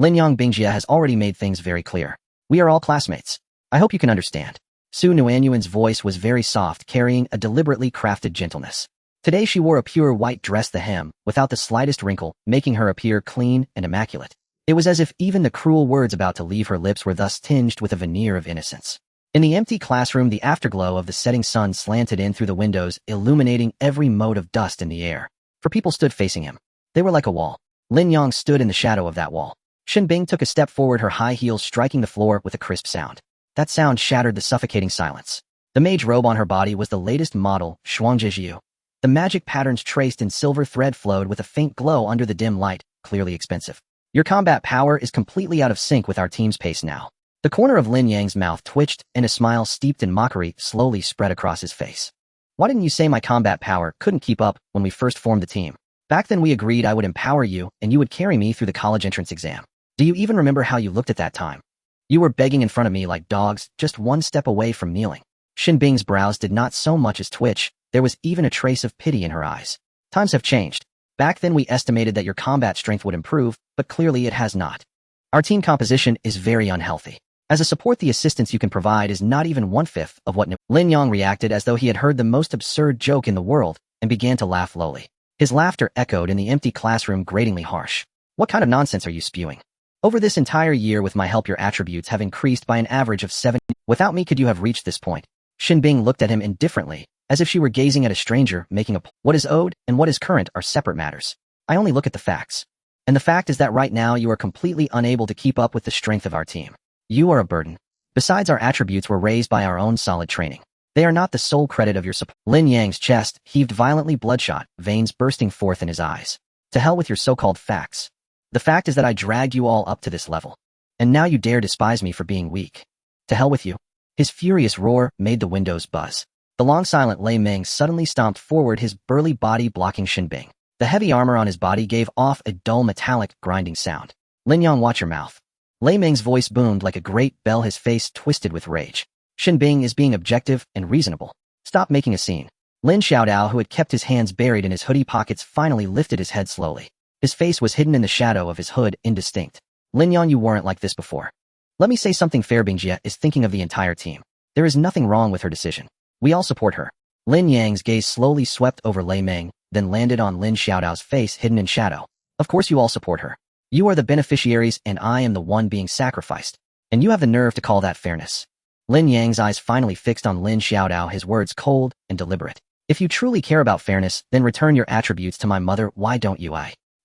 Lin Yang Bingjie has already made things very clear. We are all classmates. I hope you can understand. Su Nuanyuan's voice was very soft, carrying a deliberately crafted gentleness. Today she wore a pure white dress, the hem, without the slightest wrinkle, making her appear clean and immaculate. It was as if even the cruel words about to leave her lips were thus tinged with a veneer of innocence. In the empty classroom, the afterglow of the setting sun slanted in through the windows, illuminating every mote of dust in the air. For people stood facing him. They were like a wall. Lin Yang stood in the shadow of that wall. Xinbing took a step forward, her high heels striking the floor with a crisp sound. That sound shattered the suffocating silence. The mage robe on her body was the latest model, Shuangzhijiu. The magic patterns traced in silver thread flowed with a faint glow under the dim light, clearly expensive. Your combat power is completely out of sync with our team's pace now. The corner of Lin Yang's mouth twitched, and a smile steeped in mockery slowly spread across his face. Why didn't you say my combat power couldn't keep up when we first formed the team? Back then we agreed I would empower you, and you would carry me through the college entrance exam. Do you even remember how you looked at that time? You were begging in front of me like dogs, just one step away from kneeling. Xinbing's brows did not so much as twitch. There was even a trace of pity in her eyes. Times have changed. Back then we estimated that your combat strength would improve, but clearly it has not. Our team composition is very unhealthy. As a support, the assistance you can provide is not even 1/5 of what Lin Yang reacted as though he had heard the most absurd joke in the world and began to laugh lowly. His laughter echoed in the empty classroom, gratingly harsh. What kind of nonsense are you spewing? Over this entire year with my help, your attributes have increased by an average of 7. Without me, could you have reached this point? Xinbing looked at him indifferently, as if she were gazing at a stranger making a What is owed and what is current are separate matters. I only look at the facts. And the fact is that right now you are completely unable to keep up with the strength of our team. You are a burden. Besides, our attributes were raised by our own solid training. They are not the sole credit of your support. Lin Yang's chest heaved violently, bloodshot, veins bursting forth in his eyes. To hell with your so-called facts. The fact is that I dragged you all up to this level. And now you dare despise me for being weak. To hell with you. His furious roar made the windows buzz. The long-silent Lei Meng suddenly stomped forward, his burly body blocking Xinbing. The heavy armor on his body gave off a dull metallic, grinding sound. Lin Yang, watch your mouth. Lei Meng's voice boomed like a great bell, his face twisted with rage. Xinbing is being objective and reasonable. Stop making a scene. Lin Xiaodao, who had kept his hands buried in his hoodie pockets, finally lifted his head slowly. His face was hidden in the shadow of his hood, indistinct. Lin Yang, you weren't like this before. Let me say something fair. Bingjie is thinking of the entire team. There is nothing wrong with her decision. We all support her. Lin Yang's gaze slowly swept over Lei Meng, then landed on Lin Xiaodao's face hidden in shadow. Of course you all support her. You are the beneficiaries and I am the one being sacrificed. And you have the nerve to call that fairness. Lin Yang's eyes finally fixed on Lin Xiaodao, his words cold and deliberate. If you truly care about fairness, then return your attributes to my mother. Why don't you?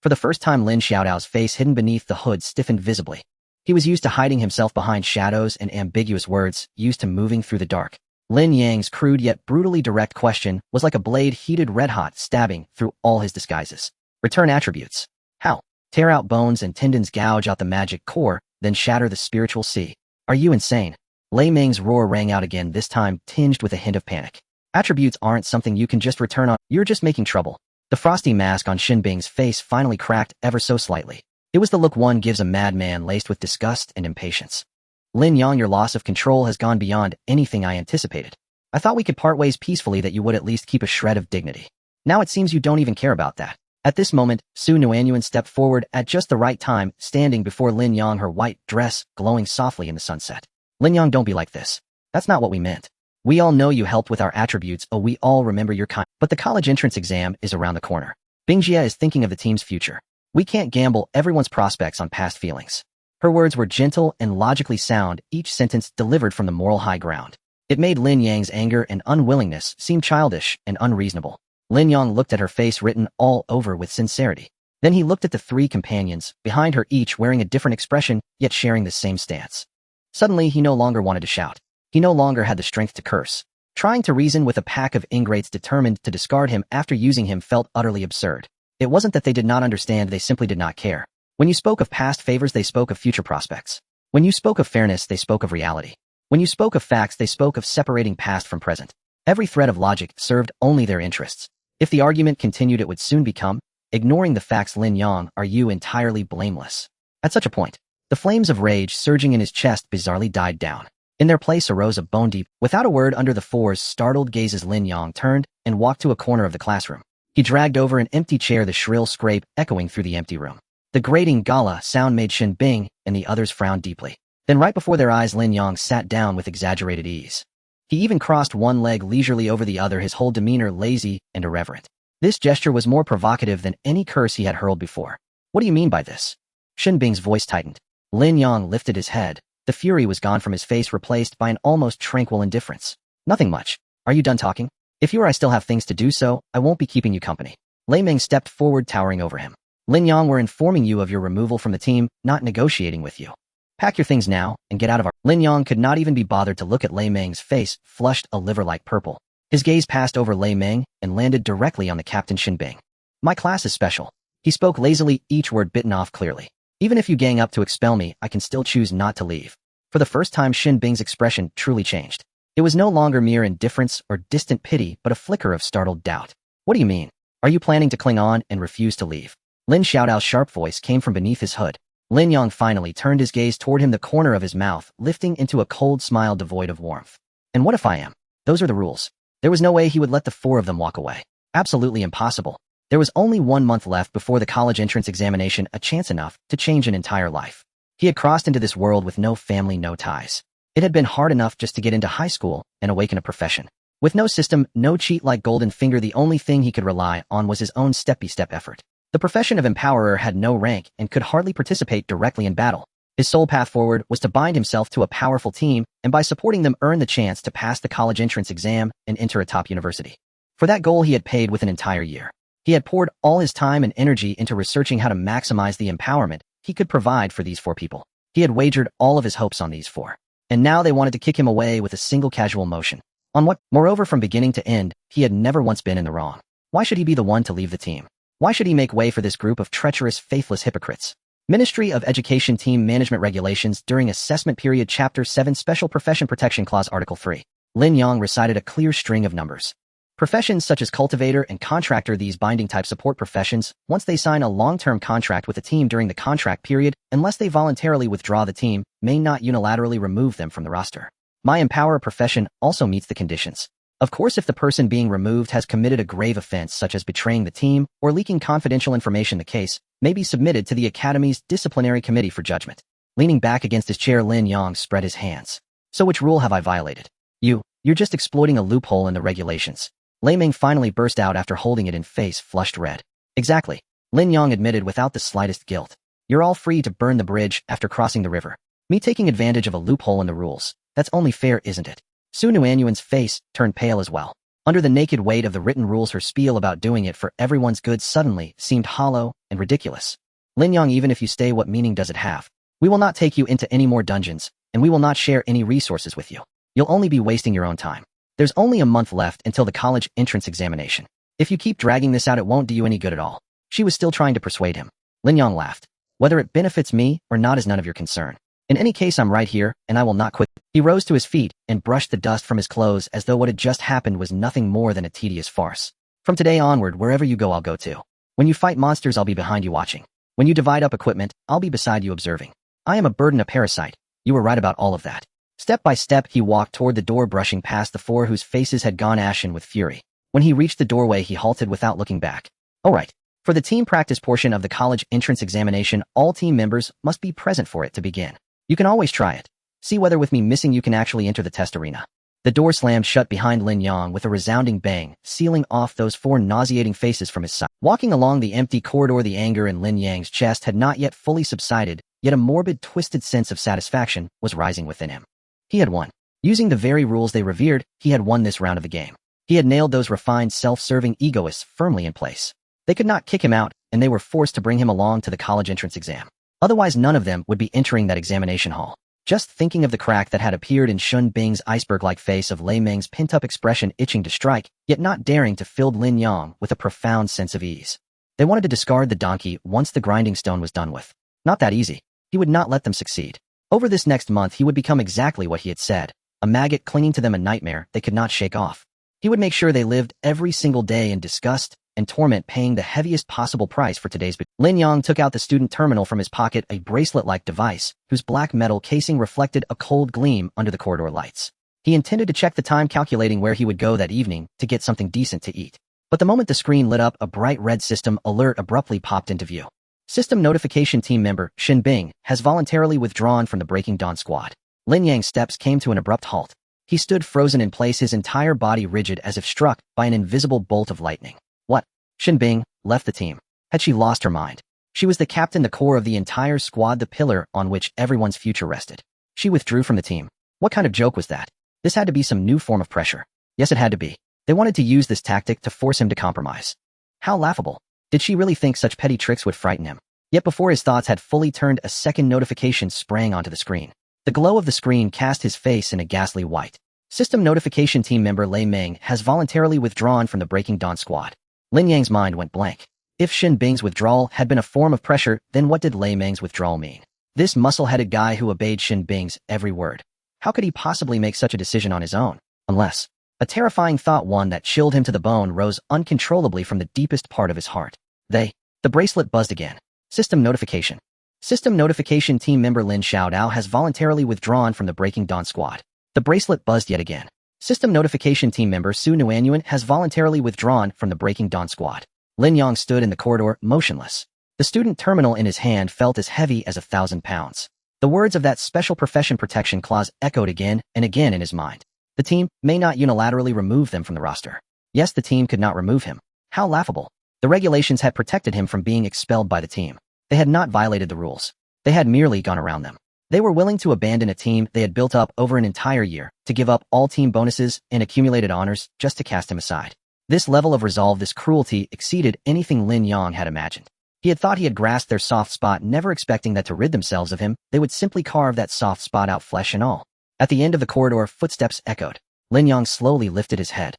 For the first time, Lin Xiaodao's face hidden beneath the hood stiffened visibly. He was used to hiding himself behind shadows and ambiguous words, used to moving through the dark. Lin Yang's crude yet brutally direct question was like a blade heated red-hot, stabbing through all his disguises. Return attributes. How? Tear out bones and tendons, gouge out the magic core, then shatter the spiritual sea. Are you insane? Lei Meng's roar rang out again, this time tinged with a hint of panic. Attributes aren't something you can just return on. You're just making trouble. The frosty mask on Xinbing's face finally cracked ever so slightly. It was the look one gives a madman, laced with disgust and impatience. Lin Yang, your loss of control has gone beyond anything I anticipated. I thought we could part ways peacefully, that you would at least keep a shred of dignity. Now it seems you don't even care about that. At this moment, Su Nuanyuan stepped forward at just the right time, standing before Lin Yang, her white dress glowing softly in the sunset. Lin Yang, don't be like this. That's not what we meant. We all know you helped with our attributes. Oh, we all remember your kind. But the college entrance exam is around the corner. Bingjie is thinking of the team's future. We can't gamble everyone's prospects on past feelings. Her words were gentle and logically sound, each sentence delivered from the moral high ground. It made Lin Yang's anger and unwillingness seem childish and unreasonable. Lin Yang looked at her face, written all over with sincerity. Then he looked at the three companions behind her, each wearing a different expression, yet sharing the same stance. Suddenly, he no longer wanted to shout. He no longer had the strength to curse. Trying to reason with a pack of ingrates determined to discard him after using him felt utterly absurd. It wasn't that they did not understand, they simply did not care. When you spoke of past favors, they spoke of future prospects. When you spoke of fairness, they spoke of reality. When you spoke of facts, they spoke of separating past from present. Every thread of logic served only their interests. If the argument continued, it would soon become, ignoring the facts. Lin Yang, are you entirely blameless? At such a point, the flames of rage surging in his chest bizarrely died down. In their place arose a bone-deep, without a word under the four's startled gazes. Lin Yang turned and walked to a corner of the classroom. He dragged over an empty chair, the shrill scrape echoing through the empty room. The grating gala sound made Shin Bing and the others frown deeply. Then right before their eyes, Lin Yang sat down with exaggerated ease. He even crossed one leg leisurely over the other, his whole demeanor lazy and irreverent. This gesture was more provocative than any curse he had hurled before. What do you mean by this? Shin Bing's voice tightened. Lin Yang lifted his head. The fury was gone from his face, replaced by an almost tranquil indifference. Nothing much. Are you done talking? If you or I still have things to do so, I won't be keeping you company. Lei Ming stepped forward, towering over him. Lin Yang, we're informing you of your removal from the team, not negotiating with you. Pack your things now and get out of our— Lin Yang could not even be bothered to look at Lei Ming's face, flushed a liver-like purple. His gaze passed over Lei Ming and landed directly on the captain Shin Bing. My class is special. He spoke lazily, each word bitten off clearly. Even if you gang up to expel me, I can still choose not to leave. For the first time, Shin Bing's expression truly changed. It was no longer mere indifference or distant pity, but a flicker of startled doubt. What do you mean? Are you planning to cling on and refuse to leave? Lin Xiaodao's sharp voice came from beneath his hood. Lin Yang finally turned his gaze toward him, the corner of his mouth lifting into a cold smile devoid of warmth. And what if I am? Those are the rules. There was no way he would let the four of them walk away. Absolutely impossible. There was only 1 month left before the college entrance examination, a chance enough to change an entire life. He had crossed into this world with no family, no ties. It had been hard enough just to get into high school and awaken a profession. With no system, no cheat like Golden Finger, the only thing he could rely on was his own step-by-step effort. The profession of empowerer had no rank and could hardly participate directly in battle. His sole path forward was to bind himself to a powerful team and by supporting them earn the chance to pass the college entrance exam and enter a top university. For that goal he had paid with an entire year. He had poured all his time and energy into researching how to maximize the empowerment he could provide for these 4 people. He had wagered all of his hopes on these 4. And now they wanted to kick him away with a single casual motion. On what? Moreover, from beginning to end, he had never once been in the wrong. Why should he be the one to leave the team? Why should he make way for this group of treacherous, faithless hypocrites? Ministry of Education Team Management Regulations during Assessment Period Chapter 7 Special Profession Protection Clause Article 3. Lin Yang recited a clear string of numbers. Professions such as cultivator and contractor, these binding type support professions, once they sign a long-term contract with a team during the contract period, unless they voluntarily withdraw the team, may not unilaterally remove them from the roster. My empower profession also meets the conditions. Of course, if the person being removed has committed a grave offense such as betraying the team or leaking confidential information, the case may be submitted to the Academy's disciplinary committee for judgment. Leaning back against his chair, Lin Yang spread his hands. So which rule have I violated? You're just exploiting a loophole in the regulations. Lei Ming finally burst out after holding it in face flushed red. Exactly. Lin Yang admitted without the slightest guilt. You're all free to burn the bridge after crossing the river. Me taking advantage of a loophole in the rules. That's only fair, isn't it? Su Nuanyuan's face turned pale as well. Under the naked weight of the written rules, her spiel about doing it for everyone's good suddenly seemed hollow and ridiculous. Lin Yang, even if you stay, what meaning does it have? We will not take you into any more dungeons, and we will not share any resources with you. You'll only be wasting your own time. There's only a month left until the college entrance examination. If you keep dragging this out, it won't do you any good at all. She was still trying to persuade him. Lin Yang laughed. Whether it benefits me or not is none of your concern. In any case, I'm right here, and I will not quit. He rose to his feet and brushed the dust from his clothes as though what had just happened was nothing more than a tedious farce. From today onward, wherever you go, I'll go too. When you fight monsters, I'll be behind you watching. When you divide up equipment, I'll be beside you observing. I am a burden, a parasite. You were right about all of that. Step by step, he walked toward the door, brushing past the 4 whose faces had gone ashen with fury. When he reached the doorway, he halted without looking back. All right. For the team practice portion of the college entrance examination, all team members must be present for it to begin. You can always try it. See whether with me missing you can actually enter the test arena. The door slammed shut behind Lin Yang with a resounding bang, sealing off those 4 nauseating faces from his sight. Walking along the empty corridor, the anger in Lin Yang's chest had not yet fully subsided, yet a morbid, twisted sense of satisfaction was rising within him. He had won. Using the very rules they revered, he had won this round of the game. He had nailed those refined, self-serving egoists firmly in place. They could not kick him out, and they were forced to bring him along to the college entrance exam. Otherwise, none of them would be entering that examination hall. Just thinking of the crack that had appeared in Shun Bing's iceberg-like face, of Lei Ming's pent-up expression itching to strike, yet not daring to, filled Lin Yang with a profound sense of ease. They wanted to discard the donkey once the grinding stone was done with. Not that easy. He would not let them succeed. Over this next month, he would become exactly what he had said, a maggot clinging to them, a nightmare they could not shake off. He would make sure they lived every single day in disgust and torment, paying the heaviest possible price for today's. Lin Yang took out the student terminal from his pocket, a bracelet-like device whose black metal casing reflected a cold gleam under the corridor lights. He intended to check the time, calculating where he would go that evening to get something decent to eat. But the moment the screen lit up, a bright red system alert abruptly popped into view. System notification team member Shin Bing has voluntarily withdrawn from the Breaking Dawn squad. Lin Yang's steps came to an abrupt halt. He stood frozen in place, his entire body rigid as if struck by an invisible bolt of lightning. What? Shin Bing left the team. Had she lost her mind? She was the captain, the core of the entire squad, the pillar on which everyone's future rested. She withdrew from the team. What kind of joke was that? This had to be some new form of pressure. Yes, it had to be. They wanted to use this tactic to force him to compromise. How laughable. Did she really think such petty tricks would frighten him? Yet before his thoughts had fully turned, a second notification sprang onto the screen. The glow of the screen cast his face in a ghastly white. System notification team member Lin Yang has voluntarily withdrawn from the Breaking Dawn squad. Lin Yang's mind went blank. If Shin Bing's withdrawal had been a form of pressure, then what did Lin Yang's withdrawal mean? This muscle-headed guy who obeyed Shin Bing's every word. How could he possibly make such a decision on his own? Unless... A terrifying thought, one that chilled him to the bone, rose uncontrollably from the deepest part of his heart. The bracelet buzzed again. System notification. System notification team member Lin Xiaodao has voluntarily withdrawn from the Breaking Dawn squad. The bracelet buzzed yet again. System notification team member Su Nuanyuan has voluntarily withdrawn from the Breaking Dawn squad. Lin Yang stood in the corridor, motionless. The student terminal in his hand felt as heavy as 1,000 pounds. The words of that special profession protection clause echoed again and again in his mind. The team may not unilaterally remove them from the roster. Yes, the team could not remove him. How laughable. The regulations had protected him from being expelled by the team. They had not violated the rules. They had merely gone around them. They were willing to abandon a team they had built up over an entire year, to give up all team bonuses and accumulated honors just to cast him aside. This level of resolve, this cruelty, exceeded anything Lin Yang had imagined. He had thought he had grasped their soft spot, never expecting that to rid themselves of him, they would simply carve that soft spot out, flesh and all. At the end of the corridor, footsteps echoed. Lin Yang slowly lifted his head.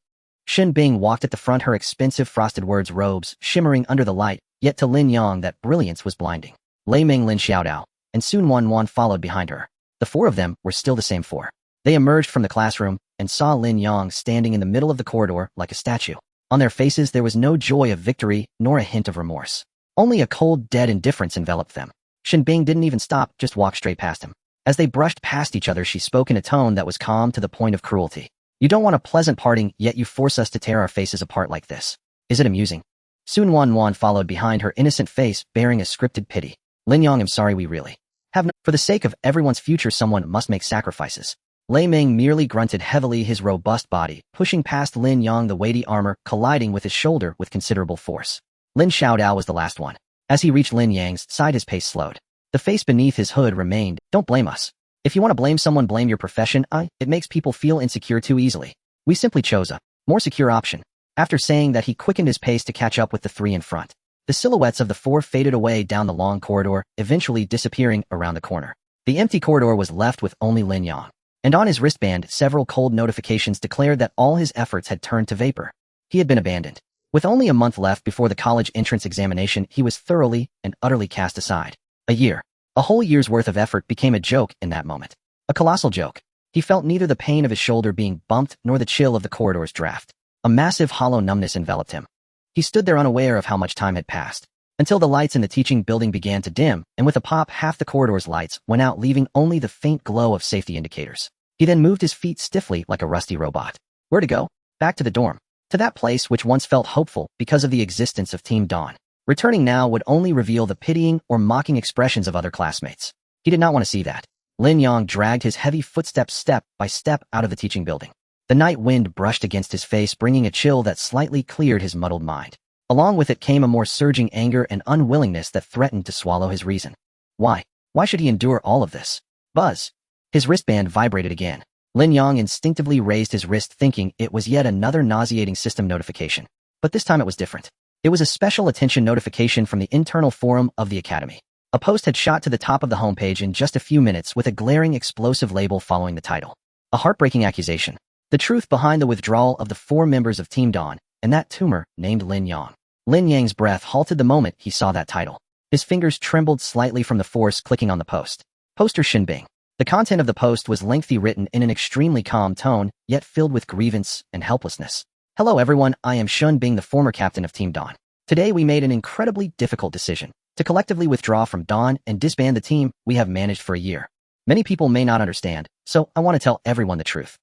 Shin Bing walked at the front, her expensive frosted words robes shimmering under the light, yet to Lin Yang that brilliance was blinding. Lei Ming, Lin Xiaodao, and Sun Wan followed behind her. The four of them were still the same four. They emerged from the classroom and saw Lin Yang standing in the middle of the corridor like a statue. On their faces there was no joy of victory nor a hint of remorse. Only a cold, dead indifference enveloped them. Shin Bing didn't even stop, just walked straight past him. As they brushed past each other, she spoke in a tone that was calm to the point of cruelty. You don't want a pleasant parting, yet you force us to tear our faces apart like this. Is it amusing? Sun Wan followed behind, her innocent face bearing a scripted pity. Lin Yang, I'm sorry, we really have no. For the sake of everyone's future, someone must make sacrifices. Lei Ming merely grunted heavily, his robust body pushing past Lin Yang, the weighty armor colliding with his shoulder with considerable force. Lin Xiaodao was the last one. As he reached Lin Yang's side, his pace slowed. The face beneath his hood remained. Don't blame us. If you want to blame someone, blame your profession. It makes people feel insecure too easily. We simply chose a more secure option. After saying that, he quickened his pace to catch up with the three in front. The silhouettes of the four faded away down the long corridor, eventually disappearing around the corner. The empty corridor was left with only Lin Yang. And on his wristband, several cold notifications declared that all his efforts had turned to vapor. He had been abandoned. With only a month left before the college entrance examination, he was thoroughly and utterly cast aside. A year. A whole year's worth of effort became a joke in that moment. A colossal joke. He felt neither the pain of his shoulder being bumped nor the chill of the corridor's draft. A massive hollow numbness enveloped him. He stood there unaware of how much time had passed. Until the lights in the teaching building began to dim, and with a pop half the corridor's lights went out, leaving only the faint glow of safety indicators. He then moved his feet stiffly like a rusty robot. Where to go? Back to the dorm. To that place which once felt hopeful because of the existence of Team Dawn. Returning now would only reveal the pitying or mocking expressions of other classmates. He did not want to see that. Lin Yang dragged his heavy footsteps step by step out of the teaching building. The night wind brushed against his face, bringing a chill that slightly cleared his muddled mind. Along with it came a more surging anger and unwillingness that threatened to swallow his reason. Why? Why should he endure all of this? Buzz. His wristband vibrated again. Lin Yang instinctively raised his wrist, thinking it was yet another nauseating system notification. But this time it was different. It was a special attention notification from the internal forum of the academy. A post had shot to the top of the homepage in just a few minutes with a glaring explosive label following the title. A heartbreaking accusation. The truth behind the withdrawal of the 4 members of Team Dawn, and that tumor named Lin Yang. Lin Yang's breath halted the moment he saw that title. His fingers trembled slightly from the force clicking on the post. Poster Shin Bing. The content of the post was lengthy, written in an extremely calm tone, yet filled with grievance and helplessness. Hello everyone, I am Shin Bing, the former captain of Team Dawn. Today we made an incredibly difficult decision to collectively withdraw from Dawn and disband the team we have managed for a year. Many people may not understand, so I want to tell everyone the truth.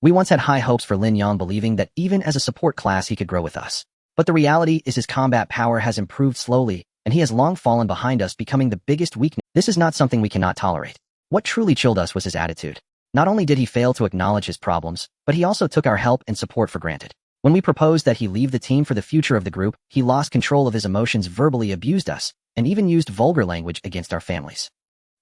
We once had high hopes for Lin Yang, believing that even as a support class he could grow with us. But the reality is his combat power has improved slowly, and he has long fallen behind us, becoming the biggest weakness. This is not something we cannot tolerate. What truly chilled us was his attitude. Not only did he fail to acknowledge his problems, but he also took our help and support for granted. When we proposed that he leave the team for the future of the group, he lost control of his emotions, verbally abused us, and even used vulgar language against our families.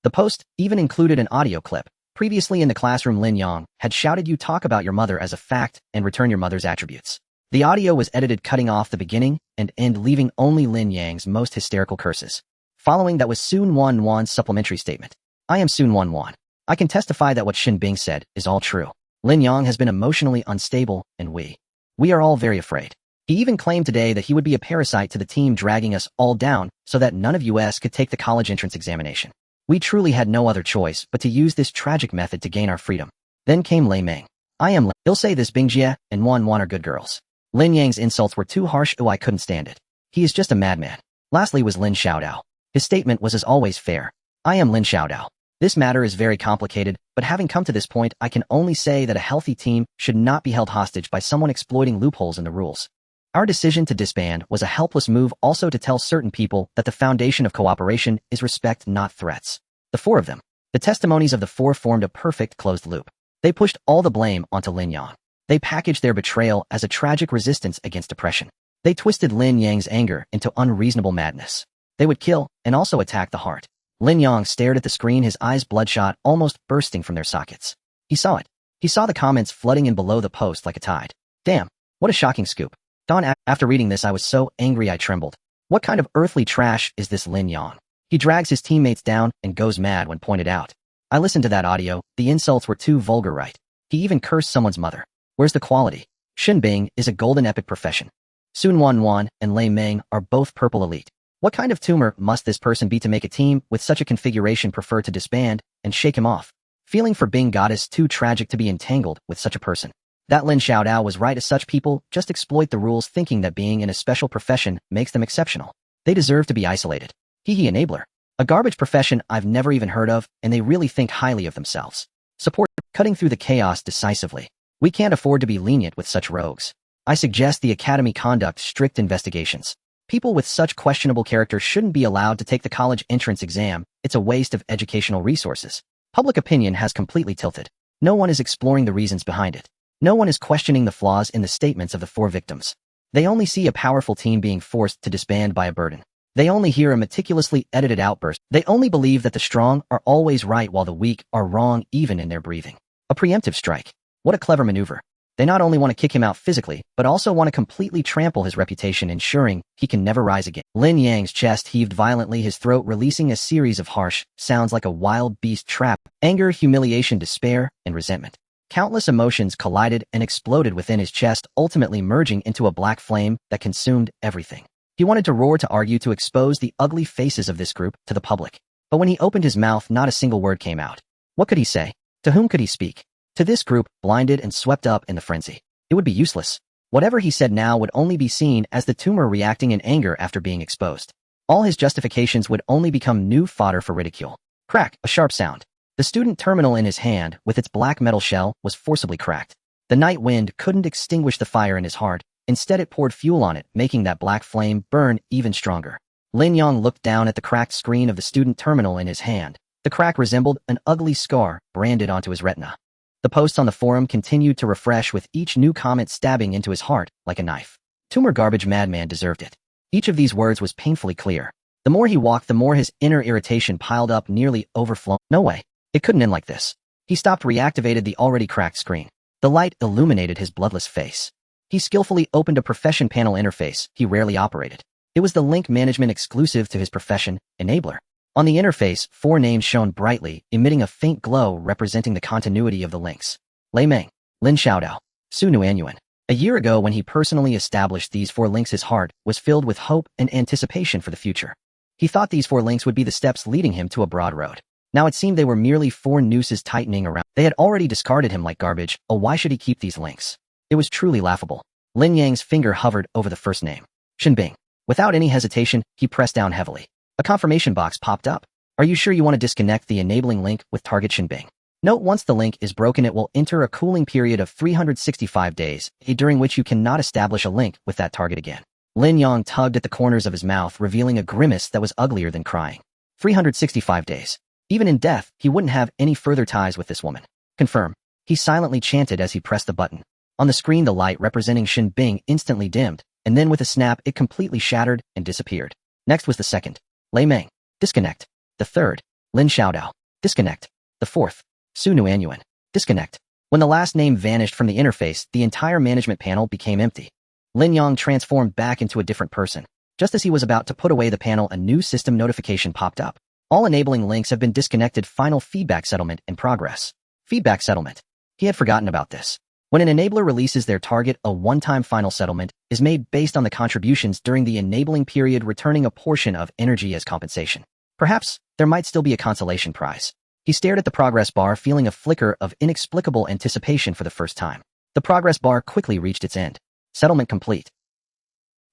The post even included an audio clip. Previously in the classroom, Lin Yang had shouted, "You talk about your mother as a fact and return your mother's attributes." The audio was edited, cutting off the beginning and end, leaving only Lin Yang's most hysterical curses. Following that was Sun Wanwan's supplementary statement. "I am Sun Wanwan. I can testify that what Xin Bing said is all true. Lin Yang has been emotionally unstable, and we are all very afraid. He even claimed today that he would be a parasite to the team, dragging us all down so that none of us could take the college entrance examination. We truly had no other choice but to use this tragic method to gain our freedom." Then came Lei Meng. "I am Lin. He'll say this Bingjie and Wan are good girls." Lin Yang's insults were too harsh. I couldn't stand it. He is just a madman. Lastly was Lin Xiaodao. His statement was as always fair. "I am Lin Xiaodao. This matter is very complicated, but having come to this point, I can only say that a healthy team should not be held hostage by someone exploiting loopholes in the rules. Our decision to disband was a helpless move, also to tell certain people that the foundation of cooperation is respect, not threats. The four of them. The testimonies of the four formed a perfect closed loop. They pushed all the blame onto Lin Yang. They packaged their betrayal as a tragic resistance against oppression. They twisted Lin Yang's anger into unreasonable madness. They would kill and also attack the heart. Lin Yang stared at the screen, his eyes bloodshot, almost bursting from their sockets. He saw it. He saw the comments flooding in below the post like a tide. Damn, what a shocking scoop. After reading this, I was so angry I trembled. What kind of earthly trash is this Lin Yang? He drags his teammates down and goes mad when pointed out. I listened to that audio. The insults were too vulgar, right? He even cursed someone's mother. Where's the quality? Xin Bing is a golden epic profession. Sun Wanwan and Lei Meng are both purple elite. What kind of tumor must this person be to make a team with such a configuration prefer to disband and shake him off? Feeling for Bing goddess, too tragic to be entangled with such a person. That Lin Xiaodao was right, as such people just exploit the rules, thinking that being in a special profession makes them exceptional. They deserve to be isolated. Hee enabler. A garbage profession I've never even heard of, and they really think highly of themselves. Support, cutting through the chaos decisively. We can't afford to be lenient with such rogues. I suggest the Academy conduct strict investigations. People with such questionable character shouldn't be allowed to take the college entrance exam. It's a waste of educational resources. Public opinion has completely tilted. No one is exploring the reasons behind it. No one is questioning the flaws in the statements of the four victims. They only see a powerful team being forced to disband by a burden. They only hear a meticulously edited outburst. They only believe that the strong are always right while the weak are wrong, even in their breathing. A preemptive strike. What a clever maneuver. They not only want to kick him out physically, but also want to completely trample his reputation, ensuring he can never rise again. Lin Yang's chest heaved violently, his throat releasing a series of harsh sounds like a wild beast trapped. Anger, humiliation, despair, and resentment. Countless emotions collided and exploded within his chest, ultimately merging into a black flame that consumed everything. He wanted to roar, to argue, to expose the ugly faces of this group to the public. But when he opened his mouth, not a single word came out. What could he say? To whom could he speak? To this group, blinded and swept up in the frenzy. It would be useless. Whatever he said now would only be seen as the tumor reacting in anger after being exposed. All his justifications would only become new fodder for ridicule. Crack, a sharp sound. The student terminal in his hand, with its black metal shell, was forcibly cracked. The night wind couldn't extinguish the fire in his heart. Instead, it poured fuel on it, making that black flame burn even stronger. Lin Yang looked down at the cracked screen of the student terminal in his hand. The crack resembled an ugly scar branded onto his retina. The posts on the forum continued to refresh, with each new comment stabbing into his heart like a knife. Tumor garbage madman deserved it. Each of these words was painfully clear. The more he walked, the more his inner irritation piled up, nearly overflowing. No way. It couldn't end like this. He stopped, reactivated the already cracked screen. The light illuminated his bloodless face. He skillfully opened a profession panel interface he rarely operated. It was the link management exclusive to his profession, Enabler. On the interface, four names shone brightly, emitting a faint glow representing the continuity of the links. Lei Meng, Lin Xiaodao, Su Nuanyuan. A year ago, when he personally established these four links, his heart was filled with hope and anticipation for the future. He thought these four links would be the steps leading him to a broad road. Now it seemed they were merely four nooses tightening around. They had already discarded him like garbage. Oh, why should he keep these links? It was truly laughable. Lin Yang's finger hovered over the first name, Xin Bing. Without any hesitation, he pressed down heavily. A confirmation box popped up. Are you sure you want to disconnect the enabling link with target Xin Bing? Note, once the link is broken, it will enter a cooling period of 365 days, during which you cannot establish a link with that target again. Lin Yang tugged at the corners of his mouth, revealing a grimace that was uglier than crying. 365 days. Even in death, he wouldn't have any further ties with this woman. Confirm. He silently chanted as he pressed the button. On the screen, the light representing Shin Bing instantly dimmed, and then with a snap, it completely shattered and disappeared. Next was the second. Lei Meng. Disconnect. The third. Lin Xiaodao. Disconnect. The fourth. Su Nuanyuan. Disconnect. When the last name vanished from the interface, the entire management panel became empty. Lin Yang transformed back into a different person. Just as he was about to put away the panel, a new system notification popped up. All enabling links have been disconnected. Final feedback settlement in progress. Feedback settlement. He had forgotten about this. When an enabler releases their target, a one-time final settlement is made based on the contributions during the enabling period, returning a portion of energy as compensation. Perhaps there might still be a consolation prize. He stared at the progress bar, feeling a flicker of inexplicable anticipation for the first time. The progress bar quickly reached its end. Settlement complete.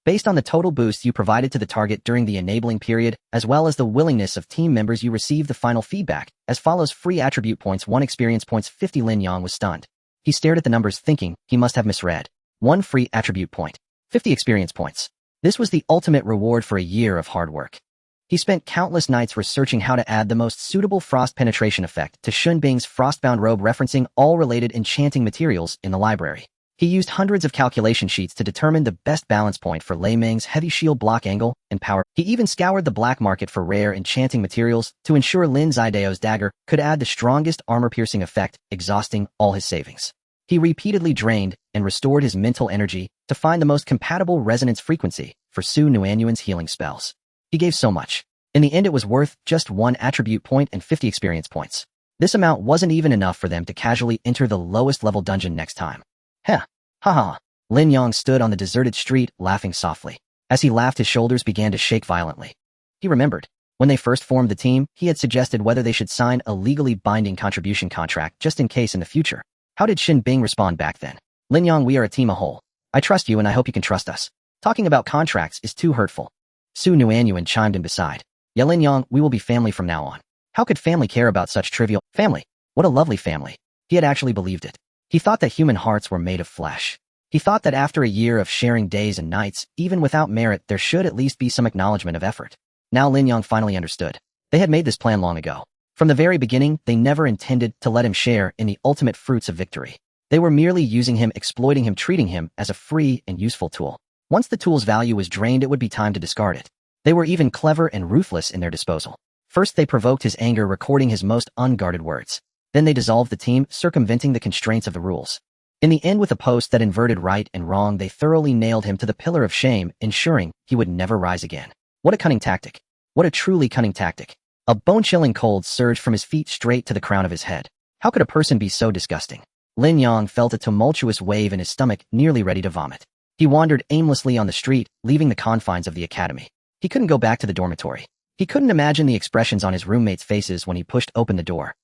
Based on the total boost you provided to the target during the enabling period, as well as the willingness of team members, you received the final feedback as follows: free attribute points, 1 experience points, 50. Lin Yang was stunned. He stared at the numbers, thinking he must have misread. 1 free attribute point, 50 experience points. This was the ultimate reward for a year of hard work. He spent countless nights researching how to add the most suitable frost penetration effect to Shun Bing's frostbound robe, referencing all related enchanting materials in the library. He used hundreds of calculation sheets to determine the best balance point for Lei Meng's heavy shield block angle and power. He even scoured the black market for rare enchanting materials to ensure Lin Zidao's dagger could add the strongest armor-piercing effect, exhausting all his savings. He repeatedly drained and restored his mental energy to find the most compatible resonance frequency for Su Nuanyuan's healing spells. He gave so much. In the end, it was worth just 1 attribute point and 50 experience points. This amount wasn't even enough for them to casually enter the lowest level dungeon next time. Heh. Ha ha. Lin Yang stood on the deserted street, laughing softly. As he laughed, his shoulders began to shake violently. He remembered. When they first formed the team, he had suggested whether they should sign a legally binding contribution contract just in case in the future. How did Shin Bing respond back then? Lin Yang, we are a team a whole. I trust you and I hope you can trust us. Talking about contracts is too hurtful. Su Nuanyuan chimed in beside. Yeah, Lin Yang, we will be family from now on. How could family care about such trivial? Family. What a lovely family. He had actually believed it. He thought that human hearts were made of flesh. He thought that after a year of sharing days and nights, even without merit, there should at least be some acknowledgement of effort. Now Lin Yang finally understood. They had made this plan long ago. From the very beginning, they never intended to let him share in the ultimate fruits of victory. They were merely using him, exploiting him, treating him as a free and useful tool. Once the tool's value was drained, it would be time to discard it. They were even clever and ruthless in their disposal. First, they provoked his anger, recording his most unguarded words. Then they dissolved the team, circumventing the constraints of the rules. In the end, with a post that inverted right and wrong, they thoroughly nailed him to the pillar of shame, ensuring he would never rise again. What a cunning tactic. What a truly cunning tactic. A bone-chilling cold surged from his feet straight to the crown of his head. How could a person be so disgusting? Lin Yang felt a tumultuous wave in his stomach, nearly ready to vomit. He wandered aimlessly on the street, leaving the confines of the academy. He couldn't go back to the dormitory. He couldn't imagine the expressions on his roommates' faces when he pushed open the door.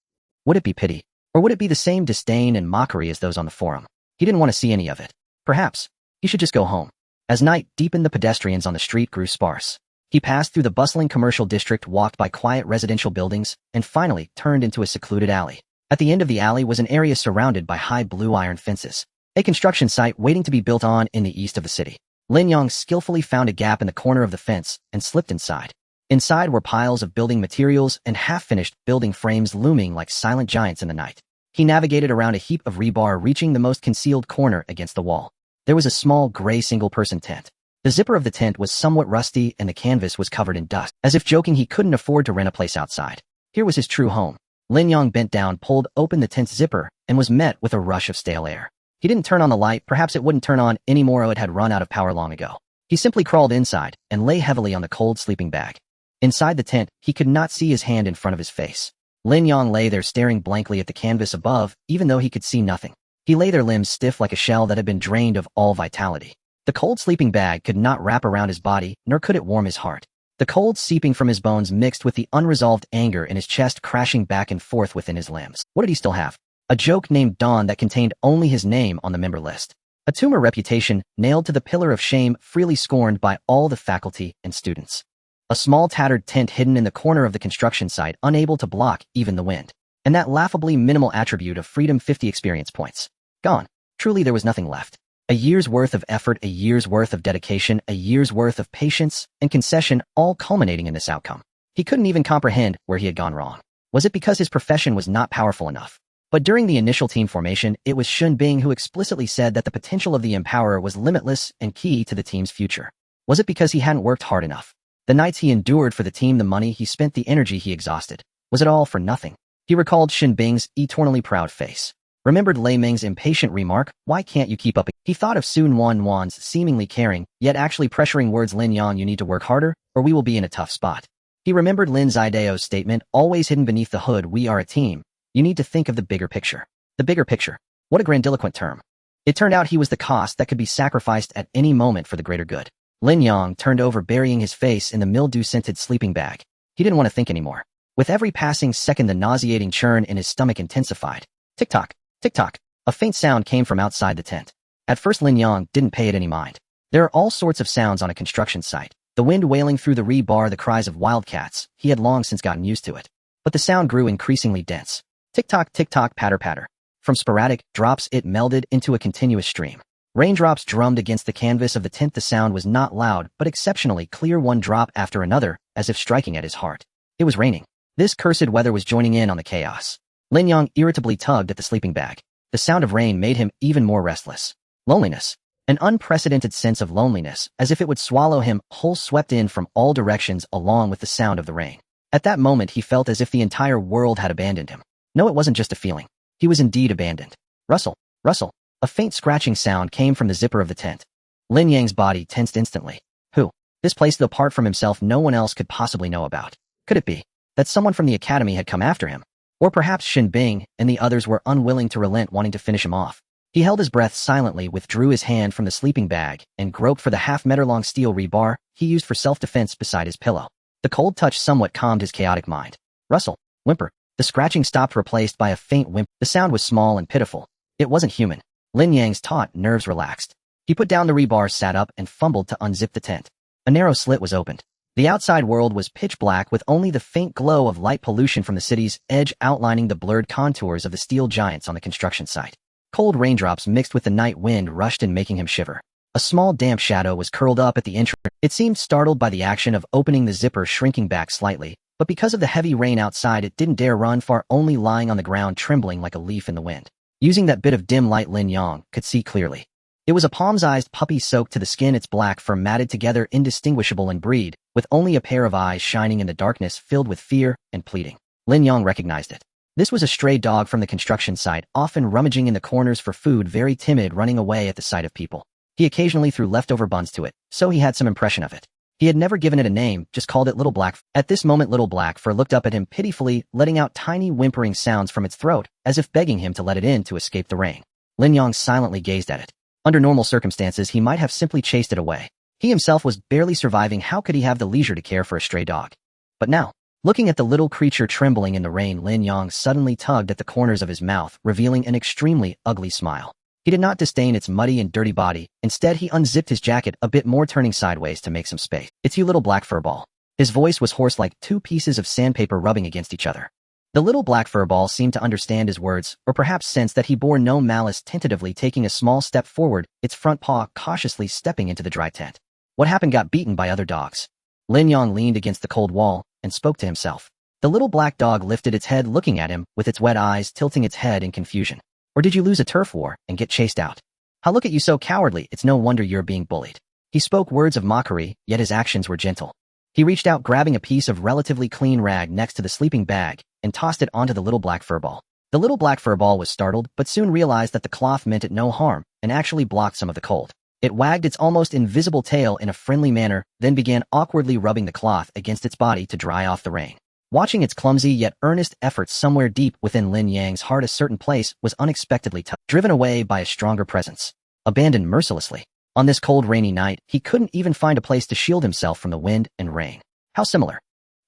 Would it be pity? Or would it be the same disdain and mockery as those on the forum? He didn't want to see any of it. Perhaps he should just go home. As night deepened, the pedestrians on the street grew sparse. He passed through the bustling commercial district, walked by quiet residential buildings, and finally turned into a secluded alley. At the end of the alley was an area surrounded by high blue iron fences, a construction site waiting to be built on in the east of the city. Lin Yang skillfully found a gap in the corner of the fence and slipped inside. Inside were piles of building materials and half-finished building frames looming like silent giants in the night. He navigated around a heap of rebar, reaching the most concealed corner against the wall. There was a small gray single-person tent. The zipper of the tent was somewhat rusty and the canvas was covered in dust, as if joking he couldn't afford to rent a place outside. Here was his true home. Lin Yang bent down, pulled open the tent's zipper, and was met with a rush of stale air. He didn't turn on the light. Perhaps it wouldn't turn on anymore, or it had run out of power long ago. He simply crawled inside and lay heavily on the cold sleeping bag. Inside the tent, he could not see his hand in front of his face. Lin Yang lay there staring blankly at the canvas above, even though he could see nothing. He lay there, limbs stiff like a shell that had been drained of all vitality. The cold sleeping bag could not wrap around his body, nor could it warm his heart. The cold seeping from his bones mixed with the unresolved anger in his chest, crashing back and forth within his limbs. What did he still have? A joke named Dawn that contained only his name on the member list. A tumor reputation nailed to the pillar of shame, freely scorned by all the faculty and students. A small tattered tent hidden in the corner of the construction site, unable to block even the wind. And that laughably minimal attribute of freedom, 50 experience points. Gone. Truly there was nothing left. A year's worth of effort, a year's worth of dedication, a year's worth of patience and concession, all culminating in this outcome. He couldn't even comprehend where he had gone wrong. Was it because his profession was not powerful enough? But during the initial team formation, it was Xun Bing who explicitly said that the potential of the Empowerer was limitless and key to the team's future. Was it because he hadn't worked hard enough? The nights he endured for the team, the money he spent, the energy he exhausted. Was it all for nothing? He recalled Xun Bing's eternally proud face. Remembered Lei Ming's impatient remark, "Why can't you keep up?" He thought of Sun Wan's seemingly caring, yet actually pressuring words, "Lin Yang, you need to work harder, or we will be in a tough spot." He remembered Lin Zidao's statement, "Always hidden beneath the hood, we are a team. You need to think of the bigger picture." The bigger picture. What a grandiloquent term. It turned out he was the cost that could be sacrificed at any moment for the greater good. Lin Yang turned over, burying his face in the mildew-scented sleeping bag. He didn't want to think anymore. With every passing second, the nauseating churn in his stomach intensified. Tick-tock, tick-tock. A faint sound came from outside the tent. At first, Lin Yang didn't pay it any mind. There are all sorts of sounds on a construction site. The wind wailing through the rebar, the cries of wildcats. He had long since gotten used to it. But the sound grew increasingly dense. Tick-tock, tick-tock, patter-patter. From sporadic drops, it melded into a continuous stream. Raindrops drummed against the canvas of the tent. The sound was not loud, but exceptionally clear, one drop after another, as if striking at his heart. It was raining. This cursed weather was joining in on the chaos. Lin Yang irritably tugged at the sleeping bag. The sound of rain made him even more restless. Loneliness. An unprecedented sense of loneliness, as if it would swallow him whole, swept in from all directions along with the sound of the rain. At that moment, he felt as if the entire world had abandoned him. No, it wasn't just a feeling. He was indeed abandoned. Rustle, rustle. A faint scratching sound came from the zipper of the tent. Lin Yang's body tensed instantly. Who? This place, though apart from himself, no one else could possibly know about. Could it be that someone from the academy had come after him? Or perhaps Xun Bing and the others were unwilling to relent, wanting to finish him off. He held his breath silently, withdrew his hand from the sleeping bag, and groped for the half-meter-long steel rebar he used for self-defense beside his pillow. The cold touch somewhat calmed his chaotic mind. Rustle. Whimper. The scratching stopped, replaced by a faint whimper. The sound was small and pitiful. It wasn't human. Lin Yang's taut nerves relaxed. He put down the rebar, sat up, and fumbled to unzip the tent. A narrow slit was opened. The outside world was pitch black, with only the faint glow of light pollution from the city's edge outlining the blurred contours of the steel giants on the construction site. Cold raindrops mixed with the night wind rushed in, making him shiver. A small damp shadow was curled up at the entrance. It seemed startled by the action of opening the zipper, shrinking back slightly, but because of the heavy rain outside, it didn't dare run far, only lying on the ground, trembling like a leaf in the wind. Using that bit of dim light, Lin Yang could see clearly. It was a palm-sized puppy, soaked to the skin, its black fur matted together, indistinguishable in breed, with only a pair of eyes shining in the darkness, filled with fear and pleading. Lin Yang recognized it. This was a stray dog from the construction site, often rummaging in the corners for food, very timid, running away at the sight of people. He occasionally threw leftover buns to it, so he had some impression of it. He had never given it a name, just called it Little Black. At this moment, Little Black Fur looked up at him pitifully, letting out tiny whimpering sounds from its throat, as if begging him to let it in to escape the rain. Lin Yang silently gazed at it. Under normal circumstances, he might have simply chased it away. He himself was barely surviving. How could he have the leisure to care for a stray dog? But now, looking at the little creature trembling in the rain, Lin Yang suddenly tugged at the corners of his mouth, revealing an extremely ugly smile. He did not disdain its muddy and dirty body. Instead, he unzipped his jacket a bit more, turning sideways to make some space. "It's you, Little Black Fur Ball." His voice was hoarse, like two pieces of sandpaper rubbing against each other. The Little Black Fur Ball seemed to understand his words, or perhaps sensed that he bore no malice, tentatively taking a small step forward, its front paw cautiously stepping into the dry tent. What happened? Got beaten by other dogs. Lin Yang leaned against the cold wall and spoke to himself. The little black dog lifted its head, looking at him, with its wet eyes tilting its head in confusion. Or did you lose a turf war and get chased out? How look at you, so cowardly? It's no wonder you're being bullied. He spoke words of mockery, yet his actions were gentle. He reached out, grabbing a piece of relatively clean rag next to the sleeping bag, and tossed it onto the Little Black Fur Ball. The Little Black Fur Ball was startled, but soon realized that the cloth meant it no harm, and actually blocked some of the cold. It wagged its almost invisible tail in a friendly manner, then began awkwardly rubbing the cloth against its body to dry off the rain. Watching its clumsy yet earnest efforts, somewhere deep within Lin Yang's heart a certain place was unexpectedly touched, driven away by a stronger presence. Abandoned mercilessly. On this cold, rainy night, he couldn't even find a place to shield himself from the wind and rain. How similar.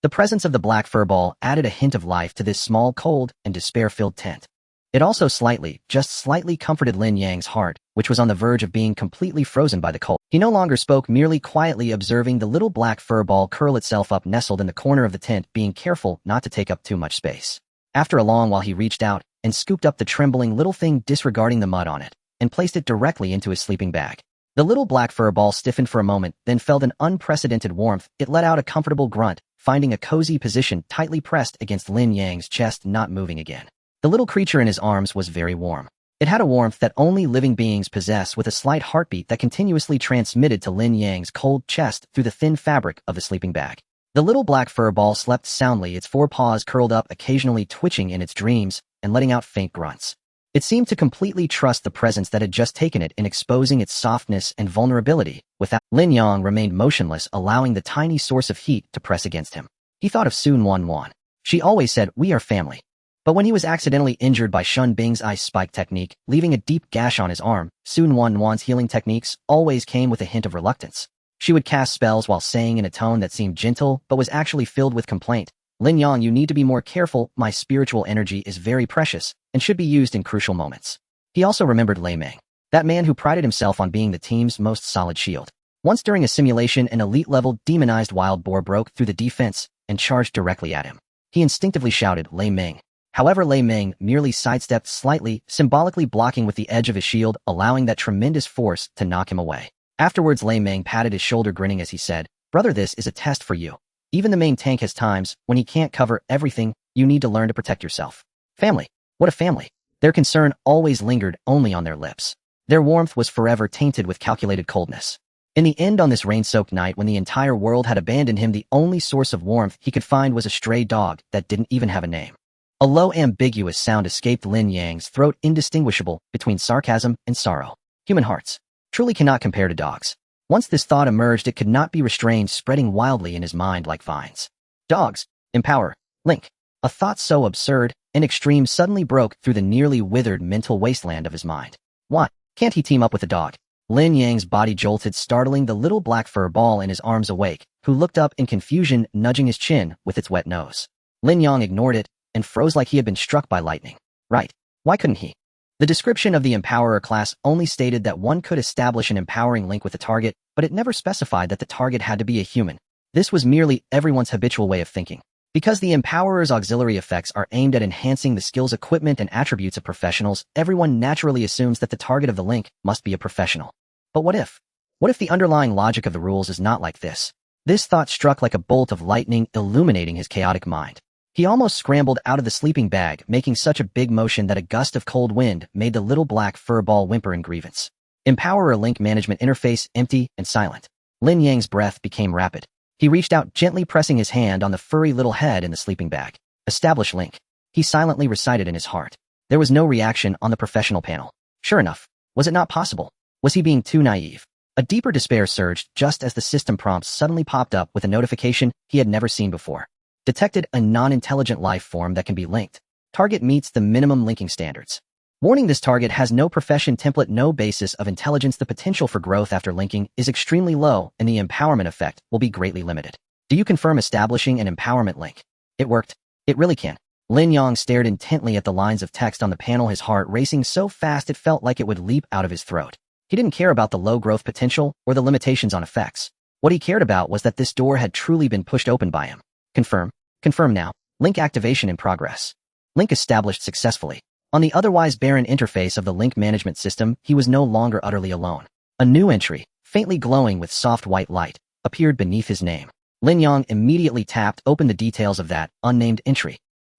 The presence of the black fur ball added a hint of life to this small, cold, and despair-filled tent. It also slightly, just slightly comforted Lin Yang's heart, which was on the verge of being completely frozen by the cold. He no longer spoke, merely quietly observing the little black fur ball curl itself up, nestled in the corner of the tent, being careful not to take up too much space. After a long while, he reached out and scooped up the trembling little thing, disregarding the mud on it, and placed it directly into his sleeping bag. The little black fur ball stiffened for a moment, then felt an unprecedented warmth. It let out a comfortable grunt, finding a cozy position tightly pressed against Lin Yang's chest, not moving again. The little creature in his arms was very warm. It had a warmth that only living beings possess, with a slight heartbeat that continuously transmitted to Lin Yang's cold chest through the thin fabric of the sleeping bag. The little black fur ball slept soundly, its forepaws curled up, occasionally twitching in its dreams and letting out faint grunts. It seemed to completely trust the presence that had just taken it in, exposing its softness and vulnerability. Without, Lin Yang remained motionless, allowing the tiny source of heat to press against him. He thought of Sun Wanwan. She always said, "We are family." But when he was accidentally injured by Shun Bing's ice spike technique, leaving a deep gash on his arm, Sun Wanwan's healing techniques always came with a hint of reluctance. She would cast spells while saying in a tone that seemed gentle but was actually filled with complaint, "Lin Yang, you need to be more careful. My spiritual energy is very precious and should be used in crucial moments." He also remembered Lei Meng, that man who prided himself on being the team's most solid shield. Once during a simulation, an elite-level demonized wild boar broke through the defense and charged directly at him. He instinctively shouted, "Lei Meng." However, Lei Meng merely sidestepped slightly, symbolically blocking with the edge of his shield, allowing that tremendous force to knock him away. Afterwards, Lei Meng patted his shoulder, grinning as he said, "Brother, this is a test for you. Even the main tank has times when he can't cover everything. You need to learn to protect yourself." Family. What a family. Their concern always lingered only on their lips. Their warmth was forever tainted with calculated coldness. In the end, on this rain-soaked night when the entire world had abandoned him, the only source of warmth he could find was a stray dog that didn't even have a name. A low, ambiguous sound escaped Lin Yang's throat, indistinguishable between sarcasm and sorrow. Human hearts truly cannot compare to dogs. Once this thought emerged, it could not be restrained, spreading wildly in his mind like vines. Dogs. Empower. Link. A thought so absurd and extreme suddenly broke through the nearly withered mental wasteland of his mind. Why can't he team up with a dog? Lin Yang's body jolted, startling the little black fur ball in his arms awake, who looked up in confusion, nudging his chin with its wet nose. Lin Yang ignored it and froze like he had been struck by lightning. Right. Why couldn't he? The description of the Empowerer class only stated that one could establish an empowering link with a target, but it never specified that the target had to be a human. This was merely everyone's habitual way of thinking. Because the Empowerer's auxiliary effects are aimed at enhancing the skills, equipment, and attributes of professionals, everyone naturally assumes that the target of the link must be a professional. But what if? What if the underlying logic of the rules is not like this? This thought struck like a bolt of lightning, illuminating his chaotic mind. He almost scrambled out of the sleeping bag, making such a big motion that a gust of cold wind made the little black fur ball whimper in grievance. Empowerer link management interface empty and silent. Lin Yang's breath became rapid. He reached out, gently pressing his hand on the furry little head in the sleeping bag. Establish link. He silently recited in his heart. There was no reaction on the professional panel. Sure enough, was it not possible? Was he being too naive? A deeper despair surged just as the system prompts suddenly popped up with a notification he had never seen before. Detected a non-intelligent life form that can be linked. Target meets the minimum linking standards. Warning: this target has no profession template, no basis of intelligence. The potential for growth after linking is extremely low, and the empowerment effect will be greatly limited. Do you confirm establishing an empowerment link? It worked. It really can. Lin Yang stared intently at the lines of text on the panel, his heart racing so fast it felt like it would leap out of his throat. He didn't care about the low growth potential or the limitations on effects. What he cared about was that this door had truly been pushed open by him. Confirm. Confirm now. Link activation in progress. Link established successfully. On the otherwise barren interface of the link management system, he was no longer utterly alone. A new entry, faintly glowing with soft white light, appeared beneath his name. Lin Yang immediately tapped open the details of that unnamed entry.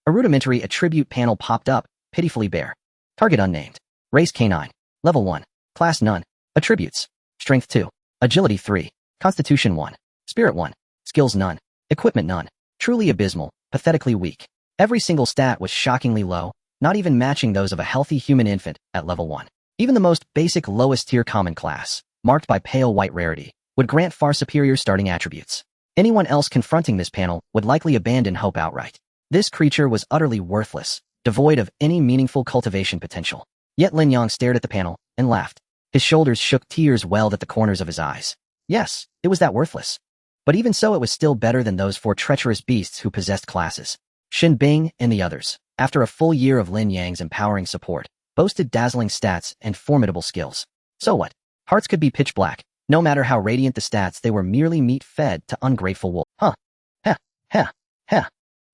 A rudimentary attribute panel popped up, pitifully bare. Target unnamed. Race Canine. Level 1. Class none. Attributes. Strength 2. Agility 3. Constitution 1. Spirit 1. Skills none. Equipment none. Truly abysmal, pathetically weak. Every single stat was shockingly low, not even matching those of a healthy human infant at level 1. Even the most basic lowest tier common class, marked by pale white rarity, would grant far superior starting attributes. Anyone else confronting this panel would likely abandon hope outright. This creature was utterly worthless, devoid of any meaningful cultivation potential. Yet Lin Yang stared at the panel and laughed. His shoulders shook, tears welled at the corners of his eyes. Yes, it was that worthless. But even so, it was still better than those 4 treacherous beasts who possessed classes. Xin Bing and the others, after a full year of Lin Yang's empowering support, boasted dazzling stats and formidable skills. So what? Hearts could be pitch black. No matter how radiant the stats, they were merely meat fed to ungrateful wolves. Huh. Heh. Heh. Heh.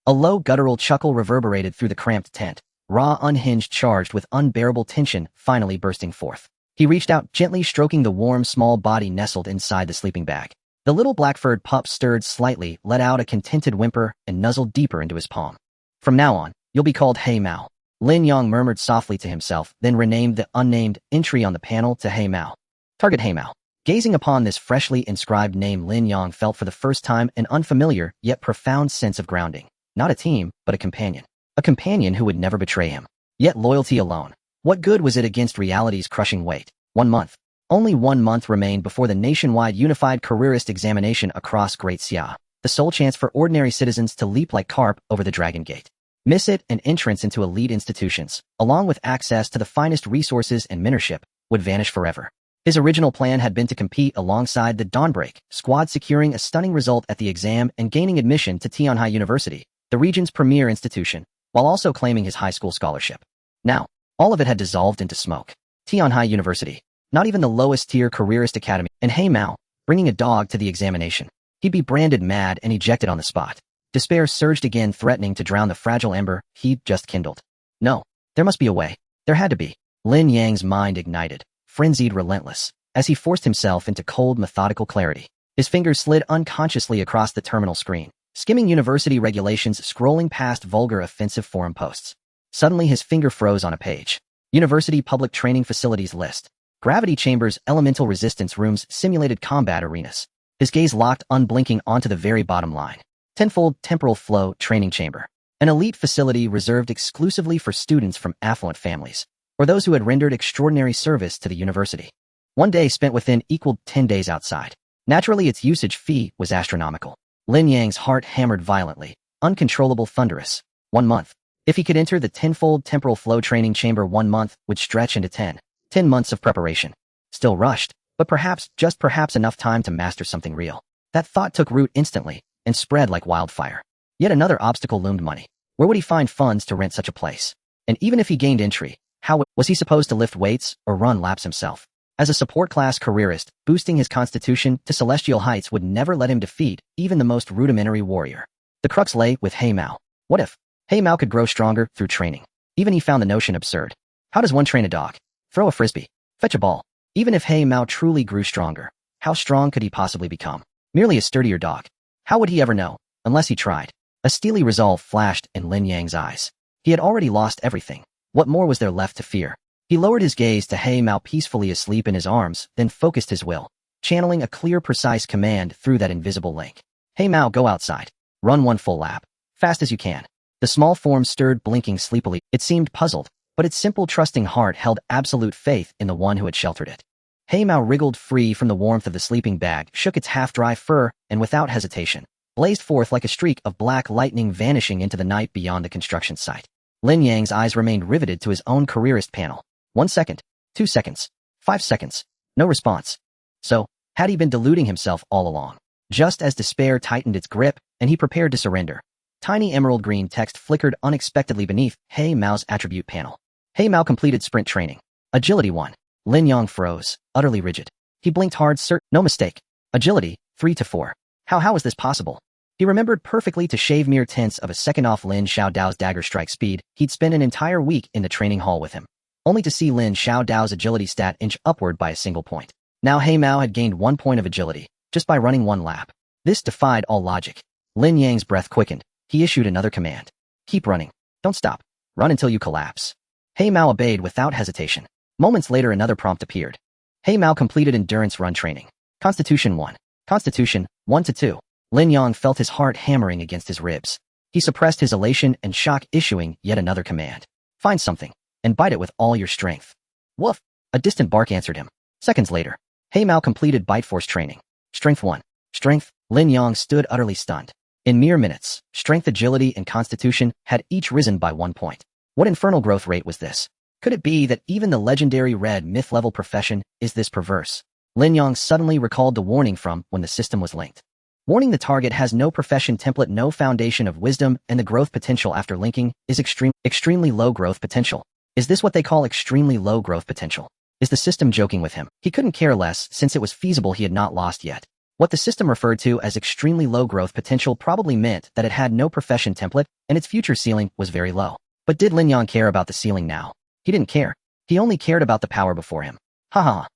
A low guttural chuckle reverberated through the cramped tent, raw, unhinged, charged with unbearable tension, finally bursting forth. He reached out, gently stroking the warm, small body nestled inside the sleeping bag. The little black-furred pup stirred slightly, let out a contented whimper, and nuzzled deeper into his palm. From now on, you'll be called Hey Mao. Lin Yang murmured softly to himself, then renamed the unnamed entry on the panel to Hey Mao. Target Hey Mao. Gazing upon this freshly inscribed name, Lin Yang felt for the first time an unfamiliar yet profound sense of grounding. Not a team, but a companion. A companion who would never betray him. Yet loyalty alone. What good was it against reality's crushing weight? 1 month. Only 1 month remained before the nationwide unified careerist examination across Great Xia, the sole chance for ordinary citizens to leap like carp over the Dragon Gate. Miss it, and entrance into elite institutions, along with access to the finest resources and mentorship, would vanish forever. His original plan had been to compete alongside the Dawnbreak squad, securing a stunning result at the exam and gaining admission to Tianhai University, the region's premier institution, while also claiming his high school scholarship. Now, all of it had dissolved into smoke. Tianhai University, not even the lowest-tier careerist academy, and Hey Mao, bringing a dog to the examination. He'd be branded mad and ejected on the spot. Despair surged again, threatening to drown the fragile ember he'd just kindled. No, there must be a way. There had to be. Lin Yang's mind ignited, frenzied, relentless, as he forced himself into cold, methodical clarity. His fingers slid unconsciously across the terminal screen, skimming university regulations, scrolling past vulgar, offensive forum posts. Suddenly his finger froze on a page. University public training facilities list. Gravity chambers, elemental resistance rooms, simulated combat arenas. His gaze locked unblinking onto the very bottom line. Tenfold temporal flow training chamber. An elite facility reserved exclusively for students from affluent families, or those who had rendered extraordinary service to the university. 1 day spent within equaled 10 days outside. Naturally, its usage fee was astronomical. Lin Yang's heart hammered violently, uncontrollable, thunderous. 1 month. If he could enter the tenfold temporal flow training chamber, 1 month would stretch into 10 months of preparation. Still rushed, but perhaps, just perhaps, enough time to master something real. That thought took root instantly and spread like wildfire. Yet another obstacle loomed: money. Where would he find funds to rent such a place? And even if he gained entry, how was he supposed to lift weights or run laps himself? As a support class careerist, boosting his constitution to celestial heights would never let him defeat even the most rudimentary warrior. The crux lay with Hey Mao. What if Hey Mao could grow stronger through training? Even he found the notion absurd. How does one train a dog? Throw a frisbee. Fetch a ball. Even if Hey Mao truly grew stronger, how strong could he possibly become? Merely a sturdier dog. How would he ever know, unless he tried? A steely resolve flashed in Lin Yang's eyes. He had already lost everything. What more was there left to fear? He lowered his gaze to Hey Mao peacefully asleep in his arms, then focused his will, channeling a clear, precise command through that invisible link. Hey Mao, go outside. Run 1 full lap. Fast as you can. The small form stirred, blinking sleepily. It seemed puzzled, but its simple, trusting heart held absolute faith in the one who had sheltered it. Hey Mao wriggled free from the warmth of the sleeping bag, shook its half-dry fur, and without hesitation, blazed forth like a streak of black lightning, vanishing into the night beyond the construction site. Lin Yang's eyes remained riveted to his own careerist panel. 1 second, 2 seconds, 5 seconds. No response. So, had he been deluding himself all along? Just as despair tightened its grip, and he prepared to surrender, tiny emerald green text flickered unexpectedly beneath Hey Mao's attribute panel. Hey Mao completed sprint training. Agility 1. Lin Yang froze, utterly rigid. He blinked hard, no mistake. Agility, 3 to 4. How was this possible? He remembered perfectly to shave mere tenths of a second off Lin Xiaodao's dagger strike speed. He'd spent an entire week in the training hall with him, only to see Lin Xiaodao's agility stat inch upward by a single point. Now Hey Mao had gained 1 point of agility, just by running 1 lap. This defied all logic. Lin Yang's breath quickened. He issued another command. Keep running. Don't stop. Run until you collapse. Hey Mao obeyed without hesitation. Moments later, another prompt appeared. Hey Mao completed endurance run training. Constitution 1. Constitution, 1 to 2. Lin Yang felt his heart hammering against his ribs. He suppressed his elation and shock, issuing yet another command. Find something, and bite it with all your strength. Woof! A distant bark answered him. Seconds later, Hey Mao completed bite force training. Strength 1. Strength, Lin Yang stood utterly stunned. In mere minutes, strength, agility, and constitution had each risen by 1 point. What infernal growth rate was this? Could it be that even the legendary red myth-level profession is this perverse? Lin Yang suddenly recalled the warning from when the system was linked. Warning: the target has no profession template, no foundation of wisdom, and the growth potential after linking is extremely low growth potential. Is this what they call extremely low growth potential? Is the system joking with him? He couldn't care less, since it was feasible he had not lost yet. What the system referred to as extremely low growth potential probably meant that it had no profession template, and its future ceiling was very low. But did Lin Yang care about the ceiling now? He didn't care. He only cared about the power before him. Ha ha.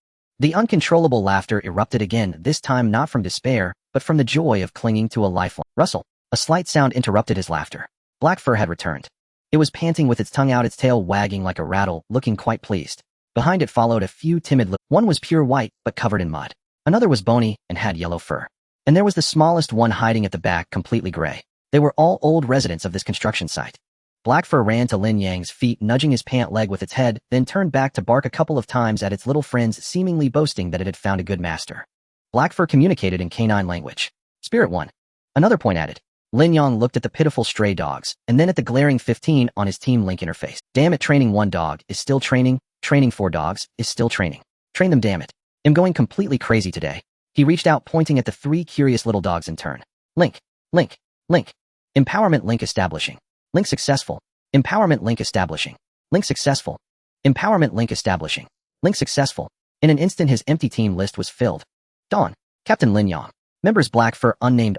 The uncontrollable laughter erupted again, this time not from despair, but from the joy of clinging to a lifeline. Rustle. A slight sound interrupted his laughter. Black Fur had returned. It was panting with its tongue out, its tail wagging like a rattle, looking quite pleased. Behind it followed a few timid lips. One was pure white, but covered in mud. Another was bony and had yellow fur. And there was the smallest one hiding at the back, completely gray. They were all old residents of this construction site. Black Fur ran to Lin Yang's feet, nudging his pant leg with its head, then turned back to bark a couple of times at its little friends, seemingly boasting that it had found a good master. Black Fur communicated in canine language. Spirit 1. Another point added. Lin Yang looked at the pitiful stray dogs, and then at the glaring 15 on his Team Link interface. Damn it, training 1 dog is still training 4 dogs is still training. Train them, damn it. I'm going completely crazy today. He reached out, pointing at the 3 curious little dogs in turn. Link, Link, Link. Empowerment link establishing. Link successful. Empowerment link establishing. Link successful. Empowerment link establishing. Link successful. In an instant his empty team list was filled. Dawn. Captain Lin Yang. Members Black Fur unnamed.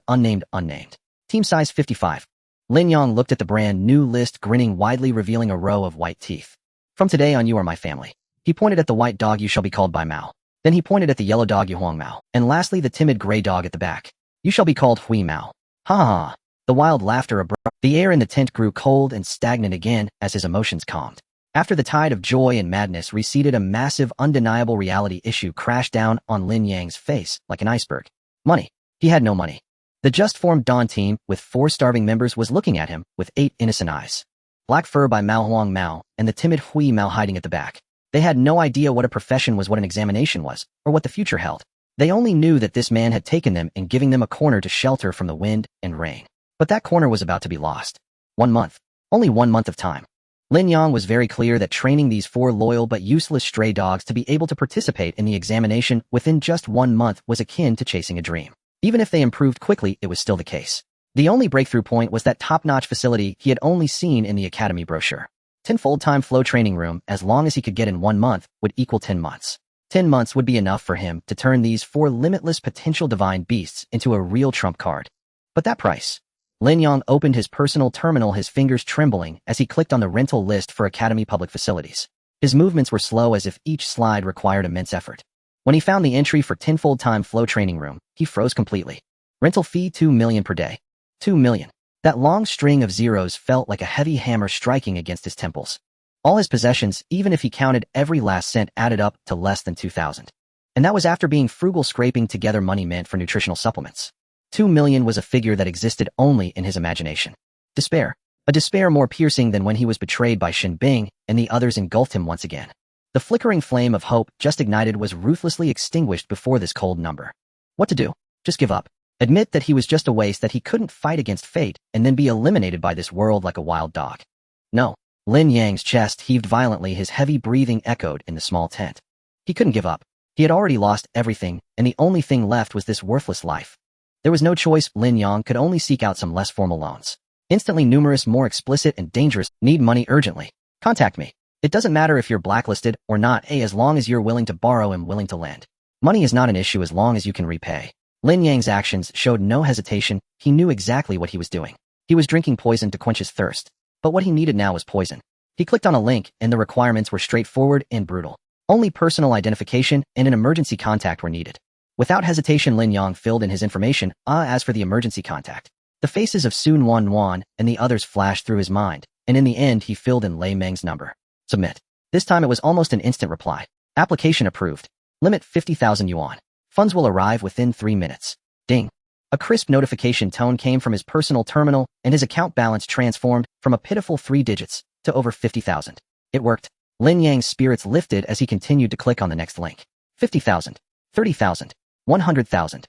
Team size 55. Lin Yang looked at the brand new list, grinning widely, revealing a row of white teeth. From today on you are my family. He pointed at the white dog, you shall be called by Mao. Then he pointed at the yellow dog, Yuhuang Mao. And lastly the timid gray dog at the back. You shall be called Hui Mao. Ha ha ha. The wild laughter abrupt. The air in the tent grew cold and stagnant again as his emotions calmed. After the tide of joy and madness receded, a massive, undeniable reality issue crashed down on Lin Yang's face like an iceberg. Money. He had no money. The just-formed Dawn team, with 4 starving members, was looking at him with 8 innocent eyes. Black Fur by Mao Huang Mao, and the timid Hui Mao hiding at the back. They had no idea what a profession was, what an examination was, or what the future held. They only knew that this man had taken them and giving them a corner to shelter from the wind and rain. But that corner was about to be lost. 1 month. Only 1 month of time. Lin Yang was very clear that training these 4 loyal but useless stray dogs to be able to participate in the examination within just 1 month was akin to chasing a dream. Even if they improved quickly, it was still the case. The only breakthrough point was that top-notch facility he had only seen in the academy brochure. 10 full-time flow training room, as long as he could get in 1 month, would equal 10 months. 10 months would be enough for him to turn these 4 limitless potential divine beasts into a real trump card. But that price. Lin Yang opened his personal terminal, his fingers trembling as he clicked on the rental list for Academy public facilities. His movements were slow, as if each slide required immense effort. When he found the entry for 10 full-time flow training room, he froze completely. Rental fee 2 million per day. 2 million. That long string of zeros felt like a heavy hammer striking against his temples. All his possessions, even if he counted every last cent, added up to less than 2,000. And that was after being frugal, scraping together money meant for nutritional supplements. 2 million was a figure that existed only in his imagination. Despair. A despair more piercing than when he was betrayed by Shin Bing and the others engulfed him once again. The flickering flame of hope just ignited was ruthlessly extinguished before this cold number. What to do? Just give up. Admit that he was just a waste, that he couldn't fight against fate and then be eliminated by this world like a wild dog. No. Lin Yang's chest heaved violently, his heavy breathing echoed in the small tent. He couldn't give up. He had already lost everything, and the only thing left was this worthless life. There was no choice. Lin Yang could only seek out some less formal loans. Instantly numerous, more explicit and dangerous. Need money urgently. Contact me. It doesn't matter if you're blacklisted or not, as long as you're willing to borrow and willing to lend. Money is not an issue as long as you can repay. Lin Yang's actions showed no hesitation. He knew exactly what he was doing. He was drinking poison to quench his thirst. But what he needed now was poison. He clicked on a link, and the requirements were straightforward and brutal. Only personal identification and an emergency contact were needed. Without hesitation, Lin Yang filled in his information. As for the emergency contact, the faces of Sun Wan and the others flashed through his mind, and in the end he filled in Lei Meng's number. Submit. This time it was almost an instant reply. Application approved. Limit 50,000 yuan. Funds will arrive within 3 minutes. Ding. A crisp notification tone came from his personal terminal, and his account balance transformed from a pitiful 3 digits to over 50,000. It worked. Lin Yang's spirits lifted as he continued to click on the next link. 50,000. 30,000. 100,000.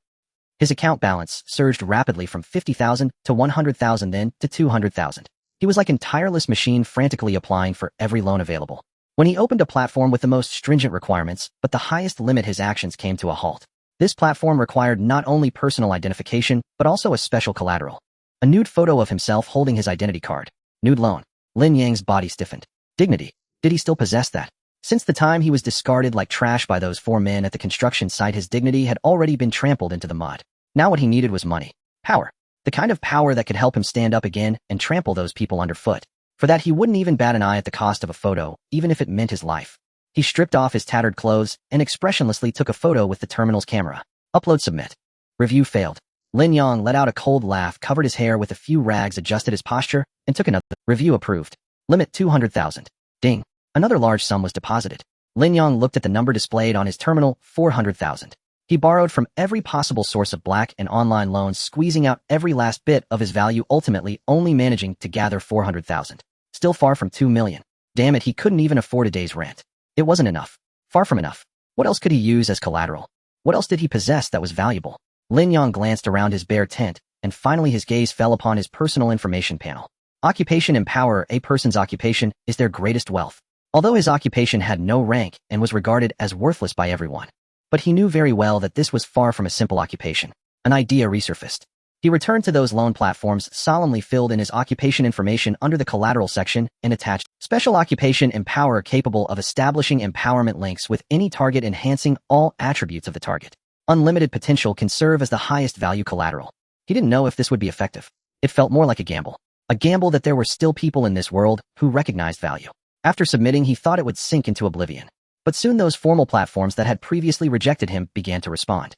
His account balance surged rapidly from 50,000 to 100,000, then to 200,000. He was like a tireless machine, frantically applying for every loan available. When he opened a platform with the most stringent requirements, but the highest limit, his actions came to a halt. This platform required not only personal identification, but also a special collateral. A nude photo of himself holding his identity card. Nude loan. Lin Yang's body stiffened. Dignity. Did he still possess that? Since the time he was discarded like trash by those 4 men at the construction site, his dignity had already been trampled into the mud. Now what he needed was money. Power. The kind of power that could help him stand up again and trample those people underfoot. For that he wouldn't even bat an eye at the cost of a photo, even if it meant his life. He stripped off his tattered clothes and expressionlessly took a photo with the terminal's camera. Upload submit. Review failed. Lin Yang let out a cold laugh, covered his hair with a few rags, adjusted his posture, and took another. Review approved. Limit 200,000. Ding. Another large sum was deposited. Lin Yang looked at the number displayed on his terminal, 400,000. He borrowed from every possible source of black and online loans, squeezing out every last bit of his value, ultimately only managing to gather 400,000. Still far from 2 million. Damn it, he couldn't even afford a day's rent. It wasn't enough. Far from enough. What else could he use as collateral? What else did he possess that was valuable? Lin Yang glanced around his bare tent, and finally his gaze fell upon his personal information panel. Occupation Empowerer. A person's occupation is their greatest wealth. Although his occupation had no rank and was regarded as worthless by everyone. But he knew very well that this was far from a simple occupation. An idea resurfaced. He returned to those loan platforms, solemnly filled in his occupation information under the collateral section, and attached Special Occupation Empowerer, capable of establishing empowerment links with any target, enhancing all attributes of the target. Unlimited potential, can serve as the highest value collateral. He didn't know if this would be effective. It felt more like a gamble. A gamble that there were still people in this world who recognized value. After submitting, he thought it would sink into oblivion. But soon those formal platforms that had previously rejected him began to respond.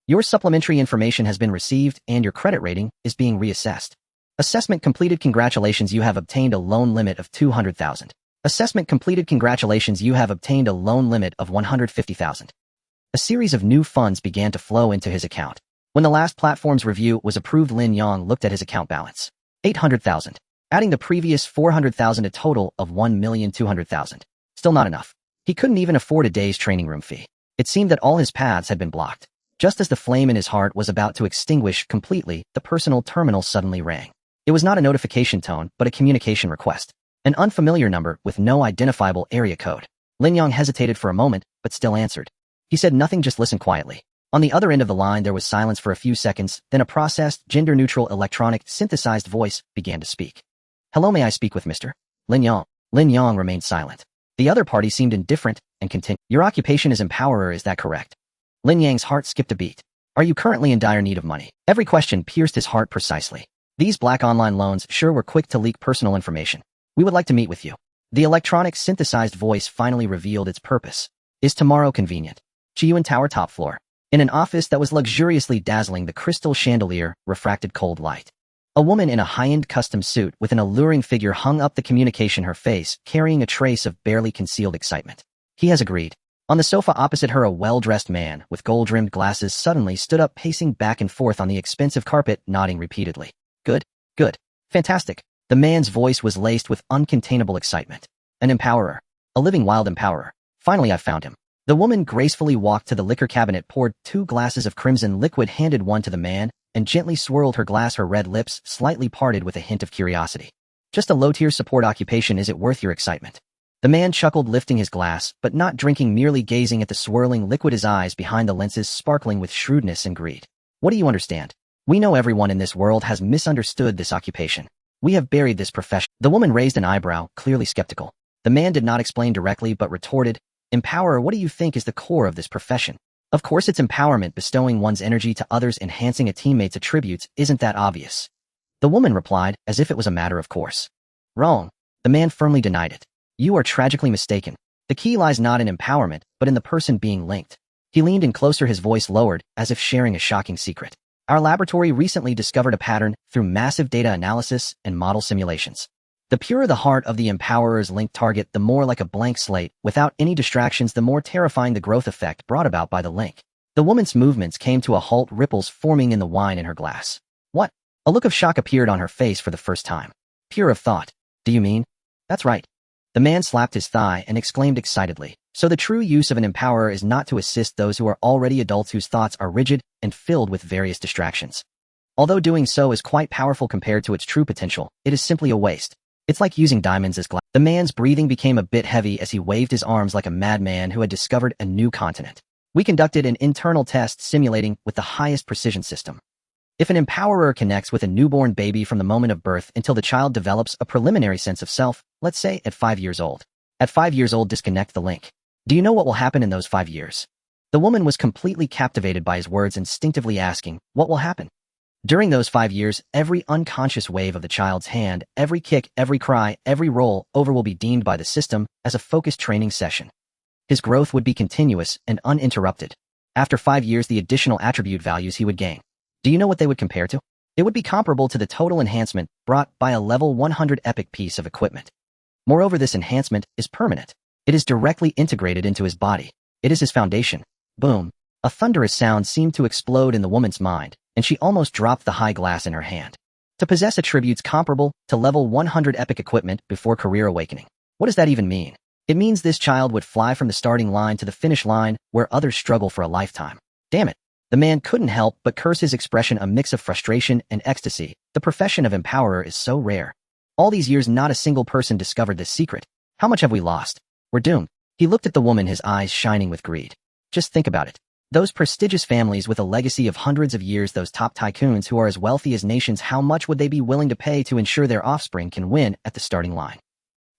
Your supplementary information has been received and your credit rating is being reassessed. Assessment completed. Congratulations, you have obtained a loan limit of 200,000. Assessment completed. Congratulations, you have obtained a loan limit of 150,000. A series of new funds began to flow into his account. When the last platform's review was approved, Lin Yang looked at his account balance. 800,000. Adding the previous 400,000, a total of 1,200,000. Still not enough. He couldn't even afford a day's training room fee. It seemed that all his paths had been blocked. Just as the flame in his heart was about to extinguish completely, the personal terminal suddenly rang. It was not a notification tone, but a communication request. An unfamiliar number with no identifiable area code. Lin Yang hesitated for a moment, but still answered. He said nothing, just listened quietly. On the other end of the line there was silence for a few seconds, then a processed, gender-neutral, electronic, synthesized voice began to speak. Hello, may I speak with Mr. Lin Yang? Lin Yang remained silent. The other party seemed indifferent and continued. Your occupation is empowerer, is that correct? Lin Yang's heart skipped a beat. Are you currently in dire need of money? Every question pierced his heart precisely. These black online loans sure were quick to leak personal information. We would like to meet with you. The electronic synthesized voice finally revealed its purpose. Is tomorrow convenient? Chiyuan Tower, top floor. In an office that was luxuriously dazzling, the crystal chandelier refracted cold light. A woman in a high-end custom suit with an alluring figure hung up the communication, her face carrying a trace of barely concealed excitement. He has agreed. On the sofa opposite her, a well-dressed man with gold-rimmed glasses suddenly stood up, pacing back and forth on the expensive carpet, nodding repeatedly. Good, good, fantastic. The man's voice was laced with uncontainable excitement. An empowerer. A living wild empowerer. Finally I found him. The woman gracefully walked to the liquor cabinet, poured 2 glasses of crimson liquid, handed one to the man, and gently swirled her glass, her red lips slightly parted with a hint of curiosity. Just a low-tier support occupation, is it worth your excitement? The man chuckled, lifting his glass, but not drinking, merely gazing at the swirling liquid, his eyes behind the lenses sparkling with shrewdness and greed. What do you understand? We know everyone in this world has misunderstood this occupation. We have buried this profession. The woman raised an eyebrow, clearly skeptical. The man did not explain directly, but retorted, Empowerer, what do you think is the core of this profession? Of course it's empowerment, bestowing one's energy to others, enhancing a teammate's attributes. Isn't that obvious? The woman replied, as if it was a matter of course. Wrong. The man firmly denied it. You are tragically mistaken. The key lies not in empowerment, but in the person being linked. He leaned in closer, his voice lowered, as if sharing a shocking secret. Our laboratory recently discovered a pattern through massive data analysis and model simulations. The purer the heart of the empowerer's linked target, the more like a blank slate, without any distractions, the more terrifying the growth effect brought about by the link. The woman's movements came to a halt, ripples forming in the wine in her glass. What? A look of shock appeared on her face for the first time. Pure of thought. Do you mean? That's right. The man slapped his thigh and exclaimed excitedly. So the true use of an empowerer is not to assist those who are already adults, whose thoughts are rigid and filled with various distractions. Although doing so is quite powerful compared to its true potential, it is simply a waste. It's like using diamonds as glass. The man's breathing became a bit heavy as he waved his arms like a madman who had discovered a new continent. We conducted an internal test simulating with the highest precision system. If an empowerer connects with a newborn baby from the moment of birth until the child develops a preliminary sense of self, let's say at 5 years old. At 5 years old, disconnect the link. Do you know what will happen in those 5 years? The woman was completely captivated by his words, instinctively asking, what will happen? During those 5 years, every unconscious wave of the child's hand, every kick, every cry, every roll over will be deemed by the system as a focused training session. His growth would be continuous and uninterrupted. After 5 years, the additional attribute values he would gain. Do you know what they would compare to? It would be comparable to the total enhancement brought by a level 100 epic piece of equipment. Moreover, this enhancement is permanent. It is directly integrated into his body. It is his foundation. Boom. A thunderous sound seemed to explode in the woman's mind, and she almost dropped the high glass in her hand. To possess attributes comparable to level 100 epic equipment before career awakening. What does that even mean? It means this child would fly from the starting line to the finish line where others struggle for a lifetime. Damn it. The man couldn't help but curse, his expression a mix of frustration and ecstasy. The profession of empowerer is so rare. All these years, not a single person discovered this secret. How much have we lost? We're doomed. He looked at the woman, his eyes shining with greed. Just think about it. Those prestigious families with a legacy of hundreds of years, those top tycoons who are as wealthy as nations, how much would they be willing to pay to ensure their offspring can win at the starting line?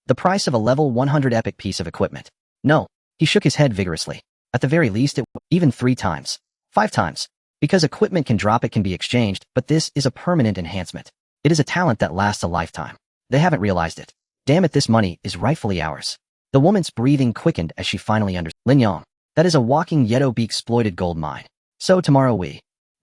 The price of a level 100 epic piece of equipment. No. He shook his head vigorously. At the very least, even 3 times. 5 times. Because equipment can drop, it can be exchanged, but this is a permanent enhancement. It is a talent that lasts a lifetime. They haven't realized it. Damn it, this money is rightfully ours. The woman's breathing quickened as she finally understood. Lin Yang. That is a walking yet-to-be-exploited gold mine. So tomorrow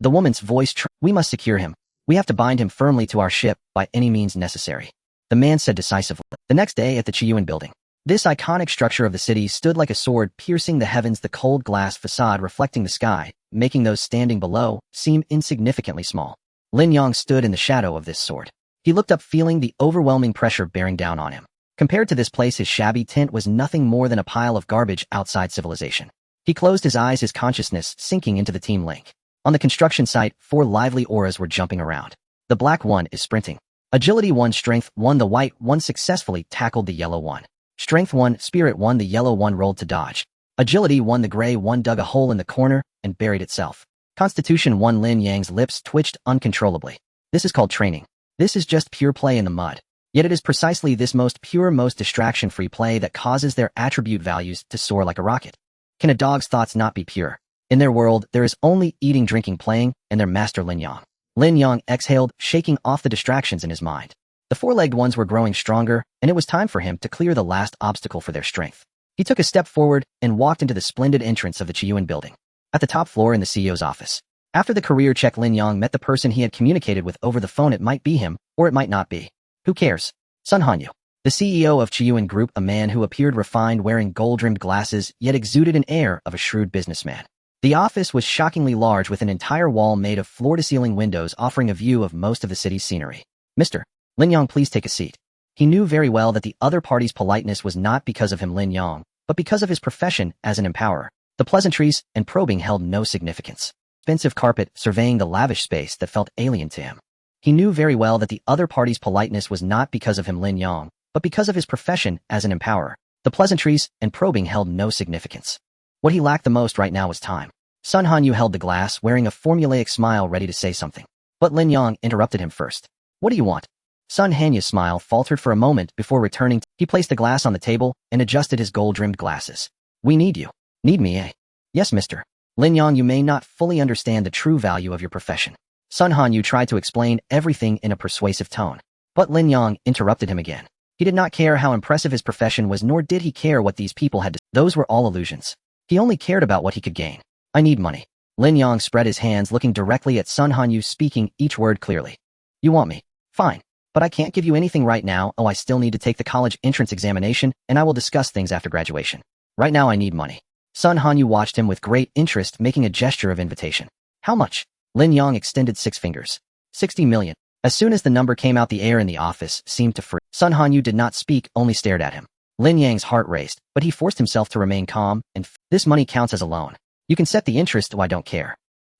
The woman's voice we must secure him. We have to bind him firmly to our ship by any means necessary. The man said decisively. The next day at the Chiyuan building. This iconic structure of the city stood like a sword piercing the heavens, the cold glass facade reflecting the sky, making those standing below seem insignificantly small. Lin Yang stood in the shadow of this sword. He looked up, feeling the overwhelming pressure bearing down on him. Compared to this place, his shabby tent was nothing more than a pile of garbage outside civilization. He closed his eyes, his consciousness sinking into the team link. On the construction site, 4 lively auras were jumping around. The black one is sprinting. Agility 1, Strength 1. The white one successfully tackled the yellow one. Strength 1, Spirit 1. The yellow one rolled to dodge. Agility 1. The gray one dug a hole in the corner and buried itself. Constitution 1. Lin Yang's lips twitched uncontrollably. This is called training. This is just pure play in the mud. Yet it is precisely this most pure, most distraction-free play that causes their attribute values to soar like a rocket. Can a dog's thoughts not be pure? In their world, there is only eating, drinking, playing, and their master Lin Yang. Lin Yang exhaled, shaking off the distractions in his mind. The 4-legged ones were growing stronger, and it was time for him to clear the last obstacle for their strength. He took a step forward and walked into the splendid entrance of the Chiyuan building. At the top floor in the CEO's office. After the career check, Lin Yang met the person he had communicated with over the phone. It might be him, or it might not be. Who cares? Sun Hanyu. The CEO of Chiyuan Group, a man who appeared refined, wearing gold-rimmed glasses, yet exuded an air of a shrewd businessman. The office was shockingly large, with an entire wall made of floor-to-ceiling windows offering a view of most of the city's scenery. Mr. Lin Yang, please take a seat. He knew very well that the other party's politeness was not because of him, Lin Yang, but because of his profession as an empowerer. The pleasantries and probing held no significance. Expensive carpet surveying the lavish space that felt alien to him. He knew very well that the other party's politeness was not because of him, Lin Yang, but because of his profession as an empowerer. The pleasantries and probing held no significance. What he lacked the most right now was time. Sun Hanyu held the glass, wearing a formulaic smile, ready to say something. But Lin Yang interrupted him first. What do you want? Sun Hanyu's smile faltered for a moment before returning. He placed the glass on the table and adjusted his gold-rimmed glasses. We need you. Need me, eh? Yes, mister. Lin Yang, you may not fully understand the true value of your profession. Sun Hanyu tried to explain everything in a persuasive tone. But Lin Yang interrupted him again. He did not care how impressive his profession was, nor did he care what these people had to say. Those were all illusions. He only cared about what he could gain. I need money. Lin Yang spread his hands, looking directly at Sun Hanyu, speaking each word clearly. You want me? Fine. But I can't give you anything right now. Oh, I still need to take the college entrance examination, and I will discuss things after graduation. Right now I need money. Sun Hanyu watched him with great interest, making a gesture of invitation. How much? Lin Yang extended 6 fingers. 60 million. As soon as the number came out, the air in the office seemed to freeze. Sun Hanyu did not speak, only stared at him. Lin Yang's heart raced, but he forced himself to remain calm, and this money counts as a loan. You can set the interest, though I don't care.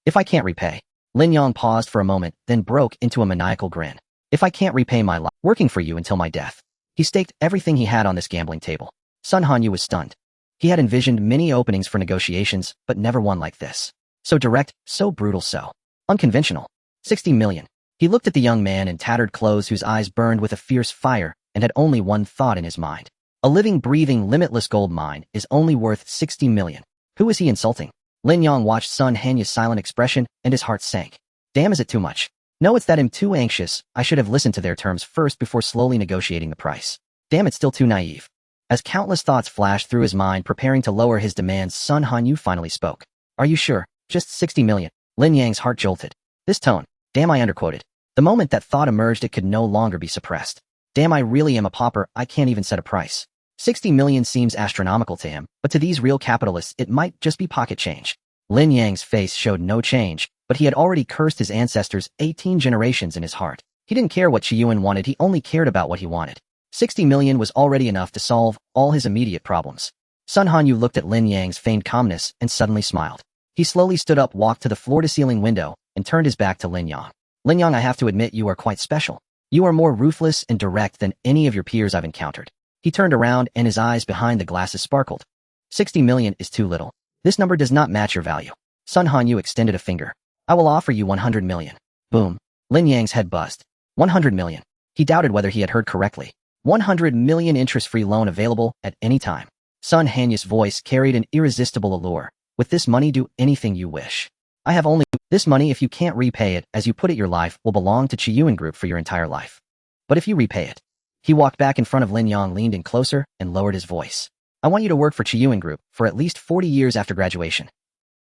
If I can't repay. Lin Yang paused for a moment, then broke into a maniacal grin. If I can't repay my life, working for you until my death. He staked everything he had on this gambling table. Sun Hanyu was stunned. He had envisioned many openings for negotiations, but never one like this. So direct, so brutal, so unconventional. 60 million. He looked at the young man in tattered clothes, whose eyes burned with a fierce fire, and had only one thought in his mind. A living, breathing, limitless gold mine is only worth 60 million. Who is he insulting? Lin Yang watched Sun Hanyu's silent expression, and his heart sank. Damn, is it too much? No, it's that I'm too anxious. I should have listened to their terms first before slowly negotiating the price. Damn, it's still too naive. As countless thoughts flashed through his mind preparing to lower his demands, Sun Hanyu finally spoke. Are you sure? Just 60 million. Lin Yang's heart jolted. This tone. Damn, I underquoted. The moment that thought emerged, it could no longer be suppressed. Damn, I really am a pauper, I can't even set a price. 60 million seems astronomical to him, but to these real capitalists it might just be pocket change. Lin Yang's face showed no change, but he had already cursed his ancestors 18 generations in his heart. He didn't care what Chiyuan wanted, he only cared about what he wanted. 60 million was already enough to solve all his immediate problems. Sun Hanyu looked at Lin Yang's feigned calmness and suddenly smiled. He slowly stood up, walked to the floor-to-ceiling window, and turned his back to Lin Yang. Lin Yang, I have to admit you are quite special. You are more ruthless and direct than any of your peers I've encountered. He turned around and his eyes behind the glasses sparkled. 60 million is too little. This number does not match your value. Sun Hanyu extended a finger. I will offer you 100 million. Boom. Lin Yang's head buzzed. 100 million. He doubted whether he had heard correctly. 100 million interest-free loan available at any time. Sun Hanyu's voice carried an irresistible allure. With this money, do anything you wish. I have only this money. If you can't repay it, as you put it, your life will belong to Chiyuan Group for your entire life. But if you repay it. He walked back in front of Lin Yang, leaned in closer, and lowered his voice. I want you to work for Chiyuan Group for at least 40 years after graduation.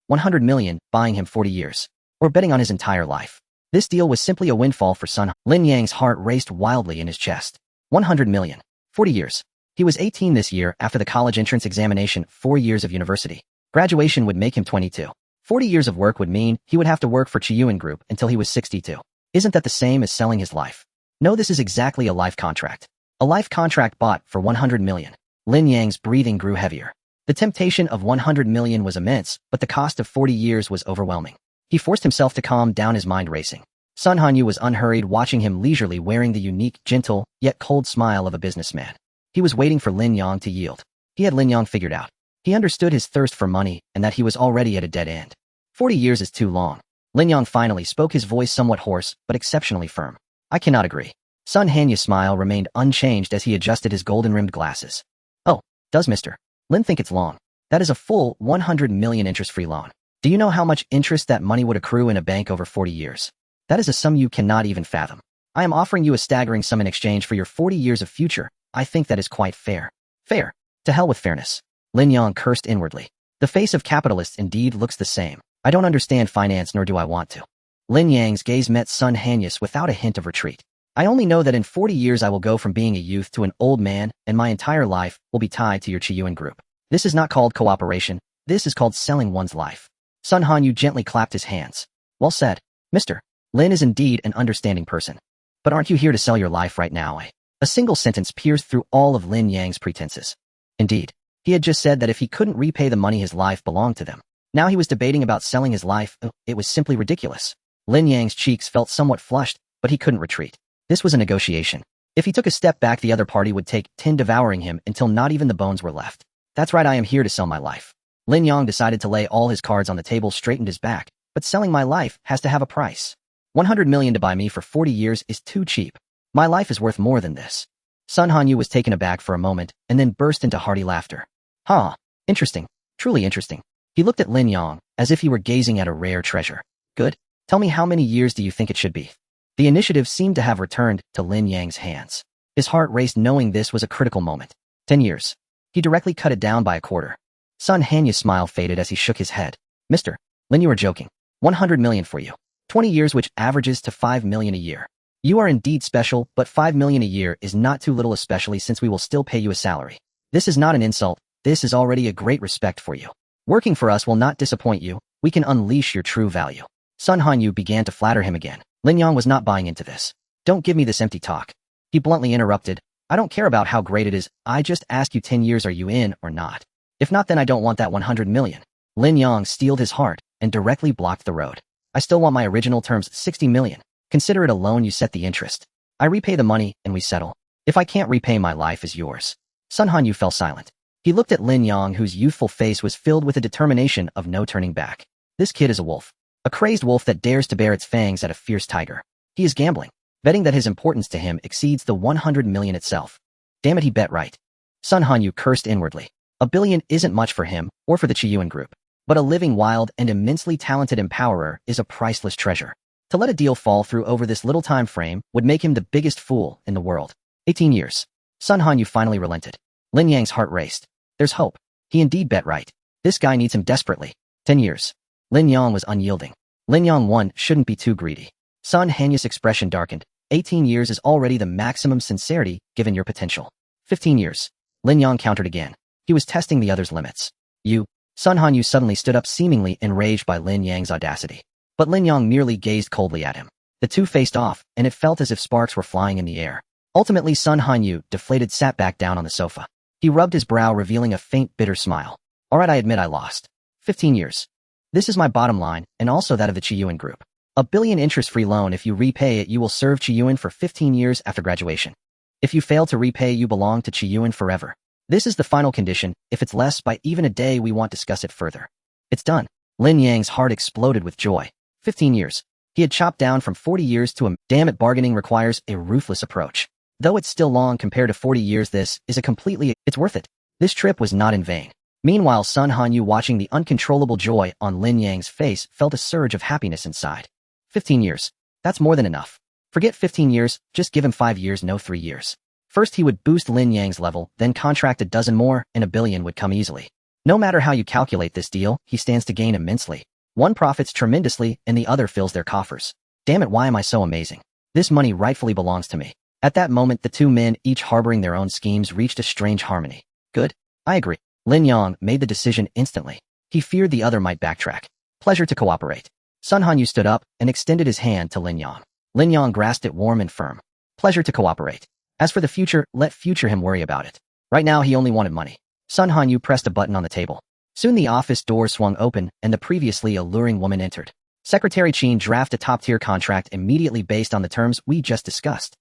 100 million, buying him 40 years. Or betting on his entire life. This deal was simply a windfall for Sun. Lin Yang's heart raced wildly in his chest. 100 million. 40 years. He was 18 this year after the college entrance examination, 4 years of university. Graduation would make him 22. 40 years of work would mean he would have to work for Chiyuan Group until he was 62. Isn't that the same as selling his life? No, this is exactly a life contract. A life contract bought for 100 million. Lin Yang's breathing grew heavier. The temptation of 100 million was immense, but the cost of 40 years was overwhelming. He forced himself to calm down, his mind racing. Sun Hanyu was unhurried, watching him leisurely, wearing the unique, gentle, yet cold smile of a businessman. He was waiting for Lin Yang to yield. He had Lin Yang figured out. He understood his thirst for money and that he was already at a dead end. 40 years is too long. Lin Yang finally spoke, his voice somewhat hoarse, but exceptionally firm. I cannot agree. Sun Hanyu's smile remained unchanged as he adjusted his golden-rimmed glasses. Oh, does Mr. Lin think it's long? That is a full 100 million interest-free loan. Do you know how much interest that money would accrue in a bank over 40 years? That is a sum you cannot even fathom. I am offering you a staggering sum in exchange for your 40 years of future. I think that is quite fair. Fair? To hell with fairness. Lin Yang cursed inwardly. The face of capitalists indeed looks the same. I don't understand finance, nor do I want to. Lin Yang's gaze met Sun Hanyu's without a hint of retreat. I only know that in 40 years I will go from being a youth to an old man, and my entire life will be tied to your Chiyuan Group. This is not called cooperation. This is called selling one's life. Sun Hanyu gently clapped his hands. Well said, Mr. Lin is indeed an understanding person. But aren't you here to sell your life right now? A single sentence pierced through all of Lin Yang's pretenses. Indeed, he had just said that if he couldn't repay the money, his life belonged to them. Now he was debating about selling his life. It was simply ridiculous. Lin Yang's cheeks felt somewhat flushed, but he couldn't retreat. This was a negotiation. If he took a step back, the other party would take 10, devouring him until not even the bones were left. That's right, I am here to sell my life. Lin Yang decided to lay all his cards on the table, straightened his back. But selling my life has to have a price. 100 million to buy me for 40 years is too cheap. My life is worth more than this. Sun Hanyu was taken aback for a moment, and then burst into hearty laughter. Huh. Interesting. Truly interesting. He looked at Lin Yang, as if he were gazing at a rare treasure. Good. Tell me, how many years do you think it should be? The initiative seemed to have returned to Lin Yang's hands. His heart raced, knowing this was a critical moment. 10 years. He directly cut it down by a quarter. Sun Hanyu's smile faded as he shook his head. Mr. Lin, you are joking. 100 million for you. 20 years, which averages to 5 million a year. You are indeed special, but 5 million a year is not too little, especially since we will still pay you a salary. This is not an insult. This is already a great respect for you. Working for us will not disappoint you. We can unleash your true value. Sun Hanyu began to flatter him again. Lin Yang was not buying into this. Don't give me this empty talk. He bluntly interrupted. I don't care about how great it is. I just ask you, 10 years, are you in or not? If not, then I don't want that 100 million. Lin Yang steeled his heart and directly blocked the road. I still want my original terms, 60 million. Consider it a loan, you set the interest. I repay the money and we settle. If I can't repay, my life is yours. Sun Hanyu fell silent. He looked at Lin Yang, whose youthful face was filled with a determination of no turning back. This kid is a wolf. A crazed wolf that dares to bare its fangs at a fierce tiger. He is gambling, betting that his importance to him exceeds the 100 million itself. Damn it, he bet right. Sun Hanyu cursed inwardly. $1 billion isn't much for him, or for the Chiyuan Group. But a living, wild, and immensely talented empowerer is a priceless treasure. To let a deal fall through over this little time frame would make him the biggest fool in the world. 18 years. Sun Hanyu finally relented. Lin Yang's heart raced. There's hope. He indeed bet right. This guy needs him desperately. 10 years. Lin Yang was unyielding. Lin Yang 1 shouldn't be too greedy. Sun Hanya's expression darkened. 18 years is already the maximum sincerity given your potential. 15 years. Lin Yang countered again. He was testing the other's limits. You. Sun Hanyu suddenly stood up, seemingly enraged by Lin Yang's audacity. But Lin Yang merely gazed coldly at him. The two faced off, and it felt as if sparks were flying in the air. Ultimately, Sun Hanyu, deflated, sat back down on the sofa. He rubbed his brow, revealing a faint, bitter smile. Alright, I admit I lost. 15 years. This is my bottom line, and also that of the Qiyuan group. $1 billion interest-free loan. If you repay it, you will serve Qiyuan for 15 years after graduation. If you fail to repay, you belong to Qiyuan forever. This is the final condition. If it's less by even a day, we won't discuss it further. It's done. Lin Yang's heart exploded with joy. 15 years. He had chopped down from 40 years to a— Damn it, bargaining requires a ruthless approach. Though it's still long compared to 40 years, this is it's worth it. This trip was not in vain. Meanwhile, Sun Hanyu, watching the uncontrollable joy on Lin Yang's face, felt a surge of happiness inside. 15 years. That's more than enough. Forget 15 years, just give him 5 years, no 3 years. First he would boost Lin Yang's level, then contract a dozen more, and $1 billion would come easily. No matter how you calculate this deal, he stands to gain immensely. One profits tremendously, and the other fills their coffers. Damn it, why am I so amazing? This money rightfully belongs to me. At that moment, the two men, each harboring their own schemes, reached a strange harmony. Good. I agree. Lin Yang made the decision instantly. He feared the other might backtrack. Pleasure to cooperate. Sun Hanyu stood up and extended his hand to Lin Yang. Lin Yang grasped it warm and firm. Pleasure to cooperate. As for the future, let future him worry about it. Right now he only wanted money. Sun Hanyu pressed a button on the table. Soon the office door swung open and the previously alluring woman entered. Secretary Qin, draft a top-tier contract immediately based on the terms we just discussed.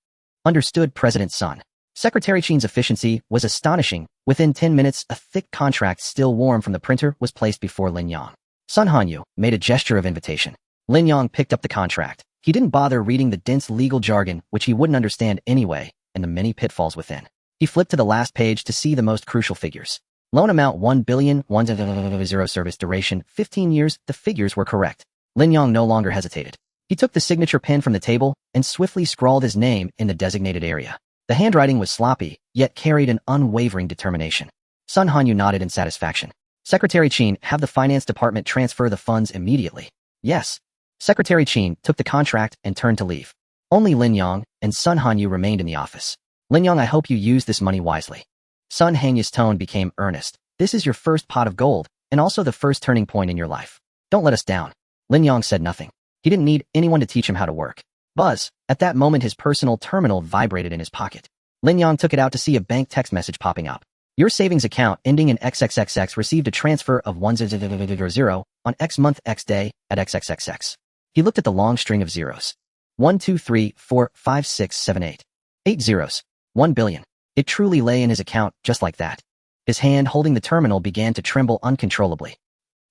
Understood, President Sun. Secretary Qin's efficiency was astonishing. Within 10 minutes, a thick contract still warm from the printer was placed before Lin Yang. Sun Hanyu made a gesture of invitation. Lin Yang picked up the contract. He didn't bother reading the dense legal jargon, which he wouldn't understand anyway, and the many pitfalls within. He flipped to the last page to see the most crucial figures. Loan amount $1 billion, 1 service duration 15 years. The figures were correct. Lin Yang no longer hesitated. He took the signature pen from the table and swiftly scrawled his name in the designated area. The handwriting was sloppy, yet carried an unwavering determination. Sun Hanyu nodded in satisfaction. Secretary Qin, have the finance department transfer the funds immediately. Yes. Secretary Qin took the contract and turned to leave. Only Lin Yang and Sun Hanyu remained in the office. Lin Yang, I hope you use this money wisely. Sun Hanyu's tone became earnest. This is your first pot of gold, and also the first turning point in your life. Don't let us down. Lin Yang said nothing. He didn't need anyone to teach him how to work. Buzz. At that moment his personal terminal vibrated in his pocket. Lin Yang took it out to see a bank text message popping up. Your savings account ending in XXXX received a transfer of 100 on X month X day at XXXX. He looked at the long string of zeros. 1, 2, 3, 4, 5, 6, 7, 8. 8 zeros. 1 billion. It truly lay in his account just like that. His hand holding the terminal began to tremble uncontrollably.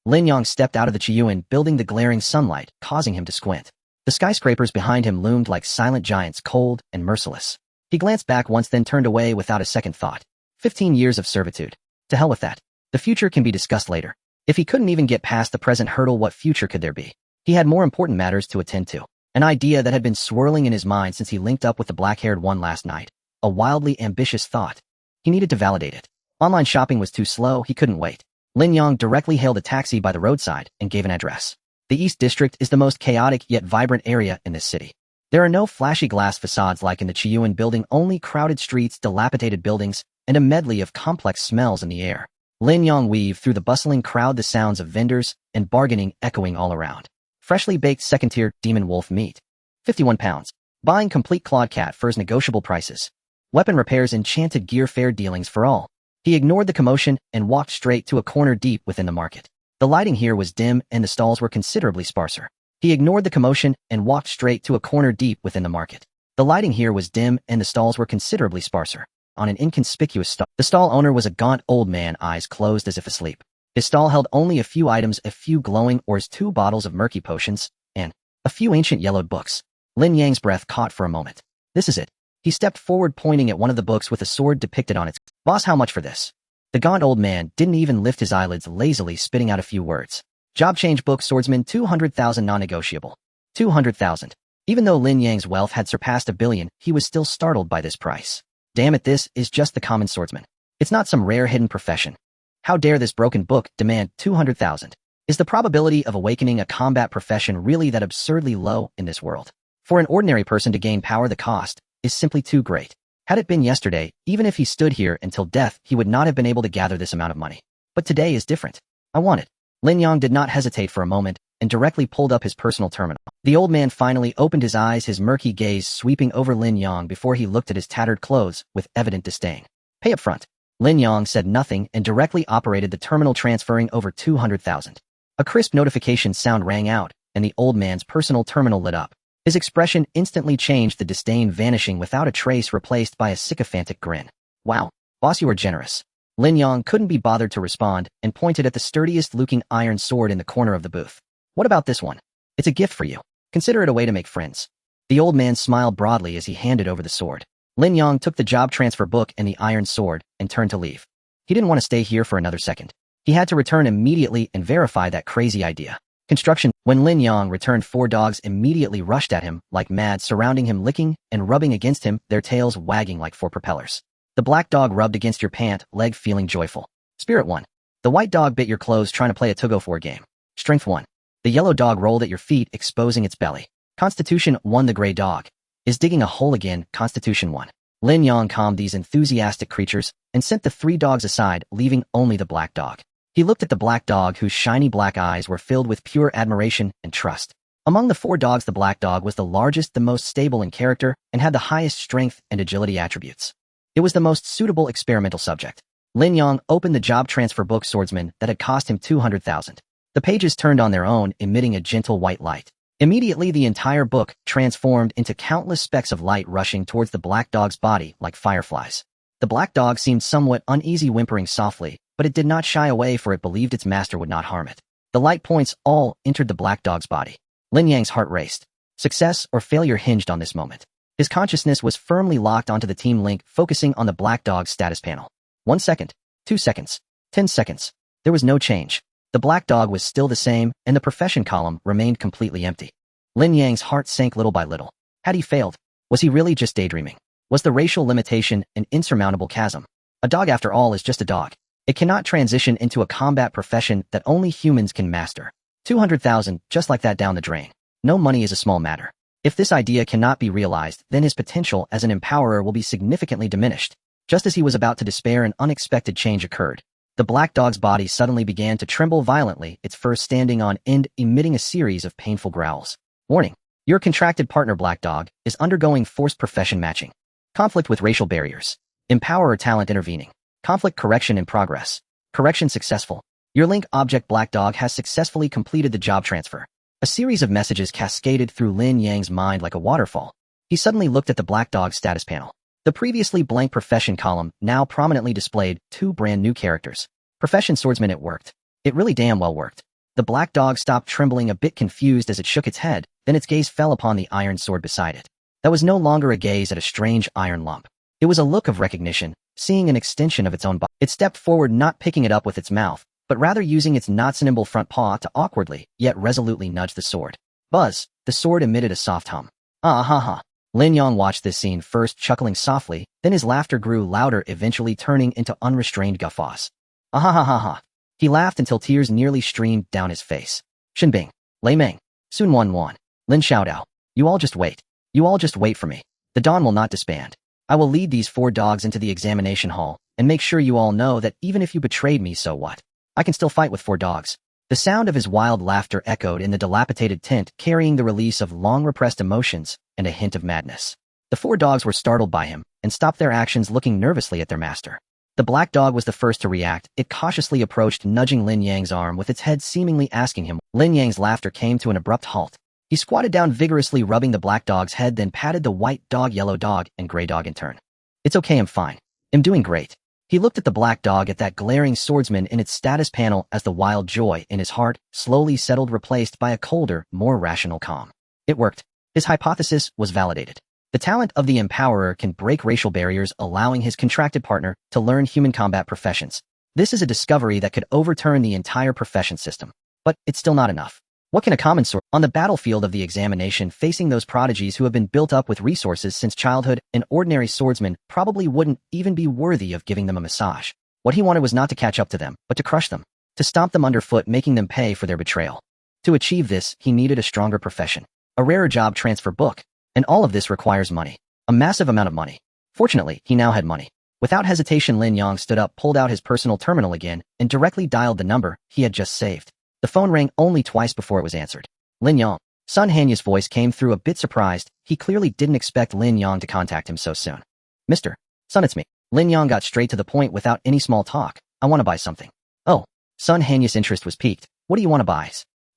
Lin Yang stepped out of the Qiyuan building, the glaring sunlight causing him to squint. The skyscrapers behind him loomed like silent giants, cold and merciless. He glanced back once, then turned away without a second thought. 15 years of servitude. To hell with that. The future can be discussed later. If he couldn't even get past the present hurdle, what future could there be? He had more important matters to attend to. An idea that had been swirling in his mind since he linked up with the black-haired one last night. A wildly ambitious thought. He needed to validate it. Online shopping was too slow, he couldn't wait. Lin Yang directly hailed a taxi by the roadside and gave an address. The East District is the most chaotic yet vibrant area in this city. There are no flashy glass facades like in the Qiyuan building, only crowded streets, dilapidated buildings, and a medley of complex smells in the air. Lin Yang weaved through the bustling crowd, the sounds of vendors and bargaining echoing all around. Freshly baked second-tier demon wolf meat. 51 pounds. Buying complete clawed cat furs, negotiable prices. Weapon repairs, enchanted gear, fair dealings for all. He ignored the commotion and walked straight to a corner deep within the market. The lighting here was dim and the stalls were considerably sparser. He ignored the commotion and walked straight to a corner deep within the market. The lighting here was dim and the stalls were considerably sparser. On an inconspicuous stall, the stall owner was a gaunt old man, eyes closed as if asleep. His stall held only a few items, a few glowing ores, 2 bottles of murky potions, and a few ancient yellowed books. Lin Yang's breath caught for a moment. This is it. He stepped forward, pointing at one of the books with a sword depicted on its. Boss, how much for this? The gaunt old man didn't even lift his eyelids, lazily spitting out a few words. Job change book, swordsman, 200,000, non-negotiable. 200,000. Even though Lin Yang's wealth had surpassed $1 billion, he was still startled by this price. Damn it, this is just the common swordsman. It's not some rare hidden profession. How dare this broken book demand 200,000? Is the probability of awakening a combat profession really that absurdly low in this world? For an ordinary person to gain power, the cost is simply too great. Had it been yesterday, even if he stood here until death, he would not have been able to gather this amount of money. But today is different. I want it. Lin Yang did not hesitate for a moment and directly pulled up his personal terminal. The old man finally opened his eyes, his murky gaze sweeping over Lin Yang before he looked at his tattered clothes with evident disdain. Pay up front. Lin Yang said nothing and directly operated the terminal, transferring over 200,000. A crisp notification sound rang out, and the old man's personal terminal lit up. His expression instantly changed, the disdain vanishing without a trace, replaced by a sycophantic grin. Wow, boss, you are generous. Lin Yang couldn't be bothered to respond and pointed at the sturdiest-looking iron sword in the corner of the booth. What about this one? It's a gift for you. Consider it a way to make friends. The old man smiled broadly as he handed over the sword. Lin Yang took the job transfer book and the iron sword and turned to leave. He didn't want to stay here for another second. He had to return immediately and verify that crazy idea. Construction. When Lin Yang returned, 4 dogs immediately rushed at him like mad, surrounding him, licking and rubbing against him, their tails wagging like 4 propellers. The black dog rubbed against your pant leg, feeling joyful. Spirit 1. The white dog bit your clothes trying to play a tug-of-war game. Strength 1. The yellow dog rolled at your feet, exposing its belly. Constitution 1. The gray dog is digging a hole again. Constitution 1. Lin Yang calmed these enthusiastic creatures and sent the 3 dogs aside, leaving only the black dog. He looked at the black dog, whose shiny black eyes were filled with pure admiration and trust. Among the 4 dogs, the black dog was the largest, the most stable in character, and had the highest strength and agility attributes. It was the most suitable experimental subject. Lin Yang opened the job transfer book, swordsman, that had cost him 200,000. The pages turned on their own, emitting a gentle white light. Immediately, the entire book transformed into countless specks of light rushing towards the black dog's body like fireflies. The black dog seemed somewhat uneasy, whimpering softly, but it did not shy away, for it believed its master would not harm it. The light points all entered the black dog's body. Lin Yang's heart raced. Success or failure hinged on this moment. His consciousness was firmly locked onto the team link, focusing on the black dog's status panel. 1 second, 2 seconds, 10 seconds. There was no change. The black dog was still the same, and the profession column remained completely empty. Lin Yang's heart sank little by little. Had he failed? Was he really just daydreaming? Was the racial limitation an insurmountable chasm? A dog, after all, is just a dog. It cannot transition into a combat profession that only humans can master. 200,000, just like that, down the drain. No money is a small matter. If this idea cannot be realized, then his potential as an empowerer will be significantly diminished. Just as he was about to despair, an unexpected change occurred. The black dog's body suddenly began to tremble violently, its fur standing on end, emitting a series of painful growls. Warning. Your contracted partner, black dog, is undergoing forced profession matching. Conflict with racial barriers. Empowerer talent intervening. Conflict correction in progress. Correction successful. Your link object, black dog, has successfully completed the job transfer. A series of messages cascaded through Lin Yang's mind like a waterfall. He suddenly looked at the black dog's status panel. The previously blank profession column now prominently displayed 2 brand new characters. Profession swordsman. It worked. It really damn well worked. The black dog stopped trembling, a bit confused as it shook its head, then its gaze fell upon the iron sword beside it. That was no longer a gaze at a strange iron lump. It was a look of recognition, seeing an extension of its own body. It stepped forward, not picking it up with its mouth, but rather using its not-so-nimble front paw to awkwardly, yet resolutely nudge the sword. Buzz! The sword emitted a soft hum. Ah ha ha. Lin Yang watched this scene, first chuckling softly, then his laughter grew louder, eventually turning into unrestrained guffaws. Ah ha ha ha ha. He laughed until tears nearly streamed down his face. Shinbing. Lei Meng. Sun Wan Wan. Lin Xiaodao. You all just wait. You all just wait for me. The dawn will not disband. I will lead these 4 dogs into the examination hall, and make sure you all know that even if you betrayed me, so what? I can still fight with 4 dogs. The sound of his wild laughter echoed in the dilapidated tent, carrying the release of long-repressed emotions and a hint of madness. The 4 dogs were startled by him and stopped their actions, looking nervously at their master. The black dog was the first to react. It cautiously approached, nudging Lin Yang's arm with its head, seemingly asking him. Lin Yang's laughter came to an abrupt halt. He squatted down, vigorously rubbing the black dog's head, then patted the white dog, yellow dog, and gray dog in turn. It's okay, I'm fine. I'm doing great. He looked at the black dog, at that glaring swordsman in its status panel, as the wild joy in his heart slowly settled, replaced by a colder, more rational calm. It worked. His hypothesis was validated. The talent of the empowerer can break racial barriers, allowing his contracted partner to learn human combat professions. This is a discovery that could overturn the entire profession system. But it's still not enough. What can a common sword on the battlefield of the examination facing those prodigies who have been built up with resources since childhood? An ordinary swordsman probably wouldn't even be worthy of giving them a massage. What he wanted was not to catch up to them, but to crush them, to stomp them underfoot, making them pay for their betrayal. To achieve this, he needed a stronger profession, a rarer job transfer book, and all of this requires money, a massive amount of money. Fortunately, he now had money. Without hesitation, Lin Yang stood up, pulled out his personal terminal again, and directly dialed the number he had just saved. The phone rang only twice before it was answered. Lin Yang. Sun Hanya's voice came through a bit surprised. He clearly didn't expect Lin Yang to contact him so soon. Mr. Sun, it's me. Lin Yang got straight to the point without any small talk. I want to buy something. Oh. Sun Hanya's interest was piqued. What do you want to buy?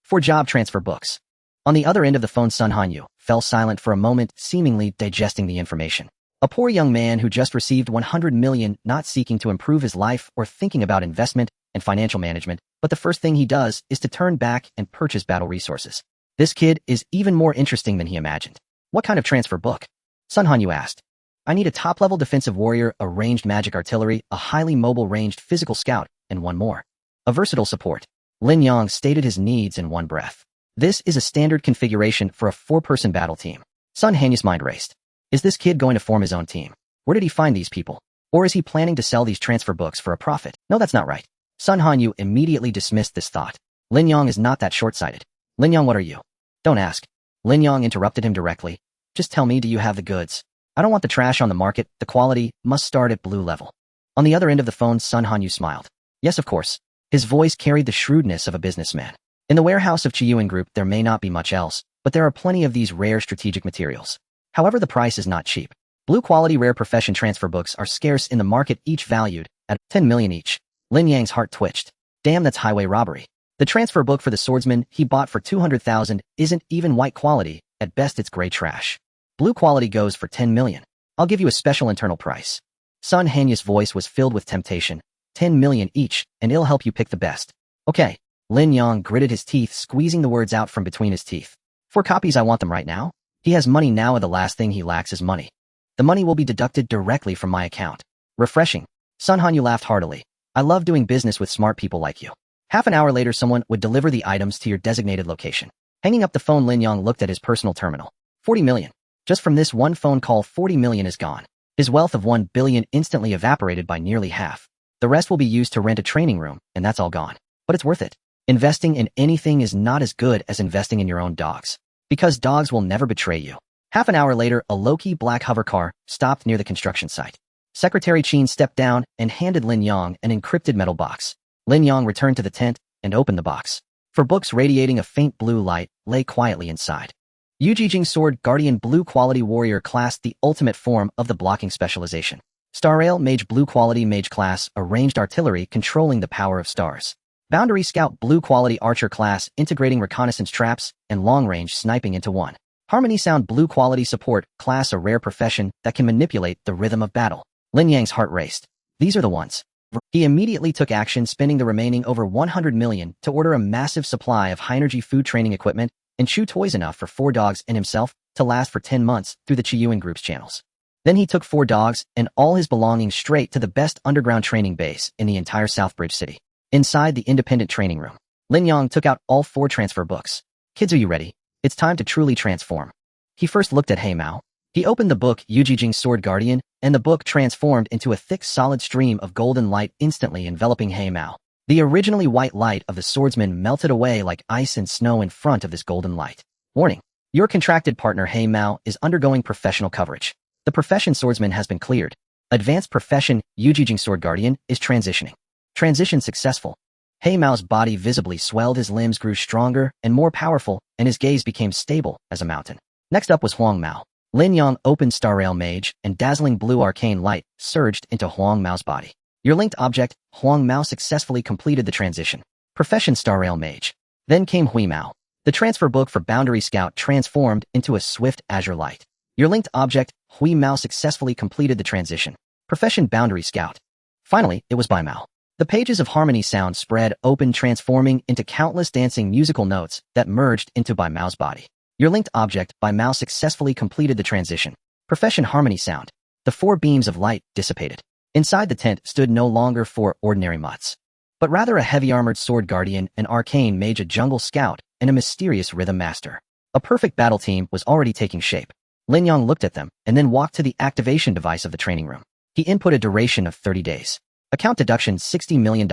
4 job transfer books. On the other end of the phone, Sun Hanyu fell silent for a moment, seemingly digesting the information. A poor young man who just received 100 million, not seeking to improve his life or thinking about investment and financial management, but the first thing he does is to turn back and purchase battle resources. This kid is even more interesting than he imagined. What kind of transfer book? Sun Hanyu asked. I need a top-level defensive warrior, a ranged magic artillery, a highly mobile ranged physical scout, and one more. A versatile support. Lin Yang stated his needs in one breath. This is a standard configuration for a 4-person battle team. Sun Hanyu's mind raced. Is this kid going to form his own team? Where did he find these people? Or is he planning to sell these transfer books for a profit? No, that's not right. Sun Hanyu immediately dismissed this thought. Lin Yang is not that short-sighted. Lin Yang, what are you? Don't ask. Lin Yang interrupted him directly. Just tell me, do you have the goods? I don't want the trash on the market. The quality must start at blue level. On the other end of the phone, Sun Hanyu smiled. Yes, of course. His voice carried the shrewdness of a businessman. In the warehouse of Chiyuan Group, there may not be much else, but there are plenty of these rare strategic materials. However, the price is not cheap. Blue-quality rare profession transfer books are scarce in the market, each valued at 10 million each. Lin Yang's heart twitched. Damn, that's highway robbery. The transfer book for the swordsman he bought for 200,000 isn't even white quality. At best, it's gray trash. Blue quality goes for 10 million. I'll give you a special internal price. Sun Hanyu's voice was filled with temptation. 10 million each, and it'll help you pick the best. Okay. Lin Yang gritted his teeth, squeezing the words out from between his teeth. 4 copies, I want them right now. He has money now, and the last thing he lacks is money. The money will be deducted directly from my account. Refreshing. Sun Hanyu laughed heartily. I love doing business with smart people like you. Half an hour later, someone would deliver the items to your designated location. Hanging up the phone, Lin Yang looked at his personal terminal. 40 million. Just from this one phone call, 40 million is gone. His wealth of 1 billion instantly evaporated by nearly half. The rest will be used to rent a training room, and that's all gone. But it's worth it. Investing in anything is not as good as investing in your own dogs. Because dogs will never betray you. Half an hour later, a low-key black hover car stopped near the construction site. Secretary Qin stepped down and handed Lin Yang an encrypted metal box. Lin Yang returned to the tent and opened the box. 4 books radiating a faint blue light lay quietly inside. Yujijing Sword Guardian Blue Quality Warrior Class, the ultimate form of the blocking specialization. Star Rail Mage Blue Quality Mage Class, a ranged artillery controlling the power of stars. Boundary Scout Blue Quality Archer Class, integrating reconnaissance traps and long-range sniping into one. Harmony Sound Blue Quality Support Class, a rare profession that can manipulate the rhythm of battle. Lin Yang's heart raced. These are the ones. He immediately took action, spending the remaining over 100 million to order a massive supply of high-energy food training equipment and chew toys enough for 4 dogs and himself to last for 10 months through the Chiyuan Group's channels. Then he took 4 dogs and all his belongings straight to the best underground training base in the entire Southbridge city. Inside the independent training room, Lin Yang took out all 4 transfer books. Kids, are you ready? It's time to truly transform. He first looked at Hei Mao. He opened the book Yujijing Sword Guardian, and the book transformed into a thick solid stream of golden light, instantly enveloping Hei Mao. The originally white light of the swordsman melted away like ice and snow in front of this golden light. Warning. Your contracted partner Hei Mao is undergoing professional coverage. The profession swordsman has been cleared. Advanced profession Yujijing Sword Guardian is transitioning. Transition successful. Hei Mao's body visibly swelled, his limbs grew stronger and more powerful, and his gaze became stable as a mountain. Next up was Huang Mao. Lin Yang opened Star Rail Mage, and dazzling blue arcane light surged into Huang Mao's body. Your linked object, Huang Mao, successfully completed the transition. Profession Star Rail Mage. Then came Hui Mao. The transfer book for Boundary Scout transformed into a swift azure light. Your linked object, Hui Mao, successfully completed the transition. Profession Boundary Scout. Finally, it was Bai Mao. The pages of Harmony Sound spread open, transforming into countless dancing musical notes that merged into Bai Mao's body. Your linked object, Bai Mao, successfully completed the transition. Profession Harmony Sound. The 4 beams of light dissipated. Inside the tent stood no longer 4 ordinary mutts. but rather a heavy-armored sword guardian, an arcane mage, a jungle scout, and a mysterious rhythm master. A perfect battle team was already taking shape. Lin Yang looked at them and then walked to the activation device of the training room. He input a duration of 30 days. Account deduction $60 million.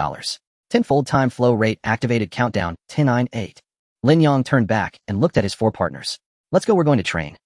Tenfold time flow rate activated countdown 10-9-8. Lin Yang turned back and looked at his four partners. Let's go, we're going to train.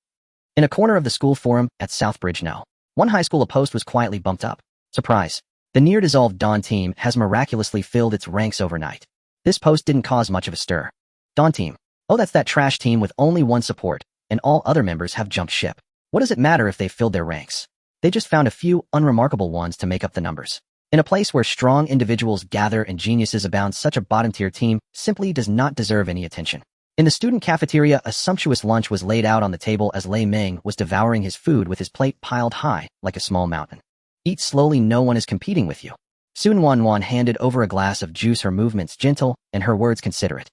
In a corner of the school forum at Southbridge now, one high school post was quietly bumped up. Surprise. The near-dissolved Dawn team has miraculously filled its ranks overnight. This post didn't cause much of a stir. Dawn team. Oh, that's that trash team with only one support, and all other members have jumped ship. What does it matter if they filled their ranks? They just found a few unremarkable ones to make up the numbers. In a place where strong individuals gather and geniuses abound, such a bottom-tier team simply does not deserve any attention. In the student cafeteria, a sumptuous lunch was laid out on the table as Lei Ming was devouring his food with his plate piled high like a small mountain. Eat slowly, no one is competing with you. Sun Wanwan handed over a glass of juice, her movements gentle and her words considerate.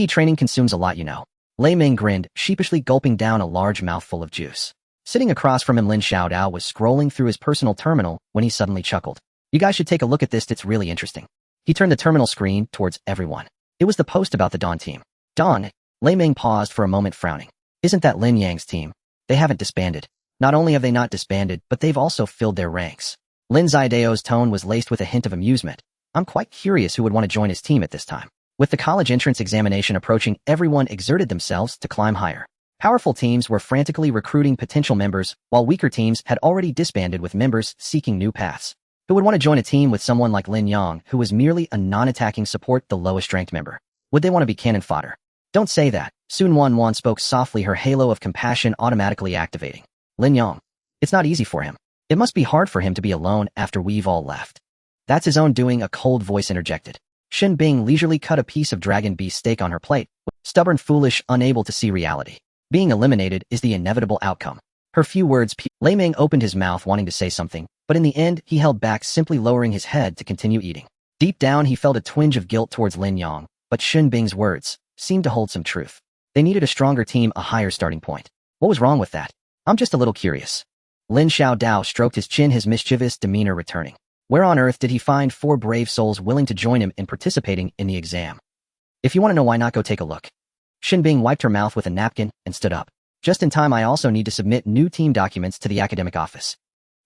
Training consumes a lot, you know. Lei Ming grinned, sheepishly gulping down a large mouthful of juice. Sitting across from him, Lin Xiaodao was scrolling through his personal terminal when he suddenly chuckled. You guys should take a look at this, it's really interesting. He turned the terminal screen towards everyone. It was the post about the Dawn team. Dawn? Lei Ming paused for a moment, frowning. Isn't that Lin Yang's team? They haven't disbanded. Not only have they not disbanded, but they've also filled their ranks. Lin Xiaodao's tone was laced with a hint of amusement. I'm quite curious who would want to join his team at this time. With the college entrance examination approaching, everyone exerted themselves to climb higher. Powerful teams were frantically recruiting potential members, while weaker teams had already disbanded with members seeking new paths. Who would want to join a team with someone like Lin Yang, who was merely a non-attacking support, the lowest-ranked member? Would they want to be cannon fodder? Don't say that. Sun Wanwan spoke softly, her halo of compassion automatically activating. Lin Yang. It's not easy for him. It must be hard for him to be alone after we've all left. That's his own doing, a cold voice interjected. Shen Bing leisurely cut a piece of dragon beef steak on her plate, stubborn, foolish, unable to see reality. Being eliminated is the inevitable outcome. Her few words. Lei Ming opened his mouth wanting to say something, but in the end, he held back, simply lowering his head to continue eating. Deep down, he felt a twinge of guilt towards Lin Yang, but Shen Bing's words seemed to hold some truth. They needed a stronger team, a higher starting point. What was wrong with that? I'm just a little curious. Lin Xiaodao stroked his chin, his mischievous demeanor returning. Where on earth did he find 4 brave souls willing to join him in participating in the exam? If you want to know why not, go take a look. Shen Bing wiped her mouth with a napkin and stood up. Just in time, I also need to submit new team documents to the academic office.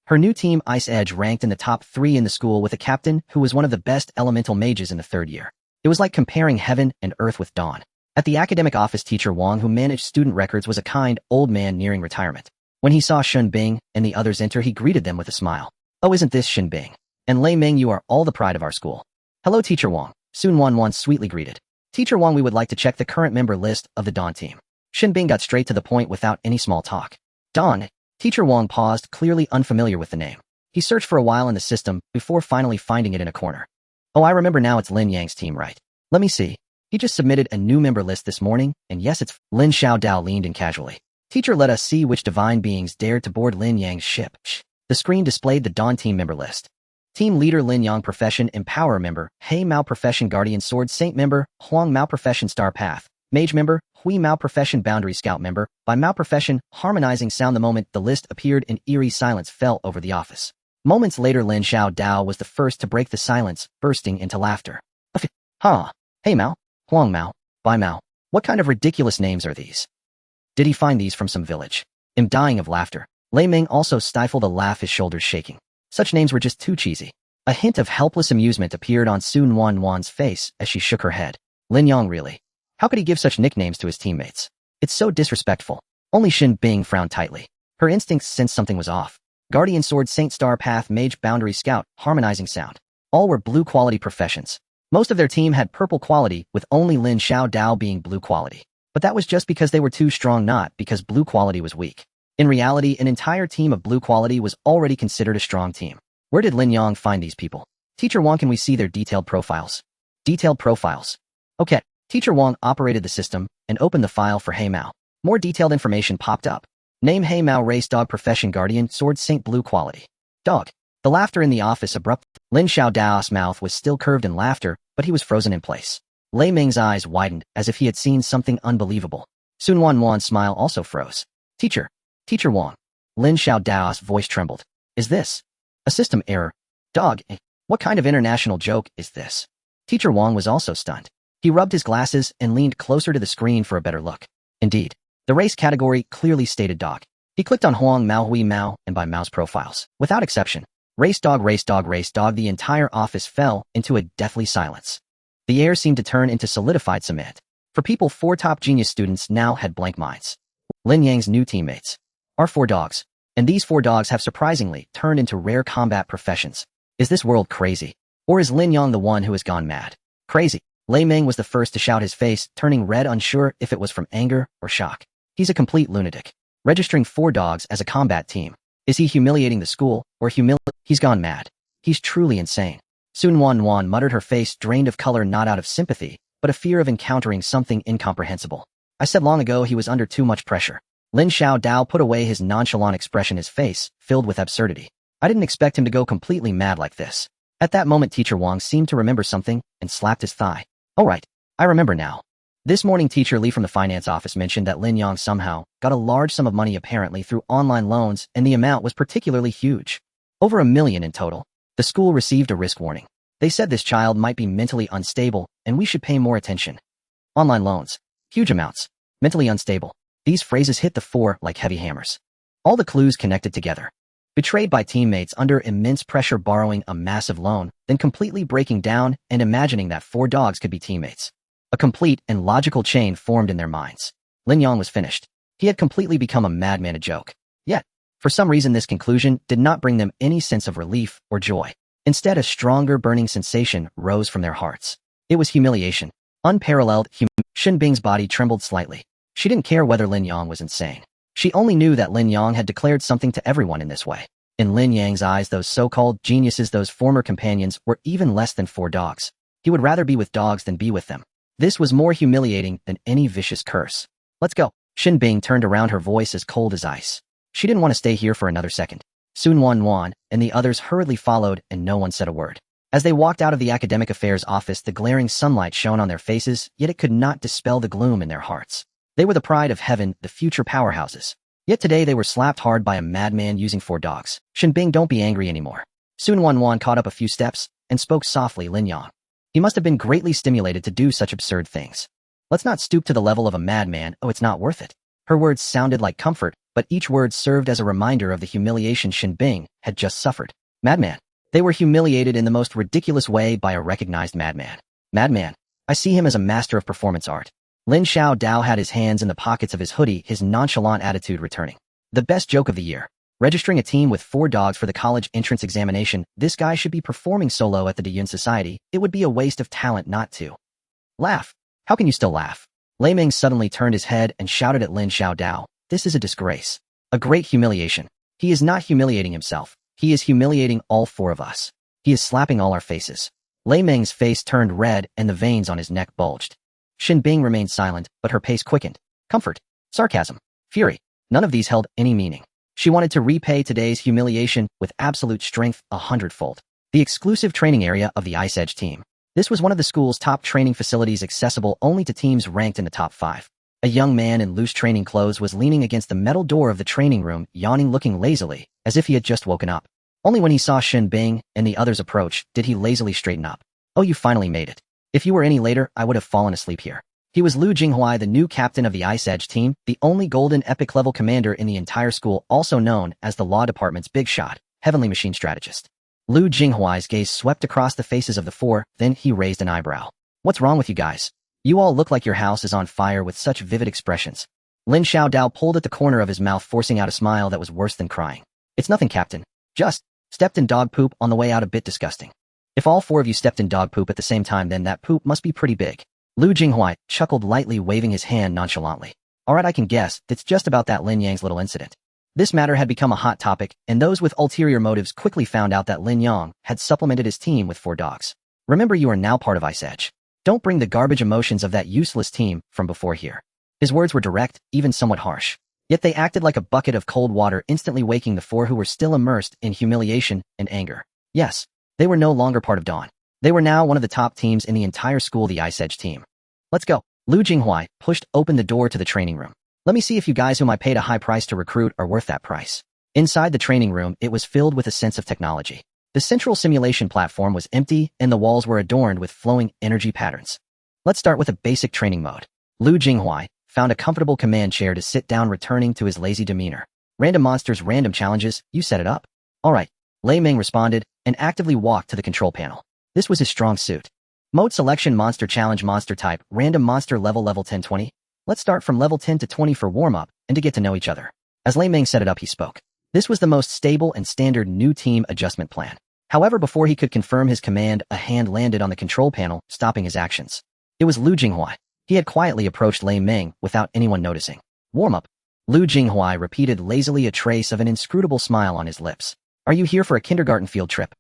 Her new team, Ice Edge, ranked in the top 3 in the school with a captain who was one of the best elemental mages in the 3rd year. It was like comparing heaven and earth with dawn. At the academic office, teacher Wang, who managed student records, was a kind, old man nearing retirement. When he saw Shen Bing and the others enter, he greeted them with a smile. Oh, isn't this Shen Bing? And Lei Ming, you are all the pride of our school. Hello, Teacher Wang, Sun Wanwan sweetly greeted. Teacher Wang, we would like to check the current member list of the Dawn team. Shen Bing got straight to the point without any small talk. Dawn? Teacher Wang paused, clearly unfamiliar with the name. He searched for a while in the system before finally finding it in a corner. Oh, I remember now, it's Lin Yang's team, right? Let me see. He just submitted a new member list this morning, and yes, it's Lin Xiaodao leaned in casually. Teacher, let us see which divine beings dared to board Lin Yang's ship. The screen displayed the Dawn team member list. Team leader Lin Yang, profession Empower member, He Mao, profession Guardian Sword Saint member, Huang Mao, profession Star Path, Mage member, Hui Mao, profession Boundary Scout member, Bai Mao, profession Harmonizing Sound. The moment the list appeared, an eerie silence fell over the office. Moments later, Lin Xiaodao was the first to break the silence, bursting into laughter. Huh? Hey Mao, Huang Mao, Bai Mao, what kind of ridiculous names are these? Did he find these from some village? I'm dying of laughter. Lei Ming also stifled a laugh, his shoulders shaking. Such names were just too cheesy. A hint of helpless amusement appeared on Sun Wanwan's face as she shook her head. Lin Yang, really? How could he give such nicknames to his teammates? It's so disrespectful. Only Shen Bing frowned tightly. Her instincts sensed something was off. Guardian Sword Saint, Star Path, Mage, Boundary Scout, Harmonizing Sound. All were blue quality professions. Most of their team had purple quality, with only Lin Xiaodao being blue quality. But that was just because they were too strong, not because blue quality was weak. In reality, an entire team of blue quality was already considered a strong team. Where did Lin Yang find these people? Teacher Wang, can we see their detailed profiles? Detailed profiles. Okay. Teacher Wang operated the system and opened the file for He Mao. More detailed information popped up. Name He Mao, race dog, profession Guardian Sword Saint, blue quality. Dog. The laughter in the office abrupt. Lin Xiaodao's mouth was still curved in laughter, but he was frozen in place. Lei Ming's eyes widened as if he had seen something unbelievable. Sun Wanwan's smile also froze. Teacher Wang. Lin Xiaodao's voice trembled. Is this a system error? Dog, what kind of international joke is this? Teacher Wang was also stunned. He rubbed his glasses and leaned closer to the screen for a better look. Indeed, the race category clearly stated dog. He clicked on Huang Mao Hui Mao and by Mao's profiles. Without exception, race dog, race dog, race dog. The entire office fell into a deathly silence. The air seemed to turn into solidified cement. For people, 4 top genius students now had blank minds. Lin Yang's new teammates are 4 dogs, and these 4 dogs have surprisingly turned into rare combat professions. Is this world crazy? Or is Lin Yang the one who has gone mad? Crazy. Lei Ming was the first to shout, his face turning red, unsure if it was from anger or shock. He's a complete lunatic. Registering 4 dogs as a combat team. Is he humiliating the school, or He's gone mad. He's truly insane. Sun Wan muttered, her face drained of color, not out of sympathy, but a fear of encountering something incomprehensible. I said long ago he was under too much pressure. Lin Xiaodao put away his nonchalant expression, his face filled with absurdity. I didn't expect him to go completely mad like this. At that moment, Teacher Wang seemed to remember something and slapped his thigh. All right, I remember now. This morning, Teacher Li from the finance office mentioned that Lin Yang somehow got a large sum of money, apparently through online loans, and the amount was particularly huge. Over $1 million in total. The school received a risk warning. They said this child might be mentally unstable, and we should pay more attention. Online loans. Huge amounts. Mentally unstable. These phrases hit the fore like heavy hammers. All the clues connected together. Betrayed by teammates under immense pressure, borrowing a massive loan, then completely breaking down and imagining that 4 dogs could be teammates. A complete and logical chain formed in their minds. Lin Yang was finished. He had completely become a madman, a joke. Yet, for some reason, this conclusion did not bring them any sense of relief or joy. Instead, a stronger burning sensation rose from their hearts. It was humiliation. Unparalleled. Shen Bing's body trembled slightly. She didn't care whether Lin Yang was insane. She only knew that Lin Yang had declared something to everyone in this way. In Lin Yang's eyes, those so-called geniuses, those former companions, were even less than 4 dogs. He would rather be with dogs than be with them. This was more humiliating than any vicious curse. Let's go. Shen Bing turned around, her voice as cold as ice. She didn't want to stay here for another second. Sun Wan and the others hurriedly followed, and no one said a word. As they walked out of the academic affairs office, the glaring sunlight shone on their faces, yet it could not dispel the gloom in their hearts. They were the pride of heaven, the future powerhouses. Yet today they were slapped hard by a madman using 4 dogs. Shen Bing, don't be angry anymore. Sun Wan caught up a few steps and spoke softly. Lin Yang. He must have been greatly stimulated to do such absurd things. Let's not stoop to the level of a madman. Oh, it's not worth it. Her words sounded like comfort, but each word served as a reminder of the humiliation Shen Bing had just suffered. Madman. They were humiliated in the most ridiculous way by a recognized madman. Madman. I see him as a master of performance art. Lin Xiaodao had his hands in the pockets of his hoodie, his nonchalant attitude returning. The best joke of the year. Registering a team with 4 dogs for the college entrance examination. This guy should be performing solo at the Diyun Society. It would be a waste of talent not to. Laugh. How can you still laugh? Lei Ming suddenly turned his head and shouted at Lin Xiaodao. This is a disgrace. A great humiliation. He is not humiliating himself. He is humiliating all 4 of us. He is slapping all our faces. Lei Ming's face turned red and the veins on his neck bulged. Shen Bing remained silent, but her pace quickened. Comfort, sarcasm, fury. None of these held any meaning. She wanted to repay today's humiliation with absolute strength 100-fold. The exclusive training area of the Ice Edge team. This was one of the school's top training facilities, accessible only to teams ranked in the top 5. A young man in loose training clothes was leaning against the metal door of the training room, yawning, looking lazily, as if he had just woken up. Only when he saw Shen Bing and the others approach did he lazily straighten up. Oh, you finally made it. If you were any later, I would have fallen asleep here. He was Lu Jinghuai, the new captain of the Ice Edge team, the only golden epic level commander in the entire school, also known as the law department's big shot, heavenly machine strategist. Lu Jinghuai's gaze swept across the faces of the 4, then he raised an eyebrow. What's wrong with you guys? You all look like your house is on fire with such vivid expressions. Lin Xiaodao pulled at the corner of his mouth, forcing out a smile that was worse than crying. It's nothing, Captain. Just stepped in dog poop on the way out, a bit disgusting. If all 4 of you stepped in dog poop at the same time, then that poop must be pretty big. Lu Jinghuai chuckled lightly, waving his hand nonchalantly. Alright, I can guess, it's just about that Lin Yang's little incident. This matter had become a hot topic, and those with ulterior motives quickly found out that Lin Yang had supplemented his team with 4 dogs. Remember, you are now part of Ice Edge. Don't bring the garbage emotions of that useless team from before here. His words were direct, even somewhat harsh. Yet they acted like a bucket of cold water, instantly waking the 4 who were still immersed in humiliation and anger. Yes. They were no longer part of Dawn. They were now one of the top teams in the entire school, the Ice Edge team. Let's go. Lu Jinghuai pushed open the door to the training room. Let me see if you guys whom I paid a high price to recruit are worth that price. Inside the training room, it was filled with a sense of technology. The central simulation platform was empty and the walls were adorned with flowing energy patterns. Let's start with a basic training mode. Lu Jinghuai found a comfortable command chair to sit down, returning to his lazy demeanor. Random monsters, random challenges, you set it up? Alright, Lei Ming responded and actively walked to the control panel. This was his strong suit. Mode selection, monster challenge, monster type, random monster level 10-20. Let's start from level 10 to 20 for warm-up and to get to know each other. As Lei Ming set it up, he spoke. This was the most stable and standard new team adjustment plan. However, before he could confirm his command, a hand landed on the control panel, stopping his actions. It was Lu Jinghuai. He had quietly approached Lei Ming without anyone noticing. Warm-up. Lu Jinghuai repeated lazily, a trace of an inscrutable smile on his lips. Are you here for a kindergarten field trip?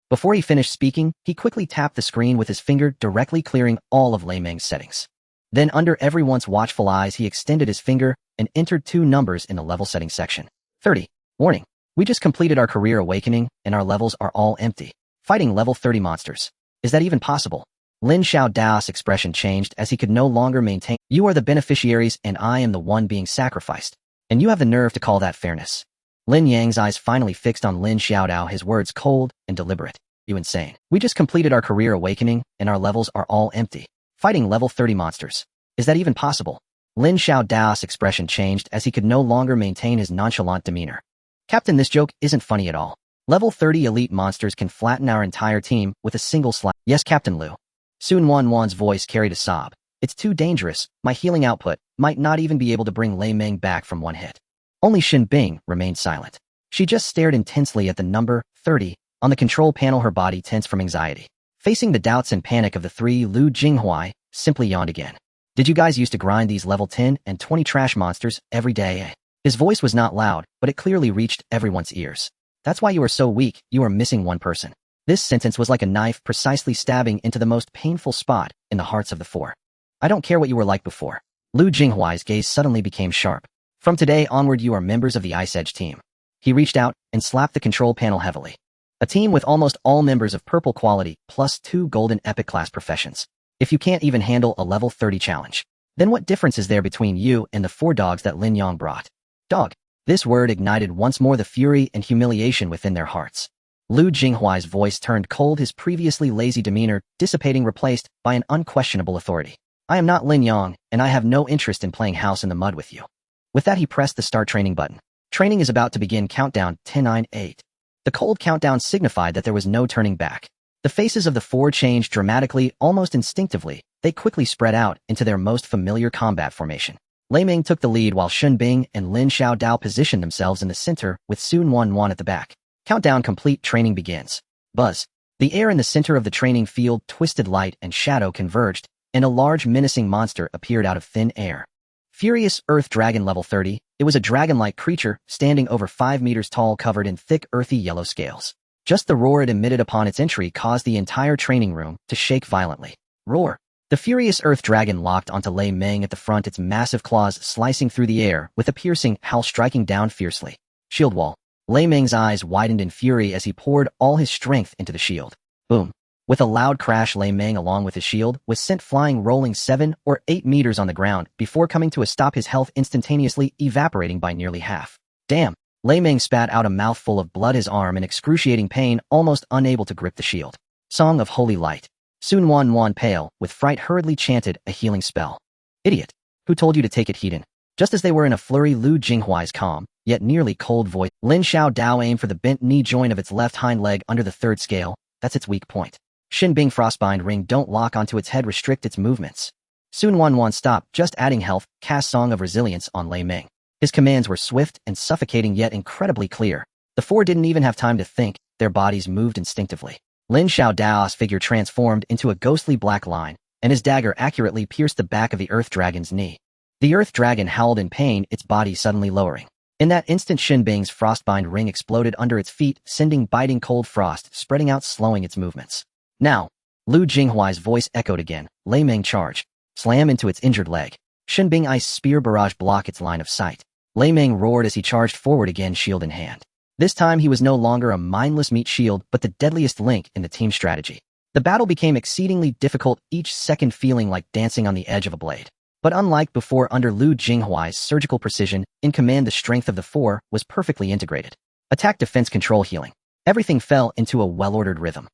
Before he finished speaking, he quickly tapped the screen with his finger, directly clearing all of Lei Ming's settings. Then, under everyone's watchful eyes, he extended his finger and entered 2 numbers in the level setting section. 30. Warning. We just completed our career awakening, and our levels are all empty. Fighting level 30 monsters. Is that even possible? Lin Xiaodao's expression changed as he could no longer maintain. You are the beneficiaries and I am the one being sacrificed. And you have the nerve to call that fairness. Lin Yang's eyes finally fixed on Lin Xiaodao, his words cold and deliberate. You insane. We just completed our career awakening, and our levels are all empty. Fighting level 30 monsters. Is that even possible? Lin Xiaodao's expression changed as he could no longer maintain his nonchalant demeanor. Captain, this joke isn't funny at all. Level 30 elite monsters can flatten our entire team with a single slap. Yes, Captain Liu. Sun Wan's voice carried a sob. It's too dangerous. My healing output might not even be able to bring Lei Ming back from one hit. Only Xin Bing remained silent. She just stared intensely at the number 30 on the control panel, her body tense from anxiety. Facing the doubts and panic of the 3, Lu Jinghuai simply yawned again. Did you guys used to grind these level 10 and 20 trash monsters every day? His voice was not loud, but it clearly reached everyone's ears. That's why you are so weak, you are missing one person. This sentence was like a knife precisely stabbing into the most painful spot in the hearts of the 4. I don't care what you were like before. Lu Jinghuai's gaze suddenly became sharp. From today onward, you are members of the Ice Edge team. He reached out and slapped the control panel heavily. A team with almost all members of purple quality, plus 2 golden epic class professions. If you can't even handle a level 30 challenge, then what difference is there between you and the 4 dogs that Lin Yang brought? Dog. This word ignited once more the fury and humiliation within their hearts. Lu Jinghuai's voice turned cold, his previously lazy demeanor dissipating, replaced by an unquestionable authority. I am not Lin Yang, and I have no interest in playing house in the mud with you. With that, he pressed the start training button. Training is about to begin. Countdown 10, 9, 8. The cold countdown signified that there was no turning back. The faces of the 4 changed dramatically, almost instinctively. They quickly spread out into their most familiar combat formation. Lei Ming took the lead while Xin Bing and Lin Xiaodao positioned themselves in the center with Sun Wan at the back. Countdown complete. Training begins. Buzz. The air in the center of the training field twisted, light and shadow converged, and a large menacing monster appeared out of thin air. Furious Earth Dragon level 30, it was a dragon-like creature, standing over 5 meters tall, covered in thick, earthy yellow scales. Just the roar it emitted upon its entry caused the entire training room to shake violently. Roar. The furious Earth Dragon locked onto Lei Ming at the front, its massive claws slicing through the air with a piercing howl, striking down fiercely. Shield wall. Lei Ming's eyes widened in fury as he poured all his strength into the shield. Boom. With a loud crash, Lei Ming, along with his shield, was sent flying, rolling 7 or 8 meters on the ground before coming to a stop, his health instantaneously evaporating by nearly half. Damn. Lei Ming spat out a mouthful of blood, his arm in excruciating pain, almost unable to grip the shield. Song of Holy Light. Sun Wan, pale with fright, hurriedly chanted a healing spell. Idiot. Who told you to take it, Heaton? Just as they were in a flurry, Lu Jinghuai's calm, yet nearly cold voice. Lin Xiaodao aimed for the bent knee joint of its left hind leg under the 3rd scale. That's its weak point. Xin Bing frostbind ring, don't lock onto its head, restrict its movements. Sun Wan stopped, just adding health, cast Song of Resilience on Lei Ming. His commands were swift and suffocating, yet incredibly clear. The 4 didn't even have time to think, their bodies moved instinctively. Lin Xiaodao's figure transformed into a ghostly black line, and his dagger accurately pierced the back of the Earth Dragon's knee. The Earth Dragon howled in pain, its body suddenly lowering. In that instant, Xin Bing's frostbind ring exploded under its feet, sending biting cold frost spreading out, slowing its movements. Now, Lu Jinghuai's voice echoed again. Lei Ming charge. Slam into its injured leg. Xin Bing ice spear barrage block its line of sight. Lei Ming roared as he charged forward again, shield in hand. This time he was no longer a mindless meat shield, but the deadliest link in the team strategy. The battle became exceedingly difficult, each second feeling like dancing on the edge of a blade. But unlike before, under Lu Jinghuai's surgical precision, in command, the strength of the 4 was perfectly integrated. Attack, defense, control, healing. Everything fell into a well-ordered rhythm.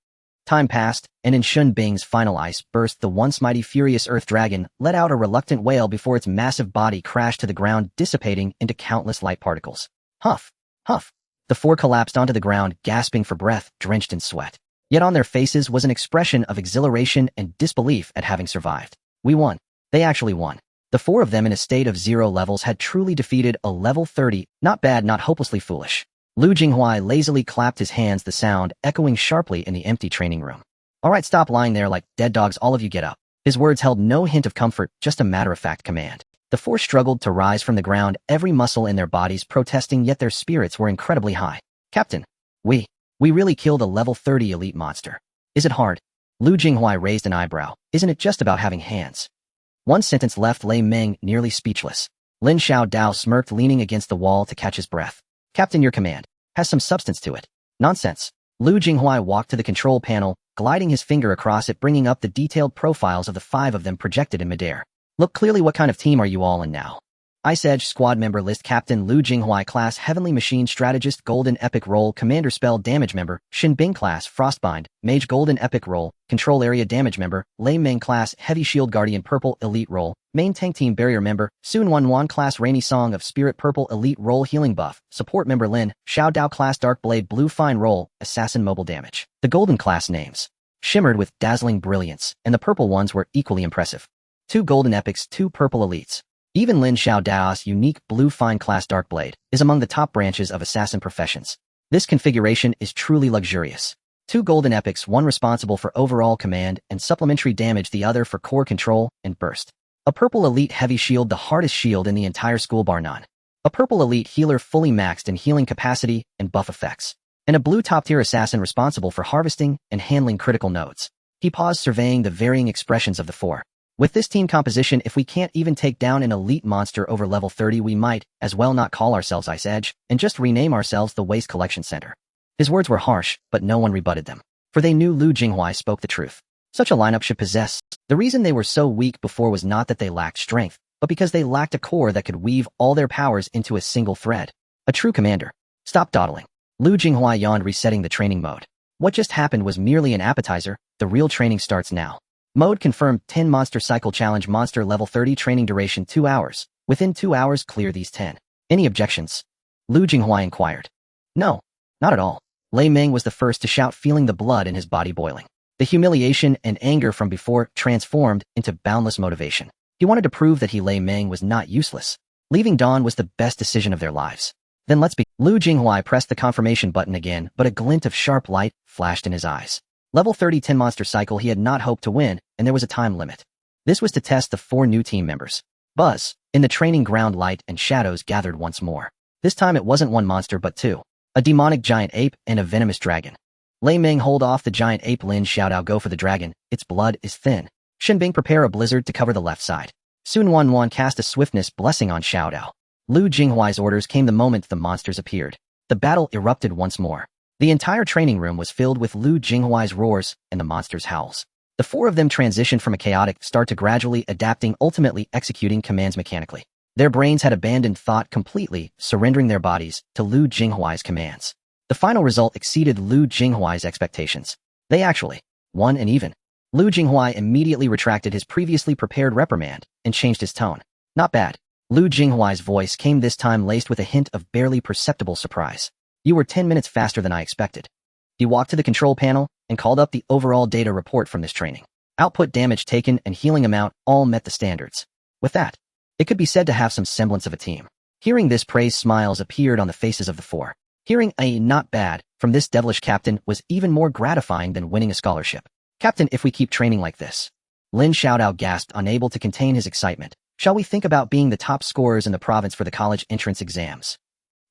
Time passed, and in Shun Bing's final ice burst, the once mighty furious Earth Dragon let out a reluctant wail before its massive body crashed to the ground, dissipating into countless light particles. Huff! Huff! The four collapsed onto the ground, gasping for breath, drenched in sweat. Yet on their faces was an expression of exhilaration and disbelief at having survived. We won. They actually won. The four of them in a state of 0 levels had truly defeated a level 30, not bad, not hopelessly foolish. Lu Jinghuai lazily clapped his hands, the sound echoing sharply in the empty training room. All right, stop lying there like dead dogs, all of you get up. His words held no hint of comfort, just a matter-of-fact command. The four struggled to rise from the ground, every muscle in their bodies protesting, yet their spirits were incredibly high. Captain, we really killed a level 30 elite monster. Is it hard? Lu Jinghuai raised an eyebrow. Isn't it just about having hands? One sentence left Lei Meng nearly speechless. Lin Xiaodao smirked, leaning against the wall to catch his breath. Captain, your command has some substance to it. Nonsense. Lu Jinghuai walked to the control panel, gliding his finger across it, bringing up the detailed profiles of the 5 of them projected in midair. Look clearly, what kind of team are you all in now? Ice Edge Squad Member List: Captain Lu Jinghuai, Class Heavenly Machine Strategist, Golden Epic Role, Commander Spell Damage Member, Xin Bing Class Frostbind, Mage, Golden Epic Role, Control Area Damage Member, Lei Meng Class Heavy Shield Guardian, Purple Elite Role, Main Tank Team Barrier Member, Sun Wanwan Class Rainy Song of Spirit, Purple Elite Role, Healing Buff, Support Member Lin Xiaodao Class Dark Blade, Blue Fine Role, Assassin Mobile Damage. The Golden Class names shimmered with dazzling brilliance, and the purple ones were equally impressive. 2 Golden Epics, 2 Purple Elites. Even Lin Xiaodao's unique Blue Fine Class Dark Blade is among the top branches of assassin professions. This configuration is truly luxurious. 2 Golden Epics, one responsible for overall command and supplementary damage, the other for core control and burst. A Purple Elite Heavy Shield, the hardest shield in the entire school bar none. A Purple Elite Healer, fully maxed in healing capacity and buff effects. And a Blue Top-Tier Assassin responsible for harvesting and handling critical nodes. He paused, surveying the varying expressions of the 4. With this team composition, if we can't even take down an elite monster over level 30, we might as well not call ourselves Ice Edge and just rename ourselves the Waste Collection Center. His words were harsh, but no one rebutted them, for they knew Lu Jinghuai spoke the truth. Such a lineup should possess. The reason they were so weak before was not that they lacked strength, but because they lacked a core that could weave all their powers into a single thread. A true commander. Stop dawdling. Lu Jinghuai yawned, resetting the training mode. What just happened was merely an appetizer. The real training starts now. Mode confirmed. 10 Monster Cycle Challenge, Monster Level 30, training duration 2 hours. Within 2 hours, clear these 10. Any objections? Lu Jinghuai inquired. No, not at all. Lei Meng was the first to shout, feeling the blood in his body boiling. The humiliation and anger from before transformed into boundless motivation. He wanted to prove that Lei Meng was not useless. Leaving Dawn was the best decision of their lives. Then let's be. Lu Jinghuai pressed the confirmation button again, but a glint of sharp light flashed in his eyes. Level 30 10 Monster Cycle, he had not hoped to win, and there was a time limit. This was to test the 4 new team members. Buzz. In the training ground, light and shadows gathered once more. This time it wasn't 1 monster but 2. A demonic giant ape and a venomous dragon. Lei Meng, hold off the giant ape. Lin Xiaodao, go for the dragon. Its blood is thin. Xin Bing, prepare a blizzard to cover the left side. Sun Wanwan cast a swiftness blessing on Xiaodao. Lu Jinghuai's orders came the moment the monsters appeared. The battle erupted once more. The entire training room was filled with Lu Jinghuai's roars and the monsters' howls. The 4 of them transitioned from a chaotic start to gradually adapting, ultimately executing commands mechanically. Their brains had abandoned thought completely, surrendering their bodies to Lu Jinghuai's commands. The final result exceeded Lu Jinghuai's expectations. They actually won, and even. Lu Jinghuai immediately retracted his previously prepared reprimand and changed his tone. Not bad. Lu Jinghuai's voice came this time laced with a hint of barely perceptible surprise. You were 10 minutes faster than I expected. He walked to the control panel and called up the overall data report from this training. Output, damage taken, and healing amount all met the standards. With that, it could be said to have some semblance of a team. Hearing this praise, smiles appeared on the faces of the 4. Hearing a "not bad" from this devilish captain was even more gratifying than winning a scholarship. Captain, if we keep training like this. Lin Xiaodao gasped, unable to contain his excitement. Shall we think about being the top scorers in the province for the college entrance exams?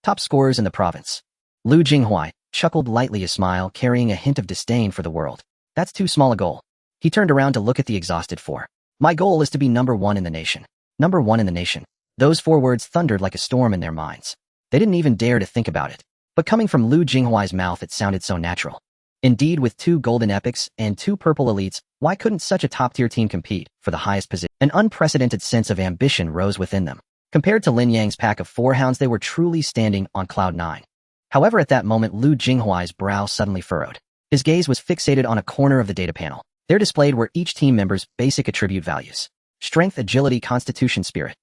Top scorers in the province. Lu Jinghuai chuckled lightly, a smile carrying a hint of disdain for the world. That's too small a goal. He turned around to look at the exhausted 4. My goal is to be number 1 in the nation. Number 1 in the nation. Those 4 words thundered like a storm in their minds. They didn't even dare to think about it. But coming from Lu Jinghuai's mouth, it sounded so natural. Indeed, with 2 golden epics and 2 purple elites, why couldn't such a top-tier team compete for the highest position? An unprecedented sense of ambition rose within them. Compared to Lin Yang's pack of 4 hounds, they were truly standing on cloud 9. However, at that moment, Lu Jinghuai's brow suddenly furrowed. His gaze was fixated on a corner of the data panel. There displayed were each team member's basic attribute values. Strength, agility, constitution, spirit.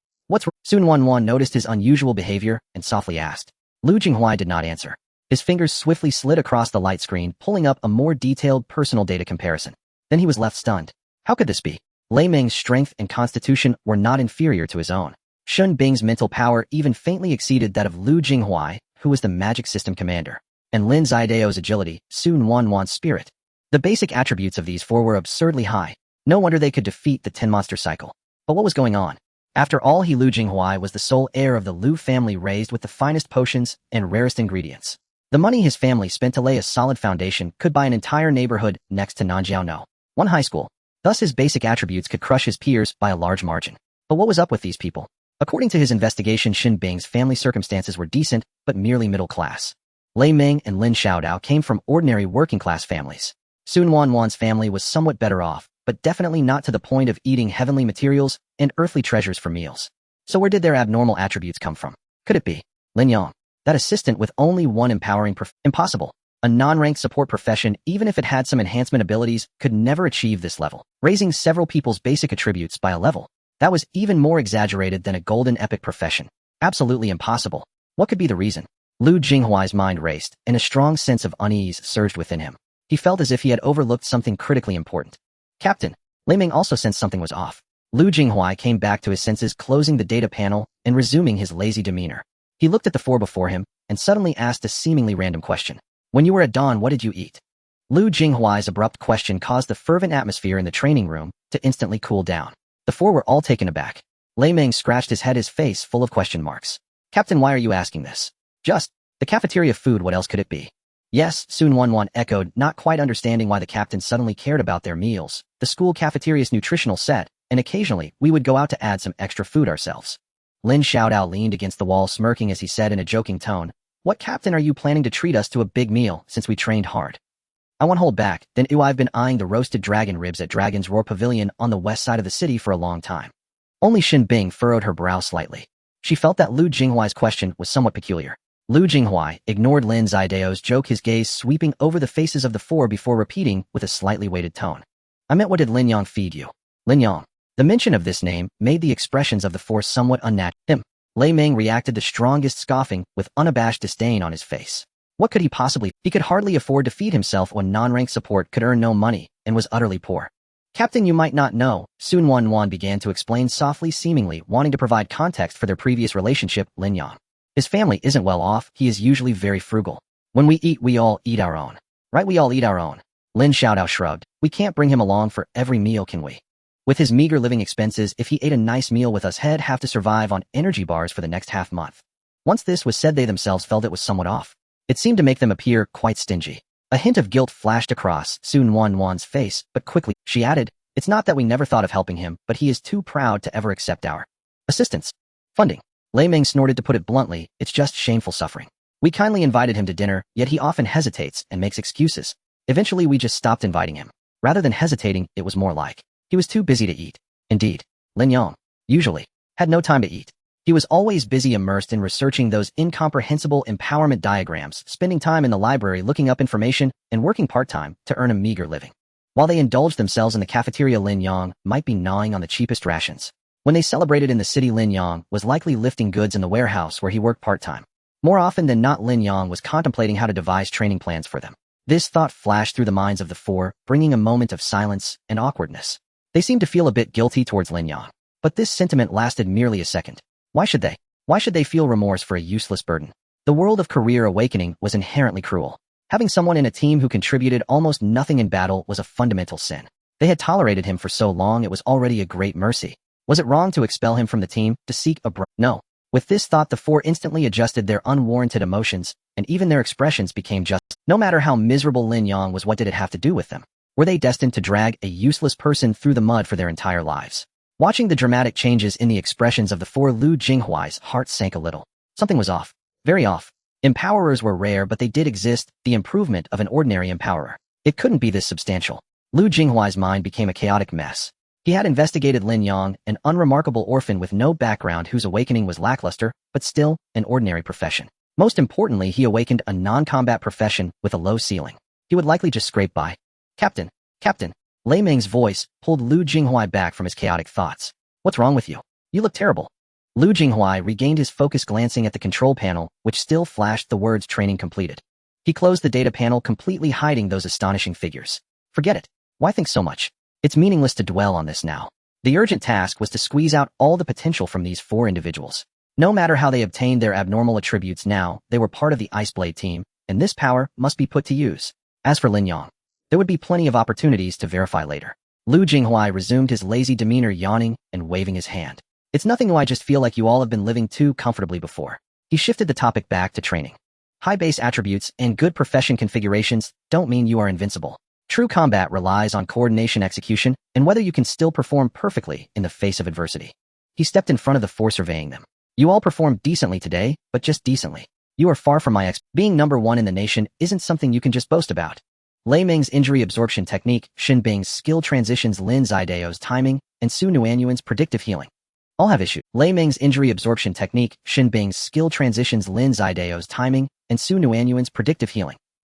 Sun Wanwan noticed his unusual behavior and softly asked. Lu Jinghuai did not answer. His fingers swiftly slid across the light screen, pulling up a more detailed personal data comparison. Then he was left stunned. How could this be? Lei Ming's strength and constitution were not inferior to his own. Shun Bing's mental power even faintly exceeded that of Lu Jinghuai, who was the magic system commander. And Lin Zidao's agility, Sun Wanwan's spirit. The basic attributes of these four were absurdly high. No wonder they could defeat the 10-monster cycle. But what was going on? After all, Lu Jinghuai was the sole heir of the Lu family, raised with the finest potions and rarest ingredients. The money his family spent to lay a solid foundation could buy an entire neighborhood next to Nanjiao, one high school. Thus his basic attributes could crush his peers by a large margin. But what was up with these people? According to his investigation, Shin Bing's family circumstances were decent, but merely middle class. Lei Ming and Lin Xiaodao came from ordinary working-class families. Sun Wanwan's family was somewhat better off, but definitely not to the point of eating heavenly materials and earthly treasures for meals. So where did their abnormal attributes come from? Could it be Lin Yang, that assistant with only one empowering impossible? A non-ranked support profession, even if it had some enhancement abilities, could never achieve this level. Raising several people's basic attributes by a level that was even more exaggerated than a golden epic profession. Absolutely impossible. What could be the reason? Lu Jinghuai's mind raced, and a strong sense of unease surged within him. He felt as if he had overlooked something critically important. Captain, Lei Ming also sensed something was off. Lu Jinghuai came back to his senses, closing the data panel and resuming his lazy demeanor. He looked at the four before him and suddenly asked a seemingly random question. When you were at dawn, what did you eat? Lu Jinghuai's abrupt question caused the fervent atmosphere in the training room to instantly cool down. The four were all taken aback. Lei Ming scratched his head, his face full of question marks. Captain, why are you asking this? Just the cafeteria food, what else could it be? Yes, Sun Wanwan echoed, not quite understanding why the captain suddenly cared about their meals. The school cafeteria's nutritional set, and occasionally we would go out to add some extra food ourselves. Lin Xiaodao leaned against the wall, smirking as he said in a joking tone, What captain are you planning to treat us to a big meal since we trained hard? I won't hold back, then I've been eyeing the roasted dragon ribs at Dragon's Roar Pavilion on the west side of the city for a long time. Only Shin Bing furrowed her brow slightly. She felt that Lu Jinghuai's question was somewhat peculiar. Lu Jinghuai ignored Lin Zidao's joke, his gaze sweeping over the faces of the four before repeating with a slightly weighted tone. I meant, what did Lin Yang feed you? Lin Yang. The mention of this name made the expressions of the four somewhat unnatural. Lei Ming reacted the strongest, scoffing, with unabashed disdain on his face. What could he possibly? He could hardly afford to feed himself when non-ranked support could earn no money and was utterly poor. Captain, you might not know, Sun Wanwan began to explain softly, seemingly wanting to provide context for their previous relationship. Lin Yang. His family isn't well off, he is usually very frugal. When we eat, we all eat our own. Right, we all eat our own. Lin Xiaodao shrugged. We can't bring him along for every meal, can we? With his meager living expenses, if he ate a nice meal with us, he'd have to survive on energy bars for the next half-month. Once this was said, they themselves felt it was somewhat off. It seemed to make them appear quite stingy. A hint of guilt flashed across Sun Wanwan's face, but quickly, she added, It's not that we never thought of helping him, but he is too proud to ever accept our assistance. Funding. Lei Ming snorted. To put it bluntly, it's just shameful suffering. We kindly invited him to dinner, yet he often hesitates and makes excuses. Eventually we just stopped inviting him. Rather than hesitating, it was more like he was too busy to eat. Indeed, Lin Yang, usually, had no time to eat. He was always busy, immersed in researching those incomprehensible empowerment diagrams, spending time in the library looking up information, and working part-time to earn a meager living. While they indulged themselves in the cafeteria, Lin Yang might be gnawing on the cheapest rations. When they celebrated in the city, Lin Yang was likely lifting goods in the warehouse where he worked part-time. More often than not, Lin Yang was contemplating how to devise training plans for them. This thought flashed through the minds of the four, bringing a moment of silence and awkwardness. They seemed to feel a bit guilty towards Lin Yang. But this sentiment lasted merely a second. Why should they? Why should they feel remorse for a useless burden? The world of career awakening was inherently cruel. Having someone in a team who contributed almost nothing in battle was a fundamental sin. They had tolerated him for so long, it was already a great mercy. Was it wrong to expel him from the team, to seek a No. With this thought, the four instantly adjusted their unwarranted emotions, and even their expressions became just. No matter how miserable Lin Yang was, what did it have to do with them? Were they destined to drag a useless person through the mud for their entire lives? Watching the dramatic changes in the expressions of the four, Lu Jinghuai's heart sank a little. Something was off. Very off. Empowerers were rare, but they did exist, the improvement of an ordinary empowerer. It couldn't be this substantial. Lu Jinghuai's mind became a chaotic mess. He had investigated Lin Yang, an unremarkable orphan with no background whose awakening was lackluster, but still, an ordinary profession. Most importantly, he awakened a non-combat profession with a low ceiling. He would likely just scrape by. Captain, Captain. Lei Ming's voice pulled Lu Jinghuai back from his chaotic thoughts. What's wrong with you? You look terrible. Lu Jinghuai regained his focus glancing at the control panel, which still flashed the words training completed. He closed the data panel, completely hiding those astonishing figures. Forget it. Why think so much? It's meaningless to dwell on this now. The urgent task was to squeeze out all the potential from these 4 individuals. No matter how they obtained their abnormal attributes now, they were part of the Iceblade team, and this power must be put to use. As for Lin Yang, there would be plenty of opportunities to verify later. Lu Jinghuai resumed his lazy demeanor, yawning and waving his hand. It's nothing new, I just feel like you all have been living too comfortably before. He shifted the topic back to training. High base attributes and good profession configurations don't mean you are invincible. True combat relies on coordination, execution, and whether you can still perform perfectly in the face of adversity. He stepped in front of the 4, surveying them. You all performed decently today, but just decently. You are far from my being number 1 in the nation isn't something you can just boast about. Lei Ming's injury absorption technique, Xin Bing's skill transitions, Lin Zidao's timing, and Su Nuanyuan's predictive healing. All have issues. Lei Ming's injury absorption technique, Xin Bing's skill transitions, Lin Zidao's timing, and Su Nuanyuan's predictive healing.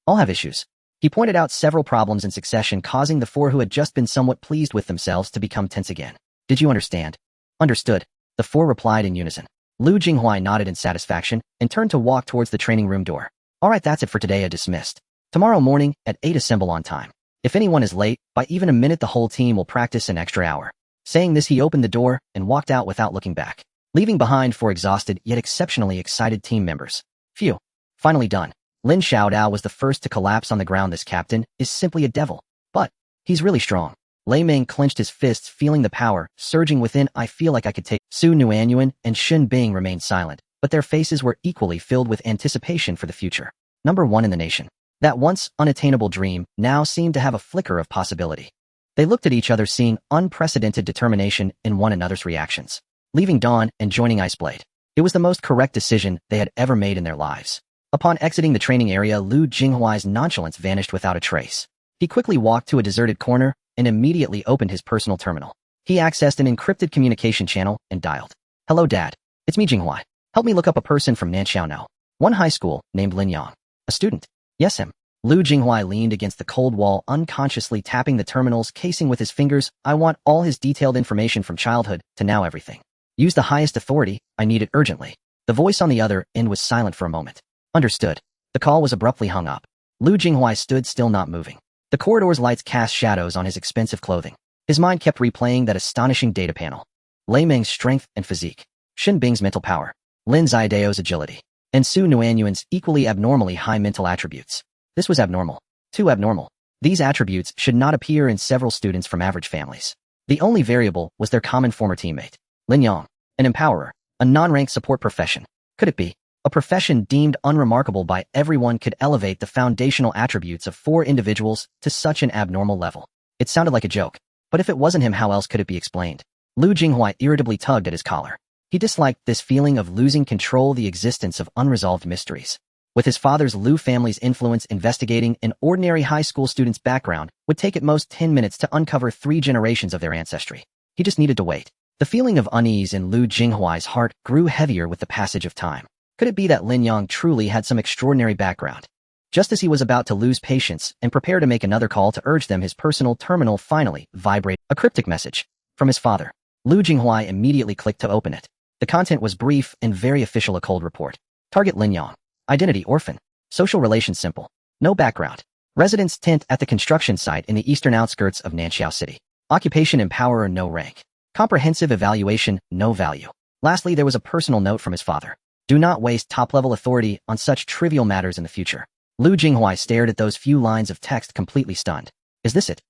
All have issues. He pointed out several problems in succession, causing the 4 who had just been somewhat pleased with themselves to become tense again. Did you understand? Understood. The 4 replied in unison. Lu Jinghuai nodded in satisfaction and turned to walk towards the training room door. All right, that's it for today. Dismissed. Tomorrow morning at 8 assemble on time. If anyone is late, by even a minute the whole team will practice an extra hour. Saying this, he opened the door and walked out without looking back, leaving behind 4 exhausted yet exceptionally excited team members. Phew. Finally done. Lin Xiaodao was the first to collapse on the ground. This captain is simply a devil. But he's really strong. Lei Ming clenched his fists, feeling the power surging within. I feel like I could take. Su Nuanyuan and Xin Bing remained silent, but their faces were equally filled with anticipation for the future. Number 1 in the nation. That once unattainable dream now seemed to have a flicker of possibility. They looked at each other, seeing unprecedented determination in one another's reactions. Leaving Dawn and joining Iceblade. It was the most correct decision they had ever made in their lives. Upon exiting the training area, Lu Jinghuai's nonchalance vanished without a trace. He quickly walked to a deserted corner and immediately opened his personal terminal. He accessed an encrypted communication channel and dialed. Hello, Dad. It's me, Jinghuai. Help me look up a person from Nanxiao now. One high school, named Lin Yang. A student. Yes, him. Lu Jinghuai leaned against the cold wall, unconsciously tapping the terminal's casing with his fingers. I want all his detailed information from childhood to now, everything. Use the highest authority. I need it urgently. The voice on the other end was silent for a moment. Understood. The call was abruptly hung up. Lu Jinghuai stood still, not moving. The corridor's lights cast shadows on his expensive clothing. His mind kept replaying that astonishing data panel. Lei Ming's strength and physique. Xin Bing's mental power. Lin Zidao's agility. And Su Nuanyuan's equally abnormally high mental attributes. This was abnormal. Too abnormal. These attributes should not appear in several students from average families. The only variable was their common former teammate. Lin Yang. An empowerer. A non-ranked support profession. Could it be? A profession deemed unremarkable by everyone could elevate the foundational attributes of 4 individuals to such an abnormal level. It sounded like a joke. But if it wasn't him, how else could it be explained? Lu Jinghuai irritably tugged at his collar. He disliked this feeling of losing control, the existence of unresolved mysteries. With his father's Lu family's influence, investigating an ordinary high school student's background would take at most 10 minutes to uncover 3 generations of their ancestry. He just needed to wait. The feeling of unease in Lu Jinghuai's heart grew heavier with the passage of time. Could it be that Lin Yang truly had some extraordinary background? Just as he was about to lose patience and prepare to make another call to urge them, his personal terminal finally vibrated. A cryptic message. From his father. Lu Jinghuai immediately clicked to open it. The content was brief and very official. A cold report. Target Lin Yang. Identity orphan. Social relations simple. No background. Residence tent at the construction site in the eastern outskirts of Nanxiao City. Occupation empowerer, no rank. Comprehensive evaluation, no value. Lastly, there was a personal note from his father. Do not waste top-level authority on such trivial matters in the future. Lu Jinghuai stared at those few lines of text, completely stunned. Is this it?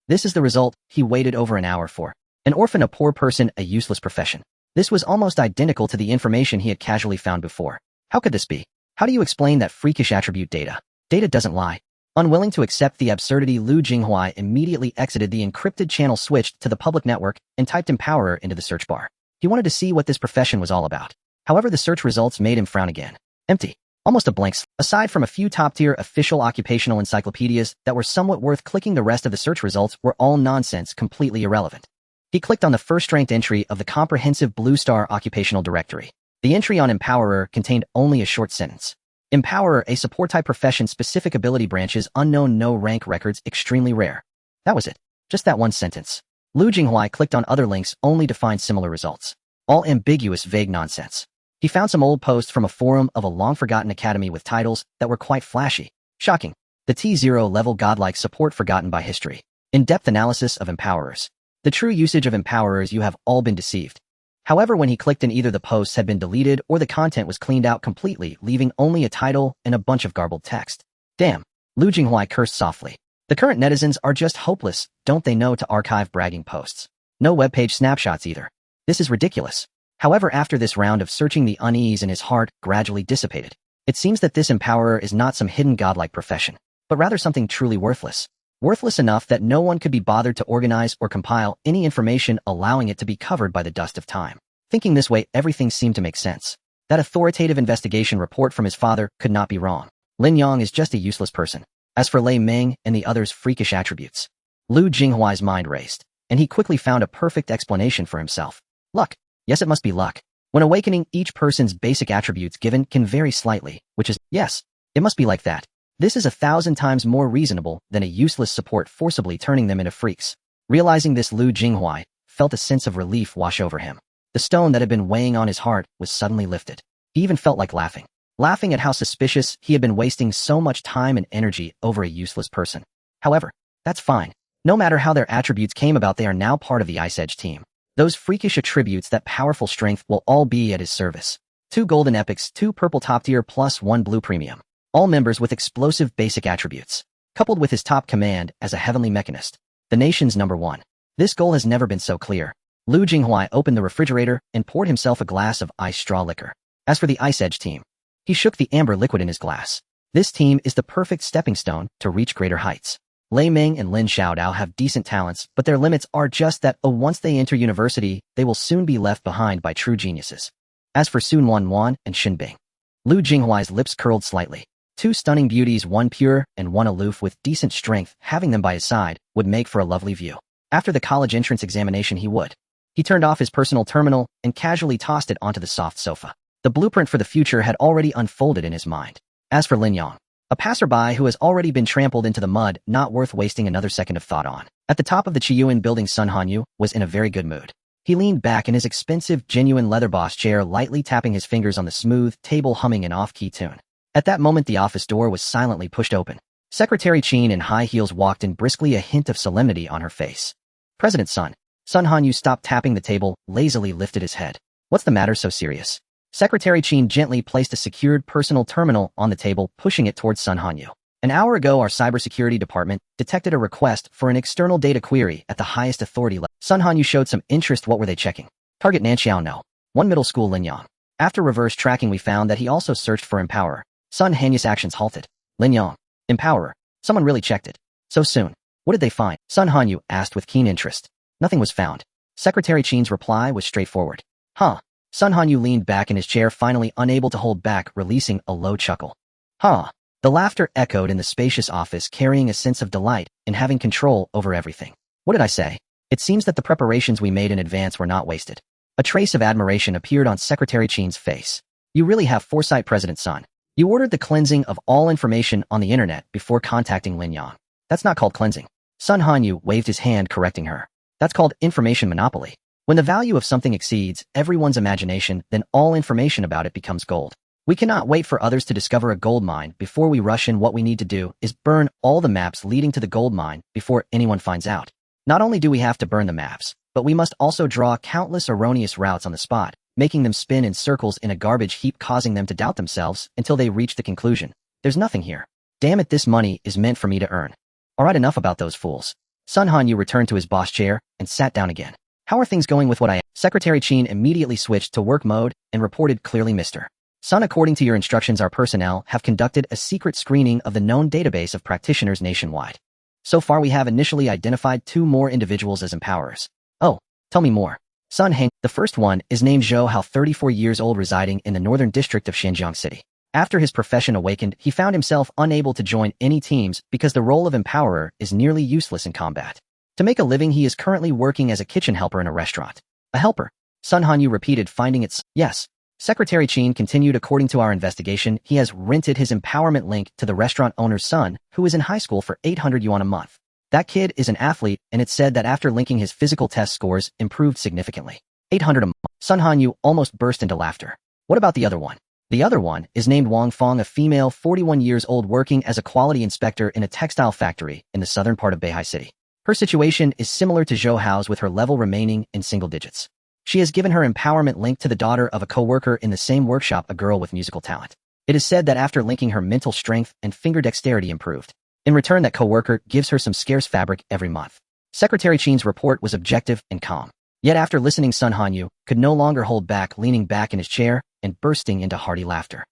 This is the result he waited over an hour for. An orphan, a poor person, a useless profession. This was almost identical to the information he had casually found before. How could this be? How do you explain that freakish attribute data? Data doesn't lie. Unwilling to accept the absurdity, Lu Jinghuai immediately exited the encrypted channel, switched to the public network, and typed empowerer into the search bar. He wanted to see what this profession was all about. However, the search results made him frown again. Empty. Almost a blank slate. Aside from a few top-tier official occupational encyclopedias that were somewhat worth clicking, the rest of the search results were all nonsense, completely irrelevant. He clicked on the first-ranked entry of the comprehensive Blue Star occupational directory. The entry on empowerer contained only a short sentence. Empowerer, a support-type profession, specific ability branches, unknown, no rank records, extremely rare. That was it. Just that one sentence. Lu Jinghuai clicked on other links only to find similar results. All ambiguous, vague nonsense. He found some old posts from a forum of a long-forgotten academy with titles that were quite flashy. Shocking. The T0 level godlike support forgotten by history. In-depth analysis of empowerers. The true usage of empowerers. You have all been deceived. However, when he clicked in, either the posts had been deleted or the content was cleaned out completely, leaving only a title and a bunch of garbled text. Damn. Lu Jinghuai cursed softly. The current netizens are just hopeless, don't they know to archive bragging posts. No webpage snapshots either. This is ridiculous. However, after this round of searching, the unease in his heart gradually dissipated. It seems that this empowerer is not some hidden godlike profession, but rather something truly worthless. Worthless enough that no one could be bothered to organize or compile any information, allowing it to be covered by the dust of time. Thinking this way, everything seemed to make sense. That authoritative investigation report from his father could not be wrong. Lin Yang is just a useless person. As for Lei Meng and the others' freakish attributes, Lu Jinghuai's mind raced, and he quickly found a perfect explanation for himself. Luck. Yes, it must be luck. When awakening, each person's basic attributes given can vary slightly, which is, yes, it must be like that. This is 1,000 times more reasonable than a useless support forcibly turning them into freaks. Realizing this, Lu Jinghuai felt a sense of relief wash over him. The stone that had been weighing on his heart was suddenly lifted. He even felt like laughing. Laughing at how suspicious he had been, wasting so much time and energy over a useless person. However, that's fine. No matter how their attributes came about, they are now part of the Ice Edge team. Those freakish attributes, that powerful strength, will all be at his service. 2 golden epics, 2 purple top tier plus 1 blue premium. All members with explosive basic attributes. Coupled with his top command as a heavenly mechanist. The nation's #1. This goal has never been so clear. Lu Jinghuai opened the refrigerator and poured himself a glass of ice straw liquor. As for the Ice Edge team, he shook the amber liquid in his glass. This team is the perfect stepping stone to reach greater heights. Lei Meng and Lin Xiaodao have decent talents, but their limits are just that, once they enter university, they will soon be left behind by true geniuses. As for Sun Wanwan and Xin Bing, Lu Jinghuai's lips curled slightly. 2 stunning beauties, one pure and one aloof with decent strength, having them by his side would make for a lovely view. After the college entrance examination, he turned off his personal terminal and casually tossed it onto the soft sofa. The blueprint for the future had already unfolded in his mind. As for Lin Yang, a passerby who has already been trampled into the mud, not worth wasting another second of thought on. At the top of the Qiyuan building, Sun Hanyu was in a very good mood. He leaned back in his expensive, genuine leather boss chair, lightly tapping his fingers on the smooth table, humming an off-key tune. At that moment, the office door was silently pushed open. Secretary Qin in high heels walked in briskly, a hint of solemnity on her face. President Sun. Sun Hanyu stopped tapping the table, lazily lifted his head. What's the matter, so serious? Secretary Qin gently placed a secured personal terminal on the table, pushing it towards Sun Hanyu. An hour ago, our cybersecurity department detected a request for an external data query at the highest authority level. Sun Hanyu showed some interest. What were they checking? Target Nanxiao No. 1 middle school Lin Yang. After reverse tracking, we found that he also searched for Empowerer. Sun Hanyu's actions halted. Lin Yang. Empowerer. Someone really checked it. So soon. What did they find? Sun Hanyu asked with keen interest. Nothing was found. Secretary Qin's reply was straightforward. Huh. Sun Hanyu leaned back in his chair, finally unable to hold back, releasing a low chuckle. Huh. The laughter echoed in the spacious office, carrying a sense of delight in having control over everything. What did I say? It seems that the preparations we made in advance were not wasted. A trace of admiration appeared on Secretary Qin's face. You really have foresight, President Sun. You ordered the cleansing of all information on the internet before contacting Lin Yang. That's not called cleansing. Sun Hanyu waved his hand, correcting her. That's called information monopoly. When the value of something exceeds everyone's imagination, then all information about it becomes gold. We cannot wait for others to discover a gold mine before we rush in. What we need to do is burn all the maps leading to the gold mine before anyone finds out. Not only do we have to burn the maps, but we must also draw countless erroneous routes on the spot, making them spin in circles in a garbage heap, causing them to doubt themselves until they reach the conclusion. There's nothing here. Damn it, this money is meant for me to earn. Alright, enough about those fools. Sun Hanyu returned to his boss chair and sat down again. How are things going with what I... Secretary Qin immediately switched to work mode and reported clearly, Mr. Sun, according to your instructions, our personnel have conducted a secret screening of the known database of practitioners nationwide. So far, we have initially identified 2 more individuals as empowerers. Oh, tell me more. Sun Heng, the first one, is named Zhou Hao, 34 years old, residing in the northern district of Xinjiang City. After his profession awakened, he found himself unable to join any teams because the role of empowerer is nearly useless in combat. To make a living, he is currently working as a kitchen helper in a restaurant. A helper? Sun Hanyu repeated, finding it. Yes. Secretary Chin continued. According to our investigation, he has rented his empowerment link to the restaurant owner's son, who is in high school, for 800 yuan a month. That kid is an athlete, and it's said that after linking his physical test scores improved significantly. 800 a month. Sun Hanyu almost burst into laughter. What about the other one? The other one is named Wang Fong, a female 41 years old working as a quality inspector in a textile factory in the southern part of Beihai City. Her situation is similar to Zhou Hao's, with her level remaining in single digits. She has given her empowerment link to the daughter of a co-worker in the same workshop, a girl with musical talent. It is said that after linking, her mental strength and finger dexterity improved. In return, that co-worker gives her some scarce fabric every month. Secretary Chin's report was objective and calm. Yet after listening, Sun Hanyu could no longer hold back, leaning back in his chair and bursting into hearty laughter.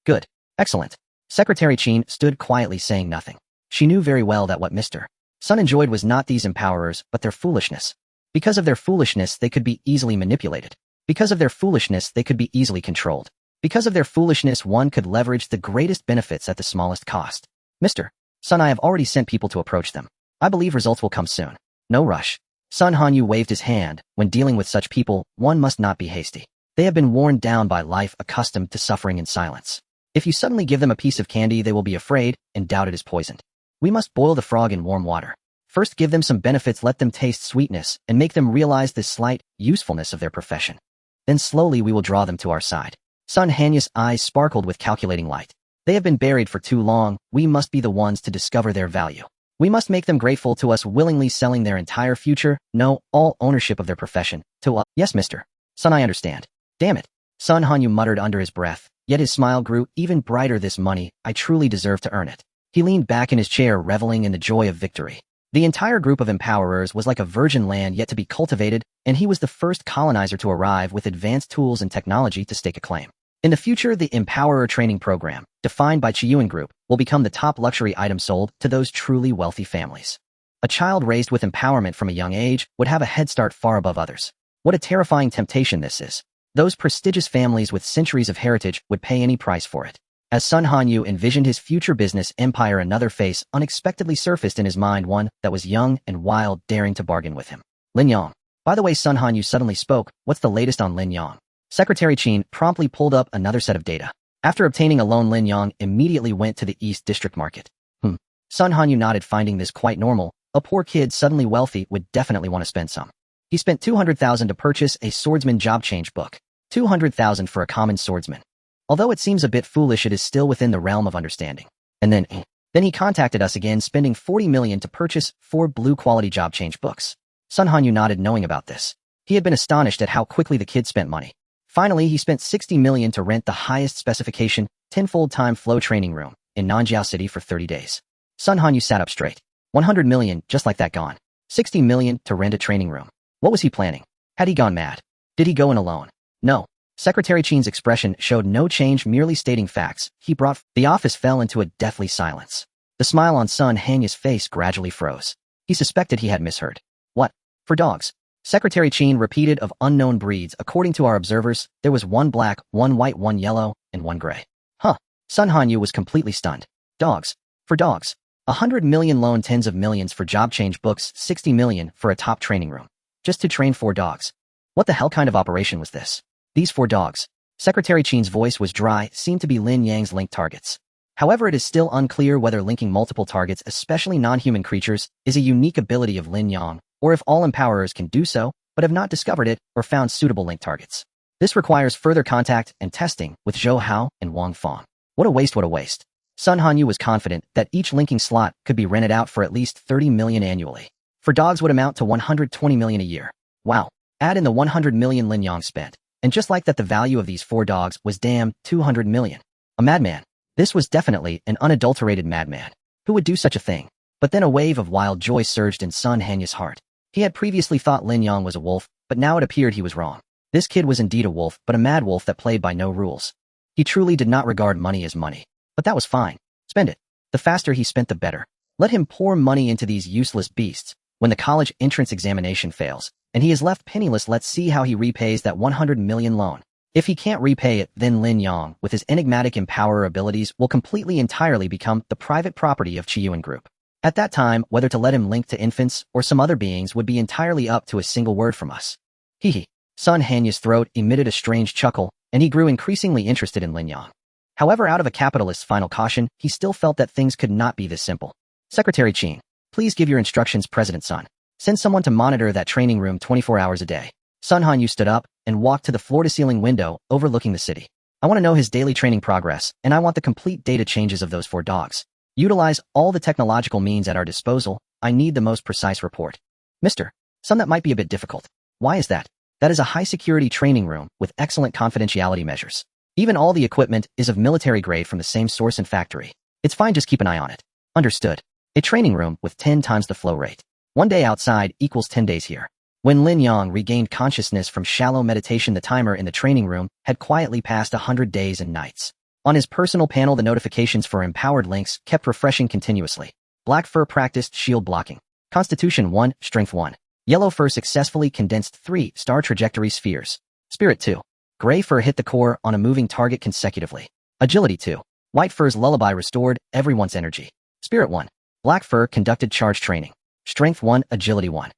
Good. Excellent. Secretary Chin stood quietly, saying nothing. She knew very well that what Mr. Sun enjoyed was not these empowerers, but their foolishness. Because of their foolishness, they could be easily manipulated. Because of their foolishness, they could be easily controlled. Because of their foolishness, one could leverage the greatest benefits at the smallest cost. Mr. Sun, I have already sent people to approach them. I believe results will come soon. No rush. Sun Hanyu waved his hand. When dealing with such people, one must not be hasty. They have been worn down by life, accustomed to suffering in silence. If you suddenly give them a piece of candy, they will be afraid and doubt it is poisoned. We must boil the frog in warm water. First, give them some benefits, let them taste sweetness, and make them realize the slight usefulness of their profession. Then slowly we will draw them to our side. Sun Hanyu's eyes sparkled with calculating light. They have been buried for too long. We must be the ones to discover their value. We must make them grateful to us, willingly selling their entire future, no, all ownership of their profession, to us. Yes, Mr. Sun, I understand. Damn it. Sun Hanyu muttered under his breath, yet his smile grew even brighter. This money, I truly deserve to earn it. He leaned back in his chair, reveling in the joy of victory. The entire group of empowerers was like a virgin land yet to be cultivated, and he was the first colonizer to arrive with advanced tools and technology to stake a claim. In the future, the Empowerer Training Program, defined by Chiyuan Group, will become the top luxury item sold to those truly wealthy families. A child raised with empowerment from a young age would have a head start far above others. What a terrifying temptation this is. Those prestigious families with centuries of heritage would pay any price for it. As Sun Hanyu envisioned his future business empire, another face unexpectedly surfaced in his mind, one that was young and wild, daring to bargain with him. Lin Yang. By the way, Sun Hanyu suddenly spoke, what's the latest on Lin Yang? Secretary Chin promptly pulled up another set of data. After obtaining a loan, Lin Yang immediately went to the East District Market. Sun Hanyu nodded, finding this quite normal. A poor kid suddenly wealthy would definitely want to spend some. He spent 200,000 to purchase a swordsman job change book. 200,000 for a common swordsman. Although it seems a bit foolish, it is still within the realm of understanding. And then he contacted us again, spending 40 million to purchase 4 blue quality job change books. Sun Hanyu nodded, knowing about this. He had been astonished at how quickly the kid spent money. Finally, he spent 60 million to rent the highest specification, 10-fold time flow training room in Nanjiao City for 30 days. Sun Hanyu sat up straight. 100 million, just like that, gone. 60 million to rent a training room. What was he planning? Had he gone mad? Did he go in alone? No. Secretary Chin's expression showed no change, merely stating facts. The office fell into a deathly silence. The smile on Sun Hanyu's face gradually froze. He suspected he had misheard. What? For dogs? Secretary Chin repeated, of unknown breeds. According to our observers, there was 1 black, 1 white, 1 yellow, and 1 gray. Sun Hanyu was completely stunned. Dogs. For dogs. 100 million loan, tens of millions for job change books, 60 million for a top training room. Just to train 4 dogs. What the hell kind of operation was this? These 4 dogs. Secretary Chin's voice was dry, seemed to be Lin Yang's linked targets. However, it is still unclear whether linking multiple targets, especially non-human creatures, is a unique ability of Lin Yang, or if all empowerers can do so, but have not discovered it or found suitable link targets. This requires further contact and testing with Zhou Hao and Wang Fong. What a waste, what a waste. Sun Hanyu was confident that each linking slot could be rented out for at least 30 million annually. For dogs would amount to 120 million a year. Wow. Add in the 100 million Lin Yang spent. And just like that, the value of these 4 dogs was damn 200 million. A madman. This was definitely an unadulterated madman. Who would do such a thing? But then a wave of wild joy surged in Sun Hanyu's heart. He had previously thought Lin Yang was a wolf, but now it appeared he was wrong. This kid was indeed a wolf, but a mad wolf that played by no rules. He truly did not regard money as money. But that was fine. Spend it. The faster he spent, the better. Let him pour money into these useless beasts. When the college entrance examination fails, and he is left penniless, let's see how he repays that 100 million loan. If he can't repay it, then Lin Yang, with his enigmatic empowerer abilities, will completely entirely become the private property of Chiyuan Group. At that time, whether to let him link to infants or some other beings would be entirely up to a single word from us. Hee hee. Sun Hanyu's throat emitted a strange chuckle, and he grew increasingly interested in Lin Yang. However, out of a capitalist's final caution, he still felt that things could not be this simple. Secretary Qin, please give your instructions, President Sun. Send someone to monitor that training room 24 hours a day. Sun Hanyu stood up and walked to the floor-to-ceiling window overlooking the city. I want to know his daily training progress, and I want the complete data changes of those 4 dogs. Utilize all the technological means at our disposal. I need the most precise report. Mr. Sun, that might be a bit difficult. Why is that? That is a high-security training room with excellent confidentiality measures. Even all the equipment is of military grade from the same source and factory. It's fine, just keep an eye on it. Understood. A training room with 10 times the flow rate. 1 day outside equals 10 days here. When Lin Yang regained consciousness from shallow meditation, the timer in the training room had quietly passed 100 days and nights. On his personal panel, the notifications for empowered links kept refreshing continuously. Black Fur practiced shield blocking. Constitution 1, Strength 1. Yellow Fur successfully condensed 3 star trajectory spheres. Spirit 2. Gray Fur hit the core on a moving target consecutively. Agility 2. White Fur's lullaby restored everyone's energy. Spirit 1. Black Fur conducted charge training. Strength 1, Agility 1.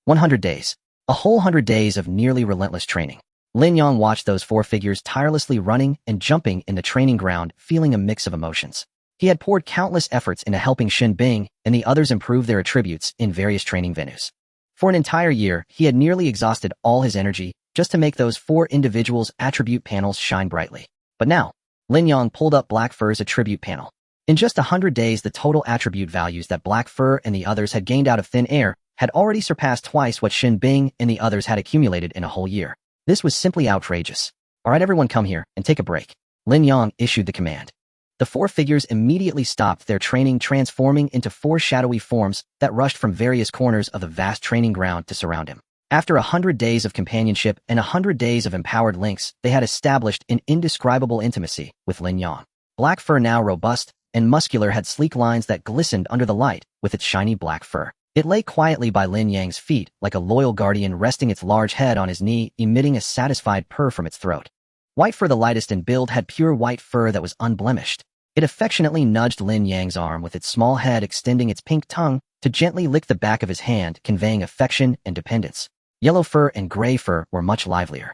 100 days. A whole 100 days of nearly relentless training. Lin Yang watched those 4 figures tirelessly running and jumping in the training ground, feeling a mix of emotions. He had poured countless efforts into helping Xin Bing and the others improve their attributes in various training venues. For an entire year, he had nearly exhausted all his energy just to make those 4 individuals' attribute panels shine brightly. But now, Lin Yang pulled up Black Fur's attribute panel. In just 100 days, the total attribute values that Black Fur and the others had gained out of thin air had already surpassed twice what Xin Bing and the others had accumulated in a whole year. This was simply outrageous. All right, everyone, come here and take a break. Lin Yang issued the command. The 4 figures immediately stopped their training, transforming into 4 shadowy forms that rushed from various corners of the vast training ground to surround him. After 100 days of companionship and 100 days of empowered links, they had established an indescribable intimacy with Lin Yang. Black Fur, now robust and muscular, had sleek lines that glistened under the light with its shiny black fur. It lay quietly by Lin Yang's feet like a loyal guardian, resting its large head on his knee, emitting a satisfied purr from its throat. White Fur, the lightest in build, had pure white fur that was unblemished. It affectionately nudged Lin Yang's arm with its small head, extending its pink tongue to gently lick the back of his hand, conveying affection and dependence. Yellow Fur and Gray Fur were much livelier.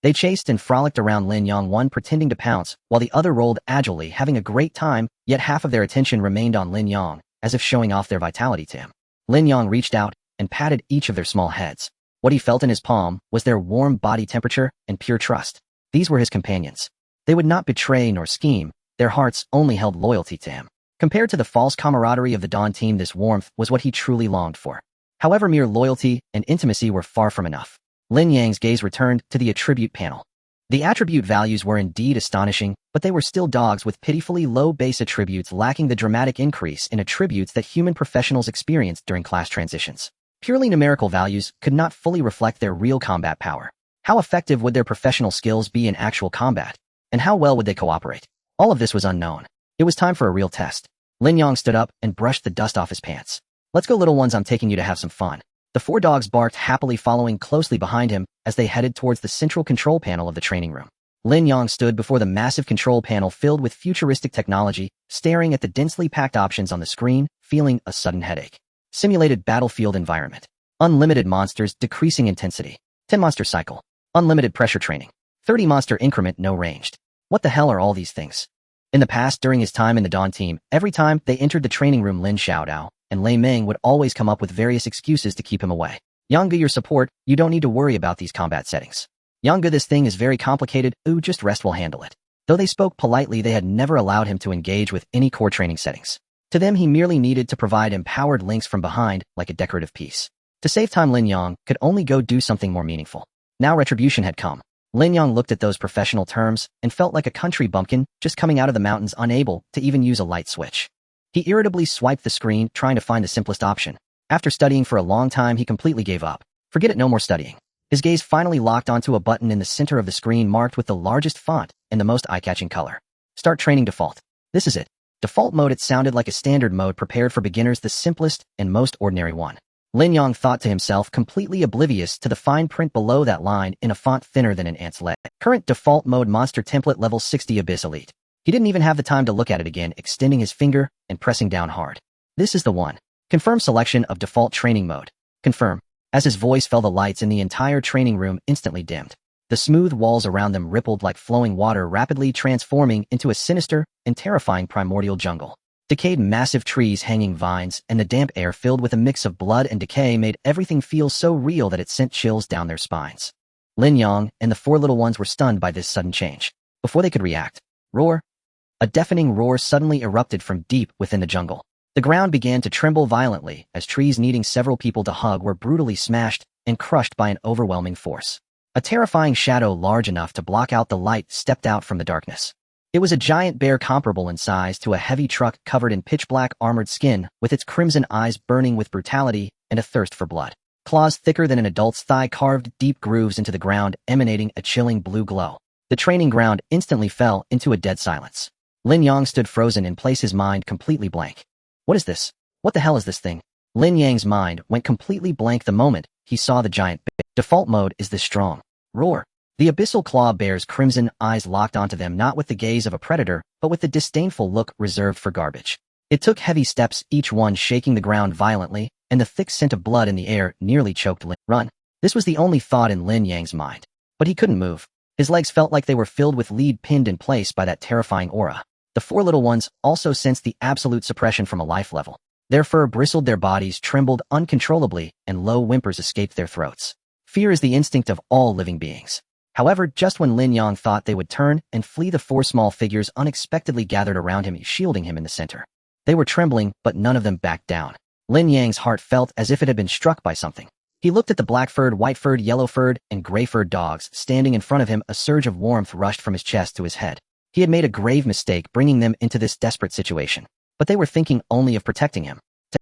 They chased and frolicked around Lin Yang, one pretending to pounce, while the other rolled agilely, having a great time, yet half of their attention remained on Lin Yang, as if showing off their vitality to him. Lin Yang reached out and patted each of their small heads. What he felt in his palm was their warm body temperature and pure trust. These were his companions. They would not betray nor scheme. Their hearts only held loyalty to him. Compared to the false camaraderie of the Dawn team, this warmth was what he truly longed for. However, mere loyalty and intimacy were far from enough. Lin Yang's gaze returned to the attribute panel. The attribute values were indeed astonishing, but they were still dogs with pitifully low base attributes, lacking the dramatic increase in attributes that human professionals experienced during class transitions. Purely numerical values could not fully reflect their real combat power. How effective would their professional skills be in actual combat? And how well would they cooperate? All of this was unknown. It was time for a real test. Lin Yang stood up and brushed the dust off his pants. Let's go, little ones, I'm taking you to have some fun. The 4 dogs barked happily, following closely behind him as they headed towards the central control panel of the training room. Lin Yang stood before the massive control panel filled with futuristic technology, staring at the densely packed options on the screen, feeling a sudden headache. Simulated battlefield environment. Unlimited monsters, decreasing intensity. 10 monster cycle. Unlimited pressure training. 30 monster increment, no ranged. What the hell are all these things? In the past, during his time in the Dawn team, every time they entered the training room, Lin Xiaodao and Lei Ming would always come up with various excuses to keep him away. Yangge, your support, you don't need to worry about these combat settings. Yangge, this thing is very complicated, ooh, just rest, will handle it. Though they spoke politely, they had never allowed him to engage with any core training settings. To them, he merely needed to provide empowered links from behind, like a decorative piece. To save time, Lin Yang could only go do something more meaningful. Now retribution had come. Lin Yang looked at those professional terms and felt like a country bumpkin just coming out of the mountains, unable to even use a light switch. He irritably swiped the screen, trying to find the simplest option. After studying for a long time, he completely gave up. Forget it, no more studying. His gaze finally locked onto a button in the center of the screen marked with the largest font and the most eye-catching color. Start training default. This is it. Default mode. It sounded like a standard mode prepared for beginners, the simplest and most ordinary one. Lin Yang thought to himself, completely oblivious to the fine print below that line in a font thinner than an ant's leg. Current default mode, monster template, level 60, Abyss Elite. He didn't even have the time to look at it again, extending his finger and pressing down hard. This is the one. Confirm selection of default training mode. Confirm. As his voice fell, the lights in the entire training room instantly dimmed. The smooth walls around them rippled like flowing water, rapidly transforming into a sinister and terrifying primordial jungle. Decayed massive trees, hanging vines, and the damp air filled with a mix of blood and decay made everything feel so real that it sent chills down their spines. Lin Yang and the four little ones were stunned by this sudden change. Before they could react, roar! A deafening roar suddenly erupted from deep within the jungle. The ground began to tremble violently as trees needing several people to hug were brutally smashed and crushed by an overwhelming force. A terrifying shadow large enough to block out the light stepped out from the darkness. It was a giant bear comparable in size to a heavy truck covered in pitch-black armored skin, with its crimson eyes burning with brutality and a thirst for blood. Claws thicker than an adult's thigh carved deep grooves into the ground, emanating a chilling blue glow. The training ground instantly fell into a dead silence. Lin Yang stood frozen in place, his mind completely blank. What is this? What the hell is this thing? Lin Yang's mind went completely blank the moment he saw the giant bear. Default mode is this strong. Roar. The abyssal claw bear's crimson eyes locked onto them, not with the gaze of a predator, but with the disdainful look reserved for garbage. It took heavy steps, each one shaking the ground violently, and the thick scent of blood in the air nearly choked Lin. Run. This was the only thought in Lin Yang's mind. But he couldn't move. His legs felt like they were filled with lead, pinned in place by that terrifying aura. The four little ones also sensed the absolute suppression from a life level. Their fur bristled, their bodies trembled uncontrollably, and low whimpers escaped their throats. Fear is the instinct of all living beings. However, just when Lin Yang thought they would turn and flee, the four small figures unexpectedly gathered around him, shielding him in the center. They were trembling, but none of them backed down. Lin Yang's heart felt as if it had been struck by something. He looked at the black-furred, white-furred, yellow-furred, and gray-furred dogs standing in front of him. A surge of warmth rushed from his chest to his head. He had made a grave mistake bringing them into this desperate situation. But they were thinking only of protecting him.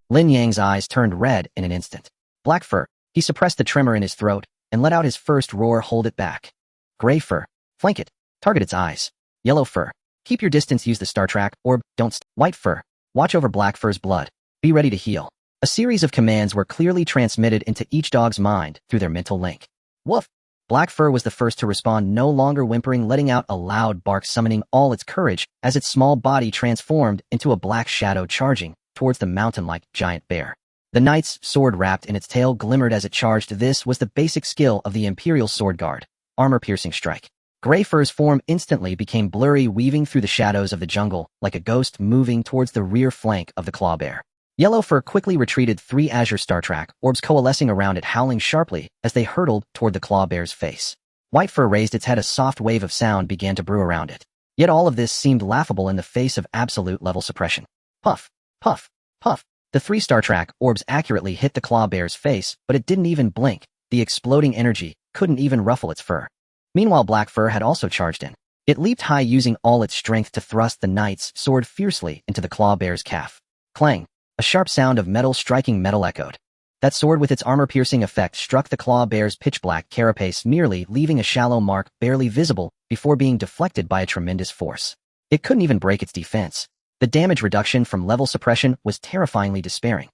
Lin Yang's eyes turned red in an instant. Black fur. He suppressed the tremor in his throat and let out his first roar. Hold it back. Gray fur. Flank it. Target its eyes. Yellow fur. Keep your distance. Use the Star Trek orb. Don't. White fur. Watch over black fur's blood. Be ready to heal. A series of commands were clearly transmitted into each dog's mind through their mental link. Woof. Black fur was the first to respond, no longer whimpering, letting out a loud bark, summoning all its courage as its small body transformed into a black shadow charging towards the mountain-like giant bear. The knight's sword wrapped in its tail glimmered as it charged. This was the basic skill of the Imperial Sword Guard, armor-piercing strike. Gray fur's form instantly became blurry, weaving through the shadows of the jungle like a ghost moving towards the rear flank of the claw bear. Yellow fur quickly retreated, 3 azure Star Trek orbs coalescing around it, howling sharply as they hurtled toward the claw bear's face. White fur raised its head, a soft wave of sound began to brew around it. Yet all of this seemed laughable in the face of absolute level suppression. Puff, puff, puff. The 3 Star Trek orbs accurately hit the claw bear's face, but it didn't even blink. The exploding energy couldn't even ruffle its fur. Meanwhile, black fur had also charged in. It leaped high, using all its strength to thrust the knight's sword fiercely into the claw bear's calf. Clang. A sharp sound of metal striking metal echoed. That sword, with its armor-piercing effect, struck the claw bear's pitch-black carapace, merely leaving a shallow mark barely visible before being deflected by a tremendous force. It couldn't even break its defense. The damage reduction from level suppression was terrifyingly despairing.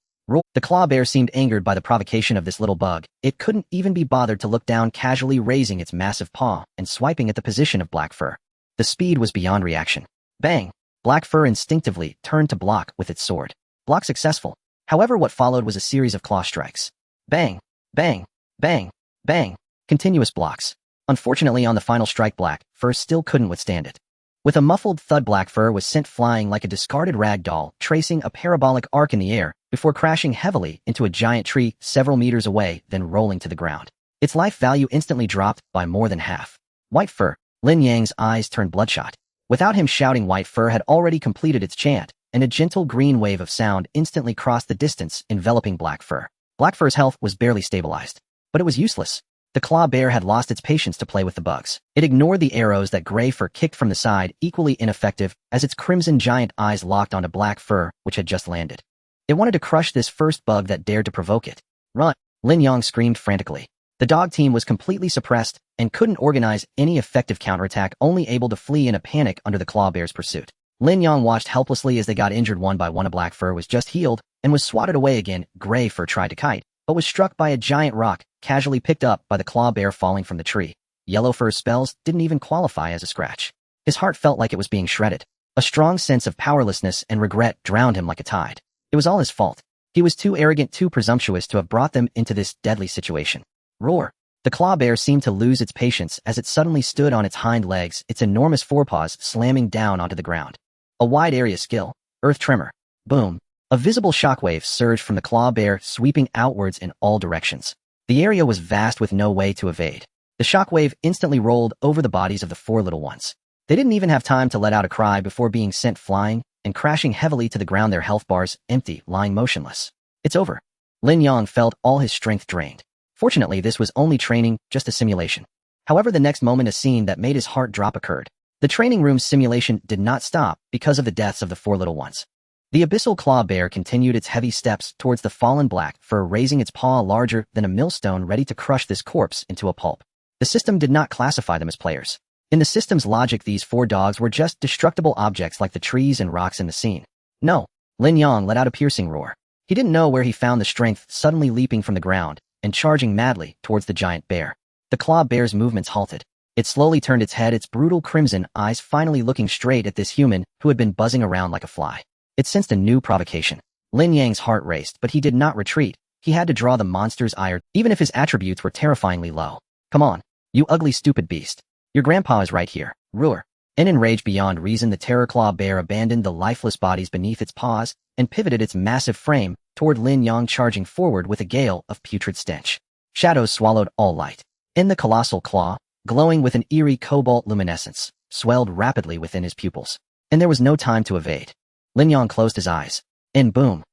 The claw bear seemed angered by the provocation of this little bug. It couldn't even be bothered to look down, casually raising its massive paw and swiping at the position of black fur. The speed was beyond reaction. Bang! Black fur instinctively turned to block with its sword. Block successful. However, what followed was a series of claw strikes. Bang, bang, bang, bang. Continuous blocks. Unfortunately, on the final strike, black fur still couldn't withstand it. With a muffled thud, black fur was sent flying like a discarded rag doll, tracing a parabolic arc in the air before crashing heavily into a giant tree several meters away, then rolling to the ground. Its life value instantly dropped by more than half. White fur. Lin Yang's eyes turned bloodshot. Without him shouting, white fur had already completed its chant, and a gentle green wave of sound instantly crossed the distance, enveloping black fur. Black fur's health was barely stabilized. But it was useless. The claw bear had lost its patience to play with the bugs. It ignored the arrows that gray fur kicked from the side, equally ineffective, as its crimson giant eyes locked onto black fur, which had just landed. It wanted to crush this first bug that dared to provoke it. Run! Lin Yang screamed frantically. The dog team was completely suppressed and couldn't organize any effective counterattack, only able to flee in a panic under the claw bear's pursuit. Lin Yang watched helplessly as they got injured one by one. A black fur was just healed and was swatted away again. Gray fur tried to kite, but was struck by a giant rock, casually picked up by the claw bear falling from the tree. Yellow fur's spells didn't even qualify as a scratch. His heart felt like it was being shredded. A strong sense of powerlessness and regret drowned him like a tide. It was all his fault. He was too arrogant, too presumptuous to have brought them into this deadly situation. Roar! The claw bear seemed to lose its patience as it suddenly stood on its hind legs, its enormous forepaws slamming down onto the ground. A wide area skill. Earth tremor. Boom. A visible shockwave surged from the claw bear, sweeping outwards in all directions. The area was vast with no way to evade. The shockwave instantly rolled over the bodies of the four little ones. They didn't even have time to let out a cry before being sent flying and crashing heavily to the ground, their health bars empty, lying motionless. It's over. Lin Yang felt all his strength drained. Fortunately, this was only training, just a simulation. However, the next moment a scene that made his heart drop occurred. The training room's simulation did not stop because of the deaths of the four little ones. The abyssal claw bear continued its heavy steps towards the fallen black fur, raising its paw larger than a millstone, ready to crush this corpse into a pulp. The system did not classify them as players. In the system's logic, these four dogs were just destructible objects like the trees and rocks in the scene. No. Lin Yang let out a piercing roar. He didn't know where he found the strength, suddenly leaping from the ground and charging madly towards the giant bear. The claw bear's movements halted. It slowly turned its head, its brutal crimson eyes finally looking straight at this human who had been buzzing around like a fly. It sensed a new provocation. Lin Yang's heart raced, but he did not retreat. He had to draw the monster's ire, even if his attributes were terrifyingly low. Come on, you ugly stupid beast. Your grandpa is right here. Roar. In enraged beyond reason, the terror claw bear abandoned the lifeless bodies beneath its paws and pivoted its massive frame toward Lin Yang, charging forward with a gale of putrid stench. Shadows swallowed all light. In the colossal claw, glowing with an eerie cobalt luminescence, swelled rapidly within his pupils. And there was no time to evade. Lin Yang closed his eyes. And boom.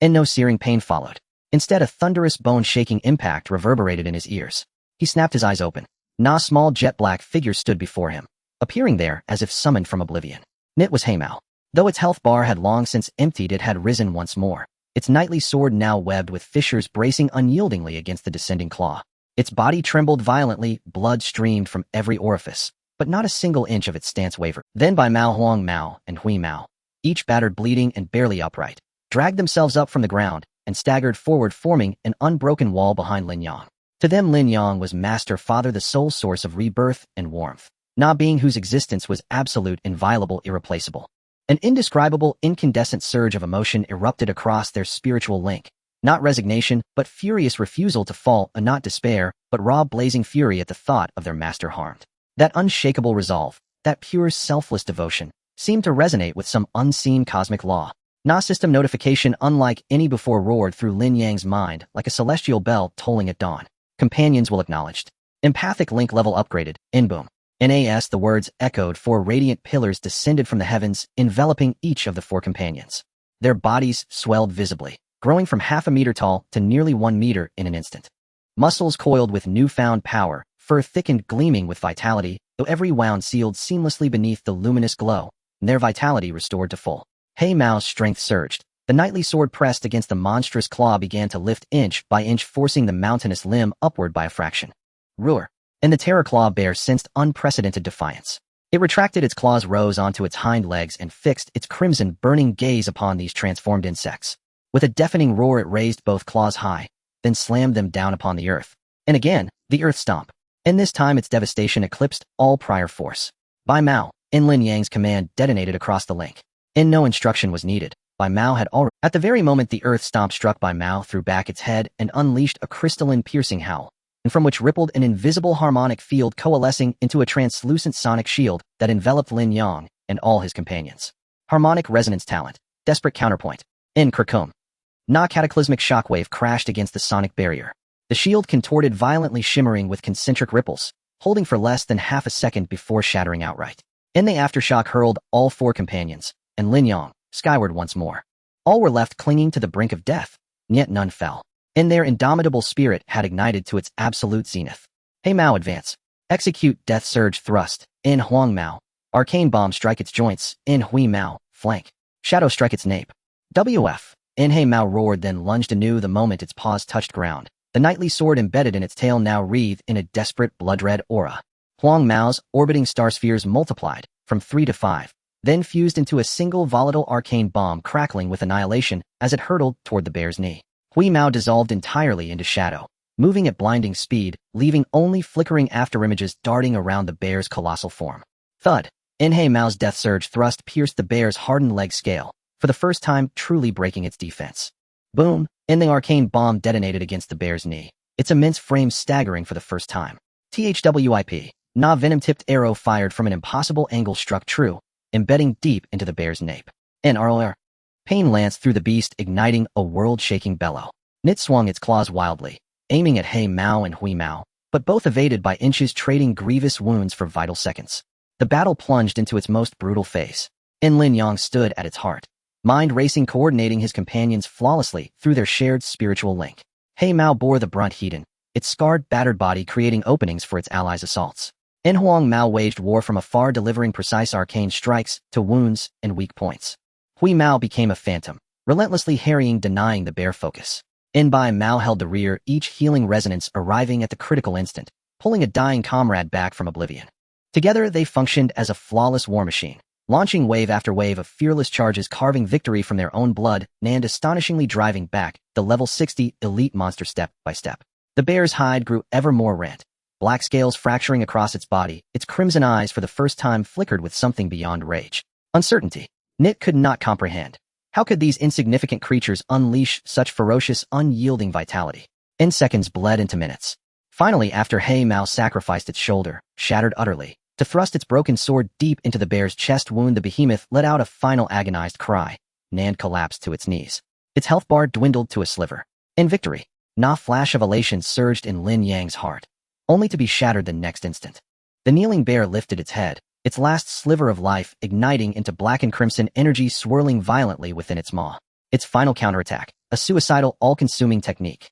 And no searing pain followed. Instead, a thunderous bone-shaking impact reverberated in his ears. He snapped his eyes open. A small jet-black figure stood before him, appearing there as if summoned from oblivion. It was Heimao. Though its health bar had long since emptied, it had risen once more. Its knightly sword now webbed with fissures, bracing unyieldingly against the descending claw. Its body trembled violently, blood streamed from every orifice, but not a single inch of its stance wavered. Then by Mao, Huang Mao, and Hui Mao, each battered, bleeding, and barely upright, dragged themselves up from the ground and staggered forward, forming an unbroken wall behind Lin Yang. To them, Lin Yang was master, father, the sole source of rebirth and warmth. Na being whose existence was absolute, inviolable, irreplaceable. An indescribable, incandescent surge of emotion erupted across their spiritual link. Not resignation, but furious refusal to fall, and not despair, but raw, blazing fury at the thought of their master harmed. That unshakable resolve, that pure, selfless devotion, seemed to resonate with some unseen cosmic law. Na system notification unlike any before roared through Lin Yang's mind like a celestial bell tolling at dawn. Companions will acknowledged. Empathic link level upgraded. In boom. NAS, the words echoed. Four radiant pillars descended from the heavens, enveloping each of the four companions. Their bodies swelled visibly, growing from 0.5 meter tall to nearly 1 meter in an instant. Muscles coiled with newfound power, fur thickened, gleaming with vitality, though every wound sealed seamlessly beneath the luminous glow, and their vitality restored to full. Hei Mao's strength surged. The knightly sword pressed against the monstrous claw began to lift inch by inch, forcing the mountainous limb upward by a fraction. Roar. And the terror claw bear sensed unprecedented defiance. It retracted its claws, rose onto its hind legs, and fixed its crimson, burning gaze upon these transformed insects. With a deafening roar, it raised both claws high, then slammed them down upon the earth. And again, the earth stomp. And this time its devastation eclipsed all prior force. By Mao, in Lin Yang's command, detonated across the link. And no instruction was needed. By Mao had already. At the very moment the earth stomp struck, by Mao threw back its head and unleashed a crystalline, piercing howl, and from which rippled an invisible harmonic field, coalescing into a translucent sonic shield that enveloped Lin Yang and all his companions. Harmonic resonance talent. Desperate counterpoint. In Krakum. Na cataclysmic shockwave crashed against the sonic barrier. The shield contorted violently, shimmering with concentric ripples, holding for less than 0.5 seconds before shattering outright. In the aftershock hurled all four companions, and Lin Yang, skyward once more. All were left clinging to the brink of death, yet none fell. And their indomitable spirit had ignited to its absolute zenith. Hei Mao, advance. Execute death surge thrust. In Huang Mao. Arcane bomb, strike its joints. In Hui Mao. Flank. Shadow, strike its nape. WF. In Hei Mao roared, then lunged anew the moment its paws touched ground. The knightly sword embedded in its tail now wreathed in a desperate blood-red aura. Huang Mao's orbiting star spheres multiplied from 3 to 5, then fused into a single volatile arcane bomb, crackling with annihilation as it hurtled toward the bear's knee. Hui Mao dissolved entirely into shadow, moving at blinding speed, leaving only flickering afterimages darting around the bear's colossal form. Thud. In Hei Mao's death surge thrust pierced the bear's hardened leg scale, for the first time truly breaking its defense. Boom. And the arcane bomb detonated against the bear's knee. its immense frame staggering for the first time. THWIP. Na venom-tipped arrow fired from an impossible angle struck true, embedding deep into the bear's nape. NROR. Pain lanced through the beast, igniting a world-shaking bellow. Nit swung its claws wildly, aiming at He Mao and Hui Mao, but both evaded by inches, trading grievous wounds for vital seconds. The battle plunged into its most brutal phase. Lin Yang stood at its heart, mind racing, coordinating his companions flawlessly through their shared spiritual link. He Mao bore the brunt heat, its scarred, battered body creating openings for its allies' assaults. Huang Mao waged war from afar, delivering precise arcane strikes to wounds and weak points. Hui Mao became a phantom, relentlessly harrying, denying the bear focus. Bai Mao held the rear, each healing resonance arriving at the critical instant, pulling a dying comrade back from oblivion. Together they functioned as a flawless war machine, launching wave after wave of fearless charges, carving victory from their own blood, and astonishingly driving back the level 60 elite monster step by step. The bear's hide grew ever more rent, black scales fracturing across its body, its crimson eyes for the first time flickered with something beyond rage. Uncertainty. Nit could not comprehend. How could these insignificant creatures unleash such ferocious, unyielding vitality? Seconds bled into minutes. Finally, after He Mao sacrificed its shoulder, shattered utterly, to thrust its broken sword deep into the bear's chest wound, the behemoth let out a final agonized cry, and collapsed to its knees. Its health bar dwindled to a sliver. In victory, a flash of elation surged in Lin Yang's heart, only to be shattered the next instant. The kneeling bear lifted its head, its last sliver of life igniting into black and crimson energy swirling violently within its maw. Its final counterattack, a suicidal, all-consuming technique.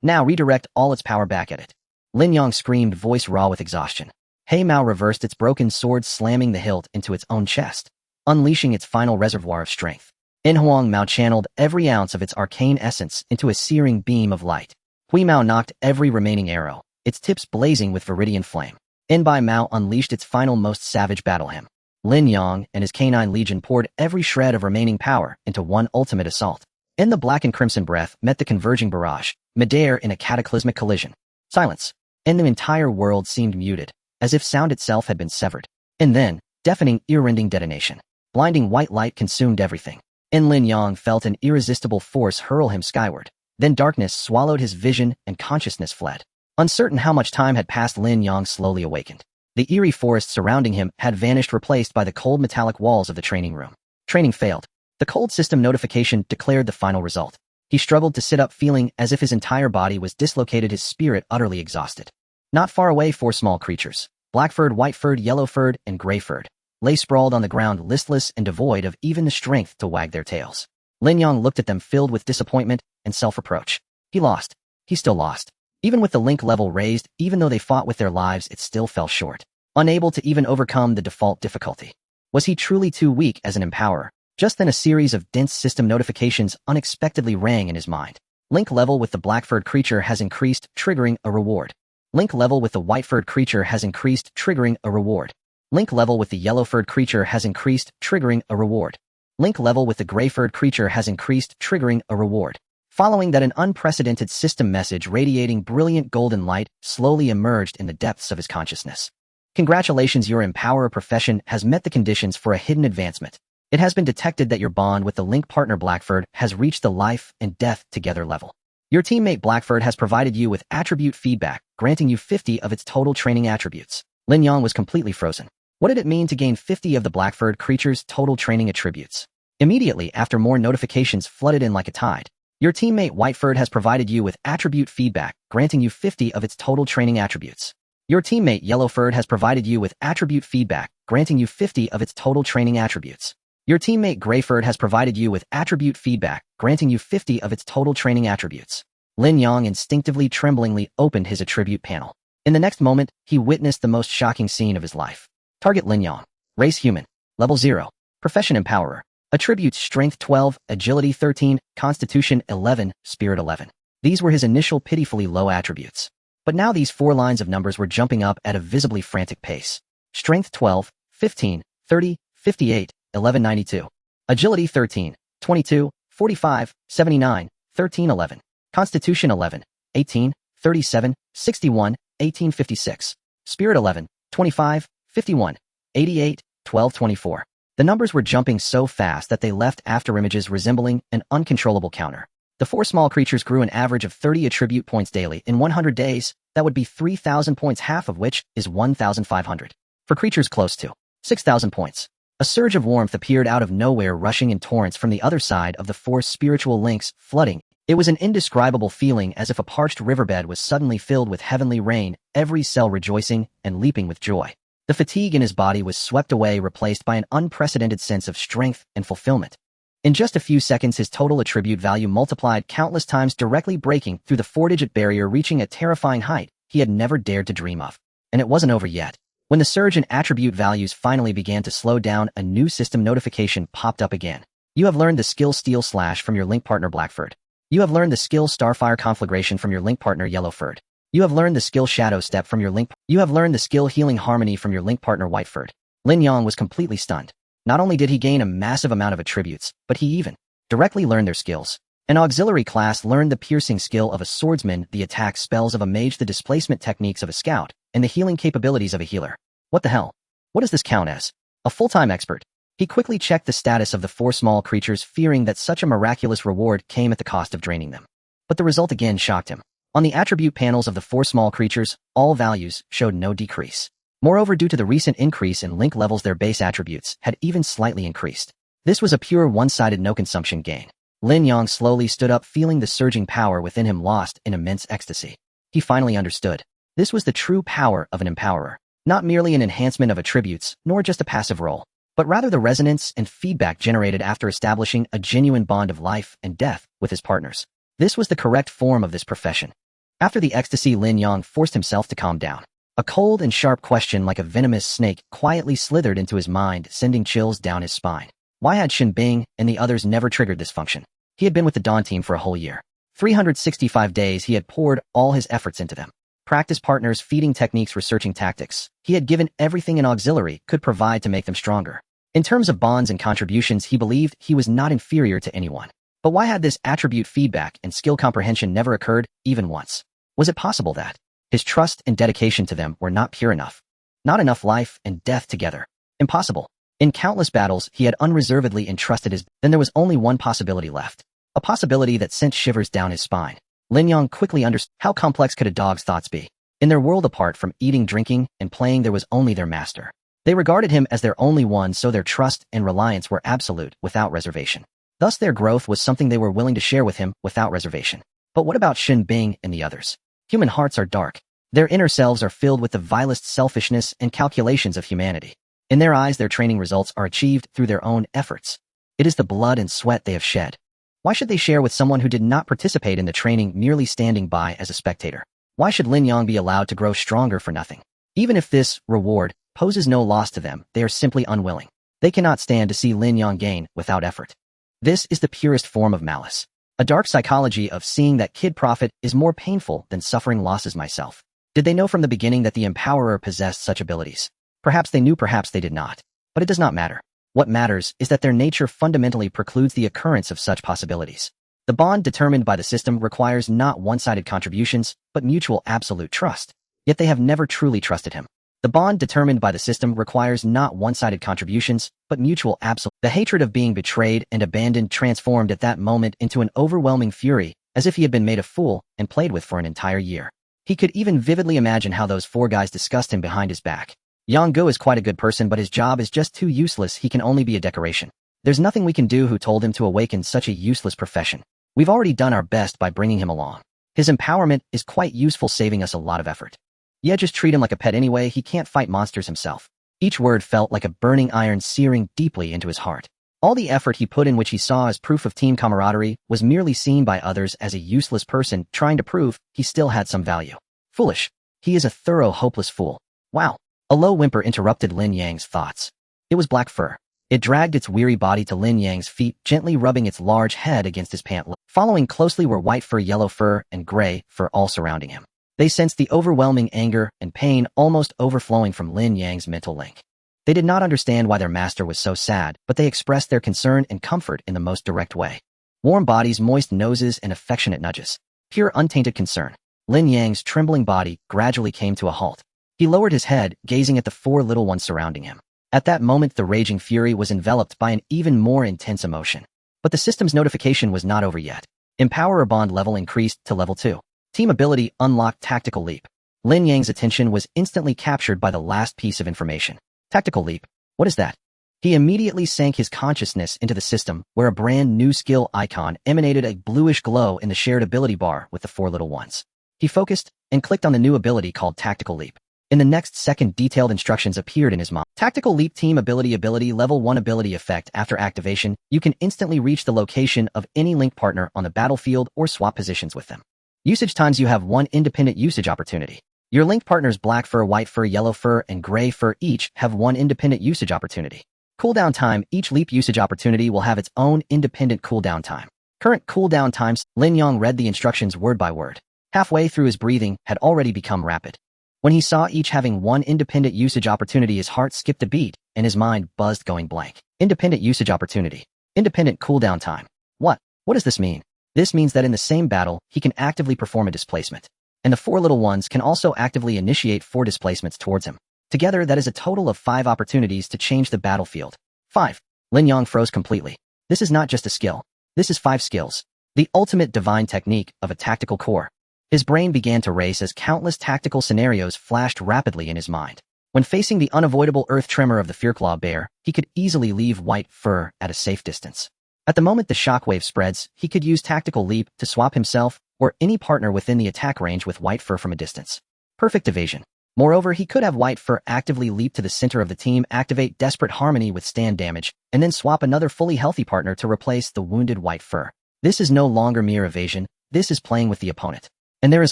Now redirect all its power back at it. Lin Yang screamed, voice raw with exhaustion. He Mao reversed its broken sword, slamming the hilt into its own chest, unleashing its final reservoir of strength. Huang Mao channeled every ounce of its arcane essence into a searing beam of light. Hui Mao knocked every remaining arrow, its tips blazing with viridian flame. Bai Mao unleashed its final, most savage battle hymn. Lin Yang and his canine legion poured every shred of remaining power into one ultimate assault. The black and crimson breath met the converging barrage, midair in a cataclysmic collision. Silence. The entire world seemed muted, as if sound itself had been severed. Then, deafening, ear-rending detonation. Blinding white light consumed everything. Lin Yang felt an irresistible force hurl him skyward. Then darkness swallowed his vision and consciousness fled. Uncertain how much time had passed, Lin Yang slowly awakened. The eerie forest surrounding him had vanished, replaced by the cold metallic walls of the training room. Training failed. The cold system notification declared the final result. He struggled to sit up, feeling as if his entire body was dislocated, his spirit utterly exhausted. Not far away, 4 small creatures, black-furred, white-furred, yellow-furred, and gray-furred, lay sprawled on the ground, listless and devoid of even the strength to wag their tails. Lin Yang looked at them, filled with disappointment and self-reproach. He lost. He still lost. Even with the link level raised, even though they fought with their lives, it still fell short. Unable to even overcome the default difficulty. Was he truly too weak as an empowerer? Just then a series of dense system notifications unexpectedly rang in his mind. Link level with the black-furred creature has increased, triggering a reward. Link level with the white-furred creature has increased, triggering a reward. Link level with the yellow-furred creature has increased, triggering a reward. Link level with the gray-furred creature has increased, triggering a reward. Following that, an unprecedented system message radiating brilliant golden light slowly emerged in the depths of his consciousness. Congratulations, your empowerer profession has met the conditions for a hidden advancement. It has been detected that your bond with the link partner Blackford has reached the life and death together level. Your teammate Blackford has provided you with attribute feedback, granting you 50 of its total training attributes. Lin Yang was completely frozen. What did it mean to gain 50 of the Blackford creature's total training attributes? Immediately after, more notifications flooded in like a tide. Your teammate Whiteford has provided you with attribute feedback, granting you 50 of its total training attributes. Your teammate Yellowford has provided you with attribute feedback, granting you 50 of its total training attributes. Your teammate Greyford has provided you with attribute feedback, granting you 50 of its total training attributes. Lin Yang instinctively, tremblingly opened his attribute panel. In the next moment, he witnessed the most shocking scene of his life. Target: Lin Yang. Race: human. Level 0. Profession: empowerer. Attributes: strength 12, agility 13, constitution 11, spirit 11. These were his initial pitifully low attributes. But now these 4 lines of numbers were jumping up at a visibly frantic pace. Strength 12, 15, 30, 58, 11, 92. Agility 13, 22, 45, 79, 13, 11. Constitution 11, 18, 37, 61, 18, 56. Spirit 11, 25, 51, 88, 12, 24. The numbers were jumping so fast that they left afterimages resembling an uncontrollable counter. The four small creatures grew an average of 30 attribute points daily. In 100 days, that would be 3,000 points, half of which is 1,500. For creatures close to 6,000 points. A surge of warmth appeared out of nowhere, rushing in torrents from the other side of the four spiritual links, flooding. It was an indescribable feeling, as if a parched riverbed was suddenly filled with heavenly rain, every cell rejoicing and leaping with joy. The fatigue in his body was swept away, replaced by an unprecedented sense of strength and fulfillment. In just a few seconds, his total attribute value multiplied countless times, directly breaking through the four-digit barrier, reaching a terrifying height he had never dared to dream of. And it wasn't over yet. When the surge in attribute values finally began to slow down, a new system notification popped up again. You have learned the skill Steel Slash from your link partner Blackford. You have learned the skill Starfire Conflagration from your link partner Yellowford. You have learned the skill Shadow Step from your link. You have learned the skill Healing Harmony from your link partner Whiteford. Lin Yang was completely stunned. Not only did he gain a massive amount of attributes, but he even directly learned their skills. An auxiliary class learned the piercing skill of a swordsman, the attack spells of a mage, the displacement techniques of a scout, and the healing capabilities of a healer. What the hell? What does this count as? A full-time expert. He quickly checked the status of the four small creatures, fearing that such a miraculous reward came at the cost of draining them. But the result again shocked him. On the attribute panels of the four small creatures, all values showed no decrease. Moreover, due to the recent increase in link levels, their base attributes had even slightly increased. This was a pure one-sided no-consumption gain. Lin Yang slowly stood up, feeling the surging power within him, lost in immense ecstasy. He finally understood. This was the true power of an empowerer. Not merely an enhancement of attributes, nor just a passive role, but rather the resonance and feedback generated after establishing a genuine bond of life and death with his partners. This was the correct form of this profession. After the ecstasy, Lin Yang forced himself to calm down. A cold and sharp question, like a venomous snake, quietly slithered into his mind, sending chills down his spine. Why had Shin Bing and the others never triggered this function? He had been with the Dawn team for a whole year. 365 days he had poured all his efforts into them. Practice partners, feeding techniques, researching tactics. He had given everything an auxiliary could provide to make them stronger. In terms of bonds and contributions, he believed he was not inferior to anyone. But why had this attribute feedback and skill comprehension never occurred, even once? Was it possible that his trust and dedication to them were not pure enough? Not enough life and death together. Impossible. In countless battles, he had unreservedly entrusted his... Then there was only one possibility left. A possibility that sent shivers down his spine. Lin Yang quickly understood. How complex could a dog's thoughts be? In their world, apart from eating, drinking, and playing, there was only their master. They regarded him as their only one, so their trust and reliance were absolute, without reservation. Thus their growth was something they were willing to share with him, without reservation. But what about Shin Bing and the others? Human hearts are dark. Their inner selves are filled with the vilest selfishness and calculations of humanity. In their eyes, their training results are achieved through their own efforts. It is the blood and sweat they have shed. Why should they share with someone who did not participate in the training, merely standing by as a spectator? Why should Lin Yang be allowed to grow stronger for nothing? Even if this reward poses no loss to them, they are simply unwilling. They cannot stand to see Lin Yang gain without effort. This is the purest form of malice. A dark psychology of seeing that kid profit is more painful than suffering losses myself. Did they know from the beginning that the empowerer possessed such abilities? Perhaps they knew, perhaps they did not. But it does not matter. What matters is that their nature fundamentally precludes the occurrence of such possibilities. The bond determined by the system requires not one-sided contributions, but mutual absolute trust. Yet they have never truly trusted him. The bond determined by the system requires not one-sided contributions, but mutual absolute. The hatred of being betrayed and abandoned transformed at that moment into an overwhelming fury, as if he had been made a fool and played with for an entire year. He could even vividly imagine how those four guys discussed him behind his back. Yang Gu is quite a good person, but his job is just too useless. He can only be a decoration. There's nothing we can do. Who told him to awaken such a useless profession? We've already done our best by bringing him along. His empowerment is quite useful, saving us a lot of effort. Yeah, just treat him like a pet anyway. He can't fight monsters himself. Each word felt like a burning iron searing deeply into his heart. All the effort he put in, which he saw as proof of team camaraderie, was merely seen by others as a useless person trying to prove he still had some value. Foolish. He is a thorough, hopeless fool. Wow. A low whimper interrupted Lin Yang's thoughts. It was Black Fur. It dragged its weary body to Lin Yang's feet, gently rubbing its large head against his pant leg. Following closely were White Fur, Yellow Fur, and Gray Fur, all surrounding him. They sensed the overwhelming anger and pain almost overflowing from Lin Yang's mental link. They did not understand why their master was so sad, but they expressed their concern and comfort in the most direct way. Warm bodies, moist noses, and affectionate nudges. Pure, untainted concern. Lin Yang's trembling body gradually came to a halt. He lowered his head, gazing at the four little ones surrounding him. At that moment, the raging fury was enveloped by an even more intense emotion. But the system's notification was not over yet. Empower bond level increased to level 2. Team ability unlocked tactical leap. Lin Yang's attention was instantly captured by the last piece of information. Tactical leap. What is that? He immediately sank his consciousness into the system, where a brand new skill icon emanated a bluish glow in the shared ability bar with the 4 little ones. He focused and clicked on the new ability called Tactical Leap. In the next second, detailed instructions appeared in his mind. Tactical Leap Team Ability Level 1 Ability Effect. After activation, you can instantly reach the location of any link partner on the battlefield or swap positions with them. Usage times: you have 1 independent usage opportunity. Your link partners black fur, white fur, yellow fur, and gray fur each have 1 independent usage opportunity. Cooldown time: each leap usage opportunity will have its own independent cooldown time. Current cooldown times. Lin Yang read the instructions word by word. Halfway through, his breathing had already become rapid. When he saw each having 1 independent usage opportunity, his heart skipped a beat and his mind buzzed, going blank. Independent usage opportunity. Independent cooldown time. What? What does this mean? This means that in the same battle, he can actively perform a displacement. And the 4 little ones can also actively initiate 4 displacements towards him. Together, that is a total of 5 opportunities to change the battlefield. 5. Lin Yang froze completely. This is not just a skill. This is 5 skills. The ultimate divine technique of a tactical core. His brain began to race as countless tactical scenarios flashed rapidly in his mind. When facing the unavoidable earth tremor of the Fearclaw bear, he could easily leave white fur at a safe distance. At the moment the shockwave spreads, he could use Tactical Leap to swap himself or any partner within the attack range with white fur from a distance. Perfect evasion. Moreover, he could have white fur actively leap to the center of the team, activate Desperate Harmony with stand damage, and then swap another fully healthy partner to replace the wounded white fur. This is no longer mere evasion, this is playing with the opponent. And there is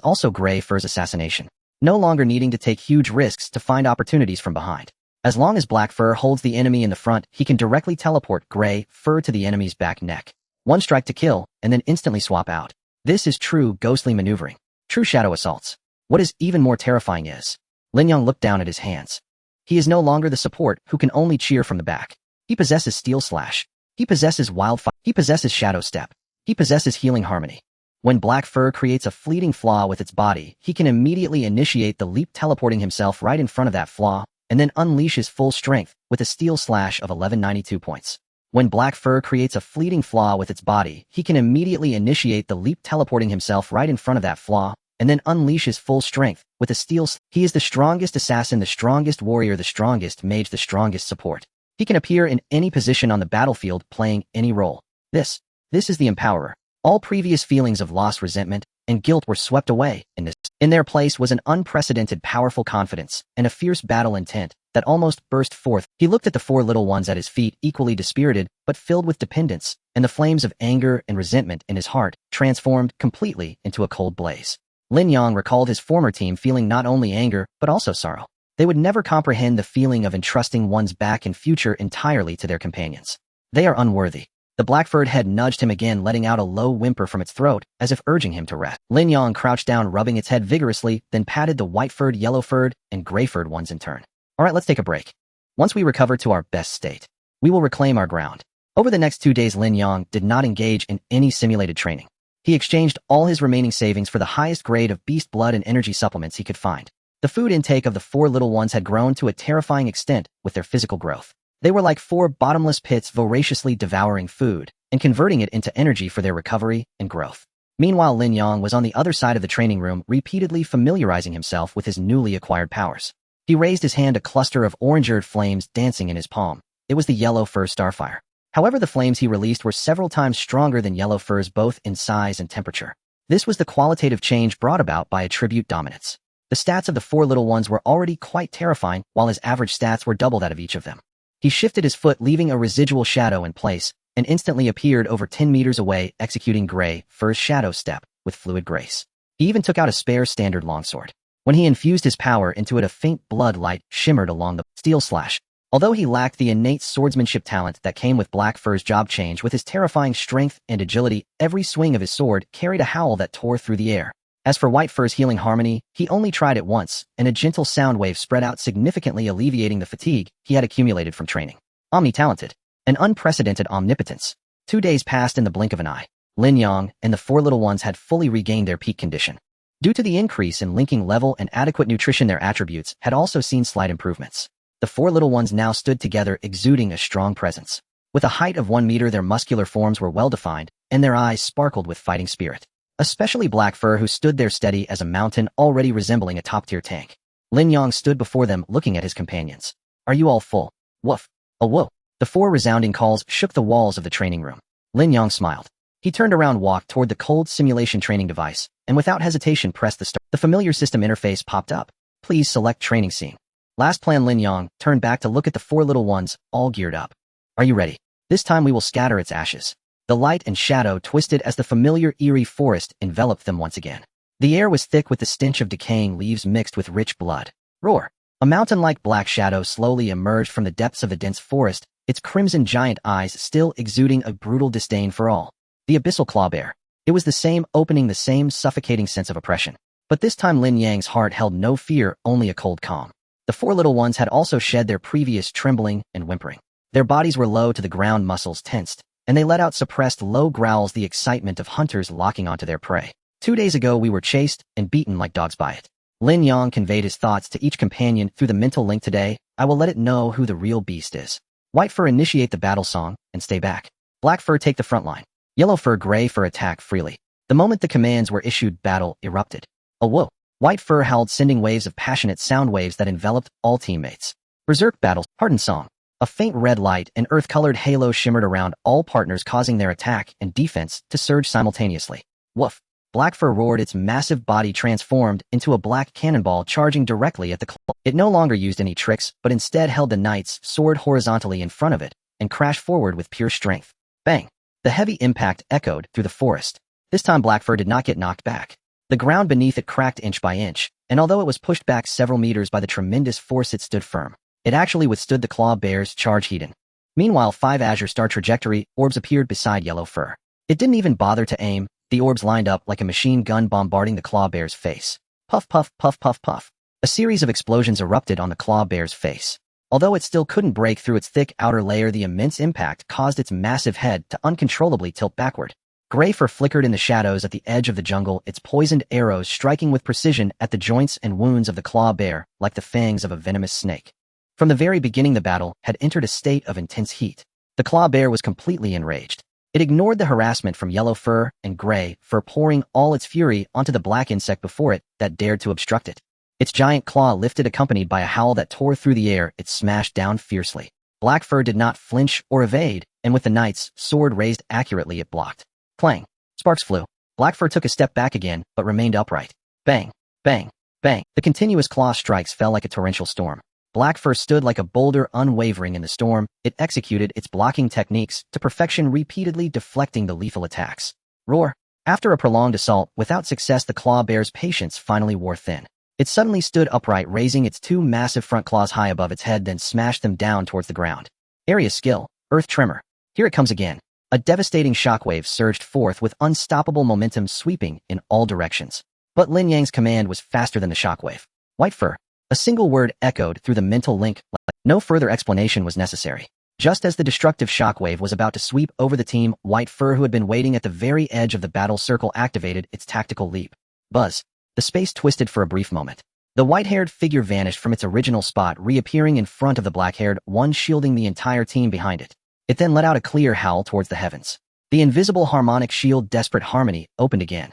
also Gray Fur's assassination. No longer needing to take huge risks to find opportunities from behind. As long as Black Fur holds the enemy in the front, he can directly teleport Gray Fur to the enemy's back neck. 1 strike to kill, and then instantly swap out. This is true ghostly maneuvering. True shadow assaults. What is even more terrifying is, Lin Yang looked down at his hands. He is no longer the support who can only cheer from the back. He possesses Steel Slash. He possesses Wildfire. He possesses Shadow Step. He possesses Healing Harmony. When Black Fur creates a fleeting flaw with its body, he can immediately initiate the leap, teleporting himself right in front of that flaw, and then unleash his full strength with a Steel Slash of 1192 points. When Black Fur creates a fleeting flaw with its body, he can immediately initiate the leap, teleporting himself right in front of that flaw, and then unleash his full strength with a Steel Slash. He is the strongest assassin, the strongest warrior, the strongest mage, the strongest support. He can appear in any position on the battlefield, playing any role. This is the Empowerer. All previous feelings of loss, resentment, and guilt were swept away in this. In their place was an unprecedented powerful confidence and a fierce battle intent that almost burst forth. He looked at the 4 little ones at his feet, equally dispirited but filled with dependence, and the flames of anger and resentment in his heart transformed completely into a cold blaze. Lin Yang recalled his former team, feeling not only anger but also sorrow. They would never comprehend the feeling of entrusting one's back and future entirely to their companions. They are unworthy. The black-furred head nudged him again, letting out a low whimper from its throat, as if urging him to rest. Lin Yang crouched down, rubbing its head vigorously, then patted the white-furred, yellow-furred, and gray-furred ones in turn. All right, let's take a break. Once we recover to our best state, we will reclaim our ground. Over the next 2 days, Lin Yang did not engage in any simulated training. He exchanged all his remaining savings for the highest grade of beast blood and energy supplements he could find. The food intake of the 4 little ones had grown to a terrifying extent with their physical growth. They were like 4 bottomless pits, voraciously devouring food and converting it into energy for their recovery and growth. Meanwhile, Lin Yang was on the other side of the training room, repeatedly familiarizing himself with his newly acquired powers. He raised his hand, a cluster of orange-eared flames dancing in his palm. It was the Yellow Fur Starfire. However, the flames he released were several times stronger than Yellow Fur's, both in size and temperature. This was the qualitative change brought about by attribute dominance. The stats of the 4 little ones were already quite terrifying, while his average stats were double that of each of them. He shifted his foot, leaving a residual shadow in place, and instantly appeared over 10 meters away, executing Gray Fur's Shadow Step with fluid grace. He even took out a spare standard longsword. When he infused his power into it, a faint blood light shimmered along the Steel Slash. Although he lacked the innate swordsmanship talent that came with Black Fur's job change, with his terrifying strength and agility, every swing of his sword carried a howl that tore through the air. As for White Fur's healing harmony, he only tried it once, and a gentle sound wave spread out, significantly alleviating the fatigue he had accumulated from training. Omni-talented. An unprecedented omnipotence. 2 days passed in the blink of an eye. Lin Yang and the 4 little ones had fully regained their peak condition. Due to the increase in linking level and adequate nutrition, their attributes had also seen slight improvements. The 4 little ones now stood together, exuding a strong presence. With a height of 1 meter, their muscular forms were well-defined, and their eyes sparkled with fighting spirit. Especially Black Fur, who stood there steady as a mountain, already resembling a top-tier tank. Lin Yang stood before them, looking at his companions. Are you all full? Woof. Oh, whoa. The 4 resounding calls shook the walls of the training room. Lin Yang smiled. He turned around, walked toward the cold simulation training device, and without hesitation pressed the start. The familiar system interface popped up. Please select training scene. Last plan. Lin Yang turned back to look at the 4 little ones, all geared up. Are you ready? This time we will scatter its ashes. The light and shadow twisted as the familiar eerie forest enveloped them once again. The air was thick with the stench of decaying leaves mixed with rich blood. Roar! A mountain-like black shadow slowly emerged from the depths of the dense forest, its crimson giant eyes still exuding a brutal disdain for all. The abyssal claw bear. It was the same opening, the same suffocating sense of oppression. But this time Lin Yang's heart held no fear, only a cold calm. The 4 little ones had also shed their previous trembling and whimpering. Their bodies were low to the ground, muscles tensed, and they let out suppressed low growls, the excitement of hunters locking onto their prey. 2 days ago we were chased and beaten like dogs by it. Lin Yang conveyed his thoughts to each companion through the mental link. Today, I will let it know who the real beast is. White Fur, initiate the battle song and stay back. Black Fur, take the front line. Yellow Fur, Gray Fur, attack freely. The moment the commands were issued, battle erupted. Oh whoa! White Fur howled, sending waves of passionate sound waves that enveloped all teammates. Berserk battle, hardened song. A faint red light and earth-colored halo shimmered around all partners, causing their attack and defense to surge simultaneously. Woof! Black Fur roared, its massive body transformed into a black cannonball, charging directly at the claw. It no longer used any tricks, but instead held the knight's sword horizontally in front of it and crashed forward with pure strength. Bang! The heavy impact echoed through the forest. This time Black Fur did not get knocked back. The ground beneath it cracked inch by inch, and although it was pushed back several meters by the tremendous force, it stood firm. It actually withstood the claw bear's charge. Heaton. Meanwhile, 5 Azure Star trajectory orbs appeared beside Yellow Fur. It didn't even bother to aim. The orbs lined up like a machine gun, bombarding the claw bear's face. Puff, puff, puff, puff, puff. A series of explosions erupted on the claw bear's face. Although it still couldn't break through its thick outer layer, the immense impact caused its massive head to uncontrollably tilt backward. Gray Fur flickered in the shadows at the edge of the jungle, its poisoned arrows striking with precision at the joints and wounds of the claw bear like the fangs of a venomous snake. From the very beginning, the battle had entered a state of intense heat. The claw bear was completely enraged. It ignored the harassment from Yellow Fur and Gray Fur, pouring all its fury onto the black insect before it that dared to obstruct it. Its giant claw lifted, accompanied by a howl that tore through the air. It smashed down fiercely. Black Fur did not flinch or evade, and with the knight's sword raised accurately, it blocked. Clang! Sparks flew. Black Fur took a step back again, but remained upright. Bang! Bang! Bang! The continuous claw strikes fell like a torrential storm. Black Fur stood like a boulder, unwavering in the storm. It executed its blocking techniques to perfection, repeatedly deflecting the lethal attacks. Roar! After a prolonged assault without success, the claw bear's patience finally wore thin. It suddenly stood upright, raising its 2 massive front claws high above its head, then smashed them down towards the ground. Area skill, Earth Tremor. Here it comes again. A devastating shockwave surged forth with unstoppable momentum, sweeping in all directions. But Lin Yang's command was faster than the shockwave. White Fur. A single word echoed through the mental link. No further explanation was necessary. Just as the destructive shockwave was about to sweep over the team, White Fur, who had been waiting at the very edge of the battle circle, activated its tactical leap. Buzz. The space twisted for a brief moment. The white-haired figure vanished from its original spot, reappearing in front of the black-haired one, shielding the entire team behind it. It then let out a clear howl towards the heavens. The invisible harmonic shield, Desperate Harmony, opened again.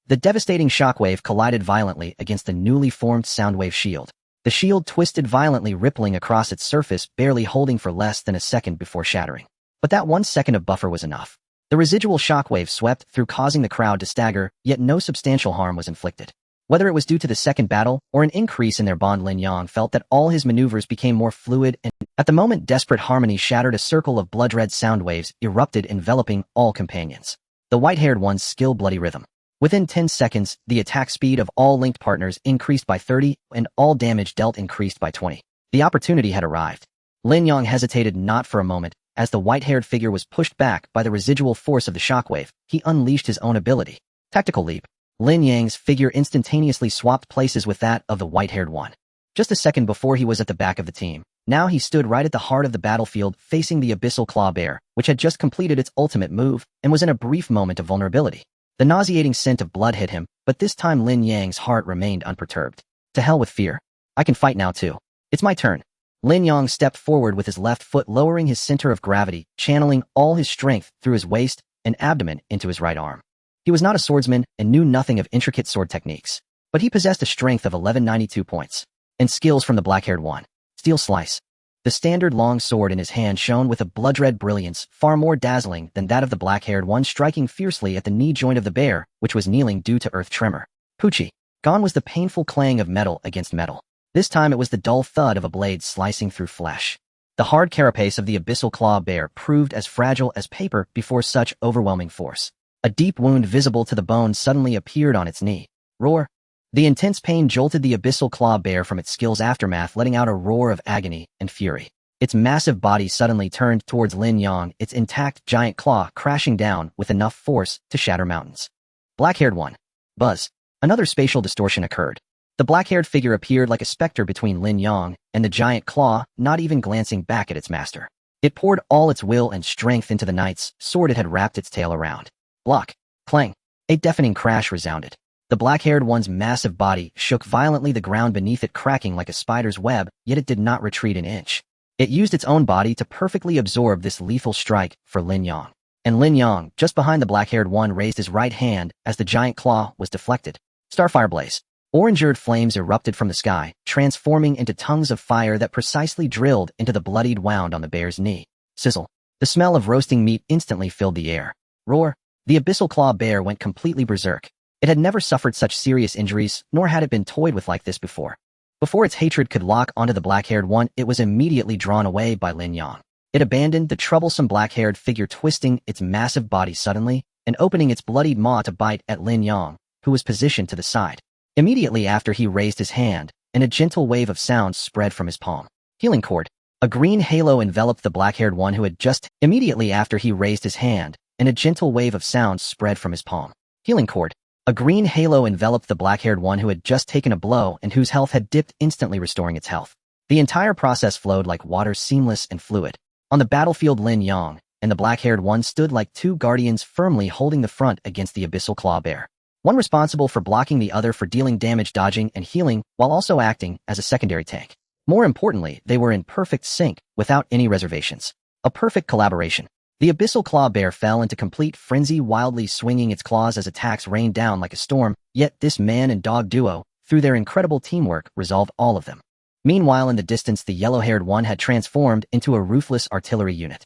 The devastating shockwave collided violently against the newly formed Soundwave shield. The shield twisted violently, rippling across its surface, barely holding for less than a second before shattering. But that 1 second of buffer was enough. The residual shockwave swept through, causing the crowd to stagger, yet no substantial harm was inflicted. Whether it was due to the second battle or an increase in their bond, Lin Yang felt that all his maneuvers became more fluid, and at the moment Desperate Harmony shattered, a circle of blood-red sound waves erupted, enveloping all companions. The white-haired one's skill, Bloody Rhythm. Within 10 seconds, the attack speed of all linked partners increased by 30, and all damage dealt increased by 20. The opportunity had arrived. Lin Yang hesitated not for a moment. As the white-haired figure was pushed back by the residual force of the shockwave, he unleashed his own ability. Tactical Leap. Lin Yang's figure instantaneously swapped places with that of the white-haired one. Just a second before, he was at the back of the team. Now he stood right at the heart of the battlefield, facing the abyssal claw bear, which had just completed its ultimate move and was in a brief moment of vulnerability. The nauseating scent of blood hit him, but this time Lin Yang's heart remained unperturbed. To hell with fear. I can fight now too. It's my turn. Lin Yang stepped forward with his left foot, lowering his center of gravity, channeling all his strength through his waist and abdomen into his right arm. He was not a swordsman and knew nothing of intricate sword techniques, but he possessed a strength of 1192 points and skills from the black-haired one. Steel slice. The standard long sword in his hand shone with a blood-red brilliance far more dazzling than that of the black-haired one, striking fiercely at the knee joint of the bear, which was kneeling due to earth tremor. Poochie. Gone was the painful clang of metal against metal. This time it was the dull thud of a blade slicing through flesh. The hard carapace of the abyssal claw bear proved as fragile as paper before such overwhelming force. A deep wound visible to the bone suddenly appeared on its knee. Roar. The intense pain jolted the abyssal claw bear from its skill's aftermath, letting out a roar of agony and fury. Its massive body suddenly turned towards Lin Yang, its intact giant claw crashing down with enough force to shatter mountains. Black-haired one. Buzz. Another spatial distortion occurred. The black-haired figure appeared like a specter between Lin Yang and the giant claw, not even glancing back at its master. It poured all its will and strength into the knight's sword it had wrapped its tail around. Block. Clang. A deafening crash resounded. The black-haired one's massive body shook violently, the ground beneath it cracking like a spider's web, yet it did not retreat an inch. It used its own body to perfectly absorb this lethal strike for Lin Yang. And Lin Yang, just behind the black-haired one, raised his right hand as the giant claw was deflected. Starfire blaze. Orange-eared flames erupted from the sky, transforming into tongues of fire that precisely drilled into the bloodied wound on the bear's knee. Sizzle. The smell of roasting meat instantly filled the air. Roar. The abyssal claw bear went completely berserk. It had never suffered such serious injuries, nor had it been toyed with like this before. Before its hatred could lock onto the black-haired one, it was immediately drawn away by Lin Yang. It abandoned the troublesome black-haired figure, twisting its massive body suddenly and opening its bloodied maw to bite at Lin Yang, who was positioned to the side. Immediately after, he raised his hand, and a gentle wave of sound spread from his palm. Healing cord. A green halo enveloped the black-haired one who had just... Immediately after, he raised his hand, and a gentle wave of sound spread from his palm. Healing cord. A green halo enveloped the black-haired one who had just taken a blow and whose health had dipped, instantly restoring its health. The entire process flowed like water, seamless and fluid. On the battlefield, Lin Yang and the black-haired one stood like two guardians, firmly holding the front against the abyssal claw bear. One responsible for blocking, the other for dealing damage, dodging, and healing, while also acting as a secondary tank. More importantly, they were in perfect sync, without any reservations. A perfect collaboration. The abyssal claw bear fell into complete frenzy, wildly swinging its claws as attacks rained down like a storm, yet this man and dog duo, through their incredible teamwork, resolved all of them. Meanwhile, in the distance, the yellow-haired one had transformed into a ruthless artillery unit.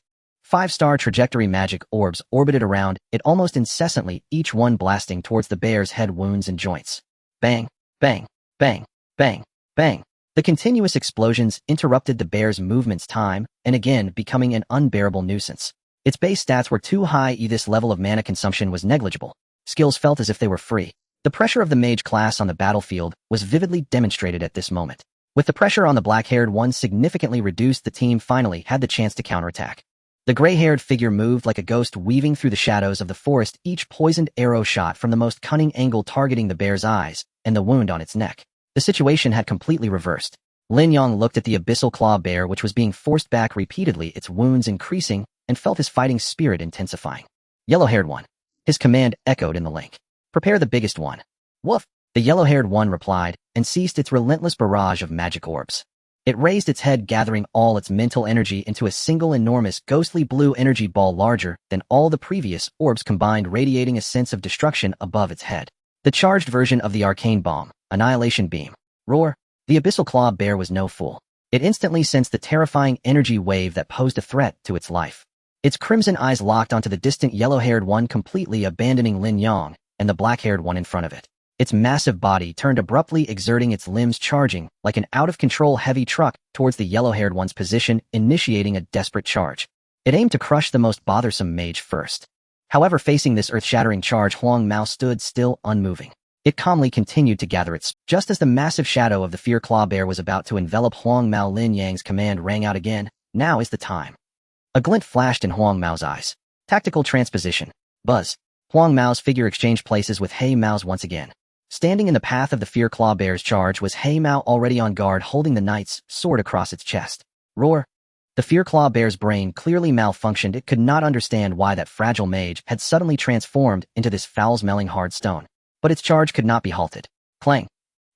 5-star trajectory magic orbs orbited around it almost incessantly, each one blasting towards the bear's head, wounds, and joints. Bang, bang, bang, bang, bang. The continuous explosions interrupted the bear's movements time and again, becoming an unbearable nuisance. Its base stats were too high, this level of mana consumption was negligible. Skills felt as if they were free. The pressure of the mage class on the battlefield was vividly demonstrated at this moment. With the pressure on the black-haired one significantly reduced, the team finally had the chance to counterattack. The gray-haired figure moved like a ghost, weaving through the shadows of the forest, each poisoned arrow shot from the most cunning angle, targeting the bear's eyes and the wound on its neck. The situation had completely reversed. Lin Yang looked at the abyssal claw bear, which was being forced back repeatedly, its wounds increasing, and felt his fighting spirit intensifying. Yellow-haired one. His command echoed in the link. Prepare the biggest one. Woof. The yellow-haired one replied, and ceased its relentless barrage of magic orbs. It raised its head, gathering all its mental energy into a single enormous ghostly blue energy ball larger than all the previous orbs combined, radiating a sense of destruction above its head. The charged version of the arcane bomb, Annihilation Beam. Roar. The abyssal claw bear was no fool. It instantly sensed the terrifying energy wave that posed a threat to its life. Its crimson eyes locked onto the distant yellow-haired one, completely abandoning Lin Yang and the black-haired one in front of it. Its massive body turned abruptly, exerting its limbs, charging like an out-of-control heavy truck towards the yellow-haired one's position, initiating a desperate charge. It aimed to crush the most bothersome mage first. However, facing this earth-shattering charge, Huang Mao stood still, unmoving. It calmly continued to gather its... Just as the massive shadow of the fear claw bear was about to envelop Huang Mao, Lin Yang's command rang out again. Now is the time. A glint flashed in Huang Mao's eyes. Tactical transposition. Buzz. Huang Mao's figure exchanged places with He Mao's once again. Standing in the path of the fear claw bear's charge was He Mao, already on guard, holding the knight's sword across its chest. Roar. The fear claw bear's brain clearly malfunctioned. It could not understand why that fragile mage had suddenly transformed into this foul-smelling hard stone. But its charge could not be halted. Clang.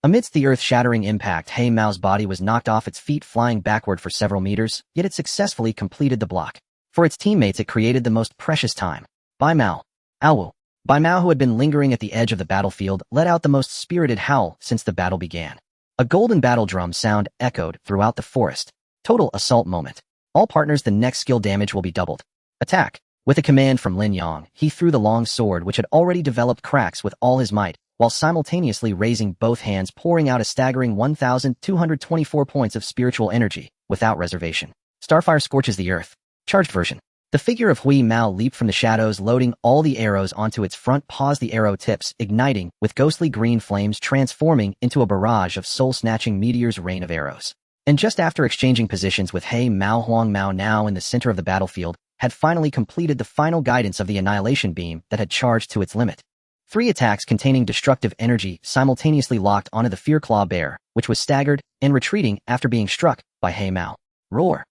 Amidst the earth-shattering impact, He Mao's body was knocked off its feet, flying backward for several meters, yet it successfully completed the block. For its teammates, it created the most precious time. Bai Mao. Owl. Bai Mao, who had been lingering at the edge of the battlefield, let out the most spirited howl since the battle began. A golden battle drum sound echoed throughout the forest. Total assault moment. All partners, the next skill damage will be doubled. Attack. With a command from Lin Yang, he threw the long sword, which had already developed cracks, with all his might, while simultaneously raising both hands, pouring out a staggering 1,224 points of spiritual energy, without reservation. Starfire scorches the earth. Charged version. The figure of Hui Mao leaped from the shadows, loading all the arrows onto its front paws, the arrow tips igniting, with ghostly green flames transforming into a barrage of soul-snatching meteors, rain of arrows. And just after exchanging positions with He Mao, Huang Mao, now in the center of the battlefield, had finally completed the final guidance of the annihilation beam that had charged to its limit. 3 attacks containing destructive energy simultaneously locked onto the Fear Claw Bear, which was staggered and retreating after being struck by He Mao. Roar.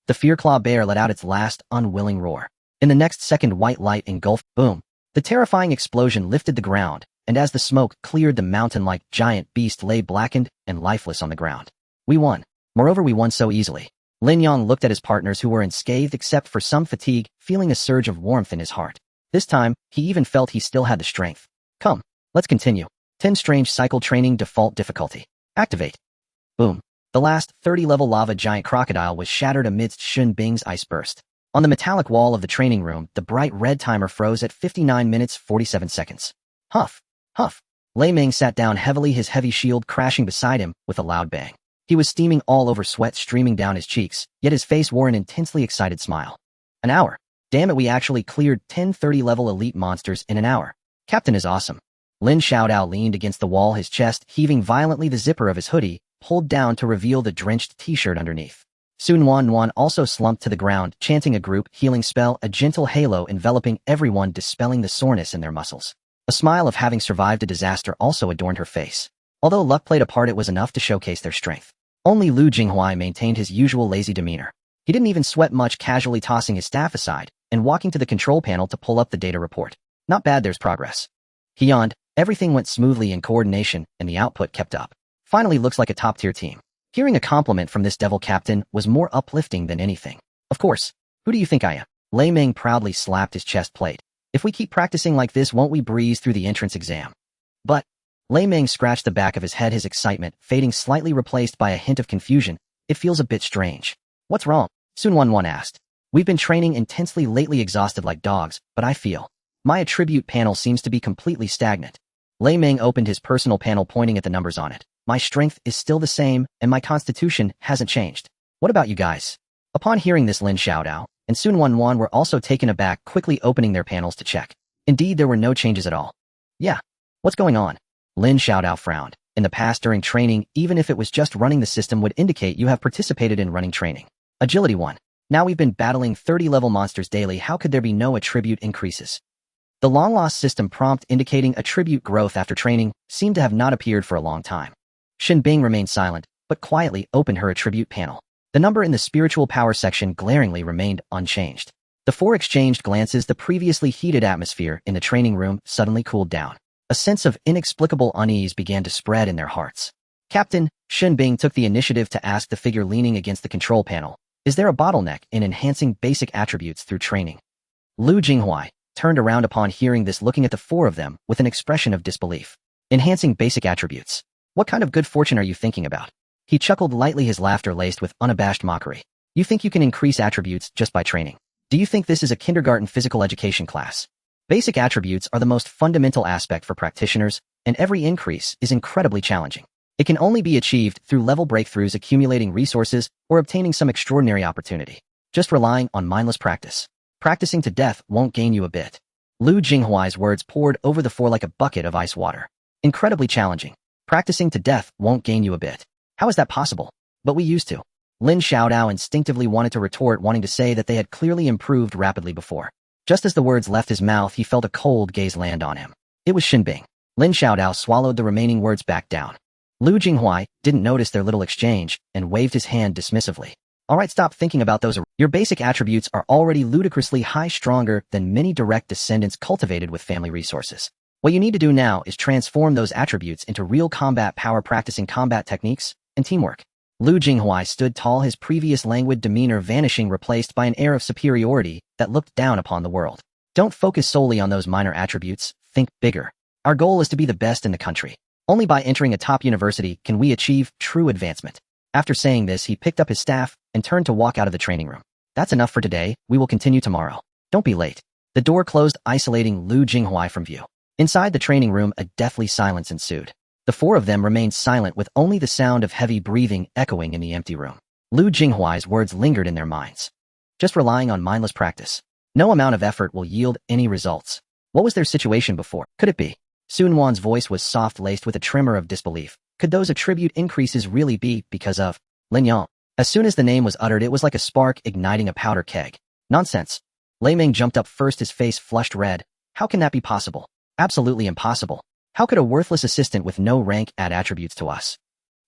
The Fear Claw Bear let out its last unwilling roar. In the next second, white light engulfed. Boom. The terrifying explosion lifted the ground, and as the smoke cleared, the mountain-like giant beast lay blackened and lifeless on the ground. We won. Moreover, we won so easily. Lin Yang looked at his partners, who were unscathed except for some fatigue, feeling a surge of warmth in his heart. This time, he even felt he still had the strength. Come, let's continue. 10 Strange Cycle Training, Default Difficulty. Activate. Boom. The last 30-level lava giant crocodile was shattered amidst Xun Bing's ice burst. On the metallic wall of the training room, the bright red timer froze at 59 minutes 47 seconds. Huff. Huff. Lei Ming sat down heavily, his heavy shield crashing beside him with a loud bang. He was steaming all over, sweat streaming down his cheeks, yet his face wore an intensely excited smile. An hour. Damn it, we actually cleared 10 30-level elite monsters in an hour. Captain is awesome. Lin Xiaodao leaned against the wall, his chest heaving violently, the zipper of his hoodie pulled down to reveal the drenched t-shirt underneath. Sun Wan also slumped to the ground, chanting a group healing spell, a gentle halo enveloping everyone, dispelling the soreness in their muscles. A smile of having survived a disaster also adorned her face. Although luck played a part, it was enough to showcase their strength. Only Lu Jinghuai maintained his usual lazy demeanor. He didn't even sweat much, casually tossing his staff aside and walking to the control panel to pull up the data report. Not bad, there's progress. He yawned. Everything went smoothly in coordination, and the output kept up. Finally, looks like a top-tier team. Hearing a compliment from this devil captain was more uplifting than anything. Of course. Who do you think I am? Lei Ming proudly slapped his chest plate. If we keep practicing like this, won't we breeze through the entrance exam? But Lei Ming scratched the back of his head, his excitement fading, slightly replaced by a hint of confusion. It feels a bit strange. What's wrong? Sun Wan asked. We've been training intensely lately, exhausted like dogs, but I feel my attribute panel seems to be completely stagnant. Lei Ming opened his personal panel, pointing at the numbers on it. My strength is still the same, and my constitution hasn't changed. What about you guys? Upon hearing this, Lin Xiaodao and Sun Wan were also taken aback, quickly opening their panels to check. Indeed, there were no changes at all. Yeah. What's going on? Lin Xiaodao frowned. In the past, during training, even if it was just running, the system would indicate you have participated in running training. Agility 1. Now we've been battling 30-level monsters daily. How could there be no attribute increases? The long-lost system prompt indicating attribute growth after training seemed to have not appeared for a long time. Xin Bing remained silent, but quietly opened her attribute panel. The number in the spiritual power section glaringly remained unchanged. The 4 exchanged glances. The previously heated atmosphere in the training room suddenly cooled down. A sense of inexplicable unease began to spread in their hearts. Captain, Xin Bing took the initiative to ask the figure leaning against the control panel, is there a bottleneck in enhancing basic attributes through training? Lu Jinghuai turned around upon hearing this, looking at the 4 of them with an expression of disbelief. Enhancing basic attributes? What kind of good fortune are you thinking about? He chuckled lightly, his laughter laced with unabashed mockery. You think you can increase attributes just by training? Do you think this is a kindergarten physical education class? Basic attributes are the most fundamental aspect for practitioners, and every increase is incredibly challenging. It can only be achieved through level breakthroughs, accumulating resources, or obtaining some extraordinary opportunity. Just relying on mindless practice. Practicing to death won't gain you a bit. Lu Jinghuai's words poured over the 4 like a bucket of ice water. Incredibly challenging. Practicing to death won't gain you a bit. How is that possible? But we used to. Lin Xiaodao instinctively wanted to retort, wanting to say that they had clearly improved rapidly before. Just as the words left his mouth, he felt a cold gaze land on him. It was Xin Bing. Lin Xiaodao swallowed the remaining words back down. Lu Jinghuai didn't notice their little exchange and waved his hand dismissively. Alright, stop thinking about those. Your basic attributes are already ludicrously high, stronger than many direct descendants cultivated with family resources. What you need to do now is transform those attributes into real combat power, practicing combat techniques and teamwork. Lu Jinghuai stood tall, his previous languid demeanor vanishing, replaced by an air of superiority that looked down upon the world. Don't focus solely on those minor attributes, think bigger. Our goal is to be the best in the country. Only by entering a top university can we achieve true advancement. After saying this, he picked up his staff and turned to walk out of the training room. That's enough for today, we will continue tomorrow. Don't be late. The door closed, isolating Lu Jinghuai from view. Inside the training room, a deathly silence ensued. The four of them remained silent, with only the sound of heavy breathing echoing in the empty room. Lu Jinghuai's words lingered in their minds. Just relying on mindless practice. No amount of effort will yield any results. What was their situation before? Could it be? Sun Wan's voice was soft, laced with a tremor of disbelief. Could those attribute increases really be because of Lin Yang? As soon as the name was uttered, it was like a spark igniting a powder keg. Nonsense. Lei Ming jumped up first, his face flushed red. How can that be possible? Absolutely impossible. How could a worthless assistant with no rank add attributes to us?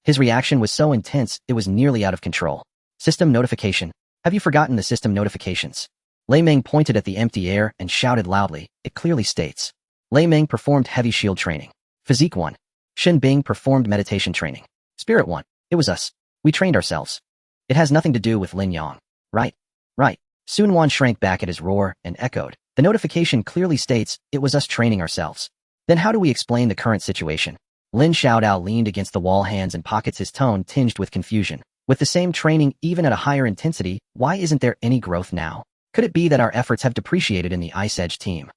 His reaction was so intense, it was nearly out of control. System notification. Have you forgotten the system notifications? Lei Ming pointed at the empty air and shouted loudly. It clearly states. Lei Ming performed heavy shield training. Physique 1. Shen Bing performed meditation training. Spirit 1. It was us. We trained ourselves. It has nothing to do with Lin Yang. Right. Right. Sun Wan shrank back at his roar and echoed. The notification clearly states, it was us training ourselves. Then how do we explain the current situation? Lin Xiaodao leaned against the wall, hands in pockets, his tone tinged with confusion. With the same training, even at a higher intensity, why isn't there any growth now? Could it be that our efforts have depreciated in the Ice Edge team?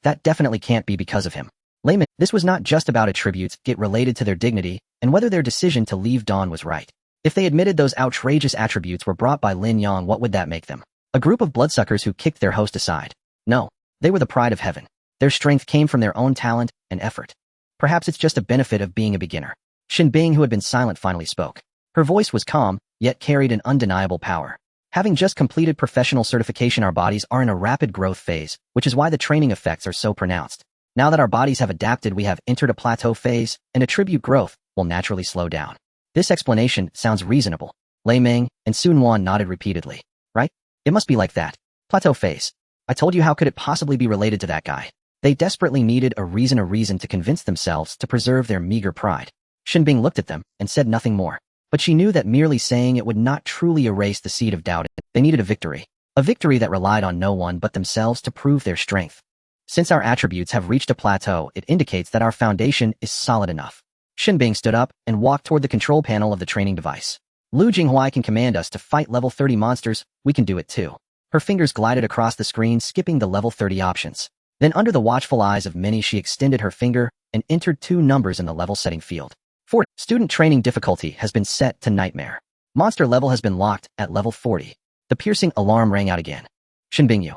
That definitely can't be because of him. Layman, this was not just about attributes, it related to their dignity, and whether their decision to leave Dawn was right. If they admitted those outrageous attributes were brought by Lin Yang, what would that make them? A group of bloodsuckers who kicked their host aside. No, they were the pride of heaven. Their strength came from their own talent and effort. Perhaps it's just a benefit of being a beginner. Shen Bing, who had been silent, finally spoke. Her voice was calm, yet carried an undeniable power. Having just completed professional certification, our bodies are in a rapid growth phase, which is why the training effects are so pronounced. Now that our bodies have adapted, we have entered a plateau phase, and attribute growth will naturally slow down. This explanation sounds reasonable. Lei Ming and Sun Wan nodded repeatedly. Right? It must be like that. Plateau phase. I told you, how could it possibly be related to that guy? They desperately needed a reason to convince themselves to preserve their meager pride. Shen Bing looked at them and said nothing more. But she knew that merely saying it would not truly erase the seed of doubt. They needed a victory that relied on no one but themselves to prove their strength. Since our attributes have reached a plateau, it indicates that our foundation is solid enough. Shen Bing stood up and walked toward the control panel of the training device. Lu Jinghuai can command us to fight level 30 monsters, we can do it too. Her fingers glided across the screen, skipping the level 30 options. Then under the watchful eyes of many, she extended her finger and entered 2 numbers in the level setting field. 4. Student training difficulty has been set to nightmare. Monster level has been locked at level 40. The piercing alarm rang out again. Shen Bing,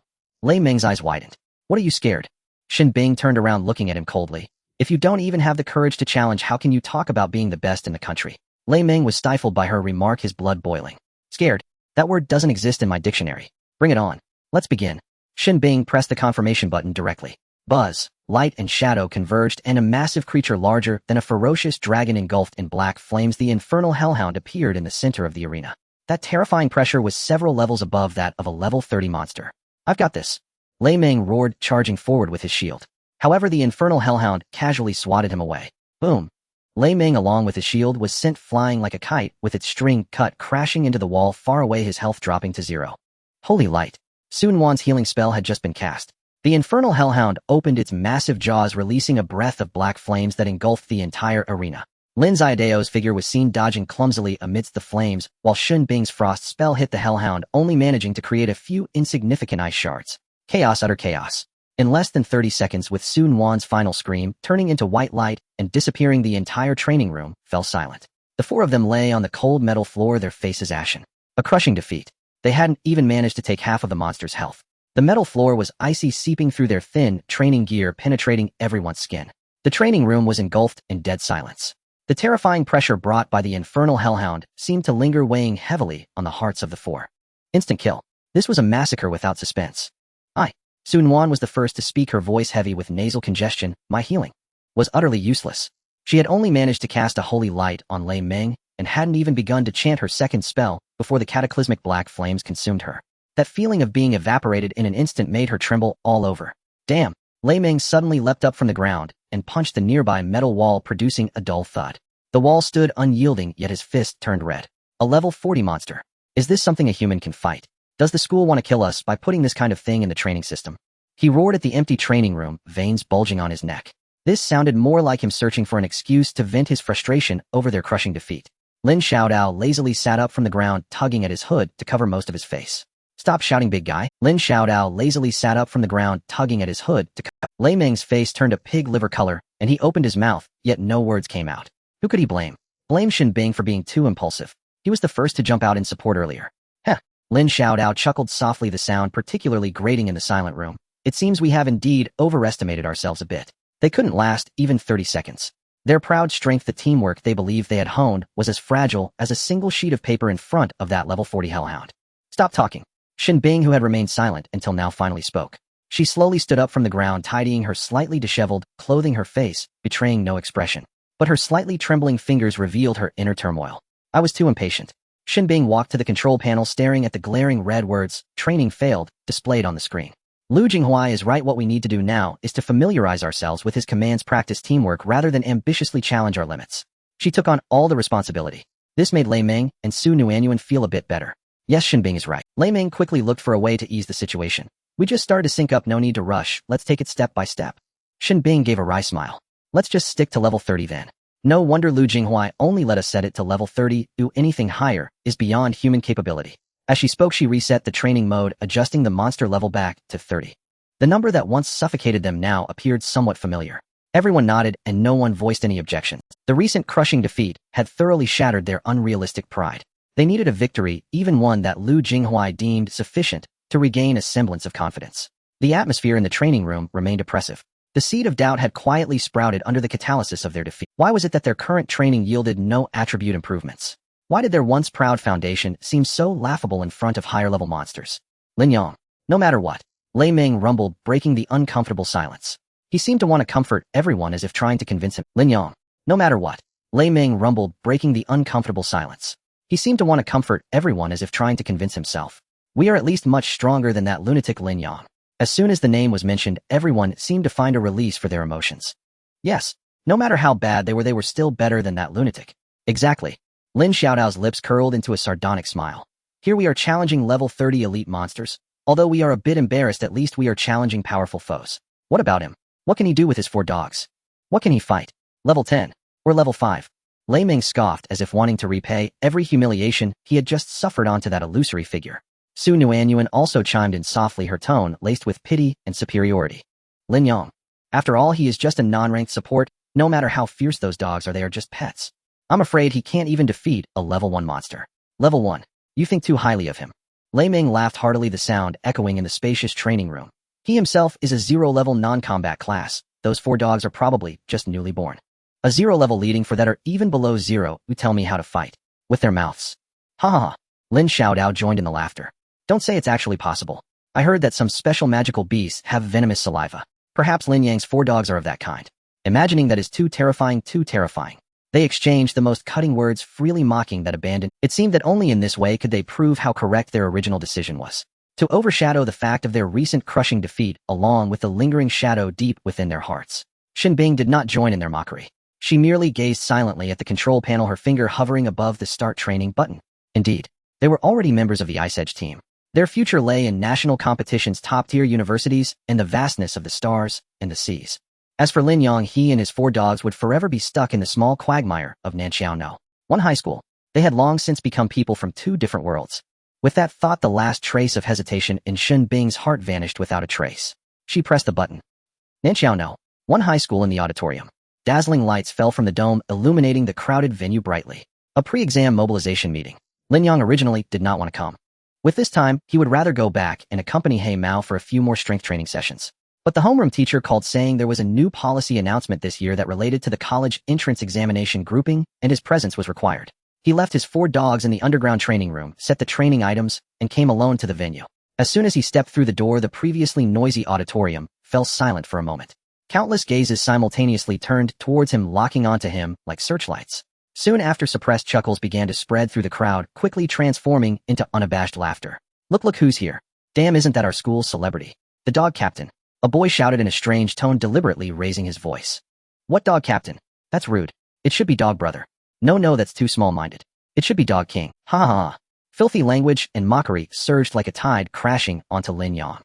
Lei Ming's eyes widened. What are you scared? Shen Bing turned around, looking at him coldly. If you don't even have the courage to challenge, how can you talk about being the best in the country? Lei Ming was stifled by her remark, his blood boiling. Scared? That word doesn't exist in my dictionary. Bring it on. Let's begin. Shen Bing pressed the confirmation button directly. Buzz, light and shadow converged, and a massive creature larger than a ferocious dragon engulfed in black flames, the infernal hellhound, appeared in the center of the arena. That terrifying pressure was several levels above that of a level 30 monster. I've got this. Lei Ming roared, charging forward with his shield. However, the infernal hellhound casually swatted him away. Boom. Lei Ming, along with his shield, was sent flying like a kite, with its string cut crashing into the wall far away, his health dropping to 0. Holy light. Sun Wan's healing spell had just been cast. The infernal hellhound opened its massive jaws, releasing a breath of black flames that engulfed the entire arena. Lin Xiaodao's figure was seen dodging clumsily amidst the flames, while Shen Bing's frost spell hit the hellhound, only managing to create a few insignificant ice shards. Chaos, utter chaos. In less than 30 seconds, with Sun Wan's final scream turning into white light and disappearing, the entire training room fell silent. The 4 of them lay on the cold metal floor, their faces ashen. A crushing defeat. They hadn't even managed to take half of the monster's health. The metal floor was icy, seeping through their thin training gear, penetrating everyone's skin. The training room was engulfed in dead silence. The terrifying pressure brought by the infernal hellhound seemed to linger, weighing heavily on the hearts of the 4. Instant kill. This was a massacre without suspense. Sun Wan was the first to speak, her voice heavy with nasal congestion. My healing was utterly useless. She had only managed to cast a holy light on Lei Ming and hadn't even begun to chant her second spell before the cataclysmic black flames consumed her. That feeling of being evaporated in an instant made her tremble all over. Damn, Lei Ming suddenly leapt up from the ground and punched the nearby metal wall, producing a dull thud. The wall stood unyielding, yet his fist turned red. A level 40 monster. Is this something a human can fight? Does the school want to kill us by putting this kind of thing in the training system? He roared at the empty training room, veins bulging on his neck. This sounded more like him searching for an excuse to vent his frustration over their crushing defeat. Lin Xiaodao lazily sat up from the ground, tugging at his hood to cover most of his face. Stop shouting, big guy. Lin Xiaodao lazily sat up from the ground, tugging at his hood to cover. Lei Ming's face turned a pig liver color, and he opened his mouth, yet no words came out. Who could he blame? Blame Shen Bing for being too impulsive. He was the first to jump out in support earlier. Heh. Lin Xiaodao chuckled softly, the sound particularly grating in the silent room. It seems we have indeed overestimated ourselves a bit. They couldn't last even 30 seconds. Their proud strength, the teamwork they believed they had honed, was as fragile as a single sheet of paper in front of that level 40 hellhound. Stop talking. Shen Bing, who had remained silent until now, finally spoke. She slowly stood up from the ground, tidying her slightly disheveled clothing, her face betraying no expression. But her slightly trembling fingers revealed her inner turmoil. I was too impatient. Shen Bing walked to the control panel, staring at the glaring red words, "Training failed," displayed on the screen. Lu Jinghua is right. What we need to do now is to familiarize ourselves with his commands, practice teamwork rather than ambitiously challenge our limits. She took on all the responsibility. This made Lei Ming and Su Nuanyuan feel a bit better. Yes, Shen Bing is right. Lei Ming quickly looked for a way to ease the situation. We just started to sync up, no need to rush, let's take it step by step. Shen Bing gave a wry smile. Let's just stick to level 30 then. No wonder Lu Jinghua only let us set it to level 30, anything higher is beyond human capability. As she spoke, she reset the training mode, adjusting the monster level back to 30. The number that once suffocated them now appeared somewhat familiar. Everyone nodded and no one voiced any objections. The recent crushing defeat had thoroughly shattered their unrealistic pride. They needed a victory, even one that Lu Jinghua deemed sufficient to regain a semblance of confidence. The atmosphere in the training room remained oppressive. The seed of doubt had quietly sprouted under the catalysis of their defeat. Why was it that their current training yielded no attribute improvements? Why did their once proud foundation seem so laughable in front of higher-level monsters? Lin Yang. No matter what. Lei Ming rumbled, breaking the uncomfortable silence. He seemed to want to comfort everyone, as if trying to convince him. Lin Yang. No matter what. Lei Ming rumbled, breaking the uncomfortable silence. He seemed to want to comfort everyone, as if trying to convince himself. We are at least much stronger than that lunatic Lin Yang. As soon as the name was mentioned, everyone seemed to find a release for their emotions. Yes, no matter how bad they were still better than that lunatic. Exactly. Lin Xiaodao's lips curled into a sardonic smile. Here we are challenging level 30 elite monsters. Although we are a bit embarrassed, at least we are challenging powerful foes. What about him? What can he do with his 4 dogs? What can he fight? Level 10? Or level 5? Lei Ming scoffed, as if wanting to repay every humiliation he had just suffered onto that illusory figure. Su Nuanyuan also chimed in softly, her tone laced with pity and superiority. Lin Yang. After all, he is just a non-ranked support. No matter how fierce those dogs are, they are just pets. I'm afraid he can't even defeat a level 1 monster. Level 1. You think too highly of him. Lei Ming laughed heartily, the sound echoing in the spacious training room. He himself is a 0-level non-combat class. Those 4 dogs are probably just newly born. A 0-level leading for that are even below 0 who tell me how to fight. With their mouths. Ha ha ha. Lin Xiaodao joined in the laughter. Don't say it's actually possible. I heard that some special magical beasts have venomous saliva. Perhaps Lin Yang's 4 dogs are of that kind. Imagining that is too terrifying, too terrifying. They exchanged the most cutting words, freely mocking that abandon. It seemed that only in this way could they prove how correct their original decision was. To overshadow the fact of their recent crushing defeat, along with the lingering shadow deep within their hearts. Shen Bing did not join in their mockery. She merely gazed silently at the control panel, her finger hovering above the start training button. Indeed, they were already members of the Ice Edge team. Their future lay in national competitions, top-tier universities, and the vastness of the stars and the seas. As for Lin Yang, he and his 4 dogs would forever be stuck in the small quagmire of Nanxiao. One high school. They had long since become people from 2 different worlds. With that thought, the last trace of hesitation in Shen Bing's heart vanished without a trace. She pressed the button. Nanxiao. One high school in the auditorium. Dazzling lights fell from the dome, illuminating the crowded venue brightly. A pre-exam mobilization meeting. Lin Yang originally did not want to come. With this time, he would rather go back and accompany He Mao for a few more strength training sessions. But the homeroom teacher called, saying there was a new policy announcement this year that related to the college entrance examination grouping, and his presence was required. He left his 4 dogs in the underground training room, set the training items, and came alone to the venue. As soon as he stepped through the door, the previously noisy auditorium fell silent for a moment. Countless gazes simultaneously turned towards him, locking onto him like searchlights. Soon after, suppressed chuckles began to spread through the crowd, quickly transforming into unabashed laughter. Look who's here. Damn, isn't that our school's celebrity? The dog captain. A boy shouted in a strange tone, deliberately raising his voice. What dog captain? That's rude. It should be dog brother. No, that's too small-minded. It should be dog king. Ha ha ha. Filthy language and mockery surged like a tide, crashing onto Lin Yang.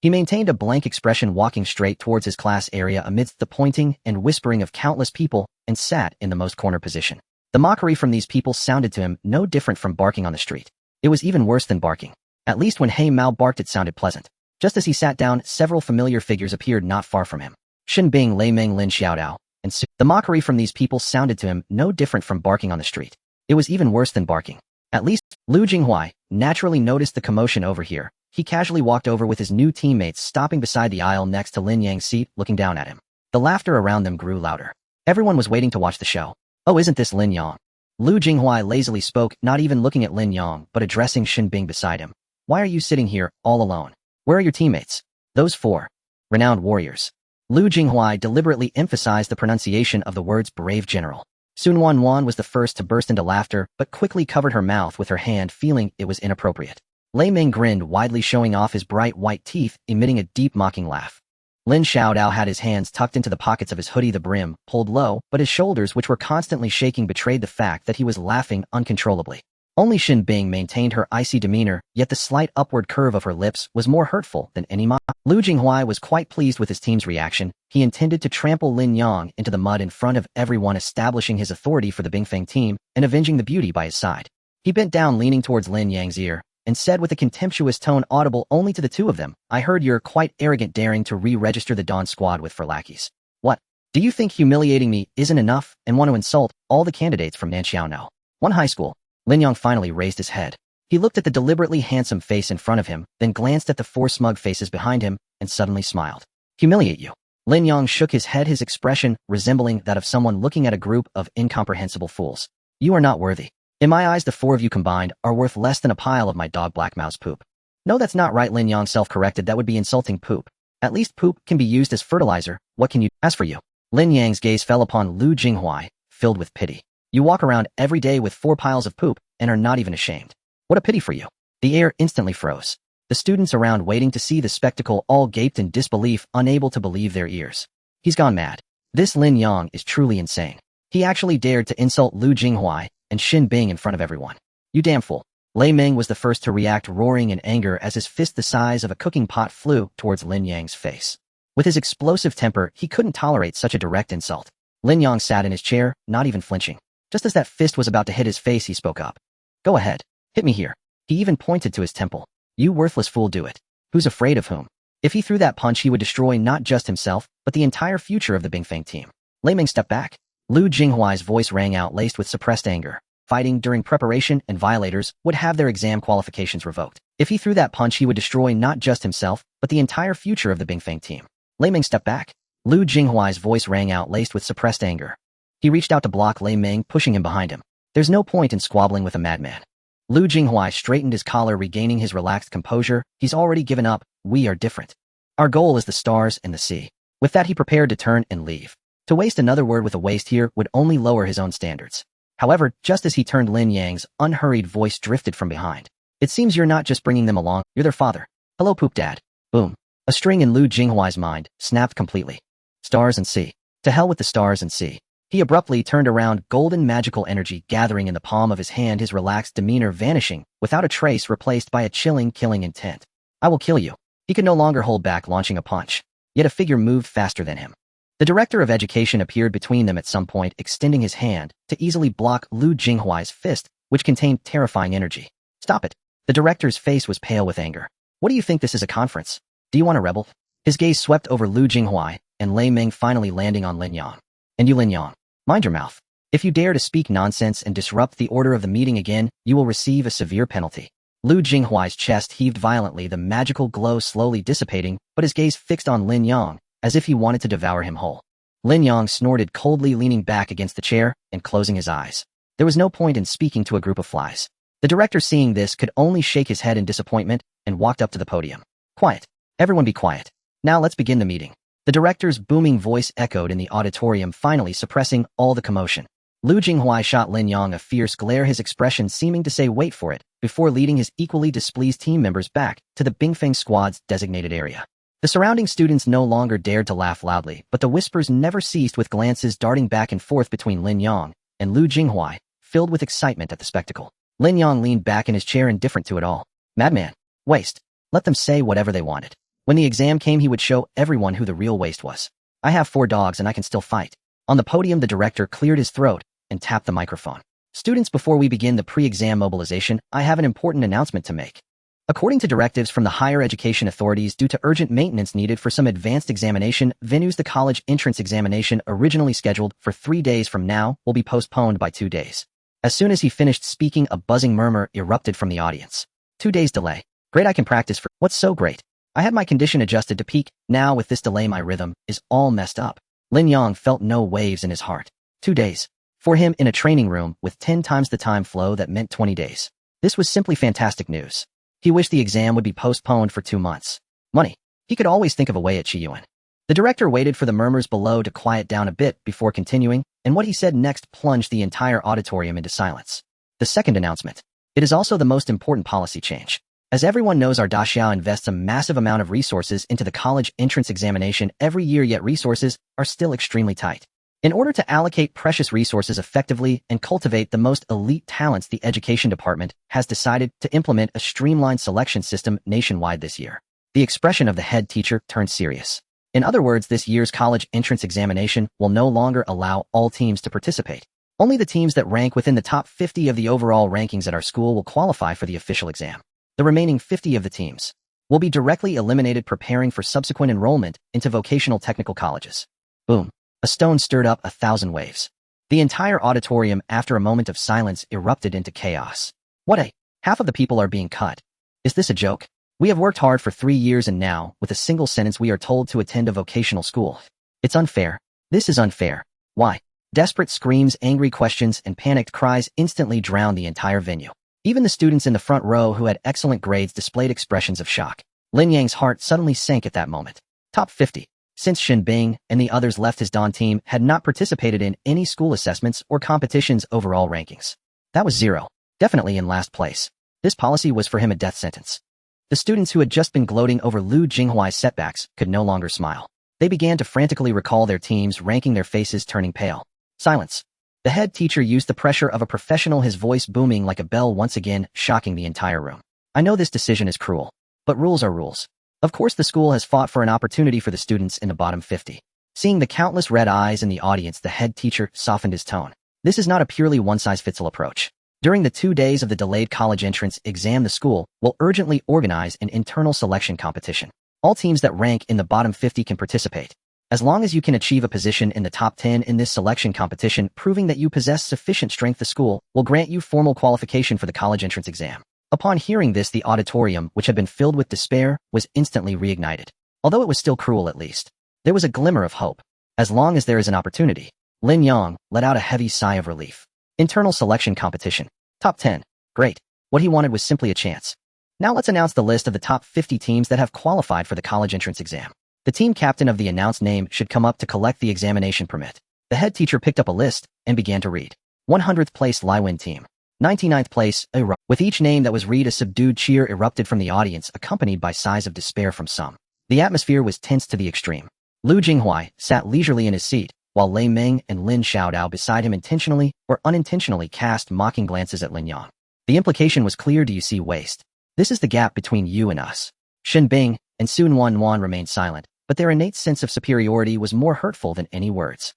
He maintained a blank expression, walking straight towards his class area amidst the pointing and whispering of countless people, and sat in the most corner position. The mockery from these people sounded to him no different from barking on the street. It was even worse than barking. At least when Hey Mao barked it sounded pleasant. Just as he sat down, several familiar figures appeared not far from him. Xin Bing, Lei Meng, Lin Xiaodao, and Su. The mockery from these people sounded to him no different from barking on the street. It was even worse than barking. At least, Lu Jinghuai naturally noticed the commotion over here. He casually walked over with his new teammates, stopping beside the aisle next to Lin Yang's seat, looking down at him. The laughter around them grew louder. Everyone was waiting to watch the show. Oh, isn't this Lin Yang? Lu Jinghuai lazily spoke, not even looking at Lin Yang, but addressing Xin Bing beside him. Why are you sitting here, all alone? Where are your teammates? Those four renowned warriors. Lu Jinghuai deliberately emphasized the pronunciation of the words brave general. Sun Wanwan was the first to burst into laughter, but quickly covered her mouth with her hand, feeling it was inappropriate. Lei Ming grinned widely, showing off his bright white teeth, emitting a deep mocking laugh. Lin Xiaodao had his hands tucked into the pockets of his hoodie, the brim pulled low, but his shoulders, which were constantly shaking, betrayed the fact that he was laughing uncontrollably. Only Xin Bing maintained her icy demeanor, yet the slight upward curve of her lips was more hurtful than any mock. Lu Jinghuai was quite pleased with his team's reaction. He intended to trample Lin Yang into the mud in front of everyone, establishing his authority for the Bingfeng team and avenging the beauty by his side. He bent down, leaning towards Lin Yang's ear, and said with a contemptuous tone audible only to the two of them, I heard you're quite arrogant, daring to re-register the Dawn Squad with for lackeys. What? Do you think humiliating me isn't enough and want to insult all the candidates from Nanxiao? One high school. Lin Yang finally raised his head. He looked at the deliberately handsome face in front of him, then glanced at the four smug faces behind him, and suddenly smiled. Humiliate you? Lin Yang shook his head, his expression resembling that of someone looking at a group of incomprehensible fools. You are not worthy. In my eyes, the four of you combined are worth less than a pile of my dog Black Mao's poop. No, that's not right, Lin Yang self-corrected. That would be insulting poop. At least poop can be used as fertilizer. What can you... As for you? Lin Yang's gaze fell upon Lu Jinghuai, filled with pity. You walk around every day with 4 piles of poop and are not even ashamed. What a pity for you. The air instantly froze. The students around, waiting to see the spectacle, all gaped in disbelief, unable to believe their ears. He's gone mad. This Lin Yang is truly insane. He actually dared to insult Lu Jinghuai and Xin Bing in front of everyone. You damn fool. Lei Ming was the first to react, roaring in anger as his fist the size of a cooking pot flew towards Lin Yang's face. With his explosive temper, he couldn't tolerate such a direct insult. Lin Yang sat in his chair, not even flinching. Just as that fist was about to hit his face, he spoke up. Go ahead. Hit me here. He even pointed to his temple. You worthless fool, do it. Who's afraid of whom? If he threw that punch, he would destroy not just himself, but the entire future of the Bingfeng team. Lei Ming stepped back. Lu Jinghuai's voice rang out, laced with suppressed anger. Fighting during preparation and violators would have their exam qualifications revoked. If he threw that punch, he would destroy not just himself, but the entire future of the Bingfeng team. Lei Ming stepped back. Lu Jinghuai's voice rang out, laced with suppressed anger. He reached out to block Lei Ming, pushing him behind him. There's no point in squabbling with a madman. Lu Jinghuai straightened his collar, regaining his relaxed composure. He's already given up. We are different. Our goal is the stars and the sea. With that, he prepared to turn and leave. To waste another word with a waste here would only lower his own standards. However, just as he turned, Lin Yang's unhurried voice drifted from behind. It seems you're not just bringing them along, you're their father. Hello, poop dad. Boom. A string in Lu Jinghuai's mind snapped completely. Stars and sea. To hell with the stars and sea. He abruptly turned around, golden magical energy gathering in the palm of his hand, his relaxed demeanor vanishing, without a trace, replaced by a chilling, killing intent. I will kill you. He could no longer hold back, launching a punch. Yet a figure moved faster than him. The director of education appeared between them at some point, extending his hand to easily block Lu Jinghuai's fist, which contained terrifying energy. Stop it. The director's face was pale with anger. What do you think this is, a conference? Do you want to rebel? His gaze swept over Lu Jinghuai and Lei Ming, finally landing on Lin Yang. And you, Lin Yang. Mind your mouth. If you dare to speak nonsense and disrupt the order of the meeting again, you will receive a severe penalty. Lu Jinghuai's chest heaved violently, the magical glow slowly dissipating, but his gaze fixed on Lin Yang, as if he wanted to devour him whole. Lin Yang snorted coldly, leaning back against the chair and closing his eyes. There was no point in speaking to a group of flies. The director, seeing this, could only shake his head in disappointment and walked up to the podium. Quiet. Everyone be quiet. Now let's begin the meeting. The director's booming voice echoed in the auditorium, finally suppressing all the commotion. Lu Jinghuai shot Lin Yang a fierce glare, his expression seeming to say wait for it, before leading his equally displeased team members back to the Bingfeng squad's designated area. The surrounding students no longer dared to laugh loudly, but the whispers never ceased, with glances darting back and forth between Lin Yang and Lu Jinghuai, filled with excitement at the spectacle. Lin Yang leaned back in his chair, indifferent to it all. Madman. Waste. Let them say whatever they wanted. When the exam came, he would show everyone who the real waste was. I have 4 dogs and I can still fight. On the podium, the director cleared his throat and tapped the microphone. Students, before we begin the pre-exam mobilization, I have an important announcement to make. According to directives from the higher education authorities, due to urgent maintenance needed for some advanced examination venues, the college entrance examination, originally scheduled for 3 days from now, will be postponed by 2 days. As soon as he finished speaking, a buzzing murmur erupted from the audience. 2 days delay. Great, I can practice for— What's so great? I had my condition adjusted to peak. Now with this delay, my rhythm is all messed up. Lin Yang felt no waves in his heart. 2 days. For him, in a training room with 10 times the time flow, that meant 20 days. This was simply fantastic news. He wished the exam would be postponed for 2 months. Money. He could always think of a way at Qiyuan. The director waited for the murmurs below to quiet down a bit before continuing, and what he said next plunged the entire auditorium into silence. The second announcement. It is also the most important policy change. As everyone knows, our Daxiao invests a massive amount of resources into the college entrance examination every year, yet resources are still extremely tight. In order to allocate precious resources effectively and cultivate the most elite talents, the education department has decided to implement a streamlined selection system nationwide this year. The expression of the head teacher turned serious. In other words, this year's college entrance examination will no longer allow all teams to participate. Only the teams that rank within the top 50 of the overall rankings at our school will qualify for the official exam. The remaining 50 of the teams will be directly eliminated, preparing for subsequent enrollment into vocational technical colleges. Boom. A stone stirred up 1,000 waves. The entire auditorium, after a moment of silence, erupted into chaos. What a— Half of the people are being cut. Is this a joke? We have worked hard for 3 years and now, with a single sentence, we are told to attend a vocational school. It's unfair. This is unfair. Why? Desperate screams, angry questions, and panicked cries instantly drowned the entire venue. Even the students in the front row who had excellent grades displayed expressions of shock. Lin Yang's heart suddenly sank at that moment. Top 50. Since Shen Bing and the others left, his Dan team had not participated in any school assessments or competitions overall rankings. That was 0. Definitely in last place. This policy was for him a death sentence. The students who had just been gloating over Lu Jinghuai's setbacks could no longer smile. They began to frantically recall their teams, ranking, their faces turning pale. Silence. The head teacher used the pressure of a professional, his voice booming like a bell, once again shocking the entire room. I know this decision is cruel, but rules are rules. Of course, the school has fought for an opportunity for the students in the bottom 50. Seeing the countless red eyes in the audience, the head teacher softened his tone. This is not a purely one-size-fits-all approach. During the 2 days of the delayed college entrance exam, the school will urgently organize an internal selection competition. All teams that rank in the bottom 50 can participate. As long as you can achieve a position in the top 10 in this selection competition, proving that you possess sufficient strength, the school will grant you formal qualification for the college entrance exam. Upon hearing this, the auditorium, which had been filled with despair, was instantly reignited. Although it was still cruel, at least there was a glimmer of hope. As long as there is an opportunity. Lin Yang let out a heavy sigh of relief. Internal selection competition. Top 10. Great. What he wanted was simply a chance. Now let's announce the list of the top 50 teams that have qualified for the college entrance exam. The team captain of the announced name should come up to collect the examination permit. The head teacher picked up a list and began to read. 100th place, Lai Wen team. 99th place, Era. With each name that was read, a subdued cheer erupted from the audience, accompanied by sighs of despair from some. The atmosphere was tense to the extreme. Lu Jinghuai sat leisurely in his seat, while Lei Meng and Lin Xiaodao beside him intentionally or unintentionally cast mocking glances at Lin Yang. The implication was clear. Do you see waste? This is the gap between you and us. Shen Bing and Sun Wanwan remained silent, but their innate sense of superiority was more hurtful than any words.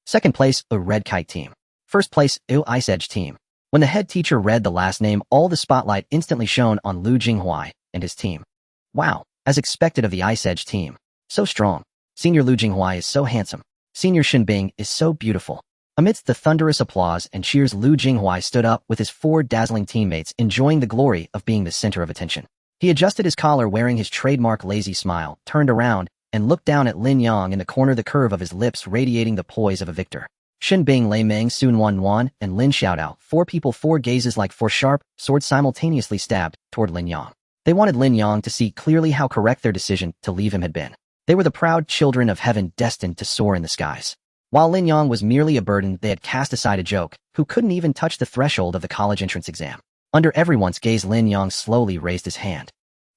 Second place, a Red Kite team. First place, Ice Edge team. When the head teacher read the last name, all the spotlight instantly shone on Lu Jinghuai and his team. Wow, as expected of the Ice Edge team. So strong. Senior Lu Jinghuai is so handsome. Senior Shen Bing is so beautiful. Amidst the thunderous applause and cheers, Lu Jinghuai stood up with his 4 dazzling teammates, enjoying the glory of being the center of attention. He adjusted his collar, wearing his trademark lazy smile, turned around, and looked down at Lin Yang in the corner, the curve of his lips radiating the poise of a victor. Shen Bing, Lei Meng, Sun Wanwan, and Lin Xiaodao, 4 people, 4 gazes like 4 sharp swords simultaneously stabbed toward Lin Yang. They wanted Lin Yang to see clearly how correct their decision to leave him had been. They were the proud children of heaven, destined to soar in the skies. While Lin Yang was merely a burden, they had cast aside a joke, who couldn't even touch the threshold of the college entrance exam. Under everyone's gaze, Lin Yang slowly raised his hand.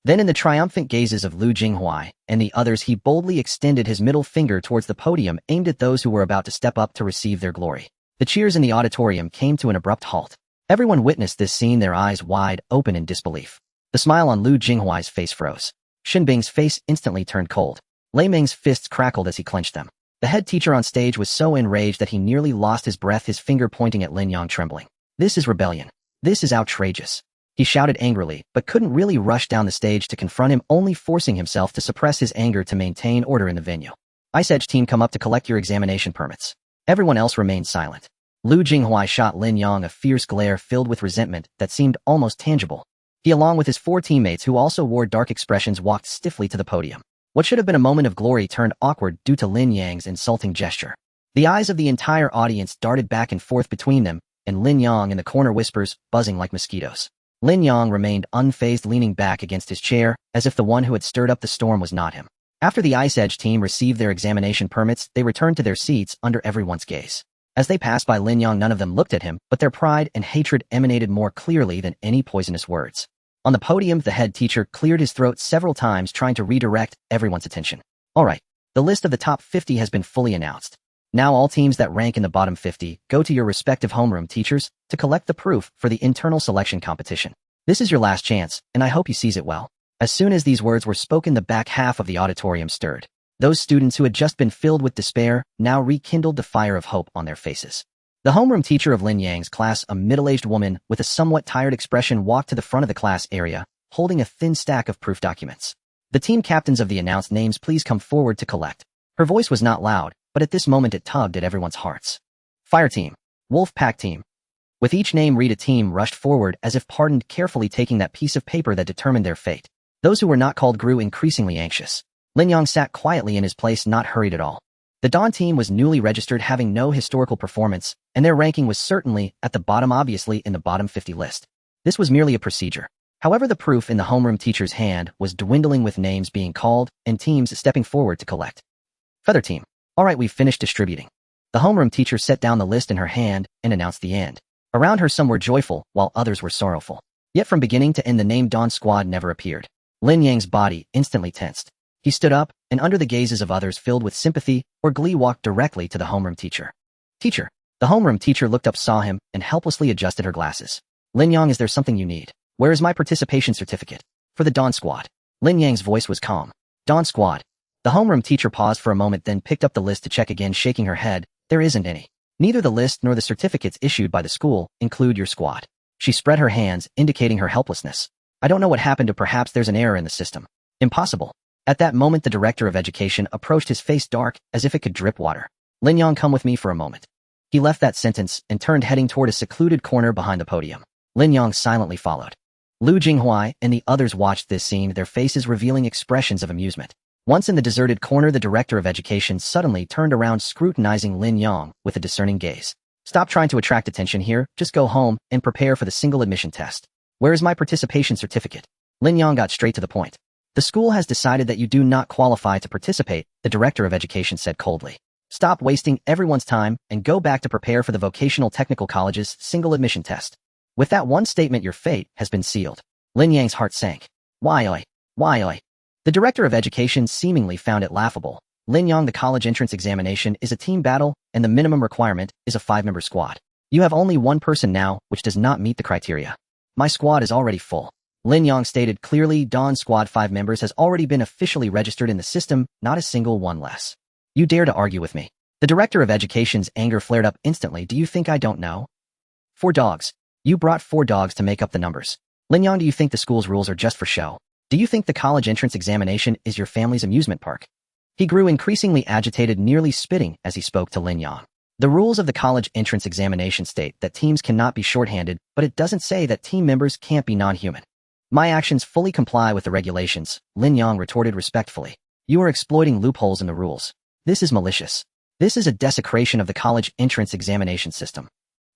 Then in the triumphant gazes of Lu Jinghuai and the others, he boldly extended his middle finger towards the podium aimed at those who were about to step up to receive their glory. The cheers in the auditorium came to an abrupt halt. Everyone witnessed this scene, their eyes wide open in disbelief. The smile on Lu Jinghuai's face froze. Xinbing's face instantly turned cold. Lei Ming's fists crackled as he clenched them. The head teacher on stage was so enraged that he nearly lost his breath, his finger pointing at Lin Yang, trembling. "This is rebellion. This is outrageous," he shouted angrily, but couldn't really rush down the stage to confront him, only forcing himself to suppress his anger to maintain order in the venue. "Edge team, come up to collect your examination permits." Everyone else remained silent. Lu Jinghuai shot Lin Yang a fierce glare filled with resentment that seemed almost tangible. He, along with his 4 teammates who also wore dark expressions, walked stiffly to the podium. What should have been a moment of glory turned awkward due to Lin Yang's insulting gesture. The eyes of the entire audience darted back and forth between them, and Lin Yang in the corner, whispers buzzing like mosquitoes. Lin Yang remained unfazed, leaning back against his chair, as if the one who had stirred up the storm was not him. After the Edge team received their examination permits, they returned to their seats under everyone's gaze. As they passed by Lin Yang, none of them looked at him, but their pride and hatred emanated more clearly than any poisonous words. On the podium, the head teacher cleared his throat several times, trying to redirect everyone's attention. "All right, the list of the top 50 has been fully announced. Now all teams that rank in the bottom 50 go to your respective homeroom, teachers, to collect the proof for the internal selection competition. This is your last chance, and I hope you seize it well." As soon as these words were spoken, the back half of the auditorium stirred. Those students who had just been filled with despair now rekindled the fire of hope on their faces. The homeroom teacher of Lin Yang's class, a middle-aged woman with a somewhat tired expression, walked to the front of the class area, holding a thin stack of proof documents. "The team captains of the announced names, please come forward to collect." Her voice was not loud, but at this moment it tugged at everyone's hearts. "Fire team. Wolf pack team." With each name read, a team rushed forward as if pardoned, carefully taking that piece of paper that determined their fate. Those who were not called grew increasingly anxious. Lin Yang sat quietly in his place, not hurried at all. The Dawn team was newly registered, having no historical performance, and their ranking was certainly at the bottom, obviously in the bottom 50 list. This was merely a procedure. However, the proof in the homeroom teacher's hand was dwindling, with names being called and teams stepping forward to collect. "Feather team. All right, we've finished distributing." The homeroom teacher set down the list in her hand and announced the end. Around her, some were joyful, while others were sorrowful. Yet from beginning to end, the name Dawn Squad never appeared. Lin Yang's body instantly tensed. He stood up, and under the gazes of others filled with sympathy or glee, walked directly to the homeroom teacher. "Teacher." The homeroom teacher looked up, saw him, and helplessly adjusted her glasses. "Lin Yang, is there something you need? Where is my participation certificate?" "For the Dawn Squad." Lin Yang's voice was calm. "Dawn Squad." The homeroom teacher paused for a moment, then picked up the list to check again, shaking her head. "There isn't any. Neither the list nor the certificates issued by the school include your squad." She spread her hands, indicating her helplessness. "I don't know what happened, or perhaps there's an error in the system." "Impossible." At that moment, the director of education approached, his face dark as if it could drip water. "Lin Yang, come with me for a moment." He left that sentence and turned, heading toward a secluded corner behind the podium. Lin Yang silently followed. Lu Jinghuai and the others watched this scene, their faces revealing expressions of amusement. Once in the deserted corner, the director of education suddenly turned around, scrutinizing Lin Yang with a discerning gaze. "Stop trying to attract attention here, just go home and prepare for the single admission test." "Where is my participation certificate?" Lin Yang got straight to the point. "The school has decided that you do not qualify to participate," the director of education said coldly. "Stop wasting everyone's time and go back to prepare for the vocational technical college's single admission test." With that one statement, your fate has been sealed. Lin Yang's heart sank. Why? The director of education seemingly found it laughable. "Lin Yang, the college entrance examination is a team battle, and the minimum requirement is a 5-member squad. You have only one person now, which does not meet the criteria." "My squad is already full." Lin Yang stated clearly. "Dawn Squad 5 members has already been officially registered in the system, not a single one less." "You dare to argue with me?" The director of education's anger flared up instantly. "Do you think I don't know? 4 dogs. You brought 4 dogs to make up the numbers. Lin Yang, do you think the school's rules are just for show? Do you think the college entrance examination is your family's amusement park?" He grew increasingly agitated, nearly spitting as he spoke to Lin Yang. "The rules of the college entrance examination state that teams cannot be shorthanded, but it doesn't say that team members can't be non-human." "My actions fully comply with the regulations," Lin Yang retorted respectfully. "You are exploiting loopholes in the rules. This is malicious. This is a desecration of the college entrance examination system."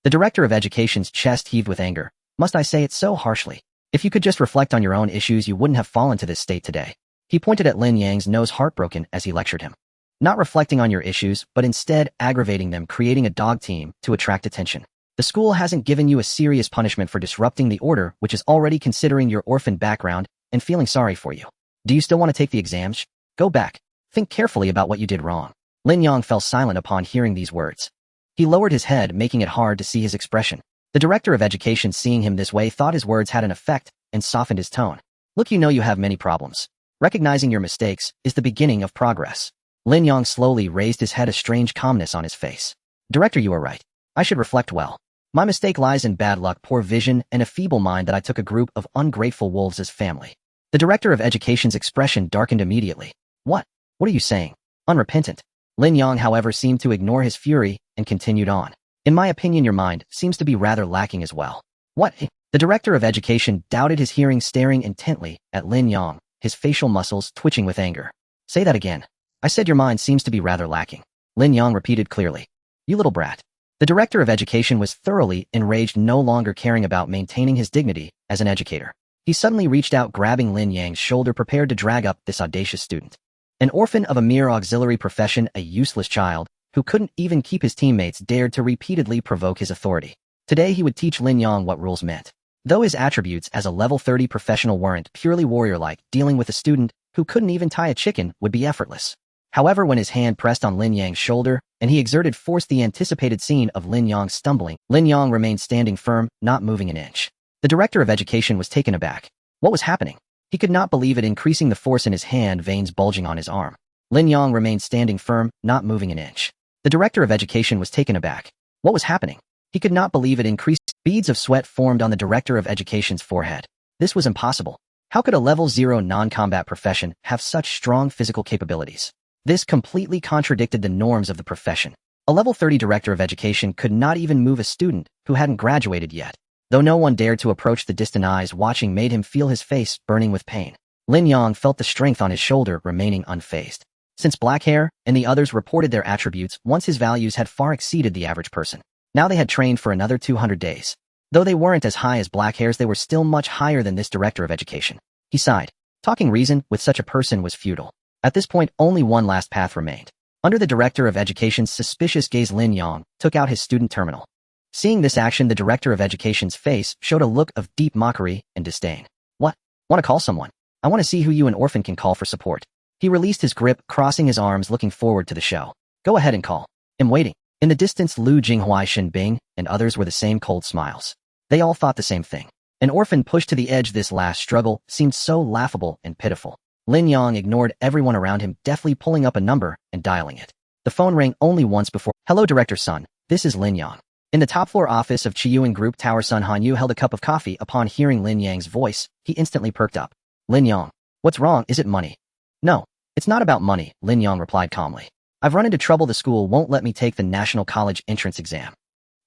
The director of education's chest heaved with anger. "Must I say it so harshly? If you could just reflect on your own issues, you wouldn't have fallen to this state today." He pointed at Lin Yang's nose, heartbroken as he lectured him. "Not reflecting on your issues, but instead aggravating them, creating a dog team to attract attention. The school hasn't given you a serious punishment for disrupting the order, which is already considering your orphan background and feeling sorry for you. Do you still want to take the exams? Go back. Think carefully about what you did wrong. Lin Yang fell silent upon hearing these words. He lowered his head, making it hard to see his expression. The director of education, seeing him this way, thought his words had an effect and softened his tone. Look, you know you have many problems. Recognizing your mistakes is the beginning of progress. Lin Yang slowly raised his head, a strange calmness on his face. Director, you are right. I should reflect well. My mistake lies in bad luck, poor vision, and a feeble mind that I took a group of ungrateful wolves as family. The director of education's expression darkened immediately. What? What are you saying? Unrepentant. Lin Yang, however, seemed to ignore his fury and continued on. In my opinion, your mind seems to be rather lacking as well. What? The director of education doubted his hearing, staring intently at Lin Yang, his facial muscles twitching with anger. Say that again. I said your mind seems to be rather lacking. Lin Yang repeated clearly. You little brat. The director of education was thoroughly enraged, no longer caring about maintaining his dignity as an educator. He suddenly reached out, grabbing Lin Yang's shoulder, prepared to drag up this audacious student. An orphan of a mere auxiliary profession, a useless child, who couldn't even keep his teammates, dared to repeatedly provoke his authority. Today he would teach Lin Yang what rules meant. Though his attributes as a level 30 professional weren't purely warrior-like, dealing with a student who couldn't even tie a chicken would be effortless. However, when his hand pressed on Lin Yang's shoulder, and he exerted force, the anticipated scene of Lin Yang stumbling, Lin Yang remained standing firm, not moving an inch. The director of education was taken aback. What was happening? He could not believe it, increasing the force in his hand, veins bulging on his arm. Lin Yang remained standing firm, not moving an inch. The director of education was taken aback. What was happening? He could not believe it, increased. Beads of sweat formed on the director of education's forehead. This was impossible. How could a level 0 non-combat profession have such strong physical capabilities? This completely contradicted the norms of the profession. A level 30 director of education could not even move a student who hadn't graduated yet. Though no one dared to approach, the distant eyes watching made him feel his face burning with pain. Lin Yang felt the strength on his shoulder, remaining unfazed. Since black hair and the others reported their attributes, once his values had far exceeded the average person. Now they had trained for another 200 days. Though they weren't as high as black hairs, they were still much higher than this director of education. He sighed. Talking reason with such a person was futile. At this point, only one last path remained. Under the director of education's suspicious gaze, Lin Yang took out his student terminal. Seeing this action, the director of education's face showed a look of deep mockery and disdain. What? Want to call someone? I want to see who you, an orphan, can call for support. He released his grip, crossing his arms, looking forward to the show. Go ahead and call. I'm waiting. In the distance, Lu Jinghuai, Shin Bing, and others were the same cold smiles. They all thought the same thing. An orphan pushed to the edge. This last struggle seemed so laughable and pitiful. Lin Yang ignored everyone around him, deftly pulling up a number and dialing it. The phone rang only once before. Hello, Director Sun. This is Lin Yang. In the top-floor office of Chiyuan Group Tower, Sun Hanyu held a cup of coffee. Upon hearing Lin Yang's voice, he instantly perked up. Lin Yang. What's wrong? Is it money? No, it's not about money, Lin Yang replied calmly. I've run into trouble. The school won't let me take the National College entrance exam.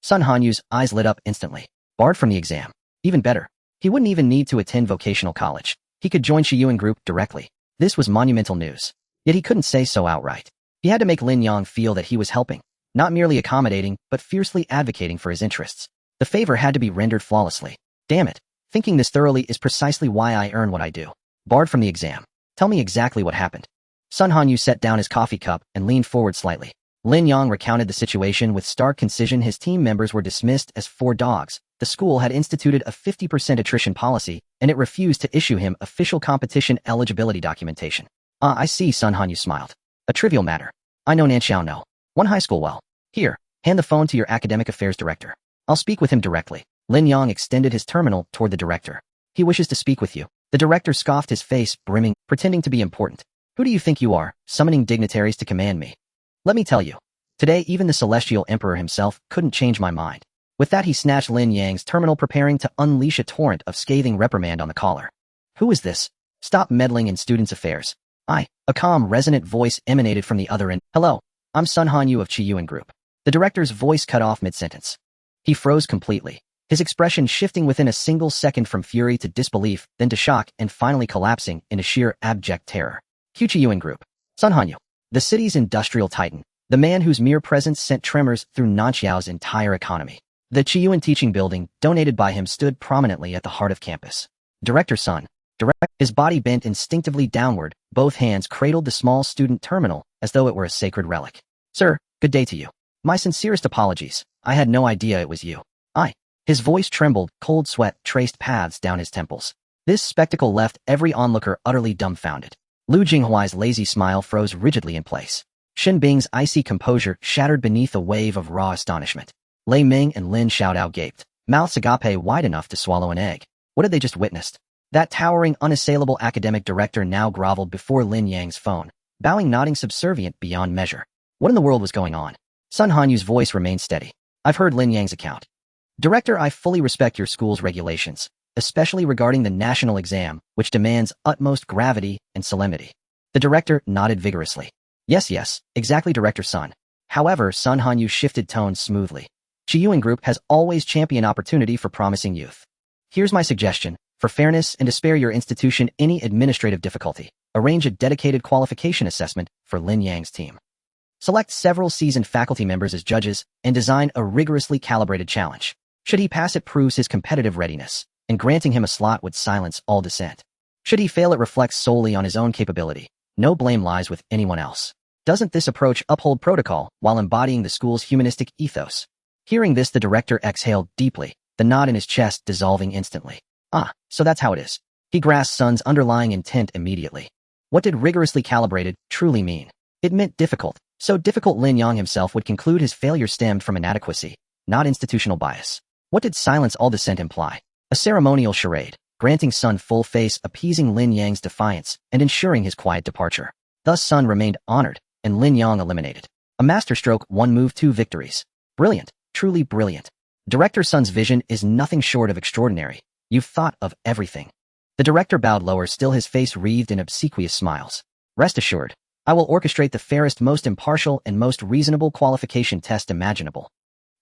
Sun Hanyu's eyes lit up instantly. Barred from the exam. Even better. He wouldn't even need to attend vocational college. He could join Chiyuan Group directly. This was monumental news. Yet he couldn't say so outright. He had to make Lin Yang feel that he was helping, not merely accommodating, but fiercely advocating for his interests. The favor had to be rendered flawlessly. Damn it. Thinking this thoroughly is precisely why I earn what I do. Barred from the exam. Tell me exactly what happened. Sun Hanyu set down his coffee cup and leaned forward slightly. Lin Yang recounted the situation with stark concision. His team members were dismissed as 4 dogs. The school had instituted a 50% attrition policy, and it refused to issue him official competition eligibility documentation. Ah, I see, Sun Hanyu smiled. A trivial matter. I know Nanxiao no. One high school well. Here, hand the phone to your academic affairs director. I'll speak with him directly. Lin Yang extended his terminal toward the director. He wishes to speak with you. The director scoffed, his face brimming, pretending to be important. Who do you think you are, summoning dignitaries to command me? Let me tell you. Today, even the celestial emperor himself couldn't change my mind. With that, he snatched Lin Yang's terminal, preparing to unleash a torrent of scathing reprimand on the caller. Who is this? Stop meddling in students' affairs. A calm, resonant voice emanated from the other end. Hello, I'm Sun Hanyu of Chiyuan Group. The director's voice cut off mid-sentence. He froze completely, his expression shifting within a single second from fury to disbelief, then to shock, and finally collapsing into sheer abject terror. Chiyuan Group. Sun Hanyu, the city's industrial titan, the man whose mere presence sent tremors through Nanxiao's entire economy. The Chiyuan teaching building, donated by him, stood prominently at the heart of campus. Director Sun. His body bent instinctively downward, both hands cradled the small student terminal as though it were a sacred relic. Sir, good day to you. My sincerest apologies. I had no idea it was you. His voice trembled, cold sweat traced paths down his temples. This spectacle left every onlooker utterly dumbfounded. Lu Jinghuai's lazy smile froze rigidly in place. Xin Bing's icy composure shattered beneath a wave of raw astonishment. Lei Ming and Lin Xiaodao gaped, mouths agape wide enough to swallow an egg. What had they just witnessed? That towering, unassailable academic director now groveled before Lin Yang's phone, bowing, nodding subservient beyond measure. What in the world was going on? Sun Hanyu's voice remained steady. I've heard Lin Yang's account. Director, I fully respect your school's regulations, especially regarding the national exam, which demands utmost gravity and solemnity. The director nodded vigorously. Yes, exactly, Director Sun. However, Sun Hanyu shifted tones smoothly. Chiyuan Group has always championed opportunity for promising youth. Here's my suggestion. For fairness and to spare your institution any administrative difficulty, arrange a dedicated qualification assessment for Lin Yang's team. Select several seasoned faculty members as judges and design a rigorously calibrated challenge. Should he pass, it proves his competitive readiness, and granting him a slot would silence all dissent. Should he fail, it reflects solely on his own capability. No blame lies with anyone else. Doesn't this approach uphold protocol while embodying the school's humanistic ethos? Hearing this, the director exhaled deeply, the knot in his chest dissolving instantly. So that's how it is. He grasped Sun's underlying intent immediately. What did rigorously calibrated truly mean? It meant difficult. So difficult Lin Yang himself would conclude his failure stemmed from inadequacy, not institutional bias. What did silence all dissent imply? A ceremonial charade, granting Sun full face, appeasing Lin Yang's defiance, and ensuring his quiet departure. Thus Sun remained honored, and Lin Yang eliminated. A masterstroke, one move, two victories. Brilliant, truly brilliant. Director Sun's vision is nothing short of extraordinary. You've thought of everything. The director bowed lower, still his face wreathed in obsequious smiles. Rest assured, I will orchestrate the fairest, most impartial, and most reasonable qualification test imaginable.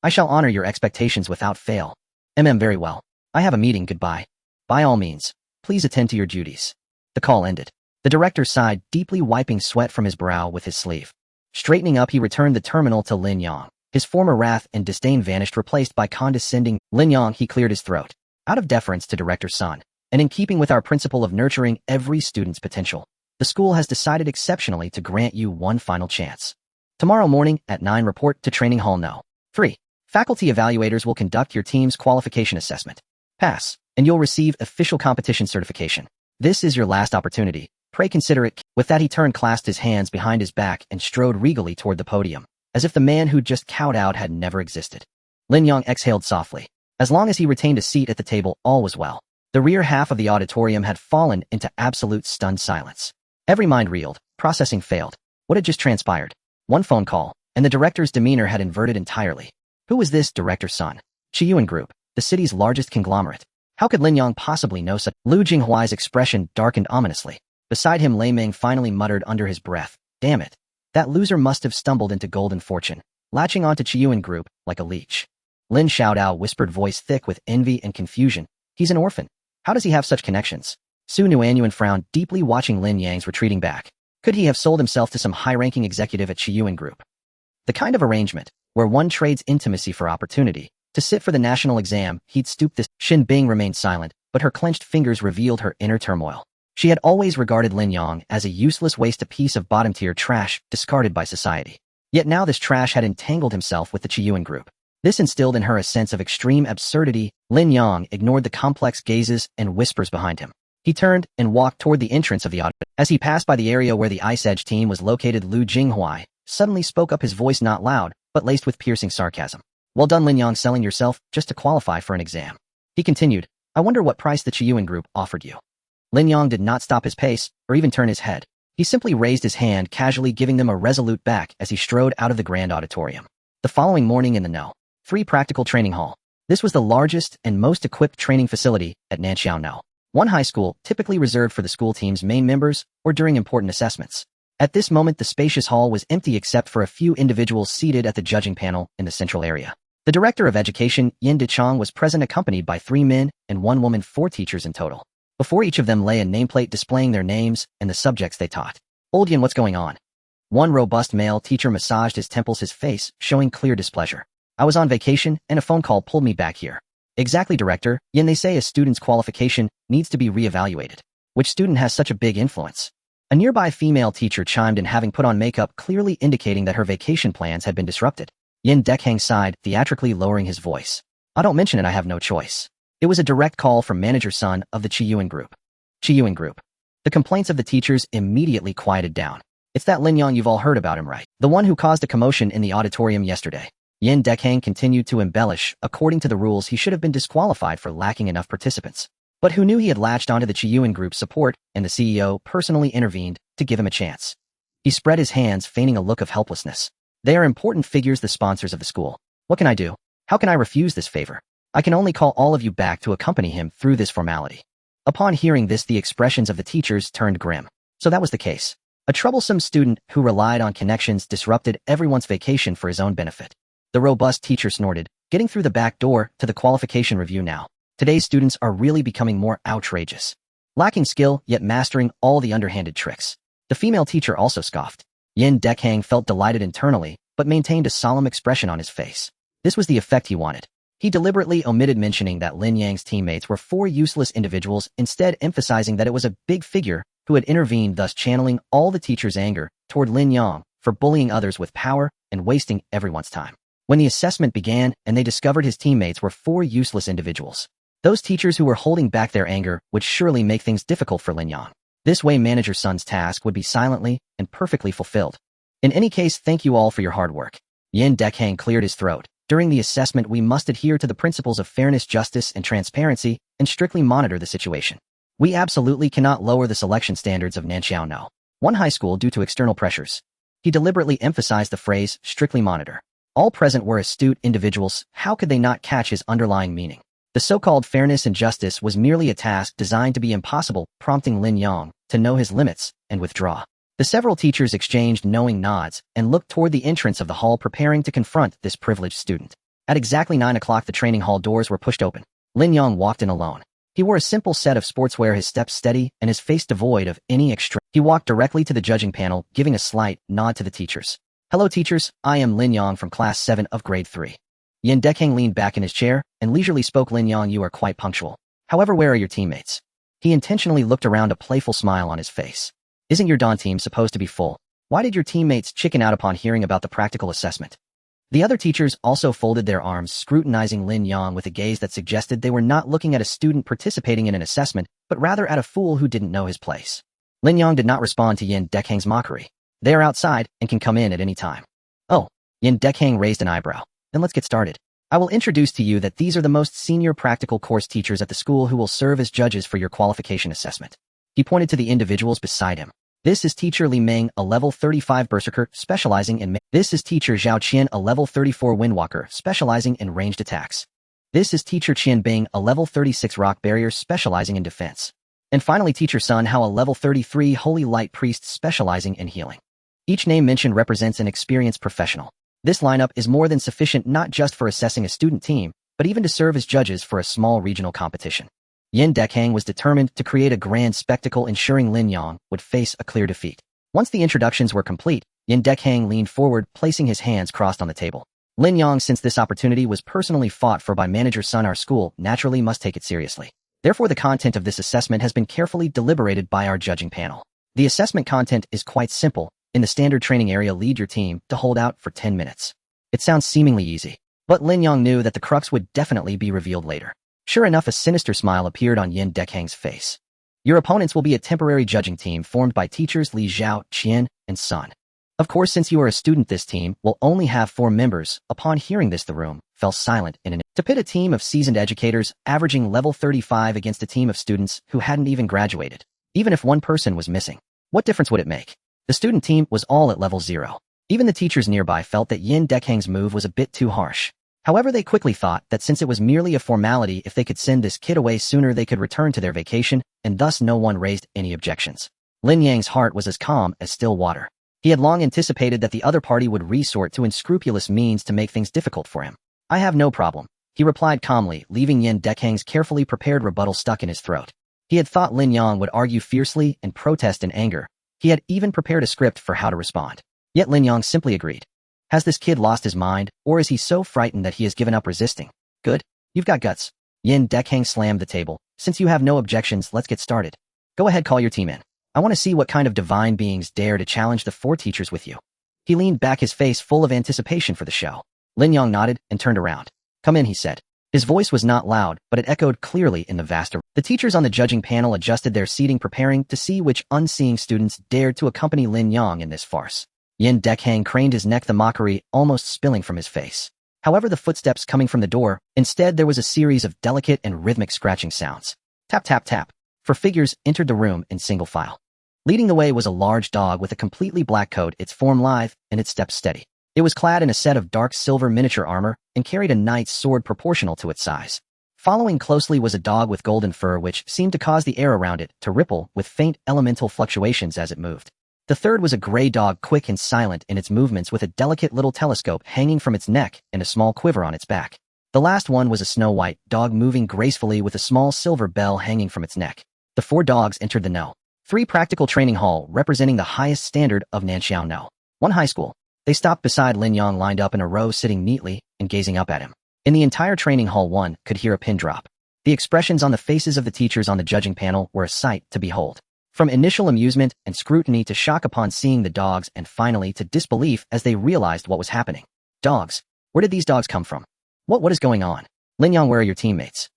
I shall honor your expectations without fail. Very well. I have a meeting, goodbye. By all means, please attend to your duties. The call ended. The director sighed, deeply wiping sweat from his brow with his sleeve. Straightening up, he returned the terminal to Lin Yang. His former wrath and disdain vanished, replaced by condescending. Lin Yang, he cleared his throat. Out of deference to Director Sun, and in keeping with our principle of nurturing every student's potential, the school has decided exceptionally to grant you one final chance. Tomorrow morning at 9, report to Training Hall No. 3. Faculty evaluators will conduct your team's qualification assessment. Pass, and you'll receive official competition certification. This is your last opportunity. Pray consider it. With that, he turned, clasped his hands behind his back, and strode regally toward the podium, as if the man who'd just cowed out had never existed. Lin Yang exhaled softly. As long as he retained a seat at the table, all was well. The rear half of the auditorium had fallen into absolute stunned silence. Every mind reeled, processing failed. What had just transpired? One phone call, and the director's demeanor had inverted entirely. Who was this Director Sun? Chiyuan Group, the city's largest conglomerate. How could Lin Yang possibly know such? Lu Jinghuai's expression darkened ominously. Beside him, Lei Ming finally muttered under his breath, damn it. That loser must have stumbled into golden fortune, latching onto Chiyuan Group like a leech. Lin Xiaodao whispered, voice thick with envy and confusion. He's an orphan. How does he have such connections? Su Nuanyuan frowned deeply, watching Lin Yang's retreating back. Could he have sold himself to some high-ranking executive at Chiyuan Group? The kind of arrangement where one trades intimacy for opportunity. To sit for the national exam, he'd stoop this. Xin Bing remained silent, but her clenched fingers revealed her inner turmoil. She had always regarded Lin Yang as a useless waste, a piece of bottom-tier trash discarded by society. Yet now this trash had entangled himself with the Chiyuan Group. This instilled in her a sense of extreme absurdity. Lin Yang ignored the complex gazes and whispers behind him. He turned and walked toward the entrance of the auditorium. As he passed by the area where the Ice Edge team was located, Lu Jinghuai suddenly spoke up, his voice not loud, but laced with piercing sarcasm. Well done, Lin Yang, selling yourself just to qualify for an exam. He continued, I wonder what price the Chiyuan Group offered you. Lin Yang did not stop his pace, or even turn his head. He simply raised his hand, casually giving them a resolute back as he strode out of the grand auditorium. The following morning in the No. 3 Practical Training Hall. This was the largest and most equipped training facility at Nanxiao No. 1 high school, typically reserved for the school team's main members or during important assessments. At this moment, the spacious hall was empty except for a few individuals seated at the judging panel in the central area. The director of education, Yin Dichong, was present, accompanied by 3 men and 1 woman, 4 teachers in total. Before each of them lay a nameplate displaying their names and the subjects they taught. Old Yin, what's going on? One robust male teacher massaged his temples, his face showing clear displeasure. I was on vacation, and a phone call pulled me back here. Exactly, Director. Yin, they say a student's qualification needs to be reevaluated. Which student has such a big influence? A nearby female teacher chimed in, having put on makeup, clearly indicating that her vacation plans had been disrupted. Yin Dekhang sighed, theatrically lowering his voice. I don't mention it, I have no choice. It was a direct call from Manager Sun of the Chiyuan Group. Chiyuan Group. The complaints of the teachers immediately quieted down. It's that Lin Yang, you've all heard about him, right? The one who caused a commotion in the auditorium yesterday. Yin Dekhang continued to embellish. According to the rules, he should have been disqualified for lacking enough participants. But who knew he had latched onto the Chiyuan Group's support, and the CEO personally intervened to give him a chance. He spread his hands, feigning a look of helplessness. They are important figures, the sponsors of the school. What can I do? How can I refuse this favor? I can only call all of you back to accompany him through this formality. Upon hearing this, the expressions of the teachers turned grim. So that was the case. A troublesome student who relied on connections disrupted everyone's vacation for his own benefit. The robust teacher snorted, getting through the back door to the qualification review now. Today's students are really becoming more outrageous. Lacking skill, yet mastering all the underhanded tricks. The female teacher also scoffed. Yin Dekhang felt delighted internally, but maintained a solemn expression on his face. This was the effect he wanted. He deliberately omitted mentioning that Lin Yang's teammates were 4 useless individuals, instead emphasizing that it was a big figure who had intervened, thus channeling all the teacher's anger toward Lin Yang for bullying others with power and wasting everyone's time. When the assessment began and they discovered his teammates were 4 useless individuals, those teachers who were holding back their anger would surely make things difficult for Lin Yang. This way, Manager Sun's task would be silently and perfectly fulfilled. In any case, thank you all for your hard work. Yin Dekhang cleared his throat. During the assessment, we must adhere to the principles of fairness, justice, and transparency, and strictly monitor the situation. We absolutely cannot lower the selection standards of Nanxiao No. 1 high school due to external pressures. He deliberately emphasized the phrase, strictly monitor. All present were astute individuals. How could they not catch his underlying meaning? The so-called fairness and justice was merely a task designed to be impossible, prompting Lin Yang to know his limits and withdraw. The several teachers exchanged knowing nods and looked toward the entrance of the hall, preparing to confront this privileged student. At exactly 9 o'clock, the training hall doors were pushed open. Lin Yang walked in alone. He wore a simple set of sportswear, his steps steady and his face devoid of any extra. He walked directly to the judging panel, giving a slight nod to the teachers. Hello teachers, I am Lin Yang from class 7 of grade 3. Yin Dekhang leaned back in his chair and leisurely spoke. Lin Yang, you are quite punctual. However, where are your teammates? He intentionally looked around, a playful smile on his face. Isn't your dawn team supposed to be full? Why did your teammates chicken out upon hearing about the practical assessment? The other teachers also folded their arms, scrutinizing Lin Yang with a gaze that suggested they were not looking at a student participating in an assessment, but rather at a fool who didn't know his place. Lin Yang did not respond to Yin Dekhang's mockery. They are outside and can come in at any time. Oh, Yin Dekhang raised an eyebrow. Then let's get started. I will introduce to you that these are the most senior practical course teachers at the school who will serve as judges for your qualification assessment. He pointed to the individuals beside him. This is teacher Li Meng, a level 35 berserker specializing in This is teacher Zhao Qian, a level 34 windwalker specializing in ranged attacks. This is teacher Qian Bing, a level 36 rock barrier specializing in defense. And finally, teacher Sun Hao, a level 33 holy light priest specializing in healing. Each name mentioned represents an experienced professional. This lineup is more than sufficient not just for assessing a student team, but even to serve as judges for a small regional competition. Yin Dekhang was determined to create a grand spectacle, ensuring Lin Yang would face a clear defeat. Once the introductions were complete, Yin Dekhang leaned forward, placing his hands crossed on the table. Lin Yang, since this opportunity was personally fought for by Manager Sun, our school naturally must take it seriously. Therefore, the content of this assessment has been carefully deliberated by our judging panel. The assessment content is quite simple. In the standard training area, lead your team to hold out for 10 minutes. It sounds seemingly easy, but Lin Yang knew that the crux would definitely be revealed later. Sure enough, a sinister smile appeared on Yin Dekhang's face. Your opponents will be a temporary judging team formed by teachers Li Zhao, Qian, and Sun. Of course, since you are a student, this team will only have 4 members. Upon hearing this, the room fell silent to pit a team of seasoned educators averaging level 35 against a team of students who hadn't even graduated. Even if one person was missing, what difference would it make? The student team was all at level 0. Even the teachers nearby felt that Yin Dekhang's move was a bit too harsh. However, they quickly thought that since it was merely a formality, if they could send this kid away sooner, they could return to their vacation, and thus no one raised any objections. Lin Yang's heart was as calm as still water. He had long anticipated that the other party would resort to unscrupulous means to make things difficult for him. I have no problem, he replied calmly, leaving Yin Dekhang's carefully prepared rebuttal stuck in his throat. He had thought Lin Yang would argue fiercely and protest in anger. He had even prepared a script for how to respond. Yet Lin Yang simply agreed. Has this kid lost his mind, or is he so frightened that he has given up resisting? Good. You've got guts. Yin Dekhang slammed the table. Since you have no objections, let's get started. Go ahead, call your team in. I want to see what kind of divine beings dare to challenge the 4 teachers with you. He leaned back, his face full of anticipation for the show. Lin Yang nodded and turned around. Come in, he said. His voice was not loud, but it echoed clearly in the vast arena. The teachers on the judging panel adjusted their seating, preparing to see which unseeing students dared to accompany Lin Yang in this farce. Yin Dekhang craned his neck, the mockery almost spilling from his face. However, the footsteps coming from the door, instead there was a series of delicate and rhythmic scratching sounds. Tap, tap, tap. Four figures entered the room in single file. Leading the way was a large dog with a completely black coat, its form lithe and its steps steady. It was clad in a set of dark silver miniature armor and carried a knight's sword proportional to its size. Following closely was a dog with golden fur which seemed to cause the air around it to ripple with faint elemental fluctuations as it moved. The third was a gray dog, quick and silent in its movements, with a delicate little telescope hanging from its neck and a small quiver on its back. The last one was a snow-white dog moving gracefully with a small silver bell hanging from its neck. The four dogs entered the No. 3 practical training hall, representing the highest standard of Nanxiao No. 1 high school. They stopped beside Lin Yang, lined up in a row, sitting neatly and gazing up at him. In the entire training hall, one could hear a pin drop. The expressions on the faces of the teachers on the judging panel were a sight to behold. From initial amusement and scrutiny to shock upon seeing the dogs, and finally to disbelief as they realized what was happening. Dogs? Where did these dogs come from? What is going on? Lin Yang, where are your teammates?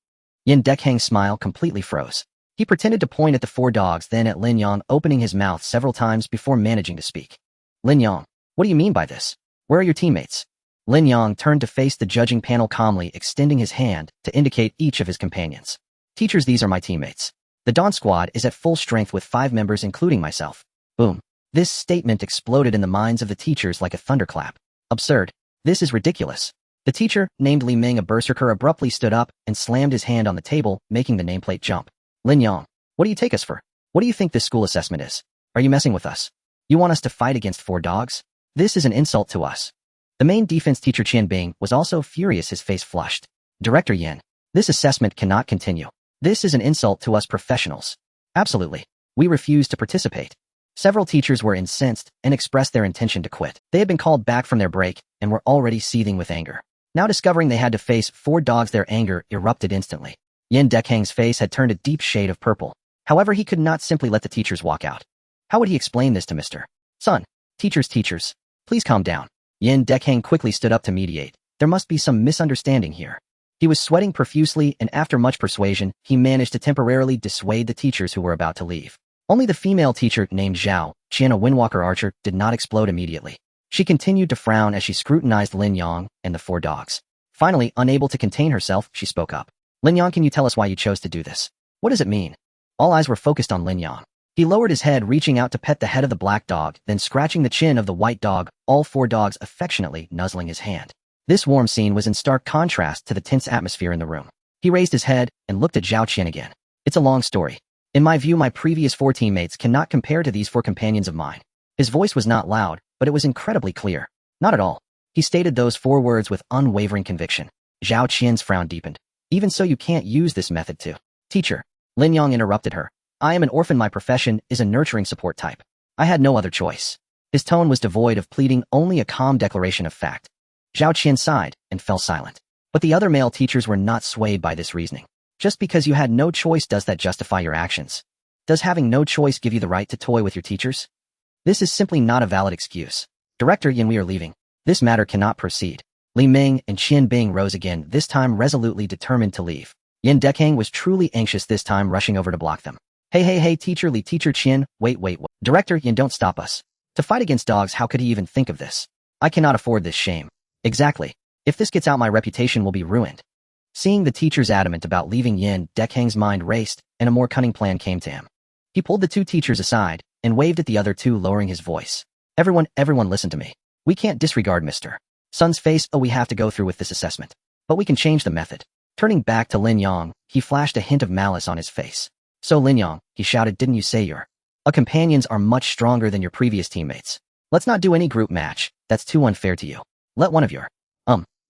Yin Dekhang's smile completely froze. He pretended to point at the four dogs, then at Lin Yang, opening his mouth several times before managing to speak. Lin Yang, what do you mean by this? Where are your teammates? Lin Yang turned to face the judging panel calmly, extending his hand to indicate each of his companions. Teachers, these are my teammates. The Dawn Squad is at full strength with 5 members, including myself. Boom. This statement exploded in the minds of the teachers like a thunderclap. Absurd. This is ridiculous. The teacher, named Li Ming, a berserker, abruptly stood up and slammed his hand on the table, making the nameplate jump. Lin Yang, what do you take us for? What do you think this school assessment is? Are you messing with us? You want us to fight against 4 dogs? This is an insult to us. The main defense teacher, Qian Bing, was also furious, his face flushed. Director Yin, this assessment cannot continue. This is an insult to us professionals. Absolutely. We refuse to participate. Several teachers were incensed and expressed their intention to quit. They had been called back from their break and were already seething with anger. Now discovering they had to face 4 dogs, their anger erupted instantly. Yin Dekhang's face had turned a deep shade of purple. However, he could not simply let the teachers walk out. How would he explain this to Mr. Sun? Teachers, please calm down. Yin Dekhang quickly stood up to mediate. There must be some misunderstanding here. He was sweating profusely, and after much persuasion, he managed to temporarily dissuade the teachers who were about to leave. Only the female teacher, named Zhao Qian, a Windwalker archer, did not explode immediately. She continued to frown as she scrutinized Lin Yang and the 4 dogs. Finally, unable to contain herself, she spoke up. Lin Yang, can you tell us why you chose to do this? What does it mean? All eyes were focused on Lin Yang. He lowered his head, reaching out to pet the head of the black dog, then scratching the chin of the white dog, all 4 dogs affectionately nuzzling his hand. This warm scene was in stark contrast to the tense atmosphere in the room. He raised his head and looked at Zhao Qian again. It's a long story. In my view, my previous 4 teammates cannot compare to these 4 companions of mine. His voice was not loud, but it was incredibly clear. Not at all. He stated those 4 words with unwavering conviction. Zhao Qian's frown deepened. Even so, you can't use this method to. Teacher. Lin Yang interrupted her. I am an orphan. My profession is a nurturing support type. I had no other choice. His tone was devoid of pleading, only a calm declaration of fact. Zhao Qian sighed and fell silent. But the other male teachers were not swayed by this reasoning. Just because you had no choice, does that justify your actions? Does having no choice give you the right to toy with your teachers? This is simply not a valid excuse. Director Yin, we are leaving. This matter cannot proceed. Li Ming and Qian Bing rose again, this time resolutely determined to leave. Yin Dekhang was truly anxious this time, rushing over to block them. Hey, teacher Li, teacher Qian, wait. Director Yin, don't stop us. To fight against dogs, how could he even think of this? I cannot afford this shame. Exactly. If this gets out, my reputation will be ruined. Seeing the teachers adamant about leaving, Yin Dekhang's mind raced, and a more cunning plan came to him. He pulled the 2 teachers aside and waved at the other 2, lowering his voice. Everyone listen to me. We can't disregard Mr. Sun's face. We have to go through with this assessment. But we can change the method. Turning back to Lin Yang, he flashed a hint of malice on his face. So Lin Yang, he shouted, didn't you say your companions are much stronger than your previous teammates? Let's not do any group match. That's too unfair to you. Let one of your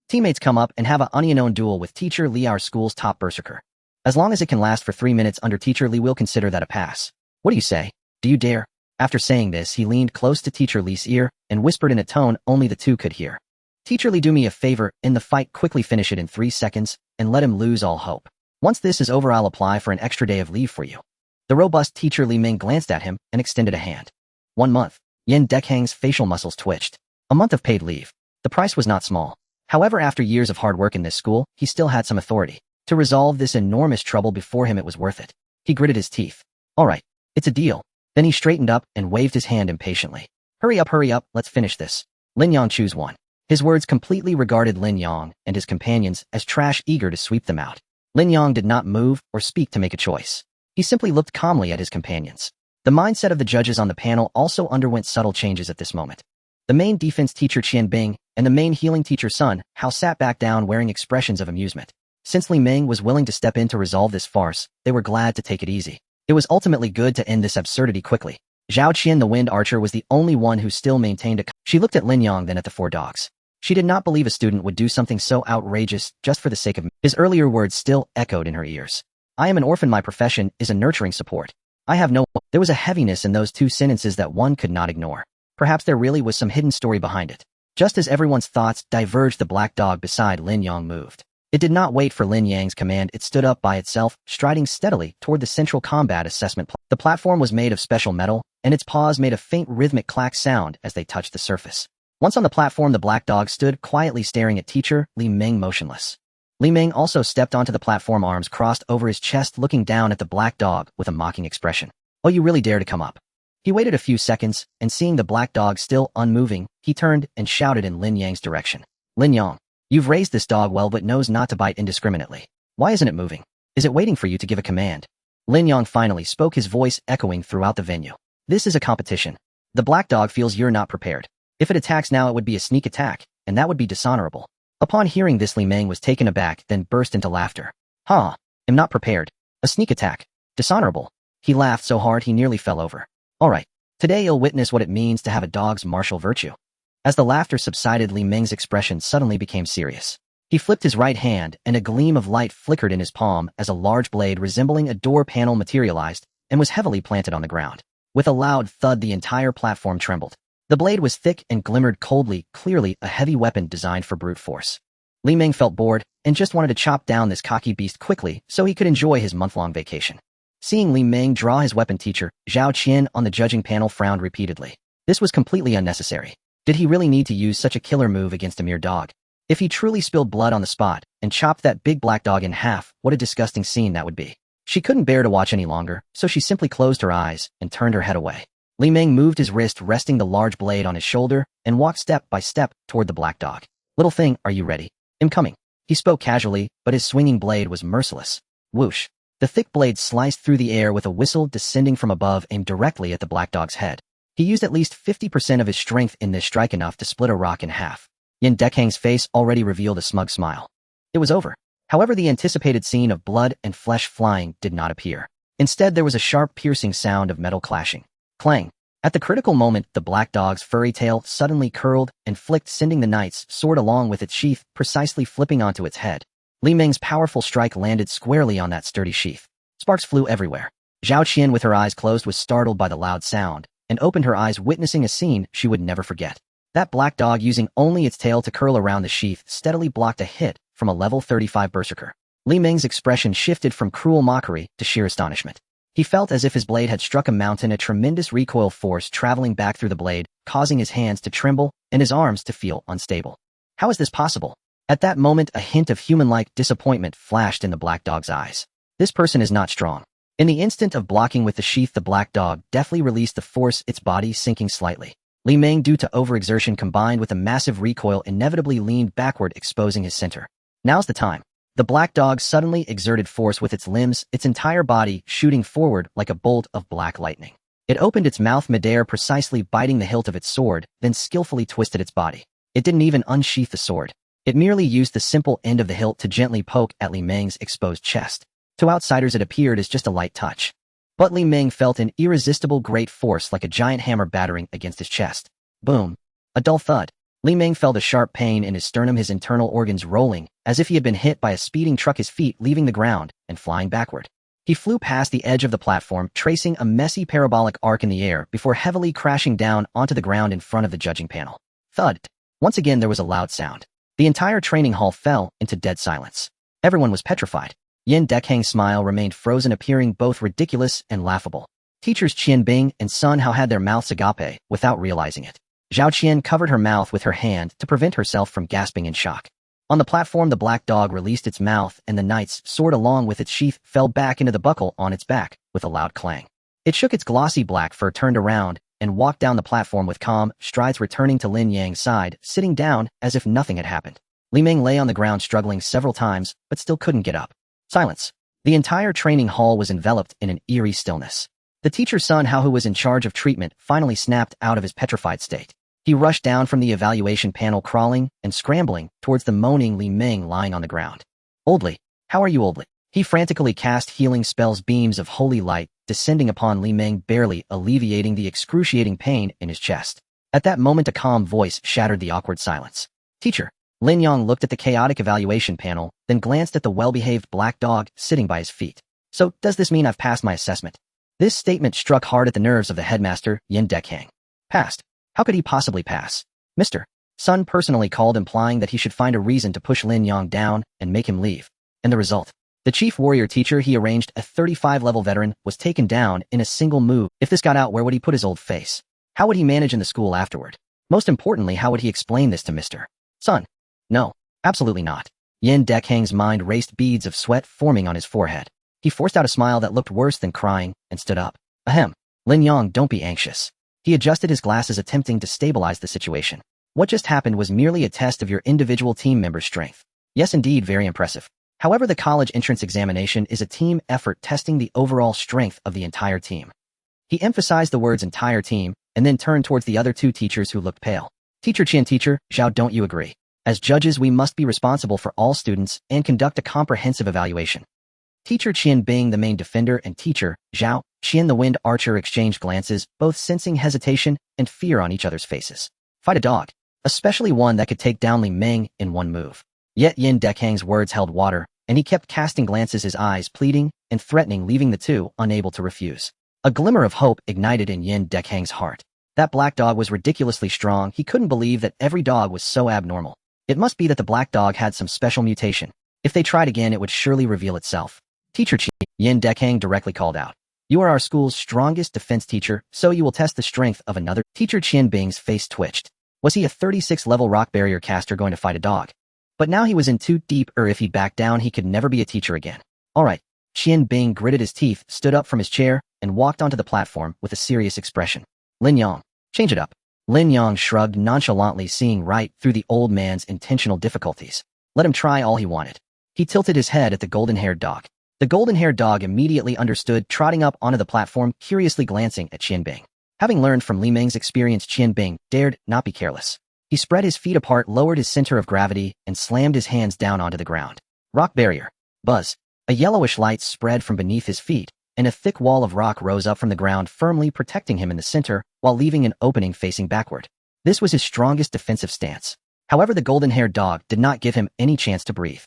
teammates come up and have a unknown duel with Teacher Li, our school's top berserker. As long as it can last for 3 minutes under Teacher Li, we'll consider that a pass. What do you say? Do you dare? After saying this, he leaned close to Teacher Li's ear and whispered in a tone only the 2 could hear. Teacher Li, do me a favor, in the fight, quickly finish it in 3 seconds, and let him lose all hope. Once this is over, I'll apply for an extra day of leave for you. The robust Teacher Li Ming glanced at him and extended a hand. 1 month. Yin Dekhang's facial muscles twitched. A month of paid leave. The price was not small. However, after years of hard work in this school, he still had some authority. To resolve this enormous trouble before him, it was worth it. He gritted his teeth. All right, it's a deal. Then he straightened up and waved his hand impatiently. Hurry up, let's finish this. Lin Yang choose one. His words completely regarded Lin Yang and his companions as trash eager to sweep them out. Lin Yang did not move or speak to make a choice. He simply looked calmly at his companions. The mindset of the judges on the panel also underwent subtle changes at this moment. The main defense teacher Qian Bing and the main healing teacher Sun Hao sat back down wearing expressions of amusement. Since Li Ming was willing to step in to resolve this farce, they were glad to take it easy. It was ultimately good to end this absurdity quickly. Zhao Qian, the wind archer, was the only one who still maintained a... She looked at Lin Yang, then at the four dogs. She did not believe a student would do something so outrageous just for the sake of... His earlier words still echoed in her ears. I am an orphan. My profession is a nurturing support. I have no... There was a heaviness in those two sentences that one could not ignore. Perhaps there really was some hidden story behind it. Just as everyone's thoughts diverged, the black dog beside Lin Yang moved. It did not wait for Lin Yang's command. It stood up by itself, striding steadily toward the central combat assessment platform. The platform was made of special metal, and its paws made a faint rhythmic clack sound as they touched the surface. Once on the platform, the black dog stood quietly staring at teacher Li Ming, motionless. Li Ming also stepped onto the platform, arms crossed over his chest, looking down at the black dog with a mocking expression. Oh, you really dare to come up? He waited a few seconds, and seeing the black dog still unmoving, he turned and shouted in Lin Yang's direction. Lin Yang, you've raised this dog well but knows not to bite indiscriminately. Why isn't it moving? Is it waiting for you to give a command? Lin Yang finally spoke, his voice echoing throughout the venue. This is a competition. The black dog feels you're not prepared. If it attacks now, it would be a sneak attack, and that would be dishonorable. Upon hearing this, Li Ming was taken aback, then burst into laughter. Huh, am not prepared. A sneak attack. Dishonorable. He laughed so hard he nearly fell over. All right, today you'll witness what it means to have a dog's martial virtue. As the laughter subsided, Li Ming's expression suddenly became serious. He flipped his right hand, and a gleam of light flickered in his palm as a large blade resembling a door panel materialized and was heavily planted on the ground. With a loud thud, the entire platform trembled. The blade was thick and glimmered coldly, clearly a heavy weapon designed for brute force. Li Ming felt bored and just wanted to chop down this cocky beast quickly so he could enjoy his month-long vacation. Seeing Li Ming draw his weapon, teacher Zhao Qian on the judging panel frowned repeatedly. This was completely unnecessary. Did he really need to use such a killer move against a mere dog? If he truly spilled blood on the spot and chopped that big black dog in half, what a disgusting scene that would be. She couldn't bear to watch any longer, so she simply closed her eyes and turned her head away. Li Ming moved his wrist, resting the large blade on his shoulder, and walked step by step toward the black dog. Little thing, are you ready? I'm coming. He spoke casually, but his swinging blade was merciless. Whoosh. The thick blade sliced through the air with a whistle descending from above, aimed directly at the black dog's head. He used at least 50% of his strength in this strike, enough to split a rock in half. Yin Dekhang's face already revealed a smug smile. It was over. However, the anticipated scene of blood and flesh flying did not appear. Instead, there was a sharp, piercing sound of metal clashing. Clang. At the critical moment, the black dog's furry tail suddenly curled and flicked, sending the knight's sword along with its sheath precisely flipping onto its head. Li Ming's powerful strike landed squarely on that sturdy sheath. Sparks flew everywhere. Zhao Qian, with her eyes closed, was startled by the loud sound and opened her eyes, witnessing a scene she would never forget. That black dog, using only its tail to curl around the sheath, steadily blocked a hit from a level 35 berserker. Li Ming's expression shifted from cruel mockery to sheer astonishment. He felt as if his blade had struck a mountain, a tremendous recoil force traveling back through the blade, causing his hands to tremble and his arms to feel unstable. How is this possible? At that moment, a hint of human-like disappointment flashed in the black dog's eyes. This person is not strong. In the instant of blocking with the sheath, the black dog deftly released the force, its body sinking slightly. Li Ming, due to overexertion combined with a massive recoil, inevitably leaned backward, exposing his center. Now's the time. The black dog suddenly exerted force with its limbs, its entire body shooting forward like a bolt of black lightning. It opened its mouth midair, precisely biting the hilt of its sword, then skillfully twisted its body. It didn't even unsheath the sword. It merely used the simple end of the hilt to gently poke at Li Ming's exposed chest. To outsiders, it appeared as just a light touch. But Li Ming felt an irresistible great force, like a giant hammer battering against his chest. Boom. A dull thud. Li Ming felt a sharp pain in his sternum, his internal organs rolling, as if he had been hit by a speeding truck, his feet leaving the ground and flying backward. He flew past the edge of the platform, tracing a messy parabolic arc in the air before heavily crashing down onto the ground in front of the judging panel. Thud. Once again, there was a loud sound. The entire training hall fell into dead silence. Everyone was petrified. Yin Dekhang's smile remained frozen, appearing both ridiculous and laughable. Teachers Qian Bing and Sun Hao had their mouths agape without realizing it. Zhao Qian covered her mouth with her hand to prevent herself from gasping in shock. On the platform, the black dog released its mouth, and the knight's sword along with its sheath fell back into the buckle on its back with a loud clang. It shook its glossy black fur, turned around, and walked down the platform with calm strides, returning to Lin Yang's side, sitting down as if nothing had happened. Li Ming lay on the ground, struggling several times, but still couldn't get up. Silence. The entire training hall was enveloped in an eerie stillness. The teacher's son, Hao, who was in charge of treatment, finally snapped out of his petrified state. He rushed down from the evaluation panel, crawling and scrambling towards the moaning Li Ming lying on the ground. Oldly, how are you, Oldly? He frantically cast healing spells, beams of holy light descending upon Li Ming, barely alleviating the excruciating pain in his chest. At that moment, a calm voice shattered the awkward silence. Teacher. Lin Yang looked at the chaotic evaluation panel, then glanced at the well-behaved black dog sitting by his feet. So, does this mean I've passed my assessment? This statement struck hard at the nerves of the headmaster, Yin Dekang. Passed? How could he possibly pass? Mr. Sun personally called, implying that he should find a reason to push Lin Yang down and make him leave. And the result? The chief warrior teacher he arranged, a 35-level veteran, was taken down in a single move. If this got out, where would he put his old face? How would he manage in the school afterward? Most importantly, how would he explain this to Mr. Sun? No, absolutely not. Yin Dekang's mind raced, beads of sweat forming on his forehead. He forced out a smile that looked worse than crying and stood up. Ahem. Lin Yang, don't be anxious. He adjusted his glasses, attempting to stabilize the situation. What just happened was merely a test of your individual team member's strength. Yes, indeed, very impressive. However, the college entrance examination is a team effort, testing the overall strength of the entire team. He emphasized the words entire team, and then turned towards the other two teachers who looked pale. Teacher Qian, Teacher Zhao, don't you agree? As judges, we must be responsible for all students and conduct a comprehensive evaluation. Teacher Qian, being the main defender, and Teacher Zhao, Qian the wind archer, exchanged glances, both sensing hesitation and fear on each other's faces. Fight a dog, especially one that could take down Li Ming in one move. Yet Yin Dekang's words held water, and he kept casting glances, his eyes pleading and threatening, leaving the two unable to refuse. A glimmer of hope ignited in Yin Dekang's heart. That black dog was ridiculously strong. He couldn't believe that every dog was so abnormal. It must be that the black dog had some special mutation. If they tried again, it would surely reveal itself. Teacher Qi, Yin Dekang directly called out. You are our school's strongest defense teacher, so you will test the strength of another. Teacher Qian Bing's face twitched. Was he a 36-level rock barrier caster going to fight a dog? But now he was in too deep, or if he backed down, he could never be a teacher again. All right. Qian Bing gritted his teeth, stood up from his chair, and walked onto the platform with a serious expression. Lin Yang, change it up. Lin Yang shrugged nonchalantly, seeing right through the old man's intentional difficulties. Let him try all he wanted. He tilted his head at the golden-haired dog. The golden-haired dog immediately understood, trotting up onto the platform, curiously glancing at Qian Bing. Having learned from Li Ming's experience, Qian Bing dared not be careless. He spread his feet apart, lowered his center of gravity, and slammed his hands down onto the ground. Rock barrier. Buzz. A yellowish light spread from beneath his feet, and a thick wall of rock rose up from the ground, firmly protecting him in the center, while leaving an opening facing backward. This was his strongest defensive stance. However, the golden-haired dog did not give him any chance to breathe.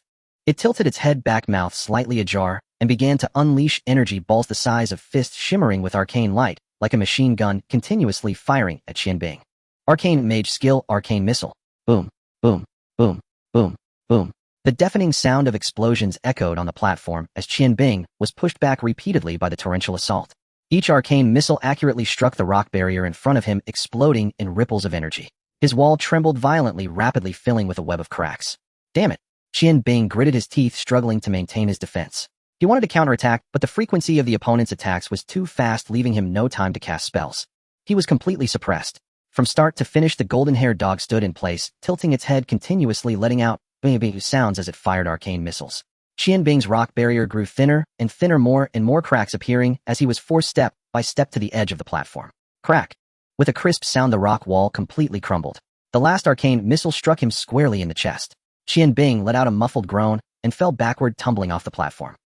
It tilted its head back, mouth slightly ajar, and began to unleash energy balls the size of fists, shimmering with arcane light, like a machine gun, continuously firing at Qian Bing. Arcane mage skill, arcane missile. Boom, boom, boom, boom, boom. The deafening sound of explosions echoed on the platform as Qian Bing was pushed back repeatedly by the torrential assault. Each arcane missile accurately struck the rock barrier in front of him, exploding in ripples of energy. His wall trembled violently, rapidly filling with a web of cracks. Damn it! Qian Bing gritted his teeth, struggling to maintain his defense. He wanted to counterattack, but the frequency of the opponent's attacks was too fast, leaving him no time to cast spells. He was completely suppressed. From start to finish, the golden-haired dog stood in place, tilting its head continuously, letting out bing sounds as it fired arcane missiles. Qian Bing's rock barrier grew thinner and thinner, more and more cracks appearing as he was forced step by step to the edge of the platform. Crack! With a crisp sound, the rock wall completely crumbled. The last arcane missile struck him squarely in the chest. Qian Bing let out a muffled groan and fell backward, tumbling off the platform.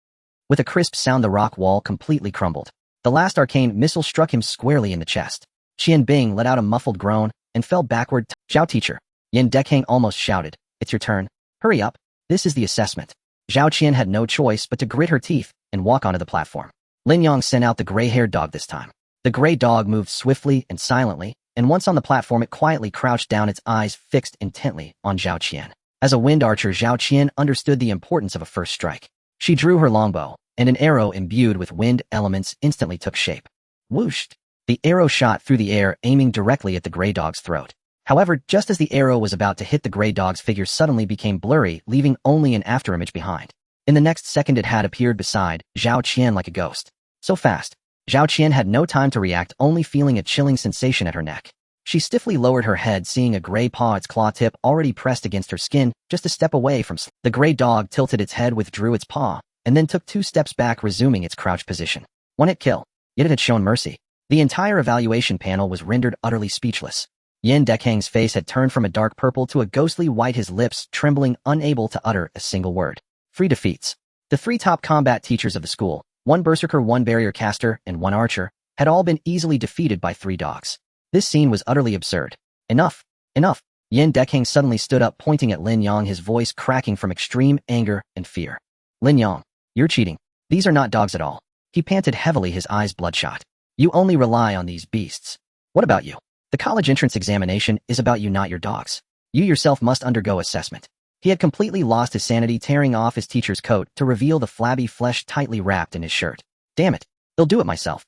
With a crisp sound, the rock wall completely crumbled. The last arcane missile struck him squarely in the chest. Qian Bing let out a muffled groan and fell backward. Zhao, teacher! Yin Dekang almost shouted. It's your turn. Hurry up. This is the assessment. Zhao Qian had no choice but to grit her teeth and walk onto the platform. Lin Yang sent out the gray-haired dog this time. The gray dog moved swiftly and silently, and once on the platform, it quietly crouched down, its eyes fixed intently on Zhao Qian. As a wind archer, Zhao Qian understood the importance of a first strike. She drew her longbow, and an arrow imbued with wind elements instantly took shape. Whoosh! The arrow shot through the air, aiming directly at the gray dog's throat. However, just as the arrow was about to hit the gray dog's figure suddenly became blurry, leaving only an afterimage behind. In the next second it had appeared beside Zhao Qian like a ghost. So fast. Zhao Qian had no time to react, only feeling a chilling sensation at her neck. She stiffly lowered her head, seeing a gray paw, its claw tip already pressed against her skin, just a step away from the gray dog tilted its head, withdrew its paw, and then took 2 steps back, resuming its crouched position. One-hit kill. Yet it had shown mercy. The entire evaluation panel was rendered utterly speechless. Yin Dekang's face had turned from a dark purple to a ghostly white, his lips trembling, unable to utter a single word. 3 defeats. The 3 top combat teachers of the school, 1 berserker, 1 barrier caster, and 1 archer, had all been easily defeated by 3 dogs. This scene was utterly absurd. Enough! Enough! Yin Dekang suddenly stood up, pointing at Lin Yang, his voice cracking from extreme anger and fear. Lin Yang, you're cheating. These are not dogs at all. He panted heavily, his eyes bloodshot. You only rely on these beasts. What about you? The college entrance examination is about you, not your dogs. You yourself must undergo assessment. He had completely lost his sanity, tearing off his teacher's coat to reveal the flabby flesh tightly wrapped in his shirt. Damn it. I'll do it myself.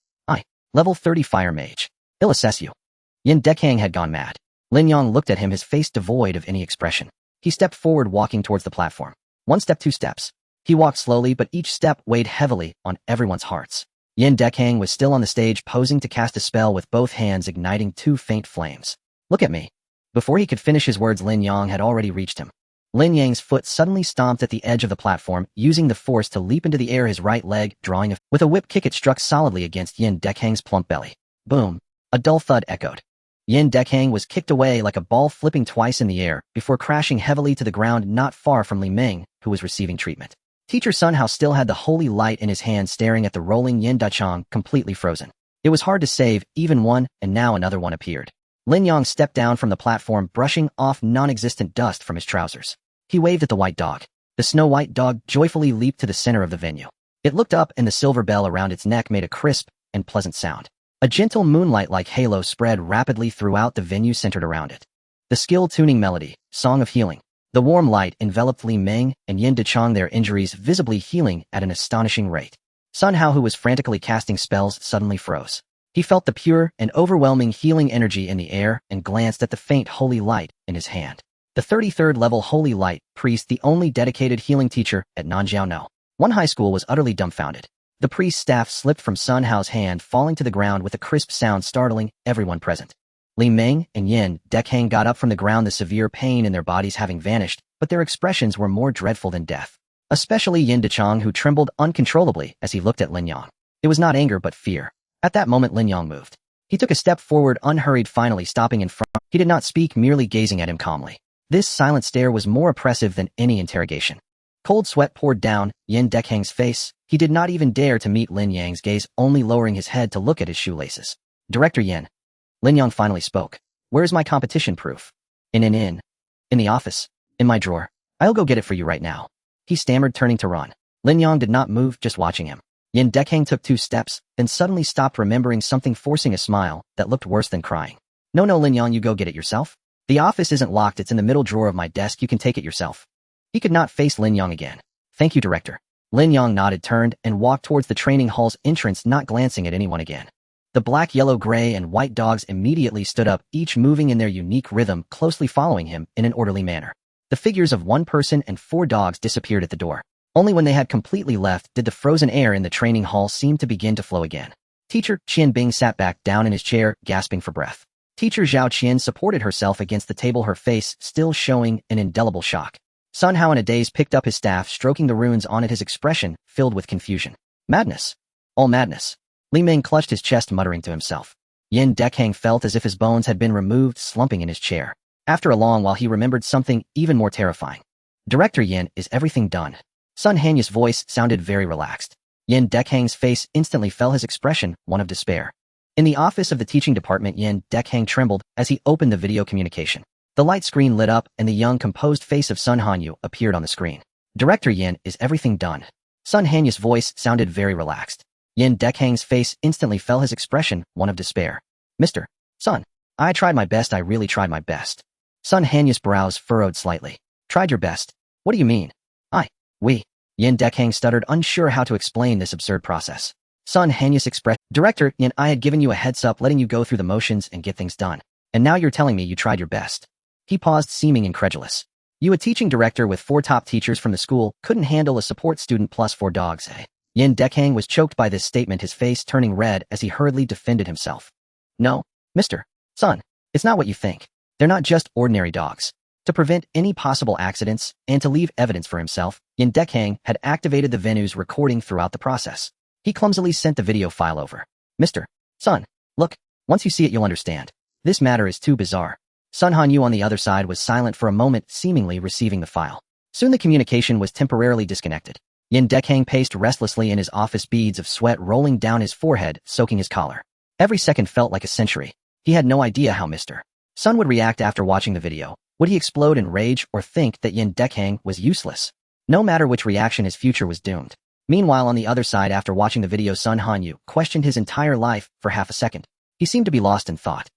Level 30 Fire Mage. I'll assess you. Yin Dekang had gone mad. Lin Yang looked at him, his face devoid of any expression. He stepped forward, walking towards the platform. 1 step, 2 steps. He walked slowly, but each step weighed heavily on everyone's hearts. Yin Dekang was still on the stage, posing to cast a spell, with both hands igniting 2 faint flames. Look at me. Before he could finish his words, Lin Yang had already reached him. Lin Yang's foot suddenly stomped at the edge of the platform, using the force to leap into the air, his right leg drawing with a whip kick. It struck solidly against Yin Dekang's plump belly. Boom. A dull thud echoed. Yin Dekang was kicked away like a ball, flipping twice in the air before crashing heavily to the ground not far from Li Ming, who was receiving treatment. Teacher Sun Hao still had the holy light in his hand, staring at the rolling Yin Dachang, completely frozen. It was hard to save even one, and now another one appeared. Lin Yang stepped down from the platform, brushing off non-existent dust from his trousers. He waved at the white dog. The snow-white dog joyfully leaped to the center of the venue. It looked up, and the silver bell around its neck made a crisp and pleasant sound. A gentle moonlight-like halo spread rapidly throughout the venue, centered around it. The skill-tuning melody, Song of Healing. The warm light enveloped Li Ming and Yin Dachang, their injuries visibly healing at an astonishing rate. Sun Hao, who was frantically casting spells, suddenly froze. He felt the pure and overwhelming healing energy in the air and glanced at the faint holy light in his hand. The 33rd level Holy Light Priest, the only dedicated healing teacher at Nanjiao No. 1 high school, was utterly dumbfounded. The priest's staff slipped from Sun Hao's hand, falling to the ground with a crisp sound, startling everyone present. Li Ming and Yin Dekang got up from the ground, the severe pain in their bodies having vanished, but their expressions were more dreadful than death. Especially Yin Dachang, who trembled uncontrollably as he looked at Lin Yang. It was not anger but fear. At that moment Lin Yang moved. He took a step forward, unhurried, finally stopping in front. He did not speak, merely gazing at him calmly. This silent stare was more oppressive than any interrogation. Cold sweat poured down Yin Dekang's face. He did not even dare to meet Lin Yang's gaze, only lowering his head to look at his shoelaces. Director Yin. Lin Yang finally spoke. Where's my competition proof? In the office. In my drawer. I'll go get it for you right now. He stammered, turning to run. Lin Yang did not move, just watching him. Yin Dekang took 2 steps, then suddenly stopped, remembering something, forcing a smile that looked worse than crying. No, Lin Yang, you go get it yourself. The office isn't locked, it's in the middle drawer of my desk, you can take it yourself. He could not face Lin Yang again. Thank you, Director. Lin Yang nodded, turned, and walked towards the training hall's entrance, not glancing at anyone again. The black, yellow, gray, and white dogs immediately stood up, each moving in their unique rhythm, closely following him in an orderly manner. The figures of 1 person and 4 dogs disappeared at the door. Only when they had completely left did the frozen air in the training hall seem to begin to flow again. Teacher Qian Bing sat back down in his chair, gasping for breath. Teacher Zhao Qian supported herself against the table, her face still showing an indelible shock. Sun Hao, in a daze, picked up his staff, stroking the runes on it, his expression filled with confusion. Madness. All madness. Li Ming clutched his chest, muttering to himself. Yin Dekang felt as if his bones had been removed, slumping in his chair. After a long while he remembered something even more terrifying. Director Yin, is everything done? Sun Hanya's voice sounded very relaxed. Yin Dekang's face instantly fell, his expression one of despair. In the office of the teaching department, Yin Dekang trembled as he opened the video communication. The light screen lit up and the young, composed face of Sun Hanyu appeared on the screen. Director Yin, is everything done? Sun Hanya's voice sounded very relaxed. Yin Dekang's face instantly fell, his expression one of despair. Mr. Sun, I tried my best, I really tried my best. Sun Hanya's brows furrowed slightly. Tried your best? What do you mean? We. Yin Dekang stuttered, unsure how to explain this absurd process. Sun Hanya's expressed, Director Yin, I had given you a heads up, letting you go through the motions and get things done. And now you're telling me you tried your best. He paused, seeming incredulous. You, a teaching director with 4 top teachers from the school, couldn't handle a support student plus 4 dogs, eh? Yin Dekhang was choked by this statement, his face turning red as he hurriedly defended himself. No, Mr. Son, it's not what you think. They're not just ordinary dogs. To prevent any possible accidents and to leave evidence for himself, Yin Dekhang had activated the venue's recording throughout the process. He clumsily sent the video file over. Mr. Son, look, once you see it you'll understand. This matter is too bizarre. Sun Hanyu on the other side was silent for a moment, seemingly receiving the file. Soon the communication was temporarily disconnected. Yin Dekhang paced restlessly in his office, beads of sweat rolling down his forehead, soaking his collar. Every second felt like a century. He had no idea how Mr. Sun would react after watching the video. Would he explode in rage or think that Yin Dekhang was useless? No matter which reaction, his future was doomed. Meanwhile, on the other side, after watching the video, Sun Hanyu questioned his entire life for half a second. He seemed to be lost in thought.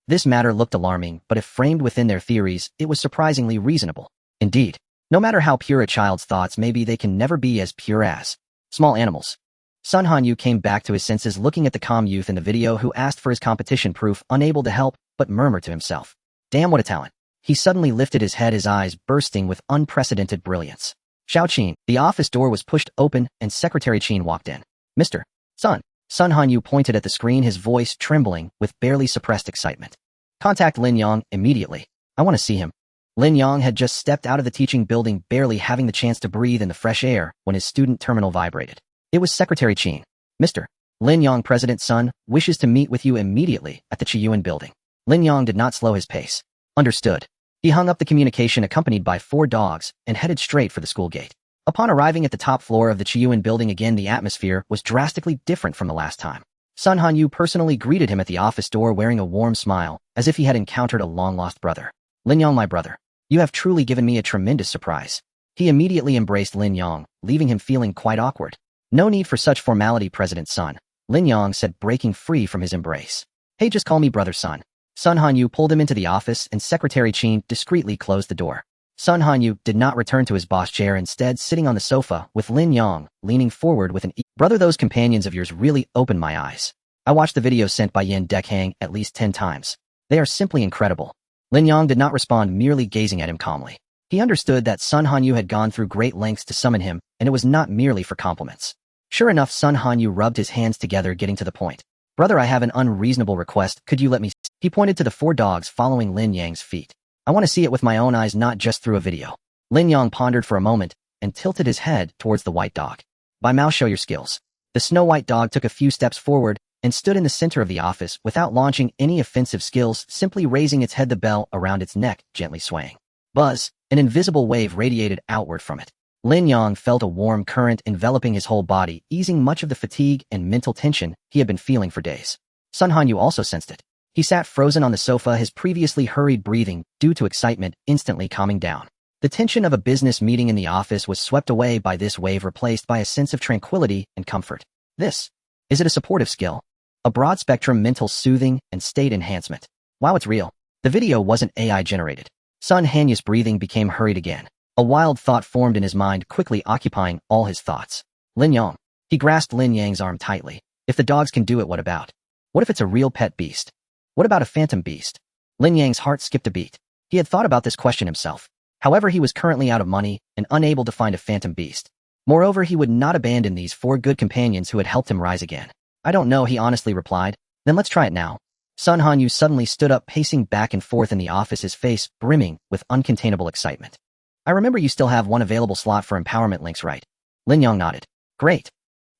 This matter looked alarming, but if framed within their theories, it was surprisingly reasonable. Indeed, no matter how pure a child's thoughts may be, they can never be as pure as small animals. Sun Hanyu came back to his senses, looking at the calm youth in the video who asked for his competition proof, unable to help but murmur to himself. Damn, what a talent. He suddenly lifted his head, his eyes bursting with unprecedented brilliance. Xiao Qin, the office door was pushed open and Secretary Qin walked in. Mr. Sun. Sun Hanyu pointed at the screen, his voice trembling with barely suppressed excitement. Contact Lin Yang immediately. I want to see him. Lin Yang had just stepped out of the teaching building, barely having the chance to breathe in the fresh air when his student terminal vibrated. It was Secretary Qin. Mr. Lin Yang, President Sun wishes to meet with you immediately at the Chiyuan building. Lin Yang did not slow his pace. Understood. He hung up the communication, accompanied by 4 dogs, and headed straight for the school gate. Upon arriving at the top floor of the Chiyuan building again, the atmosphere was drastically different from the last time. Sun Hanyu personally greeted him at the office door, wearing a warm smile, as if he had encountered a long-lost brother. Lin Yang, my brother, you have truly given me a tremendous surprise. He immediately embraced Lin Yang, leaving him feeling quite awkward. No need for such formality, President Sun, Lin Yang said, breaking free from his embrace. Hey, just call me Brother Sun. Sun Hanyu pulled him into the office and Secretary Qin discreetly closed the door. Sun Hanyu did not return to his boss chair, instead sitting on the sofa with Lin Yang leaning forward with an brother, those companions of yours really opened my eyes. I watched the video sent by Yin Dekhang at least 10 times. They are simply incredible. Lin Yang did not respond, merely gazing at him calmly. He understood that Sun Hanyu had gone through great lengths to summon him, and it was not merely for compliments. Sure enough, Sun Hanyu rubbed his hands together, getting to the point. Brother, I have an unreasonable request. Could you let me? He pointed to the 4 dogs following Lin Yang's feet. I want to see it with my own eyes, not just through a video. Lin Yang pondered for a moment and tilted his head towards the white dog. By mouth, show your skills. The snow-white dog took a few steps forward and stood in the center of the office without launching any offensive skills, simply raising its head, the bell around its neck gently swaying. Buzz, an invisible wave radiated outward from it. Lin Yang felt a warm current enveloping his whole body, easing much of the fatigue and mental tension he had been feeling for days. Sun Hanyu also sensed it. He sat frozen on the sofa, his previously hurried breathing, due to excitement, instantly calming down. The tension of a business meeting in the office was swept away by this wave, replaced by a sense of tranquility and comfort. This. Is it a supportive skill? A broad-spectrum mental soothing and state enhancement. Wow, it's real. The video wasn't AI generated. Sun Hanyu's breathing became hurried again. A wild thought formed in his mind, quickly occupying all his thoughts. Lin Yang. He grasped Lin Yang's arm tightly. If the dogs can do it, what about? What if it's a real pet beast? What about a phantom beast? Lin Yang's heart skipped a beat. He had thought about this question himself. However, he was currently out of money and unable to find a phantom beast. Moreover, he would not abandon these 4 good companions who had helped him rise again. I don't know, he honestly replied. Then let's try it now. Sun Hanyu suddenly stood up, pacing back and forth in the office, his face brimming with uncontainable excitement. I remember you still have 1 available slot for empowerment links, right? Lin Yang nodded. Great.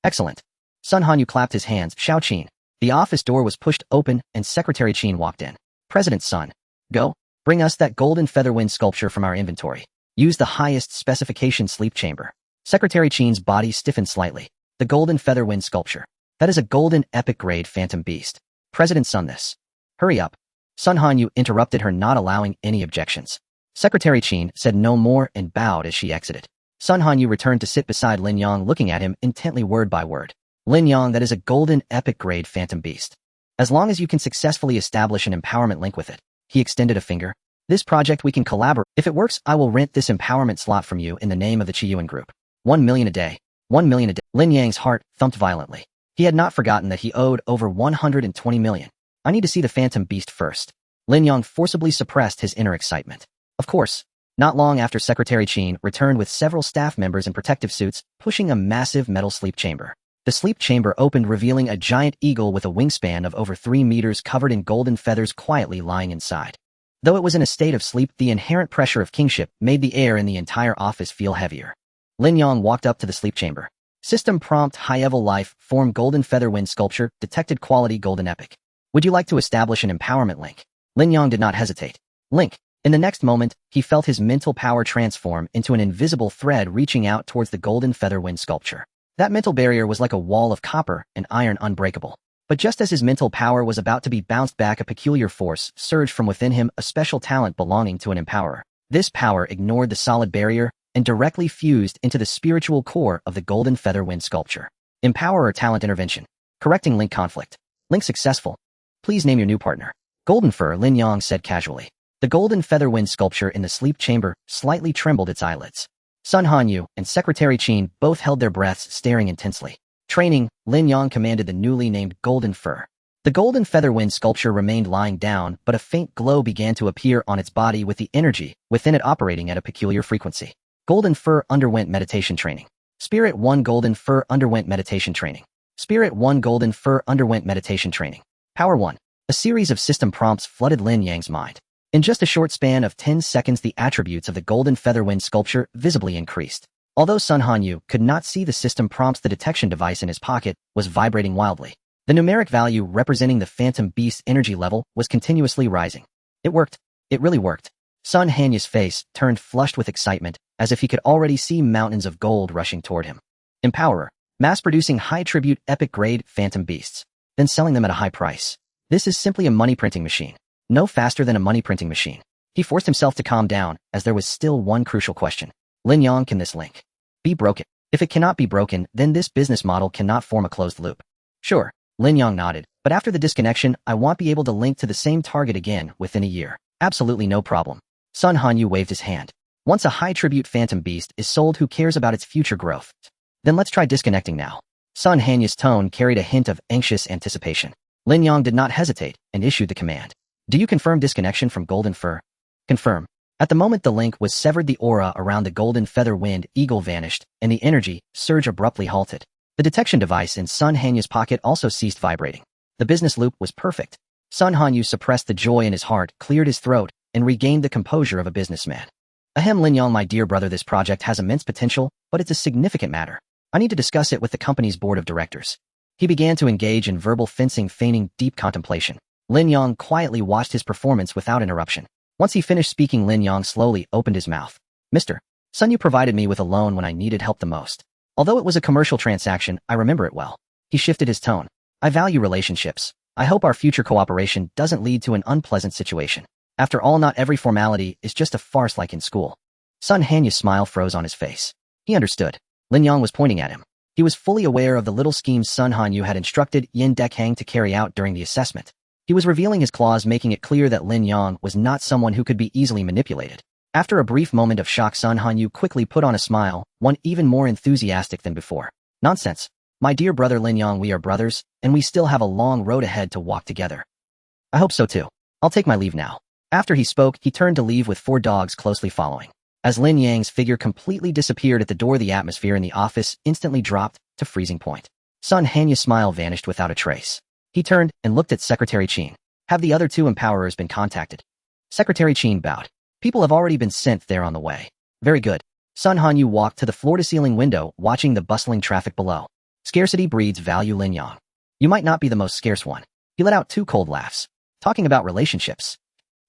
Excellent. Sun Hanyu clapped his hands. Xiao Qin. The office door was pushed open and Secretary Qin walked in. President Sun. Go. Bring us that golden featherwind sculpture from our inventory. Use the highest specification sleep chamber. Secretary Qin's body stiffened slightly. The golden featherwind sculpture. That is a golden epic grade phantom beast. President Sun, this. Hurry up. Sun Hanyu interrupted her, not allowing any objections. Secretary Qin said no more and bowed as she exited. Sun Hanyu returned to sit beside Lin Yang, looking at him intently, word by word. Lin Yang, that is a golden epic grade phantom beast. As long as you can successfully establish an empowerment link with it. He extended a finger. This project we can collaborate. If it works, I will rent this empowerment slot from you in the name of the Chiyuan group. 1 million a day. 1 million a day. Lin Yang's heart thumped violently. He had not forgotten that he owed over 120 million. I need to see the phantom beast first. Lin Yang forcibly suppressed his inner excitement. Of course, not long after Secretary Qin returned with several staff members in protective suits, pushing a massive metal sleep chamber. The sleep chamber opened, revealing a giant eagle with a wingspan of over 3 meters covered in golden feathers quietly lying inside. Though it was in a state of sleep, the inherent pressure of kingship made the air in the entire office feel heavier. Lin Yang walked up to the sleep chamber. System prompt: high-level life form golden feather wind sculpture, detected quality golden epic. Would you like to establish an empowerment link? Lin Yang did not hesitate. Link. In the next moment, he felt his mental power transform into an invisible thread reaching out towards the golden feather wind sculpture. That mental barrier was like a wall of copper and iron, unbreakable. But just as his mental power was about to be bounced back, a peculiar force surged from within him, a special talent belonging to an empowerer. This power ignored the solid barrier and directly fused into the spiritual core of the golden feather wind sculpture. Empowerer talent intervention. Correcting link conflict. Link successful. Please name your new partner. Golden Fur, Lin Yang said casually. The golden feather wind sculpture in the sleep chamber slightly trembled its eyelids. Sun Hanyu and Secretary Qin both held their breaths, staring intensely. Training, Lin Yang commanded the newly named Golden Fur. The golden feather wind sculpture remained lying down, but a faint glow began to appear on its body, with the energy within it operating at a peculiar frequency. Golden Fur underwent meditation training. Spirit 1 Golden Fur underwent meditation training. Spirit 1 Golden Fur underwent meditation training. Power 1. A series of system prompts flooded Lin Yang's mind. In just a short span of 10 seconds, the attributes of the golden feather wind sculpture visibly increased. Although Sun Hanyu could not see the system prompts, the detection device in his pocket was vibrating wildly. The numeric value representing the phantom beast's energy level was continuously rising. It worked. It really worked. Sun Hanyu's face turned flushed with excitement, as if he could already see mountains of gold rushing toward him. Empowerer. Mass-producing high-tribute epic-grade phantom beasts, then selling them at a high price. This is simply a money-printing machine. No faster than a money-printing machine. He forced himself to calm down, as there was still one crucial question. Lin Yang, can this link be broken? If it cannot be broken, then this business model cannot form a closed loop. Sure, Lin Yang nodded, but after the disconnection, I won't be able to link to the same target again within a year. Absolutely no problem. Sun Hanyu waved his hand. Once a high-tribute phantom beast is sold, who cares about its future growth? Then let's try disconnecting now. Sun Hanyu's tone carried a hint of anxious anticipation. Lin Yang did not hesitate and issued the command. Do you confirm disconnection from Golden Fur? Confirm. At the moment the link was severed, the aura around the golden feather wind eagle vanished, and the energy surge abruptly halted. The detection device in Sun Hanyu's pocket also ceased vibrating. The business loop was perfect. Sun Hanyu suppressed the joy in his heart, cleared his throat, and regained the composure of a businessman. Ahem, Lin Yang, my dear brother, this project has immense potential, but it's a significant matter. I need to discuss it with the company's board of directors. He began to engage in verbal fencing, feigning deep contemplation. Lin Yang quietly watched his performance without interruption. Once he finished speaking, Lin Yang slowly opened his mouth. Mr. Sun, you provided me with a loan when I needed help the most. Although it was a commercial transaction, I remember it well. He shifted his tone. I value relationships. I hope our future cooperation doesn't lead to an unpleasant situation. After all, not every formality is just a farce like in school. Sun Hanyu's smile froze on his face. He understood. Lin Yang was pointing at him. He was fully aware of the little schemes Sun Hanyu had instructed Yin Dekhang to carry out during the assessment. He was revealing his claws, making it clear that Lin Yang was not someone who could be easily manipulated. After a brief moment of shock, Sun Hanyu quickly put on a smile, one even more enthusiastic than before. Nonsense. My dear brother Lin Yang, we are brothers, and we still have a long road ahead to walk together. I hope so too. I'll take my leave now. After he spoke, he turned to leave with 4 dogs closely following. As Lin Yang's figure completely disappeared at the door, the atmosphere in the office instantly dropped to freezing point. Sun Hanyu's smile vanished without a trace. He turned and looked at Secretary Qin. Have the other 2 empowerers been contacted? Secretary Qin bowed. People have already been sent there on the way. Very good. Sun Hanyu walked to the floor-to-ceiling window, watching the bustling traffic below. Scarcity breeds value, Lin Yang. You might not be the most scarce one. He let out 2 cold laughs. Talking about relationships.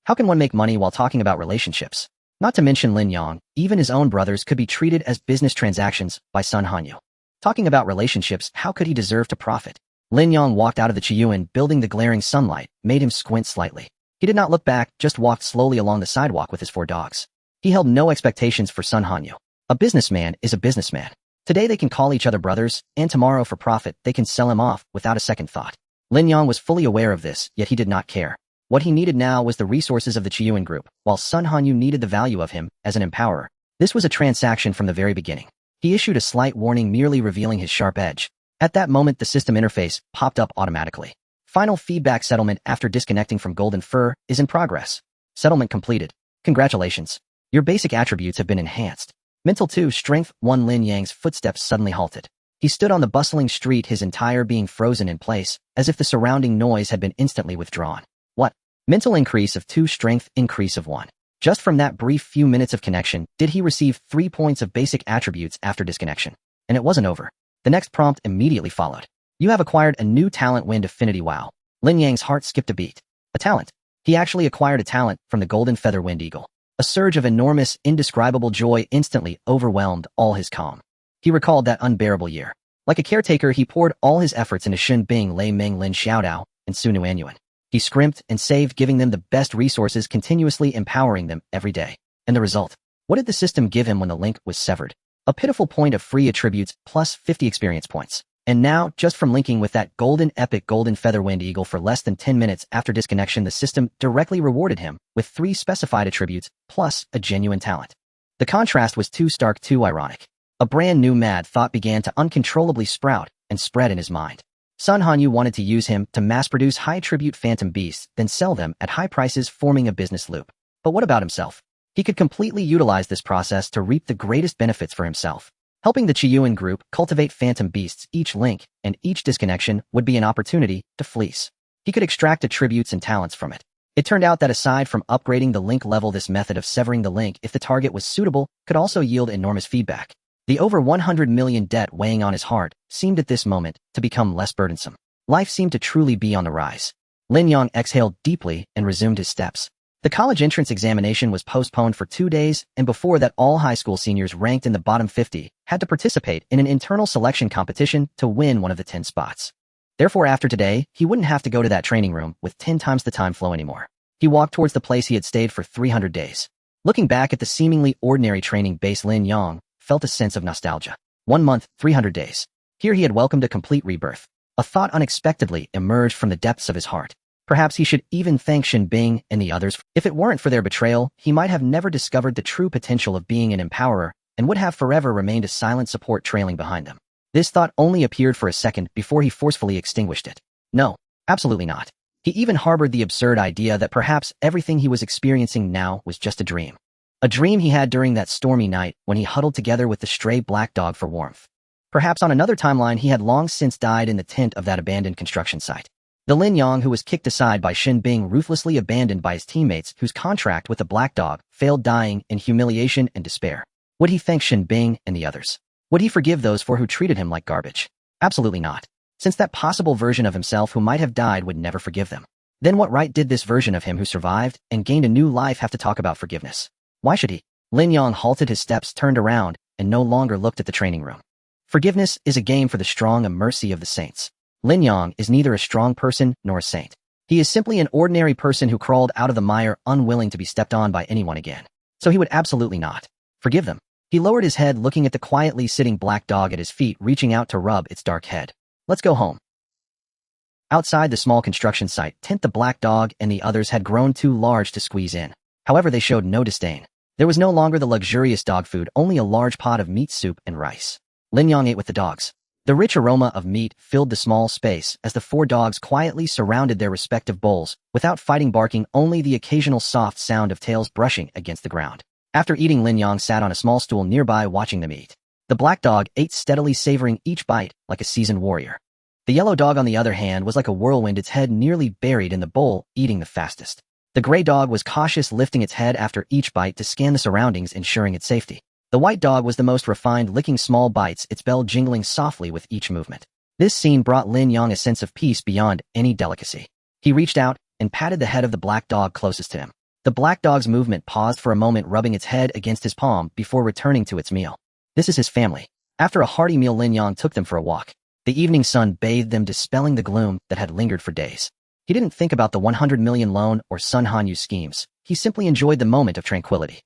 How can one make money while talking about relationships? Not to mention Lin Yang, even his own brothers could be treated as business transactions by Sun Hanyu. Talking about relationships, how could he deserve to profit? Lin Yang walked out of the Chiyuan building. The glaring sunlight made him squint slightly. He did not look back, just walked slowly along the sidewalk with his 4 dogs. He held no expectations for Sun Hanyu. A businessman is a businessman. Today they can call each other brothers, and tomorrow for profit they can sell him off without a second thought. Lin Yang was fully aware of this, yet he did not care. What he needed now was the resources of the Chiyuan group, while Sun Hanyu needed the value of him as an empowerer. This was a transaction from the very beginning. He issued a slight warning, merely revealing his sharp edge. At that moment, the system interface popped up automatically. Final feedback settlement after disconnecting from Golden Fur is in progress. Settlement completed. Congratulations. Your basic attributes have been enhanced. Mental 2, Strength 1. Lin Yang's footsteps suddenly halted. He stood on the bustling street, his entire being frozen in place, as if the surrounding noise had been instantly withdrawn. What? Mental increase of 2, Strength increase of 1. Just from that brief few minutes of connection, did he receive 3 points of basic attributes after disconnection. And it wasn't over. The next prompt immediately followed. You have acquired a new talent, Wind Affinity. Wow. Lin Yang's heart skipped a beat. A talent. He actually acquired a talent from the Golden Feather Wind Eagle. A surge of enormous, indescribable joy instantly overwhelmed all his calm. He recalled that unbearable year. Like a caretaker, he poured all his efforts into Shin Bing, Lei Meng, Lin Xiaodao, and Su Nuanyuan. He scrimped and saved, giving them the best resources, continuously empowering them every day. And the result? What did the system give him when the link was severed? A pitiful point of free attributes plus 50 experience points. And now, just from linking with that golden epic Golden Feather Wind Eagle for less than 10 minutes after disconnection, the system directly rewarded him with 3 specified attributes plus a genuine talent. The contrast was too stark, too ironic. A brand new mad thought began to uncontrollably sprout and spread in his mind. Sun Hanyu wanted to use him to mass-produce high-tribute phantom beasts, then sell them at high prices, forming a business loop. But what about himself? He could completely utilize this process to reap the greatest benefits for himself. Helping the Qiyuan group cultivate phantom beasts, each link and each disconnection would be an opportunity to fleece. He could extract attributes and talents from it. It turned out that aside from upgrading the link level, this method of severing the link if the target was suitable could also yield enormous feedback. The over 100 million debt weighing on his heart seemed at this moment to become less burdensome. Life seemed to truly be on the rise. Lin Yang exhaled deeply and resumed his steps. The college entrance examination was postponed for 2 days, and before that all high school seniors ranked in the bottom 50 had to participate in an internal selection competition to win one of the 10 spots. Therefore, after today, he wouldn't have to go to that training room with 10 times the time flow anymore. He walked towards the place he had stayed for 300 days. Looking back at the seemingly ordinary training base, Lin Yang felt a sense of nostalgia. 1 month, 300 days. Here he had welcomed a complete rebirth. A thought unexpectedly emerged from the depths of his heart. Perhaps he should even thank Shin Bing and the others. If it weren't for their betrayal, he might have never discovered the true potential of being an empowerer and would have forever remained a silent support trailing behind them. This thought only appeared for a second before he forcefully extinguished it. No, absolutely not. He even harbored the absurd idea that perhaps everything he was experiencing now was just a dream. A dream he had during that stormy night when he huddled together with the stray black dog for warmth. Perhaps on another timeline he had long since died in the tent of that abandoned construction site. The Lin Yang who was kicked aside by Shin Bing, ruthlessly abandoned by his teammates whose contract with the black dog failed, dying in humiliation and despair. Would he thank Shin Bing and the others? Would he forgive those who treated him like garbage? Absolutely not. Since that possible version of himself who might have died would never forgive them. Then what right did this version of him who survived and gained a new life have to talk about forgiveness? Why should he? Lin Yang halted his steps, turned around, and no longer looked at the training room. Forgiveness is a game for the strong, a mercy of the saints. Lin Yang is neither a strong person nor a saint. He is simply an ordinary person who crawled out of the mire unwilling to be stepped on by anyone again. So he would absolutely not forgive them. He lowered his head, looking at the quietly sitting black dog at his feet, reaching out to rub its dark head. Let's go home. Outside the small construction site tent, the black dog and the others had grown too large to squeeze in. However, they showed no disdain. There was no longer the luxurious dog food, only a large pot of meat soup and rice. Lin Yang ate with the dogs. The rich aroma of meat filled the small space as the 4 dogs quietly surrounded their respective bowls, without fighting, barking, only the occasional soft sound of tails brushing against the ground. After eating, Lin Yang sat on a small stool nearby watching them eat. The black dog ate steadily, savoring each bite like a seasoned warrior. The yellow dog, on the other hand, was like a whirlwind, its head nearly buried in the bowl, eating the fastest. The gray dog was cautious, lifting its head after each bite to scan the surroundings, ensuring its safety. The white dog was the most refined, licking small bites, its bell jingling softly with each movement. This scene brought Lin Yang a sense of peace beyond any delicacy. He reached out and patted the head of the black dog closest to him. The black dog's movement paused for a moment, rubbing its head against his palm before returning to its meal. This is his family. After a hearty meal, Lin Yang took them for a walk. The evening sun bathed them, dispelling the gloom that had lingered for days. He didn't think about the 100 million loan or Sun Hanyu schemes. He simply enjoyed the moment of tranquility.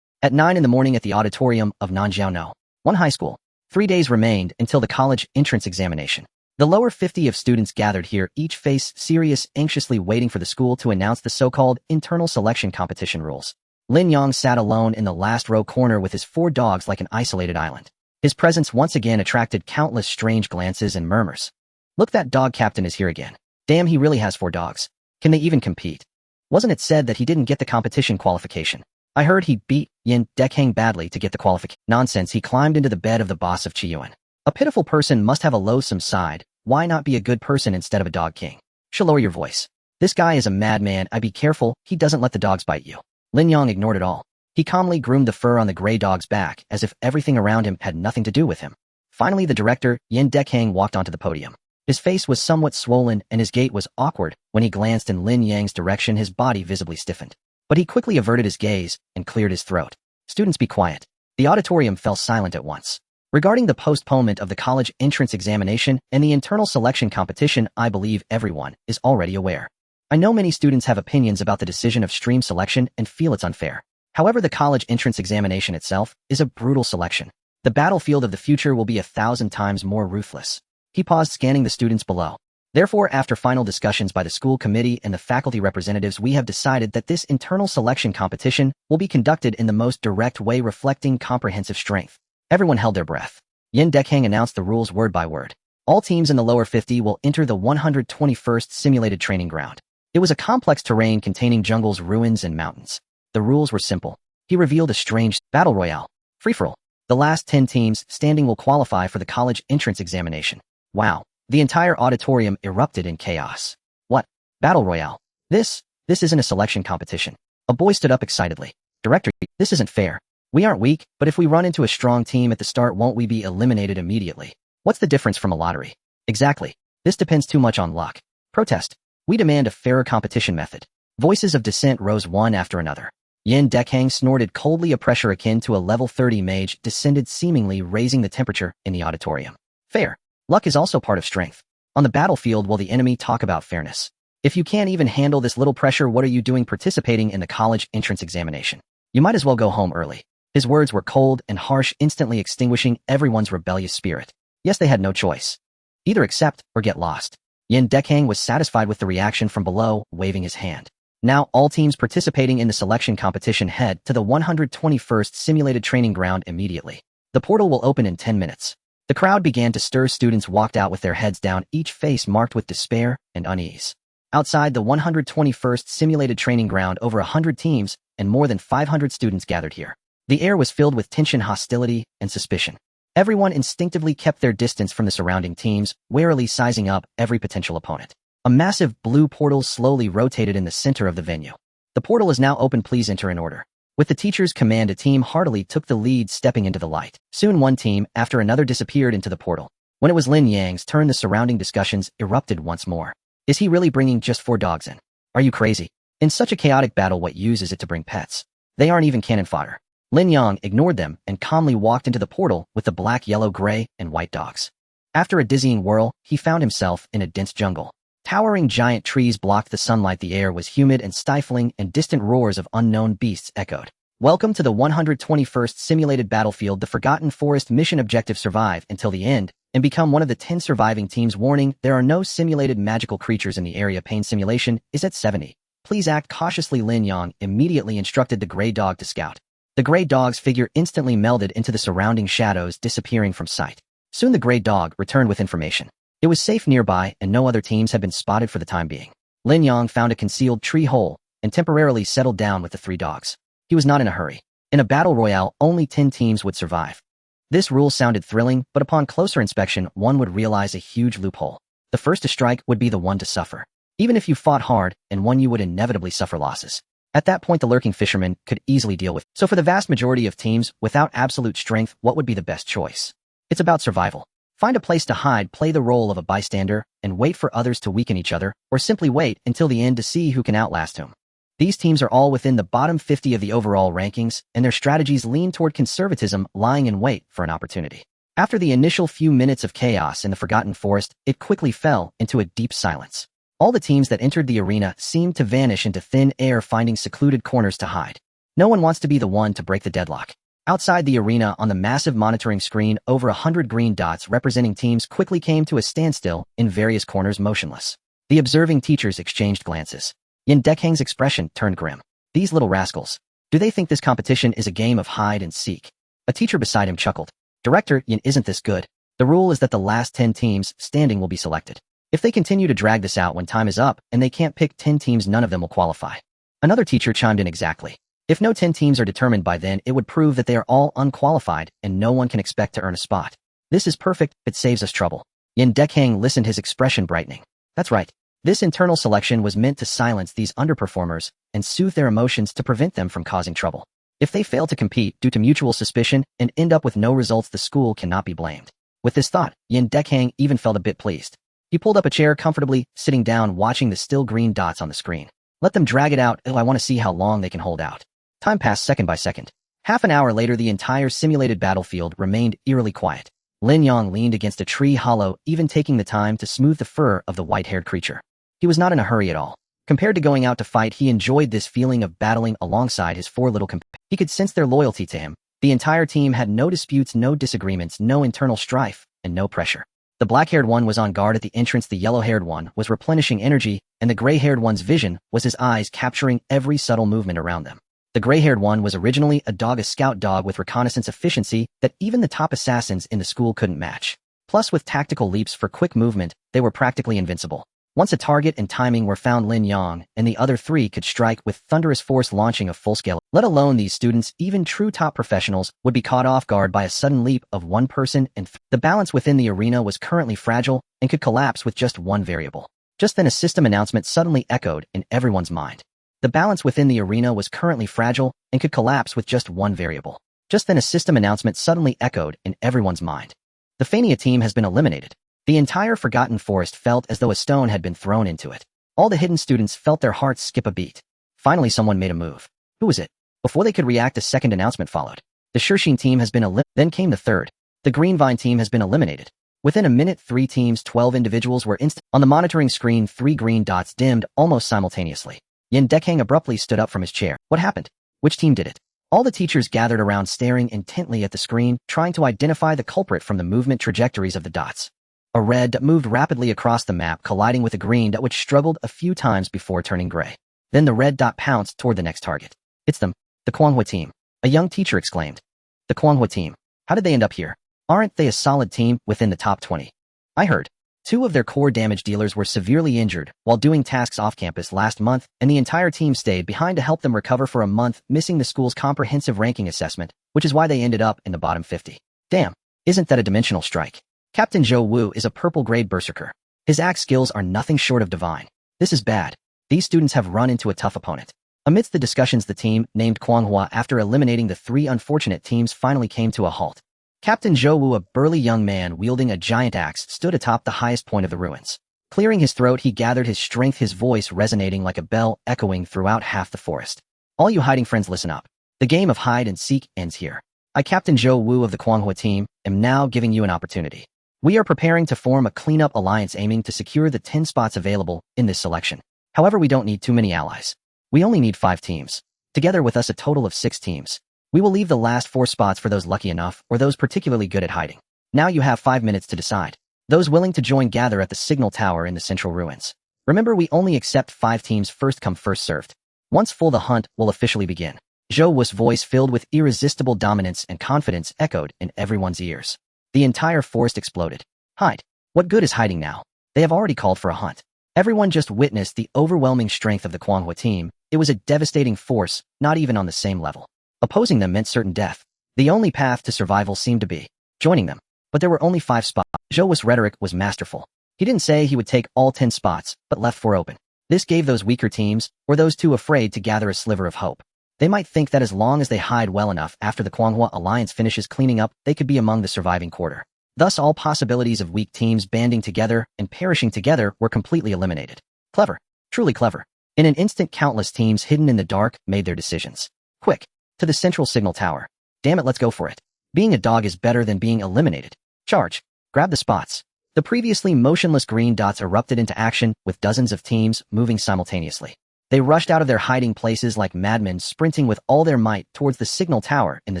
At 9 in the morning at the auditorium of Nanjiao One High School, 3 days remained until the college entrance examination. The lower 50 of students gathered here, each face serious, anxiously waiting for the school to announce the so-called internal selection competition rules. Lin Yang sat alone in the last row corner with his 4 dogs like an isolated island. His presence once again attracted countless strange glances and murmurs. Look, that dog captain is here again. Damn, he really has 4 dogs. Can they even compete? Wasn't it said that he didn't get the competition qualification? I heard he beat Yin Dekhang badly to get the qualification. Nonsense, he climbed into the bed of the boss of Qiyuan. A pitiful person must have a loathsome side. Why not be a good person instead of a dog king? Shall lower your voice. This guy is a madman. I be careful, he doesn't let the dogs bite you. Lin Yang ignored it all. He calmly groomed the fur on the gray dog's back as if everything around him had nothing to do with him. Finally, the director, Yin Dekhang, walked onto the podium. His face was somewhat swollen and his gait was awkward. When he glanced in Lin Yang's direction, his body visibly stiffened. But he quickly averted his gaze and cleared his throat. Students, be quiet. The auditorium fell silent at once. Regarding the postponement of the college entrance examination and the internal selection competition, I believe everyone is already aware. I know many students have opinions about the decision of stream selection and feel it's unfair. However, the college entrance examination itself is a brutal selection. The battlefield of the future will be 1,000 times more ruthless. He paused, scanning the students below. Therefore, after final discussions by the school committee and the faculty representatives, we have decided that this internal selection competition will be conducted in the most direct way, reflecting comprehensive strength. Everyone held their breath. Yin Dekhang announced the rules word by word. All teams in the lower 50 will enter the 121st simulated training ground. It was a complex terrain containing jungles, ruins, and mountains. The rules were simple. He revealed a strange battle royale. Free-for-all. The last 10 teams standing will qualify for the college entrance examination. Wow. The entire auditorium erupted in chaos. What? Battle royale? This isn't a selection competition. A boy stood up excitedly. Director, this isn't fair. We aren't weak, but if we run into a strong team at the start, won't we be eliminated immediately? What's the difference from a lottery? Exactly. This depends too much on luck. Protest. We demand a fairer competition method. Voices of dissent rose one after another. Yin Dekhang snorted coldly. A pressure akin to a level 30 mage descended, seemingly raising the temperature in the auditorium. Fair. Luck is also part of strength. On the battlefield, will the enemy talk about fairness? If you can't even handle this little pressure, what are you doing participating in the college entrance examination? You might as well go home early. His words were cold and harsh, instantly extinguishing everyone's rebellious spirit. Yes, they had no choice. Either accept or get lost. Yin Dekhang was satisfied with the reaction from below, waving his hand. Now, all teams participating in the selection competition head to the 121st simulated training ground immediately. The portal will open in 10 minutes. The crowd began to stir. Students walked out with their heads down, each face marked with despair and unease. Outside the 121st simulated training ground, over 100 teams and more than 500 students gathered here. The air was filled with tension, hostility, and suspicion. Everyone instinctively kept their distance from the surrounding teams, warily sizing up every potential opponent. A massive blue portal slowly rotated in the center of the venue. The portal is now open. Please enter in order. With the teacher's command, a team heartily took the lead, stepping into the light. Soon one team after another disappeared into the portal. When it was Lin Yang's turn, the surrounding discussions erupted once more. Is he really bringing just 4 dogs in? Are you crazy? In such a chaotic battle, what use is it to bring pets? They aren't even cannon fodder. Lin Yang ignored them and calmly walked into the portal with the black, yellow, gray, and white dogs. After a dizzying whirl, he found himself in a dense jungle. Towering giant trees blocked the sunlight. The air was humid and stifling, and distant roars of unknown beasts echoed. Welcome to the 121st simulated battlefield. The Forgotten Forest mission objective: survive until the end and become one of the 10 surviving teams. Warning, there are no simulated magical creatures in the area. Pain simulation is at 70. Please act cautiously. Lin Yang immediately instructed the gray dog to scout. The gray dog's figure instantly melded into the surrounding shadows, disappearing from sight. Soon the gray dog returned with information. It was safe nearby, and no other teams had been spotted for the time being. Lin Yang found a concealed tree hole and temporarily settled down with the 3 dogs. He was not in a hurry. In a battle royale, only 10 teams would survive. This rule sounded thrilling, but upon closer inspection, one would realize a huge loophole. The first to strike would be the one to suffer. Even if you fought hard and won, you would inevitably suffer losses. At that point, the lurking fisherman could easily deal with. So for the vast majority of teams, without absolute strength, what would be the best choice? It's about survival. Find a place to hide, play the role of a bystander, and wait for others to weaken each other, or simply wait until the end to see who can outlast whom. These teams are all within the bottom 50 of the overall rankings, and their strategies lean toward conservatism, lying in wait for an opportunity. After the initial few minutes of chaos in the Forgotten Forest, it quickly fell into a deep silence. All the teams that entered the arena seemed to vanish into thin air, finding secluded corners to hide. No one wants to be the one to break the deadlock. Outside the arena, on the massive monitoring screen, over 100 green dots representing teams quickly came to a standstill in various corners, motionless. The observing teachers exchanged glances. Yin Dekhang's expression turned grim. These little rascals. Do they think this competition is a game of hide and seek? A teacher beside him chuckled. Director, Yin, isn't this good? The rule is that the last 10 teams standing will be selected. If they continue to drag this out when time is up and they can't pick 10 teams, none of them will qualify. Another teacher chimed in exactly. If no 10 teams are determined by then, it would prove that they are all unqualified and no one can expect to earn a spot. This is perfect, it saves us trouble. Lin Yang listened, his expression brightening. That's right. This internal selection was meant to silence these underperformers and soothe their emotions to prevent them from causing trouble. If they fail to compete due to mutual suspicion and end up with no results, the school cannot be blamed. With this thought, Lin Yang even felt a bit pleased. He pulled up a chair comfortably, sitting down, watching the still green dots on the screen. Let them drag it out. Oh, I want to see how long they can hold out. Time passed second by second. Half an hour later, the entire simulated battlefield remained eerily quiet. Lin Yang leaned against a tree hollow, even taking the time to smooth the fur of the white-haired creature. He was not in a hurry at all. Compared to going out to fight, he enjoyed this feeling of battling alongside his four little companions. He could sense their loyalty to him. The entire team had no disputes, no disagreements, no internal strife, and no pressure. The black-haired one was on guard at the entrance, the yellow-haired one was replenishing energy, and the gray-haired one's vision was his eyes capturing every subtle movement around them. The gray-haired one was originally a dog, a scout dog with reconnaissance efficiency that even the top assassins in the school couldn't match. Plus, with tactical leaps for quick movement, they were practically invincible. Once a target and timing were found, Lin Yang and the other three could strike with thunderous force, launching a full-scale. Let alone these students, even true top professionals would be caught off guard by a sudden leap of one person, and the balance within the arena was currently fragile and could collapse with just one variable. Just then a system announcement suddenly echoed in everyone's mind. The balance within the arena was currently fragile and could collapse with just one variable. Just then a system announcement suddenly echoed in everyone's mind. The Fania team has been eliminated. The entire Forgotten Forest felt as though a stone had been thrown into it. All the hidden students felt their hearts skip a beat. Finally, someone made a move. Who was it? Before they could react, a second announcement followed. The Shurxin team has been eliminated. Then came the third. The Greenvine team has been eliminated. Within a minute, 3 teams, 12 individuals were on the monitoring screen. 3 green dots dimmed almost simultaneously. Lin Yang abruptly stood up from his chair. What happened? Which team did it? All the teachers gathered around, staring intently at the screen, trying to identify the culprit from the movement trajectories of the dots. A red dot moved rapidly across the map, colliding with a green dot which struggled a few times before turning gray. Then the red dot pounced toward the next target. It's them. The Kuanghua team. A young teacher exclaimed. The Kuanghua team. How did they end up here? Aren't they a solid team within the top 20? I heard. 2 of their core damage dealers were severely injured while doing tasks off campus last month, and the entire team stayed behind to help them recover for a month, missing the school's comprehensive ranking assessment, which is why they ended up in the bottom 50. Damn, isn't that a dimensional strike? Captain Zhou Wu is a purple-grade berserker. His axe skills are nothing short of divine. This is bad. These students have run into a tough opponent. Amidst the discussions, the team, named Kuanghua after eliminating the 3 unfortunate teams, finally came to a halt. Captain Zhou Wu, a burly young man wielding a giant axe, stood atop the highest point of the ruins. Clearing his throat, he gathered his strength, his voice resonating like a bell, echoing throughout half the forest. All you hiding friends, listen up. The game of hide and seek ends here. I, Captain Zhou Wu of the Kuanghua team, am now giving you an opportunity. We are preparing to form a cleanup alliance aiming to secure the 10 spots available in this selection. However, we don't need too many allies. We only need 5 teams. Together with us, a total of 6 teams. We will leave the last 4 spots for those lucky enough or those particularly good at hiding. Now you have 5 minutes to decide. Those willing to join gather at the signal tower in the central ruins. Remember, we only accept 5 teams, first come first served. Once full, the hunt will officially begin. Zhou Wu's voice, filled with irresistible dominance and confidence, echoed in everyone's ears. The entire forest exploded. Hide. What good is hiding now? They have already called for a hunt. Everyone just witnessed the overwhelming strength of the Kuanghua team. It was a devastating force, not even on the same level. Opposing them meant certain death. The only path to survival seemed to be joining them. But there were only 5 spots. Zhou Wu's rhetoric was masterful. He didn't say he would take all 10 spots, but left 4 open. This gave those weaker teams, or those too afraid to gather, a sliver of hope. They might think that as long as they hide well enough after the Kuanghua alliance finishes cleaning up, they could be among the surviving quarter. Thus, all possibilities of weak teams banding together and perishing together were completely eliminated. Clever. Truly clever. In an instant, countless teams hidden in the dark made their decisions. Quick. To the central signal tower. Damn it, let's go for it. Being a dog is better than being eliminated. Charge. Grab the spots. The previously motionless green dots erupted into action, with dozens of teams moving simultaneously. They rushed out of their hiding places like madmen, sprinting with all their might towards the signal tower in the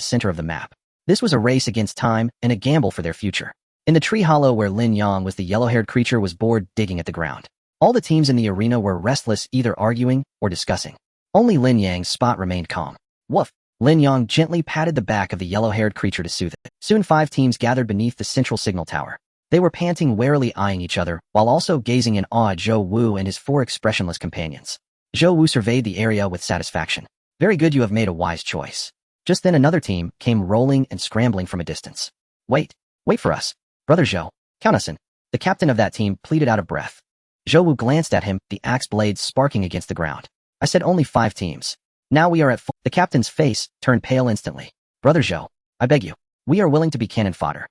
center of the map. This was a race against time and a gamble for their future. In the tree hollow where Lin Yang was, the yellow-haired creature was bored, digging at the ground. All the teams in the arena were restless, either arguing or discussing. Only Lin Yang's spot remained calm. Woof! Lin Yang gently patted the back of the yellow-haired creature to soothe it. Soon 5 teams gathered beneath the central signal tower. They were panting, warily eyeing each other, while also gazing in awe at Zhou Wu and his four expressionless companions. Zhou Wu surveyed the area with satisfaction. Very good, you have made a wise choice. Just then another team came rolling and scrambling from a distance. Wait for us. Brother Zhou, count us in. The captain of that team pleaded out of breath. Zhou Wu glanced at him, the axe blade sparking against the ground. I said only 5 teams. Now we are at full. The captain's face turned pale instantly. Brother Zhou, I beg you. We are willing to be cannon fodder.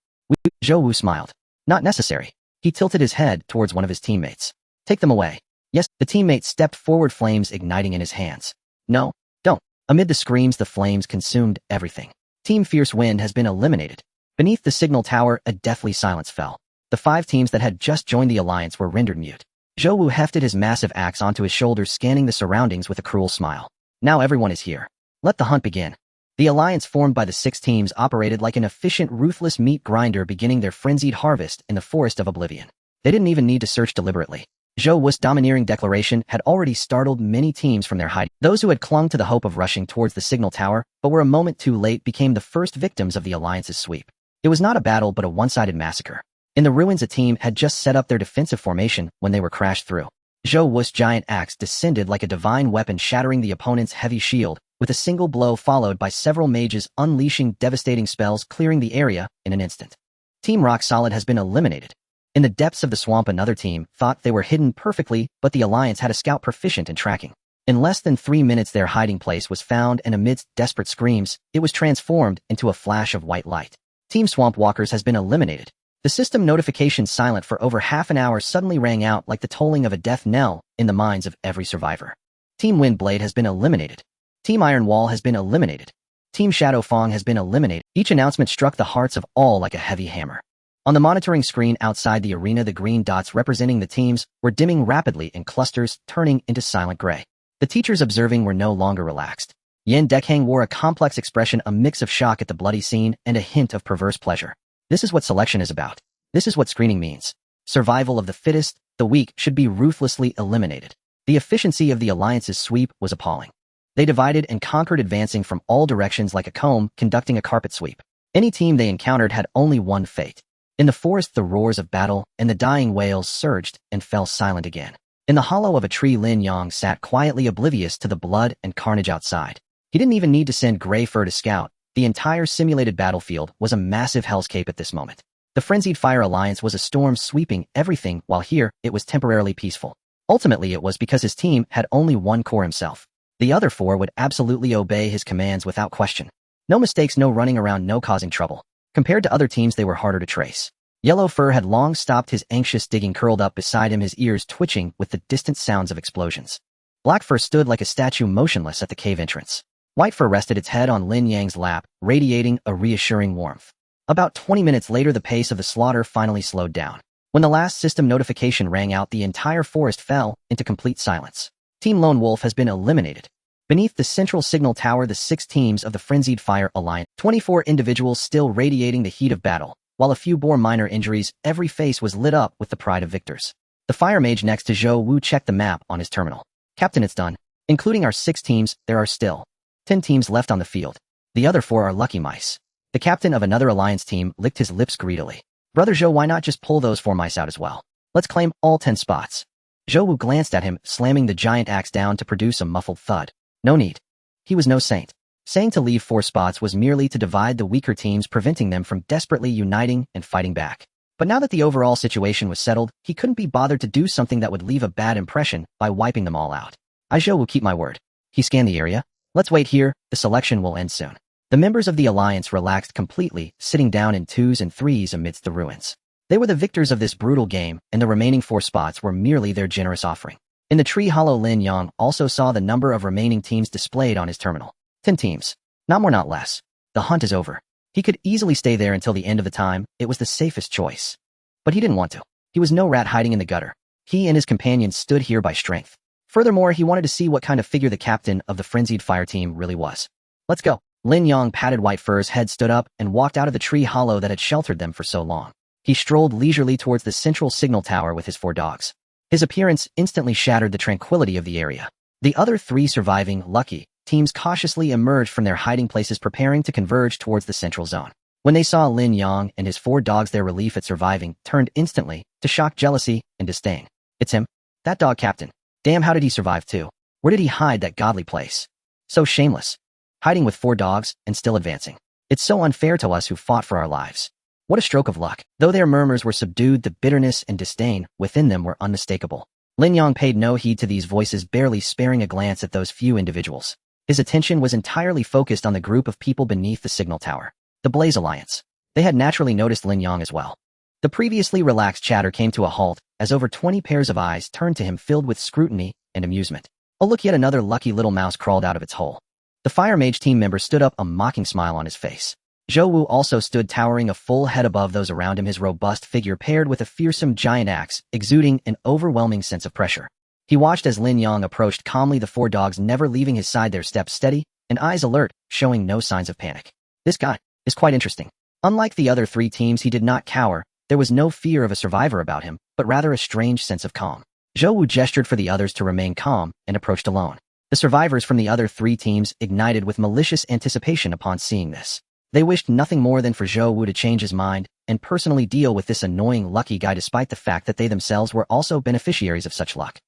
Zhou Wu smiled. Not necessary. He tilted his head towards one of his teammates. Take them away. Yes, the teammate stepped forward, flames igniting in his hands. No, don't. Amid the screams, the flames consumed everything. Team Fierce Wind has been eliminated. Beneath the signal tower, a deathly silence fell. The 5 teams that had just joined the alliance were rendered mute. Zhou Wu hefted his massive axe onto his shoulders, scanning the surroundings with a cruel smile. Now everyone is here. Let the hunt begin. The alliance formed by the 6 teams operated like an efficient, ruthless meat grinder, beginning their frenzied harvest in the Forest of Oblivion. They didn't even need to search deliberately. Zhou Wu's domineering declaration had already startled many teams from their hiding. Those who had clung to the hope of rushing towards the signal tower, but were a moment too late, became the first victims of the alliance's sweep. It was not a battle but a one-sided massacre. In the ruins, a team had just set up their defensive formation when they were crashed through. Zhou Wu's giant axe descended like a divine weapon, shattering the opponent's heavy shield, with a single blow followed by several mages unleashing devastating spells, clearing the area in an instant. Team Rock Solid has been eliminated. In the depths of the swamp, another team thought they were hidden perfectly, but the alliance had a scout proficient in tracking. In less than 3 minutes, their hiding place was found, and amidst desperate screams, it was transformed into a flash of white light. Team Swamp Walkers has been eliminated. The system notification, silent for over half an hour, suddenly rang out like the tolling of a death knell in the minds of every survivor. Team Windblade has been eliminated. Team Iron Wall has been eliminated. Team Shadow Fong has been eliminated. Each announcement struck the hearts of all like a heavy hammer. On the monitoring screen outside the arena, the green dots representing the teams were dimming rapidly in clusters, turning into silent gray. The teachers observing were no longer relaxed. Yen Dekhang wore a complex expression, a mix of shock at the bloody scene and a hint of perverse pleasure. This is what selection is about. This is what screening means. Survival of the fittest, the weak should be ruthlessly eliminated. The efficiency of the alliance's sweep was appalling. They divided and conquered, advancing from all directions like a comb conducting a carpet sweep. Any team they encountered had only one fate. In the forest, the roars of battle and the dying wails surged and fell silent again. In the hollow of a tree, Lin Yang sat quietly, oblivious to the blood and carnage outside. He didn't even need to send Grey Fur to scout. The entire simulated battlefield was a massive hellscape at this moment. The Frenzied Fire Alliance was a storm sweeping everything, while here it was temporarily peaceful. Ultimately, it was because his team had only one core, himself. The other 4 would absolutely obey his commands without question. No mistakes, no running around, no causing trouble. Compared to other teams, they were harder to trace. Yellow Fur had long stopped his anxious digging, curled up beside him, his ears twitching with the distant sounds of explosions. Black Fur stood like a statue, motionless at the cave entrance. White Fur rested its head on Lin Yang's lap, radiating a reassuring warmth. About 20 minutes later, the pace of the slaughter finally slowed down. When the last system notification rang out, the entire forest fell into complete silence. Team Lone Wolf has been eliminated. Beneath the central signal tower, the 6 teams of the Frenzied Fire Alliance, 24 individuals still radiating the heat of battle. While a few bore minor injuries, every face was lit up with the pride of victors. The fire mage next to Zhou Wu checked the map on his terminal. Captain, it's done. Including our 6 teams, there are still 10 teams left on the field. The other 4 are lucky mice. The captain of another alliance team licked his lips greedily. Brother Zhou, why not just pull those 4 mice out as well? Let's claim all 10 spots. Zhou Wu glanced at him, slamming the giant axe down to produce a muffled thud. No need. He was no saint. Saying to leave 4 spots was merely to divide the weaker teams, preventing them from desperately uniting and fighting back. But now that the overall situation was settled, he couldn't be bothered to do something that would leave a bad impression by wiping them all out. Zhou will keep my word. He scanned the area. Let's wait here, the selection will end soon. The members of the alliance relaxed completely, sitting down in 2s and 3s amidst the ruins. They were the victors of this brutal game, and the remaining 4 spots were merely their generous offering. In the tree hollow, Lin Yang also saw the number of remaining teams displayed on his terminal. 10 teams. Not more, not less. The hunt is over. He could easily stay there until the end of the time. It was the safest choice. But he didn't want to. He was no rat hiding in the gutter. He and his companions stood here by strength. Furthermore, he wanted to see what kind of figure the captain of the Frenzied Fire team really was. Let's go. Lin Yang patted White Fur's head, stood up, and walked out of the tree hollow that had sheltered them for so long. He strolled leisurely towards the central signal tower with his 4 dogs. His appearance instantly shattered the tranquility of the area. The other 3 surviving lucky teams cautiously emerged from their hiding places, preparing to converge towards the central zone. When they saw Lin Yang and his 4 dogs, their relief at surviving turned instantly to shock, jealousy, and disdain. It's him. That dog captain. Damn, how did he survive too? Where did he hide that godly place? So shameless. Hiding with 4 dogs and still advancing. It's so unfair to us who fought for our lives. What a stroke of luck. Though their murmurs were subdued, the bitterness and disdain within them were unmistakable. Lin Yang paid no heed to these voices, barely sparing a glance at those few individuals. His attention was entirely focused on the group of people beneath the signal tower. The Blaze Alliance. They had naturally noticed Lin Yang as well. The previously relaxed chatter came to a halt as over 20 pairs of eyes turned to him, filled with scrutiny and amusement. Oh look, yet another lucky little mouse crawled out of its hole. The Fire Mage team member stood up, a mocking smile on his face. Zhou Wu also stood towering a full head above those around him, his robust figure paired with a fearsome giant axe, exuding an overwhelming sense of pressure. He watched as Lin Yang approached calmly, the 4 dogs never leaving his side, their steps steady and eyes alert, showing no signs of panic. This guy is quite interesting. Unlike the other 3 teams, he did not cower. There was no fear of a survivor about him, but rather a strange sense of calm. Zhou Wu gestured for the others to remain calm and approached alone. The survivors from the other 3 teams ignited with malicious anticipation upon seeing this. They wished nothing more than for Zhou Wu to change his mind and personally deal with this annoying lucky guy, despite the fact that they themselves were also beneficiaries of such luck.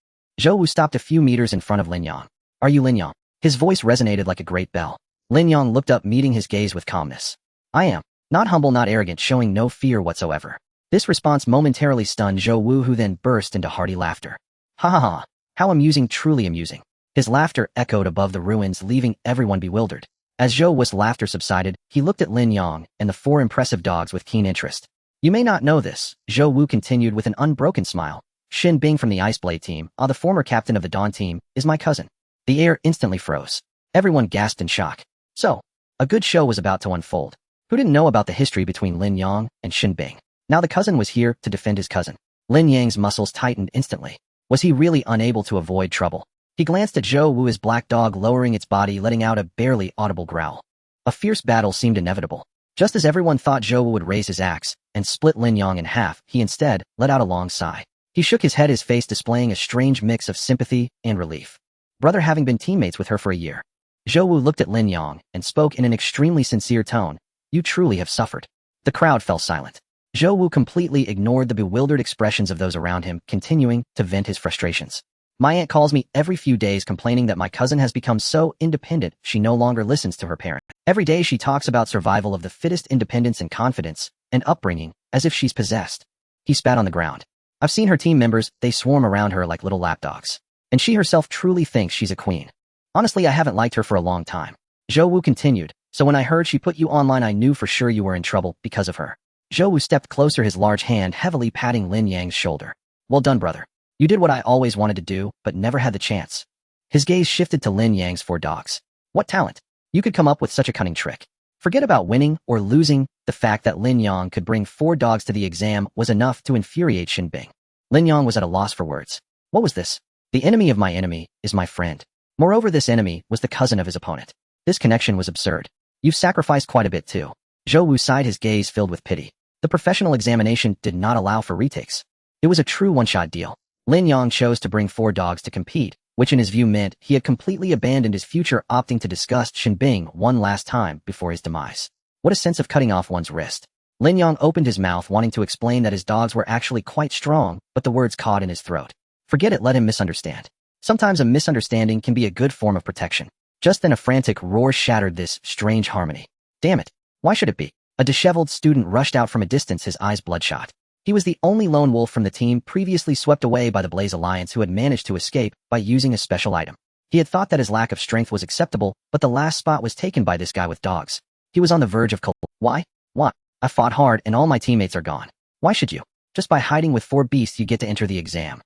Zhou Wu stopped a few meters in front of Lin Yang. Are you Lin Yang? His voice resonated like a great bell. Lin Yang looked up, meeting his gaze with calmness. I am. Not humble, not arrogant, showing no fear whatsoever. This response momentarily stunned Zhou Wu, who then burst into hearty laughter. Ha ha ha. How amusing, truly amusing. His laughter echoed above the ruins, leaving everyone bewildered. As Zhou Wu's laughter subsided, he looked at Lin Yang and the 4 impressive dogs with keen interest. You may not know this, Zhou Wu continued with an unbroken smile. Xin Bing from the Iceblade team, the former captain of the Dawn team, is my cousin. The air instantly froze. Everyone gasped in shock. So, a good show was about to unfold. Who didn't know about the history between Lin Yang and Xin Bing? Now the cousin was here to defend his cousin. Lin Yang's muscles tightened instantly. Was he really unable to avoid trouble? He glanced at Zhou Wu, his black dog lowering its body, letting out a barely audible growl. A fierce battle seemed inevitable. Just as everyone thought Zhou Wu would raise his axe and split Lin Yang in half, he instead let out a long sigh. He shook his head, his face displaying a strange mix of sympathy and relief. Brother, having been teammates with her for a year. Zhou Wu looked at Lin Yang and spoke in an extremely sincere tone. You truly have suffered. The crowd fell silent. Zhou Wu completely ignored the bewildered expressions of those around him, continuing to vent his frustrations. My aunt calls me every few days complaining that my cousin has become so independent she no longer listens to her parent. Every day she talks about survival of the fittest, independence and confidence, and upbringing, as if she's possessed. He spat on the ground. I've seen her team members, they swarm around her like little lapdogs. And she herself truly thinks she's a queen. Honestly, I haven't liked her for a long time. Zhou Wu continued, so when I heard she put you online, I knew for sure you were in trouble because of her. Zhou Wu stepped closer, his large hand heavily patting Lin Yang's shoulder. Well done, brother. You did what I always wanted to do, but never had the chance. His gaze shifted to Lin Yang's 4 dogs. What talent! You could come up with such a cunning trick. Forget about winning or losing. The fact that Lin Yang could bring 4 dogs to the exam was enough to infuriate Xin Bing. Lin Yang was at a loss for words. What was this? The enemy of my enemy is my friend. Moreover, this enemy was the cousin of his opponent. This connection was absurd. You've sacrificed quite a bit too. Zhou Wu sighed, his gaze filled with pity. The professional examination did not allow for retakes. It was a true one-shot deal. Lin Yang chose to bring 4 dogs to compete, which in his view meant he had completely abandoned his future, opting to disgust Xin Bing one last time before his demise. What a sense of cutting off one's wrist. Lin Yang opened his mouth, wanting to explain that his dogs were actually quite strong, but the words caught in his throat. Forget it, let him misunderstand. Sometimes a misunderstanding can be a good form of protection. Just then a frantic roar shattered this strange harmony. Damn it. Why should it be? A disheveled student rushed out from a distance, his eyes bloodshot. He was the only lone wolf from the team previously swept away by the Blaze Alliance who had managed to escape by using a special item. He had thought that his lack of strength was acceptable, but the last spot was taken by this guy with dogs. He was on the verge of Why? What? I fought hard and all my teammates are gone. Why should you? Just by hiding with 4 beasts you get to enter the exam.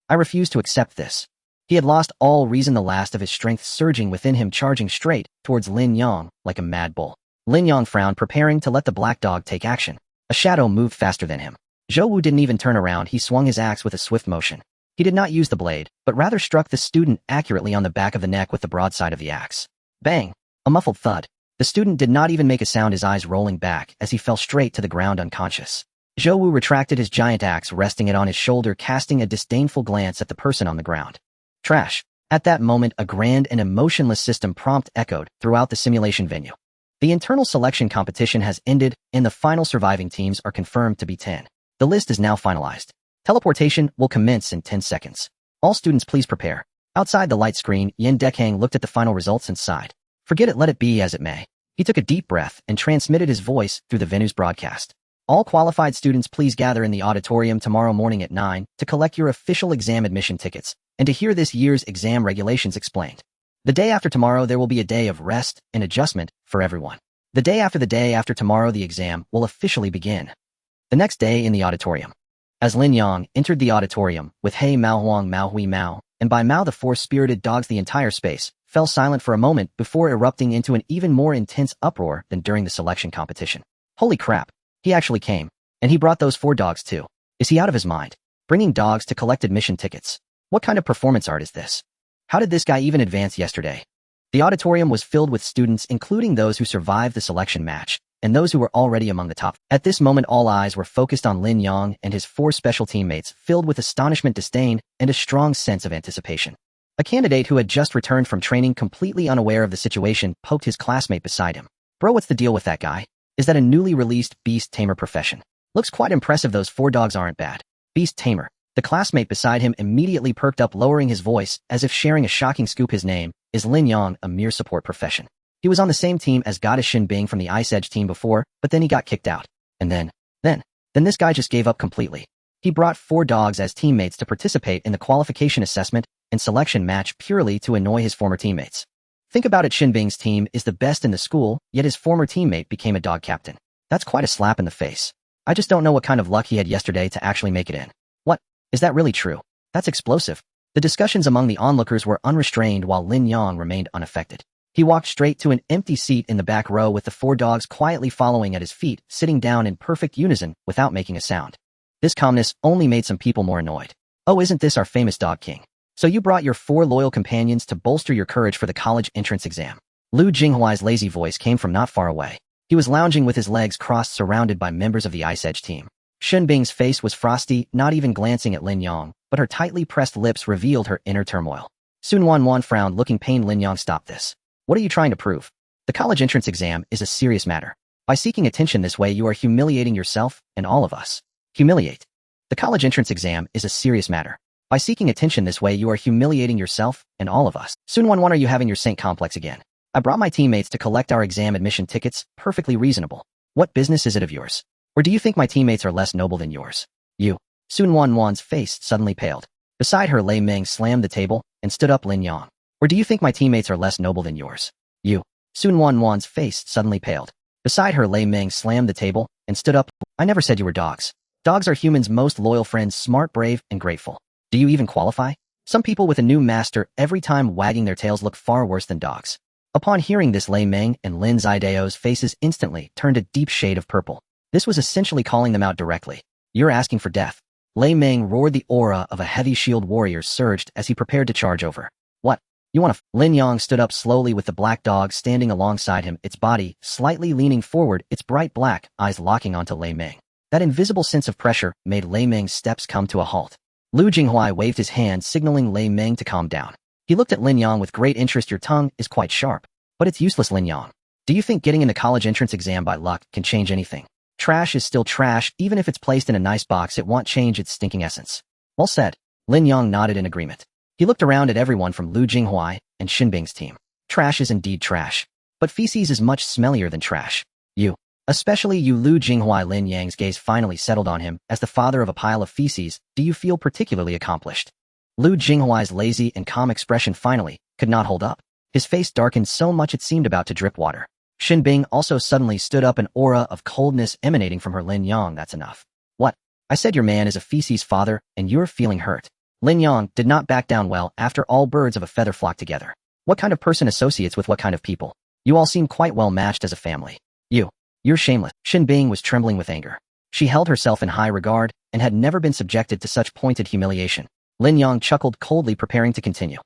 I refuse to accept this. He had lost all reason, the last of his strength surging within him, charging straight towards Lin Yang like a mad bull. Lin Yang frowned, preparing to let the black dog take action. A shadow moved faster than him. Zhou Wu didn't even turn around. He swung his axe with a swift motion. He did not use the blade, but rather struck the student accurately on the back of the neck with the broadside of the axe. Bang! A muffled thud. The student did not even make a sound, his eyes rolling back as he fell straight to the ground unconscious. Zhou Wu retracted his giant axe, resting it on his shoulder, casting a disdainful glance at the person on the ground. Trash. At that moment, a grand and emotionless system prompt echoed throughout the simulation venue. The internal selection competition has ended, and the final surviving teams are confirmed to be 10. The list is now finalized. Teleportation will commence in 10 seconds. All students please prepare. Outside the light screen, Yin Dekang looked at the final results and sighed. Forget it, let it be as it may. He took a deep breath and transmitted his voice through the venue's broadcast. All qualified students please gather in the auditorium tomorrow morning at 9 to collect your official exam admission tickets and to hear this year's exam regulations explained. The day after tomorrow there will be a day of rest and adjustment for everyone. The day after tomorrow the exam will officially begin. The next day in the auditorium. As Lin Yang entered the auditorium with Hey Mao Huang Mao Hui Mao, and by Mao the four-spirited dogs the entire space fell silent for a moment before erupting into an even more intense uproar than during the selection competition. Holy crap, he actually came, and he brought those 4 dogs too. Is he out of his mind? Bringing dogs to collect admission tickets. What kind of performance art is this? How did this guy even advance yesterday? The auditorium was filled with students including those who survived the selection match, and those who were already among the top. At this moment all eyes were focused on Lin Yang and his 4 special teammates filled with astonishment, disdain, and a strong sense of anticipation. A candidate who had just returned from training completely unaware of the situation poked his classmate beside him. Bro, what's the deal with that guy? Is that a newly released beast tamer profession? Looks quite impressive, those 4 dogs aren't bad. Beast tamer. The classmate beside him immediately perked up, lowering his voice as if sharing a shocking scoop. His name is Lin Yang, a mere support profession. He was on the same team as Goddess Shin Bing from the Ice Edge team before, but then he got kicked out. And then this guy just gave up completely. He brought 4 dogs as teammates to participate in the qualification assessment and selection match purely to annoy his former teammates. Think about it, Shin Bing's team is the best in the school, yet his former teammate became a dog captain. That's quite a slap in the face. I just don't know what kind of luck he had yesterday to actually make it in. What? Is that really true? That's explosive. The discussions among the onlookers were unrestrained while Lin Yang remained unaffected. He walked straight to an empty seat in the back row with the 4 dogs quietly following at his feet, sitting down in perfect unison without making a sound. This calmness only made some people more annoyed. Oh, isn't this our famous dog king? So you brought your 4 loyal companions to bolster your courage for the college entrance exam. Lu Jinghuai's lazy voice came from not far away. He was lounging with his legs crossed, surrounded by members of the Ice Edge team. Shin Bing's face was frosty, not even glancing at Lin Yang, but her tightly pressed lips revealed her inner turmoil. Sun Wan frowned, looking pained. Lin Yang, stop this. What are you trying to prove? The college entrance exam is a serious matter. By seeking attention this way you are humiliating yourself and all of us. Humiliate. The college entrance exam is a serious matter. By seeking attention this way you are humiliating yourself and all of us. Sun Wan, are you having your Saint complex again? I brought my teammates to collect our exam admission tickets, perfectly reasonable. What business is it of yours? Or do you think my teammates are less noble than yours? You. Sun Wan's face suddenly paled. Beside her, Lei Meng slammed the table and stood up. Lin Yang. Or do you think my teammates are less noble than yours? You. Sun Wan's face suddenly paled. Beside her, Lei Meng slammed the table and stood up. I never said you were dogs. Dogs are humans' most loyal friends, smart, brave, and grateful. Do you even qualify? Some people with a new master every time wagging their tails look far worse than dogs. Upon hearing this, Lei Meng and Lin Zidao's faces instantly turned a deep shade of purple. This was essentially calling them out directly. You're asking for death. Lei Meng roared. The aura of a heavy shield warrior surged as he prepared to charge over. What? You want to Lin Yang stood up slowly with the black dog standing alongside him, its body slightly leaning forward, its bright black eyes locking onto Lei Meng. That invisible sense of pressure made Lei Meng's steps come to a halt. Lu Jinghuai waved his hand, signaling Lei Meng to calm down. He looked at Lin Yang with great interest. Your tongue is quite sharp. But it's useless, Lin Yang. Do you think getting in the college entrance exam by luck can change anything? Trash is still trash, even if it's placed in a nice box it won't change its stinking essence. Well said. Lin Yang nodded in agreement. He looked around at everyone from Lu Jinghuai and Shin Bing's team. Trash is indeed trash. But feces is much smellier than trash. You. Especially you, Lu Jinghuai. Lin Yang's gaze finally settled on him as the father of a pile of feces. Do you feel particularly accomplished? Lu Jinghuai's lazy and calm expression finally could not hold up. His face darkened so much it seemed about to drip water. Shin Bing also suddenly stood up, an aura of coldness emanating from her. Lin Yang, that's enough. What? I said your man is a feces father, and you're feeling hurt. Lin Yang did not back down. Well, after all, birds of a feather flock together. What kind of person associates with what kind of people? You all seem quite well matched as a family. You're shameless. Shin Bing was trembling with anger. She held herself in high regard and had never been subjected to such pointed humiliation. Lin Yang chuckled coldly, preparing to continue.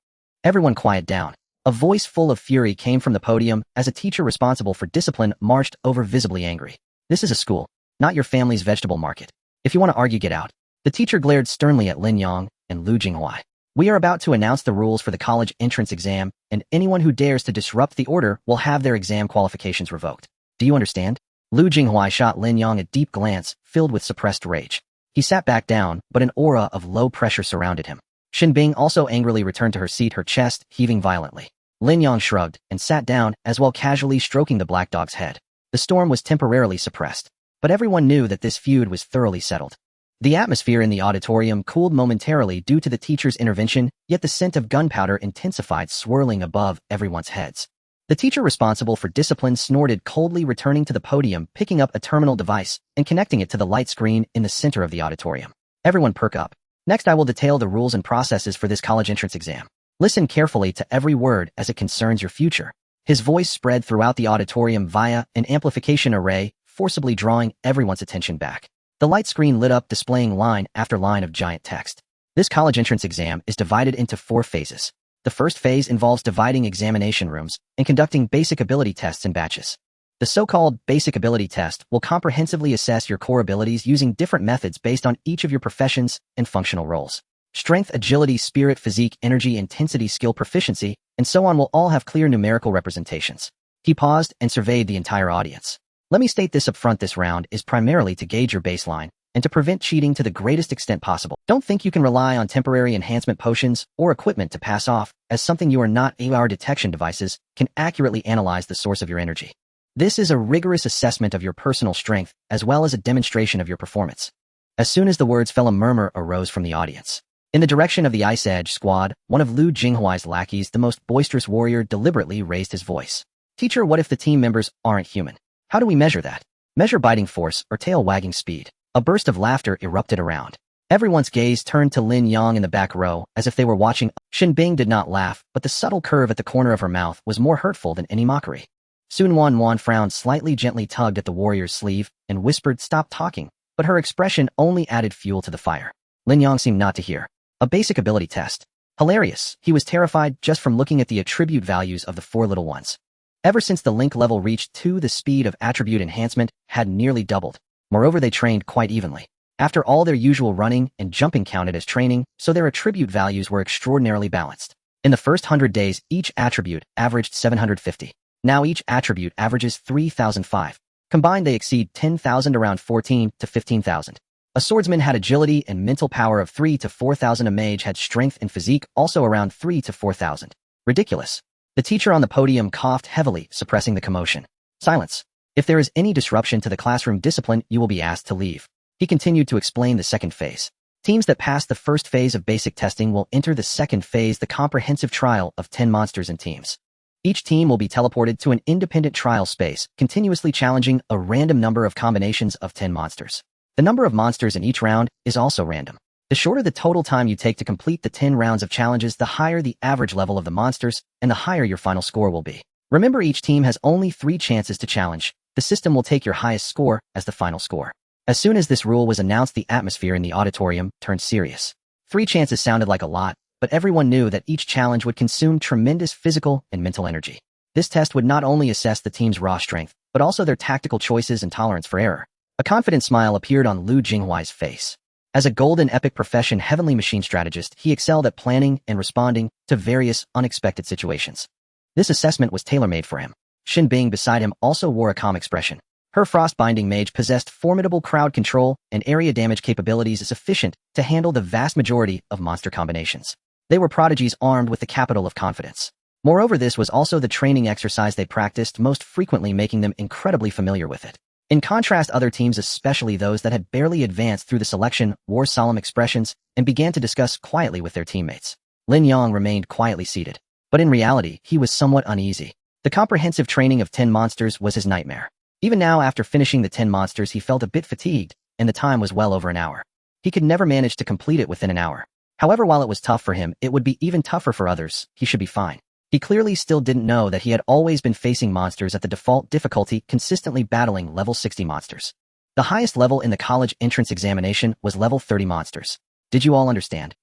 Everyone quiet down. A voice full of fury came from the podium as a teacher responsible for discipline marched over, visibly angry. This is a school, not your family's vegetable market. If you want to argue, get out. The teacher glared sternly at Lin Yang and Lu Jinghuai. We are about to announce the rules for the college entrance exam, and anyone who dares to disrupt the order will have their exam qualifications revoked. Do you understand? Lu Jinghuai shot Lin Yang a deep glance, filled with suppressed rage. He sat back down, but an aura of low pressure surrounded him. Xin Bing also angrily returned to her seat, her chest heaving violently. Lin Yang shrugged and sat down, as well casually stroking the black dog's head. The storm was temporarily suppressed, but everyone knew that this feud was thoroughly settled. The atmosphere in the auditorium cooled momentarily due to the teacher's intervention, yet the scent of gunpowder intensified, swirling above everyone's heads. The teacher responsible for discipline snorted coldly, returning to the podium, picking up a terminal device, and connecting it to the light screen in the center of the auditorium. Everyone perk up. Next, I will detail the rules and processes for this college entrance exam. Listen carefully to every word as it concerns your future. His voice spread throughout the auditorium via an amplification array, forcibly drawing everyone's attention back. The light screen lit up, displaying line after line of giant text. This college entrance exam is divided into 4 phases. The first phase involves dividing examination rooms and conducting basic ability tests in batches. The so-called basic ability test will comprehensively assess your core abilities using different methods based on each of your professions and functional roles. Strength, agility, spirit, physique, energy, intensity, skill, proficiency, and so on will all have clear numerical representations. He paused and surveyed the entire audience. Let me state this up front: this round is primarily to gauge your baseline and to prevent cheating to the greatest extent possible. Don't think you can rely on temporary enhancement potions or equipment to pass off as something you are not. AR detection devices can accurately analyze the source of your energy. This is a rigorous assessment of your personal strength as well as a demonstration of your performance. As soon as the words fell, a murmur arose from the audience. In the direction of the Ice Edge squad, one of Lu Jinghuai's lackeys, the most boisterous warrior, deliberately raised his voice. Teacher, what if the team members aren't human? How do we measure that? Measure biting force or tail-wagging speed. A burst of laughter erupted around. Everyone's gaze turned to Lin Yang in the back row, as if they were watching. Xin Bing did not laugh, but the subtle curve at the corner of her mouth was more hurtful than any mockery. Sun Wan frowned slightly, gently tugged at the warrior's sleeve, and whispered, "Stop talking," but her expression only added fuel to the fire. Lin Yang seemed not to hear. A basic ability test. Hilarious. He was terrified just from looking at the attribute values of the 4 little ones. Ever since the link level reached 2, the speed of attribute enhancement had nearly doubled. Moreover, they trained quite evenly. After all, their usual running and jumping counted as training, so their attribute values were extraordinarily balanced. In the first 100 days, each attribute averaged 750. Now each attribute averages 3,005. Combined, they exceed 10,000, around 14 to 15,000. A swordsman had agility and mental power of 3 to 4,000. A mage had strength and physique, also around 3 to 4,000. Ridiculous. The teacher on the podium coughed heavily, suppressing the commotion. Silence. If there is any disruption to the classroom discipline, you will be asked to leave. He continued to explain the second phase. Teams that pass the first phase of basic testing will enter the second phase, the comprehensive trial of 10 monsters and teams. Each team will be teleported to an independent trial space, continuously challenging a random number of combinations of 10 monsters. The number of monsters in each round is also random. The shorter the total time you take to complete the 10 rounds of challenges, the higher the average level of the monsters, and the higher your final score will be. Remember, each team has only 3 chances to challenge. The system will take your highest score as the final score. As soon as this rule was announced, the atmosphere in the auditorium turned serious. 3 chances sounded like a lot, but everyone knew that each challenge would consume tremendous physical and mental energy. This test would not only assess the team's raw strength, but also their tactical choices and tolerance for error. A confident smile appeared on Lu Jinghuai's face. As a golden epic profession heavenly machine strategist, he excelled at planning and responding to various unexpected situations. This assessment was tailor-made for him. Xin Bing beside him also wore a calm expression. Her frost-binding mage possessed formidable crowd control and area damage capabilities sufficient to handle the vast majority of monster combinations. They were prodigies armed with the capital of confidence. Moreover, this was also the training exercise they practiced most frequently, making them incredibly familiar with it. In contrast, other teams, especially those that had barely advanced through the selection, wore solemn expressions and began to discuss quietly with their teammates. Lin Yang remained quietly seated, but in reality, he was somewhat uneasy. The comprehensive training of 10 monsters was his nightmare. Even now, after finishing the 10 monsters, he felt a bit fatigued, and the time was well over an hour. He could never manage to complete it within an hour. However, while it was tough for him, it would be even tougher for others. He should be fine. He clearly still didn't know that he had always been facing monsters at the default difficulty, consistently battling level 60 monsters. The highest level in the college entrance examination was level 30 monsters. Did you all understand?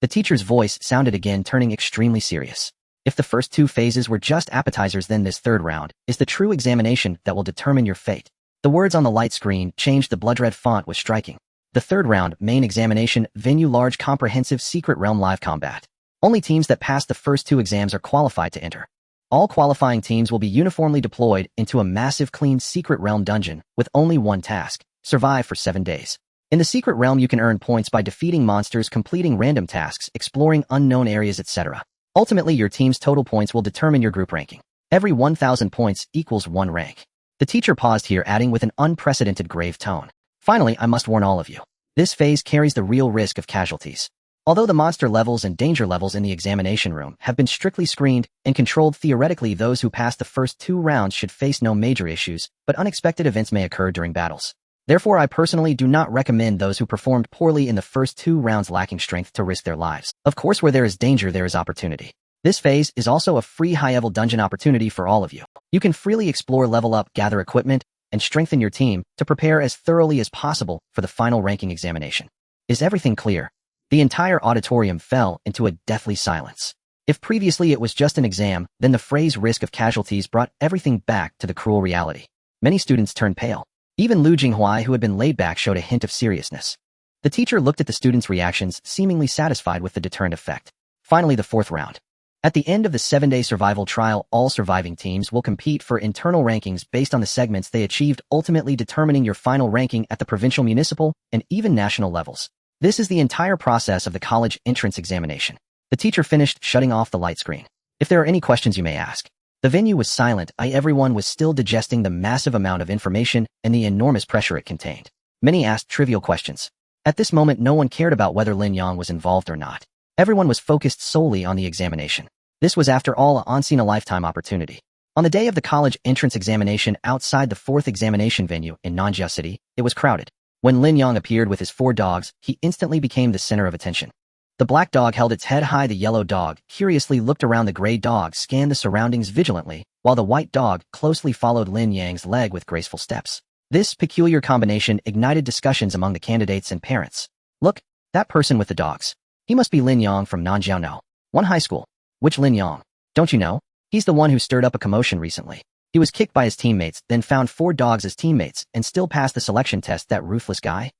The teacher's voice sounded again, turning extremely serious. If the first 2 phases were just appetizers, then this third round is the true examination that will determine your fate. The words on the light screen changed. The blood red font was striking. The third round, main examination, venue, large comprehensive secret realm live combat. Only teams that pass the first 2 exams are qualified to enter. All qualifying teams will be uniformly deployed into a massive clean secret realm dungeon with only one task: survive for 7 days. In the secret realm, you can earn points by defeating monsters, completing random tasks, exploring unknown areas, etc. Ultimately, your team's total points will determine your group ranking. Every 1,000 points equals 1 rank. The teacher paused here, adding with an unprecedented grave tone, "Finally, I must warn all of you. This phase carries the real risk of casualties. Although the monster levels and danger levels in the examination room have been strictly screened and controlled, theoretically those who pass the first 2 rounds should face no major issues, but unexpected events may occur during battles. Therefore, I personally do not recommend those who performed poorly in the first 2 rounds lacking strength to risk their lives. Of course, where there is danger, there is opportunity. This phase is also a free high-level dungeon opportunity for all of you. You can freely explore, level up, gather equipment, and strengthen your team to prepare as thoroughly as possible for the final ranking examination. Is everything clear?" The entire auditorium fell into a deathly silence. If previously it was just an exam, then the phrase risk of casualties brought everything back to the cruel reality. Many students turned pale. Even Lu Jinghuai, who had been laid back, showed a hint of seriousness. The teacher looked at the students' reactions, seemingly satisfied with the deterrent effect. Finally, the 4th round. At the end of the 7-day survival trial, all surviving teams will compete for internal rankings based on the segments they achieved, ultimately determining your final ranking at the provincial, municipal, and even national levels. This is the entire process of the college entrance examination. The teacher finished, shutting off the light screen. If there are any questions, you may ask. The venue was silent. Everyone was still digesting the massive amount of information and the enormous pressure it contained. Many asked trivial questions. At this moment, no one cared about whether Lin Yang was involved or not. Everyone was focused solely on the examination. This was, after all, a once-in-a-lifetime opportunity. On the day of the college entrance examination, outside the 4th examination venue in Nanjia City, it was crowded. When Lin Yang appeared with his 4 dogs, he instantly became the center of attention. The black dog held its head high. The yellow dog curiously looked around. The gray dog scanned the surroundings vigilantly, while the white dog closely followed Lin Yang's leg with graceful steps. This peculiar combination ignited discussions among the candidates and parents. "Look, that person with the dogs. He must be Lin Yang from Nanjiao 1 high school." "Which Lin Yang? Don't you know? He's the one who stirred up a commotion recently. He was kicked by his teammates, then found 4 dogs as teammates, and still passed the selection test. That ruthless guy?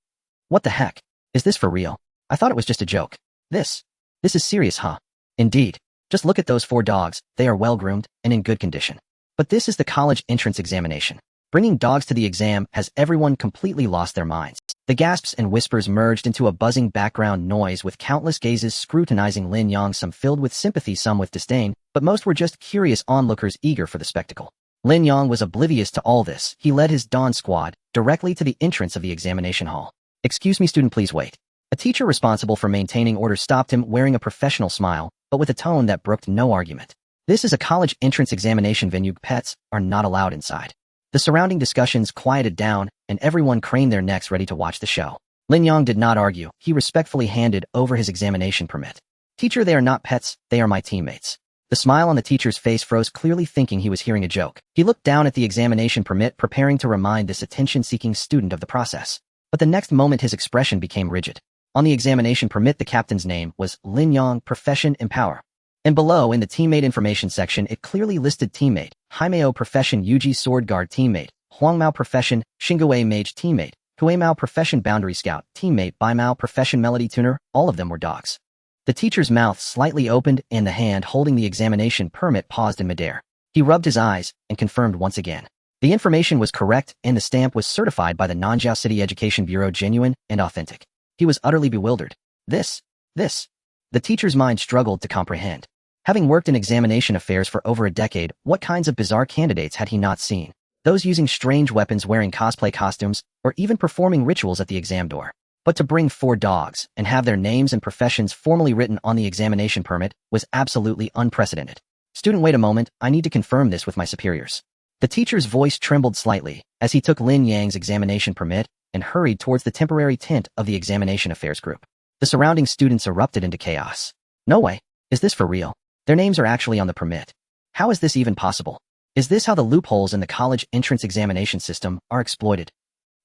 What the heck? Is this for real? I thought it was just a joke. This is serious, huh?" "Indeed. Just look at those 4 dogs. They are well-groomed and in good condition." But this is the college entrance examination. Bringing dogs to the exam has everyone completely lost their minds. The gasps and whispers merged into a buzzing background noise, with countless gazes scrutinizing Lin Yang, some filled with sympathy, some with disdain, but most were just curious onlookers eager for the spectacle. Lin Yang was oblivious to all this. He led his Dawn squad directly to the entrance of the examination hall. "Excuse me, student, please wait." A teacher responsible for maintaining order stopped him, wearing a professional smile, but with a tone that brooked no argument. "This is a college entrance examination venue. Pets are not allowed inside." The surrounding discussions quieted down, and everyone craned their necks ready to watch the show. Lin Yang did not argue. He respectfully handed over his examination permit. "Teacher, they are not pets. They are my teammates." The smile on the teacher's face froze, clearly thinking he was hearing a joke. He looked down at the examination permit, preparing to remind this attention-seeking student of the process. But the next moment, his expression became rigid. On the examination permit, the captain's name was Lin Yang, profession Empower. And below, in the teammate information section, it clearly listed teammate: Haimao, profession Yuji, sword guard teammate; Huangmao, profession Xingguei, mage teammate; Huimao, profession boundary scout teammate; Baimao, profession melody tuner. All of them were dogs. The teacher's mouth slightly opened, and the hand holding the examination permit paused in midair. He rubbed his eyes and confirmed once again. The information was correct, and the stamp was certified by the Nanjiao City Education Bureau, genuine and authentic. He was utterly bewildered. This. The teacher's mind struggled to comprehend. Having worked in examination affairs for over a decade, what kinds of bizarre candidates had he not seen? Those using strange weapons, wearing cosplay costumes, or even performing rituals at the exam door. But to bring 4 dogs and have their names and professions formally written on the examination permit was absolutely unprecedented. "Student, wait a moment. I need to confirm this with my superiors." The teacher's voice trembled slightly as he took Lin Yang's examination permit and hurried towards the temporary tent of the examination affairs group. The surrounding students erupted into chaos. "No way. Is this for real? Their names are actually on the permit. How is this even possible? Is this how the loopholes in the college entrance examination system are exploited?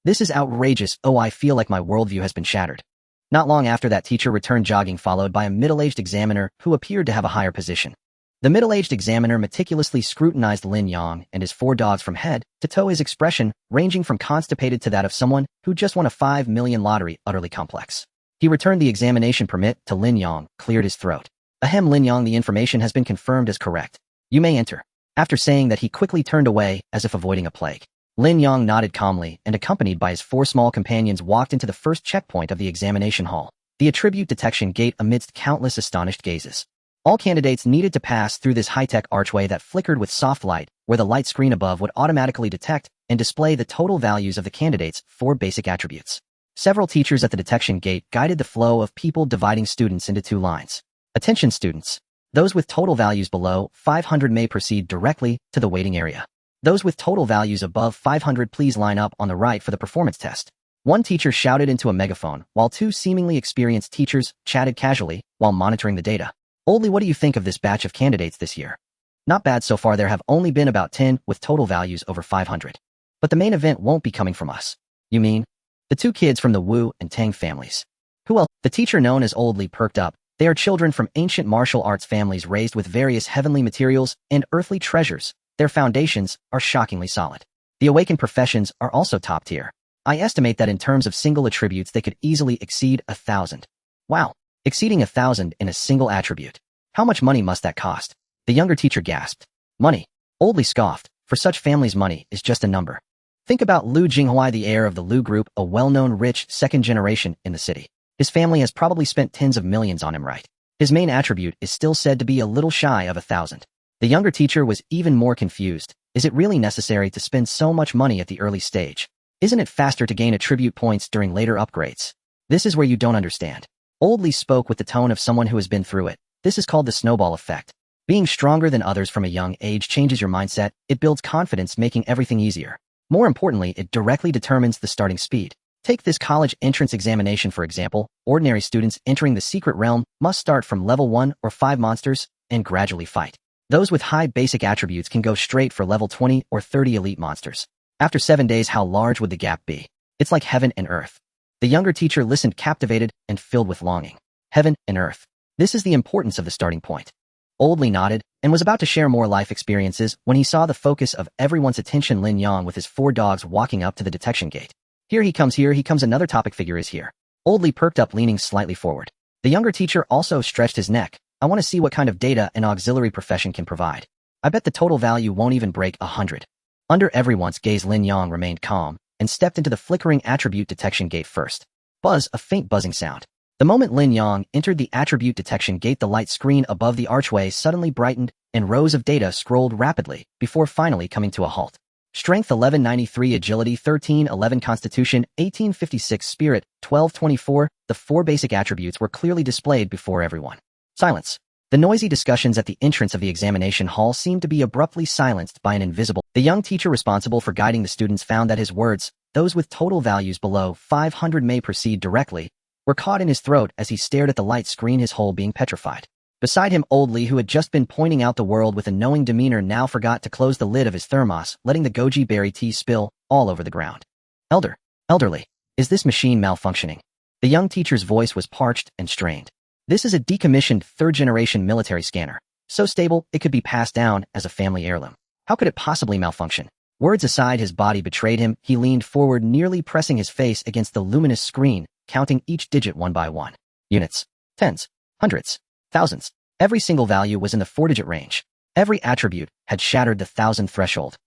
This is outrageous. Oh, I feel like my worldview has been shattered." Not long after, that teacher returned jogging, followed by a middle-aged examiner who appeared to have a higher position. The middle-aged examiner meticulously scrutinized Lin Yang and his 4 dogs from head to toe, his expression ranging from constipated to that of someone who just won a 5 million lottery, utterly complex. He returned the examination permit to Lin Yang, cleared his throat. Ahem, Lin Yang, the information has been confirmed as correct. You may enter. After saying that, he quickly turned away as if avoiding a plague. Lin Yang nodded calmly and, accompanied by his 4 small companions, walked into the first checkpoint of the examination hall, the attribute detection gate, amidst countless astonished gazes. All candidates needed to pass through this high-tech archway that flickered with soft light, where the light screen above would automatically detect and display the total values of the candidates' 4 basic attributes. Several teachers at the detection gate guided the flow of people, dividing students into 2 lines. Attention students. Those with total values below 500 may proceed directly to the waiting area. Those with total values above 500 please line up on the right for the performance test. One teacher shouted into a megaphone, while 2 seemingly experienced teachers chatted casually while monitoring the data. Oldly, what do you think of this batch of candidates this year? Not bad so far. There have only been about 10 with total values over 500. But the main event won't be coming from us. You mean? The 2 kids from the Wu and Tang families. Who else? The teacher, known as Oldly, perked up. They are children from ancient martial arts families raised with various heavenly materials and earthly treasures. Their foundations are shockingly solid. The awakened professions are also top tier. I estimate that in terms of single attributes they could easily exceed 1,000. Wow, exceeding 1,000 in a single attribute. How much money must that cost? The younger teacher gasped. Money. Oldly scoffed. For such families, money is just a number. Think about Lu Jinghuai, the heir of the Lu Group, a well-known rich second generation in the city. His family has probably spent tens of millions on him, right? His main attribute is still said to be a little shy of 1,000. The younger teacher was even more confused. Is it really necessary to spend so much money at the early stage? Isn't it faster to gain attribute points during later upgrades? This is where you don't understand. Oldly spoke with the tone of someone who has been through it. This is called the snowball effect. Being stronger than others from a young age changes your mindset. It builds confidence, making everything easier. More importantly, it directly determines the starting speed. Take this college entrance examination for example. Ordinary students entering the secret realm must start from level 1 or 5 monsters and gradually fight. Those with high basic attributes can go straight for level 20 or 30 elite monsters. After 7 days, how large would the gap be? It's like heaven and earth. The younger teacher listened, captivated and filled with longing. Heaven and earth. This is the importance of the starting point. Oldly nodded and was about to share more life experiences when he saw the focus of everyone's attention, Lin Yang with his 4 dogs walking up to the detection gate. Here he comes, another topic figure is here. Oldly perked up, leaning slightly forward. The younger teacher also stretched his neck. I want to see what kind of data an auxiliary profession can provide. I bet the total value won't even break 100. Under everyone's gaze, Lin Yang remained calm and stepped into the flickering attribute detection gate first. Buzz, a faint buzzing sound. The moment Lin Yang entered the attribute detection gate, the light screen above the archway suddenly brightened and rows of data scrolled rapidly before finally coming to a halt. Strength 1193, Agility 1311, Constitution 1856, Spirit 1224. The 4 basic attributes were clearly displayed before everyone. Silence. The noisy discussions at the entrance of the examination hall seemed to be abruptly silenced by an invisible. The young teacher responsible for guiding the students found that his words, those with total values below 500 may proceed directly, were caught in his throat as he stared at the light screen, his whole being petrified. Beside him, Oldly, who had just been pointing out the world with a knowing demeanor, now forgot to close the lid of his thermos, letting the goji berry tea spill all over the ground. Elderly, is this machine malfunctioning? The young teacher's voice was parched and strained. This is a decommissioned 3rd-generation military scanner. So stable, it could be passed down as a family heirloom. How could it possibly malfunction? Words aside, his body betrayed him. He leaned forward, nearly pressing his face against the luminous screen, counting each digit one by one. Units. Tens. Hundreds. Thousands. Every single value was in the 4-digit range. Every attribute had shattered the 1,000 threshold.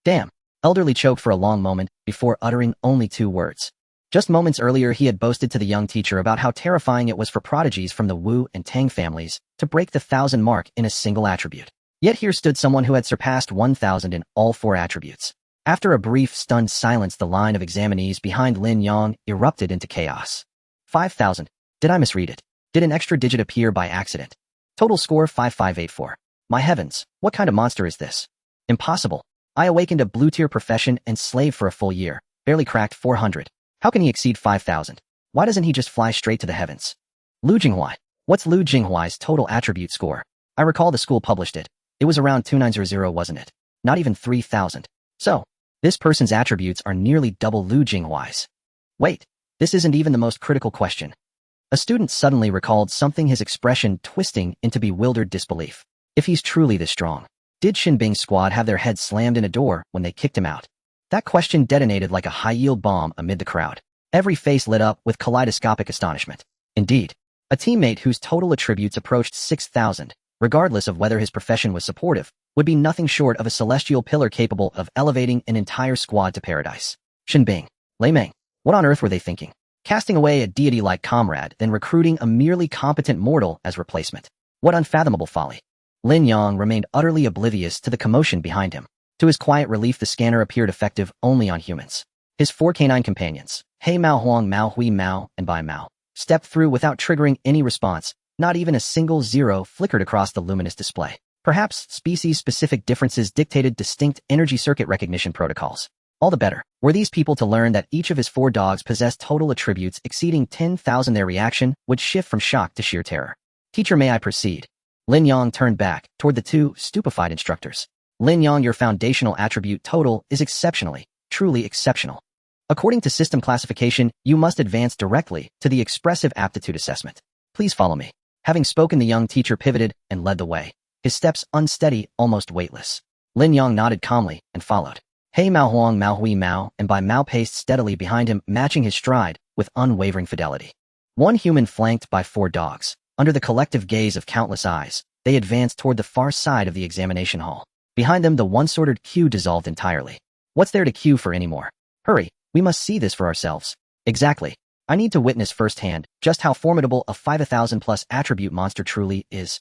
Damn. Elderly choked for a long moment before uttering only 2 words. Just moments earlier, he had boasted to the young teacher about how terrifying it was for prodigies from the Wu and Tang families to break the 1,000 mark in a single attribute. Yet here stood someone who had surpassed 1,000 in all 4 attributes. After a brief, stunned silence, the line of examinees behind Lin Yang erupted into chaos. 5,000. Did I misread it? Did an extra digit appear by accident? Total score 5584. My heavens, what kind of monster is this? Impossible. I awakened a blue-tier profession and slave for a full year, barely cracked 400. How can he exceed 5,000? Why doesn't he just fly straight to the heavens? Lu Jinghuai. What's Lu Jinghuai's total attribute score? I recall the school published it. It was around 2900, wasn't it? Not even 3,000. So, this person's attributes are nearly double Lu Jinghuai's. Wait, this isn't even the most critical question. A student suddenly recalled something, his expression twisting into bewildered disbelief. If he's truly this strong, did Shinbing's squad have their heads slammed in a door when they kicked him out? That question detonated like a high-yield bomb amid the crowd. Every face lit up with kaleidoscopic astonishment. Indeed, A teammate whose total attributes approached 6,000, regardless of whether his profession was supportive, would be nothing short of a celestial pillar capable of elevating an entire squad to paradise. Shenbing, Lei Meng, what on earth were they thinking? Casting away a deity-like comrade, then recruiting a merely competent mortal as replacement. What unfathomable folly. Lin Yang remained utterly oblivious to the commotion behind him. To his quiet relief, the scanner appeared effective only on humans. His 4 canine companions, He Mao Huang Mao Hui Mao and Bai Mao, stepped through without triggering any response. Not even a single zero flickered across the luminous display. Perhaps species-specific differences dictated distinct energy circuit recognition protocols. All the better, were these people to learn that each of his 4 dogs possessed total attributes exceeding 10,000, their reaction would shift from shock to sheer terror. Teacher, may I proceed? Lin Yang turned back toward the 2 stupefied instructors. Lin Yang, your foundational attribute total is exceptionally, truly exceptional. According to system classification, you must advance directly to the expressive aptitude assessment. Please follow me. Having spoken, the young teacher pivoted and led the way, his steps unsteady, almost weightless. Lin Yang nodded calmly and followed. He Mao Huang Mao Hui Mao and Bai Mao paced steadily behind him, matching his stride with unwavering fidelity. 1 human flanked by 4 dogs. Under the collective gaze of countless eyes, they advanced toward the far side of the examination hall. Behind them, the once-ordered queue dissolved entirely. What's there to queue for anymore? Hurry, we must see this for ourselves. Exactly. I need to witness firsthand just how formidable a 5,000-plus attribute monster truly is.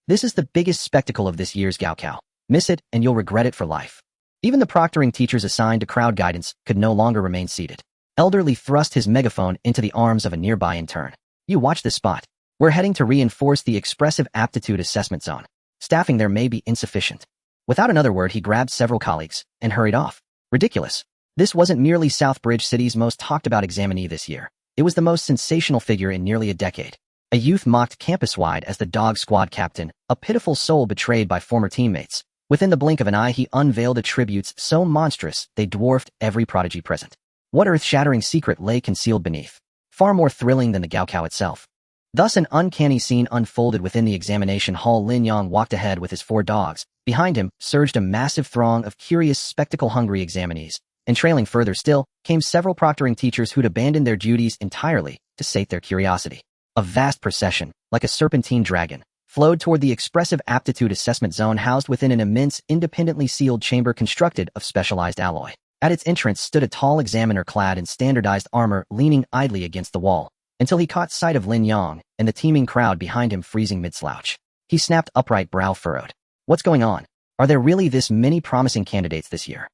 This is the biggest spectacle of this year's Gaokao. Miss it and you'll regret it for life. Even the proctoring teachers assigned to crowd guidance could no longer remain seated. Elderly thrust his megaphone into the arms of a nearby intern. You watch this spot. We're heading to reinforce the expressive aptitude assessment zone. Staffing there may be insufficient. Without another word, he grabbed several colleagues and hurried off. Ridiculous. This wasn't merely Southbridge City's most talked-about examinee this year. It was the most sensational figure in nearly a decade. A youth mocked campus-wide as the dog squad captain, a pitiful soul betrayed by former teammates. Within the blink of an eye, he unveiled attributes so monstrous they dwarfed every prodigy present. What earth-shattering secret lay concealed beneath? Far more thrilling than the Gaokao itself. Thus an uncanny scene unfolded within the examination hall. Lin Yang walked ahead with his 4 dogs. Behind him surged a massive throng of curious, spectacle-hungry examinees, and trailing further still came several proctoring teachers who'd abandoned their duties entirely to sate their curiosity. A vast procession, like a serpentine dragon, flowed toward the expressive aptitude assessment zone housed within an immense, independently sealed chamber constructed of specialized alloy. At its entrance stood a tall examiner clad in standardized armor, leaning idly against the wall, until he caught sight of Lin Yang and the teeming crowd behind him freezing mid-slouch. He snapped upright, brow furrowed. What's going on? Are there really this many promising candidates this year?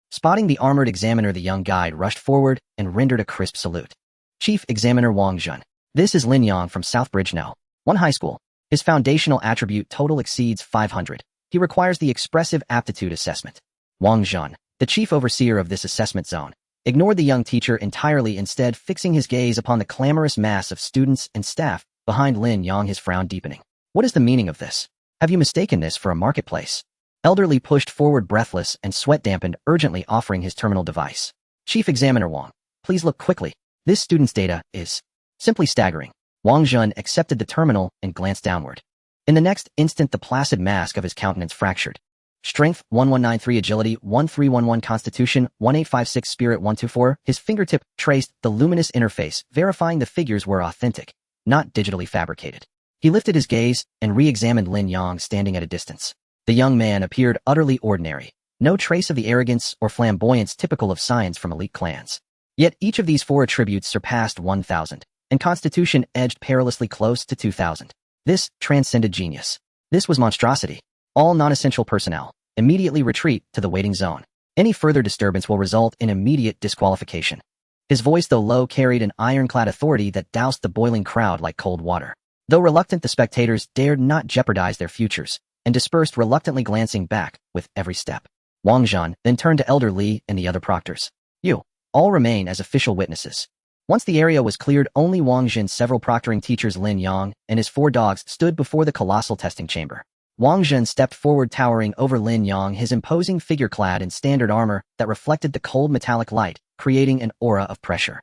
Spotting the armored examiner, the young guide rushed forward and rendered a crisp salute. Chief Examiner Wang Jun. This is Lin Yang from Southbridge No. 1 High School. His foundational attribute total exceeds 500. He requires the expressive aptitude assessment. Wang Jun, the chief overseer of this assessment zone, ignored the young teacher entirely, instead fixing his gaze upon the clamorous mass of students and staff behind Lin Yang, his frown deepening. What is the meaning of this? Have you mistaken this for a marketplace? Elderly pushed forward, breathless and sweat-dampened, urgently offering his terminal device. Chief Examiner Wang, please look quickly. This student's data is simply staggering. Wang Jun accepted the terminal and glanced downward. In the next instant, the placid mask of his countenance fractured. Strength 1193, agility 1311, constitution 1856, spirit 124. His fingertip traced the luminous interface, verifying the figures were authentic, not digitally fabricated. He lifted his gaze and re-examined Lin Yang standing at a distance. The young man appeared utterly ordinary, no trace of the arrogance or flamboyance typical of scions from elite clans. Yet each of these 4 attributes surpassed 1,000, and constitution edged perilously close to 2,000. This transcended genius. This was monstrosity. All non-essential personnel, immediately retreat to the waiting zone. Any further disturbance will result in immediate disqualification. His voice, though low, carried an ironclad authority that doused the boiling crowd like cold water. Though reluctant, the spectators dared not jeopardize their futures, and dispersed, reluctantly glancing back with every step. Wang Jun then turned to Elder Li and the other proctors. You all remain as official witnesses. Once the area was cleared, only Wang Jun, several proctoring teachers, Lin Yang, and his 4 dogs stood before the colossal testing chamber. Wang Jun stepped forward, towering over Lin Yang, his imposing figure clad in standard armor that reflected the cold metallic light, creating an aura of pressure.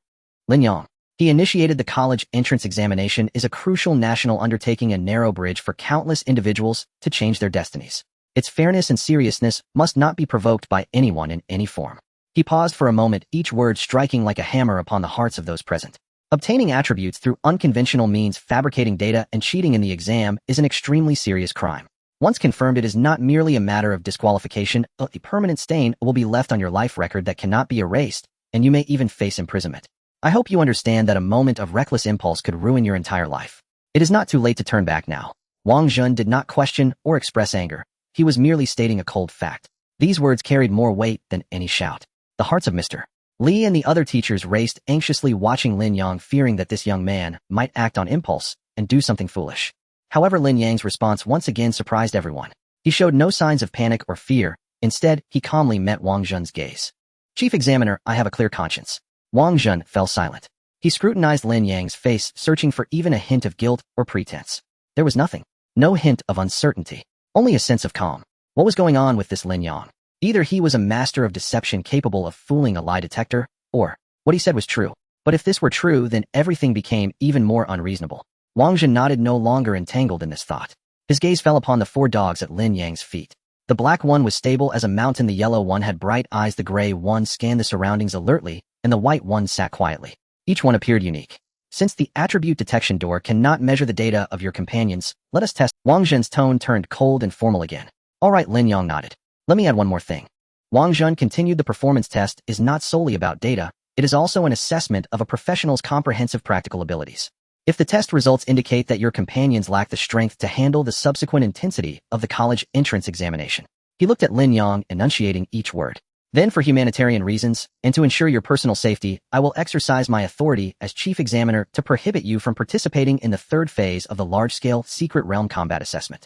Lin Yang. He initiated the college entrance examination, is a crucial national undertaking, a narrow bridge for countless individuals to change their destinies. Its fairness and seriousness must not be provoked by anyone in any form. He paused for a moment, each word striking like a hammer upon the hearts of those present. Obtaining attributes through unconventional means, fabricating data, and cheating in the exam is an extremely serious crime. Once confirmed, it is not merely a matter of disqualification. A permanent stain will be left on your life record that cannot be erased, and you may even face imprisonment. I hope you understand that a moment of reckless impulse could ruin your entire life. It is not too late to turn back now. Wang Jun did not question or express anger. He was merely stating a cold fact. These words carried more weight than any shout. The hearts of Mr. Li and the other teachers raced, anxiously watching Lin Yang, fearing that this young man might act on impulse and do something foolish. However, Lin Yang's response once again surprised everyone. He showed no signs of panic or fear. Instead, he calmly met Wang Jun's gaze. Chief Examiner, I have a clear conscience. Wang Jun fell silent. He scrutinized Lin Yang's face, searching for even a hint of guilt or pretense. There was nothing. No hint of uncertainty. Only a sense of calm. What was going on with this Lin Yang? Either he was a master of deception capable of fooling a lie detector, or what he said was true. But if this were true, then everything became even more unreasonable. Wang Jun nodded, no longer entangled in this thought. His gaze fell upon the 4 dogs at Lin Yang's feet. The black one was stable as a mountain, the yellow one had bright eyes, the gray one scanned the surroundings alertly, and the white one sat quietly. Each one appeared unique. Since the attribute detection door cannot measure the data of your companions, let us test. Wang Jun's tone turned cold and formal again. All right, Lin Yang nodded. Let me add one more thing. Wang Jun continued, the performance test is not solely about data, it is also an assessment of a professional's comprehensive practical abilities. If the test results indicate that your companions lack the strength to handle the subsequent intensity of the college entrance examination. He looked at Lin Yang, enunciating each word. Then, for humanitarian reasons, and to ensure your personal safety, I will exercise my authority as Chief Examiner to prohibit you from participating in the 3rd phase of the large-scale Secret Realm Combat Assessment.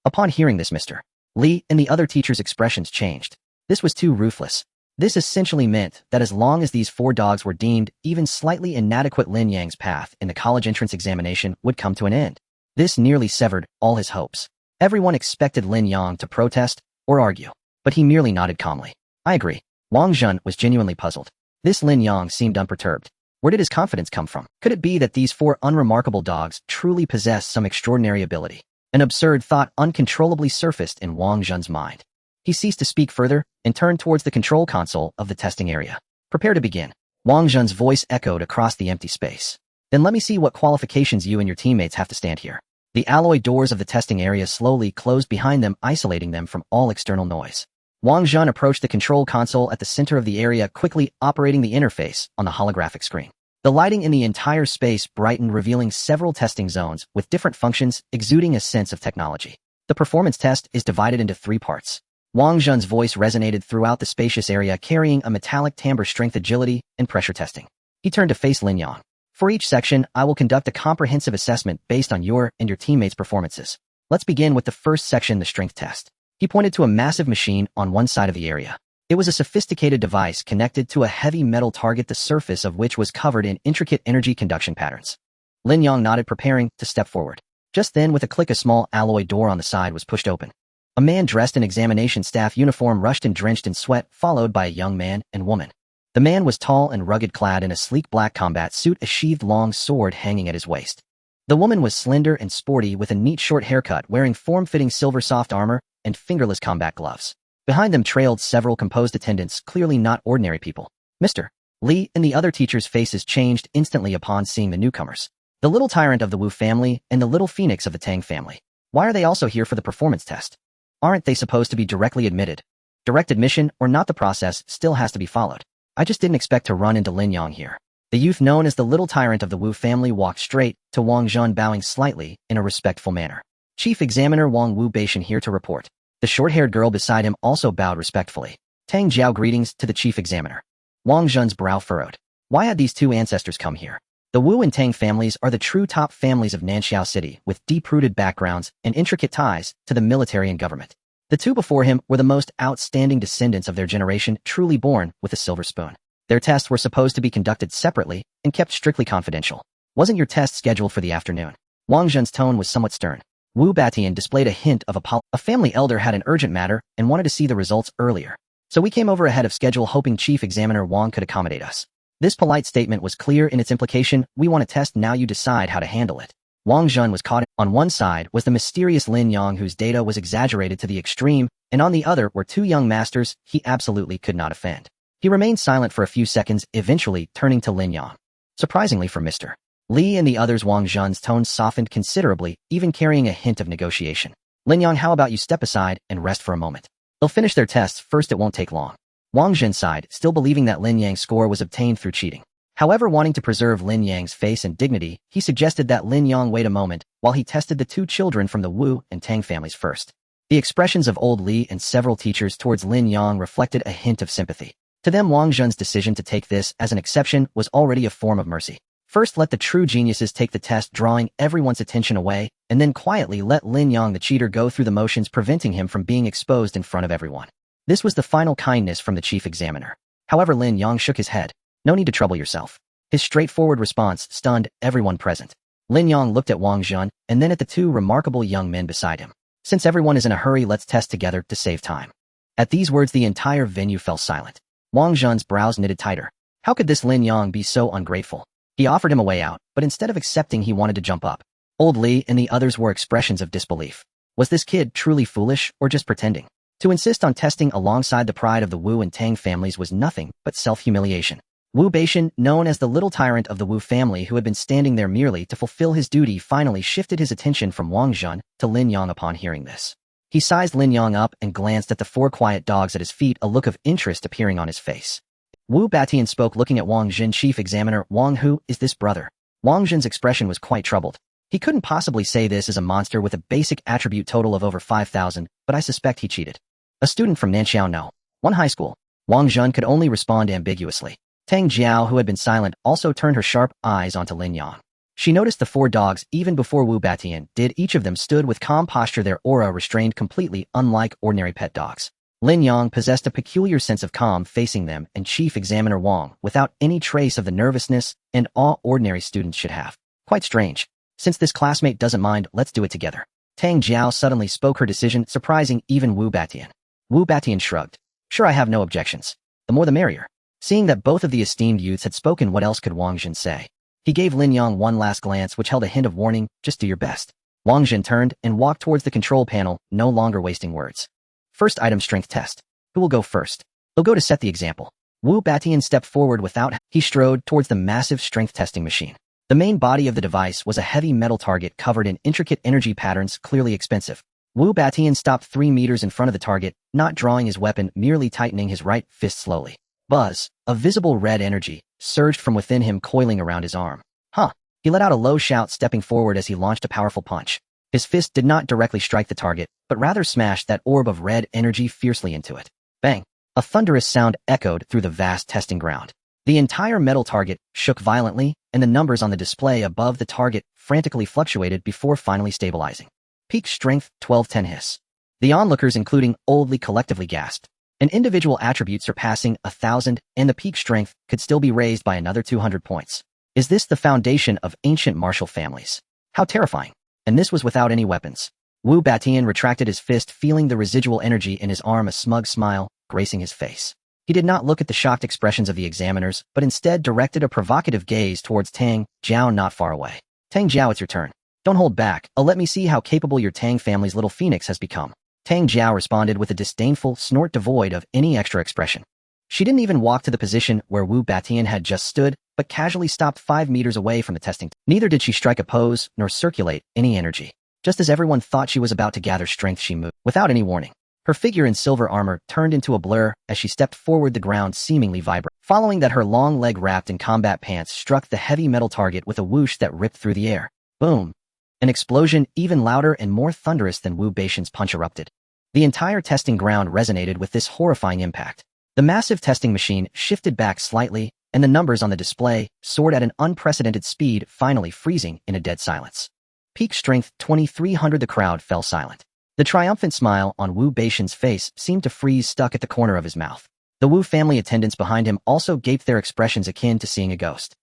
Upon hearing this, Mr. Li and the other teachers' expressions changed. This was too ruthless. This essentially meant that as long as these 4 dogs were deemed even slightly inadequate, Lin Yang's path in the college entrance examination would come to an end. This nearly severed all his hopes. Everyone expected Lin Yang to protest or argue, but he merely nodded calmly. I agree. Wang Jun was genuinely puzzled. This Lin Yang seemed unperturbed. Where did his confidence come from? Could it be that these 4 unremarkable dogs truly possessed some extraordinary ability? An absurd thought uncontrollably surfaced in Wang Jun's mind. He ceased to speak further and turned towards the control console of the testing area. Prepare to begin. Wang Jun's voice echoed across the empty space. Then let me see what qualifications you and your teammates have to stand here. The alloy doors of the testing area slowly closed behind them, isolating them from all external noise. Wang Jun approached the control console at the center of the area, quickly operating the interface on the holographic screen. The lighting in the entire space brightened, revealing several testing zones with different functions, exuding a sense of technology. The performance test is divided into 3 parts. Wang Jun's voice resonated throughout the spacious area, carrying a metallic timbre: strength, agility, and pressure testing. He turned to face Lin Yang. For each section, I will conduct a comprehensive assessment based on your and your teammates' performances. Let's begin with the first section, the strength test. He pointed to a massive machine on one side of the area. It was a sophisticated device connected to a heavy metal target, the surface of which was covered in intricate energy conduction patterns. Lin Yang nodded, preparing to step forward. Just then, with a click, a small alloy door on the side was pushed open. A man dressed in examination staff uniform rushed in, drenched in sweat, followed by a young man and woman. The man was tall and rugged, clad in a sleek black combat suit, a sheathed long sword hanging at his waist. The woman was slender and sporty, with a neat short haircut, wearing form-fitting silver soft armor and fingerless combat gloves. Behind them trailed several composed attendants, clearly not ordinary people. Mr. Li and the other teachers' faces changed instantly upon seeing the newcomers. The little tyrant of the Wu family and the little phoenix of the Tang family. Why are they also here for the performance test? Aren't they supposed to be directly admitted? Direct admission or not, the process still has to be followed. I just didn't expect to run into Lin Yang here. The youth known as the little tyrant of the Wu family walked straight to Wang Jun, bowing slightly in a respectful manner. Chief Examiner Wang Wu Beishan here to report. The short-haired girl beside him also bowed respectfully. Tang Jiao, greetings to the Chief Examiner. Wang Jun's brow furrowed. Why had these 2 ancestors come here? The Wu and Tang families are the true top families of Nanxiao City, with deep-rooted backgrounds and intricate ties to the military and government. The 2 before him were the most outstanding descendants of their generation, truly born with a silver spoon. Their tests were supposed to be conducted separately and kept strictly confidential. Wasn't your test scheduled for the afternoon? Wang Jun's tone was somewhat stern. Wu Batian displayed a hint of a family elder had an urgent matter and wanted to see the results earlier. So we came over ahead of schedule, hoping Chief Examiner Wang could accommodate us. This polite statement was clear in its implication. We want a test, now you decide how to handle it. Wang Jun was caught. On one side was the mysterious Lin Yang, whose data was exaggerated to the extreme, and on the other were 2 young masters he absolutely could not offend. He remained silent for a few seconds, eventually turning to Lin Yang. Surprisingly for Mr. Li and the others, Wang Zhen's tones softened considerably, even carrying a hint of negotiation. Lin Yang, how about you step aside and rest for a moment? They'll finish their tests first, it won't take long. Wang Zhen sighed, still believing that Lin Yang's score was obtained through cheating. However, wanting to preserve Lin Yang's face and dignity, he suggested that Lin Yang wait a moment while he tested the two children from the Wu and Tang families first. The expressions of old Li and several teachers towards Lin Yang reflected a hint of sympathy. To them, Wang Zhen's decision to take this as an exception was already a form of mercy. First, let the true geniuses take the test, drawing everyone's attention away, and then quietly let Lin Yang, the cheater, go through the motions, preventing him from being exposed in front of everyone. This was the final kindness from the chief examiner. However, Lin Yang shook his head. No need to trouble yourself. His straightforward response stunned everyone present. Lin Yang looked at Wang Zhen and then at the two remarkable young men beside him. Since everyone is in a hurry, let's test together to save time. At these words, the entire venue fell silent. Wang Zhen's brows knitted tighter. How could this Lin Yang be so ungrateful? He offered him a way out, but instead of accepting, he wanted to jump up. Old Li and the others were expressions of disbelief. Was this kid truly foolish or just pretending? To insist on testing alongside the pride of the Wu and Tang families was nothing but self-humiliation. Wu Baishan, known as the little tyrant of the Wu family who had been standing there merely to fulfill his duty, finally shifted his attention from Wang Zhen to Lin Yang upon hearing this. He sized Lin Yang up and glanced at the four quiet dogs at his feet, a look of interest appearing on his face. Wu Batian spoke, looking at Wang Zhen. Chief examiner Wang, who is this brother? Wang Zhen's expression was quite troubled. He couldn't possibly say this is a monster with a basic attribute total of over 5,000, but I suspect he cheated. A student from Nanxiao No. 1 high school. Wang Zhen could only respond ambiguously. Tang Jiao, who had been silent, also turned her sharp eyes onto Lin Yang. She noticed the four dogs even before Wu Batian did. Each of them stood with calm posture, their aura restrained completely, unlike ordinary pet dogs. Lin Yang possessed a peculiar sense of calm facing them, and Chief Examiner Wang, without any trace of the nervousness and awe ordinary students should have. Quite strange. Since this classmate doesn't mind, let's do it together. Tang Jiao suddenly spoke her decision, surprising even Wu Batian. Wu Batian shrugged. Sure, I have no objections. The more the merrier. Seeing that both of the esteemed youths had spoken, what else could Wang Zhen say? He gave Lin Yang one last glance which held a hint of warning, just do your best. Wang Zhen turned and walked towards the control panel, no longer wasting words. First item, strength test. Who will go first? They'll go to set the example. Wu Batian stepped forward without. He strode towards the massive strength testing machine. The main body of the device was a heavy metal target covered in intricate energy patterns, clearly expensive. Wu Batian stopped 3 meters in front of the target, not drawing his weapon, merely tightening his right fist slowly. Buzz, a visible red energy, surged from within him, coiling around his arm. Huh. He let out a low shout, stepping forward as he launched a powerful punch. His fist did not directly strike the target, but rather smashed that orb of red energy fiercely into it. Bang! A thunderous sound echoed through the vast testing ground. The entire metal target shook violently, and the numbers on the display above the target frantically fluctuated before finally stabilizing. Peak strength, 1210 hiss. The onlookers, including Old Li, collectively gasped. An individual attribute surpassing 1,000, and the peak strength could still be raised by another 200 points. Is this the foundation of ancient martial families? How terrifying. And this was without any weapons. Wu Batian retracted his fist, feeling the residual energy in his arm, a smug smile gracing his face. He did not look at the shocked expressions of the examiners, but instead directed a provocative gaze towards Tang Jiao not far away. Tang Jiao, it's your turn. Don't hold back. Let me see how capable your Tang family's little phoenix has become. Tang Jiao responded with a disdainful snort devoid of any extra expression. She didn't even walk to the position where Wu Batian had just stood, but casually stopped 5 meters away from the testing. Neither did she strike a pose nor circulate any energy. Just as everyone thought she was about to gather strength, she moved without any warning. Her figure in silver armor turned into a blur as she stepped forward, the ground seemingly vibrant. Following that, her long leg wrapped in combat pants struck the heavy metal target with a whoosh that ripped through the air. Boom! An explosion even louder and more thunderous than Wu Baishan's punch erupted. The entire testing ground resonated with this horrifying impact. The massive testing machine shifted back slightly, and the numbers on the display soared at an unprecedented speed, finally freezing in a dead silence. Peak strength, 2300. The crowd fell silent. The triumphant smile on Wu Baishan's face seemed to freeze, stuck at the corner of his mouth. The Wu family attendants behind him also gaped, their expressions akin to seeing a ghost.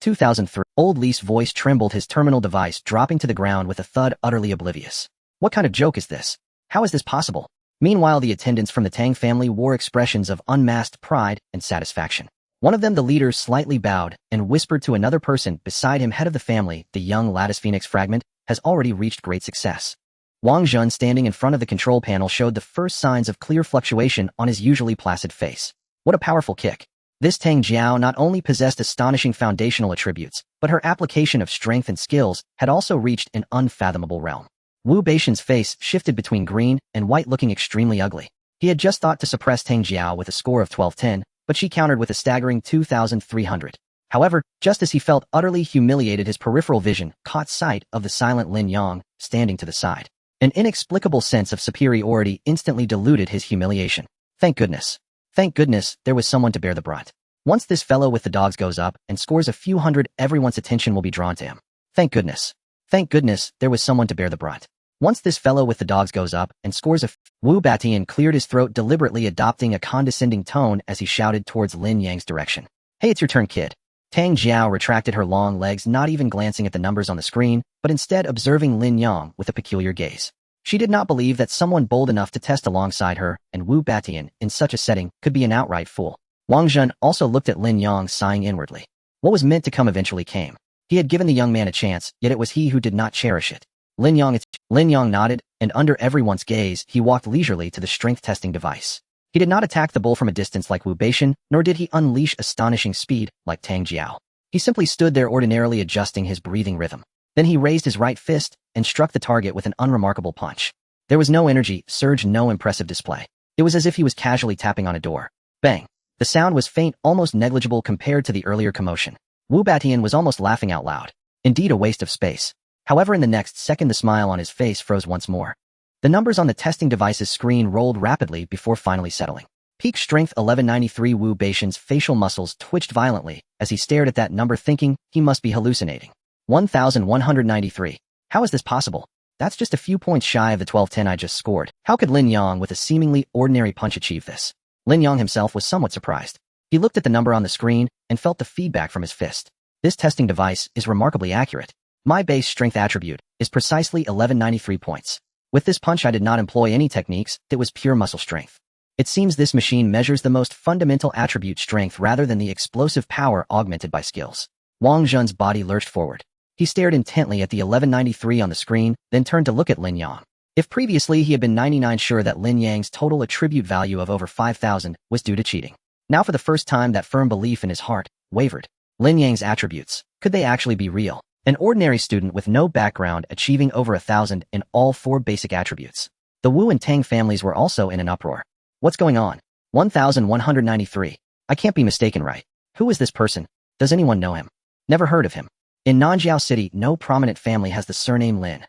2003. Old Li's voice trembled, his terminal device dropping to the ground with a thud, utterly oblivious. What kind of joke is this? How is this possible? Meanwhile, the attendants from the Tang family wore expressions of unmasked pride and satisfaction. One of them, the leader, slightly bowed and whispered to another person beside him, head of the family, the young lattice phoenix fragment, has already reached great success. Wang Zhen, standing in front of the control panel, showed the first signs of clear fluctuation on his usually placid face. What a powerful kick. This Tang Jiao not only possessed astonishing foundational attributes, but her application of strength and skills had also reached an unfathomable realm. Wu Beixian's face shifted between green and white, looking extremely ugly. He had just thought to suppress Tang Jiao with a score of 1210, but she countered with a staggering 2,300. However, just as he felt utterly humiliated, his peripheral vision caught sight of the silent Lin Yang standing to the side. An inexplicable sense of superiority instantly diluted his humiliation. Thank goodness. Thank goodness there was someone to bear the brunt. Once this fellow with the dogs goes up and scores a few hundred, everyone's attention will be drawn to him. Thank goodness. Thank goodness there was someone to bear the brunt. Once this fellow with the dogs goes up and scores Wu Batian cleared his throat, deliberately adopting a condescending tone as he shouted towards Lin Yang's direction. Hey, it's your turn, kid. Tang Jiao retracted her long legs, not even glancing at the numbers on the screen, but instead observing Lin Yang with a peculiar gaze. She did not believe that someone bold enough to test alongside her and Wu Batian in such a setting could be an outright fool. Wang Zhen also looked at Lin Yang, sighing inwardly. What was meant to come eventually came. He had given the young man a chance, yet it was he who did not cherish it. Lin Yang nodded, and under everyone's gaze, he walked leisurely to the strength-testing device. He did not attack the bull from a distance like Wu Beixian, nor did he unleash astonishing speed like Tang Jiao. He simply stood there, ordinarily adjusting his breathing rhythm. Then he raised his right fist and struck the target with an unremarkable punch. There was no energy surge, no impressive display. It was as if he was casually tapping on a door. Bang! The sound was faint, almost negligible compared to the earlier commotion. Wu Batian was almost laughing out loud. Indeed, a waste of space. However, in the next second, the smile on his face froze once more. The numbers on the testing device's screen rolled rapidly before finally settling. Peak strength 1193. Wu Beixian's facial muscles twitched violently as he stared at that number, thinking he must be hallucinating. 1,193. How is this possible? That's just a few points shy of the 1210 I just scored. How could Lin Yang with a seemingly ordinary punch achieve this? Lin Yang himself was somewhat surprised. He looked at the number on the screen and felt the feedback from his fist. This testing device is remarkably accurate. My base strength attribute is precisely 1193 points. With this punch, I did not employ any techniques, it was pure muscle strength. It seems this machine measures the most fundamental attribute, strength, rather than the explosive power augmented by skills. Wang Zhen's body lurched forward. He stared intently at the 1193 on the screen, then turned to look at Lin Yang. If previously he had been 99% sure that Lin Yang's total attribute value of over 5,000 was due to cheating, now for the first time that firm belief in his heart wavered. Lin Yang's attributes, could they actually be real? An ordinary student with no background achieving over 1,000 in all 4 basic attributes. The Wu and Tang families were also in an uproar. What's going on? 1,193. I can't be mistaken, right? Who is this person? Does anyone know him? Never heard of him. In Nanjiao City, no prominent family has the surname Lin.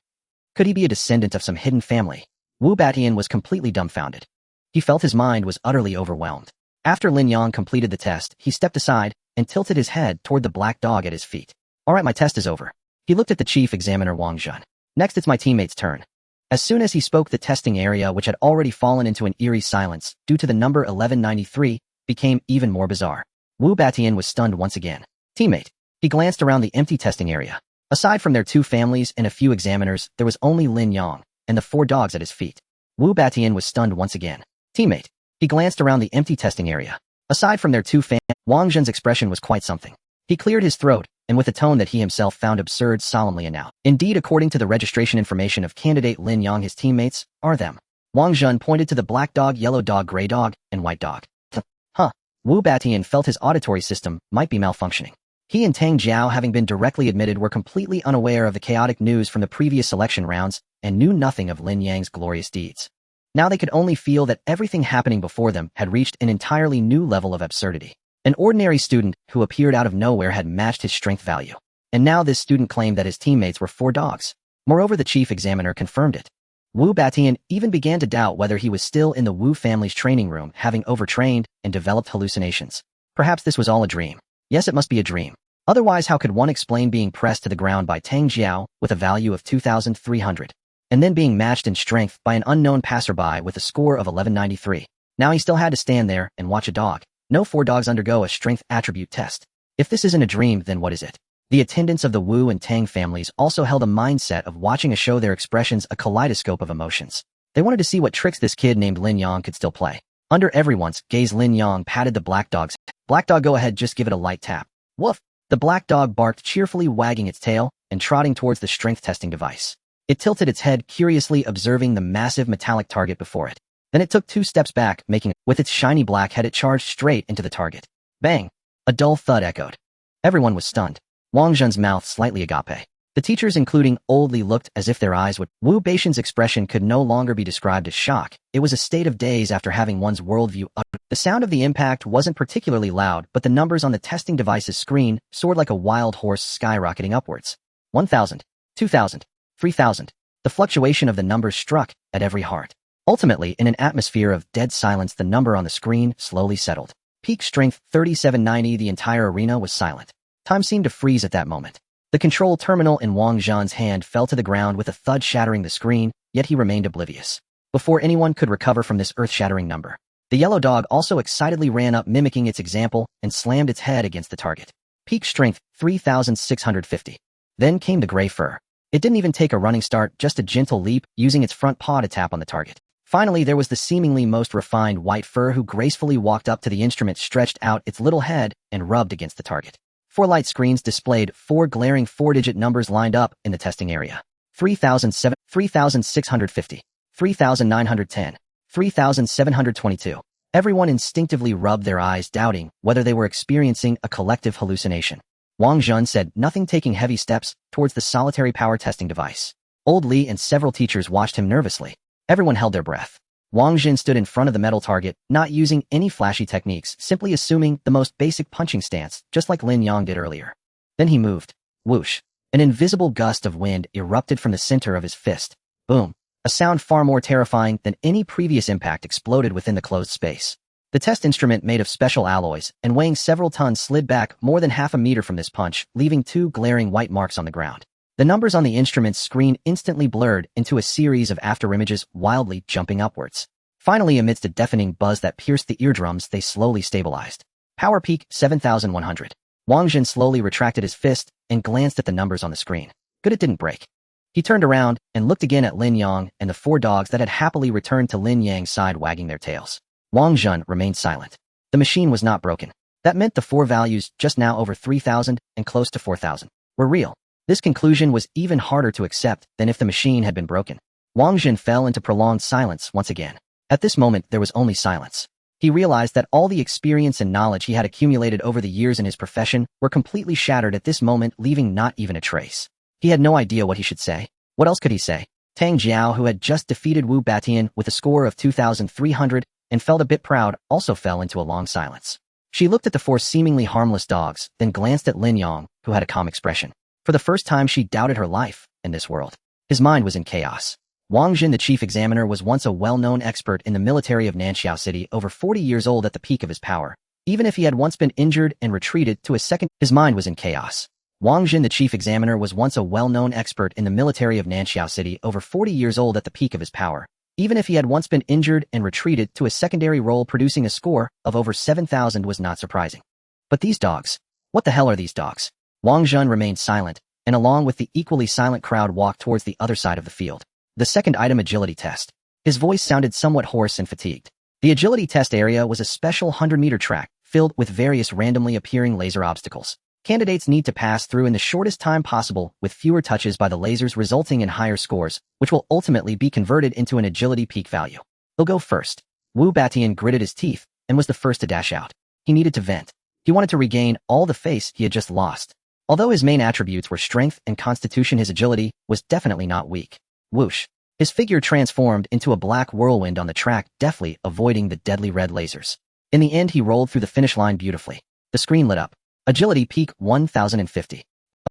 Could he be a descendant of some hidden family? Wu Batian was completely dumbfounded. He felt his mind was utterly overwhelmed. After Lin Yang completed the test, he stepped aside and tilted his head toward the black dog at his feet. All right, my test is over. He looked at the chief examiner Wang Zhen. Next, it's my teammate's turn. As soon as he spoke, the testing area, which had already fallen into an eerie silence due to the number 1193, became even more bizarre. Wu Batian was stunned once again. Teammate. He glanced around the empty testing area. Aside from their 2 families and a few examiners, there was only Lin Yang and the 4 dogs at his feet. Wu Batian was stunned once again. Teammate. He glanced around the empty testing area. Aside from their 2 families, Wang Zhen's expression was quite something. He cleared his throat, and with a tone that he himself found absurd, solemnly announced. Indeed, according to the registration information of candidate Lin Yang, his teammates are them. Wang Zhen pointed to the black dog, yellow dog, gray dog, and white dog. Huh. Wu Batian felt his auditory system might be malfunctioning. He and Tang Jiao, having been directly admitted, were completely unaware of the chaotic news from the previous selection rounds and knew nothing of Lin Yang's glorious deeds. Now they could only feel that everything happening before them had reached an entirely new level of absurdity. An ordinary student who appeared out of nowhere had matched his strength value. And now this student claimed that his teammates were 4 dogs. Moreover, the chief examiner confirmed it. Wu Batian even began to doubt whether he was still in the Wu family's training room, having overtrained and developed hallucinations. Perhaps this was all a dream. Yes, it must be a dream. Otherwise, how could one explain being pressed to the ground by Tang Jiao with a value of 2,300, and then being matched in strength by an unknown passerby with a score of 1193? Now he still had to stand there and watch a dog. No 4 dogs undergo a strength attribute test. If this isn't a dream, then what is it? The attendants of the Wu and Tang families also held a mindset of watching a show, their expressions a kaleidoscope of emotions. They wanted to see what tricks this kid named Lin Yang could still play. Under everyone's gaze, Lin Yang patted the black dog's head. Black dog, go ahead, just give it a light tap. Woof! The black dog barked, cheerfully wagging its tail and trotting towards the strength testing device. It tilted its head, curiously observing the massive metallic target before it. Then it took 2 steps back, with its shiny black head, it charged straight into the target. Bang! A dull thud echoed. Everyone was stunned. Wang Zhen's mouth slightly agape. The teachers, including Old Li, looked as if their eyes would. Wu Beixian's expression could no longer be described as shock. It was a state of daze after having one's worldview uttered. The sound of the impact wasn't particularly loud, but the numbers on the testing device's screen soared like a wild horse skyrocketing upwards. 1,000, 2,000, 3,000. The fluctuation of the numbers struck at every heart. Ultimately, in an atmosphere of dead silence, the number on the screen slowly settled. Peak strength 3790. The entire arena was silent. Time seemed to freeze at that moment. The control terminal in Wang Zhan's hand fell to the ground with a thud shattering the screen, yet he remained oblivious. Before anyone could recover from this earth-shattering number, the yellow dog also excitedly ran up, mimicking its example, and slammed its head against the target. Peak strength 3,650. Then came the gray fur. It didn't even take a running start, just a gentle leap, using its front paw to tap on the target. Finally, there was the seemingly most refined white fur, who gracefully walked up to the instrument, stretched out its little head, and rubbed against the target. 4 light screens displayed 4 glaring 4-digit numbers lined up in the testing area. 3,007, 3,650, 3,910, 3,722. Everyone instinctively rubbed their eyes, doubting whether they were experiencing a collective hallucination. Wang Zhen said nothing, taking heavy steps towards the solitary power testing device. Old Li and several teachers watched him nervously. Everyone held their breath. Wang Zhen stood in front of the metal target, not using any flashy techniques, simply assuming the most basic punching stance, just like Lin Yang did earlier. Then he moved. Whoosh! An invisible gust of wind erupted from the center of his fist. Boom! A sound far more terrifying than any previous impact exploded within the closed space. The test instrument, made of special alloys and weighing several tons, slid back more than half a meter from this punch, leaving 2 glaring white marks on the ground. The numbers on the instrument's screen instantly blurred into a series of afterimages, wildly jumping upwards. Finally, amidst a deafening buzz that pierced the eardrums, they slowly stabilized. Power peak 7,100. Wang Zhen slowly retracted his fist and glanced at the numbers on the screen. Good, it didn't break. He turned around and looked again at Lin Yang and the 4 dogs that had happily returned to Lin Yang's side, wagging their tails. Wang Zhen remained silent. The machine was not broken. That meant the 4 values, just now over 3,000 and close to 4,000, were real. This conclusion was even harder to accept than if the machine had been broken. Wang Zhen fell into prolonged silence once again. At this moment, there was only silence. He realized that all the experience and knowledge he had accumulated over the years in his profession were completely shattered at this moment, leaving not even a trace. He had no idea what he should say. What else could he say? Tang Jiao, who had just defeated Wu Batian with a score of 2,300 and felt a bit proud, also fell into a long silence. She looked at the 4 seemingly harmless dogs, then glanced at Lin Yang, who had a calm expression. For the first time, she doubted her life in this world. His mind was in chaos. Wang Zhen, the chief examiner, was once a well-known expert in the military of Nanxiao City, over 40 years old at the peak of his power. Even if he had once been injured and retreated to a second, his mind was in chaos. Wang Zhen, the chief examiner, was once a well-known expert in the military of Nanxiao City, over 40 years old at the peak of his power. Even if he had once been injured and retreated to a secondary role, producing a score of over 7,000 was not surprising. But these dogs? What the hell are these dogs? Wang Zhen remained silent, and along with the equally silent crowd walked towards the other side of the field. The second item, agility test. His voice sounded somewhat hoarse and fatigued. The agility test area was a special 100-meter track filled with various randomly appearing laser obstacles. Candidates need to pass through in the shortest time possible with fewer touches by the lasers, resulting in higher scores, which will ultimately be converted into an agility peak value. He'll go first. Wu Batian gritted his teeth and was the first to dash out. He needed to vent. He wanted to regain all the face he had just lost. Although his main attributes were strength and constitution, his agility was definitely not weak. Whoosh! His figure transformed into a black whirlwind on the track, deftly avoiding the deadly red lasers. In the end, he rolled through the finish line beautifully. The screen lit up. Agility peak 1,050.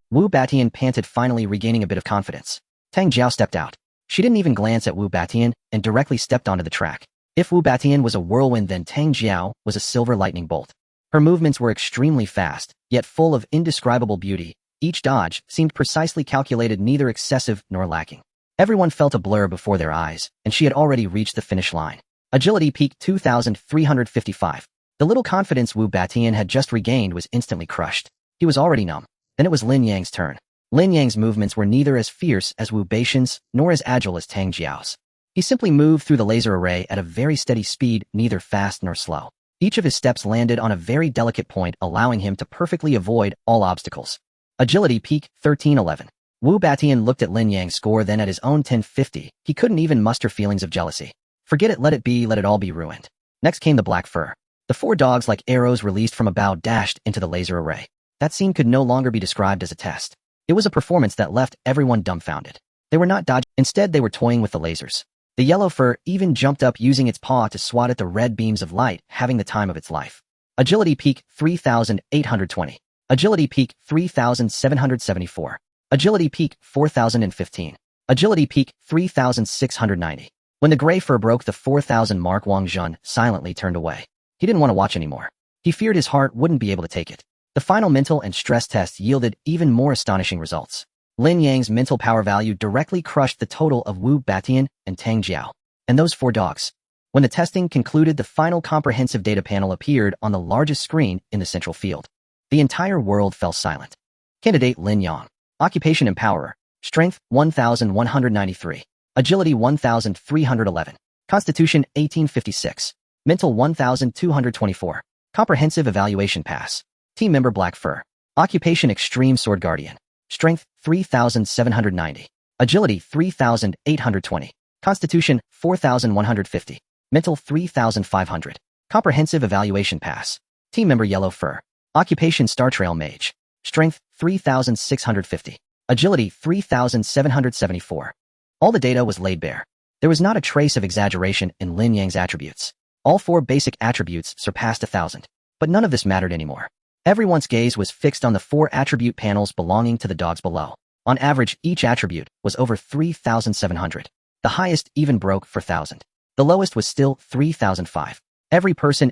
Wu Batian panted, finally regaining a bit of confidence. Tang Jiao stepped out. She didn't even glance at Wu Batian and directly stepped onto the track. If Wu Batian was a whirlwind, then Tang Jiao was a silver lightning bolt. Her movements were extremely fast, yet full of indescribable beauty. Each dodge seemed precisely calculated, neither excessive nor lacking. Everyone felt a blur before their eyes, and she had already reached the finish line. Agility peak 2,355. The little confidence Wu Batian had just regained was instantly crushed. He was already numb. Then it was Lin Yang's turn. Lin Yang's movements were neither as fierce as Wu Beixian's, nor as agile as Tang Jiao's. He simply moved through the laser array at a very steady speed, neither fast nor slow. Each of his steps landed on a very delicate point, allowing him to perfectly avoid all obstacles. Agility peak 1311. Wu Batian looked at Lin Yang's score, then at his own 1050. He couldn't even muster feelings of jealousy. Forget it, let it be, let it all be ruined. Next came the black fur. The The four dogs like arrows released from a bow dashed into the laser array. That scene could no longer be described as a test. It was a performance that left everyone dumbfounded. They were not dodging. Instead, they were toying with the lasers. The yellow fur even jumped up using its paw to swat at the red beams of light, having the time of its life. Agility peak 3,820. Agility peak 3,774. Agility peak 4,015. Agility peak 3,690. When the gray fur broke the 4,000 mark, Wang Jun silently turned away. He didn't want to watch anymore. He feared his heart wouldn't be able to take it. The final mental and stress test yielded even more astonishing results. Lin Yang's mental power value directly crushed the total of Wu Batian and Tang Jiao, and those four dogs. When the testing concluded, the final comprehensive data panel appeared on the largest screen in the central field. The entire world fell silent. Candidate Lin Yang. Occupation Empowerer. Strength 1,193. Agility 1,311. Constitution 1856. Mental 1,224. Comprehensive Evaluation Pass. Team Member Black Fur. Occupation Extreme Sword Guardian. Strength 3,790. Agility 3,820. Constitution 4,150. Mental 3,500. Comprehensive Evaluation Pass. Team Member Yellow Fur. Occupation Star Trail Mage. Strength 3,650. Agility 3,774. All the data was laid bare. There was not a trace of exaggeration in Lin Yang's attributes. All four basic attributes surpassed 1,000. But none of this mattered anymore. Everyone's gaze was fixed on the four attribute panels belonging to the dogs below. On average, each attribute was over 3,700. The highest even broke 4,000. The lowest was still 3,005.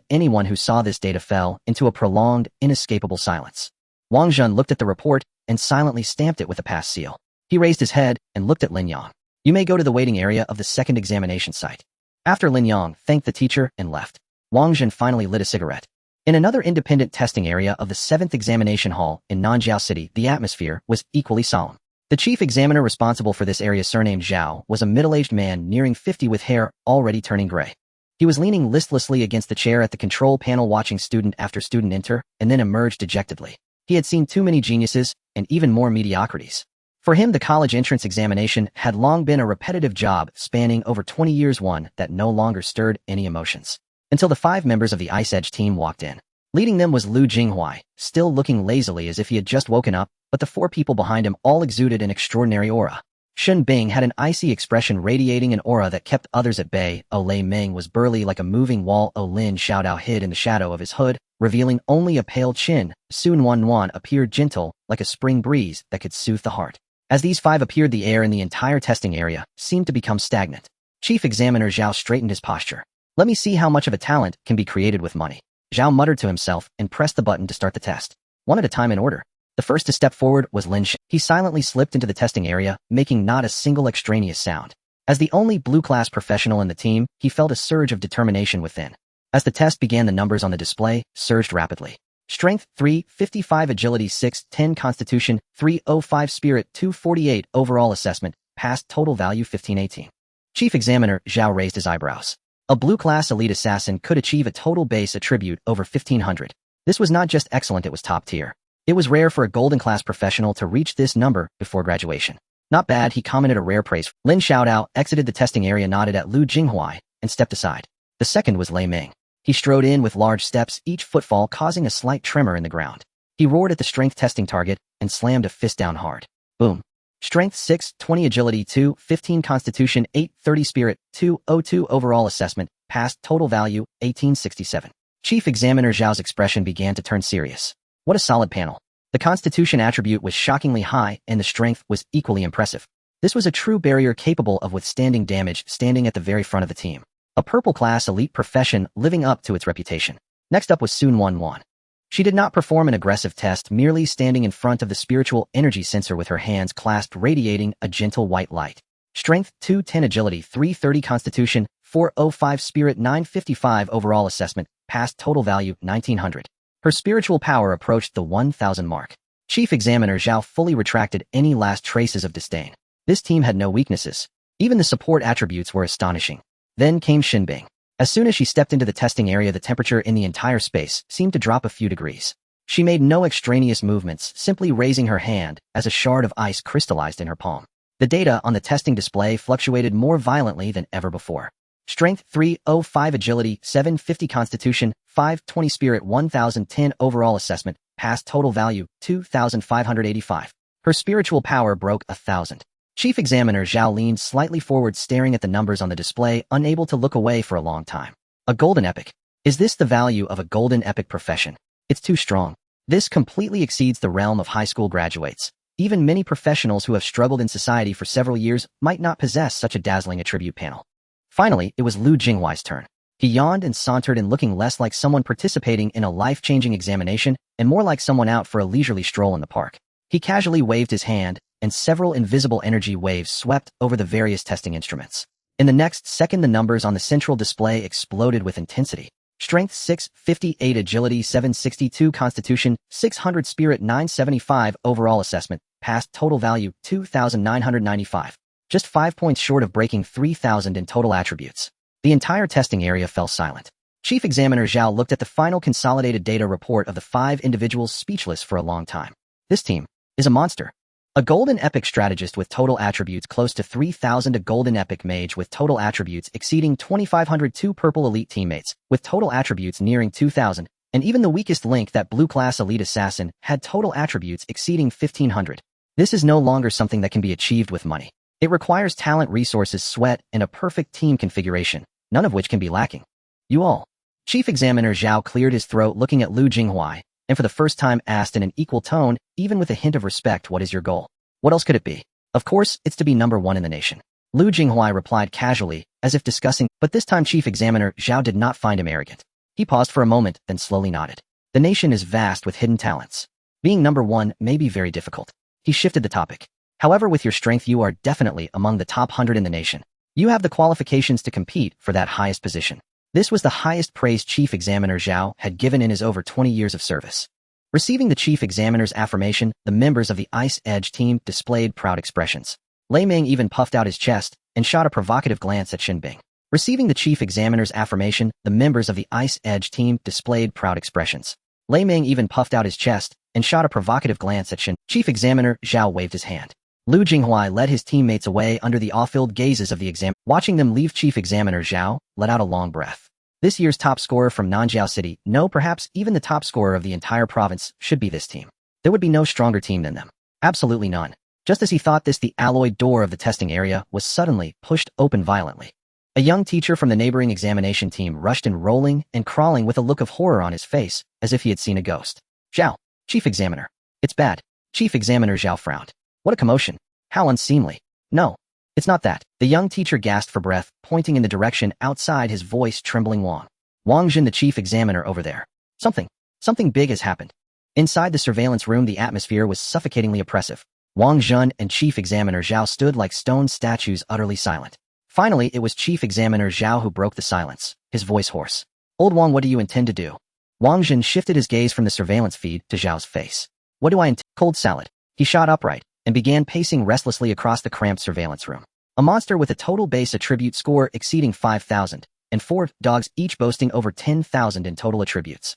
Anyone who saw this data fell into a prolonged, inescapable silence. Wang Jun looked at the report and silently stamped it with a pass seal. He raised his head and looked at Lin Yang. You may go to the waiting area of the second examination site. After Lin Yang thanked the teacher and left, Wang Jun finally lit a cigarette. In another independent testing area of the 7th examination hall in Nanjiao City, the atmosphere was equally solemn. The chief examiner responsible for this area, surnamed Zhao, was a middle-aged man nearing 50 with hair already turning gray. He was leaning listlessly against the chair at the control panel, watching student after student enter and then emerge dejectedly. He had seen too many geniuses and even more mediocrities. For him, the college entrance examination had long been a repetitive job spanning over 20 years, one that no longer stirred any emotions. Until the 5 members of the Ice Edge team walked in. Leading them was Lu Jinghuai, still looking lazily as if he had just woken up, but the 4 people behind him all exuded an extraordinary aura. Shun Bing had an icy expression radiating an aura that kept others at bay. Lei Meng was burly like a moving wall. Lin Xiaodao hid in the shadow of his hood, revealing only a pale chin. Sun Wanwan appeared gentle, like a spring breeze that could soothe the heart. As these 5 appeared, the air in the entire testing area seemed to become stagnant. Chief Examiner Zhao straightened his posture. Let me see how much of a talent can be created with money. Zhao muttered to himself and pressed the button to start the test. One at a time in order. The first to step forward was Lin Shi. He silently slipped into the testing area, making not a single extraneous sound. As the only blue-class professional in the team, he felt a surge of determination within. As the test began, the numbers on the display surged rapidly. Strength 355, Agility 610, Constitution 305, Spirit 248, Overall Assessment, Passed, Total Value 1518. Chief Examiner Zhao raised his eyebrows. A blue-class elite assassin could achieve a total base attribute over 1,500. This was not just excellent, it was top tier. It was rare for a golden-class professional to reach this number before graduation. Not bad, he commented a rare praise. Lin Xiaodao exited the testing area, nodded at Lu Jinghuai, and stepped aside. The second was Lei Meng. He strode in with large steps, each footfall causing a slight tremor in the ground. He roared at the strength testing target and slammed a fist down hard. Boom. Strength 620, Agility 215, Constitution 830, Spirit 202, Overall Assessment, Passed, Total Value 1867. Chief Examiner Zhao's expression began to turn serious. What a solid panel. The Constitution attribute was shockingly high and the strength was equally impressive. This was a true barrier capable of withstanding damage, standing at the very front of the team. A purple-class elite profession living up to its reputation. Next up was Sun Wanwan. She did not perform an aggressive test, merely standing in front of the spiritual energy sensor with her hands clasped, radiating a gentle white light. Strength 210, Agility 330, Constitution 405, Spirit 955, Overall Assessment, Passed, Total Value 1900. Her spiritual power approached the 1,000 mark. Chief Examiner Zhao fully retracted any last traces of disdain. This team had no weaknesses. Even the support attributes were astonishing. Then came Xinbing. As soon as she stepped into the testing area, the temperature in the entire space seemed to drop a few degrees. She made no extraneous movements, simply raising her hand as a shard of ice crystallized in her palm. The data on the testing display fluctuated more violently than ever before. Strength 305, Agility 750, Constitution 520, Spirit 1010, Overall assessment, passed, total value 2,585. Her spiritual power broke 1,000. Chief Examiner Zhao leaned slightly forward, staring at the numbers on the display, unable to look away for a long time. A golden epic. Is this the value of a golden epic profession? It's too strong. This completely exceeds the realm of high school graduates. Even many professionals who have struggled in society for several years might not possess such a dazzling attribute panel. Finally, it was Lu Jinghuai's turn. He yawned and sauntered in, looking less like someone participating in a life-changing examination and more like someone out for a leisurely stroll in the park. He casually waved his hand, and several invisible energy waves swept over the various testing instruments. In the next second, the numbers on the central display exploded with intensity. Strength 658, Agility 762, Constitution 600, Spirit 975, Overall assessment, passed, total value 2,995. Just 5 points short of breaking 3,000 in total attributes. The entire testing area fell silent. Chief Examiner Zhao looked at the final consolidated data report of the 5 individuals, speechless for a long time. This team is a monster. A golden epic strategist with total attributes close to 3,000, a golden epic mage with total attributes exceeding 2,500, 2 purple elite teammates with total attributes nearing 2,000, and even the weakest link, that blue-class elite assassin, had total attributes exceeding 1,500. This is no longer something that can be achieved with money. It requires talent, resources, sweat, and a perfect team configuration, none of which can be lacking. You all. Chief Examiner Zhao cleared his throat, looking at Lu Jinghuai, and for the first time asked in an equal tone, even with a hint of respect, what is your goal? What else could it be? Of course, it's to be number 1 in the nation. Lu Jinghuai replied casually, as if discussing, but this time Chief Examiner Zhao did not find him arrogant. He paused for a moment, then slowly nodded. The nation is vast with hidden talents. Being number 1 may be very difficult. He shifted the topic. However, with your strength, you are definitely among the top 100 in the nation. You have the qualifications to compete for that highest position. This was the highest praise Chief Examiner Zhao had given in his over 20 years of service. Receiving the Chief Examiner's affirmation, the members of the Ice Edge team displayed proud expressions. Lei Ming even puffed out his chest and shot a provocative glance at Xin Bing. Receiving the Chief Examiner's affirmation, the members of the Ice Edge team displayed proud expressions. Lei Ming even puffed out his chest and shot a provocative glance at Xin. Chief Examiner Zhao waved his hand. Lu Jinghuai led his teammates away under the awe-filled gazes of the exam. Watching them leave, Chief Examiner Zhao let out a long breath. This year's top scorer from Nanjiao City, no, perhaps even the top scorer of the entire province, should be this team. There would be no stronger team than them. Absolutely none. Just as he thought this, the alloy door of the testing area was suddenly pushed open violently. A young teacher from the neighboring examination team rushed in, rolling and crawling with a look of horror on his face, as if he had seen a ghost. Zhao, Chief Examiner. It's bad. Chief Examiner Zhao frowned. What a commotion. How unseemly. No, it's not that. The young teacher gasped for breath, pointing in the direction outside, his voice trembling. Wang Jin, the Chief Examiner over there. Something big has happened. Inside the surveillance room, the atmosphere was suffocatingly oppressive. Wang Jun and Chief Examiner Zhao stood like stone statues, utterly silent. Finally, it was Chief Examiner Zhao who broke the silence, his voice hoarse. Old Wang, what do you intend to do? Wang Jin shifted his gaze from the surveillance feed to Zhao's face. What do I intend? Cold salad. He shot upright and began pacing restlessly across the cramped surveillance room. A monster with a total base attribute score exceeding 5,000, and 4 dogs each boasting over 10,000 in total attributes.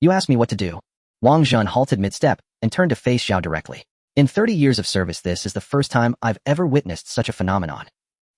You asked me what to do. Wang Jun halted mid-step and turned to face Zhao directly. In 30 years of service, this is the first time I've ever witnessed such a phenomenon.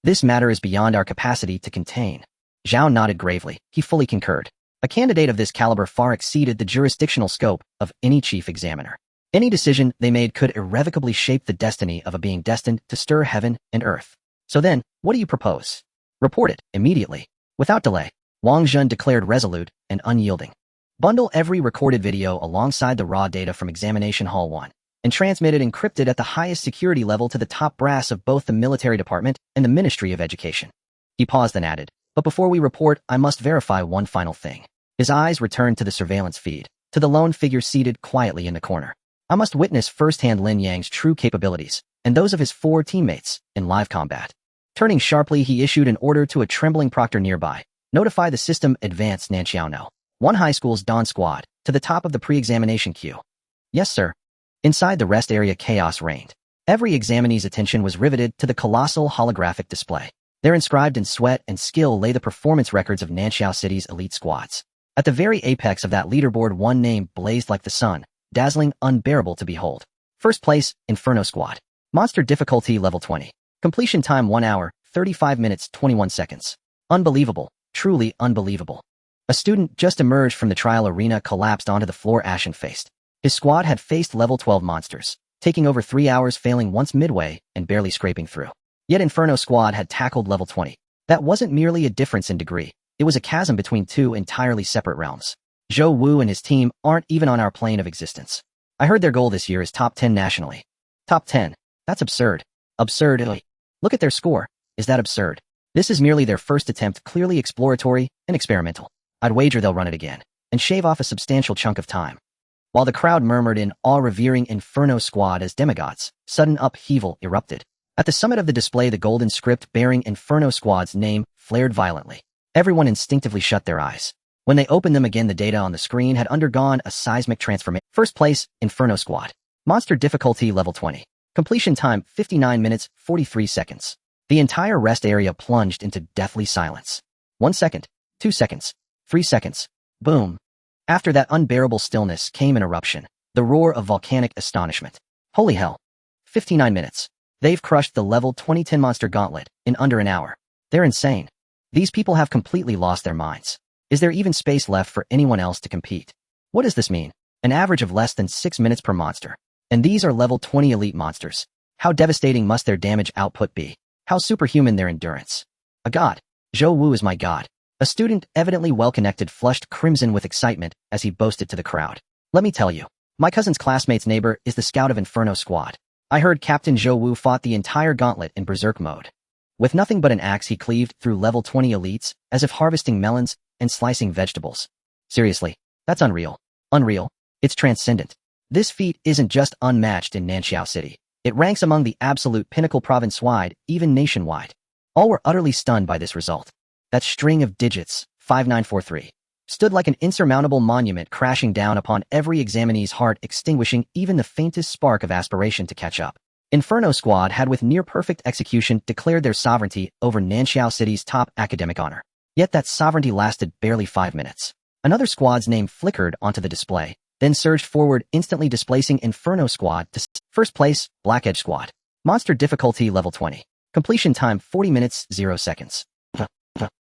This matter is beyond our capacity to contain. Zhao nodded gravely. He fully concurred. A candidate of this caliber far exceeded the jurisdictional scope of any chief examiner. Any decision they made could irrevocably shape the destiny of a being destined to stir heaven and earth. So then, what do you propose? Report it, immediately. Without delay. Wang Jun declared, resolute and unyielding. Bundle every recorded video alongside the raw data from Examination Hall 1, and transmit it encrypted at the highest security level to the top brass of both the military department and the Ministry of Education. He paused, then added, but before we report, I must verify one final thing. His eyes returned to the surveillance feed, to the lone figure seated quietly in the corner. I must witness firsthand Lin Yang's true capabilities, and those of his 4 teammates, in live combat. Turning sharply, he issued an order to a trembling proctor nearby. Notify the system advanced Nanqiao 1 High School's Dawn Squad, to the top of the pre-examination queue. Yes, sir. Inside the rest area, chaos reigned. Every examinee's attention was riveted to the colossal holographic display. There, inscribed in sweat and skill, lay the performance records of Nanqiao City's elite squads. At the very apex of that leaderboard, one name blazed like the sun, dazzling, unbearable to behold. First place, Inferno Squad. Monster difficulty level 20. Completion time 1 hour, 35 minutes, 21 seconds. Unbelievable. Truly unbelievable. A student just emerged from the trial arena collapsed onto the floor ashen-faced. His squad had faced level 12 monsters, taking over 3 hours, failing once midway and barely scraping through. Yet Inferno squad had tackled level 20. That wasn't merely a difference in degree. It was a chasm between two entirely separate realms. Zhou Wu and his team aren't even on our plane of existence. I heard their goal this year is top 10 nationally. Top 10? That's absurd. Absurd. Look at their score. Is that absurd? This is merely their first attempt, clearly exploratory and experimental. I'd wager they'll run it again and shave off a substantial chunk of time. While the crowd murmured in awe, revering Inferno squad as demigods, sudden upheaval erupted. At the summit of the display, the golden script bearing Inferno squad's name flared violently. Everyone instinctively shut their eyes. When they opened them again, the data on the screen had undergone a seismic transformation. First place, Inferno squad. Monster difficulty level 20. Completion time 59 minutes 43 seconds. The entire rest area plunged into deathly silence. 1 second, 2 seconds, 3 seconds. Boom. After that unbearable stillness came an eruption, the roar of volcanic astonishment. Holy hell. 59 minutes. They've crushed the level 2010 monster gauntlet in under an hour. They're insane. These people have completely lost their minds. Is there even space left for anyone else to compete? What does this mean? An average of less than 6 minutes per monster. And these are level 20 elite monsters. How devastating must their damage output be? How superhuman their endurance? A god. Zhou Wu is my god. A student, evidently well-connected, flushed crimson with excitement as he boasted to the crowd. Let me tell you, my cousin's classmate's neighbor is the scout of Inferno squad. I heard Captain Zhou Wu fought the entire gauntlet in berserk mode. With nothing but an axe, he cleaved through level 20 elites, as if harvesting melons and slicing vegetables. Seriously, that's unreal. Unreal. It's transcendent. This feat isn't just unmatched in Nanxiao City. It ranks among the absolute pinnacle province-wide, even nationwide. All were utterly stunned by this result. That string of digits, 5943, stood like an insurmountable monument, crashing down upon every examinee's heart, extinguishing even the faintest spark of aspiration to catch up. Inferno squad had with near-perfect execution declared their sovereignty over Nanxiao City's top academic honor. Yet that sovereignty lasted barely 5 minutes. Another squad's name flickered onto the display, then surged forward, instantly displacing Inferno squad to first place, Black Edge squad. Monster difficulty level 20. Completion time 40 minutes 0 seconds.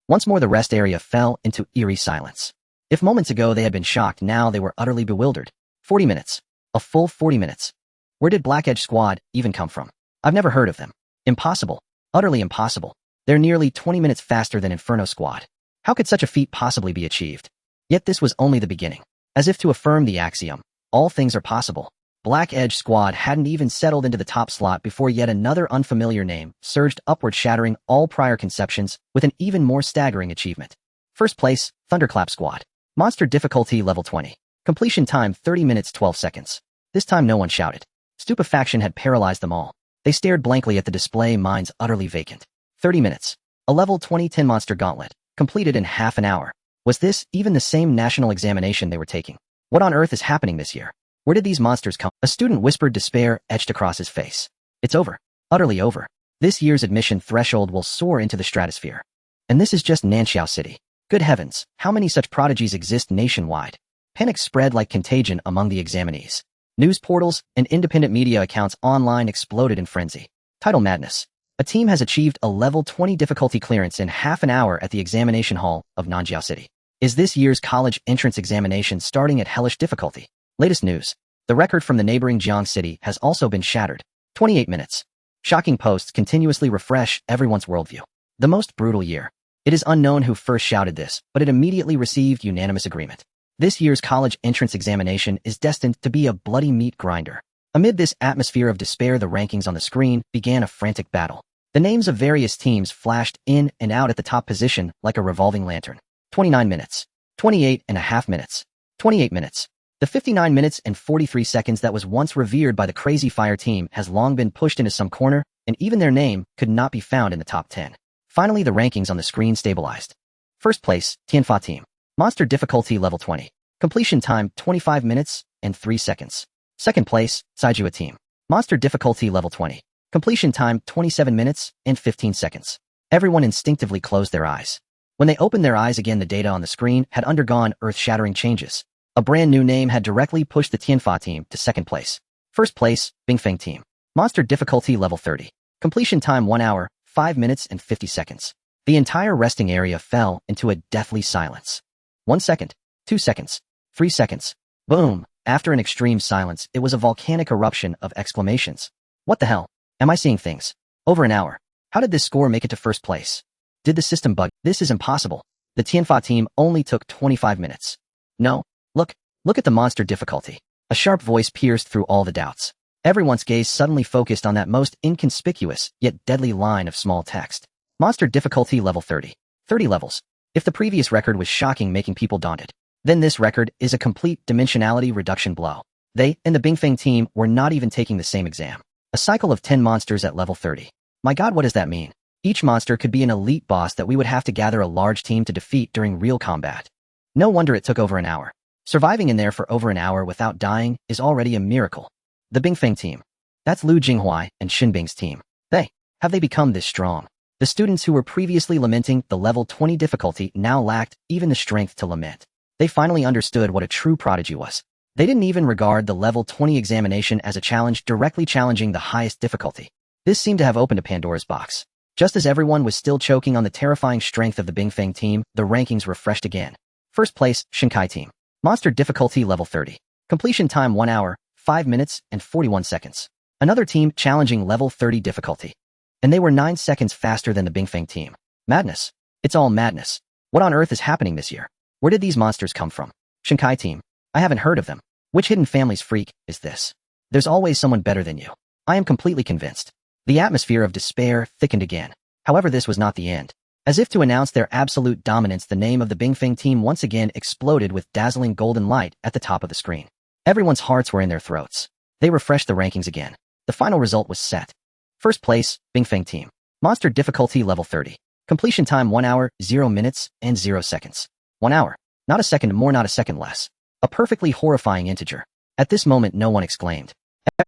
Once more the rest area fell into eerie silence. If moments ago they had been shocked, now they were utterly bewildered. 40 minutes. A full 40 minutes. Where did Black Edge squad even come from? I've never heard of them. Impossible. Utterly impossible. They're nearly 20 minutes faster than Inferno squad. How could such a feat possibly be achieved? Yet this was only the beginning. As if to affirm the axiom, all things are possible. Black Edge squad hadn't even settled into the top slot before yet another unfamiliar name surged upward, shattering all prior conceptions with an even more staggering achievement. First place, Thunderclap squad. Monster difficulty level 20. Completion time 30 minutes 12 seconds. This time no one shouted. Stupefaction had paralyzed them all. They stared blankly at the display, minds utterly vacant. 30 minutes. A level 2010 monster gauntlet, completed in half an hour. Was this even the same national examination they were taking? What on earth is happening this year? Where did these monsters come? A student whispered, despair etched across his face. It's over. Utterly over. This year's admission threshold will soar into the stratosphere. And this is just Nanxiao City. Good heavens, how many such prodigies exist nationwide? Panic spread like contagion among the examinees. News portals and independent media accounts online exploded in frenzy. Title madness. A team has achieved a level 20 difficulty clearance in half an hour at the examination hall of Nanxiao City. Is this year's college entrance examination starting at hellish difficulty? Latest news. The record from the neighboring Jiang City has also been shattered. 28 minutes. Shocking posts continuously refresh everyone's worldview. The most brutal year. It is unknown who first shouted this, but it immediately received unanimous agreement. This year's college entrance examination is destined to be a bloody meat grinder. Amid this atmosphere of despair, the rankings on the screen began a frantic battle. The names of various teams flashed in and out at the top position like a revolving lantern. 29 minutes. 28.5 minutes. 28 minutes. The 59 minutes and 43 seconds that was once revered by the Crazy Fire team has long been pushed into some corner, and even their name could not be found in the top 10. Finally, the rankings on the screen stabilized. First place, Tianfa team. Monster difficulty level 20. Completion time 25 minutes and 3 seconds. Second place, Saijua team. Monster difficulty level 20. Completion time 27 minutes and 15 seconds. Everyone instinctively closed their eyes. When they opened their eyes again, the data on the screen had undergone earth-shattering changes. A brand new name had directly pushed the Tianfa team to second place. First place, Bingfeng team. Monster difficulty level 30. Completion time 1 hour, 5 minutes and 50 seconds. The entire resting area fell into a deathly silence. 1 second, 2 seconds, 3 seconds. Boom! After an extreme silence, it was a volcanic eruption of exclamations. What the hell? Am I seeing things? Over an hour. How did this score make it to first place? Did the system bug? This is impossible. The Tianfa team only took 25 minutes. No. Look at the monster difficulty. A sharp voice pierced through all the doubts. Everyone's gaze suddenly focused on that most inconspicuous, yet deadly line of small text. Monster difficulty level 30. 30 levels. If the previous record was shocking, making people daunted, then this record is a complete dimensionality reduction blow. They and the Bingfeng team were not even taking the same exam. A cycle of 10 monsters at level 30. My god, what does that mean? Each monster could be an elite boss that we would have to gather a large team to defeat during real combat. No wonder it took over an hour. Surviving in there for over an hour without dying is already a miracle. The Bingfeng team. That's Lu Jinghuai and Xinbing's team. Have they become this strong? The students who were previously lamenting the level 20 difficulty now lacked even the strength to lament. They finally understood what a true prodigy was. They didn't even regard the level 20 examination as a challenge directly challenging the highest difficulty. This seemed to have opened a Pandora's box. Just as everyone was still choking on the terrifying strength of the Bingfeng team, the rankings refreshed again. First place, Shinkai team. Monster difficulty level 30. Completion time 1 hour, 5 minutes, and 41 seconds. Another team challenging level 30 difficulty. And they were 9 seconds faster than the Bingfeng team. Madness. It's all madness. What on earth is happening this year? Where did these monsters come from? Shinkai team. I haven't heard of them. Which hidden family's freak is this? There's always someone better than you. I am completely convinced. The atmosphere of despair thickened again. However, this was not the end. As if to announce their absolute dominance, the name of the Bingfeng team once again exploded with dazzling golden light at the top of the screen. Everyone's hearts were in their throats. They refreshed the rankings again. The final result was set. First place, Bingfeng team. Monster difficulty level 30. Completion time 1 hour, 0 minutes, and 0 seconds. 1 hour. Not a second more, not a second less. A perfectly horrifying integer. At this moment, no one exclaimed.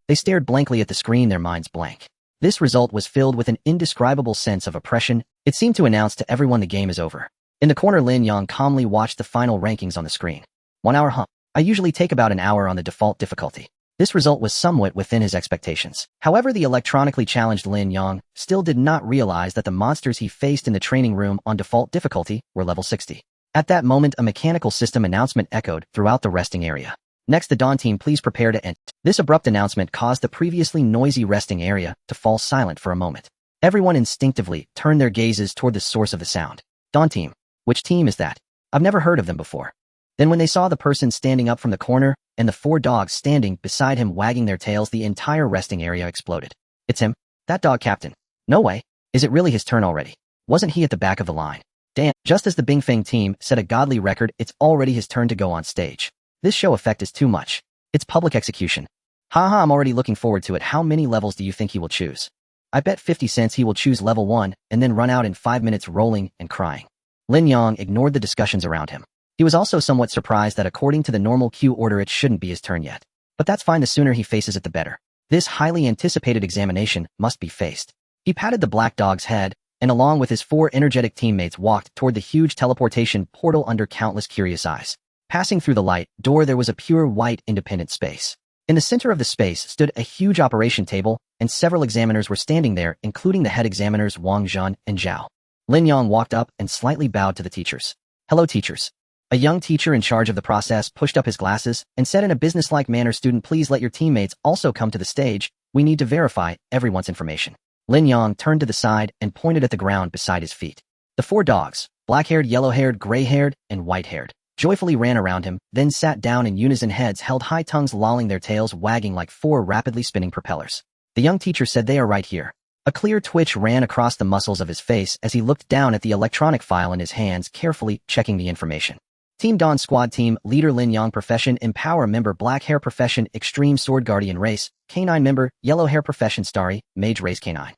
They stared blankly at the screen, their minds blank. This result was filled with an indescribable sense of oppression. It seemed to announce to everyone the game is over. In the corner, Lin Yang calmly watched the final rankings on the screen. 1 hour, I usually take about an hour on the default difficulty. This result was somewhat within his expectations. However, the electronically challenged Lin Yang still did not realize that the monsters he faced in the training room on default difficulty were level 60. At that moment, a mechanical system announcement echoed throughout the resting area. Next, the Dawn team, please prepare to enter. This abrupt announcement caused the previously noisy resting area to fall silent for a moment. Everyone instinctively turned their gazes toward the source of the sound. Dawn team. Which team is that? I've never heard of them before. Then when they saw the person standing up from the corner and the 4 dogs standing beside him wagging their tails, the entire resting area exploded. It's him? That dog captain? No way. Is it really his turn already? Wasn't he at the back of the line? Damn, just as the Bingfeng team set a godly record, it's already his turn to go on stage. This show effect is too much. It's public execution. Haha, I'm already looking forward to it. How many levels do you think he will choose? I bet 50 cents he will choose level 1 and then run out in 5 minutes rolling and crying. Lin Yang ignored the discussions around him. He was also somewhat surprised that according to the normal queue order it shouldn't be his turn yet. But that's fine, the sooner he faces it the better. This highly anticipated examination must be faced. He patted the black dog's head, and along with his 4 energetic teammates walked toward the huge teleportation portal under countless curious eyes. Passing through the light door, there was a pure white independent space. In the center of the space stood a huge operation table, and several examiners were standing there, including the head examiners Wang Zhan and Zhao. Lin Yang walked up and slightly bowed to the teachers. Hello, teachers. A young teacher in charge of the process pushed up his glasses and said in a businesslike manner, student, please let your teammates also come to the stage. We need to verify everyone's information. Lin Yang turned to the side and pointed at the ground beside his feet. The 4 dogs, black-haired, yellow-haired, gray-haired, and white-haired, joyfully ran around him, then sat down in unison, heads held high, tongues lolling, their tails wagging like 4 rapidly spinning propellers. The young teacher said, they are right here. A clear twitch ran across the muscles of his face as he looked down at the electronic file in his hands, carefully checking the information. Team Dawn Squad Team Leader Lin Yang, Profession Empower Member Black Hair, Profession Extreme Sword Guardian Race Canine Member Yellow Hair, Profession Starry Mage Race Canine.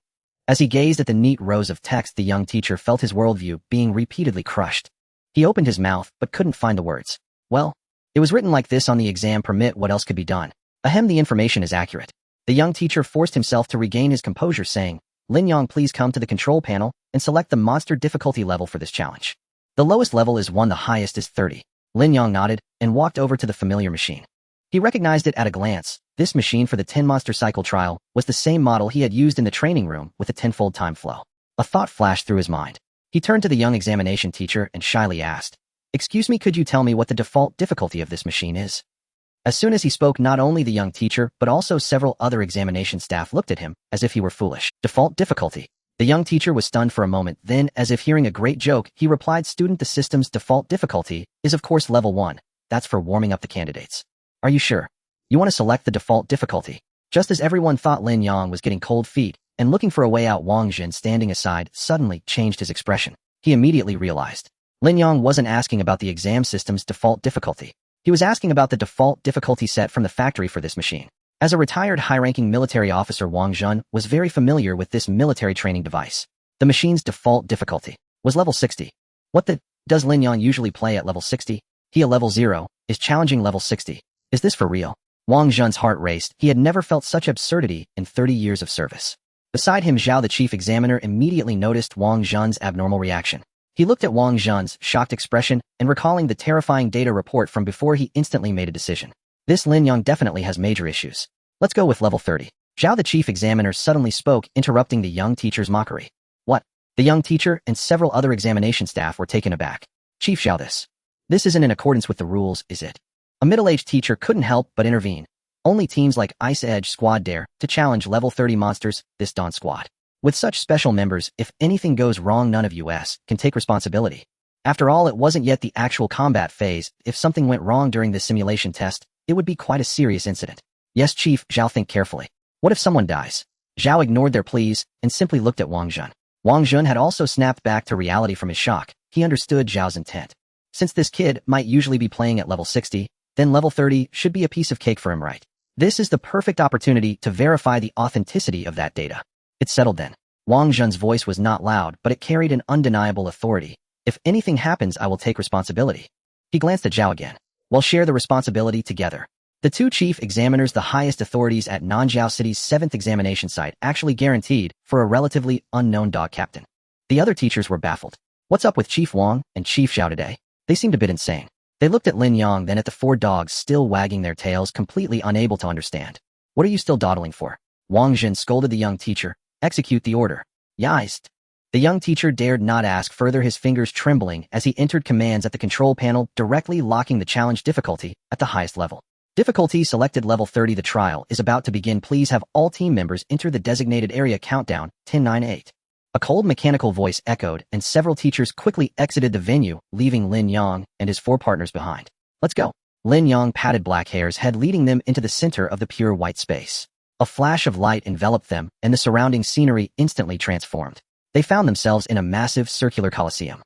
As he gazed at the neat rows of text, the young teacher felt his worldview being repeatedly crushed. He opened his mouth but couldn't find the words. Well, it was written like this on the exam permit. What else could be done? Ahem, the information is accurate. The young teacher forced himself to regain his composure, saying, Lin Yang, please come to the control panel and select the monster difficulty level for this challenge. The lowest level is 1, the highest is 30. Lin Yang nodded and walked over to the familiar machine. He recognized it at a glance. This machine for the 10-monster cycle trial was the same model he had used in the training room with a 10-fold time flow. A thought flashed through his mind. He turned to the young examination teacher and shyly asked, "Excuse me, could you tell me what the default difficulty of this machine is?" As soon as he spoke, not only the young teacher, but also several other examination staff looked at him as if he were foolish. Default difficulty. The young teacher was stunned for a moment, then, as if hearing a great joke, he replied, "Student, the system's default difficulty is of course level 1. That's for warming up the candidates." "Are you sure? You want to select the default difficulty?" Just as everyone thought Lin Yang was getting cold feet and looking for a way out, Wang Jin, standing aside, suddenly changed his expression. He immediately realized Lin Yang wasn't asking about the exam system's default difficulty. He was asking about the default difficulty set from the factory for this machine. As a retired high-ranking military officer, Wang Jun was very familiar with this military training device. The machine's default difficulty was level 60. What the does Lin Yang usually play at level 60? He, a level 0, is challenging level 60. Is this for real? Wang Jun's heart raced. He had never felt such absurdity in 30 years of service. Beside him, Zhao, the chief examiner, immediately noticed Wang Jun's abnormal reaction. He looked at Wang Jun's shocked expression and, recalling the terrifying data report from before, he instantly made a decision. This Lin Yang definitely has major issues. Let's go with level 30. Zhao, the chief examiner, suddenly spoke, interrupting the young teacher's mockery. What? The young teacher and several other examination staff were taken aback. Chief Zhao, this isn't in accordance with the rules, is it? A middle-aged teacher couldn't help but intervene. Only teams like Ice Edge Squad dare to challenge level 30 monsters, this Dawn Squad. With such special members, if anything goes wrong, none of us can take responsibility. After all, it wasn't yet the actual combat phase. If something went wrong during this simulation test, it would be quite a serious incident. Yes, Chief Zhao, think carefully. What if someone dies? Zhao ignored their pleas and simply looked at Wang Jun. Wang Jun had also snapped back to reality from his shock. He understood Zhao's intent. Since this kid might usually be playing at level 60, then level 30 should be a piece of cake for him, right? This is the perfect opportunity to verify the authenticity of that data. It's settled then. Wang Jun's voice was not loud, but it carried an undeniable authority. If anything happens, I will take responsibility. He glanced at Zhao again. We'll share the responsibility together. The two chief examiners, the highest authorities at Nanjiao City's 7th examination site, actually guaranteed for a relatively unknown dog captain. The other teachers were baffled. What's up with Chief Wang and Chief Zhao today? They seemed a bit insane. They looked at Lin Yang, then at the 4 dogs still wagging their tails, completely unable to understand. What are you still dawdling for? Wang Jin scolded the young teacher. Execute the order. Yeist. The young teacher dared not ask further, his fingers trembling as he entered commands at the control panel, directly locking the challenge difficulty at the highest level. Difficulty selected level 30. The trial is about to begin. Please have all team members enter the designated area. Countdown, 10, 9, 8. A cold mechanical voice echoed, and several teachers quickly exited the venue, leaving Lin Yang and his 4 partners behind. Let's go. Lin Yang patted Blackhair's head, leading them into the center of the pure white space. A flash of light enveloped them, and the surrounding scenery instantly transformed. They found themselves in a massive circular coliseum.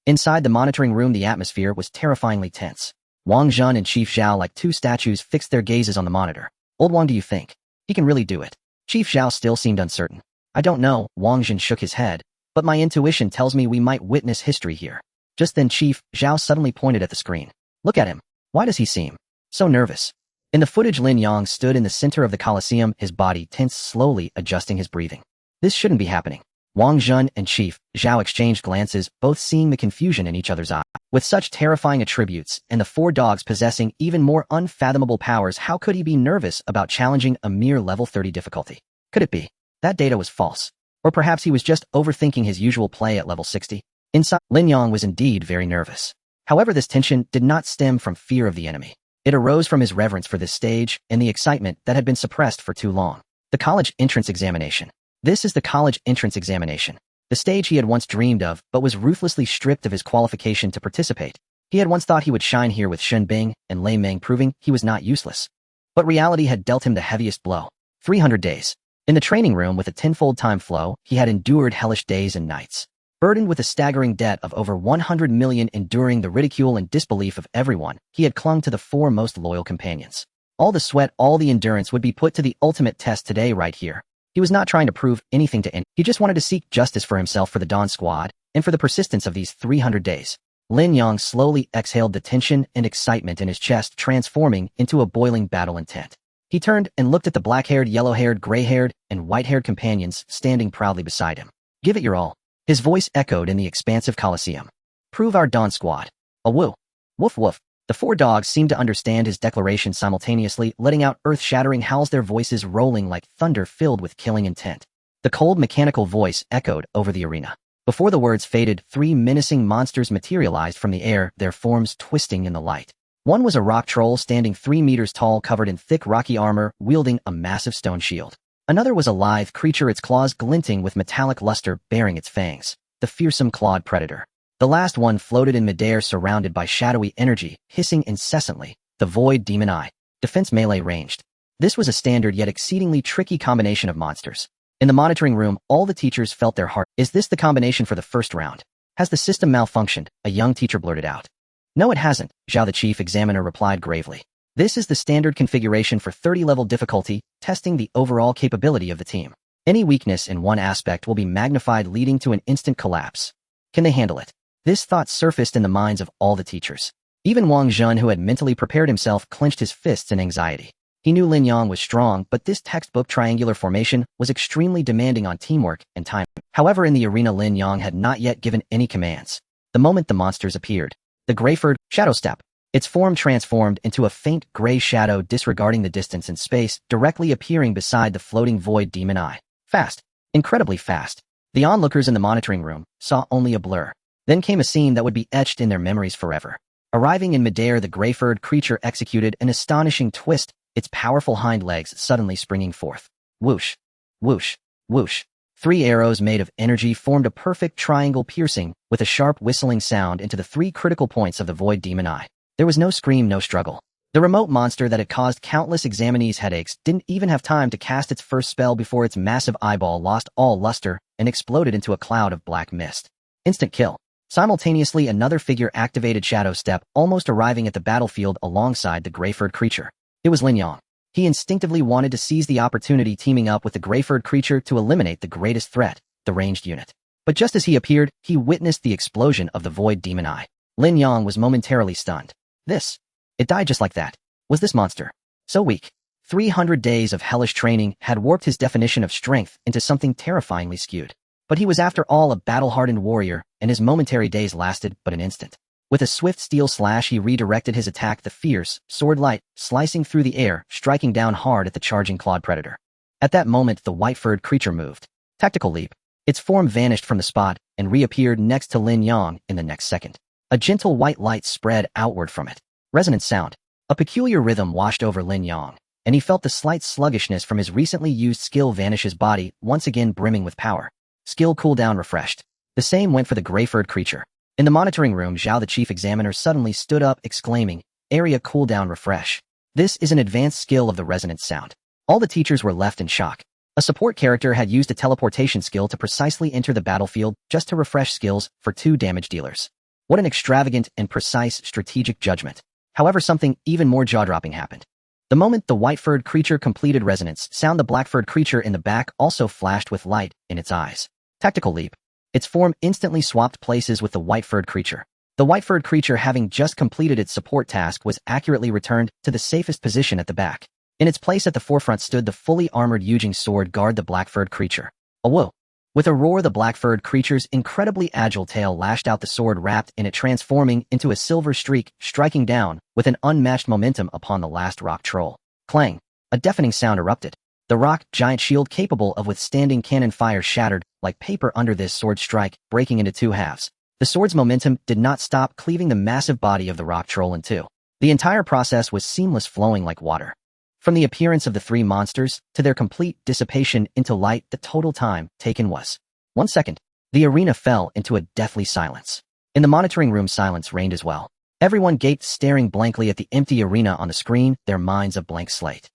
Inside the monitoring room, the atmosphere was terrifyingly tense. Wang Jun and Chief Zhao, like 2 statues, fixed their gazes on the monitor. Old Wang, do you think he can really do it? Chief Zhao still seemed uncertain. I don't know, Wang Jun shook his head, but my intuition tells me we might witness history here. Just then Chief Zhao suddenly pointed at the screen. Look at him. Why does he seem so nervous? In the footage, Lin Yang stood in the center of the coliseum, his body tense, slowly adjusting his breathing. This shouldn't be happening. Wang Jun and Chief Zhao exchanged glances, both seeing the confusion in each other's eyes. With such terrifying attributes, and the 4 dogs possessing even more unfathomable powers, how could he be nervous about challenging a mere level 30 difficulty? Could it be that data was false? Or perhaps he was just overthinking his usual play at level 60? Inside, Lin Yang was indeed very nervous. However, this tension did not stem from fear of the enemy. It arose from his reverence for this stage and the excitement that had been suppressed for too long. The college entrance examination. This is the college entrance examination. The stage he had once dreamed of, but was ruthlessly stripped of his qualification to participate. He had once thought he would shine here with Shen Bing and Lei Meng, proving he was not useless. But reality had dealt him the heaviest blow. 300 days. In the training room, with a tenfold time flow, he had endured hellish days and nights. Burdened with a staggering debt of over 100 million, enduring the ridicule and disbelief of everyone, he had clung to the 4 most loyal companions. All the sweat, all the endurance would be put to the ultimate test today, right here. He was not trying to prove anything to anyone. He just wanted to seek justice for himself, for the Dawn Squad, and for the persistence of these 300 days. Lin Yang slowly exhaled, the tension and excitement in his chest transforming into a boiling battle intent. He turned and looked at the black-haired, yellow-haired, gray-haired, and white-haired companions standing proudly beside him. Give it your all. His voice echoed in the expansive coliseum. Prove our Dawn Squad. A woo. Woof woof. The 4 dogs seemed to understand his declaration simultaneously, letting out earth-shattering howls, their voices rolling like thunder filled with killing intent. The cold mechanical voice echoed over the arena. Before the words faded, 3 menacing monsters materialized from the air, their forms twisting in the light. One was a rock troll standing 3 meters tall, covered in thick rocky armor, wielding a massive stone shield. Another was a lithe creature, its claws glinting with metallic luster, bearing its fangs, the fearsome clawed predator. The last one floated in midair, surrounded by shadowy energy, hissing incessantly, the void demon eye. Defense melee ranged. This was a standard yet exceedingly tricky combination of monsters. In the monitoring room, all the teachers felt their heart. Is this the combination for the first round? Has the system malfunctioned? A young teacher blurted out. No, it hasn't, Zhao the chief examiner replied gravely. This is the standard configuration for 30-level difficulty, testing the overall capability of the team. Any weakness in one aspect will be magnified, leading to an instant collapse. Can they handle it? This thought surfaced in the minds of all the teachers. Even Wang Zhen, who had mentally prepared himself, clenched his fists in anxiety. He knew Lin Yang was strong, but this textbook triangular formation was extremely demanding on teamwork and time. However, in the arena, Lin Yang had not yet given any commands. The moment the monsters appeared, the Greyford shadow step, its form transformed into a faint gray shadow, disregarding the distance and space, directly appearing beside the floating void demon eye. Fast. Incredibly fast. The onlookers in the monitoring room saw only a blur. Then came a scene that would be etched in their memories forever. Arriving in midair, the Greyford creature executed an astonishing twist, its powerful hind legs suddenly springing forth. Whoosh, whoosh, whoosh. 3 arrows made of energy formed a perfect triangle, piercing, with a sharp whistling sound, into the 3 critical points of the void demon eye. There was no scream, no struggle. The remote monster that had caused countless examinees headaches didn't even have time to cast its first spell before its massive eyeball lost all luster and exploded into a cloud of black mist. Instant kill. Simultaneously, another figure activated Shadow Step, almost arriving at the battlefield alongside the Greyford creature. It was Lin Yang. He instinctively wanted to seize the opportunity, teaming up with the Greyford creature to eliminate the greatest threat, the ranged unit. But just as he appeared, he witnessed the explosion of the void demon eye. Lin Yang was momentarily stunned. It died just like that. Was this monster so weak? 300 days of hellish training had warped his definition of strength into something terrifyingly skewed. But he was, after all, a battle-hardened warrior, and his momentary daze lasted but an instant. With a swift steel slash, he redirected his attack, the fierce sword light slicing through the air, striking down hard at the charging clawed predator. At that moment, the white-furred creature moved. Tactical leap. Its form vanished from the spot and reappeared next to Lin Yang in the next second. A gentle white light spread outward from it. Resonant sound. A peculiar rhythm washed over Lin Yang, and he felt the slight sluggishness from his recently used skill vanish, his body once again brimming with power. Skill cooldown refreshed. The same went for the Greyford creature. In the monitoring room, Zhao the chief examiner suddenly stood up, exclaiming, "Area cooldown refresh. This is an advanced skill of the resonance sound." All the teachers were left in shock. A support character had used a teleportation skill to precisely enter the battlefield just to refresh skills for 2 damage dealers. What an extravagant and precise strategic judgment. However, something even more jaw-dropping happened. The moment the white-furred creature completed resonance sound, the black-furred creature in the back also flashed with light in its eyes. Tactical leap. Its form instantly swapped places with the white-furred creature. The white-furred creature, having just completed its support task, was accurately returned to the safest position at the back. In its place at the forefront stood the fully armored Yujing sword guard, the black-furred creature. A whoa. With a roar, the black-furred creature's incredibly agile tail lashed out, the sword wrapped in it, transforming into a silver streak, striking down with an unmatched momentum upon the last rock troll. Clang! A deafening sound erupted. The rock giant shield capable of withstanding cannon fire shattered like paper under this sword strike, breaking into 2 halves. The sword's momentum did not stop, cleaving the massive body of the rock troll in 2. The entire process was seamless, flowing like water. From the appearance of the 3 monsters to their complete dissipation into light, the total time taken was 1 second. The arena fell into a deathly silence. In the monitoring room, silence reigned as well. Everyone gaped, staring blankly at the empty arena on the screen, their minds a blank slate.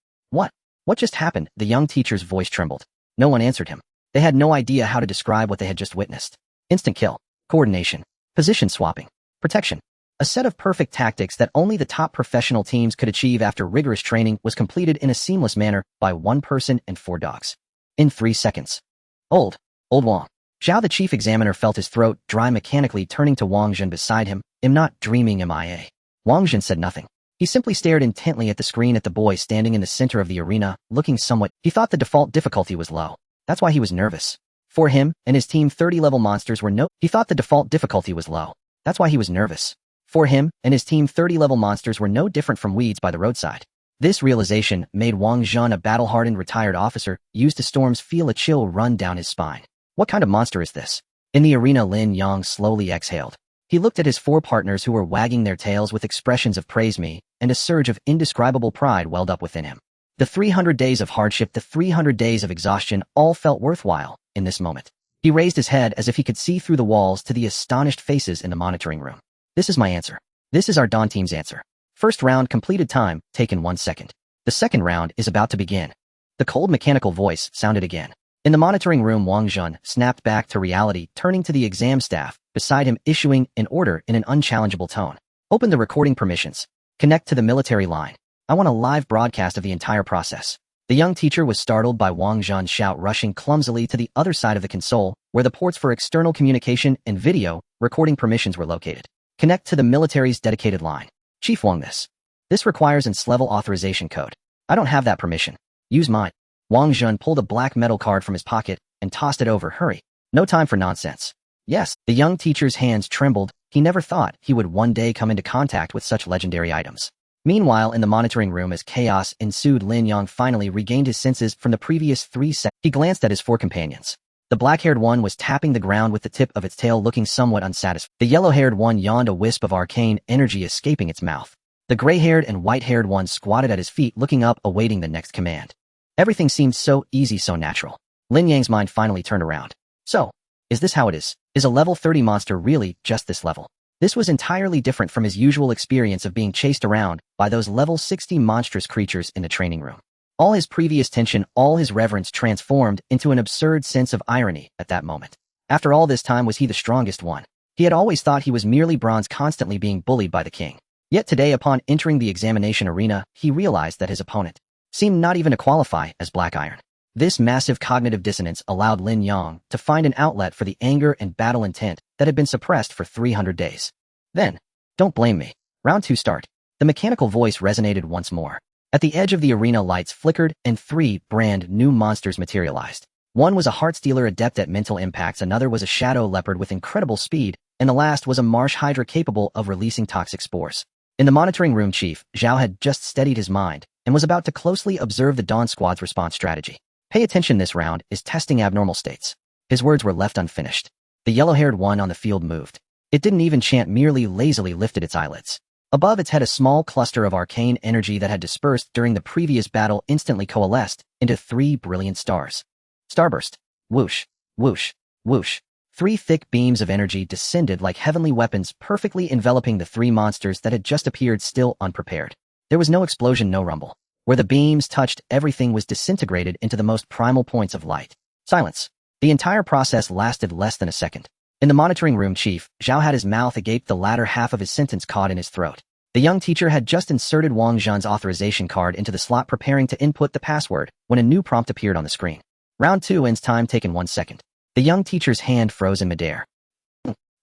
What just happened? The young teacher's voice trembled. No one answered him. They had no idea how to describe what they had just witnessed. Instant kill. Coordination. Position swapping. Protection. A set of perfect tactics that only the top professional teams could achieve after rigorous training was completed in a seamless manner by 1 person and 4 dogs. In 3 seconds. Old Wang. Zhao the chief examiner felt his throat dry, mechanically turning to Wang Zhen beside him. "I'm not dreaming, am I?" Wang Zhen said nothing. He simply stared intently at the screen, at the boy standing in the center of the arena, looking somewhat. He thought the default difficulty was low. That's why he was nervous. For him and his team, 30-level monsters were no— He thought the default difficulty was low. That's why he was nervous. For him and his team, 30-level monsters were no different from weeds by the roadside. This realization made Wang Zhen, a battle-hardened retired officer, used to storms, feel a chill run down his spine. What kind of monster is this? In the arena, Lin Yang slowly exhaled. He looked at his four partners who were wagging their tails with expressions of praise me, and a surge of indescribable pride welled up within him. The 300 days of hardship, the 300 days of exhaustion, all felt worthwhile in this moment. He raised his head as if he could see through the walls to the astonished faces in the monitoring room. This is my answer. This is our Dawn team's answer. First round completed, time taken 1 second. The second round is about to begin. The cold mechanical voice sounded again. In the monitoring room, Wang Jun snapped back to reality, turning to the exam staff beside him, issuing an order in an unchallengeable tone. Open the recording permissions. Connect to the military line. I want a live broadcast of the entire process. The young teacher was startled by Wang Jun's shout, rushing clumsily to the other side of the console, where the ports for external communication and video recording permissions were located. Connect to the military's dedicated line. Chief Wang, this requires an S-level authorization code. I don't have that permission. Use mine. Wang Jun pulled a black metal card from his pocket and tossed it over. Hurry. No time for nonsense. Yes, the young teacher's hands trembled. He never thought he would one day come into contact with such legendary items. Meanwhile, in the monitoring room, as chaos ensued, Lin Yang finally regained his senses from the previous 3 seconds. He glanced at his 4 companions. The black-haired one was tapping the ground with the tip of its tail, looking somewhat unsatisfied. The yellow-haired one yawned, a wisp of arcane energy escaping its mouth. The gray-haired and white-haired one squatted at his feet, looking up, awaiting the next command. Everything seemed so easy, so natural. Lin Yang's mind finally turned around. So, is this how it is? Is a level 30 monster really just this level? This was entirely different from his usual experience of being chased around by those level 60 monstrous creatures in the training room. All his previous tension, all his reverence transformed into an absurd sense of irony at that moment. After all this time, was he the strongest one? He had always thought he was merely bronze, constantly being bullied by the king. Yet today, upon entering the examination arena, he realized that his opponent seemed not even to qualify as black iron. This massive cognitive dissonance allowed Lin Yang to find an outlet for the anger and battle intent that had been suppressed for 300 days. Then, don't blame me. Round 2 start. The mechanical voice resonated once more. At the edge of the arena, lights flickered and 3 brand new monsters materialized. One was a heart-stealer adept at mental impacts, another was a shadow leopard with incredible speed, and the last was a marsh hydra capable of releasing toxic spores. In the monitoring room, Chief Zhao had just steadied his mind and was about to closely observe the Dawn Squad's response strategy. Pay attention, this round is testing abnormal states. His words were left unfinished. The yellow-haired one on the field moved. It didn't even chant, merely lazily lifted its eyelids. Above its head, a small cluster of arcane energy that had dispersed during the previous battle instantly coalesced into 3 brilliant stars. Starburst. Whoosh, whoosh, whoosh. 3 thick beams of energy descended like heavenly weapons, perfectly enveloping the 3 monsters that had just appeared, still unprepared. There was no explosion, no rumble. Where the beams touched, everything was disintegrated into the most primal points of light. Silence. The entire process lasted less than a second. In the monitoring room, Chief Zhao had his mouth agape, the latter half of his sentence caught in his throat. The young teacher had just inserted Wang Jun's authorization card into the slot, preparing to input the password, when a new prompt appeared on the screen. Round 2 ends, time taken 1 second. The young teacher's hand froze in midair.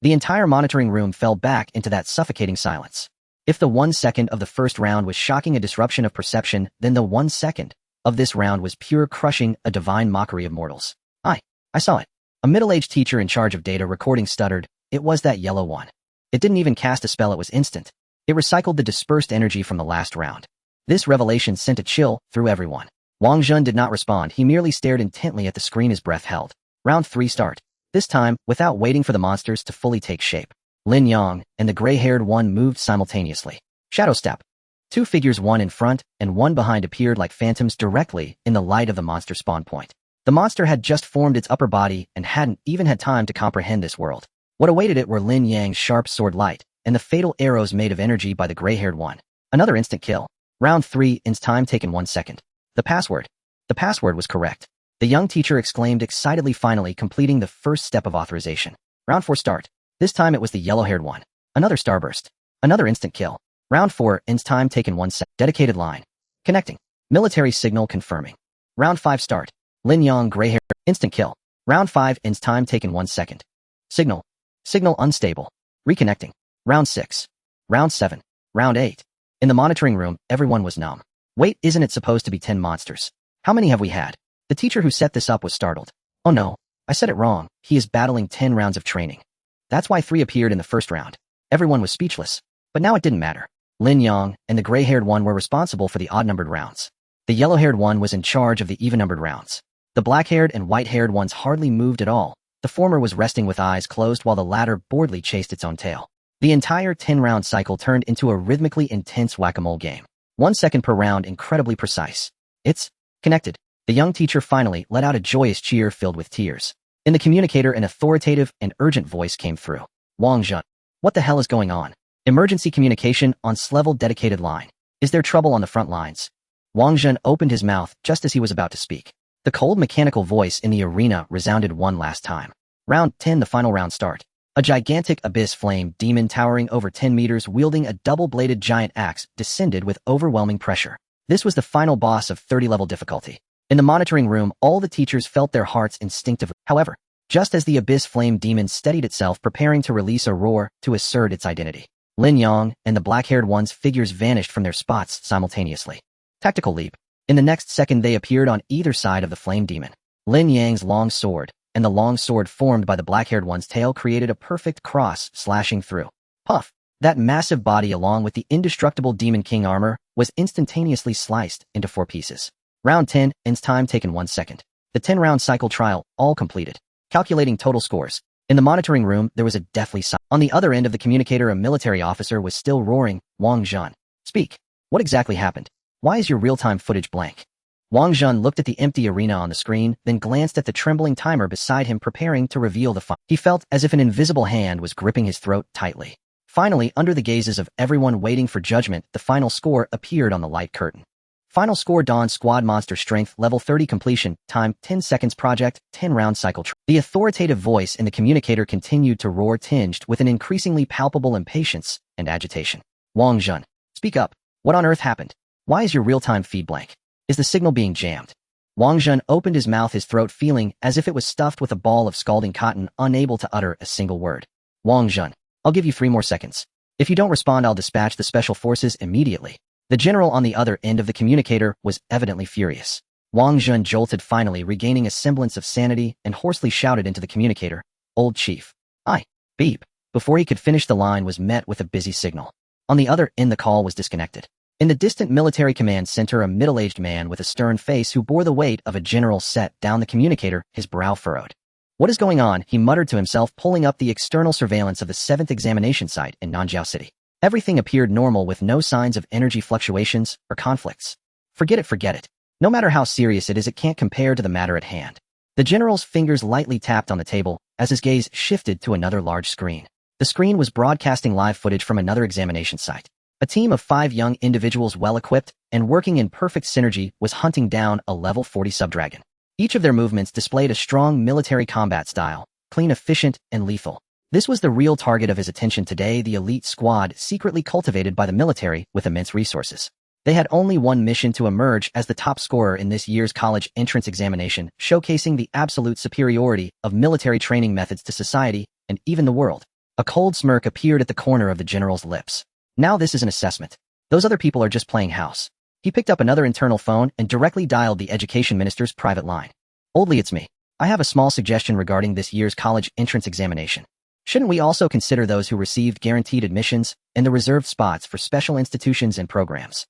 The entire monitoring room fell back into that suffocating silence. If the 1 second of the first round was shocking, a disruption of perception, then the 1 second of this round was pure crushing, a divine mockery of mortals. I saw it. A middle-aged teacher in charge of data recording stuttered. It was that yellow one. It didn't even cast a spell, it was instant. It recycled the dispersed energy from the last round. This revelation sent a chill through everyone. Wang Jun did not respond, he merely stared intently at the screen, his breath held. Round 3 start. This time, without waiting for the monsters to fully take shape, Lin Yang and the gray-haired one moved simultaneously. Shadow step. 2 figures, one in front and one behind, appeared like phantoms directly in the light of the monster spawn point. The monster had just formed its upper body and hadn't even had time to comprehend this world. What awaited it were Lin Yang's sharp sword light and the fatal arrows made of energy by the gray-haired one. Another instant kill. Round 3 ends, time taken 1 second. The password. The password was correct. The young teacher exclaimed excitedly, finally completing the first step of authorization. Round 4 start. This time it was the yellow-haired one. Another starburst. Another instant kill. Round 4 ends, time taken 1 second. Dedicated line. Connecting. Military signal confirming. Round 5 start. Lin Yang, gray-haired, instant kill. Round 5 ends, time taken 1 second. Signal. Signal unstable. Reconnecting. Round 6. Round 7. Round 8. In the monitoring room, everyone was numb. Wait, isn't it supposed to be 10 monsters? How many have we had? The teacher who set this up was startled. Oh no, I said it wrong. He is battling 10 rounds of training. That's why 3 appeared in the first round. Everyone was speechless. But now it didn't matter. Lin Yang and the gray-haired one were responsible for the odd-numbered rounds. The yellow-haired one was in charge of the even-numbered rounds. The black-haired and white-haired ones hardly moved at all, The former was resting with eyes closed while the latter boredly chased its own tail. The entire 10-round cycle turned into a rhythmically intense whack-a-mole game. 1 second per round, incredibly precise. It's connected. The young teacher finally let out a joyous cheer filled with tears. In the communicator, an authoritative and urgent voice came through. Wang Jun. What the hell is going on? Emergency communication on S-level dedicated line. Is there trouble on the front lines? Wang Jun opened his mouth just as he was about to speak. The cold mechanical voice in the arena resounded one last time. Round 10, the final round start. A gigantic abyss flame demon towering over 10 meters wielding a double-bladed giant axe descended with overwhelming pressure. This was the final boss of 30-level difficulty. In the monitoring room, all the teachers felt their hearts instinctively. However, just as the abyss flame demon steadied itself preparing to release a roar to assert its identity, Lin Yang and the black-haired one's figures vanished from their spots simultaneously. Tactical leap. In the next second they appeared on either side of the flame demon. Lin Yang's long sword and the long sword formed by the black-haired one's tail created a perfect cross slashing through. Puff! That massive body along with the indestructible Demon King armor was instantaneously sliced into 4 pieces. Round 10 ends, time taken 1 second. The 10-round cycle trial, all completed. Calculating total scores. In the monitoring room, there was a deathly silence. On the other end of the communicator, a military officer was still roaring, Wang Jun. Speak. What exactly happened? Why is your real-time footage blank? Wang Jun looked at the empty arena on the screen, then glanced at the trembling timer beside him preparing to reveal the final. He felt as if an invisible hand was gripping his throat tightly. Finally, under the gazes of everyone waiting for judgment, the final score appeared on the light curtain. Final score: Dawn Squad Monster Strength Level 30 Completion, Time 10 Seconds Project, 10-round cycle. The authoritative voice in the communicator continued to roar, tinged with an increasingly palpable impatience and agitation. Wang Jun. Speak up. What on earth happened? Why is your real-time feed blank? Is the signal being jammed? Wang Jun opened his mouth, his throat feeling as if it was stuffed with a ball of scalding cotton, unable to utter a single word. Wang Jun. I'll give you 3 more seconds. If you don't respond, I'll dispatch the special forces immediately. The general on the other end of the communicator was evidently furious. Wang Jun jolted, finally regaining a semblance of sanity, and hoarsely shouted into the communicator, Old Chief. Aye. Beep. Before he could finish, the line was met with a busy signal. On the other end, the call was disconnected. In the distant military command center, a middle-aged man with a stern face who bore the weight of a general set down the communicator, his brow furrowed. What is going on? He muttered to himself, pulling up the external surveillance of the 7th examination site in Nanjiao City. Everything appeared normal with no signs of energy fluctuations or conflicts. Forget it. No matter how serious it is, it can't compare to the matter at hand. The general's fingers lightly tapped on the table as his gaze shifted to another large screen. The screen was broadcasting live footage from another examination site. A team of 5 young individuals, well-equipped and working in perfect synergy, was hunting down a level 40 subdragon. Each of their movements displayed a strong military combat style, clean, efficient, and lethal. This was the real target of his attention today, the elite squad secretly cultivated by the military with immense resources. They had only one mission: to emerge as the top scorer in this year's college entrance examination, showcasing the absolute superiority of military training methods to society and even the world. A cold smirk appeared at the corner of the general's lips. Now this is an assessment. Those other people are just playing house. He picked up another internal phone and directly dialed the education minister's private line. Oldly, it's me. I have a small suggestion regarding this year's college entrance examination. Shouldn't we also consider those who received guaranteed admissions and the reserved spots for special institutions and programs?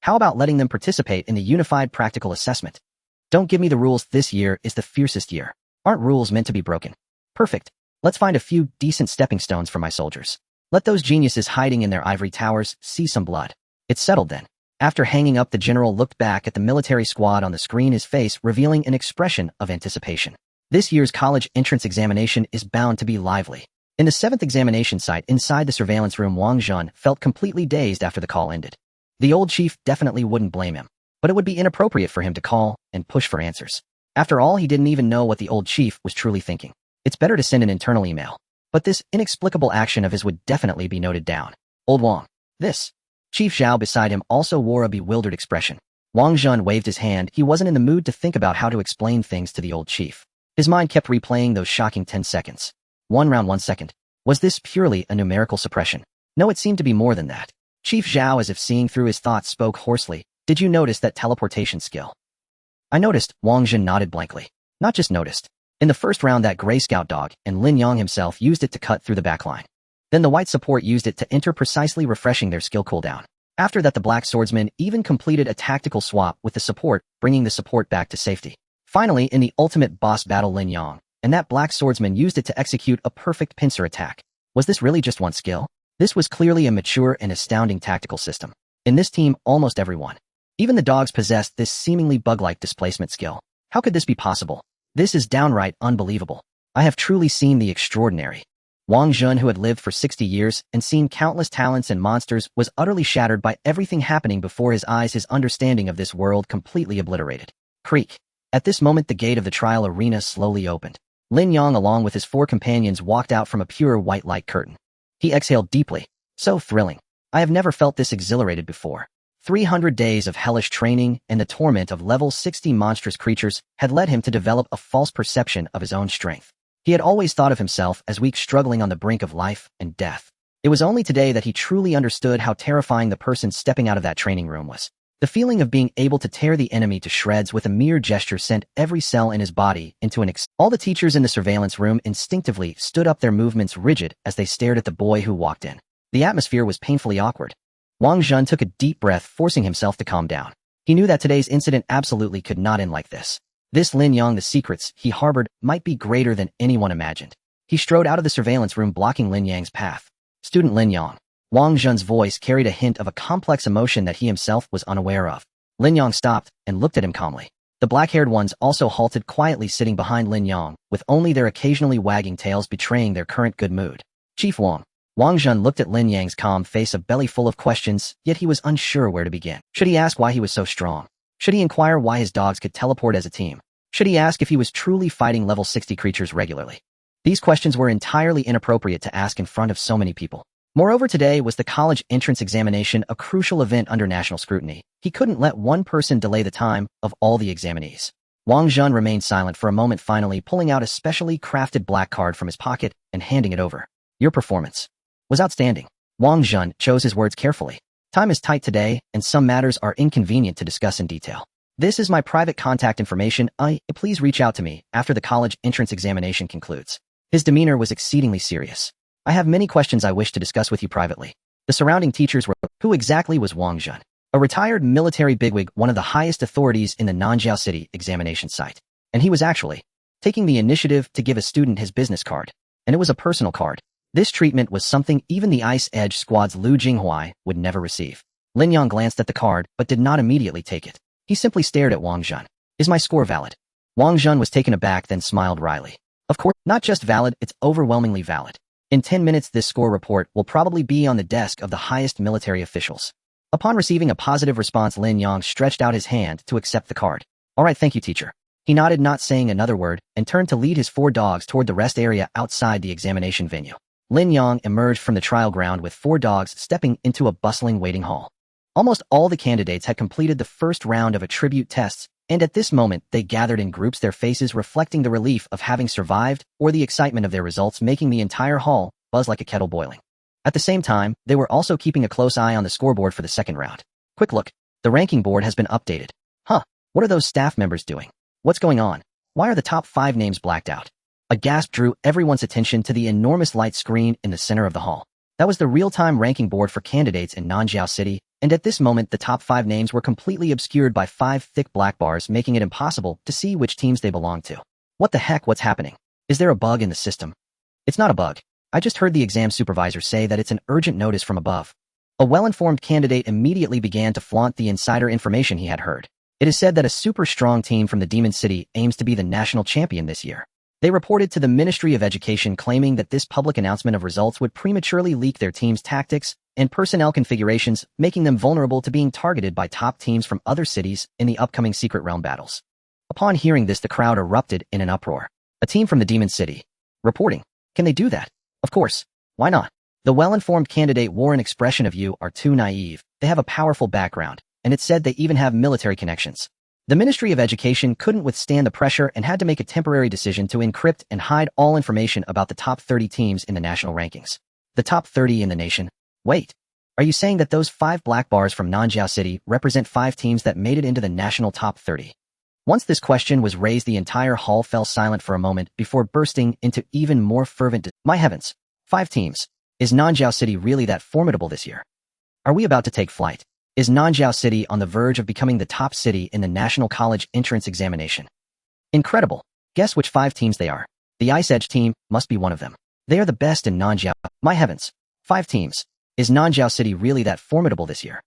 How about letting them participate in the unified practical assessment? Don't give me the rules. This year is the fiercest year. Aren't rules meant to be broken? Perfect. Let's find a few decent stepping stones for my soldiers. Let those geniuses hiding in their ivory towers see some blood. It's settled then. After hanging up, the general looked back at the military squad on the screen, his face revealing an expression of anticipation. This year's college entrance examination is bound to be lively. In the 7th examination site inside the surveillance room, Wang Jun felt completely dazed after the call ended. The old chief definitely wouldn't blame him, but it would be inappropriate for him to call and push for answers. After all, he didn't even know what the old chief was truly thinking. It's better to send an internal email. But this inexplicable action of his would definitely be noted down. Old Wang. This. Chief Zhao beside him also wore a bewildered expression. Wang Jun waved his hand. He wasn't in the mood to think about how to explain things to the old chief. His mind kept replaying those shocking 10 seconds. 1 round 1 second. Was this purely a numerical suppression? No, it seemed to be more than that. Chief Zhao, as if seeing through his thoughts, spoke hoarsely. Did you notice that teleportation skill? I noticed. Wang Jun nodded blankly. Not just noticed. In the first round, that gray scout dog and Lin Yang himself used it to cut through the backline. Then the white support used it to enter, precisely refreshing their skill cooldown. After that, the black swordsman even completed a tactical swap with the support, bringing the support back to safety. Finally, in the ultimate boss battle, Lin Yang and that black swordsman used it to execute a perfect pincer attack. Was this really just one skill? This was clearly a mature and astounding tactical system. In this team, almost everyone, even the dogs, possessed this seemingly bug-like displacement skill. How could this be possible? This is downright unbelievable. I have truly seen the extraordinary. Wang Jun, who had lived for 60 years and seen countless talents and monsters, was utterly shattered by everything happening before his eyes, his understanding of this world completely obliterated. Creak. At this moment, the gate of the trial arena slowly opened. Lin Yang, along with his 4 companions, walked out from a pure white light curtain. He exhaled deeply. So thrilling. I have never felt this exhilarated before. 300 days of hellish training and the torment of level 60 monstrous creatures had led him to develop a false perception of his own strength. He had always thought of himself as weak, struggling on the brink of life and death. It was only today that he truly understood how terrifying the person stepping out of that training room was. The feeling of being able to tear the enemy to shreds with a mere gesture sent every cell in his body into an All the teachers in the surveillance room instinctively stood up, their movements rigid as they stared at the boy who walked in. The atmosphere was painfully awkward. Wang Jun took a deep breath, forcing himself to calm down. He knew that today's incident absolutely could not end like this. This Lin Yang, the secrets he harbored might be greater than anyone imagined. He strode out of the surveillance room, blocking Lin Yang's path. Student Lin Yang. Wang Jun's voice carried a hint of a complex emotion that he himself was unaware of. Lin Yang stopped and looked at him calmly. The black-haired ones also halted, quietly sitting behind Lin Yang, with only their occasionally wagging tails betraying their current good mood. Chief Wang. Wang Jun looked at Lin Yang's calm face, a belly full of questions, yet he was unsure where to begin. Should he ask why he was so strong? Should he inquire why his dogs could teleport as a team? Should he ask if he was truly fighting level 60 creatures regularly? These questions were entirely inappropriate to ask in front of so many people. Moreover, today was the college entrance examination, a crucial event under national scrutiny. He couldn't let one person delay the time of all the examinees. Wang Jun remained silent for a moment, finally pulling out a specially crafted black card from his pocket and handing it over. Your performance was outstanding. Wang Jun chose his words carefully. Time is tight today, and some matters are inconvenient to discuss in detail. This is my private contact information. Please reach out to me after the college entrance examination concludes. His demeanor was exceedingly serious. I have many questions I wish to discuss with you privately. The surrounding teachers were. Who exactly was Wang Jun? A retired military bigwig, one of the highest authorities in the Nanjiao City examination site. And he was actually taking the initiative to give a student his business card. And it was a personal card. This treatment was something even the Ice Edge Squad's Lu Jinghuai would never receive. Lin Yang glanced at the card, but did not immediately take it. He simply stared at Wang Jun. Is my score valid? Wang Jun was taken aback, then smiled wryly. Of course, not just valid, it's overwhelmingly valid. In 10 minutes, this score report will probably be on the desk of the highest military officials. Upon receiving a positive response, Lin Yang stretched out his hand to accept the card. All right, thank you, teacher. He nodded, not saying another word, and turned to lead his 4 dogs toward the rest area outside the examination venue. Lin Yang emerged from the trial ground with 4 dogs, stepping into a bustling waiting hall. Almost all the candidates had completed the first round of attribute tests, and at this moment they gathered in groups, their faces reflecting the relief of having survived or the excitement of their results, making the entire hall buzz like a kettle boiling. At the same time, they were also keeping a close eye on the scoreboard for the second round. Quick look, the ranking board has been updated. Huh, what are those staff members doing? What's going on? Why are the top 5 names blacked out? A gasp drew everyone's attention to the enormous light screen in the center of the hall. That was the real-time ranking board for candidates in Nanjiao City, and at this moment the top 5 names were completely obscured by 5 thick black bars, making it impossible to see which teams they belonged to. What the heck, what's happening? Is there a bug in the system? It's not a bug. I just heard the exam supervisor say that it's an urgent notice from above. A well-informed candidate immediately began to flaunt the insider information he had heard. It is said that a super strong team from the Demon City aims to be the national champion this year. They reported to the Ministry of Education, claiming that this public announcement of results would prematurely leak their team's tactics and personnel configurations, making them vulnerable to being targeted by top teams from other cities in the upcoming Secret Realm battles. Upon hearing this, the crowd erupted in an uproar. A team from the Demon City reporting. Can they do that? Of course. Why not? The well-informed candidate wore an expression of "You are too naive. They have a powerful background, and it's said they even have military connections." The Ministry of Education couldn't withstand the pressure and had to make a temporary decision to encrypt and hide all information about the top 30 teams in the national rankings. The top 30 in the nation? Wait, are you saying that those 5 black bars from Nanjiao City represent 5 teams that made it into the national top 30? Once this question was raised, the entire hall fell silent for a moment before bursting into even more fervent My heavens, 5 teams. Is Nanjiao City really that formidable this year? Are we about to take flight? Is Nanjiao City on the verge of becoming the top city in the National College Entrance Examination? Incredible. Guess which 5 teams they are. The Ice Edge team must be one of them. They are the best in Nanjiao. My heavens. 5 teams. Is Nanjiao City really that formidable this year?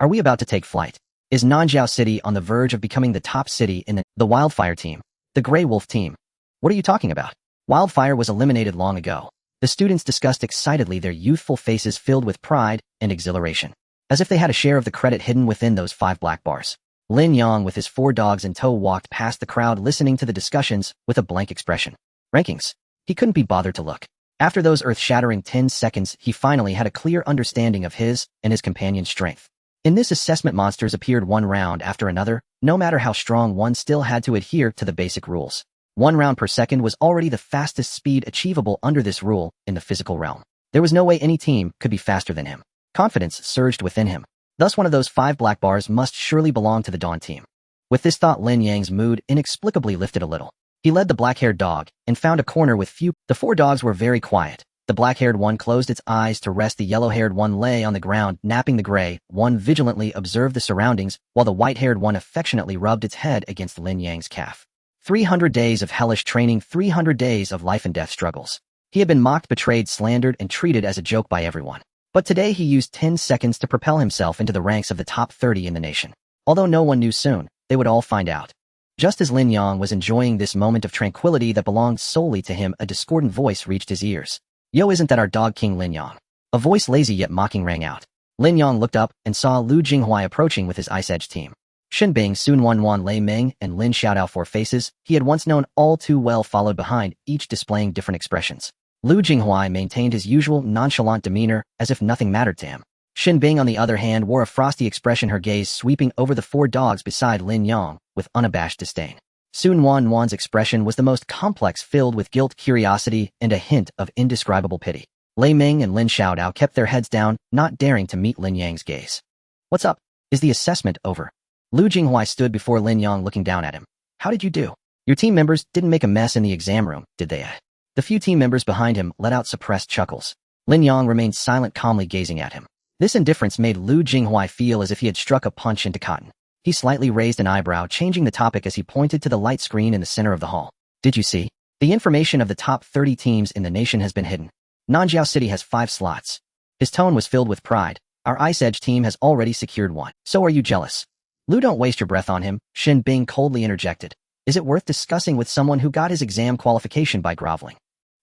Are we about to take flight? Is Nanjiao City on the verge of becoming the top city in the Wildfire team? The Grey Wolf team? What are you talking about? Wildfire was eliminated long ago. The students discussed excitedly, their youthful faces filled with pride and exhilaration, as if they had a share of the credit hidden within those 5 black bars. Lin Yang with his 4 dogs in tow walked past the crowd listening to the discussions with a blank expression. Rankings. He couldn't be bothered to look. After those earth-shattering 10 seconds, he finally had a clear understanding of his and his companion's strength. In this assessment, monsters appeared one round after another. No matter how strong, one still had to adhere to the basic rules. 1 round per second was already the fastest speed achievable under this rule in the physical realm. There was no way any team could be faster than him. Confidence surged within him. Thus one of those 5 black bars must surely belong to the Dawn team. With this thought, Lin Yang's mood inexplicably lifted a little. He led the black-haired dog and found a corner with few. The 4 dogs were very quiet. The black-haired one closed its eyes to rest. The yellow-haired one lay on the ground, napping. The gray one vigilantly observed the surroundings, while the white-haired one affectionately rubbed its head against Lin Yang's calf. 300 days of hellish training, 300 days of life and death struggles. He had been mocked, betrayed, slandered, and treated as a joke by everyone. But today he used 10 seconds to propel himself into the ranks of the top 30 in the nation. Although no one knew, soon they would all find out. Just as Lin Yang was enjoying this moment of tranquility that belonged solely to him, a discordant voice reached his ears. Yo, isn't that our dog King Lin Yang? A voice lazy yet mocking rang out. Lin Yang looked up and saw Lu Jinghuai approaching with his Ice Edge team. Xin Bing, Sun Wanwan, Lei Ming, and Lin Xiaodao, 4 faces he had once known all too well, followed behind, each displaying different expressions. Lu Jinghuai maintained his usual nonchalant demeanor as if nothing mattered to him. Xin Bing, on the other hand, wore a frosty expression, her gaze sweeping over the 4 dogs beside Lin Yang with unabashed disdain. Sun Wanwan's expression was the most complex, filled with guilt, curiosity, and a hint of indescribable pity. Lei Ming and Lin Xiaodao kept their heads down, not daring to meet Lin Yang's gaze. What's up? Is the assessment over? Lu Jinghuai stood before Lin Yang, looking down at him. How did you do? Your team members didn't make a mess in the exam room, did they? The few team members behind him let out suppressed chuckles. Lin Yang remained silent, calmly gazing at him. This indifference made Lu Jinghuai feel as if he had struck a punch into cotton. He slightly raised an eyebrow, changing the topic as he pointed to the light screen in the center of the hall. Did you see? The information of the top 30 teams in the nation has been hidden. Nanjiao City has 5 slots. His tone was filled with pride. Our Ice Edge team has already secured 1. So are you jealous? Lu, don't waste your breath on him, Xin Bing coldly interjected. Is it worth discussing with someone who got his exam qualification by groveling?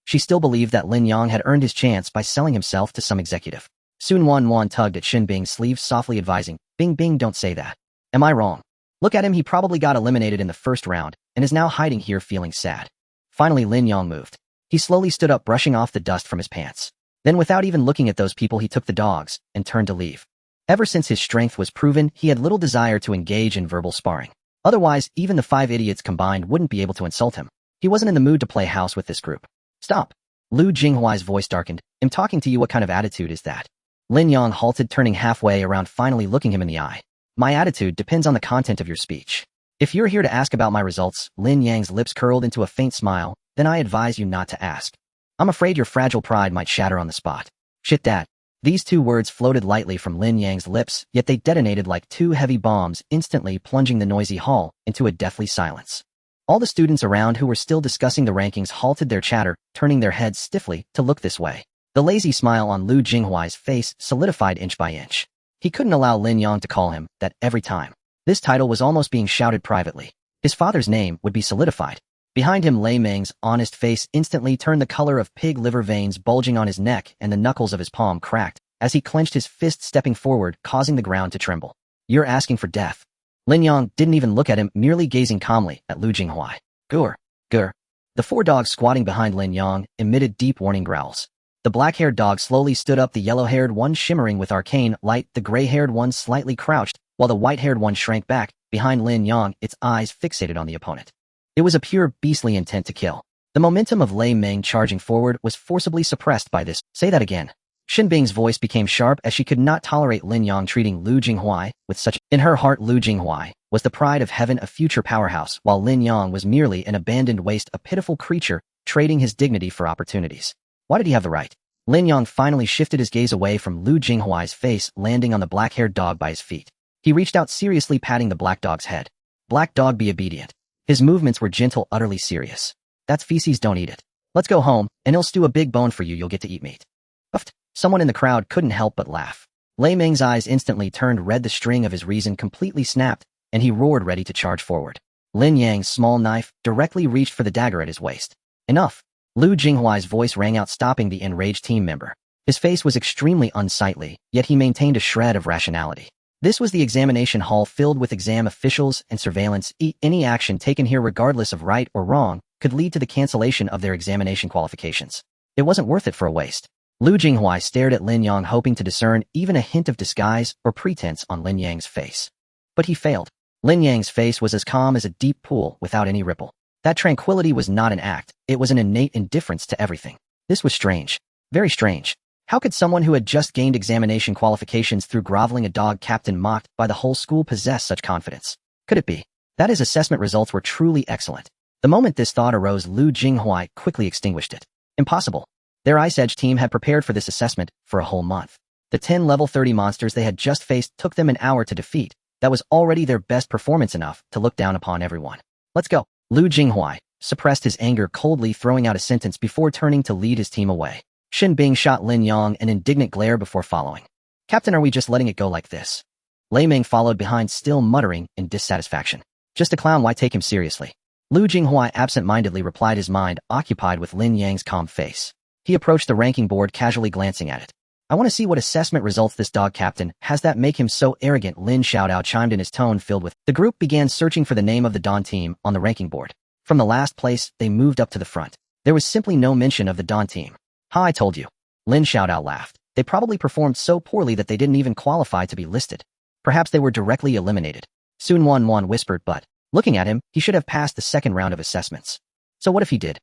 She still believed that Lin Yang had earned his chance by selling himself to some executive. Sun Wanwan tugged at Xin Bing's sleeve, softly advising, Bing Bing, don't say that. Am I wrong? Look at him, he probably got eliminated in the first round and is now hiding here feeling sad. Finally, Lin Yang moved. He slowly stood up, brushing off the dust from his pants. Then, without even looking at those people, he took the dogs and turned to leave. Ever since his strength was proven, he had little desire to engage in verbal sparring. Otherwise, even the 5 idiots combined wouldn't be able to insult him. He wasn't in the mood to play house with this group. Stop. Lu Jinghuai's voice darkened. I'm talking to you, what kind of attitude is that? Lin Yang halted, turning halfway around, finally looking him in the eye. My attitude depends on the content of your speech. If you're here to ask about my results, Lin Yang's lips curled into a faint smile, then I advise you not to ask. I'm afraid your fragile pride might shatter on the spot. Shit that. These 2 words floated lightly from Lin Yang's lips, yet they detonated like 2 heavy bombs, instantly plunging the noisy hall into a deathly silence. All the students around who were still discussing the rankings halted their chatter, turning their heads stiffly to look this way. The lazy smile on Lu Jinghuai's face solidified inch by inch. He couldn't allow Lin Yang to call him that every time. This title was almost being shouted privately. His father's name would be solidified. Behind him, Lei Ming's honest face instantly turned the color of pig liver, veins bulging on his neck and the knuckles of his palm cracked as he clenched his fist, stepping forward, causing the ground to tremble. You're asking for death. Lin Yang didn't even look at him, merely gazing calmly at Lu Jinghuai. Gur. Gur. The 4 dogs squatting behind Lin Yang emitted deep warning growls. The black-haired dog slowly stood up, the yellow-haired one shimmering with arcane light, the gray-haired one slightly crouched, while the white-haired one shrank back, behind Lin Yang, its eyes fixated on the opponent. It was a pure, beastly intent to kill. The momentum of Lei Ming charging forward was forcibly suppressed by this. Say that again. Xin Bing's voice became sharp as she could not tolerate Lin Yang treating Lu Jinghuai with such. In her heart, Lu Jinghuai was the pride of heaven, a future powerhouse, while Lin Yang was merely an abandoned waste, a pitiful creature, trading his dignity for opportunities. Why did he have the right? Lin Yang finally shifted his gaze away from Lu Jinghuai's face, landing on the black-haired dog by his feet. He reached out, seriously patting the black dog's head. Black dog, be obedient. His movements were gentle, utterly serious. That's feces, don't eat it. Let's go home, and he'll stew a big bone for you, you'll get to eat meat. Puffed. Someone in the crowd couldn't help but laugh. Lei Ming's eyes instantly turned red, the string of his reason completely snapped, and he roared ready to charge forward. Lin Yang's small knife directly reached for the dagger at his waist. Enough. Lu Jinghuai's voice rang out, stopping the enraged team member. His face was extremely unsightly, yet he maintained a shred of rationality. This was the examination hall filled with exam officials and surveillance. Any action taken here, regardless of right or wrong, could lead to the cancellation of their examination qualifications. It wasn't worth it for a waste. Lu Jinghuai stared at Lin Yang, hoping to discern even a hint of disguise or pretense on Lin Yang's face. But he failed. Lin Yang's face was as calm as a deep pool without any ripple. That tranquility was not an act, it was an innate indifference to everything. This was strange. Very strange. How could someone who had just gained examination qualifications through groveling a dog captain mocked by the whole school possess such confidence? Could it be that his assessment results were truly excellent? The moment this thought arose, Lu Jinghuai quickly extinguished it. Impossible. Their Ice Edge team had prepared for this assessment for a whole month. The 10 level 30 monsters they had just faced took them an hour to defeat. That was already their best performance, enough to look down upon everyone. Let's go. Lu Jinghuai suppressed his anger, coldly throwing out a sentence before turning to lead his team away. Xin Bing shot Lin Yang an indignant glare before following. Captain, are we just letting it go like this? Lei Ming followed behind, still muttering in dissatisfaction. Just a clown, why take him seriously? Lu Jinghuai absent-mindedly replied, his mind occupied with Lin Yang's calm face. He approached the ranking board, casually glancing at it. I want to see what assessment results this dog captain has that make him so arrogant. Lin Xiaodao chimed in, his tone filled with. The group began searching for the name of the Dawn team on the ranking board. From the last place, they moved up to the front. There was simply no mention of the Dawn team. Ha, I told you. Lin Xiaodao laughed. They probably performed so poorly that they didn't even qualify to be listed. Perhaps they were directly eliminated. Sun Wan whispered, but, looking at him, he should have passed the second round of assessments. So what if he did?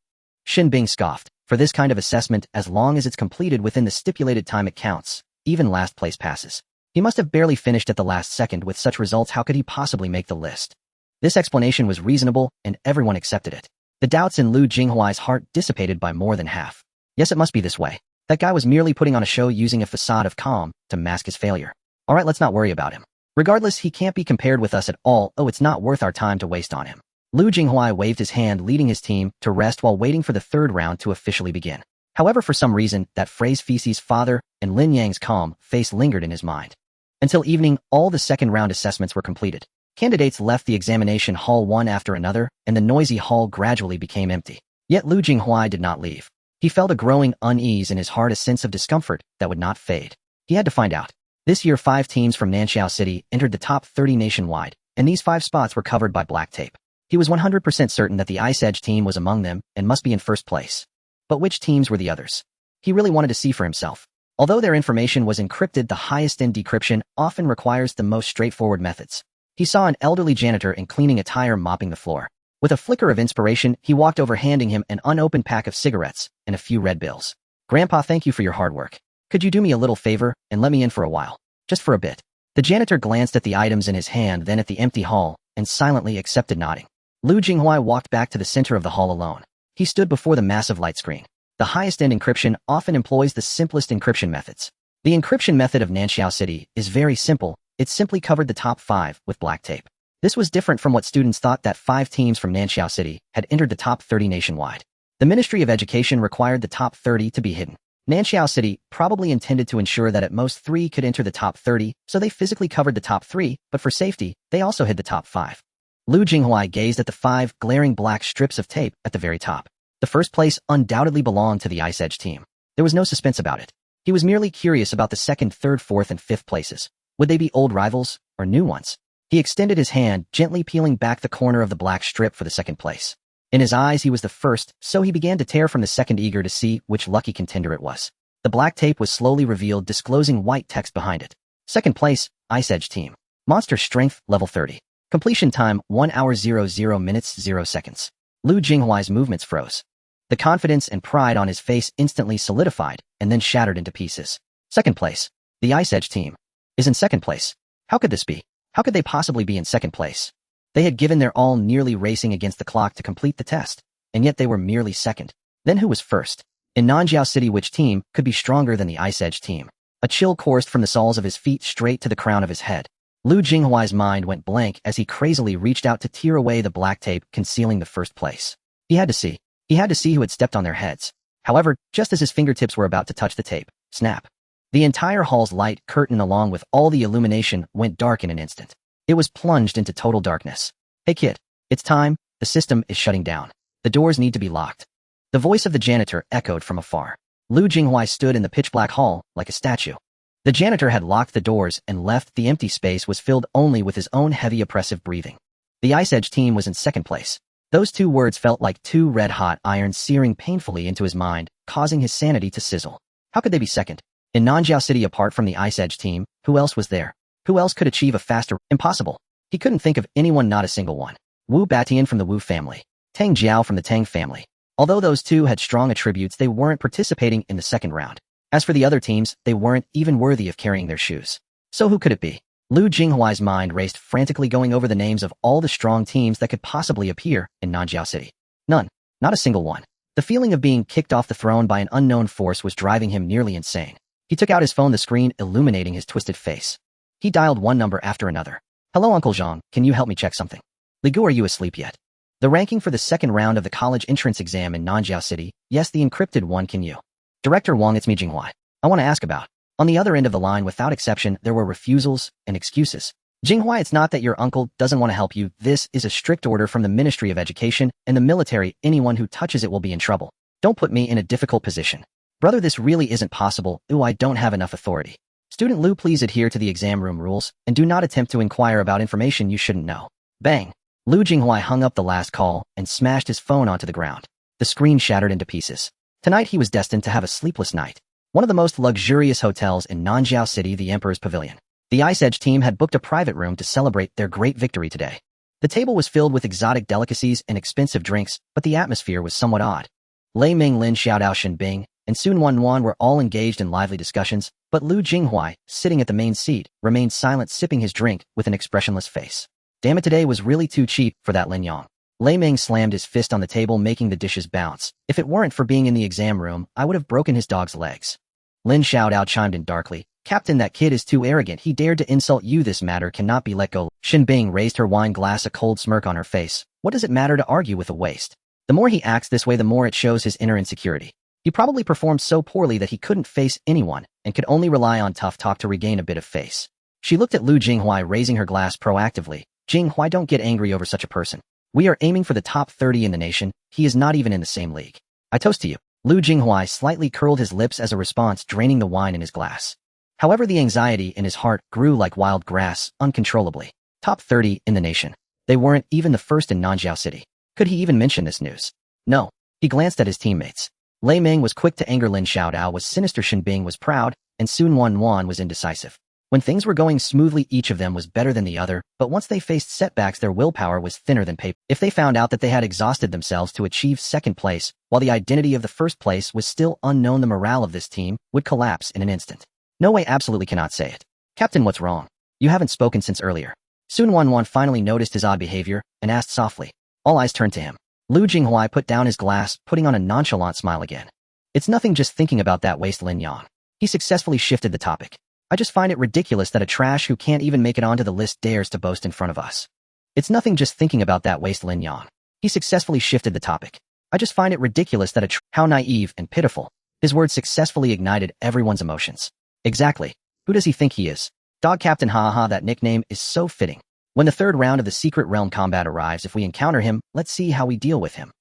Xin Bing scoffed. For this kind of assessment, as long as it's completed within the stipulated time, it counts. Even last place passes. He must have barely finished at the last second. With such results, how could he possibly make the list? This explanation was reasonable, and everyone accepted it. The doubts in Lu Jinghuai's heart dissipated by more than half. Yes, it must be this way. That guy was merely putting on a show, using a facade of calm to mask his failure. Alright, let's not worry about him. Regardless, he can't be compared with us at all. Oh, it's not worth our time to waste on him. Lu Jinghuai waved his hand, leading his team to rest while waiting for the third round to officially begin. However, for some reason, that phrase feces father and Lin Yang's calm face lingered in his mind. Until evening, all the second round assessments were completed. Candidates left the examination hall one after another, and the noisy hall gradually became empty. Yet Lu Jinghuai did not leave. He felt a growing unease in his heart, a sense of discomfort that would not fade. He had to find out. This year, 5 teams from Nanxiao City entered the top 30 nationwide, and these 5 spots were covered by black tape. He was 100% certain that the Ice Edge team was among them and must be in first place. But which teams were the others? He really wanted to see for himself. Although their information was encrypted, the highest-end decryption often requires the most straightforward methods. He saw an elderly janitor in cleaning attire mopping the floor. With a flicker of inspiration, he walked over, handing him an unopened pack of cigarettes and a few red bills. Grandpa, thank you for your hard work. Could you do me a little favor and let me in for a while? Just for a bit. The janitor glanced at the items in his hand, then at the empty hall, and silently accepted, nodding. Lu Jinghuai walked back to the center of the hall alone. He stood before the massive light screen. The highest-end encryption often employs the simplest encryption methods. The encryption method of Nanxiao City is very simple. It simply covered the top 5 with black tape. This was different from what students thought, that 5 teams from Nanxiao City had entered the top 30 nationwide. The Ministry of Education required the top 30 to be hidden. Nanxiao City probably intended to ensure that at most 3 could enter the top 30, so they physically covered the top 3, but for safety, they also hid the top 5. Lu Jinghuai gazed at the 5 glaring black strips of tape at the very top. The first place undoubtedly belonged to the Ice Edge team. There was no suspense about it. He was merely curious about the second, third, fourth, and fifth places. Would they be old rivals or new ones? He extended his hand, gently peeling back the corner of the black strip for the second place. In his eyes, he was the first, so he began to tear from the second, eager to see which lucky contender it was. The black tape was slowly revealed, disclosing white text behind it. Second place, Ice Edge team. Monster strength, level 30. Completion time, 1 hour 00 minutes 0 seconds. Lu Jinghuai's movements froze. The confidence and pride on his face instantly solidified and then shattered into pieces. Second place. The Ice Edge team is in second place. How could this be? How could they possibly be in second place? They had given their all, nearly racing against the clock to complete the test, and yet they were merely second. Then who was first? In Nanjiao City, which team could be stronger than the Ice Edge team? A chill coursed from the soles of his feet straight to the crown of his head. Lu Jinghuai's mind went blank as he crazily reached out to tear away the black tape concealing the first place. He had to see. He had to see who had stepped on their heads. However, just as his fingertips were about to touch the tape, snap. The entire hall's light curtain along with all the illumination went dark in an instant. It was plunged into total darkness. Hey kid, it's time, the system is shutting down. The doors need to be locked. The voice of the janitor echoed from afar. Lu Jinghuai stood in the pitch-black hall like a statue. The janitor had locked the doors and left. The empty space was filled only with his own heavy oppressive breathing. The Ice Edge team was in second place. Those two words felt like two red-hot irons searing painfully into his mind, causing his sanity to sizzle. How could they be second? In Nanjiao City apart from the Ice Edge team, who else was there? Who else could achieve a faster? Impossible. He couldn't think of anyone, not a single one. Wu Batian from the Wu family. Tang Jiao from the Tang family. Although those two had strong attributes, they weren't participating in the second round. As for the other teams, they weren't even worthy of carrying their shoes. So who could it be? Lu Jinghuai's mind raced frantically, going over the names of all the strong teams that could possibly appear in Nanjiao City. None. Not a single one. The feeling of being kicked off the throne by an unknown force was driving him nearly insane. He took out his phone, the screen illuminating his twisted face. He dialed one number after another. Hello Uncle Zhang, can you help me check something? Li Gu, are you asleep yet? The ranking for the second round of the college entrance exam in Nanjiao City. Yes, the encrypted one, can you? Director Wang, it's me Jinghuai. I want to ask about. On the other end of the line, without exception, there were refusals and excuses. Jinghuai, it's not that your uncle doesn't want to help you. This is a strict order from the Ministry of Education and the military. Anyone who touches it will be in trouble. Don't put me in a difficult position. Brother, this really isn't possible. Ooh, I don't have enough authority. Student Lu, please adhere to the exam room rules and do not attempt to inquire about information you shouldn't know. Bang! Lu Jinghuai hung up the last call and smashed his phone onto the ground. The screen shattered into pieces. Tonight he was destined to have a sleepless night. One of the most luxurious hotels in Nanjiao City, the Emperor's Pavilion. The Ice Edge team had booked a private room to celebrate their great victory today. The table was filled with exotic delicacies and expensive drinks, but the atmosphere was somewhat odd. Lei Ming, Lin Xiaodao, Shen Bing, and Sun Wanwan were all engaged in lively discussions, but Lu Jinghuai, sitting at the main seat, remained silent, sipping his drink with an expressionless face. Damn it, today was really too cheap for that Lin Yang. Lei Ming slammed his fist on the table, making the dishes bounce. If it weren't for being in the exam room, I would have broken his dog's legs. Lin Xiaodao chimed in darkly. Captain, that kid is too arrogant. He dared to insult you. This matter cannot be let go. Shen Bing raised her wine glass, a cold smirk on her face. What does it matter to argue with a waste? The more he acts this way, the more it shows his inner insecurity. He probably performed so poorly that he couldn't face anyone and could only rely on tough talk to regain a bit of face. She looked at Lu Jinghuai, raising her glass proactively. Jinghuai, don't get angry over such a person. We are aiming for the top 30 in the nation. He is not even in the same league. I toast to you. Lu Jinghuai slightly curled his lips as a response, draining the wine in his glass. However, the anxiety in his heart grew like wild grass, uncontrollably. Top 30 in the nation. They weren't even the first in Nanjiao City. Could he even mention this news? No. He glanced at his teammates. Lei Ming was quick to anger, Lin Xiaodao was sinister, Shen Bing was proud, and Sun Wanwan was indecisive. When things were going smoothly, each of them was better than the other, but once they faced setbacks, their willpower was thinner than paper. If they found out that they had exhausted themselves to achieve second place, while the identity of the first place was still unknown, the morale of this team would collapse in an instant. No way, absolutely cannot say it. Captain, what's wrong? You haven't spoken since earlier. Sun Wanwan finally noticed his odd behavior and asked softly. All eyes turned to him. Lu Jinghuai put down his glass, putting on a nonchalant smile again. It's nothing, just thinking about that waste, Lin Yang. He successfully shifted the topic. I just find it ridiculous that a trash who can't even make it onto the list dares to boast in front of us. It's nothing, just thinking about that waste, Lin Yang. He successfully shifted the topic. I just find it ridiculous that how naive and pitiful. His words successfully ignited everyone's emotions. Exactly. Who does he think he is? Dog Captain, haha, that nickname is so fitting. When the third round of the Secret Realm combat arrives, if we encounter him, let's see how we deal with him.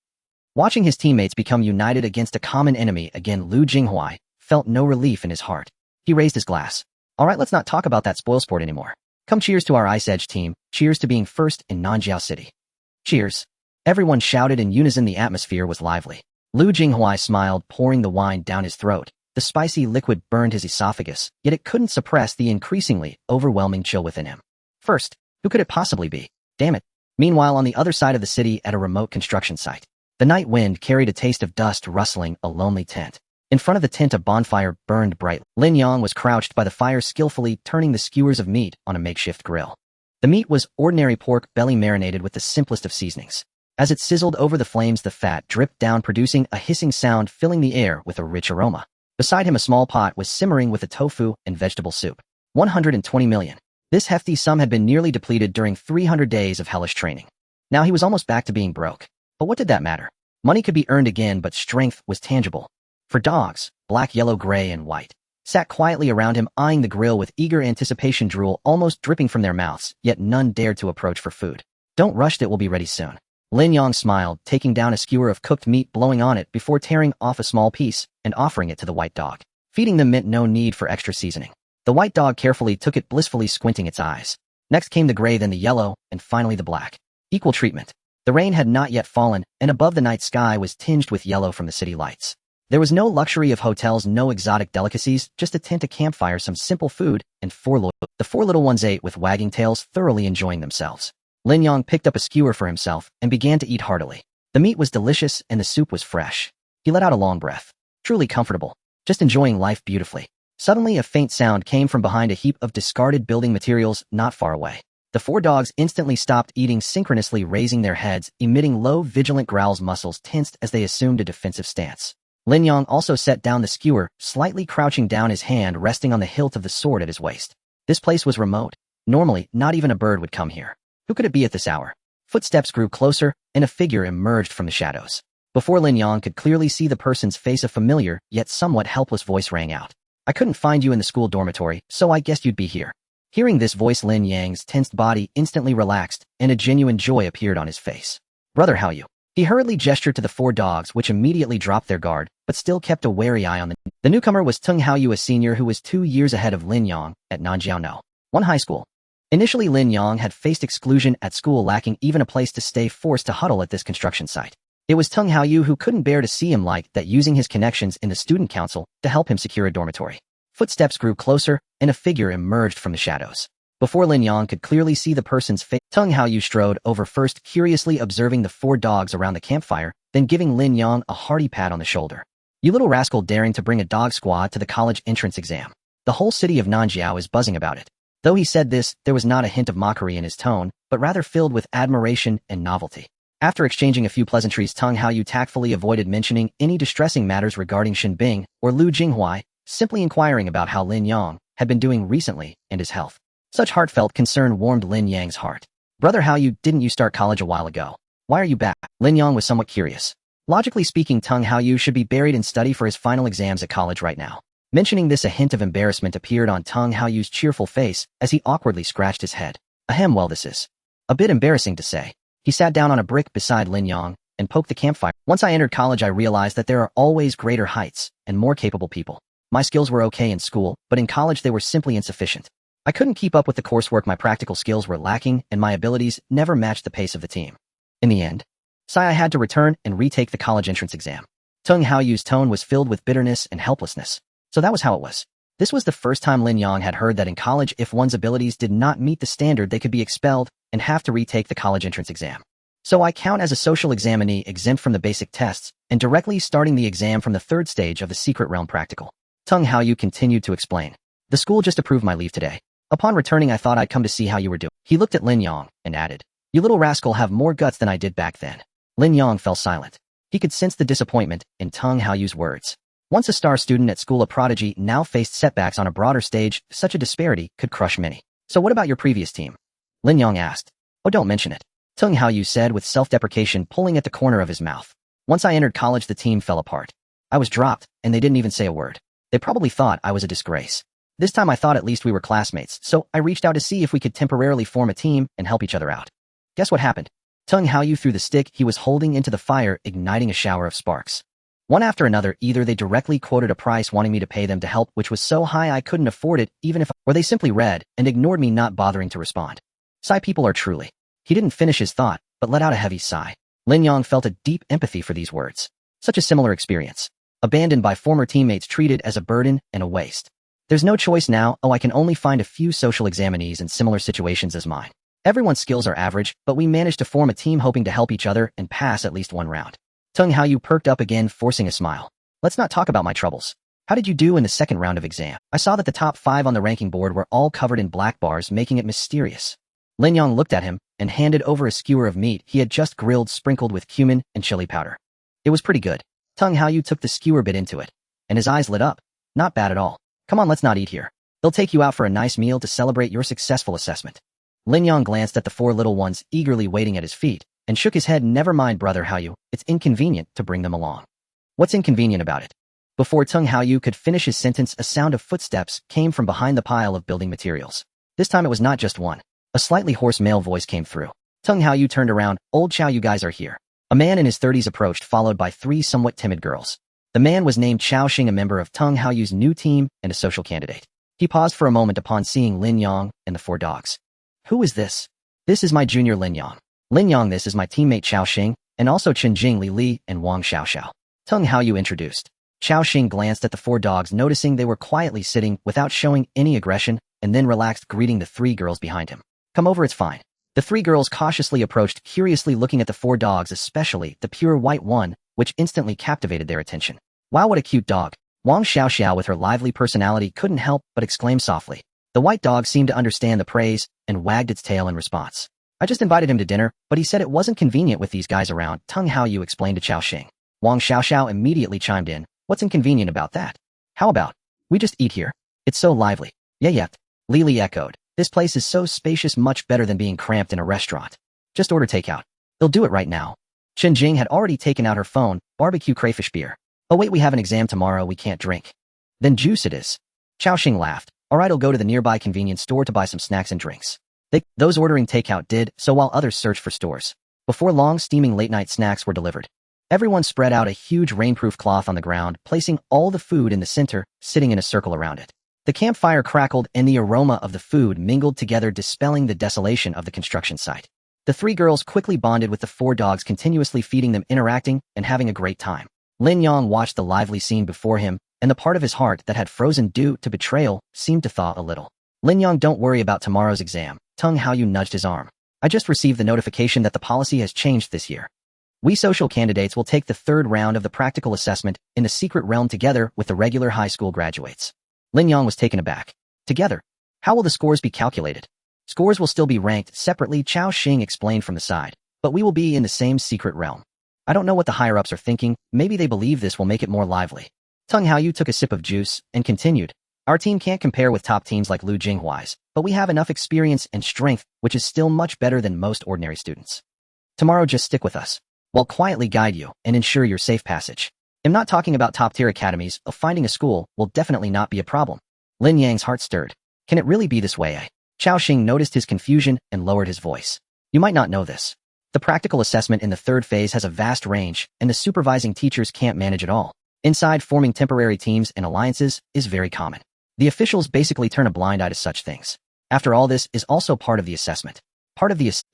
Watching his teammates become united against a common enemy again, Lu Jinghuai felt no relief in his heart. He raised his glass. All right, let's not talk about that spoilsport anymore. Come, cheers to our Ice Edge team. Cheers to being first in Nanjiao City. Cheers. Everyone shouted in unison. The atmosphere was lively. Lu Jinghuai smiled, pouring the wine down his throat. The spicy liquid burned his esophagus, yet it couldn't suppress the increasingly overwhelming chill within him. First, who could it possibly be? Damn it. Meanwhile, on the other side of the city at a remote construction site, the night wind carried a taste of dust rustling a lonely tent. In front of the tent, a bonfire burned brightly. Lin Yang was crouched by the fire, skillfully turning the skewers of meat on a makeshift grill. The meat was ordinary pork belly marinated with the simplest of seasonings. As it sizzled over the flames, the fat dripped down, producing a hissing sound, filling the air with a rich aroma. Beside him, a small pot was simmering with a tofu and vegetable soup. 120 million. This hefty sum had been nearly depleted during 300 days of hellish training. Now he was almost back to being broke. But what did that matter? Money could be earned again, but strength was tangible. For dogs, black, yellow, gray, and white, sat quietly around him, eyeing the grill with eager anticipation, drool almost dripping from their mouths, yet none dared to approach for food. Don't rush, it will be ready soon. Lin Yang smiled, taking down a skewer of cooked meat, blowing on it before tearing off a small piece and offering it to the white dog. Feeding them meant no need for extra seasoning. The white dog carefully took it, blissfully squinting its eyes. Next came the gray, then the yellow, and finally the black. Equal treatment. The rain had not yet fallen, and above the night sky was tinged with yellow from the city lights. There was no luxury of hotels, no exotic delicacies, just a tent, a campfire, some simple food, and the four little ones ate with wagging tails, thoroughly enjoying themselves. Lin Yang picked up a skewer for himself and began to eat heartily. The meat was delicious and the soup was fresh. He let out a long breath. Truly comfortable. Just enjoying life beautifully. Suddenly a faint sound came from behind a heap of discarded building materials not far away. The four dogs instantly stopped eating, synchronously raising their heads, emitting low, vigilant growls, muscles tensed as they assumed a defensive stance. Lin Yang also set down the skewer, slightly crouching down, his hand resting on the hilt of the sword at his waist. This place was remote. Normally, not even a bird would come here. Who could it be at this hour? Footsteps grew closer, and a figure emerged from the shadows. Before Lin Yang could clearly see the person's face, a familiar, yet somewhat helpless voice rang out. I couldn't find you in the school dormitory, so I guessed you'd be here. Hearing this voice, Lin Yang's tensed body instantly relaxed, and a genuine joy appeared on his face. Brother, how you? He hurriedly gestured to the four dogs, which immediately dropped their guard, but still kept a wary eye on them. The newcomer was Tung Haoyu, a senior who was 2 years ahead of Lin Yang at Nanjiao One high school. Initially, Lin Yang had faced exclusion at school, lacking even a place to stay, forced to huddle at this construction site. It was Tung Haoyu who couldn't bear to see him like that, using his connections in the student council to help him secure a dormitory. Footsteps grew closer, and a figure emerged from the shadows. Before Lin Yang could clearly see the person's face, Tung Haoyu strode over, first curiously observing the four dogs around the campfire, then giving Lin Yang a hearty pat on the shoulder. You little rascal, daring to bring a dog squad to the college entrance exam. The whole city of Nanjiao is buzzing about it. Though he said this, there was not a hint of mockery in his tone, but rather filled with admiration and novelty. After exchanging a few pleasantries, Tung Haoyu tactfully avoided mentioning any distressing matters regarding Shen Bing or Lu Jinghuai, simply inquiring about how Lin Yang had been doing recently and his health. Such heartfelt concern warmed Lin Yang's heart. Brother Haoyu, didn't you start college a while ago? Why are you back? Lin Yang was somewhat curious. Logically speaking, Tung Haoyu should be buried in study for his final exams at college right now. Mentioning this, a hint of embarrassment appeared on Tung Haoyu's cheerful face as he awkwardly scratched his head. Ahem, well, this is a bit embarrassing to say. He sat down on a brick beside Lin Yang and poked the campfire. Once I entered college, I realized that there are always greater heights and more capable people. My skills were okay in school, but in college they were simply insufficient. I couldn't keep up with the coursework, my practical skills were lacking, and my abilities never matched the pace of the team. In the end, I had to return and retake the college entrance exam. Tung Haoyu's tone was filled with bitterness and helplessness. So that was how it was. This was the first time Lin Yang had heard that in college, if one's abilities did not meet the standard, they could be expelled and have to retake the college entrance exam. So I count as a social examinee, exempt from the basic tests, and directly starting the exam from the third stage of the secret realm practical. Tung Haoyu continued to explain. The school just approved my leave today. Upon returning, I thought I'd come to see how you were doing. He looked at Lin Yang and added, You little rascal have more guts than I did back then. Lin Yang fell silent. He could sense the disappointment in Tung Haoyu's words. Once a star student at school, a prodigy now faced setbacks on a broader stage. Such a disparity could crush many. So what about your previous team? Lin Yang asked. Oh, don't mention it. Tung Haoyu said with self-deprecation, pulling at the corner of his mouth. Once I entered college, the team fell apart. I was dropped, and they didn't even say a word. They probably thought I was a disgrace. This time I thought at least we were classmates, so I reached out to see if we could temporarily form a team and help each other out. Guess what happened? Tung Haoyu threw the stick he was holding into the fire, igniting a shower of sparks. One after another, either they directly quoted a price wanting me to pay them to help, which was so high I couldn't afford it even if, or they simply read and ignored me, not bothering to respond. Sigh people are truly. He didn't finish his thought, but let out a heavy sigh. Lin Yang felt a deep empathy for these words. Such a similar experience. Abandoned by former teammates, treated as a burden and a waste. There's no choice now. Oh, I can only find a few social examinees in similar situations as mine. Everyone's skills are average, but we managed to form a team hoping to help each other and pass at least one round. Tung Haoyu perked up again, forcing a smile. Let's not talk about my troubles. How did you do in the second round of exam? I saw that the top 5 on the ranking board were all covered in black bars, making it mysterious. Lin Yang looked at him and handed over a skewer of meat he had just grilled, sprinkled with cumin and chili powder. It was pretty good. Tung Haoyu took the skewer bit into it, and his eyes lit up. Not bad at all. Come on, let's not eat here. They'll take you out for a nice meal to celebrate your successful assessment. Lin Yang glanced at the 4 little ones eagerly waiting at his feet, and shook his head. Never mind, brother Haoyu, it's inconvenient to bring them along. What's inconvenient about it? Before Tung Haoyu could finish his sentence, a sound of footsteps came from behind the pile of building materials. This time it was not just one. A slightly hoarse male voice came through. Tung Haoyu turned around. Old Chow, you guys are here. A man in his 30s approached, followed by three somewhat timid girls. The man was named Chao Xing, a member of Tung Haoyu's new team and a social candidate. He paused for a moment upon seeing Lin Yang and the four dogs. Who is this? This is my junior Lin Yang. Lin Yang, this is my teammate Chao Xing, and also Chen Jing Li Li and Wang Xiaoxiao. Tung Haoyu introduced. Chao Xing glanced at the four dogs, noticing they were quietly sitting without showing any aggression, and then relaxed, greeting the three girls behind him. Come over, it's fine. The three girls cautiously approached, curiously looking at the four dogs, especially the pure white one, which instantly captivated their attention. Wow, what a cute dog. Wang Xiaoxiao, with her lively personality, couldn't help but exclaim softly. The white dog seemed to understand the praise and wagged its tail in response. I just invited him to dinner, but he said it wasn't convenient with these guys around, Tung Haoyu explained to Chao Xing. Wang Xiaoxiao immediately chimed in. What's inconvenient about that? How about we just eat here? It's so lively. Yeah. Li Li echoed. This place is so spacious, much better than being cramped in a restaurant. Just order takeout. They'll do it right now. Chen Jing had already taken out her phone. Barbecue crayfish beer. Oh wait, we have an exam tomorrow, we can't drink. Then juice it is. Chao Xing laughed. Alright, I'll go to the nearby convenience store to buy some snacks and drinks. Those ordering takeout did so while others searched for stores. Before long, steaming late-night snacks were delivered. Everyone spread out a huge rainproof cloth on the ground, placing all the food in the center, sitting in a circle around it. The campfire crackled and the aroma of the food mingled together, dispelling the desolation of the construction site. The three girls quickly bonded with the four dogs, continuously feeding them, interacting, and having a great time. Lin Yang watched the lively scene before him, and the part of his heart that had frozen due to betrayal seemed to thaw a little. Lin Yang, don't worry about tomorrow's exam. Tung Haoyu nudged his arm. I just received the notification that the policy has changed this year. We social candidates will take the third round of the practical assessment in the secret realm together with the regular high school graduates. Lin Yang was taken aback. Together? How will the scores be calculated? Scores will still be ranked separately, Chao Xing explained from the side. But we will be in the same secret realm. I don't know what the higher-ups are thinking. Maybe they believe this will make it more lively. Tung Haoyu took a sip of juice and continued. Our team can't compare with top teams like Lu Jinghuai's, but we have enough experience and strength, which is still much better than most ordinary students. Tomorrow, just stick with us. We'll quietly guide you and ensure your safe passage. I'm not talking about top-tier academies. Finding a school will definitely not be a problem. Lin Yang's heart stirred. Can it really be this way? Chao Xing noticed his confusion and lowered his voice. You might not know this. The practical assessment in the third phase has a vast range, and the supervising teachers can't manage it all. Inside, forming temporary teams and alliances is very common. The officials basically turn a blind eye to such things. After all, this is also part of the assessment.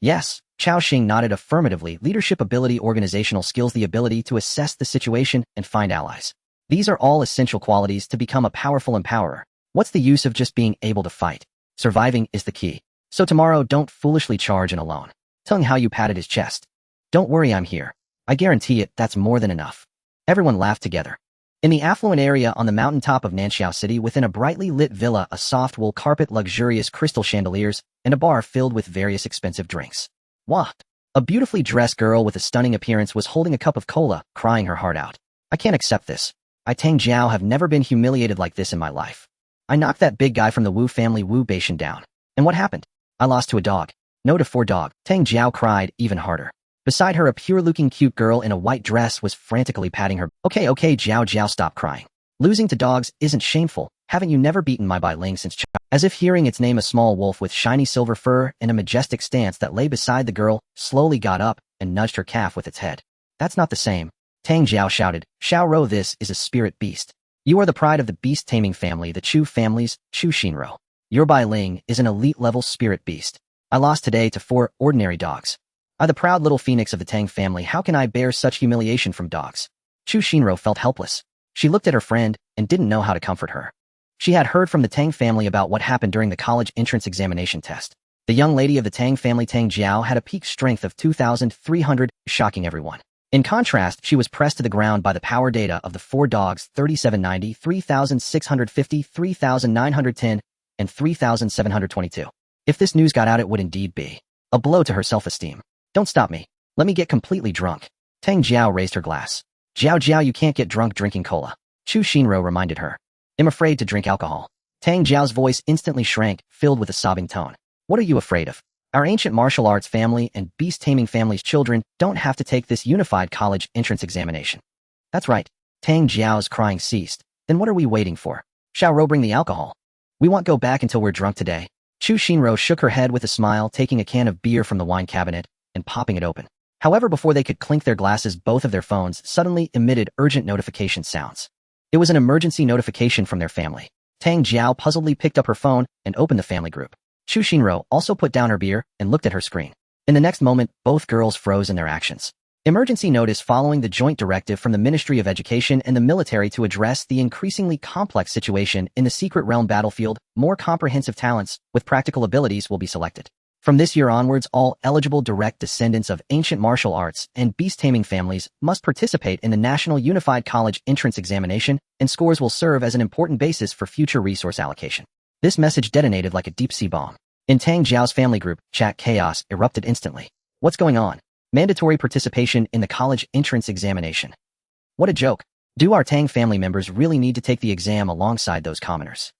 Yes, Chao Xing nodded affirmatively. Leadership ability, organizational skills, the ability to assess the situation and find allies. These are all essential qualities to become a powerful empowerer. What's the use of just being able to fight? Surviving is the key. So tomorrow, don't foolishly charge in alone. Tung Haoyu patted his chest. Don't worry, I'm here. I guarantee it, that's more than enough. Everyone laughed together. In the affluent area on the mountaintop of Nanxiao City, within a brightly lit villa, a soft wool carpet, luxurious crystal chandeliers, and a bar filled with various expensive drinks. What? A beautifully dressed girl with a stunning appearance was holding a cup of cola, crying her heart out. I can't accept this. I, Tang Jiao, have never been humiliated like this in my life. I knocked that big guy from the Wu family, Wu Beishan, down. And what happened? I lost to a dog. No, to 4 dog. Tang Jiao cried even harder. Beside her, a pure-looking cute girl in a white dress was frantically patting her. Okay, Jiao, stop crying. Losing to dogs isn't shameful. Haven't you never beaten my Bai Ling since As if hearing its name, a small wolf with shiny silver fur and a majestic stance that lay beside the girl slowly got up and nudged her calf with its head. That's not the same. Tang Jiao shouted. Xiao Rou, this is a spirit beast. You are the pride of the beast-taming family, the Chu family's Chu Xinrou. Your Bai Ling is an elite-level spirit beast. I lost today to 4 ordinary dogs. I, the proud little phoenix of the Tang family, how can I bear such humiliation from dogs? Chu Xinrou felt helpless. She looked at her friend and didn't know how to comfort her. She had heard from the Tang family about what happened during the college entrance examination test. The young lady of the Tang family, Tang Jiao, had a peak strength of 2,300, shocking everyone. In contrast, she was pressed to the ground by the power data of the 4 dogs, 3790, 3650, 3910, and 3722. If this news got out, it would indeed be a blow to her self-esteem. Don't stop me. Let me get completely drunk. Tang Jiao raised her glass. Jiao, you can't get drunk drinking cola. Chu Xinrou reminded her. I'm afraid to drink alcohol. Tang Jiao's voice instantly shrank, filled with a sobbing tone. What are you afraid of? Our ancient martial arts family and beast-taming family's children don't have to take this unified college entrance examination. That's right. Tang Jiao's crying ceased. Then what are we waiting for? Xiao Rou, bring the alcohol. We won't go back until we're drunk today. Chu Xinro shook her head with a smile, taking a can of beer from the wine cabinet and popping it open. However, before they could clink their glasses, both of their phones suddenly emitted urgent notification sounds. It was an emergency notification from their family. Tang Jiao puzzledly picked up her phone and opened the family group. Chu Xinro also put down her beer and looked at her screen. In the next moment, both girls froze in their actions. Emergency notice following the joint directive from the Ministry of Education and the military to address the increasingly complex situation in the secret realm battlefield. More comprehensive talents with practical abilities will be selected. From this year onwards, all eligible direct descendants of ancient martial arts and beast-taming families must participate in the National Unified College Entrance Examination, and scores will serve as an important basis for future resource allocation. This message detonated like a deep-sea bomb. In Tang Jiao's family group, chat chaos erupted instantly. What's going on? Mandatory participation in the college entrance examination. What a joke. Do our Tang family members really need to take the exam alongside those commoners?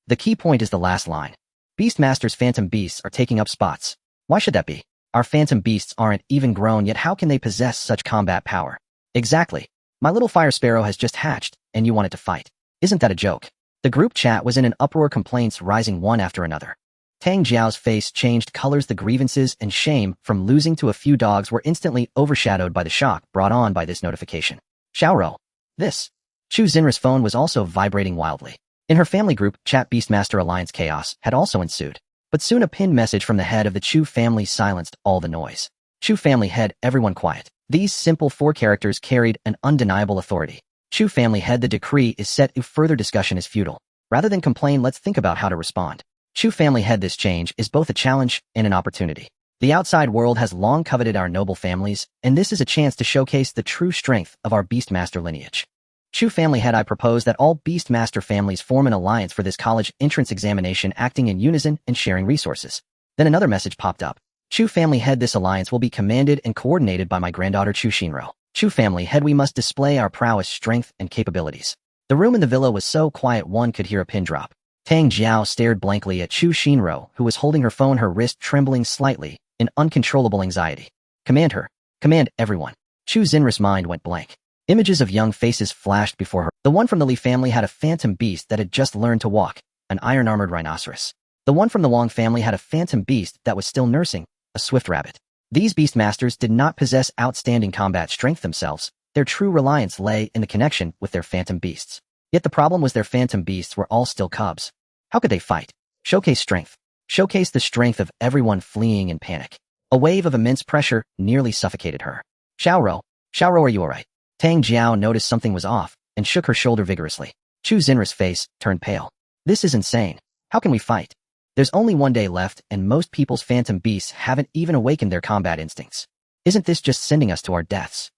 The key point is the last line. Beastmaster's phantom beasts are taking up spots. Why should that be? Our phantom beasts aren't even grown yet. How can they possess such combat power? Exactly. My little fire sparrow has just hatched, and you want it to fight. Isn't that a joke? The group chat was in an uproar, complaints rising one after another. Tang Jiao's face changed colors. The grievances and shame from losing to a few dogs were instantly overshadowed by the shock brought on by this notification. Xiao Rou. This. Chu Xinra's phone was also vibrating wildly. In her family group chat, Beastmaster Alliance chaos had also ensued. But soon a pinned message from the head of the Chu family silenced all the noise. Chu family head, everyone quiet. These simple 4 characters carried an undeniable authority. Chu family head, the decree is set. If further discussion is futile. Rather than complain, let's think about how to respond. Chu family head, this change is both a challenge and an opportunity. The outside world has long coveted our noble families, and this is a chance to showcase the true strength of our Beastmaster lineage. Chu family head, I propose that all Beastmaster families form an alliance for this college entrance examination, acting in unison and sharing resources. Then another message popped up. Chu family head, this alliance will be commanded and coordinated by my granddaughter Chu Xinro. Chu family head, we must display our prowess, strength, and capabilities. The room in the villa was so quiet one could hear a pin drop. Tang Jiao stared blankly at Chu Xinro, who was holding her phone, her wrist trembling slightly in uncontrollable anxiety. Command her. Command everyone. Chu Xinra's mind went blank. Images of young faces flashed before her. The one from the Li family had a phantom beast that had just learned to walk, an iron-armored rhinoceros. The one from the Wang family had a phantom beast that was still nursing, a swift rabbit. These beastmasters did not possess outstanding combat strength themselves. Their true reliance lay in the connection with their phantom beasts. Yet the problem was their phantom beasts were all still cubs. How could they fight? Showcase strength. Showcase the strength of everyone fleeing in panic. A wave of immense pressure nearly suffocated her. Xiao Rou, are you alright? Tang Jiao noticed something was off and shook her shoulder vigorously. Chu Xinra's face turned pale. This is insane. How can we fight? There's only one day left, and most people's phantom beasts haven't even awakened their combat instincts. Isn't this just sending us to our deaths?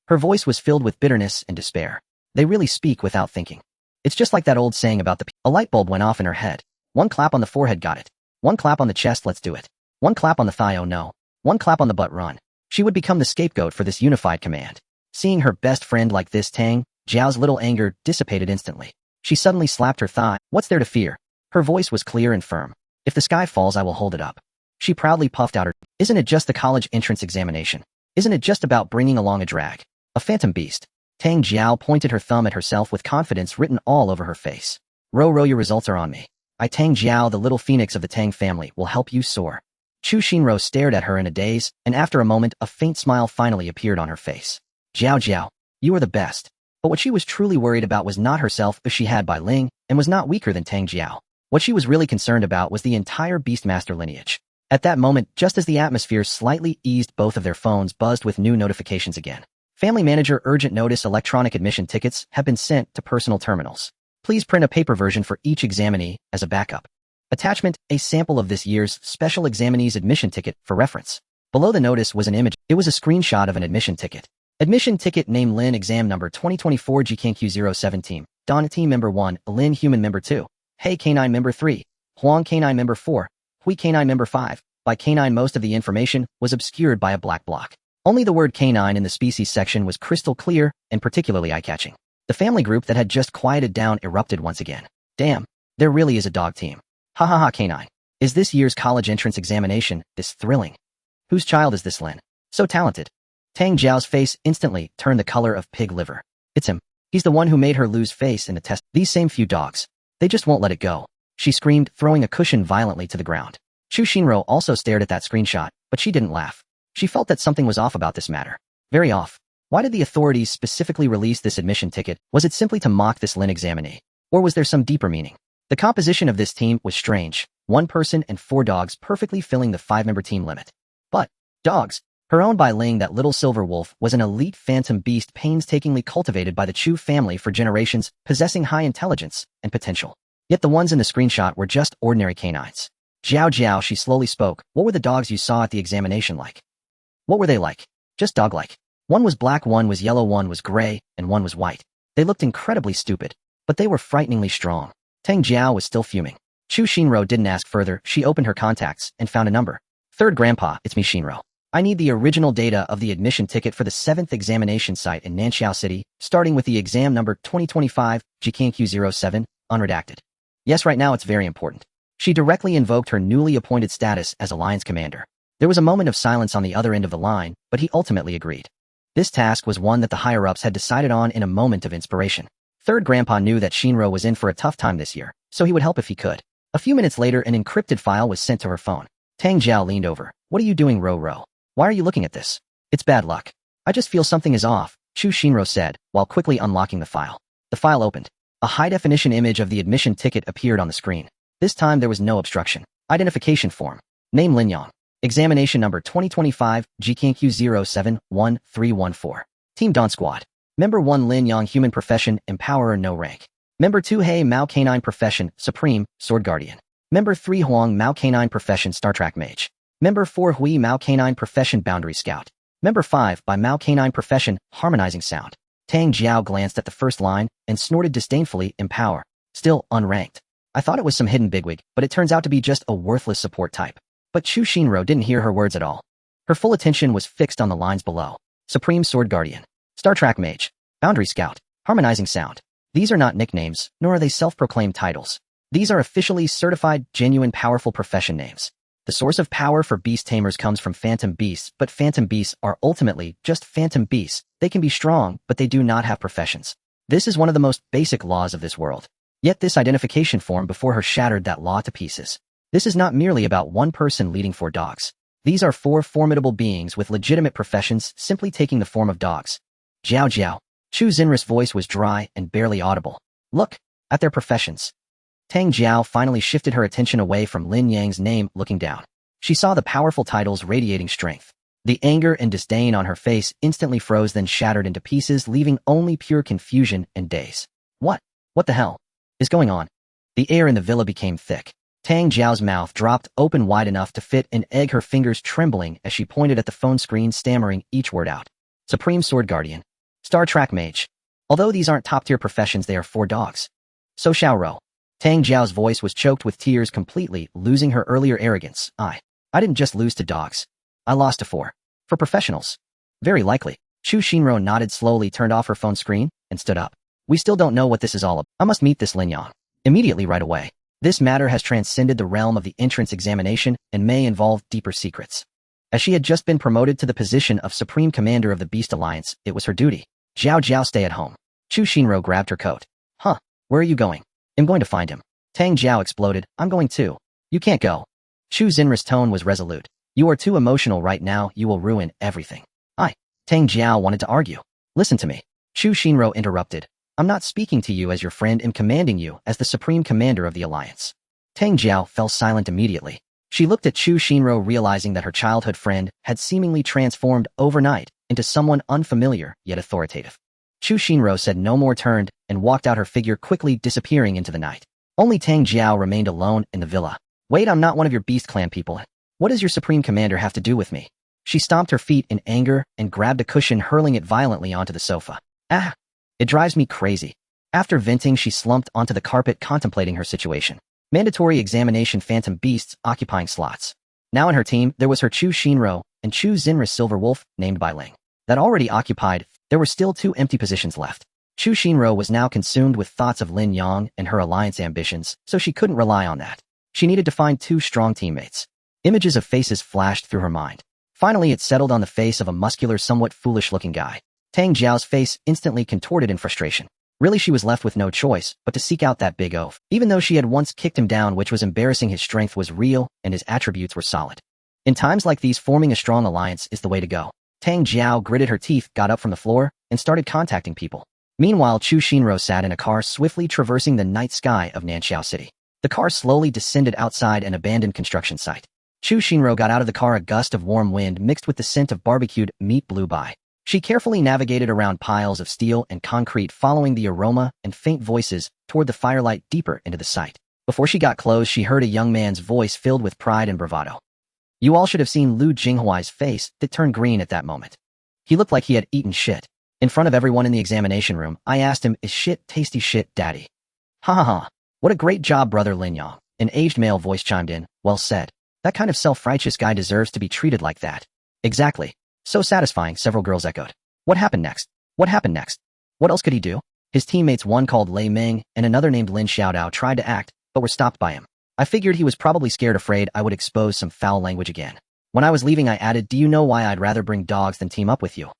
Her voice was filled with bitterness and despair. They really speak without thinking. It's just like that old saying about a light bulb went off in her head. One clap on the forehead, got it. One clap on the chest, let's do it. One clap on the thigh, oh no. One clap on the butt, run. She would become the scapegoat for this unified command. Seeing her best friend like this, Tang Jiao's little anger dissipated instantly. She suddenly slapped her thigh. What's there to fear? Her voice was clear and firm. If the sky falls, I will hold it up. She proudly puffed out her. Isn't it just the college entrance examination? Isn't it just about bringing along a drag? A phantom beast? Tang Jiao pointed her thumb at herself with confidence written all over her face. Rou, your results are on me. I, Tang Jiao, the little phoenix of the Tang family, will help you soar. Chu Xinro stared at her in a daze, and after a moment, a faint smile finally appeared on her face. Jiao, you are the best. But what she was truly worried about was not herself, as she had by Ling, and was not weaker than Tang Jiao. What she was really concerned about was the entire Beastmaster lineage. At that moment, just as the atmosphere slightly eased, both of their phones buzzed with new notifications again. Family manager, urgent notice, electronic admission tickets have been sent to personal terminals. Please print a paper version for each examinee as a backup. Attachment, a sample of this year's special examinee's admission ticket for reference. Below the notice was an image. It was a screenshot of an admission ticket. Admission ticket name Lin, exam number 2024 GKQ07 team. Don team member 1, Lin human member 2. Hey K9 member 3. Huang K9 member 4. Hui K9 member 5. By K9, most of the information was obscured by a black block. Only the word K9 in the species section was crystal clear and particularly eye-catching. The family group that had just quieted down erupted once again. Damn, there really is a dog team. Ha ha ha, K9. Is this year's college entrance examination this thrilling? Whose child is this Lin? So talented. Tang Jiao's face instantly turned the color of pig liver. It's him. He's the one who made her lose face in the test. These same few dogs. They just won't let it go. She screamed, throwing a cushion violently to the ground. Chu Xinro also stared at that screenshot, but she didn't laugh. She felt that something was off about this matter. Very off. Why did the authorities specifically release this admission ticket? Was it simply to mock this Lin examinee? Or was there some deeper meaning? The composition of this team was strange. 1 person and 4 dogs perfectly filling the 5-member team limit. But, dogs. Her own by Ling, that little silver wolf, was an elite phantom beast painstakingly cultivated by the Chu family for generations, possessing high intelligence and potential. Yet the ones in the screenshot were just ordinary canines. Jiao Jiao, she slowly spoke. What were the dogs you saw at the examination like? What were they like? Just dog-like. One was black, one was yellow, one was gray, and one was white. They looked incredibly stupid, but they were frighteningly strong. Tang Jiao was still fuming. Chu Xinro didn't ask further. She opened her contacts and found a number. "Third Grandpa, it's me Xinro. I need the original data of the admission ticket for the 7th examination site in Nanxiao City, starting with the exam number 2025, GKQ07, unredacted. Yes, right now it's very important." She directly invoked her newly appointed status as Alliance Commander. There was a moment of silence on the other end of the line, but he ultimately agreed. This task was one that the higher-ups had decided on in a moment of inspiration. Third Grandpa knew that Xinro was in for a tough time this year, so he would help if he could. A few minutes later, an encrypted file was sent to her phone. Tang Jiao leaned over. "What are you doing, Ro? Why are you looking at this?" "It's bad luck. I just feel something is off," Chu Xinro said, while quickly unlocking the file. The file opened. A high-definition image of the admission ticket appeared on the screen. This time there was no obstruction. Identification form. Name Lin Yang. Examination number 2025, GKQ07-1314. Team Dawn Squad. Member 1 Lin Yang, human profession, empowerer, no rank. Member 2 Hei Mao, canine profession, supreme, sword guardian. Member 3 Huang Mao, canine profession, Star Trek mage. Member 4 Hui Mao, canine profession, boundary scout. Member 5 Bai Mao, canine profession, harmonizing sound. Tang Jiao glanced at the first line and snorted disdainfully, empower. Still unranked. I thought it was some hidden bigwig, but it turns out to be just a worthless support type. But Chu Xinro didn't hear her words at all. Her full attention was fixed on the lines below. Supreme Sword Guardian. Star Trek Mage. Boundary Scout. Harmonizing Sound. These are not nicknames, nor are they self-proclaimed titles. These are officially certified, genuine, powerful profession names. The source of power for beast tamers comes from phantom beasts, but phantom beasts are ultimately just phantom beasts. They can be strong, but they do not have professions. This is one of the most basic laws of this world. Yet this identification form before her shattered that law to pieces. This is not merely about one person leading 4 dogs. These are 4 formidable beings with legitimate professions simply taking the form of dogs. Jiao Jiao. Chu Xinri's voice was dry and barely audible. Look at their professions. Tang Jiao finally shifted her attention away from Lin Yang's name, looking down. She saw the powerful titles radiating strength. The anger and disdain on her face instantly froze, then shattered into pieces, leaving only pure confusion and daze. What the hell is going on? The air in the villa became thick. Tang Jiao's mouth dropped open wide enough to fit an egg, her fingers trembling as she pointed at the phone screen, stammering each word out. Supreme Sword Guardian. Star Trek Mage. Although these aren't top-tier professions, they are 4 dogs. So Xiaoro. Tang Jiao's voice was choked with tears, completely losing her earlier arrogance. I didn't just lose to dogs. I lost to 4. For professionals. Very likely. Chu Xinro nodded slowly, turned off her phone screen, and stood up. We still don't know what this is all about. I must meet this Lin Yang. Immediately, right away. This matter has transcended the realm of the entrance examination and may involve deeper secrets. As she had just been promoted to the position of Supreme Commander of the Beast Alliance, it was her duty. Jiao Jiao, stay at home. Chu Xinro grabbed her coat. Huh, where are you going? I'm going to find him. Tang Jiao exploded. I'm going too. You can't go. Chu Xinri's tone was resolute. You are too emotional right now, you will ruin everything. Tang Jiao wanted to argue. Listen to me. Chu Xinro interrupted. I'm not speaking to you as your friend, I'm commanding you as the Supreme Commander of the Alliance. Tang Jiao fell silent immediately. She looked at Chu Xinro, realizing that her childhood friend had seemingly transformed overnight into someone unfamiliar yet authoritative. Chu Xinro said no more, turned and walked out, her figure quickly disappearing into the night. Only Tang Jiao remained alone in the villa. Wait, I'm not one of your Beast Clan people. What does your Supreme Commander have to do with me? She stomped her feet in anger and grabbed a cushion, hurling it violently onto the sofa. Ah! It drives me crazy. After venting, she slumped onto the carpet, contemplating her situation. Mandatory examination, phantom beasts occupying slots. Now in her team, there was her Chu Xinro and Chu Xinri's silver wolf, named by Ling. That already occupied, there were still 2 empty positions left. Chu Xinro was now consumed with thoughts of Lin Yang and her alliance ambitions, so she couldn't rely on that. She needed to find 2 strong teammates. Images of faces flashed through her mind. Finally, it settled on the face of a muscular, somewhat foolish-looking guy. Tang Jiao's face instantly contorted in frustration. Really, she was left with no choice but to seek out that big oaf. Even though she had once kicked him down, which was embarrassing, his strength was real and his attributes were solid. In times like these, forming a strong alliance is the way to go. Tang Jiao gritted her teeth, got up from the floor, and started contacting people. Meanwhile, Chu Xinro sat in a car swiftly traversing the night sky of Nanxiao City. The car slowly descended outside an abandoned construction site. Chu Xinro got out of the car, a gust of warm wind mixed with the scent of barbecued meat blew by. She carefully navigated around piles of steel and concrete, following the aroma and faint voices toward the firelight deeper into the site. Before she got close, she heard a young man's voice filled with pride and bravado. You all should have seen Lu Jinghuai's face that turned green at that moment. He looked like he had eaten shit. In front of everyone in the examination room, I asked him, "Is shit tasty shit, daddy?" Ha ha ha. What a great job, brother Lin Yang. An aged male voice chimed in. Well said. That kind of self-righteous guy deserves to be treated like that. Exactly. So satisfying, several girls echoed. What happened next? What happened next? What else could he do? His teammates, one called Lei Ming and another named Lin Xiaodao, tried to act, but were stopped by him. I figured he was probably scared, afraid I would expose some foul language again. When I was leaving, I added, do you know why I'd rather bring dogs than team up with you?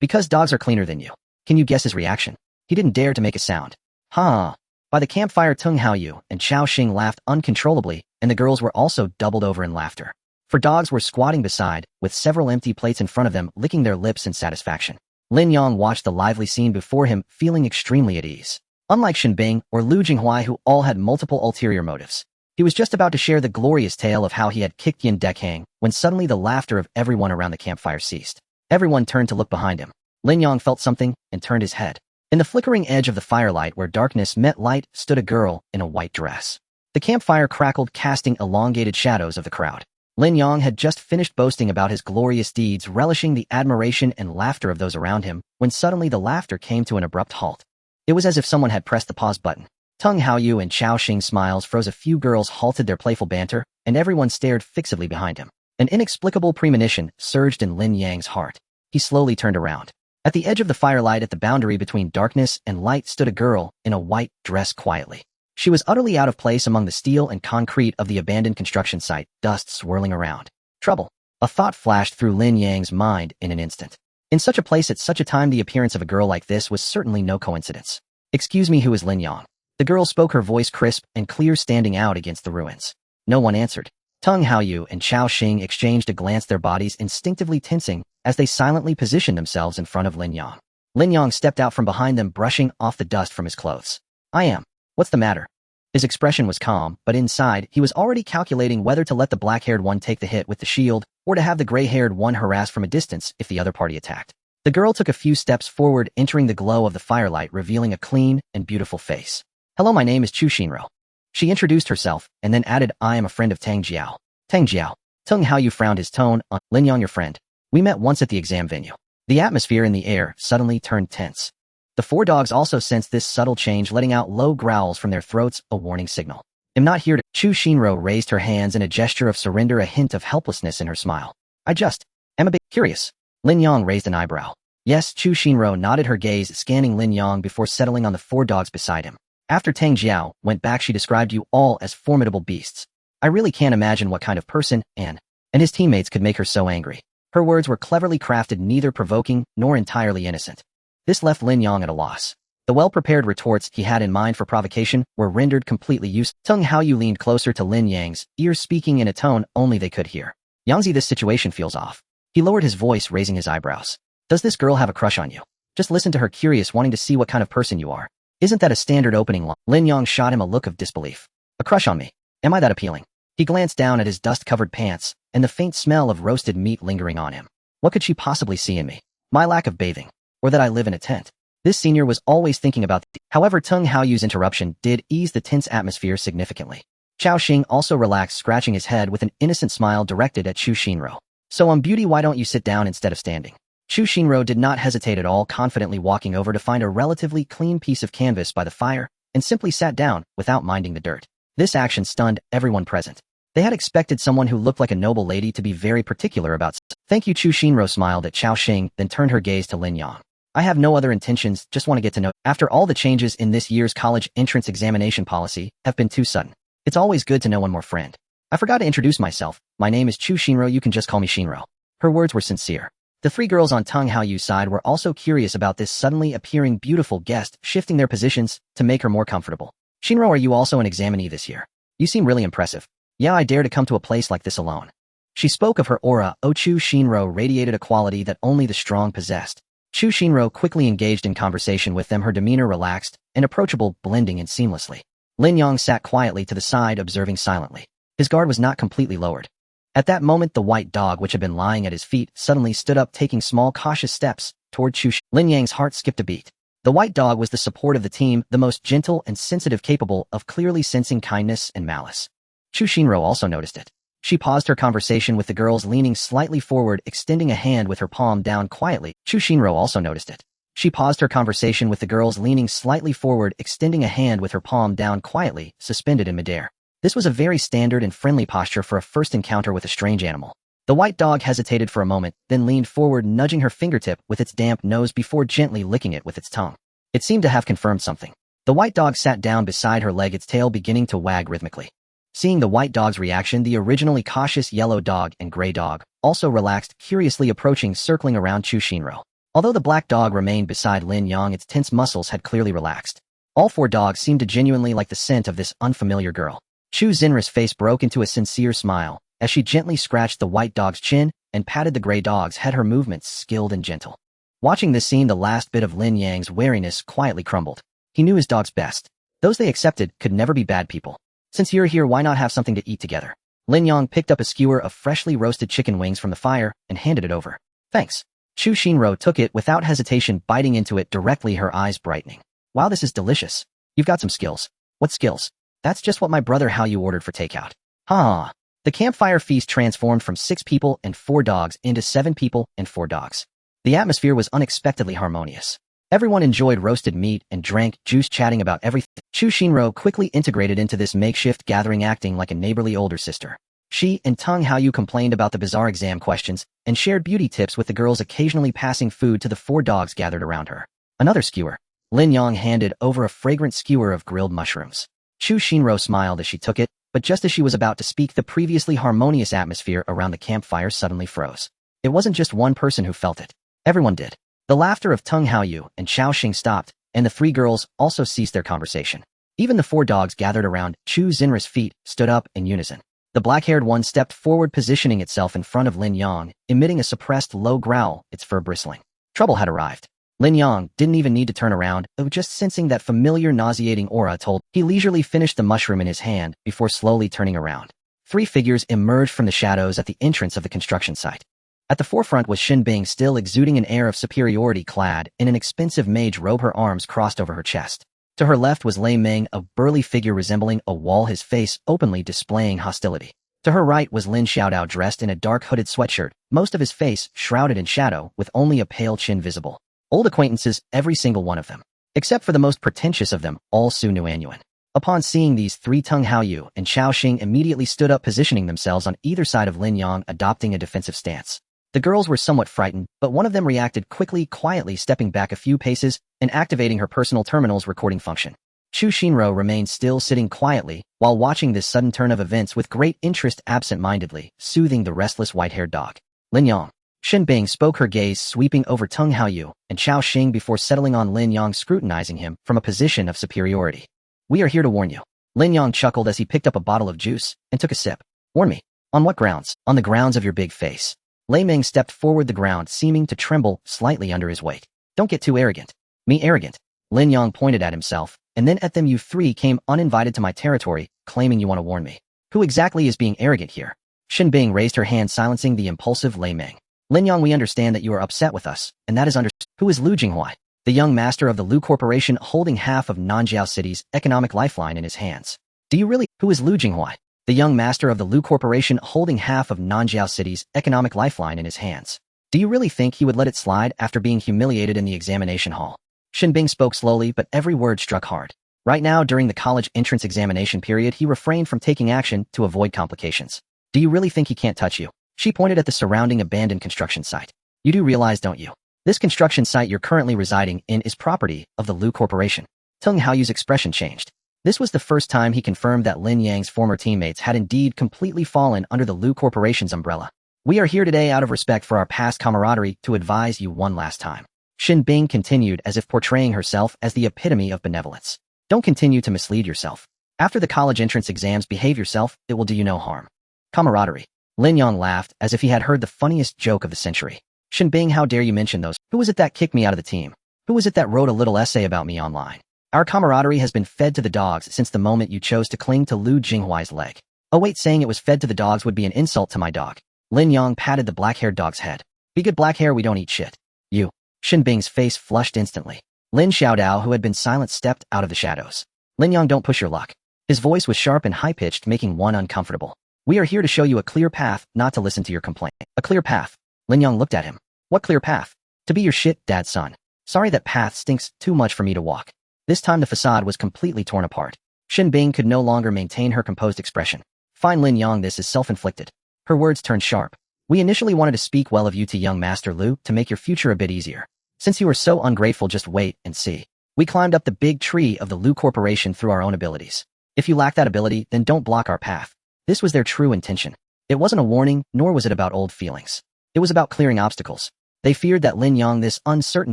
Because dogs are cleaner than you. Can you guess his reaction? He didn't dare to make a sound. Huh. By the campfire, Tung Haoyu and Chao Xing laughed uncontrollably, and the girls were also doubled over in laughter. For dogs were squatting beside, with several empty plates in front of them, licking their lips in satisfaction. Lin Yang watched the lively scene before him, feeling extremely at ease. Unlike Shen Bing or Lu Jinghua, who all had multiple ulterior motives, he was just about to share the glorious tale of how he had kicked Yin Dekhang when suddenly the laughter of everyone around the campfire ceased. Everyone turned to look behind him. Lin Yang felt something and turned his head. In the flickering edge of the firelight where darkness met light stood a girl in a white dress. The campfire crackled, casting elongated shadows of the crowd. Lin Yang had just finished boasting about his glorious deeds, relishing the admiration and laughter of those around him, when suddenly the laughter came to an abrupt halt. It was as if someone had pressed the pause button. Tung Haoyu and Chao Xing's smiles froze. A few girls halted their playful banter, and everyone stared fixedly behind him. An inexplicable premonition surged in Lin Yang's heart. He slowly turned around. At the edge of the firelight, at the boundary between darkness and light, stood a girl in a white dress quietly. She was utterly out of place among the steel and concrete of the abandoned construction site, dust swirling around. Trouble. A thought flashed through Lin Yang's mind in an instant. In such a place at such a time, the appearance of a girl like this was certainly no coincidence. Excuse me, who is Lin Yang? The girl spoke, her voice crisp and clear, standing out against the ruins. No one answered. Tung Haoyu and Chao Xing exchanged a glance, their bodies instinctively tensing as they silently positioned themselves in front of Lin Yang. Lin Yang stepped out from behind them, brushing off the dust from his clothes. I am. What's the matter? His expression was calm, but inside, he was already calculating whether to let the black-haired one take the hit with the shield or to have the gray-haired one harass from a distance if the other party attacked. The girl took a few steps forward, entering the glow of the firelight, revealing a clean and beautiful face. Hello, my name is Chu Xinro. She introduced herself and then added, I am a friend of Tang Jiao. Tang Jiao. Tung Haoyu frowned, his tone on. Lin Yang, your friend. We met once at the exam venue. The atmosphere in the air suddenly turned tense. The 4 dogs also sensed this subtle change, letting out low growls from their throats, a warning signal. I'm not here to— Chu Xinro raised her hands in a gesture of surrender, a hint of helplessness in her smile. I just am a bit curious. Lin Yang raised an eyebrow. Yes, Chu Xinro nodded, her gaze scanning Lin Yang before settling on the 4 dogs beside him. After Tang Jiao went back, she described you all as formidable beasts. I really can't imagine what kind of person and his teammates could make her so angry. Her words were cleverly crafted, neither provoking nor entirely innocent. This left Lin Yang at a loss. The well-prepared retorts he had in mind for provocation were rendered completely useless. Tung Haoyu leaned closer to Lin Yang's ear, speaking in a tone only they could hear. Yangzi, this situation feels off. He lowered his voice, raising his eyebrows. Does this girl have a crush on you? Just listen to her, curious, wanting to see what kind of person you are. Isn't that a standard opening line? Lin Yang shot him a look of disbelief. A crush on me? Am I that appealing? He glanced down at his dust-covered pants and the faint smell of roasted meat lingering on him. What could she possibly see in me? My lack of bathing? Or that I live in a tent? This senior was always thinking about. However, Tung Haoyu's interruption did ease the tense atmosphere significantly. Chao Xing also relaxed, scratching his head with an innocent smile directed at Chu Xinro. So beauty, why don't you sit down instead of standing? Chu Xinro did not hesitate at all, confidently walking over to find a relatively clean piece of canvas by the fire and simply sat down without minding the dirt. This action stunned everyone present. They had expected someone who looked like a noble lady to be very particular about. Thank you. Chu Xinro smiled at Chao Xing, then turned her gaze to Lin Yang. I have no other intentions, just want to get to know. After all, the changes in this year's college entrance examination policy have been too sudden. It's always good to know one more friend. I forgot to introduce myself. My name is Chu Shinro, you can just call me Shinro. Her words were sincere. The three girls on Tung Haoyu's side were also curious about this suddenly appearing beautiful guest, shifting their positions to make her more comfortable. Shinro, are you also an examinee this year? You seem really impressive. Yeah, I dare to come to a place like this alone. She spoke of her aura. Chu Shinro radiated a quality that only the strong possessed. Chu Shinro quickly engaged in conversation with them, her demeanor relaxed and approachable, blending in seamlessly. Lin Yang sat quietly to the side, observing silently. His guard was not completely lowered. At that moment, the white dog, which had been lying at his feet, suddenly stood up, taking small, cautious steps toward Chu. Lin Yang's heart skipped a beat. The white dog was the support of the team, the most gentle and sensitive, capable of clearly sensing kindness and malice. Chu Shinro also noticed it. She paused her conversation with the girls, leaning slightly forward, extending a hand with her palm down quietly. Chu Shinro also noticed it. She paused her conversation with the girls, leaning slightly forward, extending a hand with her palm down quietly, suspended in midair. This was a very standard and friendly posture for a first encounter with a strange animal. The white dog hesitated for a moment, then leaned forward, nudging her fingertip with its damp nose before gently licking it with its tongue. It seemed to have confirmed something. The white dog sat down beside her leg, its tail beginning to wag rhythmically. Seeing the white dog's reaction, the originally cautious yellow dog and gray dog also relaxed, curiously approaching, circling around Chu Shinro. Although the black dog remained beside Lin Yang, its tense muscles had clearly relaxed. All four dogs seemed to genuinely like the scent of this unfamiliar girl. Chu Xinra's face broke into a sincere smile as she gently scratched the white dog's chin and patted the gray dog's head, her movements skilled and gentle. Watching this scene, the last bit of Lin Yang's wariness quietly crumbled. He knew his dogs best. Those they accepted could never be bad people. Since you're here, why not have something to eat together? Lin Yang picked up a skewer of freshly roasted chicken wings from the fire and handed it over. Thanks. Chu Shinro took it without hesitation, biting into it directly, her eyes brightening. Wow, this is delicious. You've got some skills. What skills? That's just what my brother Haoyu ordered for takeout. Ha! The campfire feast transformed from 6 people and 4 dogs into 7 people and 4 dogs. The atmosphere was unexpectedly harmonious. Everyone enjoyed roasted meat and drank juice, chatting about everything. Chu Shinro quickly integrated into this makeshift gathering, acting like a neighborly older sister. She and Tung Haoyu complained about the bizarre exam questions and shared beauty tips with the girls, occasionally passing food to the 4 dogs gathered around her. Another skewer. Lin Yang handed over a fragrant skewer of grilled mushrooms. Chu Shinro smiled as she took it, but just as she was about to speak, the previously harmonious atmosphere around the campfire suddenly froze. It wasn't just one person who felt it. Everyone did. The laughter of Tung Haoyu and Xiao Xing stopped, and the 3 girls also ceased their conversation. Even the 4 dogs gathered around Chu Xinra's feet stood up in unison. The black-haired one stepped forward, positioning itself in front of Lin Yang, emitting a suppressed low growl, its fur bristling. Trouble had arrived. Lin Yang didn't even need to turn around, just sensing that familiar nauseating aura told. He leisurely finished the mushroom in his hand before slowly turning around. 3 figures emerged from the shadows at the entrance of the construction site. At the forefront was Xin Bing, still exuding an air of superiority, clad in an expensive mage robe, her arms crossed over her chest. To her left was Lei Meng, a burly figure resembling a wall, his face openly displaying hostility. To her right was Lin Xiaodao, dressed in a dark hooded sweatshirt, most of his face shrouded in shadow with only a pale chin visible. Old acquaintances, every single one of them. Except for the most pretentious of them, all Su Nuanyuan. Upon seeing these 3, Tung Haoyu and Xiao Xing immediately stood up, positioning themselves on either side of Lin Yang, adopting a defensive stance. The girls were somewhat frightened, but one of them reacted quickly, quietly stepping back a few paces and activating her personal terminal's recording function. Chu Shinro remained still, sitting quietly, while watching this sudden turn of events with great interest, absent-mindedly soothing the restless white-haired dog. Lin Yang. Xin Bing spoke, her gaze sweeping over Tung Haoyu and Xiao Xing before settling on Lin Yang, scrutinizing him from a position of superiority. We are here to warn you. Lin Yang chuckled as he picked up a bottle of juice and took a sip. Warn me. On what grounds? On the grounds of your big face. Lei Meng stepped forward, the ground seeming to tremble slightly under his weight. Don't get too arrogant. Me arrogant? Lin Yang pointed at himself, and then at them. You 3 came uninvited to my territory, claiming you want to warn me. Who exactly is being arrogant here? Xin Bing raised her hand, silencing the impulsive Lei Meng. Lin Yang, we understand that you are upset with us, and that is understood. Who is Lu Jinghuai? The young master of the Lu Corporation, holding half of Nanjiao City's economic lifeline in his hands. Do you really? Who is Lu Jinghuai? The young master of the Lu Corporation, holding half of Nanjiao City's economic lifeline in his hands. Do you really think he would let it slide after being humiliated in the examination hall? Xin Bing spoke slowly, but every word struck hard. Right now, during the college entrance examination period, he refrained from taking action to avoid complications. Do you really think he can't touch you? She pointed at the surrounding abandoned construction site. You do realize, don't you? This construction site you're currently residing in is property of the Lu Corporation. Tung Haoyu's expression changed. This was the first time he confirmed that Lin Yang's former teammates had indeed completely fallen under the Lu Corporation's umbrella. We are here today out of respect for our past camaraderie to advise you one last time. Xin Bing continued as if portraying herself as the epitome of benevolence. Don't continue to mislead yourself. After the college entrance exams, behave yourself, it will do you no harm. Camaraderie. Lin Yang laughed as if he had heard the funniest joke of the century. Xin Bing, how dare you mention those? Who was it that kicked me out of the team? Who was it that wrote a little essay about me online? Our camaraderie has been fed to the dogs since the moment you chose to cling to Lu Jinghuai's leg. Oh wait, saying it was fed to the dogs would be an insult to my dog. Lin Yang patted the black-haired dog's head. Be good, black hair, we don't eat shit. You. Xin Bing's face flushed instantly. Lin Xiaodao, who had been silent, stepped out of the shadows. Lin Yang, don't push your luck. His voice was sharp and high-pitched, making one uncomfortable. We are here to show you a clear path, not to listen to your complaint. A clear path. Lin Yang looked at him. What clear path? To be your shit, dad's son. Sorry, that path stinks too much for me to walk. This time the facade was completely torn apart. Xin Bing could no longer maintain her composed expression. Fine, Lin Yang, this is self-inflicted. Her words turned sharp. We initially wanted to speak well of you to young Master Lu to make your future a bit easier. Since you were so ungrateful, just wait and see. We climbed up the big tree of the Lu Corporation through our own abilities. If you lack that ability, then don't block our path. This was their true intention. It wasn't a warning, nor was it about old feelings. It was about clearing obstacles. They feared that Lin Yang, this uncertain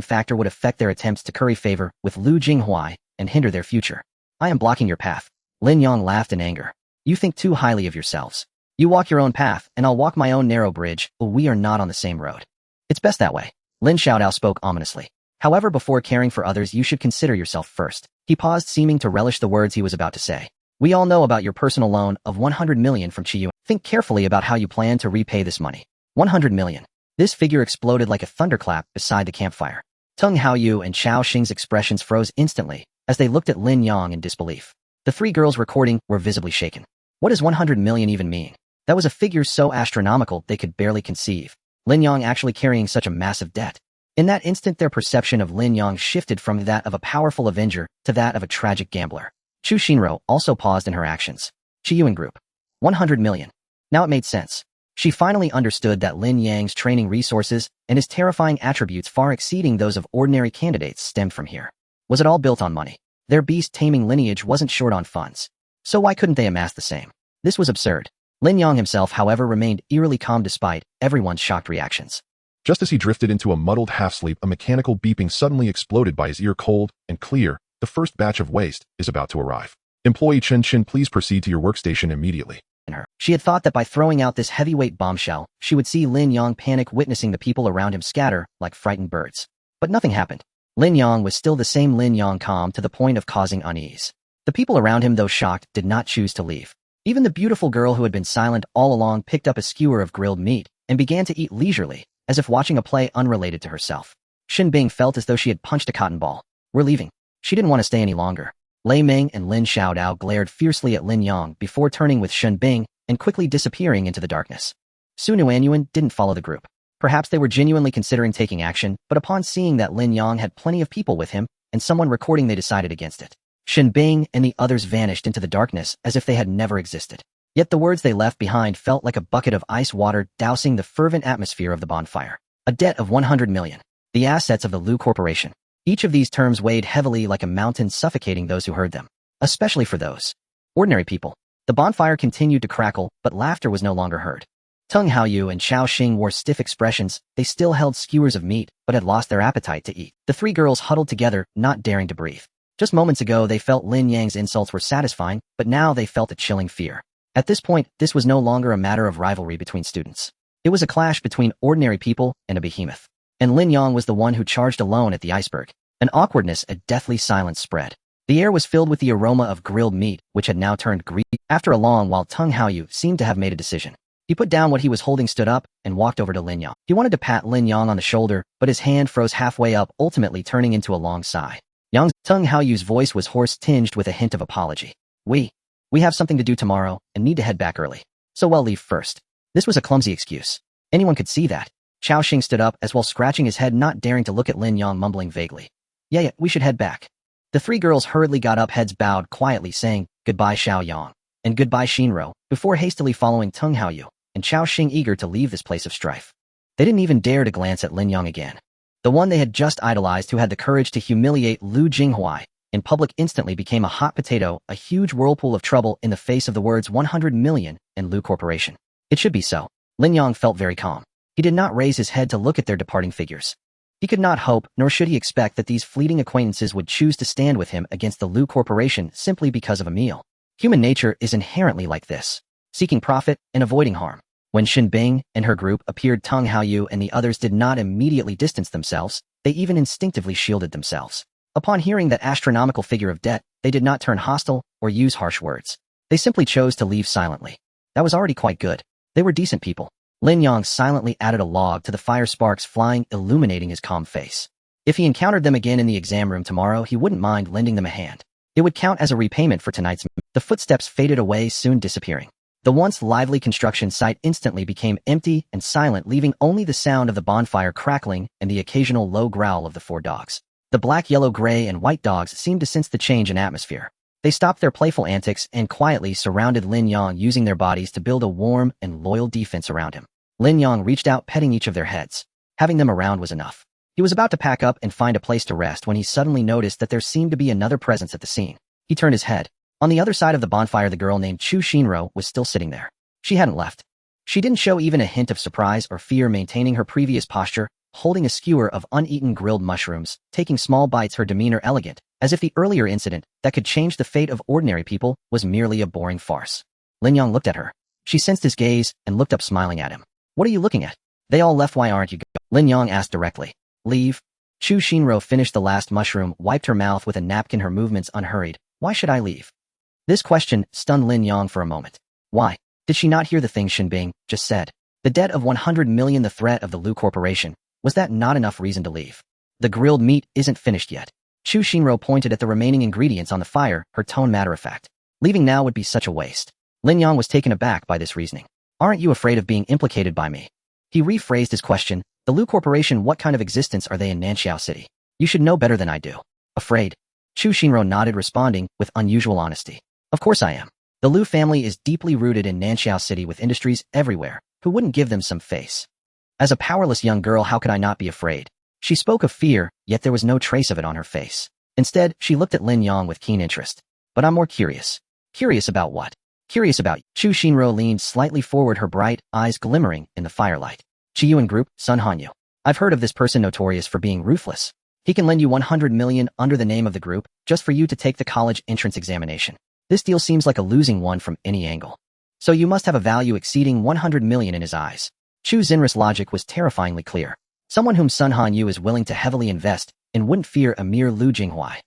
factor, would affect their attempts to curry favor with Lu Jinghuai and hinder their future. I am blocking your path. Lin Yang laughed in anger. You think too highly of yourselves. You walk your own path, and I'll walk my own narrow bridge, but we are not on the same road. It's best that way. Lin Xiaodao spoke ominously. However, before caring for others, you should consider yourself first. He paused, seeming to relish the words he was about to say. We all know about your personal loan of 100 million from Qiyu. Think carefully about how you plan to repay this money. 100 million. This figure exploded like a thunderclap beside the campfire. Tung Haoyu and Chao Xing's expressions froze instantly as they looked at Lin Yang in disbelief. The three girls recording were visibly shaken. What does 100 million even mean? That was a figure so astronomical they could barely conceive. Lin Yang actually carrying such a massive debt. In that instant, their perception of Lin Yang shifted from that of a powerful avenger to that of a tragic gambler. Chu Xinro also paused in her actions. Qiyuan Group. 100 million. Now it made sense. She finally understood that Lin Yang's training resources and his terrifying attributes far exceeding those of ordinary candidates stemmed from here. Was it all built on money? Their beast-taming lineage wasn't short on funds. So why couldn't they amass the same? This was absurd. Lin Yang himself, however, remained eerily calm despite everyone's shocked reactions. Just as he drifted into a muddled half-sleep, a mechanical beeping suddenly exploded by his ear. Cold and clear, the first batch of waste is about to arrive. Employee Chen Chen, please proceed to your workstation immediately. She had thought that by throwing out this heavyweight bombshell, she would see Lin Yang panic, witnessing the people around him scatter like frightened birds. But nothing happened. Lin Yang was still the same Lin Yang, calm to the point of causing unease. The people around him, though shocked, did not choose to leave. Even the beautiful girl who had been silent all along picked up a skewer of grilled meat and began to eat leisurely, as if watching a play unrelated to herself. Xin Bing felt as though she had punched a cotton ball. We're leaving. She didn't want to stay any longer. Lei Ming and Lin Xiaodao glared fiercely at Lin Yang before turning with Xin Bing and quickly disappearing into the darkness. Su Nuanyuan didn't follow the group. Perhaps they were genuinely considering taking action, but upon seeing that Lin Yang had plenty of people with him and someone recording, they decided against it. Xin Bing and the others vanished into the darkness as if they had never existed. Yet the words they left behind felt like a bucket of ice water dousing the fervent atmosphere of the bonfire. A debt of 100 million. The assets of the Lu Corporation. Each of these terms weighed heavily like a mountain, suffocating those who heard them. Especially for those ordinary people. The bonfire continued to crackle, but laughter was no longer heard. Tung Haoyu and Chao Xing wore stiff expressions. They still held skewers of meat, but had lost their appetite to eat. The three girls huddled together, not daring to breathe. Just moments ago, they felt Lin Yang's insults were satisfying, but now they felt a chilling fear. At this point, this was no longer a matter of rivalry between students. It was a clash between ordinary people and a behemoth. And Lin Yang was the one who charged alone at the iceberg. An awkwardness, a deathly silence spread. The air was filled with the aroma of grilled meat, which had now turned green. After a long while, Tung Haoyu seemed to have made a decision. He put down what he was holding, stood up, and walked over to Lin Yang. He wanted to pat Lin Yang on the shoulder, but his hand froze halfway up, ultimately turning into a long sigh. Tung Haoyu's voice was hoarse, tinged with a hint of apology. We have something to do tomorrow, and need to head back early. So we'll leave first. This was a clumsy excuse. Anyone could see that. Chao Xing stood up as well, scratching his head, not daring to look at Lin Yang, mumbling vaguely. Yeah, we should head back. The three girls hurriedly got up, heads bowed, quietly saying, goodbye Xiao Yang, and goodbye Xinro, before hastily following Tung Haoyu and Chao Xing, eager to leave this place of strife. They didn't even dare to glance at Lin Yang again. The one they had just idolized, who had the courage to humiliate Lu Jinghuai in public instantly became a hot potato, a huge whirlpool of trouble in the face of the words 100 million and Lu Corporation. It should be so. Lin Yang felt very calm. He did not raise his head to look at their departing figures. He could not hope, nor should he expect that these fleeting acquaintances would choose to stand with him against the Lu Corporation simply because of a meal. Human nature is inherently like this, seeking profit and avoiding harm. When Xin Bing and her group appeared, Teng Haoyu and the others did not immediately distance themselves, they even instinctively shielded themselves. Upon hearing that astronomical figure of debt, they did not turn hostile or use harsh words. They simply chose to leave silently. That was already quite good. They were decent people. Lin Yang silently added a log to the fire sparks flying, illuminating his calm face. If he encountered them again in the exam room tomorrow, he wouldn't mind lending them a hand. It would count as a repayment for tonight's meal. The footsteps faded away, soon disappearing. The once lively construction site instantly became empty and silent, leaving only the sound of the bonfire crackling and the occasional low growl of the 4 dogs. The black, yellow, gray, and white dogs seemed to sense the change in atmosphere. They stopped their playful antics and quietly surrounded Lin Yang, using their bodies to build a warm and loyal defense around him. Lin Yang reached out, petting each of their heads. Having them around was enough. He was about to pack up and find a place to rest when he suddenly noticed that there seemed to be another presence at the scene. He turned his head. On the other side of the bonfire, the girl named Chu Xinro was still sitting there. She hadn't left. She didn't show even a hint of surprise or fear, maintaining her previous posture, holding a skewer of uneaten grilled mushrooms, taking small bites, her demeanor elegant, as if the earlier incident that could change the fate of ordinary people was merely a boring farce. Lin Yang looked at her. She sensed his gaze and looked up, smiling at him. "What are you looking at? They all left, why aren't you going?" Lin Yang asked directly. "Leave?" Chu Xinro finished the last mushroom, wiped her mouth with a napkin, her movements unhurried. "Why should I leave?" This question stunned Lin Yang for a moment. Why? Did she not hear the thing Xin Bing just said? The debt of 100 million, the threat of the Lu Corporation. Was that not enough reason to leave? "The grilled meat isn't finished yet." Chu Xinro pointed at the remaining ingredients on the fire, her tone matter-of-fact. Leaving now would be such a waste. Lin Yang was taken aback by this reasoning. "Aren't you afraid of being implicated by me?" He rephrased his question. "The Lu Corporation, what kind of existence are they in Nanxiao City? You should know better than I do." "Afraid?" Chu Xinro nodded, responding with unusual honesty. "Of course I am. The Lu family is deeply rooted in Nanxiao City with industries everywhere. Who wouldn't give them some face? As a powerless young girl, how could I not be afraid?" She spoke of fear, yet there was no trace of it on her face. Instead, she looked at Lin Yang with keen interest. "But I'm more curious." "Curious about what?" "Curious about you." Chu Xinro leaned slightly forward, her bright eyes glimmering in the firelight. "Chiyuan Group, Sun Hanyu. I've heard of this person notorious for being ruthless. He can lend you 100 million under the name of the group, just for you to take the college entrance examination. This deal seems like a losing one from any angle. So you must have a value exceeding 100 million in his eyes." Chu Xinri's logic was terrifyingly clear. Someone whom Sun Hanyu is willing to heavily invest in wouldn't fear a mere Lu Jinghuai.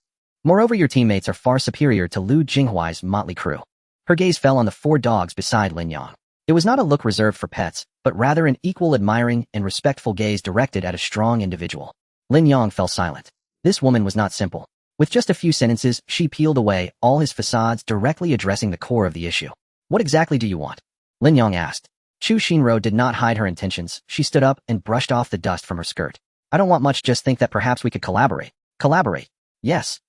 Moreover, your teammates are far superior to Lu Jinghuai's motley crew. Her gaze fell on the 4 dogs beside Lin Yang. It was not a look reserved for pets, but rather an equal, admiring, and respectful gaze directed at a strong individual. Lin Yang fell silent. This woman was not simple. With just a few sentences, she peeled away all his facades, directly addressing the core of the issue. "What exactly do you want?" Lin Yang asked. Chu Xinro did not hide her intentions. She stood up and brushed off the dust from her skirt. "I don't want much, just think that perhaps we could collaborate." "Collaborate?" "Yes."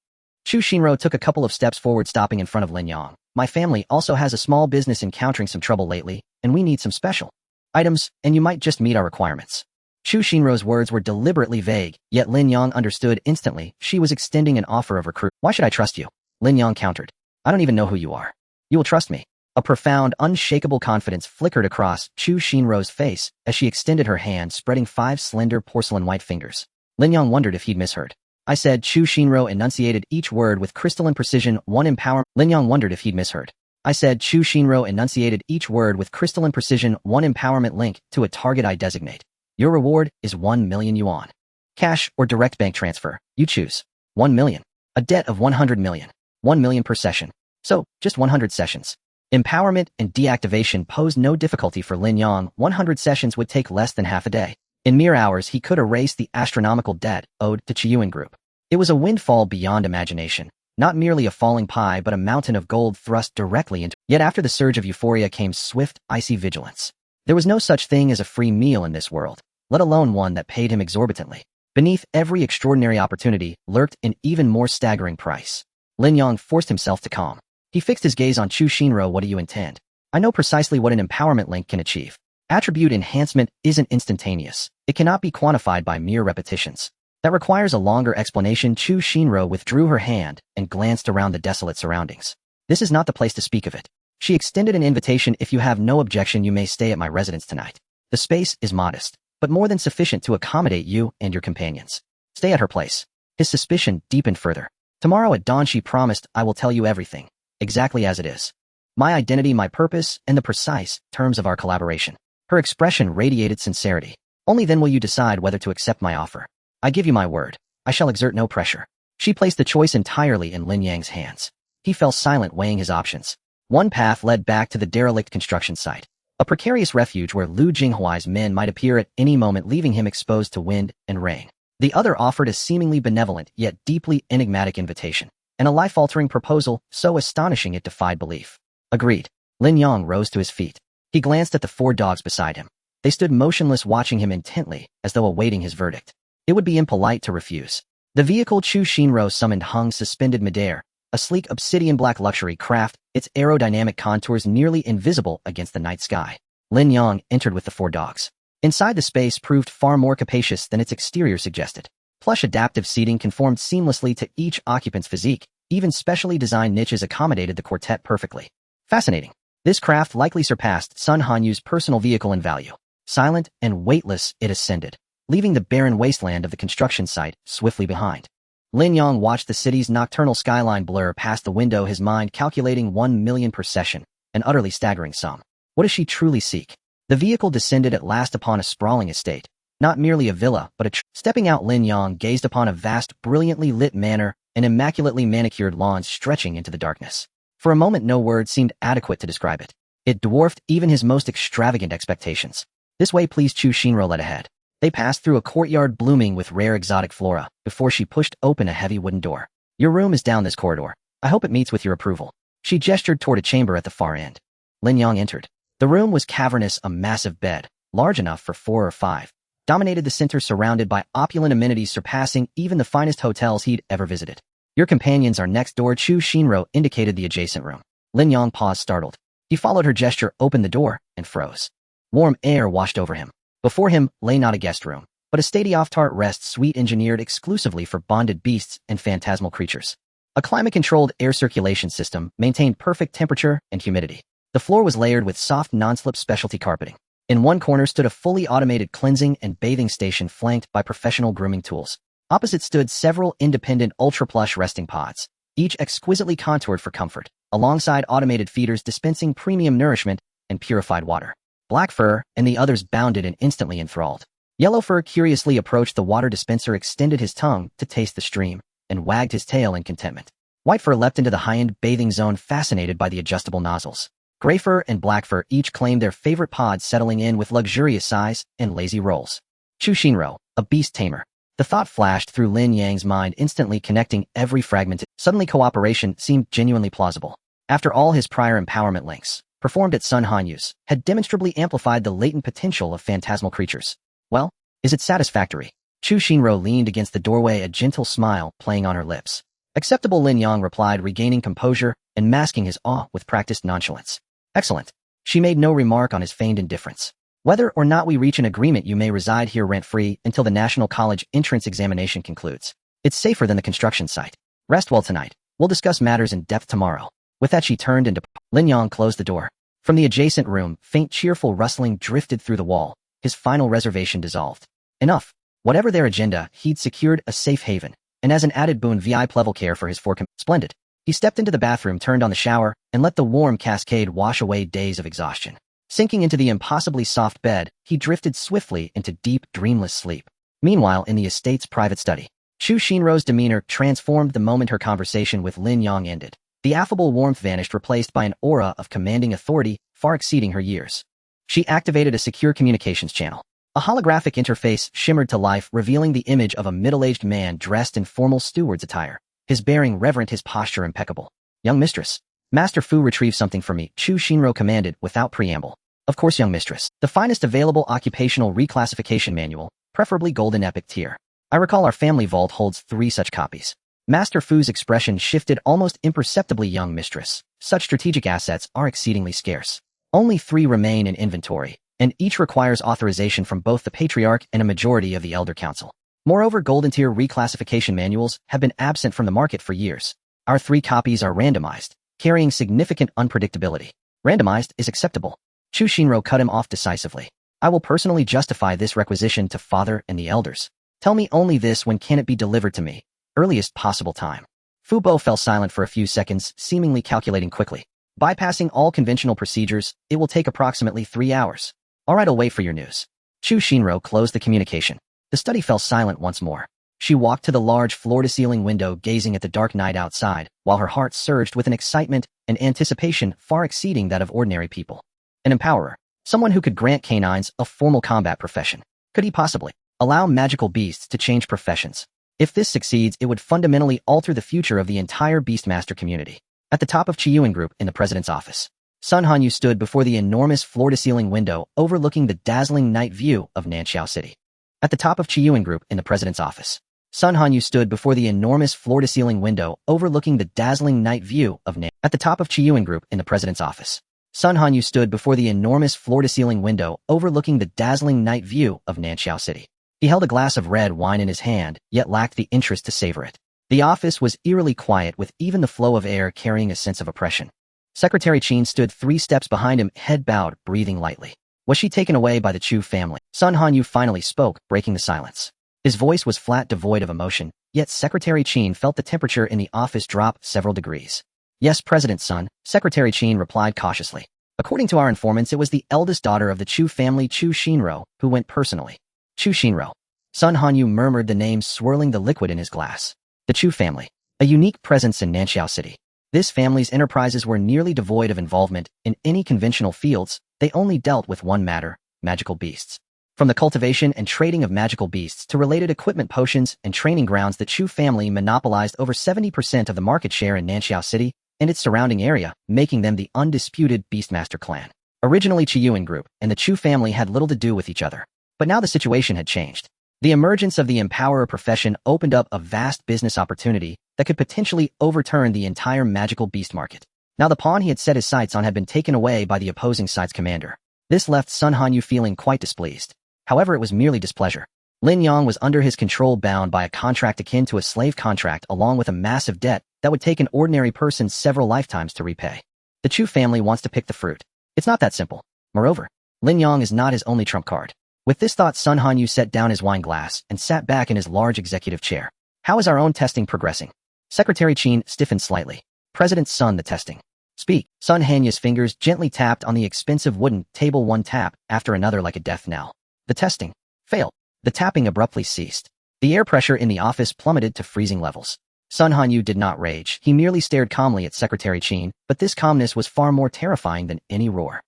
Chu Xinro took a couple of steps forward, stopping in front of Lin Yang. "My family also has a small business encountering some trouble lately, and we need some special items, and you might just meet our requirements." Chu Xinro's words were deliberately vague, yet Lin Yang understood instantly. She was extending an offer of recruit. "Why should I trust you?" Lin Yang countered. "I don't even know who you are." "You will trust me." A profound, unshakable confidence flickered across Chu Xinro's face as she extended her hand, spreading 5 slender porcelain white fingers. Lin Yang wondered if he'd misheard. "I said," Chu Xinro enunciated each word with crystalline precision, "one empowerment." Lin Yang wondered if he'd misheard. "I said," Chu Xinro enunciated each word with crystalline precision, "one empowerment link to a target I designate. Your reward is 1 million yuan. Cash or direct bank transfer, you choose." 1 million. A debt of 100 million. 1 million per session. So, just 100 sessions. Empowerment and deactivation posed no difficulty for Lin Yang. 100 sessions would take less than half a day. In mere hours, he could erase the astronomical debt owed to Chiyuan Group. It was a windfall beyond imagination. Not merely a falling pie, but a mountain of gold thrust directly into. Yet after the surge of euphoria came swift, icy vigilance. There was no such thing as a free meal in this world, let alone one that paid him exorbitantly. Beneath every extraordinary opportunity lurked an even more staggering price. Lin Yang forced himself to calm. He fixed his gaze on Chu Xinro. "What do you intend?" "I know precisely what an empowerment link can achieve. Attribute enhancement isn't instantaneous. It cannot be quantified by mere repetitions. That requires a longer explanation. Chu Shinro withdrew her hand and glanced around the desolate surroundings. This is not the place to speak of it. She extended an invitation. If you have no objection, you may stay at my residence tonight. The space is modest, but more than sufficient to accommodate you and your companions. Stay at her place. His suspicion deepened further. Tomorrow at dawn, she promised, I will tell you everything, exactly as it is. My identity, my purpose, and the precise terms of our collaboration. Her expression radiated sincerity. Only then will you decide whether to accept my offer. I give you my word. I shall exert no pressure. She placed the choice entirely in Lin Yang's hands. He fell silent, weighing his options. One path led back to the derelict construction site, a precarious refuge where Lu Jinghuai's men might appear at any moment, leaving him exposed to wind and rain. The other offered a seemingly benevolent yet deeply enigmatic invitation, and a life-altering proposal so astonishing it defied belief. Agreed. Lin Yang rose to his feet. He glanced at the 4 dogs beside him. They stood motionless, watching him intently, as though awaiting his verdict. It would be impolite to refuse. The vehicle Chu Shinro summoned hung suspended midair, a sleek obsidian-black luxury craft, its aerodynamic contours nearly invisible against the night sky. Lin Yang entered with the 4 dogs. Inside, the space proved far more capacious than its exterior suggested. Plush adaptive seating conformed seamlessly to each occupant's physique. Even specially designed niches accommodated the quartet perfectly. Fascinating. This craft likely surpassed Sun Hanyu's personal vehicle in value. Silent and weightless, it ascended, leaving the barren wasteland of the construction site swiftly behind. Lin Yang watched the city's nocturnal skyline blur past the window, his mind calculating 1 million per session, an utterly staggering sum. What does she truly seek? The vehicle descended at last upon a sprawling estate, not merely a villa, but Stepping out, Lin Yang gazed upon a vast, brilliantly lit manor and immaculately manicured lawns stretching into the darkness. For a moment, no word seemed adequate to describe it. It dwarfed even his most extravagant expectations. This way, please. Chu Shinro led ahead. They passed through a courtyard blooming with rare exotic flora before she pushed open a heavy wooden door. Your room is down this corridor. I hope it meets with your approval. She gestured toward a chamber at the far end. Lin Yang entered. The room was cavernous. A massive bed, large enough for 4 or 5, dominated the center, surrounded by opulent amenities surpassing even the finest hotels he'd ever visited. Your companions are next door. Chu Shinro indicated the adjacent room. Lin Yang paused, startled. He followed her gesture, opened the door, and froze. Warm air washed over him. Before him lay not a guest room, but a state-of-the-art rest suite engineered exclusively for bonded beasts and phantasmal creatures. A climate-controlled air circulation system maintained perfect temperature and humidity. The floor was layered with soft, non-slip specialty carpeting. In one corner stood a fully automated cleansing and bathing station flanked by professional grooming tools. Opposite stood several independent ultra-plush resting pods, each exquisitely contoured for comfort, alongside automated feeders dispensing premium nourishment and purified water. Black Fur and the others bounded and instantly enthralled. Yellow Fur curiously approached the water dispenser, extended his tongue to taste the stream, and wagged his tail in contentment. White Fur leapt into the high-end bathing zone, fascinated by the adjustable nozzles. Gray Fur and Black Fur each claimed their favorite pods, settling in with luxurious sighs and lazy rolls. Chu Shinro, a beast tamer. The thought flashed through Lin Yang's mind, instantly connecting every fragment. Suddenly, cooperation seemed genuinely plausible. After all, his prior empowerment links, performed at Sun Hanyu's, had demonstrably amplified the latent potential of phantasmal creatures. Well, is it satisfactory? Chu Shinro leaned against the doorway, a gentle smile playing on her lips. Acceptable, Lin Yang replied, regaining composure and masking his awe with practiced nonchalance. Excellent. She made no remark on his feigned indifference. Whether or not we reach an agreement, you may reside here rent-free until the National College entrance examination concludes. It's safer than the construction site. Rest well tonight. We'll discuss matters in depth tomorrow. With that, she turned and departed. Lin Yang closed the door. From the adjacent room, faint cheerful rustling drifted through the wall. His final reservation dissolved. Enough. Whatever their agenda, he'd secured a safe haven, and as an added boon, VIP level care for his Splendid. He stepped into the bathroom, turned on the shower, and let the warm cascade wash away days of exhaustion. Sinking into the impossibly soft bed, he drifted swiftly into deep, dreamless sleep. Meanwhile, in the estate's private study, Chu Shinro's demeanor transformed the moment her conversation with Lin Yang ended. The affable warmth vanished, replaced by an aura of commanding authority far exceeding her years. She activated a secure communications channel. A holographic interface shimmered to life, revealing the image of a middle-aged man dressed in formal steward's attire. His bearing reverent, his posture impeccable. Young mistress. Master Fu, retrieve something for me, Chu Shinro commanded without preamble. Of course, young mistress. The finest available occupational reclassification manual, preferably golden epic tier. I recall our family vault holds 3 such copies. Master Fu's expression shifted almost imperceptibly. Young mistress, such strategic assets are exceedingly scarce. Only 3 remain in inventory, and each requires authorization from both the Patriarch and a majority of the Elder Council. Moreover, golden tier reclassification manuals have been absent from the market for years. Our 3 copies are randomized, carrying significant unpredictability. Randomized is acceptable. Chu Shinro cut him off decisively. I will personally justify this requisition to father and the elders. Tell me only this: when can it be delivered to me? Earliest possible time. Fu Bo fell silent for a few seconds, seemingly calculating quickly. Bypassing all conventional procedures, it will take approximately 3 hours. All right, I'll wait for your news. Chu Shinro closed the communication. The study fell silent once more. She walked to the large floor-to-ceiling window, gazing at the dark night outside, while her heart surged with an excitement and anticipation far exceeding that of ordinary people. An empowerer. Someone who could grant canines a formal combat profession. Could he possibly allow magical beasts to change professions? If this succeeds, it would fundamentally alter the future of the entire Beastmaster community. At the top of Chiyuan Group in the president's office, Sun Hanyu stood before the enormous floor-to-ceiling window overlooking the dazzling night view of Nanxiao City. At the top of Chiyuan Group in the president's office, Sun Hanyu stood before the enormous floor-to-ceiling window overlooking the dazzling night view of At the top of Chiyuan Group in the president's office, Sun Hanyu stood before the enormous floor-to-ceiling window overlooking the dazzling night view of Nanxiao City. He held a glass of red wine in his hand, yet lacked the interest to savor it. The office was eerily quiet, with even the flow of air carrying a sense of oppression. Secretary Qin stood 3 steps behind him, head bowed, breathing lightly. Was she taken away by the Chu family? Sun Hanyu finally spoke, breaking the silence. His voice was flat, devoid of emotion, yet Secretary Qin felt the temperature in the office drop several degrees. Yes, President Sun, Secretary Qin replied cautiously. According to our informants, it was the eldest daughter of the Chu family, Chu Shinro, who went personally. Chu Shinro. Sun Hanyu murmured the name, swirling the liquid in his glass. The Chu family. A unique presence in Nanxiao City. This family's enterprises were nearly devoid of involvement in any conventional fields. They only dealt with one matter: magical beasts. From the cultivation and trading of magical beasts to related equipment, potions, and training grounds, the Chu family monopolized over 70% of the market share in Nanxiao City and its surrounding area, making them the undisputed Beastmaster clan. Originally Chiyuan Group and the Chu family had little to do with each other. But now the situation had changed. The emergence of the empowerer profession opened up a vast business opportunity that could potentially overturn the entire magical beast market. Now the pawn he had set his sights on had been taken away by the opposing side's commander. This left Sun Hanyu feeling quite displeased. However, it was merely displeasure. Lin Yang was under his control, bound by a contract akin to a slave contract, along with a massive debt that would take an ordinary person several lifetimes to repay. The Chu family wants to pick the fruit. It's not that simple. Moreover, Lin Yang is not his only trump card. With this thought, Sun Hanyu set down his wine glass and sat back in his large executive chair. How is our own testing progressing? Secretary Qin stiffened slightly. President Sun, the testing. Speak. Sun Hanyu's fingers gently tapped on the expensive wooden table, one tap after another like a death knell. The testing failed. The tapping abruptly ceased. The air pressure in the office plummeted to freezing levels. Sun Hanyu did not rage. He merely stared calmly at Secretary Qin, but this calmness was far more terrifying than any roar.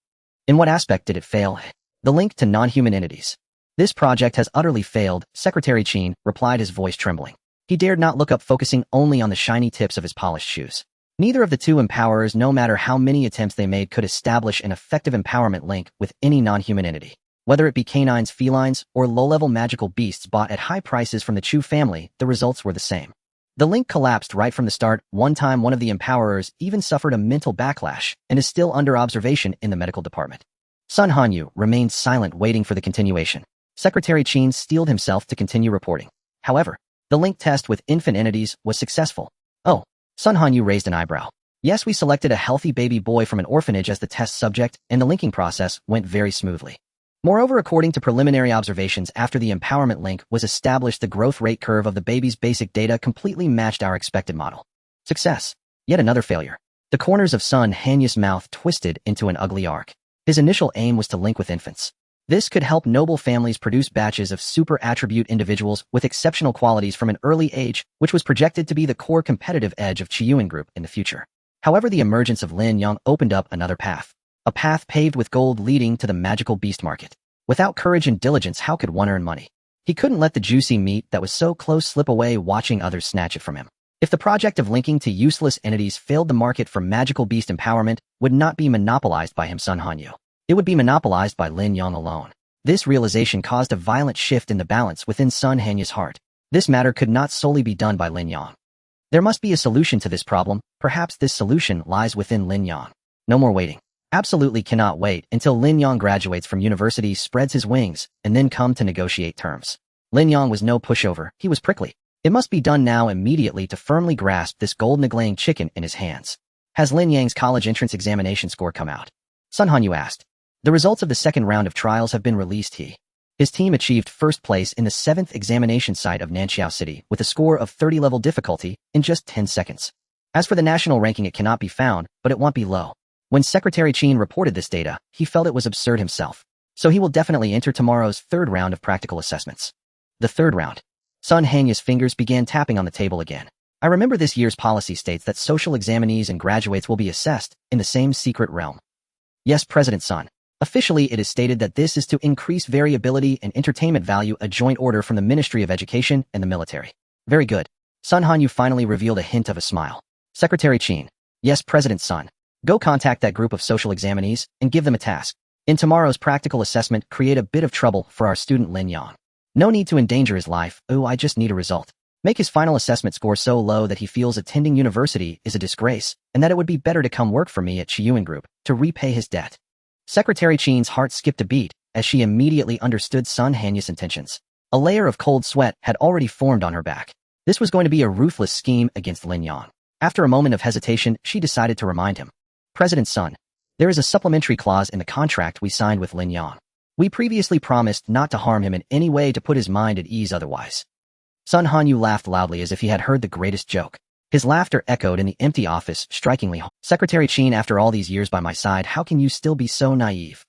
In what aspect did it fail? The link to non-human entities. This project has utterly failed, Secretary Qin replied, his voice trembling. He dared not look up, focusing only on the shiny tips of his polished shoes. Neither of the two empowerers, no matter how many attempts they made, could establish an effective empowerment link with any non-human entity. Whether it be canines, felines, or low-level magical beasts bought at high prices from the Chu family, the results were the same. The link collapsed right from the start. One time, one of the empowerers even suffered a mental backlash and is still under observation in the medical department. Sun Hanyu remained silent, waiting for the continuation. Secretary Qin steeled himself to continue reporting. However, the link test with infant entities was successful. Oh, Sun Hanyu raised an eyebrow. Yes, we selected a healthy baby boy from an orphanage as the test subject, and the linking process went very smoothly. Moreover, according to preliminary observations after the empowerment link was established, the growth rate curve of the baby's basic data completely matched our expected model. Success. Yet another failure. The corners of Sun Hanyu's mouth twisted into an ugly arc. His initial aim was to link with infants. This could help noble families produce batches of super attribute individuals with exceptional qualities from an early age, which was projected to be the core competitive edge of Chiyuan Group in the future. However, the emergence of Lin Yang opened up another path. A path paved with gold leading to the magical beast market. Without courage and diligence, how could one earn money? He couldn't let the juicy meat that was so close slip away, watching others snatch it from him. If the project of linking to useless entities failed, the market for magical beast empowerment would not be monopolized by him, Sun Hanyu. It would be monopolized by Lin Yang alone. This realization caused a violent shift in the balance within Sun Hanyu's heart. This matter could not solely be done by Lin Yang. There must be a solution to this problem. Perhaps this solution lies within Lin Yang. No more waiting. Absolutely cannot wait until Lin Yang graduates from university, spreads his wings, and then come to negotiate terms. Lin Yang was no pushover, he was prickly. It must be done now immediately to firmly grasp this gold-niggling chicken in his hands. Has Lin Yang's college entrance examination score come out? Sun Hanyu asked. The results of the second round of trials have been released. His team achieved first place in the 7th examination site of Nanxiao City with a score of 30 level difficulty in just 10 seconds. As for the national ranking, it cannot be found, but it won't be low. When Secretary Qin reported this data, he felt it was absurd himself. So he will definitely enter tomorrow's third round of practical assessments. The third round. Sun Hanyu's fingers began tapping on the table again. I remember this year's policy states that social examinees and graduates will be assessed in the same secret realm. Yes, President Sun. Officially, it is stated that this is to increase variability and entertainment value, a joint order from the Ministry of Education and the military. Very good. Sun Hanyu finally revealed a hint of a smile. Secretary Qin. Yes, President Sun. Go contact that group of social examinees and give them a task. In tomorrow's practical assessment, create a bit of trouble for our student Lin Yang. No need to endanger his life. Oh, I just need a result. Make his final assessment score so low that he feels attending university is a disgrace, and that it would be better to come work for me at Chiyuan Group to repay his debt. Secretary Qin's heart skipped a beat as she immediately understood Sun Hanyu's intentions. A layer of cold sweat had already formed on her back. This was going to be a ruthless scheme against Lin Yang. After a moment of hesitation, she decided to remind him. President Sun, there is a supplementary clause in the contract we signed with Lin Yang. We previously promised not to harm him in any way to put his mind at ease otherwise. Sun Hanyu laughed loudly as if he had heard the greatest joke. His laughter echoed in the empty office, strikingly. Secretary Qin, after all these years by my side, how can you still be so naive?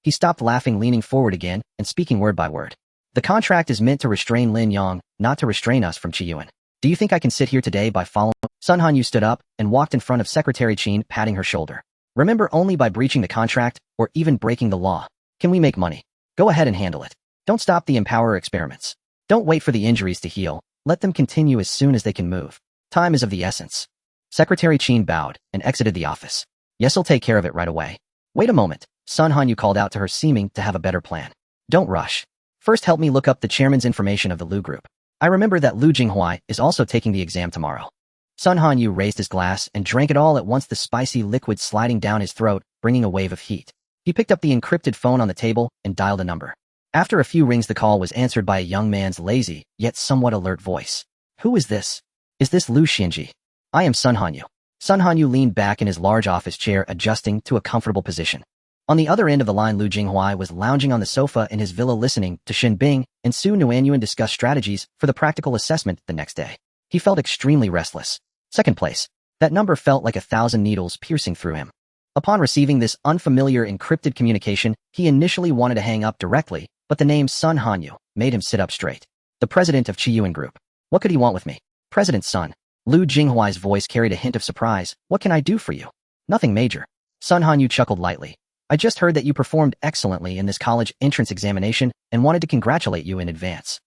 He stopped laughing, leaning forward again, and speaking word by word. The contract is meant to restrain Lin Yang, not to restrain us from Chiyuan. Do you think I can sit here today by following? Sun Hanyu stood up and walked in front of Secretary Qin, patting her shoulder. Remember, only by breaching the contract, or even breaking the law, can we make money. Go ahead and handle it. Don't stop the Empower experiments. Don't wait for the injuries to heal. Let them continue as soon as they can move. Time is of the essence. Secretary Qin bowed and exited the office. Yes, I'll take care of it right away. Wait a moment, Sun Hanyu called out to her, seeming to have a better plan. Don't rush. First, help me look up the chairman's information of the Lu Group. I remember that Lu Jinghuai is also taking the exam tomorrow. Sun Hanyu raised his glass and drank it all at once, the spicy liquid sliding down his throat, bringing a wave of heat. He picked up the encrypted phone on the table and dialed a number. After a few rings, the call was answered by a young man's lazy, yet somewhat alert voice. Who is this? Is this Lu Xianji? I am Sun Hanyu. Sun Hanyu leaned back in his large office chair, adjusting to a comfortable position. On the other end of the line, Lu Jinghuai was lounging on the sofa in his villa, listening to Shen Bing and Su Nuanyuan discuss strategies for the practical assessment the next day. He felt extremely restless. Second place. That number felt like 1,000 needles piercing through him. Upon receiving this unfamiliar encrypted communication, he initially wanted to hang up directly, but the name Sun Hanyu made him sit up straight. The president of Chiyuan Group. What could he want with me? President Sun. Lu Jinghuai's voice carried a hint of surprise. What can I do for you? Nothing major. Sun Hanyu chuckled lightly. I just heard that you performed excellently in this college entrance examination and wanted to congratulate you in advance.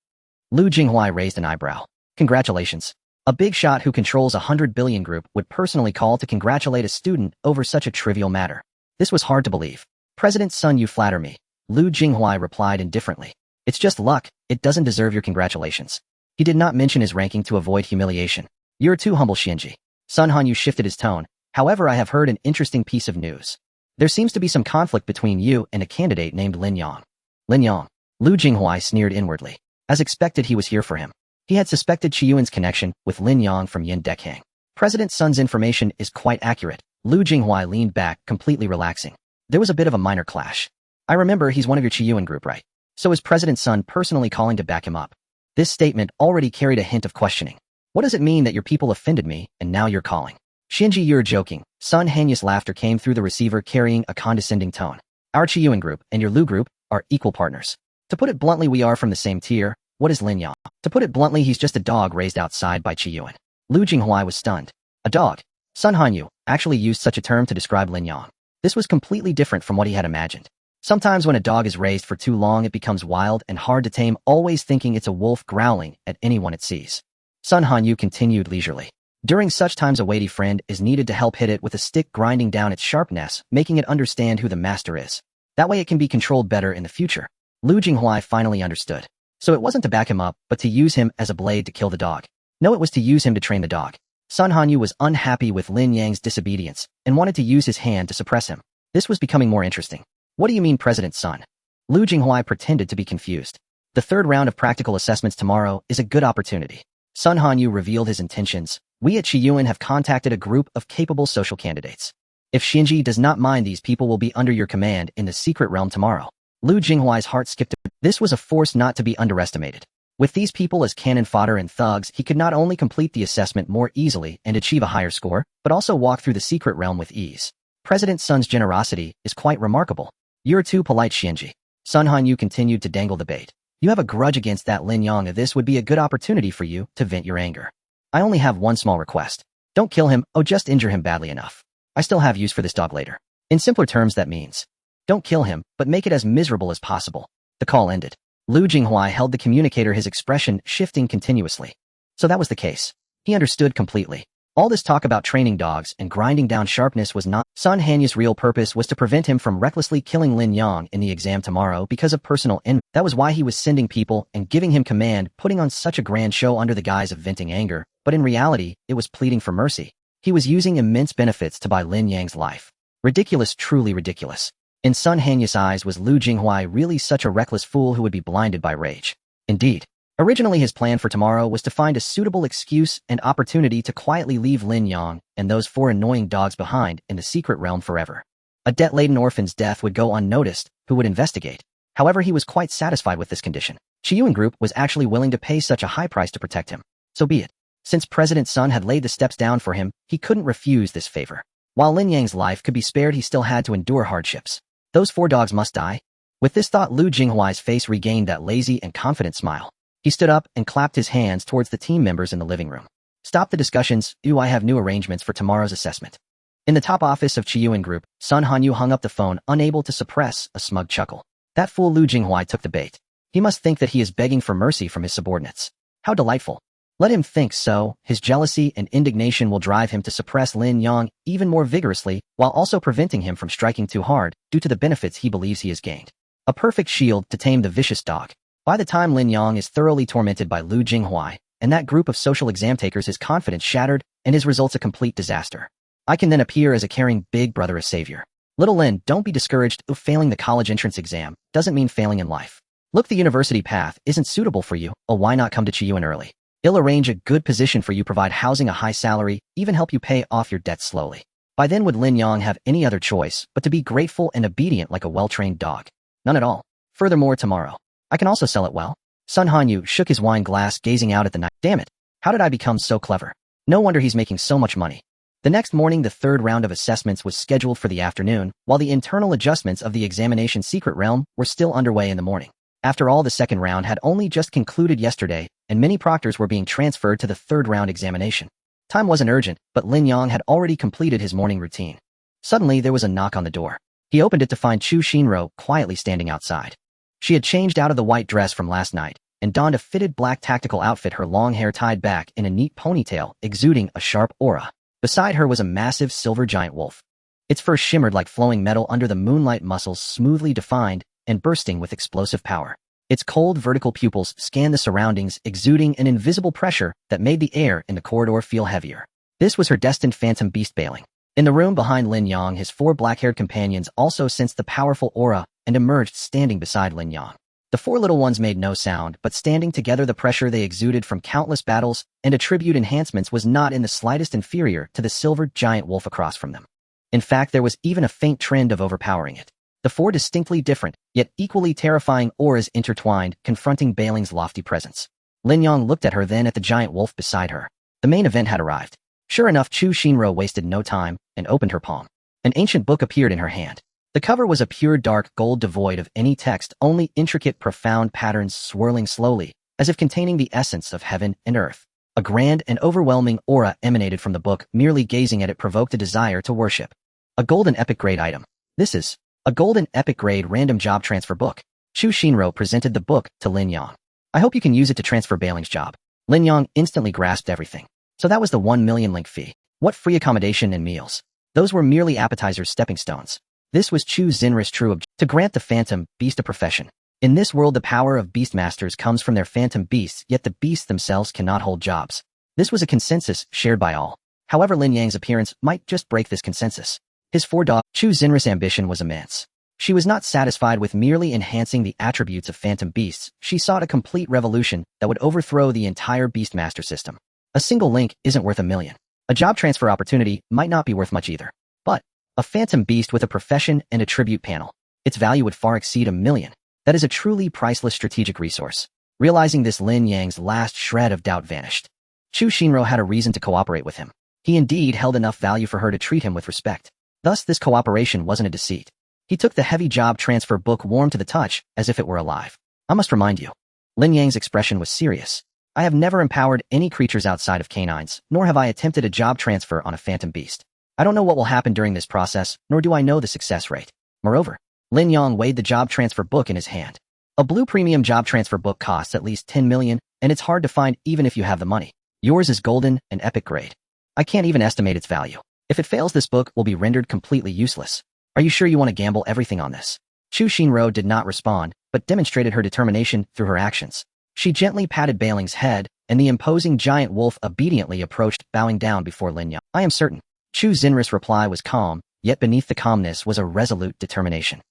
Lu Jinghuai raised an eyebrow. Congratulations. A big shot who controls 100 billion group would personally call to congratulate a student over such a trivial matter. This was hard to believe. President Sun, you flatter me. Lu Jinghuai replied indifferently. It's just luck, it doesn't deserve your congratulations. He did not mention his ranking to avoid humiliation. You're too humble, Xianji. Sun Hanyu shifted his tone. However, I have heard an interesting piece of news. There seems to be some conflict between you and a candidate named Lin Yang. Lin Yang. Lu Jinghuai sneered inwardly. As expected, he was here for him. He had suspected Chiyuan's connection with Lin Yang from Yin Dekhang. President Sun's information is quite accurate. Lu Jinghuai leaned back, completely relaxing. There was a bit of a minor clash. I remember he's one of your Chiyuan Group, right? So is President Sun personally calling to back him up? This statement already carried a hint of questioning. What does it mean that your people offended me, and now you're calling? Xianji, you're joking. Sun Hanyu's laughter came through the receiver, carrying a condescending tone. Our Chiyuan Group and your Lu Group are equal partners. To put it bluntly, we are from the same tier. What is Lin Yang? To put it bluntly, he's just a dog raised outside by Chiyuan. Lu Jinghuai was stunned. A dog? Sun Hanyu actually used such a term to describe Lin Yang. This was completely different from what he had imagined. Sometimes when a dog is raised for too long, it becomes wild and hard to tame, always thinking it's a wolf growling at anyone it sees. Sun Hanyu continued leisurely. During such times, a weighty friend is needed to help hit it with a stick, grinding down its sharpness, making it understand who the master is. That way it can be controlled better in the future. Lu Jinghuai finally understood. So it wasn't to back him up, but to use him as a blade to kill the dog. No, it was to use him to train the dog. Sun Hanyu was unhappy with Lin Yang's disobedience and wanted to use his hand to suppress him. This was becoming more interesting. What do you mean, President Sun? Lu Jinghuai pretended to be confused. The third round of practical assessments tomorrow is a good opportunity. Sun Hanyu revealed his intentions. We at Chiyuan have contacted a group of capable social candidates. If Xinji does not mind, these people will be under your command in the secret realm tomorrow. Lu Jinghuai's heart skipped. This was a force not to be underestimated. With these people as cannon fodder and thugs, he could not only complete the assessment more easily and achieve a higher score, but also walk through the secret realm with ease. President Sun's generosity is quite remarkable. You're too polite, Xinji. Sun Hanyu continued to dangle the bait. You have a grudge against that Lin Yang. This would be a good opportunity for you to vent your anger. I only have one small request. Don't kill him, just injure him badly enough. I still have use for this dog later. In simpler terms, that means, don't kill him, but make it as miserable as possible. The call ended. Lu Jinghuai held the communicator, his expression shifting continuously. So that was the case. He understood completely. All this talk about training dogs and grinding down sharpness was not. Sun Hanyu's real purpose was to prevent him from recklessly killing Lin Yang in the exam tomorrow because of personal envy. That was why he was sending people and giving him command, putting on such a grand show under the guise of venting anger, but in reality, it was pleading for mercy. He was using immense benefits to buy Lin Yang's life. Ridiculous, truly ridiculous. In Sun Hanyu's eyes, was Lu Jinghuai really such a reckless fool who would be blinded by rage? Indeed. Originally, his plan for tomorrow was to find a suitable excuse and opportunity to quietly leave Lin Yang and those 4 annoying dogs behind in the secret realm forever. A debt-laden orphan's death would go unnoticed, who would investigate. However, he was quite satisfied with this condition. Chiyuan Group was actually willing to pay such a high price to protect him. So be it. Since President Sun had laid the steps down for him, he couldn't refuse this favor. While Lin Yang's life could be spared, he still had to endure hardships. Those 4 dogs must die. With this thought, Lu Jinghuai's face regained that lazy and confident smile. He stood up and clapped his hands towards the team members in the living room. Stop the discussions. I have new arrangements for tomorrow's assessment. In the top office of Chiyuan Group, Sun Hanyu hung up the phone, unable to suppress a smug chuckle. That fool Lu Jinghuai took the bait. He must think that he is begging for mercy from his subordinates. How delightful. Let him think so. His jealousy and indignation will drive him to suppress Lin Yang even more vigorously, while also preventing him from striking too hard due to the benefits he believes he has gained. A perfect shield to tame the vicious dog. By the time Lin Yang is thoroughly tormented by Lu Jinghuai and that group of social exam takers, his confidence shattered and his results a complete disaster. I can then appear as a caring big brother, a savior. Little Lin, don't be discouraged. Failing the college entrance exam doesn't mean failing in life. Look, the university path isn't suitable for you. Why not come to Chiyuan early? It'll arrange a good position for you, provide housing, a high salary, even help you pay off your debts slowly. By then, would Lin Yang have any other choice but to be grateful and obedient like a well-trained dog? None at all. Furthermore, tomorrow, I can also sell it well. Sun Hanyu shook his wine glass, gazing out at the night. Damn it. How did I become so clever? No wonder he's making so much money. The next morning, the third round of assessments was scheduled for the afternoon, while the internal adjustments of the examination secret realm were still underway in the morning. After all, the second round had only just concluded yesterday, and many proctors were being transferred to the third round examination. Time wasn't urgent, but Lin Yang had already completed his morning routine. Suddenly, there was a knock on the door. He opened it to find Chu Shinro quietly standing outside. She had changed out of the white dress from last night and donned a fitted black tactical outfit, her long hair tied back in a neat ponytail, exuding a sharp aura. Beside her was a massive silver giant wolf. Its fur shimmered like flowing metal under the moonlight, muscles smoothly defined and bursting with explosive power. Its cold vertical pupils scanned the surroundings, exuding an invisible pressure that made the air in the corridor feel heavier. This was her destined phantom beast bailing. In the room behind Lin Yang, his 4 black-haired companions also sensed the powerful aura and emerged, standing beside Lin Yang. The 4 little ones made no sound, but standing together, the pressure they exuded from countless battles and attribute enhancements was not in the slightest inferior to the silver giant wolf across from them. In fact, there was even a faint trend of overpowering it. The 4 distinctly different, yet equally terrifying auras intertwined, confronting Bailing's lofty presence. Lin Yang looked at her, then at the giant wolf beside her. The main event had arrived. Sure enough, Chu Shinro wasted no time and opened her palm. An ancient book appeared in her hand. The cover was a pure dark gold devoid of any text, only intricate profound patterns swirling slowly, as if containing the essence of heaven and earth. A grand and overwhelming aura emanated from the book. Merely gazing at it provoked a desire to worship. A golden epic grade item. This is a golden epic grade random job transfer book. Chu Shinro presented the book to Lin Yang. I hope you can use it to transfer Bailing's job. Lin Yang instantly grasped everything. So that was the 1 million link fee. What free accommodation and meals? Those were merely appetizers, stepping stones. This was Chu Xinri's true objective, to grant the phantom beast a profession. In this world, the power of beastmasters comes from their phantom beasts, yet the beasts themselves cannot hold jobs. This was a consensus shared by all. However, Lin Yang's appearance might just break this consensus. His 4 dogs. Chu Xinri's ambition was immense. She was not satisfied with merely enhancing the attributes of phantom beasts. She sought a complete revolution that would overthrow the entire Beastmaster system. A single link isn't worth a million. A job transfer opportunity might not be worth much either. But a phantom beast with a profession and attribute panel, its value would far exceed a million. That is a truly priceless strategic resource. Realizing this, Lin Yang's last shred of doubt vanished. Chu Shinro had a reason to cooperate with him. He indeed held enough value for her to treat him with respect. Thus, this cooperation wasn't a deceit. He took the heavy job transfer book warm to the touch, as if it were alive. I must remind you. Lin Yang's expression was serious. I have never empowered any creatures outside of canines, nor have I attempted a job transfer on a phantom beast. I don't know what will happen during this process, nor do I know the success rate. Moreover, Lin Yang weighed the job transfer book in his hand. A blue premium job transfer book costs at least 10 million, and it's hard to find even if you have the money. Yours is golden and epic grade. I can't even estimate its value. If it fails, this book will be rendered completely useless. Are you sure you want to gamble everything on this? Chu Shinro did not respond, but demonstrated her determination through her actions. She gently patted Bailing's head, and the imposing giant wolf obediently approached, bowing down before Lin Yang. I am certain. Chu Xinris' reply was calm, yet beneath the calmness was a resolute determination.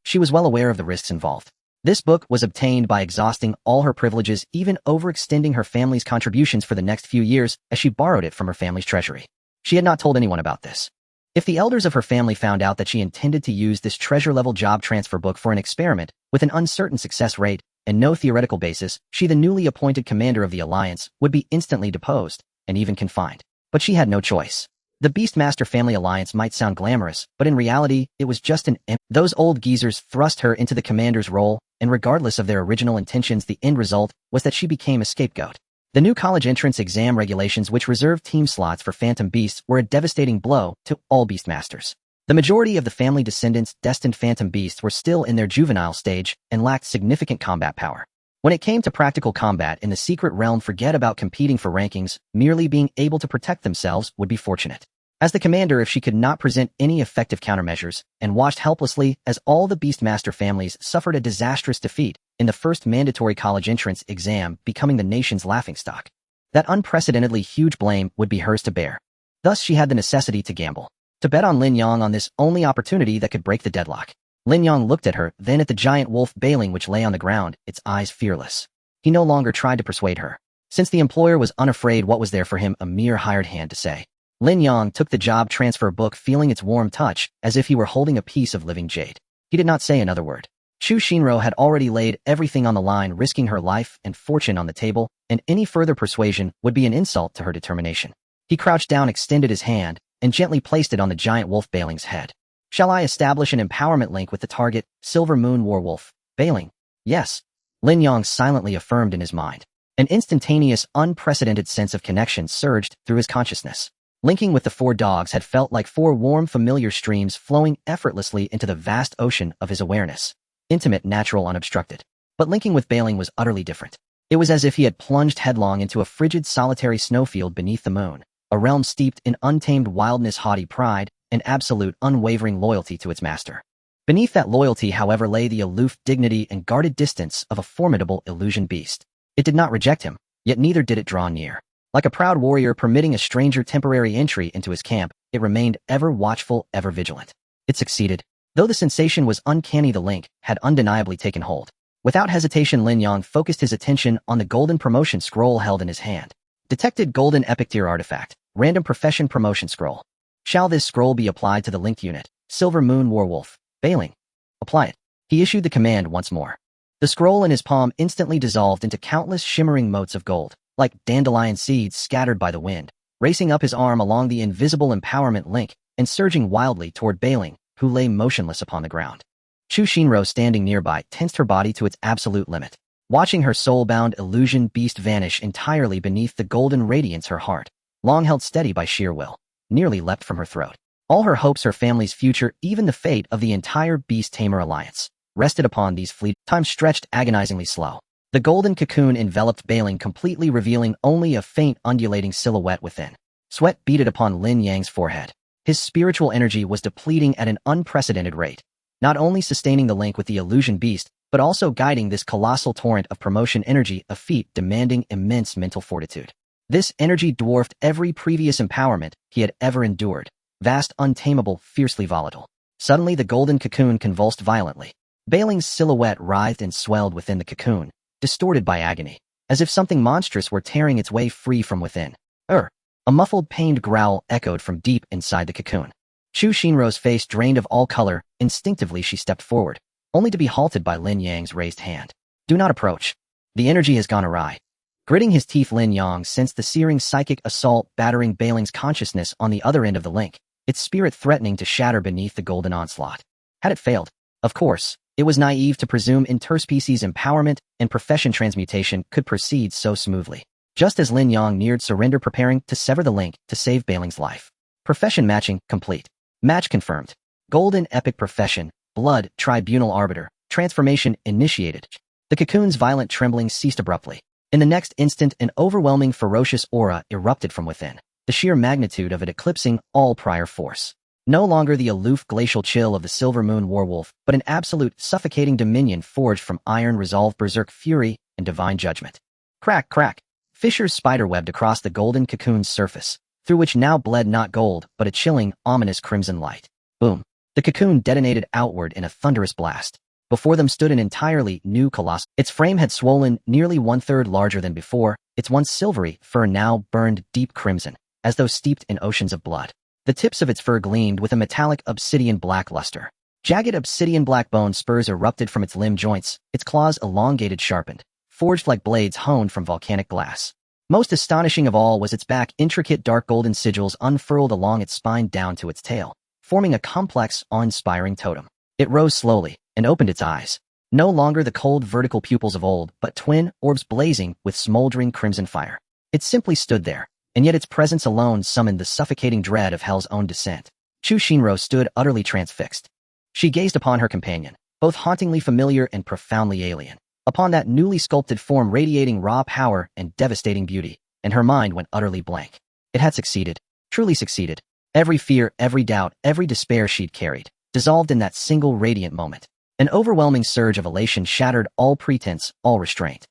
She was well aware of the risks involved. This book was obtained by exhausting all her privileges, even overextending her family's contributions for the next few years, as she borrowed it from her family's treasury. She had not told anyone about this. If the elders of her family found out that she intended to use this treasure-level job transfer book for an experiment, with an uncertain success rate and no theoretical basis, she, the newly appointed commander of the Alliance, would be instantly deposed, and even confined. But she had no choice. The Beastmaster family alliance might sound glamorous, but in reality, it was just an Those old geezers thrust her into the commander's role, and regardless of their original intentions, the end result was that she became a scapegoat. The new college entrance exam regulations, which reserved team slots for phantom beasts, were a devastating blow to all Beastmasters. The majority of the family descendants destined phantom beasts were still in their juvenile stage and lacked significant combat power. When it came to practical combat in the secret realm, forget about competing for rankings, merely being able to protect themselves would be fortunate. As the commander, if she could not present any effective countermeasures, and watched helplessly as all the Beastmaster families suffered a disastrous defeat in the first mandatory college entrance exam, becoming the nation's laughingstock, that unprecedentedly huge blame would be hers to bear. Thus she had the necessity to gamble, to bet on Lin Yang on this only opportunity that could break the deadlock. Lin Yang looked at her, then at the giant wolf Bailing, which lay on the ground, its eyes fearless. He no longer tried to persuade her. Since the employer was unafraid, what was there for him, a mere hired hand, to say? Lin Yang took the job transfer book, feeling its warm touch, as if he were holding a piece of living jade. He did not say another word. Chu Shinro had already laid everything on the line, risking her life and fortune on the table, and any further persuasion would be an insult to her determination. He crouched down, extended his hand, and gently placed it on the giant wolf Bailing's head. Shall I establish an empowerment link with the target, Silver Moon Warwolf, Bailing? Yes. Lin Yang silently affirmed in his mind. An instantaneous, unprecedented sense of connection surged through his consciousness. Linking with the four dogs had felt like four warm, familiar streams flowing effortlessly into the vast ocean of his awareness. Intimate, natural, unobstructed. But linking with Bailing was utterly different. It was as if he had plunged headlong into a frigid, solitary snowfield beneath the moon, a realm steeped in untamed wildness, haughty pride, and absolute, unwavering loyalty to its master. Beneath that loyalty, however, lay the aloof dignity and guarded distance of a formidable illusion beast. It did not reject him, yet neither did it draw near. Like a proud warrior permitting a stranger temporary entry into his camp, it remained ever watchful, ever vigilant. It succeeded. Though the sensation was uncanny, the link had undeniably taken hold. Without hesitation, Lin Yang focused his attention on the golden promotion scroll held in his hand. Detected golden epic tier artifact, random profession promotion scroll. Shall this scroll be applied to the linked unit, Silver Moon Warwolf, Bailing? Apply it. He issued the command once more. The scroll in his palm instantly dissolved into countless shimmering motes of gold, like dandelion seeds scattered by the wind, racing up his arm along the invisible empowerment link and surging wildly toward Bailing, who lay motionless upon the ground. Chu Shinro, standing nearby, tensed her body to its absolute limit. Watching her soul-bound illusion beast vanish entirely beneath the golden radiance, her heart, long held steady by sheer will, nearly leapt from her throat. All her hopes, her family's future, even the fate of the entire Beast Tamer Alliance, rested upon these fleet. Time stretched agonizingly slow. The golden cocoon enveloped Bailing completely, revealing only a faint undulating silhouette within. Sweat beaded upon Lin Yang's forehead. His spiritual energy was depleting at an unprecedented rate, not only sustaining the link with the illusion beast, but also guiding this colossal torrent of promotion energy, a feat demanding immense mental fortitude. This energy dwarfed every previous empowerment he had ever endured, vast, untamable, fiercely volatile. Suddenly the golden cocoon convulsed violently. Bailing's silhouette writhed and swelled within the cocoon, distorted by agony, as if something monstrous were tearing its way free from within. A muffled, pained growl echoed from deep inside the cocoon. Chu Shinro's face drained of all color. Instinctively she stepped forward, only to be halted by Lin Yang's raised hand. Do not approach. The energy has gone awry. Gritting his teeth, Lin Yang sensed the searing psychic assault battering Bailing's consciousness on the other end of the link, its spirit threatening to shatter beneath the golden onslaught. Had it failed? Of course, it was naive to presume interspecies empowerment and profession transmutation could proceed so smoothly. Just as Lin Yang neared surrender, preparing to sever the link to save Bailing's life. Profession matching complete. Match confirmed. Golden epic profession, blood, tribunal arbiter, transformation initiated. The cocoon's violent trembling ceased abruptly. In the next instant, an overwhelming ferocious aura erupted from within, the sheer magnitude of it eclipsing all prior force. No longer the aloof glacial chill of the Silver Moon Warwolf, but an absolute, suffocating dominion forged from iron resolve, berserk fury, and divine judgment. Crack, crack. Fissures spiderwebbed across the golden cocoon's surface, through which now bled not gold, but a chilling, ominous crimson light. Boom. The cocoon detonated outward in a thunderous blast. Before them stood an entirely new colossus. Its frame had swollen, nearly 1/3 larger than before, its once silvery fur now burned deep crimson, as though steeped in oceans of blood. The tips of its fur gleamed with a metallic obsidian black luster. Jagged obsidian black bone spurs erupted from its limb joints, its claws elongated, sharpened, forged like blades honed from volcanic glass. Most astonishing of all was its back. Intricate dark golden sigils unfurled along its spine down to its tail, forming a complex, awe-inspiring totem. It rose slowly and opened its eyes. No longer the cold vertical pupils of old, but twin orbs blazing with smoldering crimson fire. It simply stood there, and yet its presence alone summoned the suffocating dread of hell's own descent. Chu Shinro stood utterly transfixed. She gazed upon her companion, both hauntingly familiar and profoundly alien, upon that newly sculpted form radiating raw power and devastating beauty, and her mind went utterly blank. It had succeeded, truly succeeded. Every fear, every doubt, every despair she'd carried, dissolved in that single radiant moment. An overwhelming surge of elation shattered all pretense, all restraint.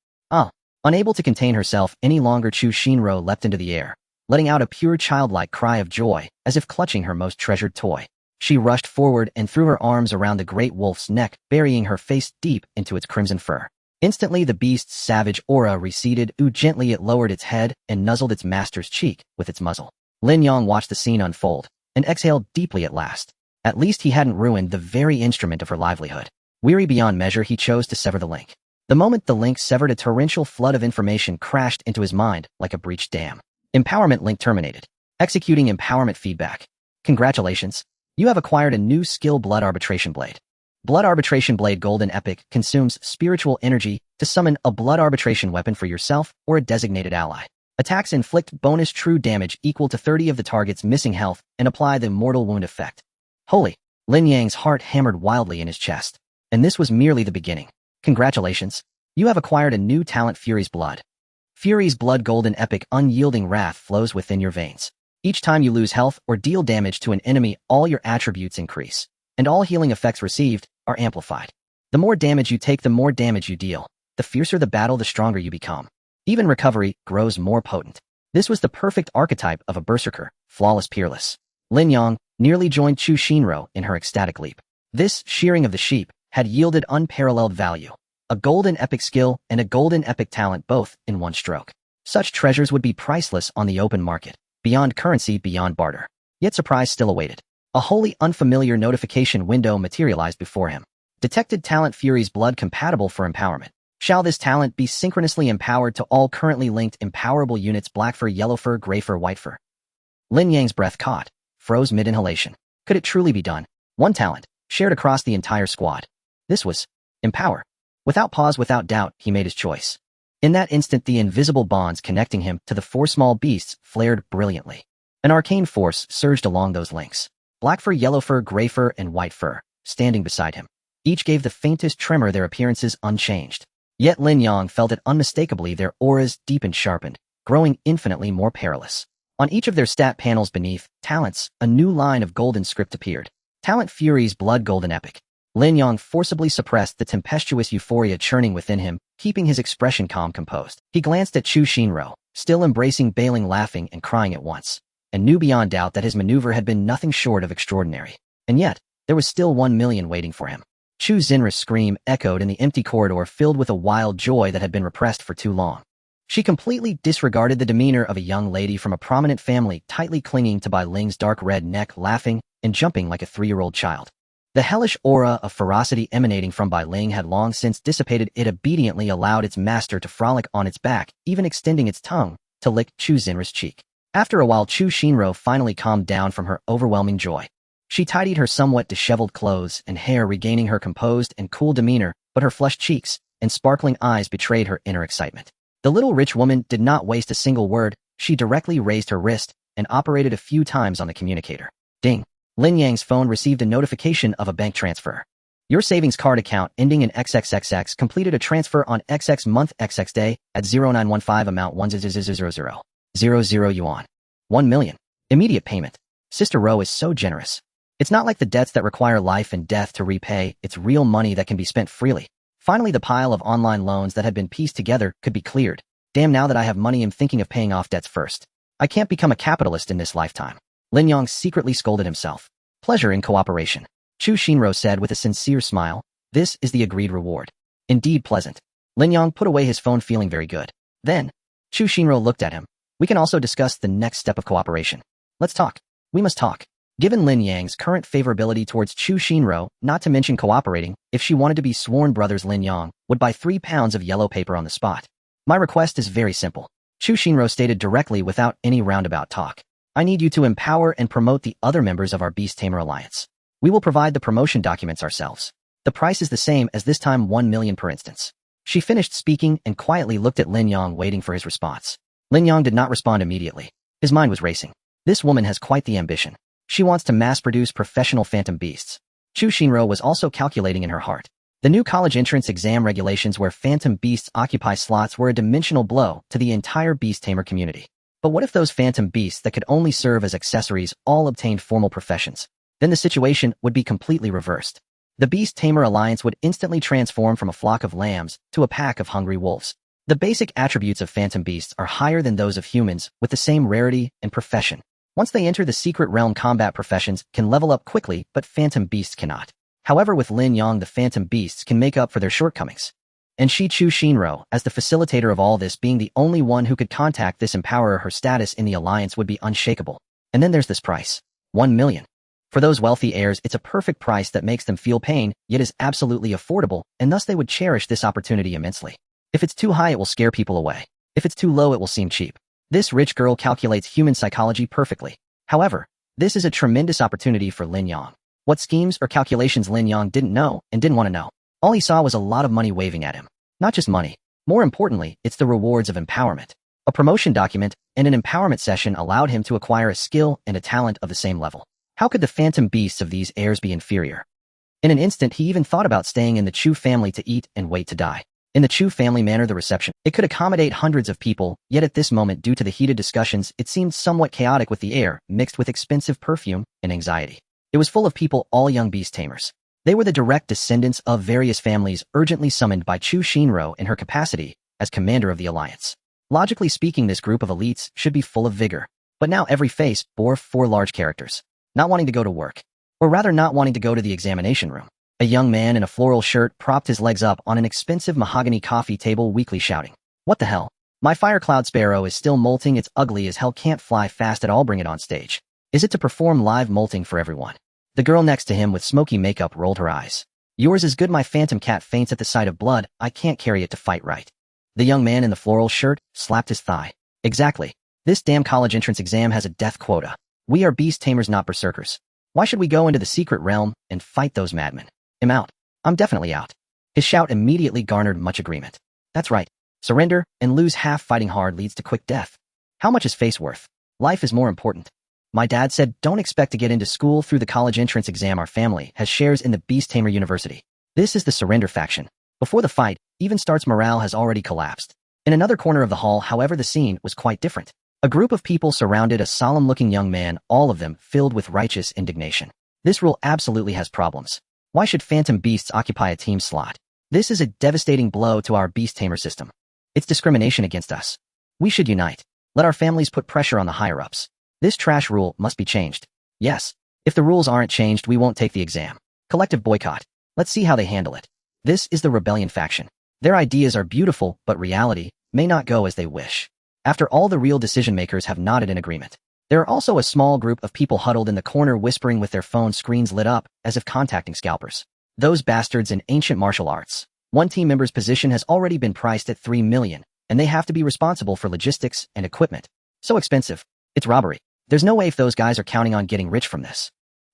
Unable to contain herself any longer, Chu Shinro leapt into the air, letting out a pure childlike cry of joy, as if clutching her most treasured toy. She rushed forward and threw her arms around the great wolf's neck, burying her face deep into its crimson fur. Instantly the beast's savage aura receded. Gently it lowered its head and nuzzled its master's cheek with its muzzle. Lin Yang watched the scene unfold, and exhaled deeply at last. At least he hadn't ruined the very instrument of her livelihood. Weary beyond measure, he chose to sever the link. The moment the link severed, a torrential flood of information crashed into his mind like a breached dam. Empowerment link terminated. Executing empowerment feedback. Congratulations. You have acquired a new skill, Blood Arbitration Blade. Blood Arbitration Blade Golden Epic consumes spiritual energy to summon a blood arbitration weapon for yourself or a designated ally. Attacks inflict bonus true damage equal to 30 of the target's missing health and apply the mortal wound effect. Holy! Lin Yang's heart hammered wildly in his chest. And this was merely the beginning. Congratulations. You have acquired a new talent, Fury's Blood. Fury's Blood Golden Epic. Unyielding wrath flows within your veins. Each time you lose health or deal damage to an enemy, all your attributes increase, and all healing effects received are amplified. The more damage you take, the more damage you deal. The fiercer the battle, the stronger you become. Even recovery grows more potent. This was the perfect archetype of a berserker, flawless, peerless. Lin Yang nearly joined Chu Shinro in her ecstatic leap. This shearing of the sheep had yielded unparalleled value. A golden epic skill and a golden epic talent, both in one stroke. Such treasures would be priceless on the open market, beyond currency, beyond barter. Yet surprise still awaited. A wholly unfamiliar notification window materialized before him. Detected talent, Fury's Blood compatible for empowerment. Shall this talent be synchronously empowered to all currently linked empowerable units, black fur, yellow fur, gray fur, white fur? Lin Yang's breath caught, froze mid-inhalation. Could it truly be done? One talent, shared across the entire squad. This was empower. Without pause, without doubt, he made his choice. In that instant, the invisible bonds connecting him to the four small beasts flared brilliantly. An arcane force surged along those links. Black fur, yellow fur, gray fur, and white fur, standing beside him. Each gave the faintest tremor, their appearances unchanged. Yet Lin Yang felt it unmistakably, their auras deepened, sharpened, growing infinitely more perilous. On each of their stat panels beneath talents, a new line of golden script appeared. Talent, Fury's Blood Golden Epic. Lin Yang forcibly suppressed the tempestuous euphoria churning within him, keeping his expression calm, composed. He glanced at Chu Shinro, still embracing Bailing, laughing and crying at once, and knew beyond doubt that his maneuver had been nothing short of extraordinary. And yet, There was still 1 million waiting for him. Chu Xinra's scream echoed in the empty corridor filled with a wild joy that had been repressed for too long. She completely disregarded the demeanor of a young lady from a prominent family tightly clinging to Bai Ling's dark red neck, laughing and jumping like a 3-year-old child. The hellish aura of ferocity emanating from Bai Ling had long since dissipated. It obediently allowed its master to frolic on its back, even extending its tongue to lick Chu Xinra's cheek. After a while, Chu Xinro finally calmed down from her overwhelming joy. She tidied her somewhat disheveled clothes and hair, regaining her composed and cool demeanor, but her flushed cheeks and sparkling eyes betrayed her inner excitement. The little rich woman did not waste a single word. She directly raised her wrist and operated a few times on the communicator. Ding! Lin Yang's phone received a notification of a bank transfer. Your savings card account ending in XXXX completed a transfer on XX month XX day at 0915 amount 10000 yuan. 1 million. Immediate payment. Sister Ro is so generous. It's not like the debts that require life and death to repay. It's real money that can be spent freely. Finally, the pile of online loans that had been pieced together could be cleared. Damn, now that I have money, I'm thinking of paying off debts first. I can't become a capitalist in this lifetime. Lin Yang secretly scolded himself. Pleasure in cooperation. Chu Xinro said with a sincere smile. This is the agreed reward. Indeed pleasant. Lin Yang put away his phone feeling very good. Then, Chu Xinro looked at him. We can also discuss the next step of cooperation. Let's talk. We must talk. Given Lin Yang's current favorability towards Chu Xinro, not to mention cooperating, if she wanted to be sworn brothers, Lin Yang would buy 3 pounds of yellow paper on the spot. My request is very simple. Chu Xinro stated directly without any roundabout talk. I need you to empower and promote the other members of our Beast Tamer Alliance. We will provide the promotion documents ourselves. The price is the same as this time, 1 million per instance. She finished speaking and quietly looked at Lin Yang, waiting for his response. Lin Yang did not respond immediately. His mind was racing. This woman has quite the ambition. She wants to mass-produce professional phantom beasts. Chu Xinro was also calculating in her heart. The new college entrance exam regulations where phantom beasts occupy slots were a dimensional blow to the entire beast tamer community. But what if those phantom beasts that could only serve as accessories all obtained formal professions? Then the situation would be completely reversed. The Beast Tamer Alliance would instantly transform from a flock of lambs to a pack of hungry wolves. The basic attributes of phantom beasts are higher than those of humans, with the same rarity and profession. Once they enter the secret realm, combat professions can level up quickly, but phantom beasts cannot. However, with Lin Yang, the phantom beasts can make up for their shortcomings. And she, Chu Xinro, as the facilitator of all this, being the only one who could contact this empowerer, her status in the alliance would be unshakable. And then there's this price. 1 million. For those wealthy heirs, it's a perfect price that makes them feel pain, yet is absolutely affordable, and thus they would cherish this opportunity immensely. If it's too high, it will scare people away. If it's too low, it will seem cheap. This rich girl calculates human psychology perfectly. However, this is a tremendous opportunity for Lin Yang. What schemes or calculations Lin Yang didn't know and didn't want to know. All he saw was a lot of money waving at him. Not just money. More importantly, it's the rewards of empowerment. A promotion document and an empowerment session allowed him to acquire a skill and a talent of the same level. How could the phantom beasts of these heirs be inferior? In an instant, he even thought about staying in the Chu family to eat and wait to die. In the Chu family manor, the reception, it could accommodate hundreds of people, yet at this moment, due to the heated discussions, it seemed somewhat chaotic, with the air mixed with expensive perfume and anxiety. It was full of people, all young beast tamers. They were the direct descendants of various families urgently summoned by Chu Xinro in her capacity as commander of the alliance. Logically speaking, this group of elites should be full of vigor. But now every face bore 4 large characters. Not wanting to go to work. Or rather, not wanting to go to the examination room. A young man in a floral shirt propped his legs up on an expensive mahogany coffee table, weakly shouting, "What the hell? My fire cloud sparrow is still molting. It's ugly as hell, can't fly fast at all. Bring it on stage." Is it to perform live molting for everyone? The girl next to him with smoky makeup rolled her eyes. "Yours is good. My phantom cat faints at the sight of blood. I can't carry it to fight right." The young man in the floral shirt slapped his thigh. "Exactly. This damn college entrance exam has a death quota. We are beast tamers, not berserkers. Why should we go into the secret realm and fight those madmen? I'm out. I'm definitely out." His shout immediately garnered much agreement. "That's right. Surrender and lose half. Fighting hard leads to quick death. How much is face worth? Life is more important. My dad said don't expect to get into school through the college entrance exam. Our family has shares in the Beast Tamer University. This is the surrender faction. Before the fight even starts, morale has already collapsed." In another corner of the hall, however, the scene was quite different. A group of people surrounded a solemn-looking young man, all of them filled with righteous indignation. This rule absolutely has problems. Why should phantom beasts occupy a team slot? This is a devastating blow to our beast tamer system. It's discrimination against us. We should unite. Let our families put pressure on the higher-ups. This trash rule must be changed. Yes, If the rules aren't changed, we won't take the exam. Collective boycott. Let's see how they handle it. This is the rebellion faction. Their ideas are beautiful, but reality may not go as they wish. After all, the real decision makers have nodded in agreement. There are also a small group of people huddled in the corner whispering with their phone screens lit up as if contacting scalpers. Those bastards in ancient martial arts. One team member's position has already been priced at 3 million, and they have to be responsible for logistics and equipment. So expensive. It's robbery. There's no way if those guys are counting on getting rich from this.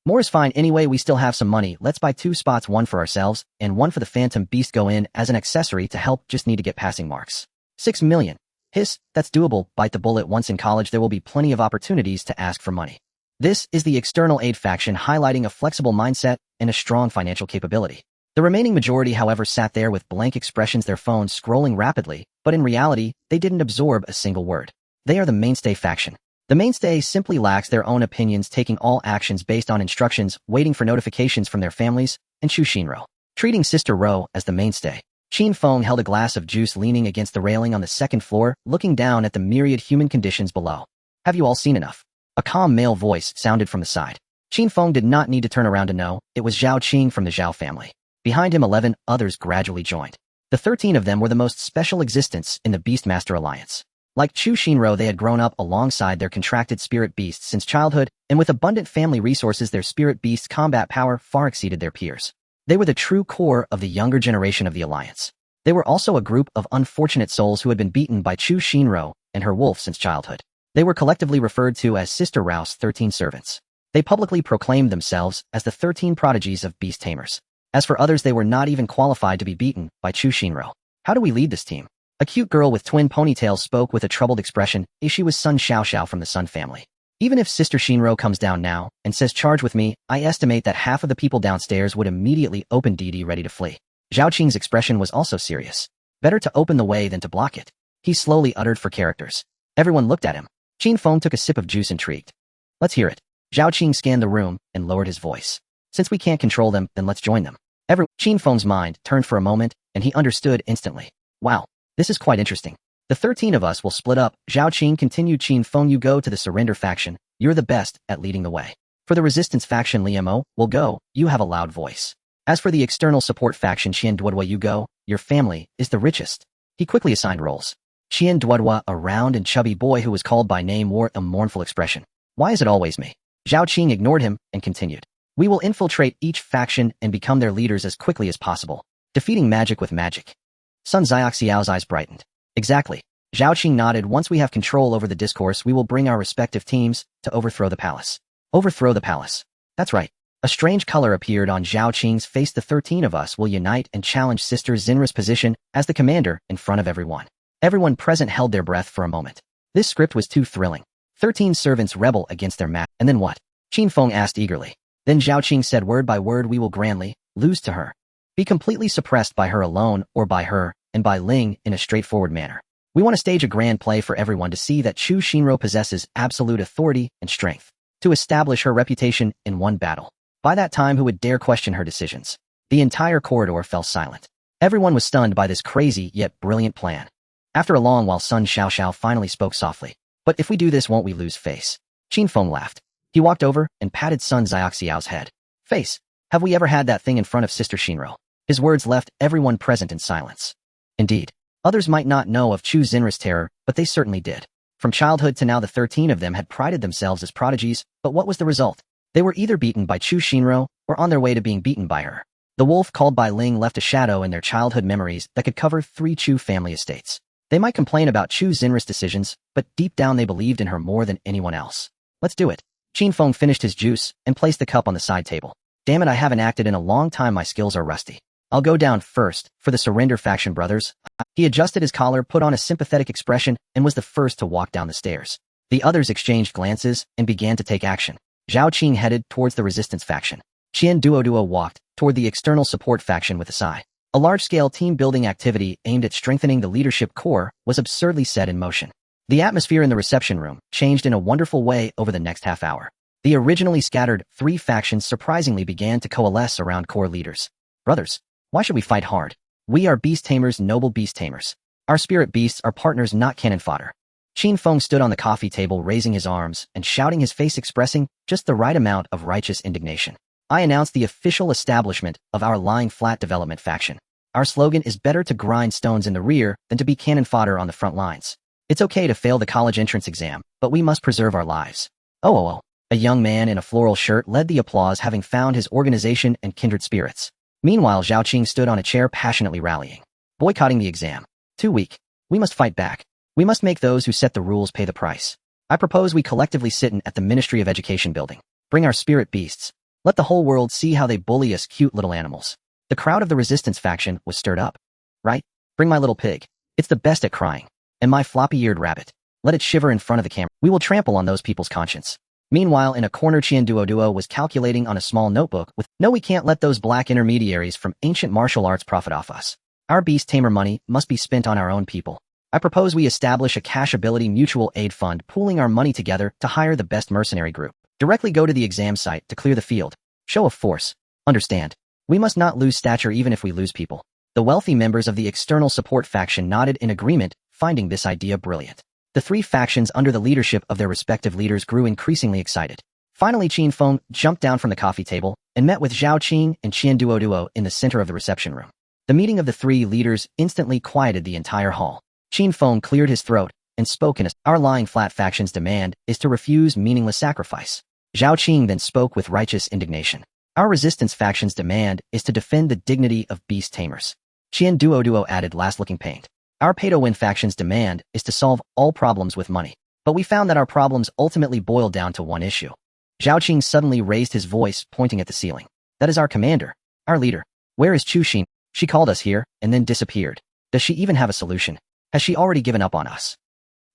More is fine anyway, we still have some money. Let's buy 2 spots, one for ourselves and one for the Phantom Beast. Go in as an accessory to help, just need to get passing marks. 6 million. Hiss, that's doable. Bite the bullet. Once in college, there will be plenty of opportunities to ask for money. This is the external aid faction, highlighting a flexible mindset and a strong financial capability. The remaining majority, however, sat there with blank expressions, their phones scrolling rapidly, but in reality, they didn't absorb a single word. They are the mainstay faction. The mainstay simply lacks their own opinions, taking all actions based on instructions, waiting for notifications from their families, and Chu Shinro, treating Sister Ro as the mainstay. Qin Feng held a glass of juice leaning against the railing on the second floor, looking down at the myriad human conditions below. Have you all seen enough? A calm male voice sounded from the side. Qin Feng did not need to turn around to know. It was Zhao Qing from the Zhao family. Behind him, 11 others gradually joined. The 13 of them were the most special existence in the Beastmaster Alliance. Like Chu Shinro, they had grown up alongside their contracted spirit beasts since childhood, and with abundant family resources, their spirit beasts' combat power far exceeded their peers. They were the true core of the younger generation of the Alliance. They were also a group of unfortunate souls who had been beaten by Chu Shinro and her wolf since childhood. They were collectively referred to as Sister Rao's 13 servants. They publicly proclaimed themselves as the 13 prodigies of beast tamers. As for others, they were not even qualified to be beaten by Chu Shinro. How do we lead this team? A cute girl with twin ponytails spoke with a troubled expression. She was Sun Xiaoxiao from the Sun family. Even if Sister Shinro comes down now and says charge with me, I estimate that half of the people downstairs would immediately open DD ready to flee. Zhao Qing's expression was also serious. Better to open the way than to block it. He slowly uttered for characters. Everyone looked at him. Qin Feng took a sip of juice, intrigued. Let's hear it. Zhao Qing scanned the room and lowered his voice. Since we can't control them, then let's join them. Qin Feng's mind turned for a moment, and he understood instantly. Wow. This is quite interesting. The 13 of us will split up. Zhao Qing continued. Qin Feng, you go to the surrender faction. You're the best at leading the way. For the resistance faction, Liu Mo will go. You have a loud voice. As for the external support faction, Xian Duodua, you go. Your family is the richest. He quickly assigned roles. Xian Duodua, a round and chubby boy who was called by name, wore a mournful expression. Why is it always me? Zhao Qing ignored him and continued. We will infiltrate each faction and become their leaders as quickly as possible, defeating magic with magic. Sun Xiaoxiao's eyes brightened. Exactly. Zhao Qing nodded. Once we have control over the discourse, we will bring our respective teams to overthrow the palace. Overthrow the palace. That's right. A strange color appeared on Zhao Qing's face. The 13 of us will unite and challenge Sister Zinra's position as the commander in front of everyone. Everyone present held their breath for a moment. This script was too thrilling. 13 servants rebel against their master. And then what? Qin Feng asked eagerly. Then Zhao Qing said, word by word, we will grandly lose to her. Be completely suppressed by her alone, or by her and by Ling in a straightforward manner. We want to stage a grand play for everyone to see that Chu Shinro possesses absolute authority and strength to establish her reputation in one battle. By that time, who would dare question her decisions? The entire corridor fell silent. Everyone was stunned by this crazy yet brilliant plan. After a long while, Sun Xiaoxiao finally spoke softly. But if we do this, won't we lose face? Qin Feng laughed. He walked over and patted Sun Xiaoxiao's head. Face. Have we ever had that thing in front of Sister Shinro? His words left everyone present in silence. Indeed, others might not know of Chu Zinra's terror, but they certainly did. From childhood to now, the 13 of them had prided themselves as prodigies, but what was the result? They were either beaten by Chu Shinro or on their way to being beaten by her. The wolf called by Ling left a shadow in their childhood memories that could cover 3 Chu family estates. They might complain about Chu Zinra's decisions, but deep down they believed in her more than anyone else. Let's do it. Qin Feng finished his juice and placed the cup on the side table. Damn it, I haven't acted in a long time, my skills are rusty. I'll go down first, for the surrender faction, brothers. He adjusted his collar, put on a sympathetic expression, and was the first to walk down the stairs. The others exchanged glances and began to take action. Zhao Qing headed towards the resistance faction. Xian Duodua walked toward the external support faction with a sigh. A large-scale team-building activity aimed at strengthening the leadership core was absurdly set in motion. The atmosphere in the reception room changed in a wonderful way over the next half hour. The originally scattered 3 factions surprisingly began to coalesce around core leaders. Brothers, why should we fight hard? We are beast tamers, noble beast tamers. Our spirit beasts are partners, not cannon fodder. Qin Feng stood on the coffee table raising his arms and shouting, his face expressing just the right amount of righteous indignation. I announced the official establishment of our lying flat development faction. Our slogan is better to grind stones in the rear than to be cannon fodder on the front lines. It's okay to fail the college entrance exam, but we must preserve our lives. Oh. A young man in a floral shirt led the applause, having found his organization and kindred spirits. Meanwhile, Zhao Qing stood on a chair passionately rallying. Boycotting the exam. Too weak. We must fight back. We must make those who set the rules pay the price. I propose we collectively sit in at the Ministry of Education building. Bring our spirit beasts. Let the whole world see how they bully us cute little animals. The crowd of the resistance faction was stirred up. Right? Bring my little pig. It's the best at crying. And my floppy-eared rabbit. Let it shiver in front of the camera. We will trample on those people's conscience. Meanwhile, in a corner, Qian Duo was calculating on a small notebook with, "No, we can't let those black intermediaries from ancient martial arts profit off us. Our beast tamer money must be spent on our own people. I propose we establish a cash ability mutual aid fund, pooling our money together to hire the best mercenary group. Directly go to the exam site to clear the field. Show of force. Understand. We must not lose stature even if we lose people." The wealthy members of the external support faction nodded in agreement, finding this idea brilliant. The three factions under the leadership of their respective leaders grew increasingly excited. Finally, Qin Feng jumped down from the coffee table and met with Zhao Qing and Qian Duo in the center of the reception room. The meeting of the three leaders instantly quieted the entire hall. Qin Feng cleared his throat and spoke in our lying flat faction's demand is to refuse meaningless sacrifice. Zhao Qing then spoke with righteous indignation. Our resistance faction's demand is to defend the dignity of beast tamers. Qian Duo added, last-looking paint. Our pay-to-win faction's demand is to solve all problems with money. But we found that our problems ultimately boiled down to one issue. Zhao Qing suddenly raised his voice, pointing at the ceiling. That is our commander, our leader. Where is Chu Xin? She called us here and then disappeared. Does she even have a solution? Has she already given up on us?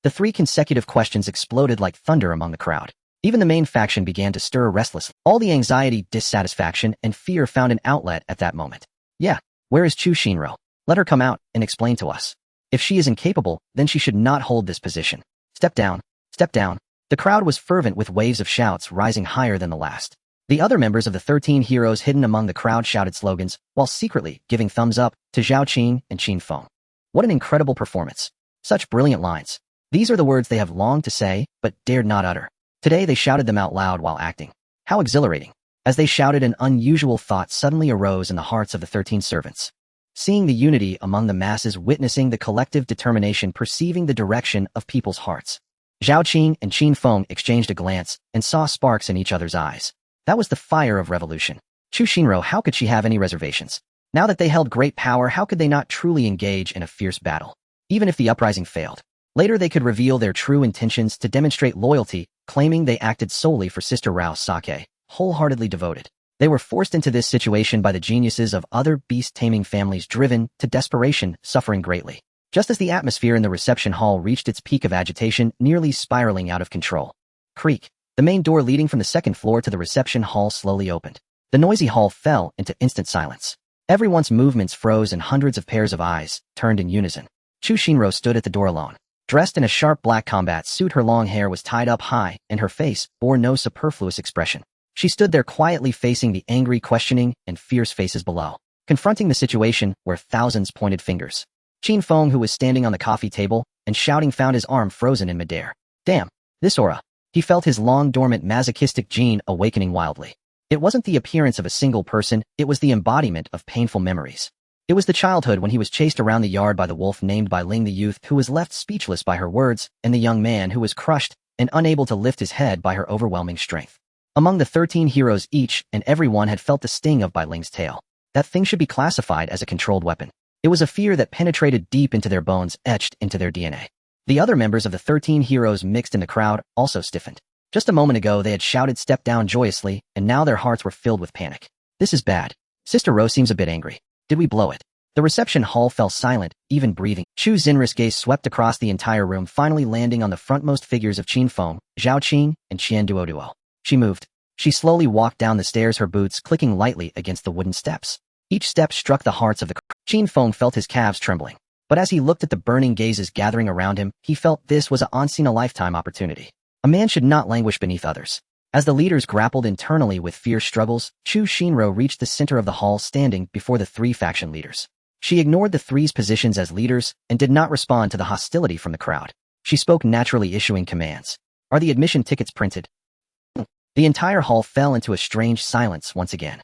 The three consecutive questions exploded like thunder among the crowd. Even the main faction began to stir restlessly. All the anxiety, dissatisfaction, and fear found an outlet at that moment. Yeah, where is Chu Xinro? Let her come out and explain to us. If she is incapable, then she should not hold this position. Step down. Step down. The crowd was fervent with waves of shouts rising higher than the last. The other members of the 13 heroes hidden among the crowd shouted slogans, while secretly giving thumbs up to Zhao Qing and Qin Feng. What an incredible performance. Such brilliant lines. These are the words they have longed to say, but dared not utter. Today they shouted them out loud while acting. How exhilarating. As they shouted, an unusual thought suddenly arose in the hearts of the 13 servants. Seeing the unity among the masses, witnessing the collective determination, perceiving the direction of people's hearts. Zhao Qing and Qin Feng exchanged a glance and saw sparks in each other's eyes. That was the fire of revolution. Chu Xinro, how could she have any reservations? Now that they held great power, how could they not truly engage in a fierce battle? Even if the uprising failed. Later they could reveal their true intentions to demonstrate loyalty, claiming they acted solely for Sister Rao Sake, wholeheartedly devoted. They were forced into this situation by the geniuses of other beast-taming families, driven to desperation, suffering greatly. Just as the atmosphere in the reception hall reached its peak of agitation, nearly spiraling out of control. Creak. The main door leading from the second floor to the reception hall slowly opened. The noisy hall fell into instant silence. Everyone's movements froze and hundreds of pairs of eyes turned in unison. Chu Xinro stood at the door alone. Dressed in a sharp black combat suit, her long hair was tied up high, and her face bore no superfluous expression. She stood there quietly, facing the angry, questioning, and fierce faces below. Confronting the situation were thousands pointed fingers. Qin Feng, who was standing on the coffee table and shouting, found his arm frozen in midair. Damn, this aura. He felt his long-dormant masochistic gene awakening wildly. It wasn't the appearance of a single person, it was the embodiment of painful memories. It was the childhood when he was chased around the yard by the wolf named Bai Ling, the youth who was left speechless by her words, and the young man who was crushed and unable to lift his head by her overwhelming strength. Among the 13 heroes, each and every one had felt the sting of Bai Ling's tail. That thing should be classified as a controlled weapon. It was a fear that penetrated deep into their bones, etched into their DNA. The other members of the 13 heroes mixed in the crowd also stiffened. Just a moment ago they had shouted "step down" joyously, and now their hearts were filled with panic. This is bad. Sister Rose seems a bit angry. Did we blow it? The reception hall fell silent, even breathing. Chu Xinri's gaze swept across the entire room, finally landing on the frontmost figures of Qin Feng, Zhao Qing, and Qian Duo. She moved. She slowly walked down the stairs, her boots clicking lightly against the wooden steps. Each step struck the hearts of the crowd. Qin Feng felt his calves trembling. But as he looked at the burning gazes gathering around him, he felt this was a once-in-a-lifetime opportunity. A man should not languish beneath others. As the leaders grappled internally with fierce struggles, Chu Xinro reached the center of the hall, standing before the three faction leaders. She ignored the three's positions as leaders and did not respond to the hostility from the crowd. She spoke naturally, issuing commands. Are the admission tickets printed? The entire hall fell into a strange silence once again.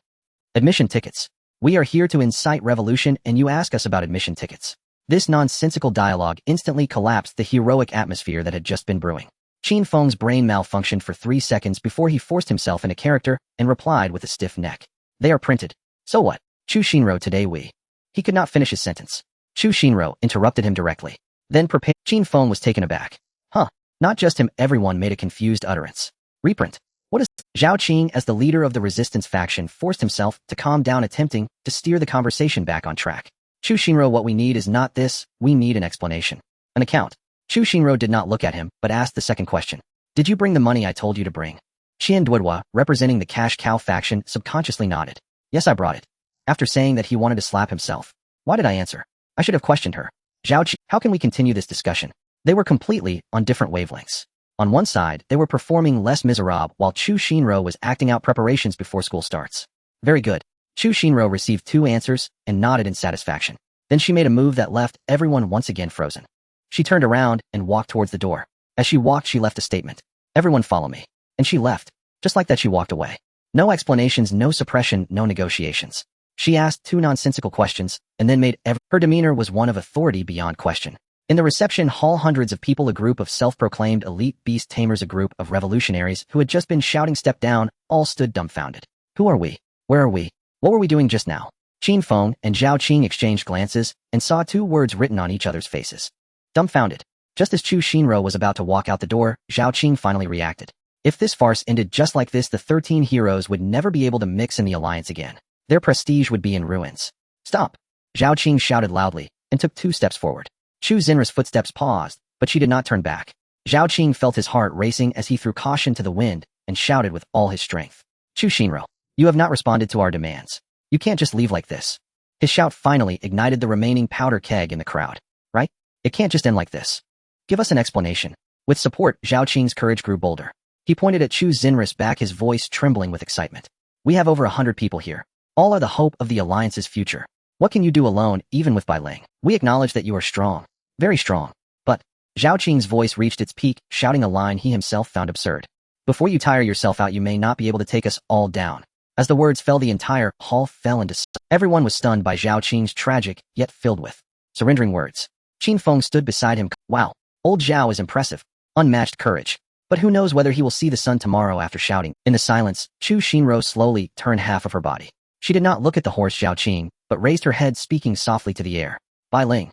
Admission tickets. We are here to incite revolution and you ask us about admission tickets. This nonsensical dialogue instantly collapsed the heroic atmosphere that had just been brewing. Qin Feng's brain malfunctioned for 3 seconds before he forced himself into character and replied with a stiff neck. They are printed. So what? Chu Shinro today we. He could not finish his sentence. Chu Shinro interrupted him directly. Then prepared. Qin Feng was taken aback. Huh. Not just him, everyone made a confused utterance. Reprint. What is Zhao Qing, as the leader of the resistance faction, forced himself to calm down, attempting to steer the conversation back on track. Chu Shinro, what we need is not this, we need an explanation. An account. Chu Shinro did not look at him, but asked the second question. Did you bring the money I told you to bring? Qian Duodua, representing the cash cow faction, subconsciously nodded. Yes, I brought it. After saying that he wanted to slap himself. Why did I answer? I should have questioned her. Zhao Qi, how can we continue this discussion? They were completely on different wavelengths. On one side, they were performing Les Miserables while Chu Shinro was acting out preparations before school starts. Very good. Chu Shinro received 2 answers and nodded in satisfaction. Then she made a move that left everyone once again frozen. She turned around and walked towards the door. As she walked, she left a statement. Everyone follow me. And she left. Just like that, she walked away. No explanations, no suppression, no negotiations. She asked 2 nonsensical questions and then made her demeanor was one of authority beyond question. In the reception hall, hundreds of people, a group of self-proclaimed elite beast tamers, a group of revolutionaries who had just been shouting step down, all stood dumbfounded. Who are we? Where are we? What were we doing just now? Qin Feng and Zhao Qing exchanged glances and saw 2 words written on each other's faces. Dumbfounded. Just as Chu Shinro was about to walk out the door, Zhao Qing finally reacted. If this farce ended just like this, the 13 heroes would never be able to mix in the alliance again. Their prestige would be in ruins. Stop! Zhao Qing shouted loudly and took 2 steps forward. Chu Xinra's footsteps paused, but she did not turn back. Zhao Qing felt his heart racing as he threw caution to the wind and shouted with all his strength. Chu Shinro, you have not responded to our demands. You can't just leave like this. His shout finally ignited the remaining powder keg in the crowd. Right? It can't just end like this. Give us an explanation. With support, Zhao Qing's courage grew bolder. He pointed at Chu Xinra's back, his voice trembling with excitement. We have over 100 people here. All are the hope of the alliance's future. What can you do alone, even with Bai Ling? We acknowledge that you are strong. Very strong. But Zhao Qing's voice reached its peak, shouting a line he himself found absurd. Before you tire yourself out, you may not be able to take us all down. As the words fell, the entire hall fell into everyone was stunned by Zhao Qing's tragic, yet filled with surrendering words. Qin Feng stood beside him. Wow, old Zhao is impressive. Unmatched courage. But who knows whether he will see the sun tomorrow after shouting. In the silence, Chu Shinro slowly turned half of her body. She did not look at the horse Zhao Qing, but raised her head, speaking softly to the air. Bai Ling.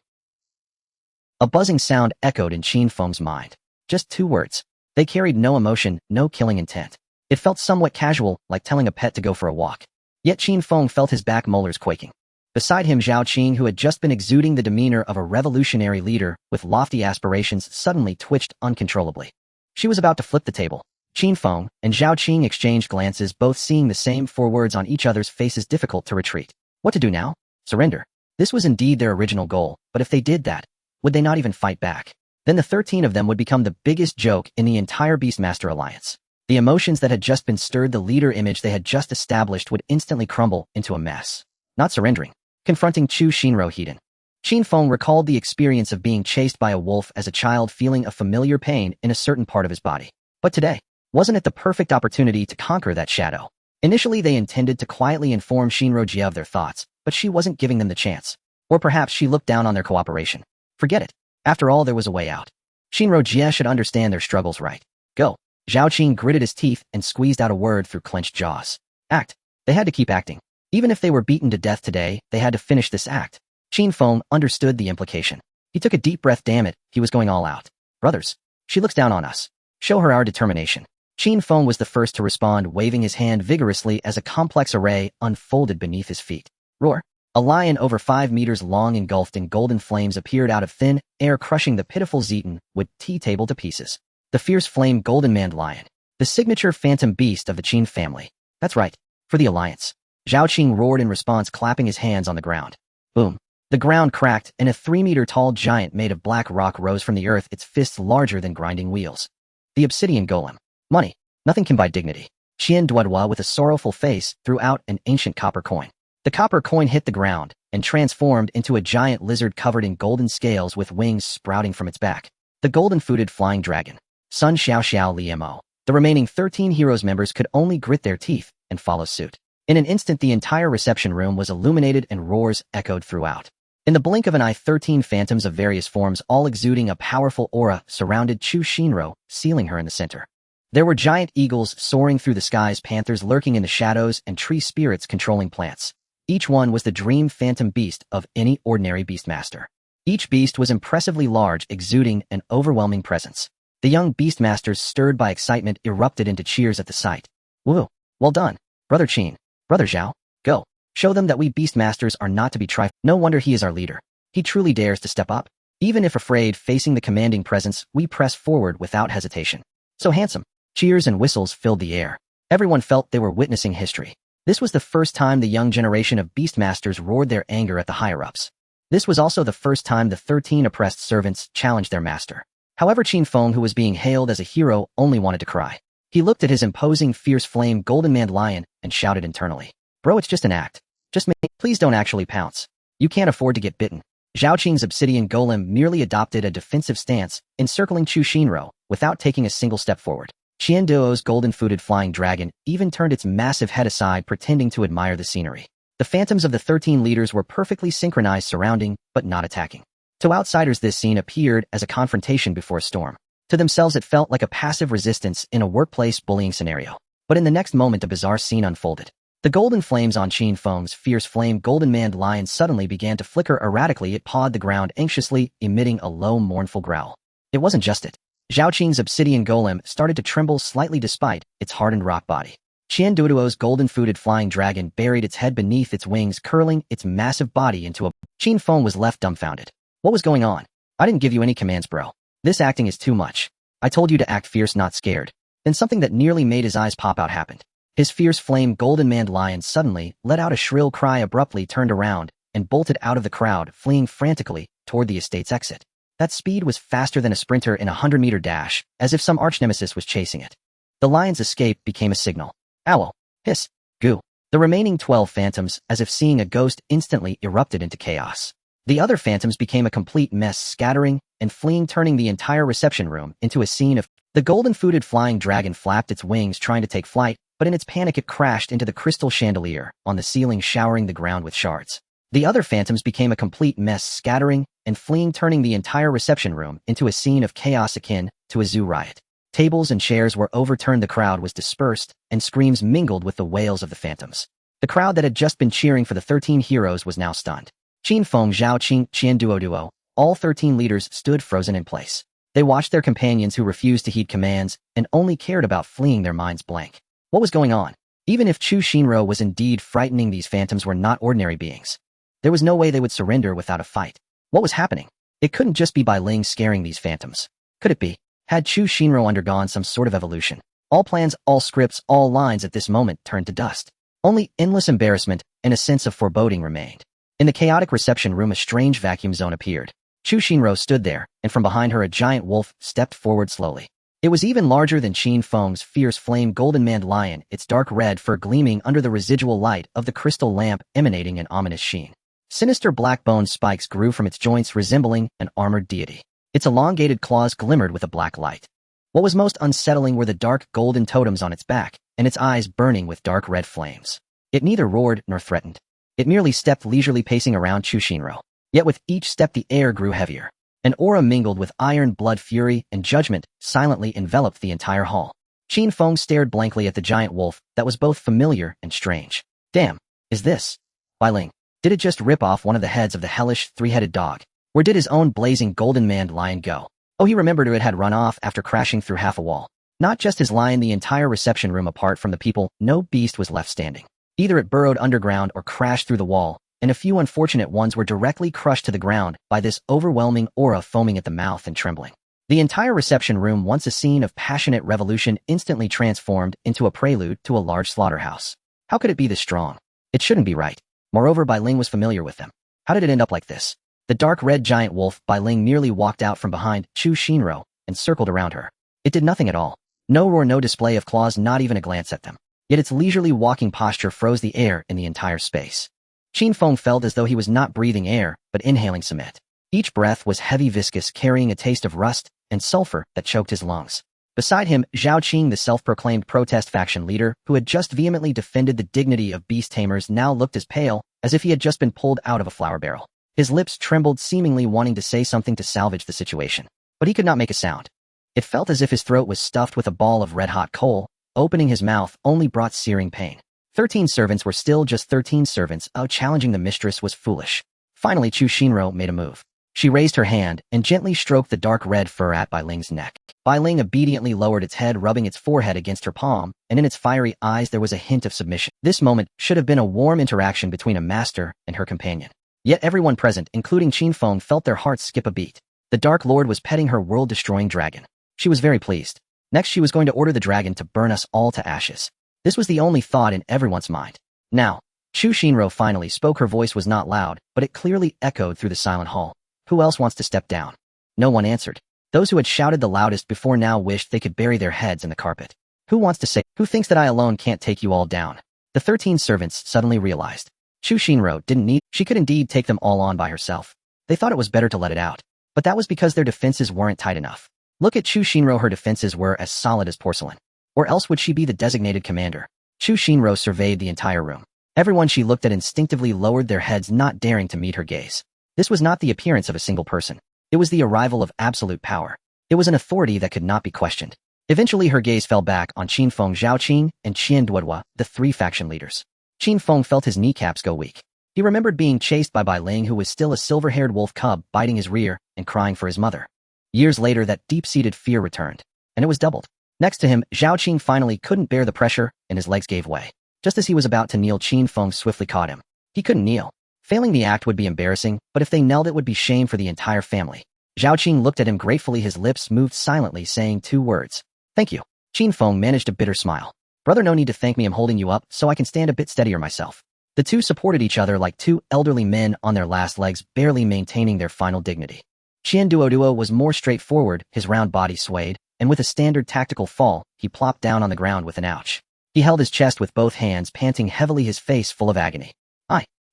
A buzzing sound echoed in Qin Feng's mind. Just 2 words. They carried no emotion, no killing intent. It felt somewhat casual, like telling a pet to go for a walk. Yet Qin Feng felt his back molars quaking. Beside him, Zhao Qing, who had just been exuding the demeanor of a revolutionary leader with lofty aspirations, suddenly twitched uncontrollably. She was about to flip the table. Qin Feng and Zhao Qing exchanged glances, both seeing the same 4 words on each other's faces. Difficult to retreat. What to do now? Surrender. This was indeed their original goal, but if they did that, would they not even fight back? Then the 13 of them would become the biggest joke in the entire Beastmaster Alliance. The emotions that had just been stirred, the leader image they had just established, would instantly crumble into a mess. Not surrendering. Confronting Chu Shinro Hiden. Qin Feng recalled the experience of being chased by a wolf as a child, feeling a familiar pain in a certain part of his body. But today, wasn't it the perfect opportunity to conquer that shadow? Initially, they intended to quietly inform Shinro Jie of their thoughts, but she wasn't giving them the chance. Or perhaps she looked down on their cooperation. Forget it. After all, there was a way out. Shinro Jie should understand their struggles, right? Go. Zhao Qing gritted his teeth and squeezed out a word through clenched jaws. Act. They had to keep acting. Even if they were beaten to death today, they had to finish this act. Qin Feng understood the implication. He took a deep breath. Damn it, he was going all out. Brothers. She looks down on us. Show her our determination. Qin Feng was the first to respond, waving his hand vigorously as a complex array unfolded beneath his feet. Roar. A lion over 5 meters long, engulfed in golden flames, appeared out of thin air, crushing the pitiful Zeton wood tea table to pieces. The fierce flame golden-maned lion. The signature phantom beast of the Qin family. That's right. For the alliance. Zhao Qing roared in response, clapping his hands on the ground. Boom. The ground cracked, and a 3-meter-tall giant made of black rock rose from the earth, its fists larger than grinding wheels. The obsidian golem. Money. Nothing can buy dignity. Qian Duodua, with a sorrowful face, threw out an ancient copper coin. The copper coin hit the ground and transformed into a giant lizard covered in golden scales with wings sprouting from its back. the golden-footed flying dragon, Sun Xiao Xiao Liemo. The remaining 13 Heroes members could only grit their teeth and follow suit. In an instant, the entire reception room was illuminated and roars echoed throughout. In the blink of an eye, 13 phantoms of various forms, all exuding a powerful aura, surrounded Chu Shinro, sealing her in the center. There were giant eagles soaring through the skies, panthers lurking in the shadows, and tree spirits controlling plants. Each one was the dream phantom beast of any ordinary beastmaster. Each beast was impressively large, exuding an overwhelming presence. The young beastmasters, stirred by excitement, erupted into cheers at the sight. Woo! Well done, Brother Qin. Brother Zhao, go. Show them that we beastmasters are not to be trifled. No wonder he is our leader. He truly dares to step up. Even if afraid, facing the commanding presence, we press forward without hesitation. So handsome. Cheers and whistles filled the air. Everyone felt they were witnessing history. This was the first time the young generation of beastmasters roared their anger at the higher-ups. This was also the first time the 13 oppressed servants challenged their master. However, Qin Feng, who was being hailed as a hero, only wanted to cry. He looked at his imposing fierce flame golden-maned lion and shouted internally. Bro, it's just an act. Just please don't actually pounce. You can't afford to get bitten. Zhao Qing's obsidian golem merely adopted a defensive stance, encircling Chu Shinro, without taking a single step forward. Qian Duo's golden-footed flying dragon even turned its massive head aside, pretending to admire the scenery. The phantoms of the 13 leaders were perfectly synchronized, surrounding, but not attacking. To outsiders, this scene appeared as a confrontation before a storm. To themselves, it felt like a passive resistance in a workplace bullying scenario. But in the next moment, a bizarre scene unfolded. The golden flames on Qin Feng's fierce flame golden-maned lion suddenly began to flicker erratically. It pawed the ground anxiously, emitting a low, mournful growl. It wasn't just it. Zhao Qing's obsidian golem started to tremble slightly despite its hardened rock body. Qian Duo's golden-footed flying dragon buried its head beneath its wings, curling its massive body into a... Qin Feng was left dumbfounded. What was going on? I didn't give you any commands, bro. This acting is too much. I told you to act fierce, not scared. Then something that nearly made his eyes pop out happened. His fierce flame golden-maned lion suddenly let out a shrill cry, abruptly turned around, and bolted out of the crowd, fleeing frantically toward the estate's exit. That speed was faster than a sprinter in a 100-meter dash, as if some arch-nemesis was chasing it. The lion's escape became a signal. Owl. Hiss. Goo. The remaining 12 phantoms, as if seeing a ghost, instantly erupted into chaos. The other phantoms became a complete mess, scattering and fleeing, turning the entire reception room into a scene of... The golden-footed flying dragon flapped its wings, trying to take flight, but in its panic it crashed into the crystal chandelier on the ceiling, showering the ground with shards. The other phantoms became a complete mess, scattering and fleeing, turning the entire reception room into a scene of chaos akin to a zoo riot. Tables and chairs were overturned, the crowd was dispersed, and screams mingled with the wails of the phantoms. The crowd that had just been cheering for the 13 heroes was now stunned. Qin Feng, Zhao Qing, Qian Duo, all 13 leaders stood frozen in place. They watched their companions, who refused to heed commands and only cared about fleeing, their minds blank. What was going on? Even if Chu Shinro was indeed frightening, these phantoms were not ordinary beings. There was no way they would surrender without a fight. What was happening? It couldn't just be Bai Ling scaring these phantoms. Could it be? Had Chu Shinro undergone some sort of evolution? All plans, all scripts, all lines at this moment turned to dust. Only endless embarrassment and a sense of foreboding remained. In the chaotic reception room, a strange vacuum zone appeared. Chu Shinro stood there, and from behind her a giant wolf stepped forward slowly. It was even larger than Qin Feng's fierce flame golden-maned lion, its dark red fur gleaming under the residual light of the crystal lamp, emanating an ominous sheen. Sinister black bone spikes grew from its joints, resembling an armored deity. Its elongated claws glimmered with a black light. What was most unsettling were the dark golden totems on its back, and its eyes burning with dark red flames. It neither roared nor threatened. It merely stepped leisurely, pacing around Chu Shinro. Yet with each step the air grew heavier. An aura mingled with iron, blood, fury, and judgment silently enveloped the entire hall. Qin Feng stared blankly at the giant wolf that was both familiar and strange. Damn, is this Bai Ling? Did it just rip off one of the heads of the hellish, three-headed dog? Where did his own blazing golden-maned lion go? Oh, he remembered it had run off after crashing through half a wall. Not just his lion, the entire reception room, apart from the people, no beast was left standing. Either it burrowed underground or crashed through the wall, and a few unfortunate ones were directly crushed to the ground by this overwhelming aura, foaming at the mouth and trembling. The entire reception room, once a scene of passionate revolution, instantly transformed into a prelude to a large slaughterhouse. How could it be this strong? It shouldn't be right. Moreover, Bai Ling was familiar with them. How did it end up like this? The dark red giant wolf, Bai Ling, merely walked out from behind Chu Shinro and circled around her. It did nothing at all. No roar, no display of claws, not even a glance at them. Yet its leisurely walking posture froze the air in the entire space. Qin Feng felt as though he was not breathing air, but inhaling cement. Each breath was heavy, viscous, carrying a taste of rust and sulfur that choked his lungs. Beside him, Zhao Qing, the self-proclaimed protest faction leader, who had just vehemently defended the dignity of beast tamers, now looked as pale as if he had just been pulled out of a flour barrel. His lips trembled, seemingly wanting to say something to salvage the situation. But he could not make a sound. It felt as if his throat was stuffed with a ball of red-hot coal. Opening his mouth only brought searing pain. 13 servants were still just 13 servants. Challenging the mistress was foolish. Finally, Chu Xinro made a move. She raised her hand and gently stroked the dark red fur at Bai Ling's neck. Bai Ling obediently lowered its head, rubbing its forehead against her palm, and in its fiery eyes there was a hint of submission. This moment should have been a warm interaction between a master and her companion. Yet everyone present, including Qin Feng, felt their hearts skip a beat. The Dark Lord was petting her world-destroying dragon. She was very pleased. Next, she was going to order the dragon to burn us all to ashes. This was the only thought in everyone's mind. Now, Chu Xinro finally spoke. Her voice was not loud, but it clearly echoed through the silent hall. Who else wants to step down? No one answered. Those who had shouted the loudest before now wished they could bury their heads in the carpet. Who wants to say, who thinks that I alone can't take you all down? The 13 servants suddenly realized. Chu Xinro didn't need, she could indeed take them all on by herself. They thought it was better to let it out. But that was because their defenses weren't tight enough. Look at Chu Xinro, her defenses were as solid as porcelain. Or else would she be the designated commander? Chu Xinro surveyed the entire room. Everyone she looked at instinctively lowered their heads, not daring to meet her gaze. This was not the appearance of a single person. It was the arrival of absolute power. It was an authority that could not be questioned. Eventually her gaze fell back on Qin Feng, Zhao Qing, and Qian Duodua, the 3 faction leaders. Qin Feng felt his kneecaps go weak. He remembered being chased by Bai Ling, who was still a silver-haired wolf cub, biting his rear and crying for his mother. Years later, that deep-seated fear returned, and it was doubled. Next to him, Zhao Qing finally couldn't bear the pressure, and his legs gave way. Just as he was about to kneel, Qin Feng swiftly caught him. He couldn't kneel. Failing the act would be embarrassing, but if they knelt, it would be shame for the entire family. Zhao Qing looked at him gratefully. His lips moved silently, saying 2 words. Thank you. Qin Feng managed a bitter smile. Brother, no need to thank me. I'm holding you up so I can stand a bit steadier myself. The two supported each other like 2 elderly men on their last legs, barely maintaining their final dignity. Qian Duodua was more straightforward. His round body swayed, and with a standard tactical fall, he plopped down on the ground with an ouch. He held his chest with both hands, panting heavily, his face full of agony.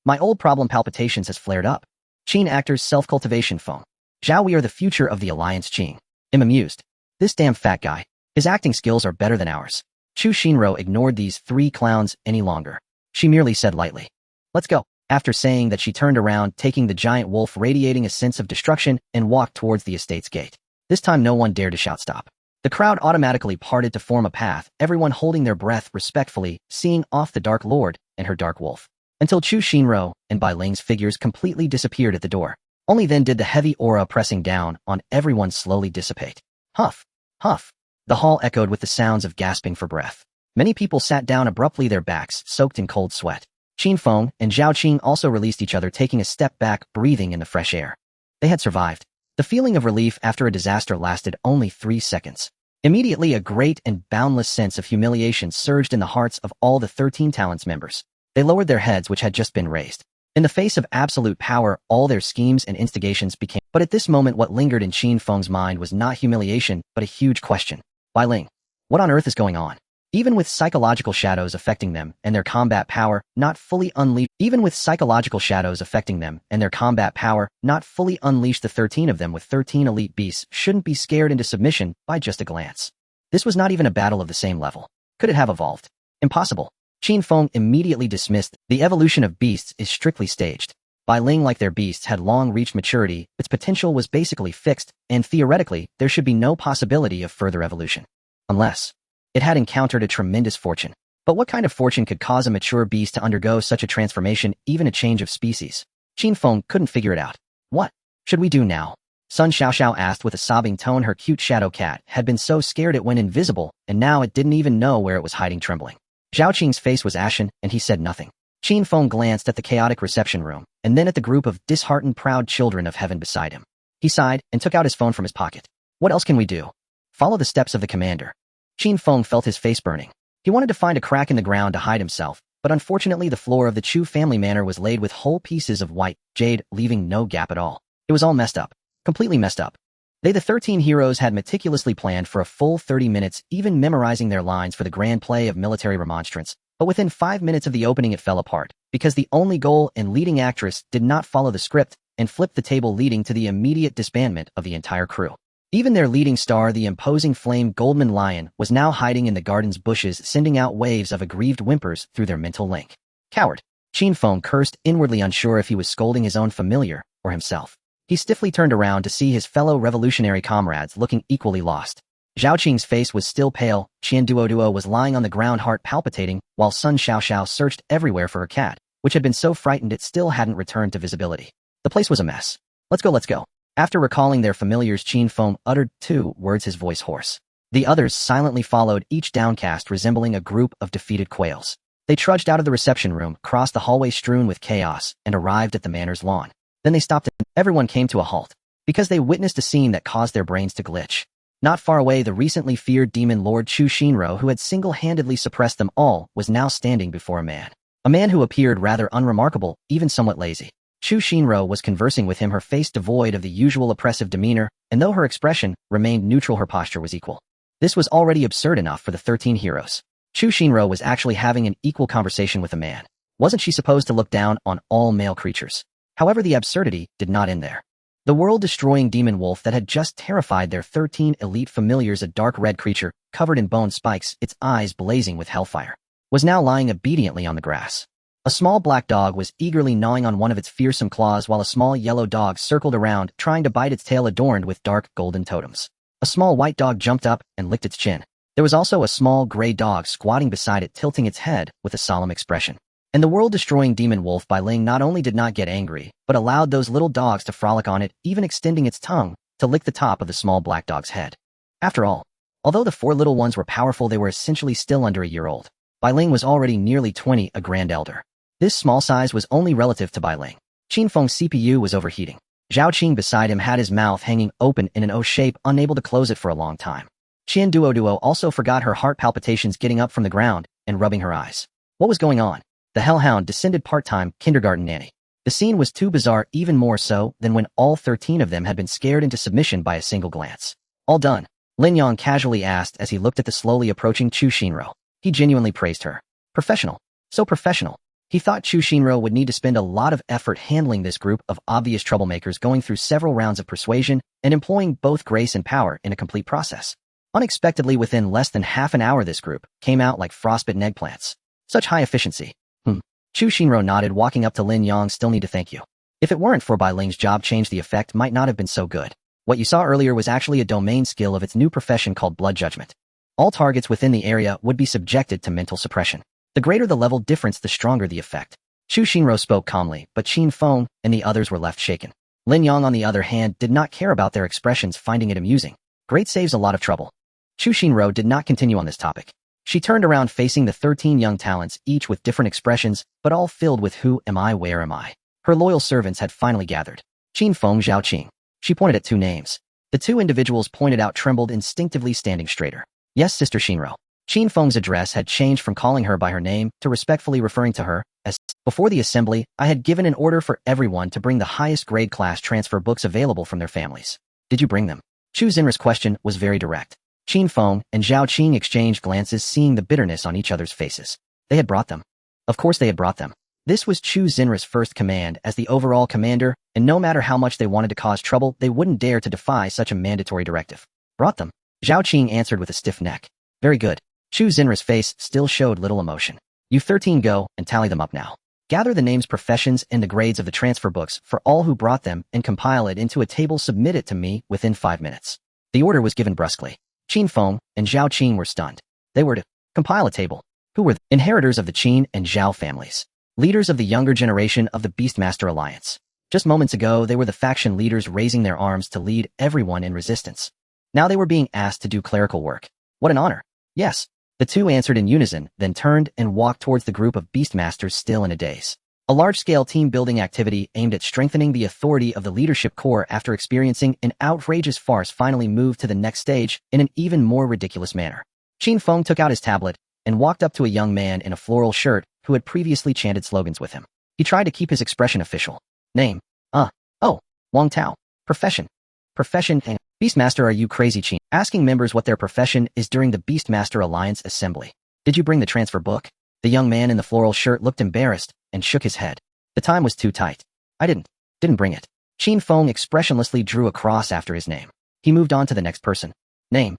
My old problem, palpitations, has flared up. Qin actors self-cultivation Feng. Zhao, we are the future of the alliance. Qing. I'm amused. This damn fat guy. His acting skills are better than ours. Chu Xinro ignored these 3 clowns any longer. She merely said lightly, let's go. After saying that, she turned around, taking the giant wolf radiating a sense of destruction, and walked towards the estate's gate. This time no one dared to shout stop. The crowd automatically parted to form a path, everyone holding their breath respectfully, seeing off the Dark Lord and her Dark Wolf. Until Chu Xinro and Bai Ling's figures completely disappeared at the door. Only then did the heavy aura pressing down on everyone slowly dissipate. Huff, huff. The hall echoed with the sounds of gasping for breath. Many people sat down abruptly, their backs soaked in cold sweat. Qin Feng and Zhao Qing also released each other, taking a step back, breathing in the fresh air. They had survived. The feeling of relief after a disaster lasted only 3 seconds. Immediately, a great and boundless sense of humiliation surged in the hearts of all the 13 Talents members. They lowered their heads, which had just been raised. In the face of absolute power, all their schemes and instigations became... But at this moment, what lingered in Qin Feng's mind was not humiliation, but a huge question. Bai Ling, what on earth is going on? Even with psychological shadows affecting them and their combat power not fully unleashed, the 13 of them with 13 elite beasts shouldn't be scared into submission by just a glance. This was not even a battle of the same level. Could it have evolved? Impossible. Qin Feng immediately dismissed. The evolution of beasts is strictly staged. Bai Ling, like their beasts, had long reached maturity, its potential was basically fixed, and theoretically, there should be no possibility of further evolution. Unless it had encountered a tremendous fortune. But what kind of fortune could cause a mature beast to undergo such a transformation, even a change of species? Qin Feng couldn't figure it out. What should we do now? Sun Xiaoxiao asked with a sobbing tone. Her cute shadow cat had been so scared it went invisible, and now it didn't even know where it was hiding, trembling. Zhao Qing's face was ashen, and he said nothing. Qin Feng glanced at the chaotic reception room, and then at the group of disheartened, proud children of heaven beside him. He sighed and took out his phone from his pocket. What else can we do? Follow the steps of the commander. Qin Feng felt his face burning. He wanted to find a crack in the ground to hide himself, but unfortunately the floor of the Chu family manor was laid with whole pieces of white jade, leaving no gap at all. It was all messed up. Completely messed up. They, the 13 heroes, had meticulously planned for a full 30 minutes, even memorizing their lines for the grand play of military remonstrance. But within 5 minutes of the opening, it fell apart, because the only goal and leading actress did not follow the script and flipped the table, leading to the immediate disbandment of the entire crew. Even their leading star, the imposing flame Goldman Lion, was now hiding in the garden's bushes, sending out waves of aggrieved whimpers through their mental link. Coward. Qin Feng cursed, inwardly unsure if he was scolding his own familiar or himself. He stiffly turned around to see his fellow revolutionary comrades looking equally lost. Zhao Qing's face was still pale, Qian Duoduo was lying on the ground, heart palpitating, while Sun Xiaoxiao searched everywhere for her cat, which had been so frightened it still hadn't returned to visibility. The place was a mess. Let's go, let's go. After recalling their familiars, Qin Feng uttered 2 words, his voice hoarse. The others silently followed, each downcast, resembling a group of defeated quails. They trudged out of the reception room, crossed the hallway strewn with chaos, and arrived at the manor's lawn. Then they stopped and everyone came to a halt, because they witnessed a scene that caused their brains to glitch. Not far away, the recently feared demon lord Chu Shinro, who had single-handedly suppressed them all, was now standing before a man. A man who appeared rather unremarkable, even somewhat lazy. Chu Shinro was conversing with him, her face devoid of the usual oppressive demeanor, and though her expression remained neutral, her posture was equal. This was already absurd enough for the 13 heroes. Chu Shinro was actually having an equal conversation with a man. Wasn't she supposed to look down on all male creatures? However, the absurdity did not end there. The world-destroying demon wolf that had just terrified their 13 elite familiars, a dark red creature, covered in bone spikes, its eyes blazing with hellfire, was now lying obediently on the grass. A small black dog was eagerly gnawing on one of its fearsome claws, while a small yellow dog circled around, trying to bite its tail adorned with dark golden totems. A small white dog jumped up and licked its chin. There was also a small gray dog squatting beside it, tilting its head with a solemn expression. And the world-destroying demon wolf Bai Ling not only did not get angry, but allowed those little dogs to frolic on it, even extending its tongue to lick the top of the small black dog's head. After all, although the 4 little ones were powerful, they were essentially still under a year old. Bai Ling was already nearly 20, a grand elder. This small size was only relative to Bai Ling. Qin Feng's CPU was overheating. Zhao Qing beside him had his mouth hanging open in an O shape, unable to close it for a long time. Qian Duoduo also forgot her heart palpitations, getting up from the ground and rubbing her eyes. What was going on? The hellhound descended part-time kindergarten nanny. The scene was too bizarre, even more so than when all 13 of them had been scared into submission by a single glance. All done? Lin Yang casually asked as he looked at the slowly approaching Chu Shinro. He genuinely praised her. Professional. So professional. He thought Chu Shinro would need to spend a lot of effort handling this group of obvious troublemakers, going through several rounds of persuasion and employing both grace and power in a complete process. Unexpectedly, within less than half an hour, this group came out like frostbitten eggplants. Such high efficiency. Chu Shinro nodded, walking up to Lin Yang. Still need to thank you. If it weren't for Bai Ling's job change, the effect might not have been so good. What you saw earlier was actually a domain skill of its new profession called blood judgment. All targets within the area would be subjected to mental suppression. The greater the level difference, the stronger the effect. Chu Shinro spoke calmly, but Qin Feng and the others were left shaken. Lin Yang, on the other hand, did not care about their expressions, finding it amusing. Great saves a lot of trouble. Chu Shinro did not continue on this topic. She turned around, facing the 13 young talents, each with different expressions, but all filled with who am I, where am I? Her loyal servants had finally gathered. Qin Feng, Zhao Qing. She pointed at 2 names. The 2 individuals pointed out trembled, instinctively standing straighter. Yes, Sister Shinro. Qin Feng's address had changed from calling her by her name to respectfully referring to her as. Before the assembly, I had given an order for everyone to bring the highest grade class transfer books available from their families. Did you bring them? Chu Xinra's question was very direct. Qin Feng and Zhao Qing exchanged glances, seeing the bitterness on each other's faces. They had brought them. Of course they had brought them. This was Chu Xinra's first command as the overall commander, and no matter how much they wanted to cause trouble, they wouldn't dare to defy such a mandatory directive. Brought them. Zhao Qing answered with a stiff neck. Very good. Chu Xinra's face still showed little emotion. You 13 go and tally them up now. Gather the names, professions, and the grades of the transfer books for all who brought them and compile it into a table. Submit it to me within 5 minutes. The order was given brusquely. Qin Feng and Zhao Qing were stunned. They were to compile a table. Who were the inheritors of the Qin and Zhao families? Leaders of the younger generation of the Beastmaster Alliance. Just moments ago, they were the faction leaders, raising their arms to lead everyone in resistance. Now they were being asked to do clerical work. What an honor. Yes. The 2 answered in unison, then turned and walked towards the group of Beastmasters, still in a daze. A large-scale team-building activity aimed at strengthening the authority of the leadership core after experiencing an outrageous farce finally moved to the next stage in an even more ridiculous manner. Qin Feng took out his tablet and walked up to a young man in a floral shirt who had previously chanted slogans with him. He tried to keep his expression official. Name. Oh. Wang Tao. Profession. And Beastmaster. Are you crazy, Qin? Asking members what their profession is during the Beastmaster Alliance assembly. Did you bring the transfer book? The young man in the floral shirt looked embarrassed and shook his head. The time was too tight. I didn't bring it. Qin Feng expressionlessly drew a cross after his name. He moved on to the next person. Name.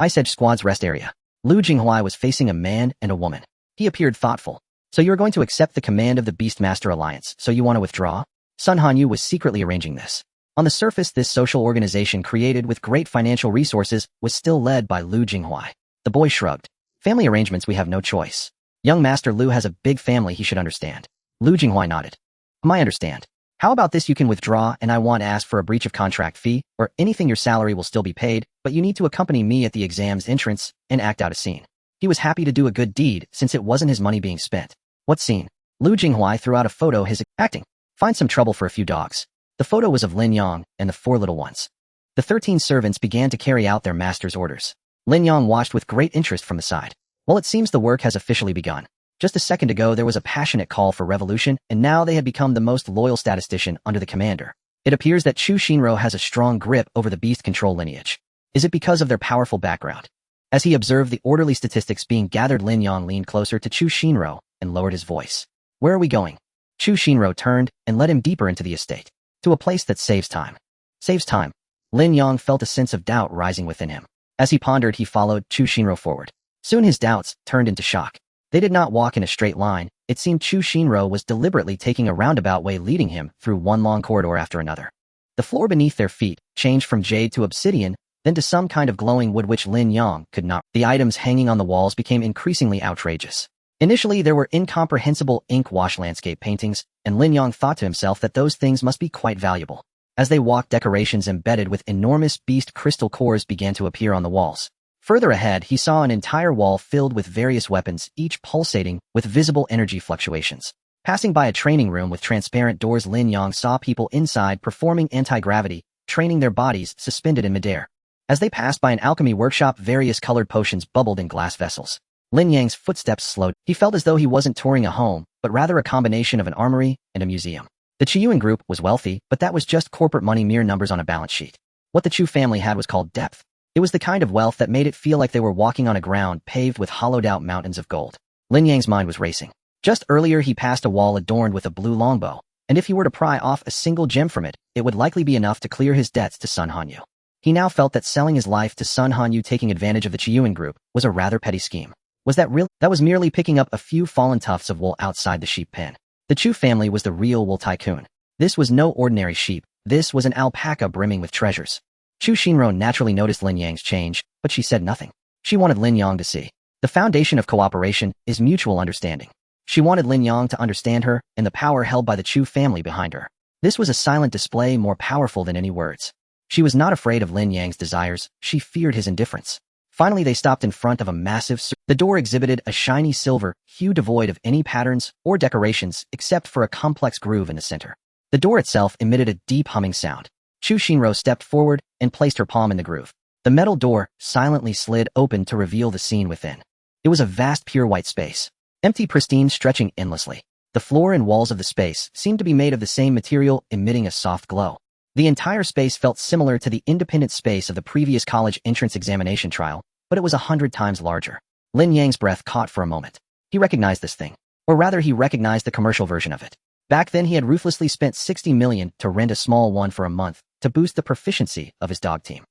Ice Edge Squad's rest area. Lu Jinghuai was facing a man and a woman. He appeared thoughtful. So you're going to accept the command of the Beastmaster Alliance, so you want to withdraw? Sun Hanyu was secretly arranging this. On the surface, this social organization created with great financial resources was still led by Lu Jinghuai. The boy shrugged. Family arrangements, we have no choice. Young Master Lu has a big family, he should understand. Lu Jinghuai nodded. I understand. How about this, you can withdraw and I won't ask for a breach of contract fee or anything, your salary will still be paid, but you need to accompany me at the exam's entrance and act out a scene. He was happy to do a good deed since it wasn't his money being spent. What scene? Lu Jinghuai threw out a photo, his acting. Find some trouble for a few dogs. The photo was of Lin Yang and the 4 little ones. The 13 servants began to carry out their master's orders. Lin Yang watched with great interest from the side. Well, it seems the work has officially begun. Just a second ago there was a passionate call for revolution, and now they had become the most loyal statistician under the commander. It appears that Chu Shinro has a strong grip over the beast control lineage. Is it because of their powerful background? As he observed the orderly statistics being gathered, Lin Yang leaned closer to Chu Shinro and lowered his voice. Where are we going? Chu Shinro turned and led him deeper into the estate. To a place that saves time. Saves time. Lin Yang felt a sense of doubt rising within him. As he pondered, he followed Chu Shinro forward. Soon his doubts turned into shock. They did not walk in a straight line. It seemed Chu Shinro was deliberately taking a roundabout way, leading him through one long corridor after another. The floor beneath their feet changed from jade to obsidian, then to some kind of glowing wood which Lin Yang could not. The items hanging on the walls became increasingly outrageous. Initially, there were incomprehensible ink wash landscape paintings, and Lin Yang thought to himself that those things must be quite valuable. As they walked, decorations embedded with enormous beast crystal cores began to appear on the walls. Further ahead, he saw an entire wall filled with various weapons, each pulsating with visible energy fluctuations. Passing by a training room with transparent doors, Lin Yang saw people inside performing anti-gravity, training their bodies suspended in midair. As they passed by an alchemy workshop, various colored potions bubbled in glass vessels. Lin Yang's footsteps slowed. He felt as though he wasn't touring a home, but rather a combination of an armory and a museum. The Chiyuan group was wealthy, but that was just corporate money, mere numbers on a balance sheet. What the Chu family had was called depth. It was the kind of wealth that made it feel like they were walking on a ground paved with hollowed-out mountains of gold. Lin Yang's mind was racing. Just earlier he passed a wall adorned with a blue longbow, and if he were to pry off a single gem from it, it would likely be enough to clear his debts to Sun Hanyu. He now felt that selling his life to Sun Hanyu, taking advantage of the Chiyuan group, was a rather petty scheme. Was that real? That was merely picking up a few fallen tufts of wool outside the sheep pen. The Chu family was the real wool tycoon. This was no ordinary sheep. This was an alpaca brimming with treasures. Chu Shinro naturally noticed Lin Yang's change, but she said nothing. She wanted Lin Yang to see. The foundation of cooperation is mutual understanding. She wanted Lin Yang to understand her and the power held by the Chu family behind her. This was a silent display more powerful than any words. She was not afraid of Lin Yang's desires, she feared his indifference. Finally, they stopped in front of a massive The door exhibited a shiny silver hue devoid of any patterns or decorations except for a complex groove in the center. The door itself emitted a deep humming sound. Chu Shinro stepped forward and placed her palm in the groove. The metal door silently slid open to reveal the scene within. It was a vast pure white space. Empty, pristine, stretching endlessly. The floor and walls of the space seemed to be made of the same material, emitting a soft glow. The entire space felt similar to the independent space of the previous college entrance examination trial, but it was 100 times larger. Lin Yang's breath caught for a moment. He recognized this thing. Or rather, he recognized the commercial version of it. Back then, he had ruthlessly spent 60 million to rent a small one for a month to boost the proficiency of his dog team.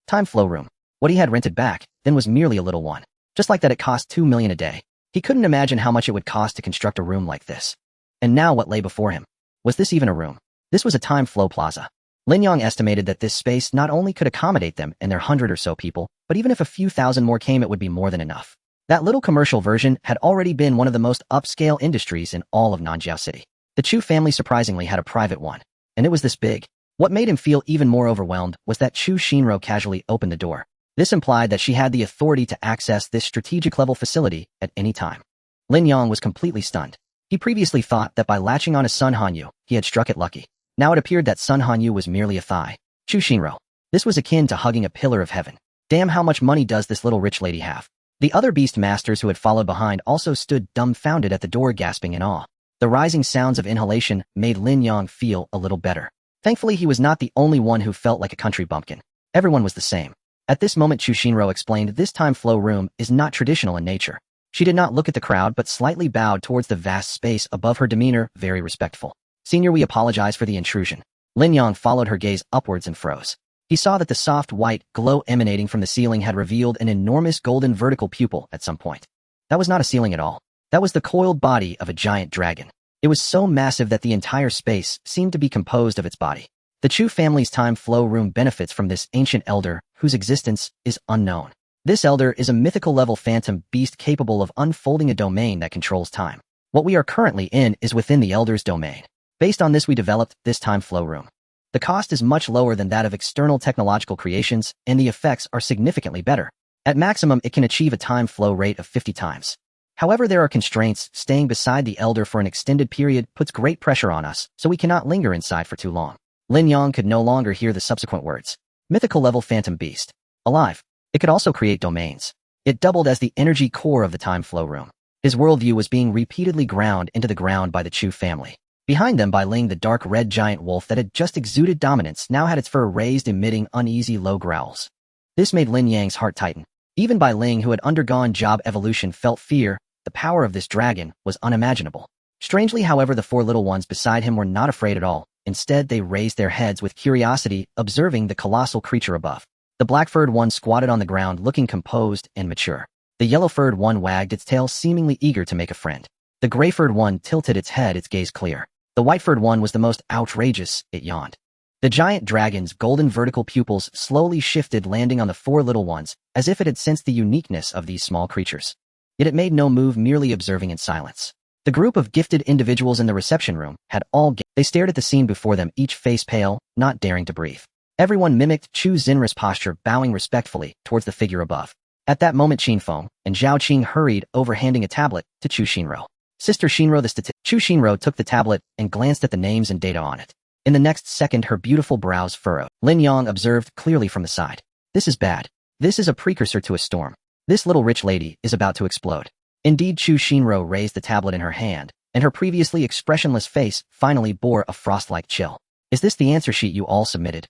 Time flow room. What he had rented back then was merely a little one. Just like that, it cost 2 million a day. He couldn't imagine how much it would cost to construct a room like this. And now what lay before him? Was this even a room? This was a time flow plaza. Lin Yang estimated that this space not only could accommodate them and their 100 or so people, but even if a few thousand more came, it would be more than enough. That little commercial version had already been one of the most upscale industries in all of Nanjiao City. The Chu family surprisingly had a private one, and it was this big. What made him feel even more overwhelmed was that Chu Shinro casually opened the door. This implied that she had the authority to access this strategic-level facility at any time. Lin Yang was completely stunned. He previously thought that by latching on to Sun Hanyu, he had struck it lucky. Now it appeared that Sun Hanyu was merely a thigh. Chu Shinro. This was akin to hugging a pillar of heaven. Damn, how much money does this little rich lady have? The other beast masters who had followed behind also stood dumbfounded at the door, gasping in awe. The rising sounds of inhalation made Lin Yang feel a little better. Thankfully, he was not the only one who felt like a country bumpkin. Everyone was the same. At this moment, Chu Shinro explained this time flow room is not traditional in nature. She did not look at the crowd but slightly bowed towards the vast space above her, demeanor very respectful. Senior, we apologize for the intrusion. Lin Yang followed her gaze upwards and froze. He saw that the soft white glow emanating from the ceiling had revealed an enormous golden vertical pupil at some point. That was not a ceiling at all. That was the coiled body of a giant dragon. It was so massive that the entire space seemed to be composed of its body. The Chu family's time flow room benefits from this ancient elder whose existence is unknown. This elder is a mythical-level phantom beast capable of unfolding a domain that controls time. What we are currently in is within the elder's domain. Based on this, we developed this time flow room. The cost is much lower than that of external technological creations, and the effects are significantly better. At maximum, it can achieve a time flow rate of 50 times. However, there are constraints. Staying beside the elder for an extended period puts great pressure on us, so we cannot linger inside for too long. Lin Yang could no longer hear the subsequent words. Mythical-level phantom beast. Alive. It could also create domains. It doubled as the energy core of the time flow room. His worldview was being repeatedly ground into the ground by the Chu family. Behind them, Bai Ling, the dark red giant wolf that had just exuded dominance, now had its fur raised, emitting uneasy low growls. This made Lin Yang's heart tighten. Even Bai Ling, who had undergone job evolution, felt fear. The power of this dragon was unimaginable. Strangely, however, the four little ones beside him were not afraid at all. Instead, they raised their heads with curiosity, observing the colossal creature above. The black-furred one squatted on the ground, looking composed and mature. The yellow-furred one wagged its tail, seemingly eager to make a friend. The gray-furred one tilted its head, its gaze clear. The white-furred one was the most outrageous. It yawned. The giant dragon's golden vertical pupils slowly shifted, landing on the four little ones, as if it had sensed the uniqueness of these small creatures. Yet it made no move, merely observing in silence. The group of gifted individuals in the reception room had all they stared at the scene before them, each face pale, not daring to breathe. Everyone mimicked Chu Xinra's posture, bowing respectfully towards the figure above. At that moment, Qin Feng and Zhao Qing hurried over, handing a tablet to Chu Xinro. Sister Xinro, Chu Xinro took the tablet and glanced at the names and data on it. In the next second, her beautiful brows furrowed. Lin Yang observed clearly from the side. This is bad. This is a precursor to a storm. This little rich lady is about to explode. Indeed, Chu Xinro raised the tablet in her hand, and her previously expressionless face finally bore a frost-like chill. Is this the answer sheet you all submitted?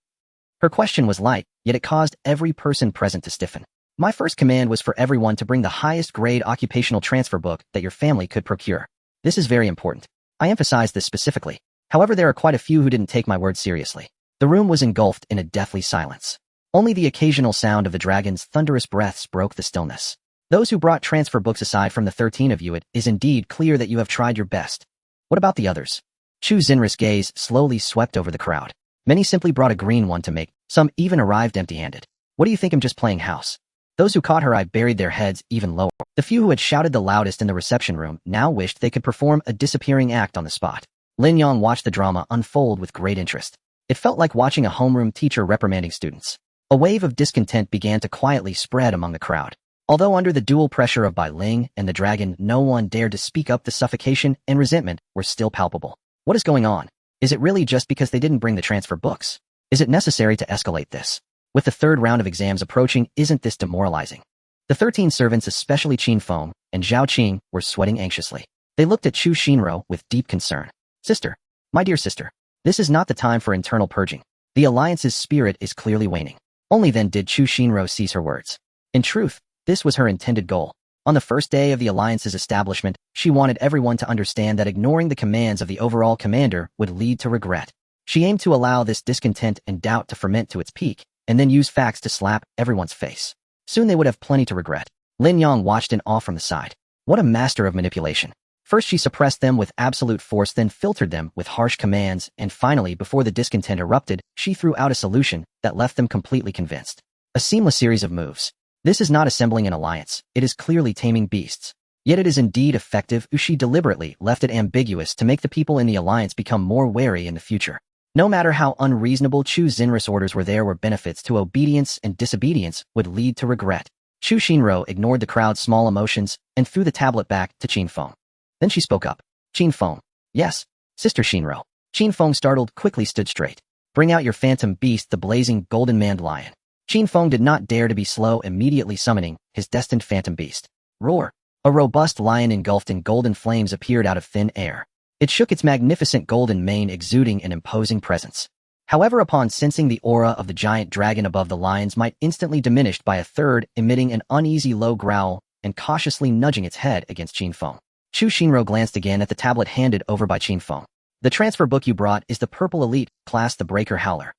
Her question was light, yet it caused every person present to stiffen. My first command was for everyone to bring the highest grade occupational transfer book that your family could procure. This is very important. I emphasize this specifically. However, there are quite a few who didn't take my words seriously. The room was engulfed in a deathly silence. Only the occasional sound of the dragon's thunderous breaths broke the stillness. Those who brought transfer books, aside from the 13 of you, it is indeed clear that you have tried your best. What about the others? Chu Xinra's gaze slowly swept over the crowd. Many simply brought a green one to make, some even arrived empty-handed. What do you think, I'm just playing house? Those who caught her eye buried their heads even lower. The few who had shouted the loudest in the reception room now wished they could perform a disappearing act on the spot. Lin Yang watched the drama unfold with great interest. It felt like watching a homeroom teacher reprimanding students. A wave of discontent began to quietly spread among the crowd. Although under the dual pressure of Bai Ling and the dragon, no one dared to speak up, the suffocation and resentment were still palpable. What is going on? Is it really just because they didn't bring the transfer books? Is it necessary to escalate this? With the third round of exams approaching, isn't this demoralizing? The 13 servants, especially Qin Feng and Zhao Qing, were sweating anxiously. They looked at Chu Xinro with deep concern. Sister, my dear sister, this is not the time for internal purging. The alliance's spirit is clearly waning. Only then did Chu Xinro seize her words. In truth, this was her intended goal. On the first day of the alliance's establishment, she wanted everyone to understand that ignoring the commands of the overall commander would lead to regret. She aimed to allow this discontent and doubt to ferment to its peak, and then use facts to slap everyone's face. Soon they would have plenty to regret. Lin Yang watched in awe from the side. What a master of manipulation. First she suppressed them with absolute force, then filtered them with harsh commands, and finally, before the discontent erupted, she threw out a solution that left them completely convinced. A seamless series of moves. This is not assembling an alliance, it is clearly taming beasts. Yet it is indeed effective. She deliberately left it ambiguous to make the people in the alliance become more wary in the future. No matter how unreasonable Chu Xinra's orders were, there were benefits to obedience, and disobedience would lead to regret. Chu Xinro ignored the crowd's small emotions and threw the tablet back to Qin Feng. Then she spoke up. Qin Feng. Yes, Sister Xinro. Qin Feng, startled, quickly stood straight. Bring out your phantom beast, the blazing golden-maned lion. Qin Feng did not dare to be slow, immediately summoning his destined phantom beast. Roar. A robust lion engulfed in golden flames appeared out of thin air. It shook its magnificent golden mane, exuding an imposing presence. However, upon sensing the aura of the giant dragon above, the lion's might instantly diminished by a third, emitting an uneasy low growl and cautiously nudging its head against Qin Feng. Chu Xinro glanced again at the tablet handed over by Qin Feng. The transfer book you brought is the Purple Elite Class, the Breaker Howler.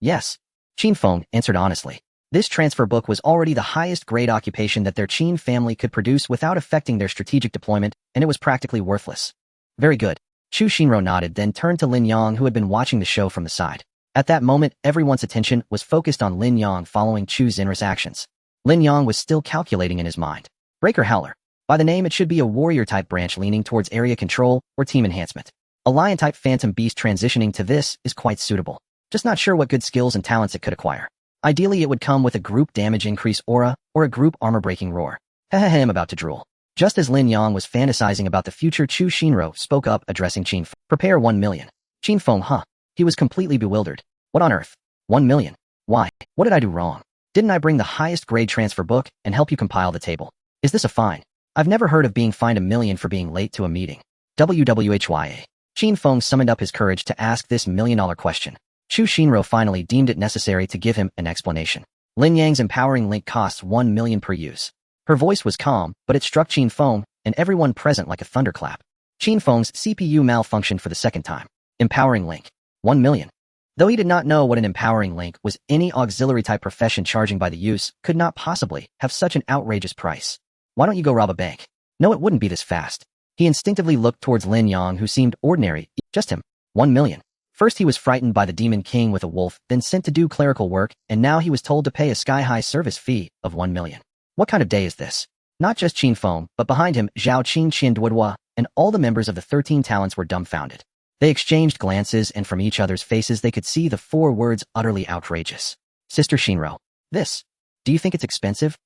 Yes. Qin Feng answered honestly. This transfer book was already the highest grade occupation that their Qin family could produce without affecting their strategic deployment, and it was practically worthless. Very good. Chu Shinro nodded, then turned to Lin Yang, who had been watching the show from the side. At that moment, everyone's attention was focused on Lin Yang following Chu Xinra's actions. Lin Yang was still calculating in his mind. Breaker Howler. By the name, it should be a warrior-type branch leaning towards area control or team enhancement. A lion-type phantom beast transitioning to this is quite suitable. Just not sure what good skills and talents it could acquire. Ideally, it would come with a group damage increase aura or a group armor-breaking roar. Hehehe, I'm about to drool. Just as Lin Yang was fantasizing about the future, Chu Shinro spoke up, addressing Qin Feng. Prepare 1 million. Qin Feng, huh? He was completely bewildered. What on earth? 1 million? Why? What did I do wrong? Didn't I bring the highest grade transfer book and help you compile the table? Is this a fine? I've never heard of being fined 1 million for being late to a meeting. WWHYA. Qin Feng summoned up his courage to ask this million-dollar question. Chu Shinro finally deemed it necessary to give him an explanation. Lin Yang's empowering link costs 1 million per use. Her voice was calm, but it struck Qin Feng and everyone present like a thunderclap. Qin Feng's CPU malfunctioned for the second time. Empowering link. 1 million. Though he did not know what an empowering link was, any auxiliary-type profession charging by the use could not possibly have such an outrageous price. Why don't you go rob a bank? No, it wouldn't be this fast. He instinctively looked towards Lin Yang, who seemed ordinary. Just him. 1 million. First he was frightened by the Demon King with a wolf, then sent to do clerical work, and now he was told to pay a sky-high service fee of 1 million. What kind of day is this? Not just Qin Feng, but behind him, Zhao Qin Qian Duodua, and all the members of the 13 talents were dumbfounded. They exchanged glances, and from each other's faces they could see the 4 words utterly outrageous. Sister Shinro. This. Do you think it's expensive?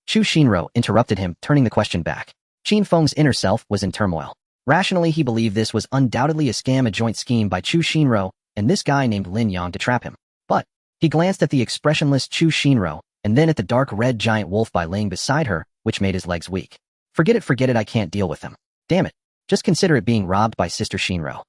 Chu Shinro interrupted him, turning the question back. Qin Feng's inner self was in turmoil. Rationally, he believed this was undoubtedly a scam, a joint scheme by Chu Shinro and this guy named Lin Yang to trap him. But he glanced at the expressionless Chu Shinro and then at the dark red giant wolf by Ling beside her, which made his legs weak. Forget it, I can't deal with them. Damn it. Just consider it being robbed by Sister Shinro.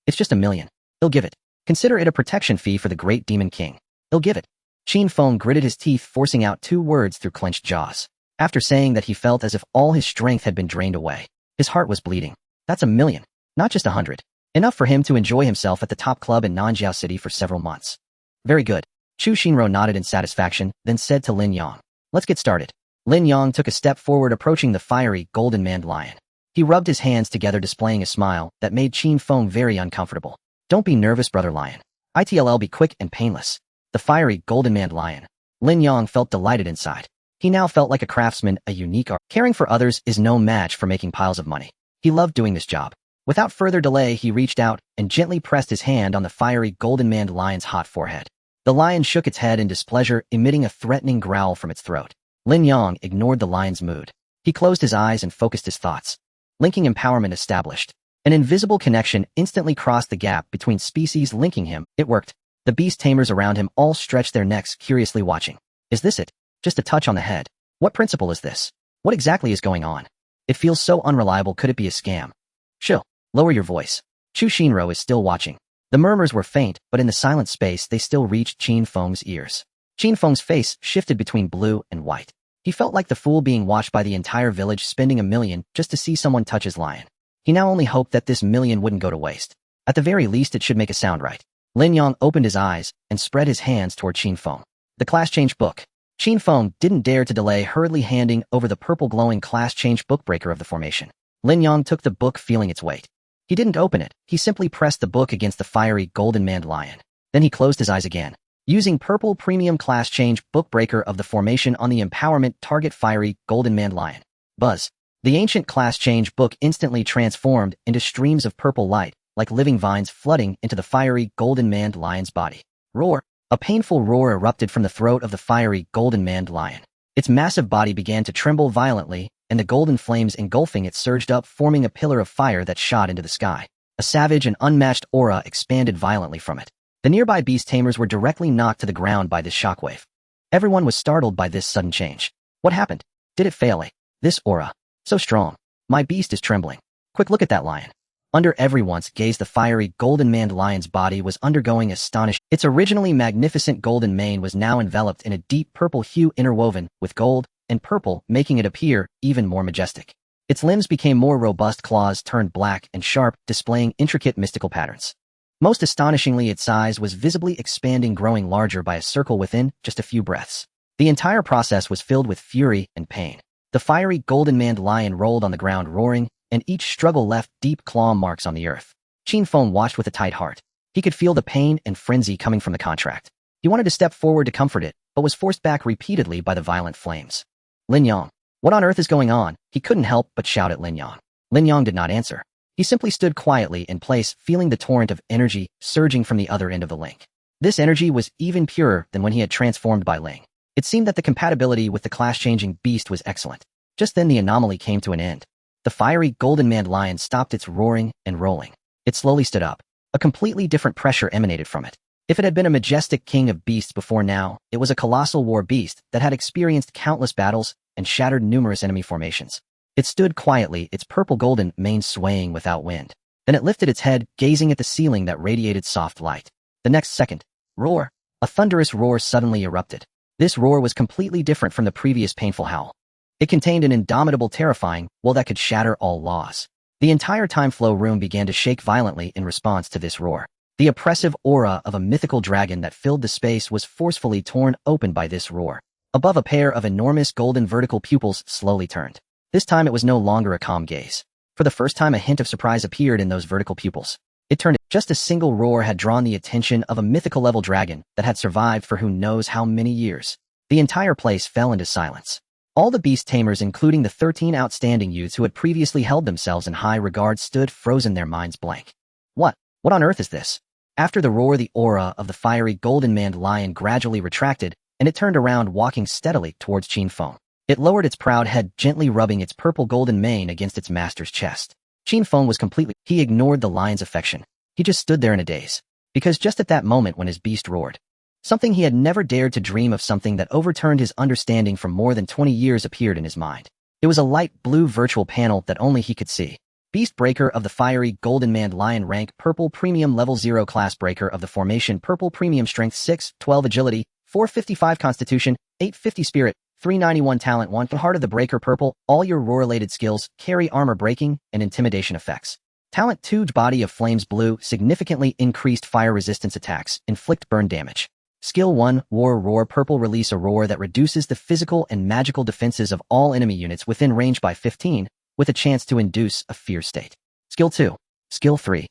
It's just 1 million. He'll give it. Consider it a protection fee for the great Demon King. He'll give it. Qin Feng gritted his teeth, forcing out 2 words through clenched jaws. After saying that, he felt as if all his strength had been drained away. His heart was bleeding. That's 1 million. Not just 100. Enough for him to enjoy himself at the top club in Nanjiao City for several months. Very good. Chu Shinro nodded in satisfaction, then said to Lin Yang. Let's get started. Lin Yang took a step forward, approaching the fiery, golden-maned lion. He rubbed his hands together, displaying a smile that made Qin Feng very uncomfortable. Don't be nervous, brother lion. It'll be quick and painless. The fiery, golden-maned lion. Lin Yang felt delighted inside. He now felt like a craftsman, a unique art. Caring for others is no match for making piles of money. He loved doing this job. Without further delay, he reached out and gently pressed his hand on the fiery, golden-maned lion's hot forehead. The lion shook its head in displeasure, emitting a threatening growl from its throat. Lin Yang ignored the lion's mood. He closed his eyes and focused his thoughts. Linking empowerment established. An invisible connection instantly crossed the gap between species, linking him. It worked. The beast tamers around him all stretched their necks, curiously watching. Is this it? Just a touch on the head. What principle is this? What exactly is going on? It feels so unreliable. Could it be a scam? Chill. Lower your voice. Chu Shinro is still watching. The murmurs were faint, but in the silent space they still reached Qin Feng's ears. Qin Feng's face shifted between blue and white. He felt like the fool being watched by the entire village, spending 1 million just to see someone touch his lion. He now only hoped that this 1 million wouldn't go to waste. At the very least, it should make a sound right. Lin Yang opened his eyes and spread his hands toward Qin Feng. The class change book. Qin Feng didn't dare to delay, hurriedly handing over the purple glowing class change book breaker of the formation. Lin Yang took the book, feeling its weight. He didn't open it. He simply pressed the book against the fiery, golden-maned lion. Then he closed his eyes again. Using purple premium class change book breaker of the formation on the empowerment target fiery, golden-maned lion. Buzz. The ancient class change book instantly transformed into streams of purple light, like living vines flooding into the fiery, golden-maned lion's body. Roar. A painful roar erupted from the throat of the fiery, golden-maned lion. Its massive body began to tremble violently, and the golden flames engulfing it surged up, forming a pillar of fire that shot into the sky. A savage and unmatched aura expanded violently from it. The nearby beast tamers were directly knocked to the ground by this shockwave. Everyone was startled by this sudden change. What happened? Did it fail? This aura. So strong. My beast is trembling. Quick look at that lion. Under everyone's gaze, the fiery, golden-maned lion's body was undergoing astonishing. Its originally magnificent golden mane was now enveloped in a deep purple hue interwoven with gold and purple, making it appear even more majestic. Its limbs became more robust, claws turned black and sharp, displaying intricate mystical patterns. Most astonishingly, its size was visibly expanding, growing larger by a circle within just a few breaths. The entire process was filled with fury and pain. The fiery golden-maned lion rolled on the ground roaring, and each struggle left deep claw marks on the earth. Qin Feng watched with a tight heart. He could feel the pain and frenzy coming from the contract. He wanted to step forward to comfort it, but was forced back repeatedly by the violent flames. Lin Yang. What on earth is going on? He couldn't help but shout at Lin Yang. Lin Yang did not answer. He simply stood quietly in place, feeling the torrent of energy surging from the other end of the link. This energy was even purer than when he had transformed by Ling. It seemed that the compatibility with the class-changing beast was excellent. Just then the anomaly came to an end. The fiery golden-maned lion stopped its roaring and rolling. It slowly stood up. A completely different pressure emanated from it. If it had been a majestic king of beasts before now, it was a colossal war beast that had experienced countless battles and shattered numerous enemy formations. It stood quietly, its purple-golden mane swaying without wind. Then it lifted its head, gazing at the ceiling that radiated soft light. The next second, roar! A thunderous roar suddenly erupted. This roar was completely different from the previous painful howl. It contained an indomitable, terrifying will that could shatter all laws. The entire time flow room began to shake violently in response to this roar. The oppressive aura of a mythical dragon that filled the space was forcefully torn open by this roar. Above, a pair of enormous golden vertical pupils slowly turned. This time it was no longer a calm gaze. For the first time, a hint of surprise appeared in those vertical pupils. It turned. Just a single roar had drawn the attention of a mythical-level dragon that had survived for who knows how many years. The entire place fell into silence. All the beast tamers, including the 13 outstanding youths who had previously held themselves in high regard, stood frozen, their minds blank. What on earth is this? After the roar, the aura of the fiery golden-maned lion gradually retracted, and it turned around, walking steadily towards Qin Feng. It lowered its proud head, gently rubbing its purple-golden mane against its master's chest. Qin Feng was completely... He ignored the lion's affection. He just stood there in a daze. Because just at that moment when his beast roared, something he had never dared to dream of, something that overturned his understanding from more than 20 years, appeared in his mind. It was a light blue virtual panel that only he could see. Beast Breaker of the fiery golden-maned lion, rank Purple Premium, level 0, class Breaker of the formation Purple Premium, strength 6, 12 agility, 455 constitution, 850 spirit, 391 talent, 1 heart of the Breaker Purple. All your roar-related skills carry armor breaking and intimidation effects. Talent 2, Body of Flames Blue, significantly increased fire resistance attacks, inflict burn damage. Skill 1, War Roar Purple, release a roar that reduces the physical and magical defenses of all enemy units within range by 15, with a chance to induce a fear state. Skill 2. Skill 3.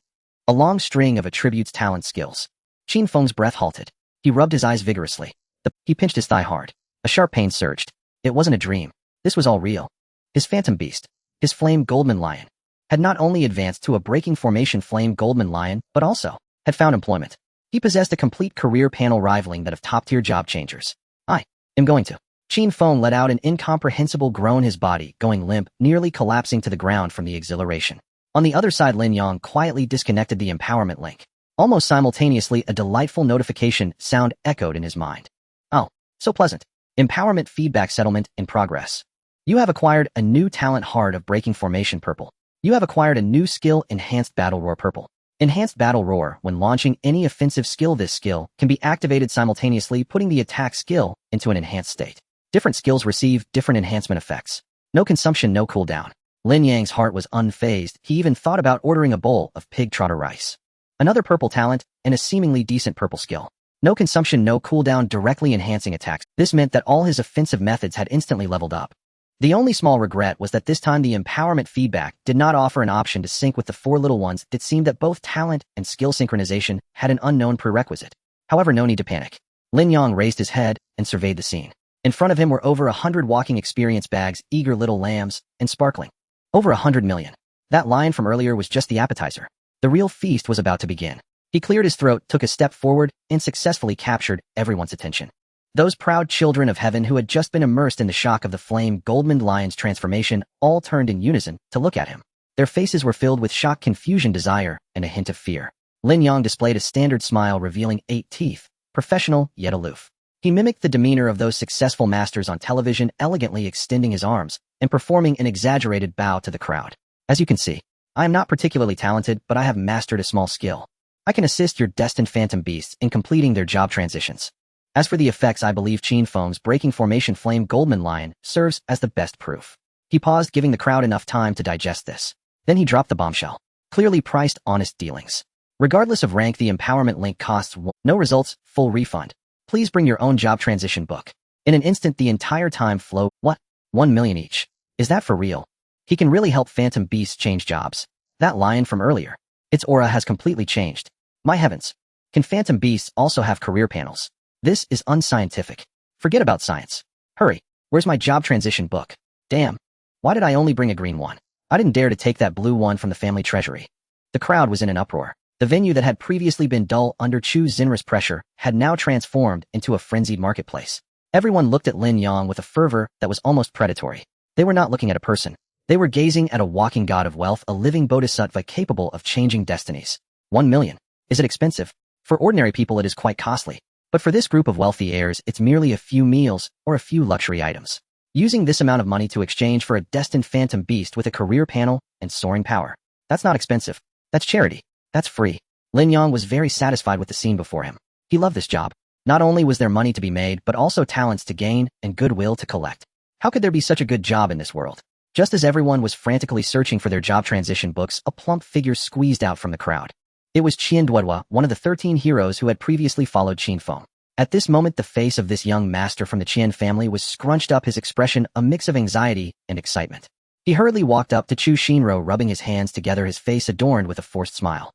A long string of attributes talent skills. Qin Feng's breath halted. He rubbed his eyes vigorously. He pinched his thigh hard. A sharp pain surged. It wasn't a dream. This was all real. His phantom beast, his flame goldman lion, had not only advanced to a breaking formation flame goldman lion, but also had found employment. He possessed a complete career panel rivaling that of top-tier job changers. I am going to... Qin Feng let out an incomprehensible groan, his body going limp, nearly collapsing to the ground from the exhilaration. On the other side, Lin Yang quietly disconnected the empowerment link. Almost simultaneously, a delightful notification sound echoed in his mind. Oh, so pleasant. Empowerment feedback settlement in progress. You have acquired a new talent, Heart of Breaking Formation Purple. You have acquired a new skill, Enhanced Battle Roar Purple. Enhanced Battle Roar. When launching any offensive skill, this skill can be activated simultaneously, putting the attack skill into an enhanced state. Different skills receive different enhancement effects. No consumption, no cooldown. Lin Yang's heart was unfazed. He even thought about ordering a bowl of pig trotter rice. Another purple talent, and a seemingly decent purple skill. No consumption, no cooldown, directly enhancing attacks. This meant that all his offensive methods had instantly leveled up. The only small regret was that this time the empowerment feedback did not offer an option to sync with the 4 little ones. It seemed that both talent and skill synchronization had an unknown prerequisite. However, no need to panic. Lin Yang raised his head and surveyed the scene. In front of him were over 100 walking experience bags, eager little lambs, and sparkling. Over 100 million. That lion from earlier was just the appetizer. The real feast was about to begin. He cleared his throat, took a step forward, and successfully captured everyone's attention. Those proud children of heaven who had just been immersed in the shock of the flame goldman lion's transformation all turned in unison to look at him. Their faces were filled with shock, confusion, desire, and a hint of fear. Lin Yang displayed a standard smile revealing 8 teeth, professional yet aloof. He mimicked the demeanor of those successful masters on television, elegantly extending his arms and performing an exaggerated bow to the crowd. As you can see, I am not particularly talented, but I have mastered a small skill. I can assist your destined phantom beasts in completing their job transitions. As for the effects, I believe Qin Feng's breaking formation flame goldman lion serves as the best proof. He paused, giving the crowd enough time to digest this. Then he dropped the bombshell. Clearly priced, honest dealings. Regardless of rank, the empowerment link costs no results, full refund. Please bring your own job transition book. In an instant, the entire time flow. What? 1 million each. Is that for real? He can really help Phantom Beasts change jobs. That lion from earlier. Its aura has completely changed. My heavens. Can Phantom Beasts also have career panels? This is unscientific. Forget about science. Hurry. Where's my job transition book? Damn. Why did I only bring a green one? I didn't dare to take that blue one from the family treasury. The crowd was in an uproar. The venue that had previously been dull under Chu Xinra's pressure had now transformed into a frenzied marketplace. Everyone looked at Lin Yang with a fervor that was almost predatory. They were not looking at a person. They were gazing at a walking god of wealth, a living bodhisattva capable of changing destinies. 1 million. Is it expensive? For ordinary people it is quite costly. But for this group of wealthy heirs, it's merely a few meals or a few luxury items. Using this amount of money to exchange for a destined phantom beast with a career panel and soaring power. That's not expensive. That's charity. That's free. Lin Yang was very satisfied with the scene before him. He loved this job. Not only was there money to be made, but also talents to gain and goodwill to collect. How could there be such a good job in this world? Just as everyone was frantically searching for their job transition books, a plump figure squeezed out from the crowd. It was Qian Duodua, one of the 13 heroes who had previously followed Qin Feng. At this moment, the face of this young master from the Qian family was scrunched up, his expression a mix of anxiety and excitement. He hurriedly walked up to Chu Xinro, rubbing his hands together, his face adorned with a forced smile.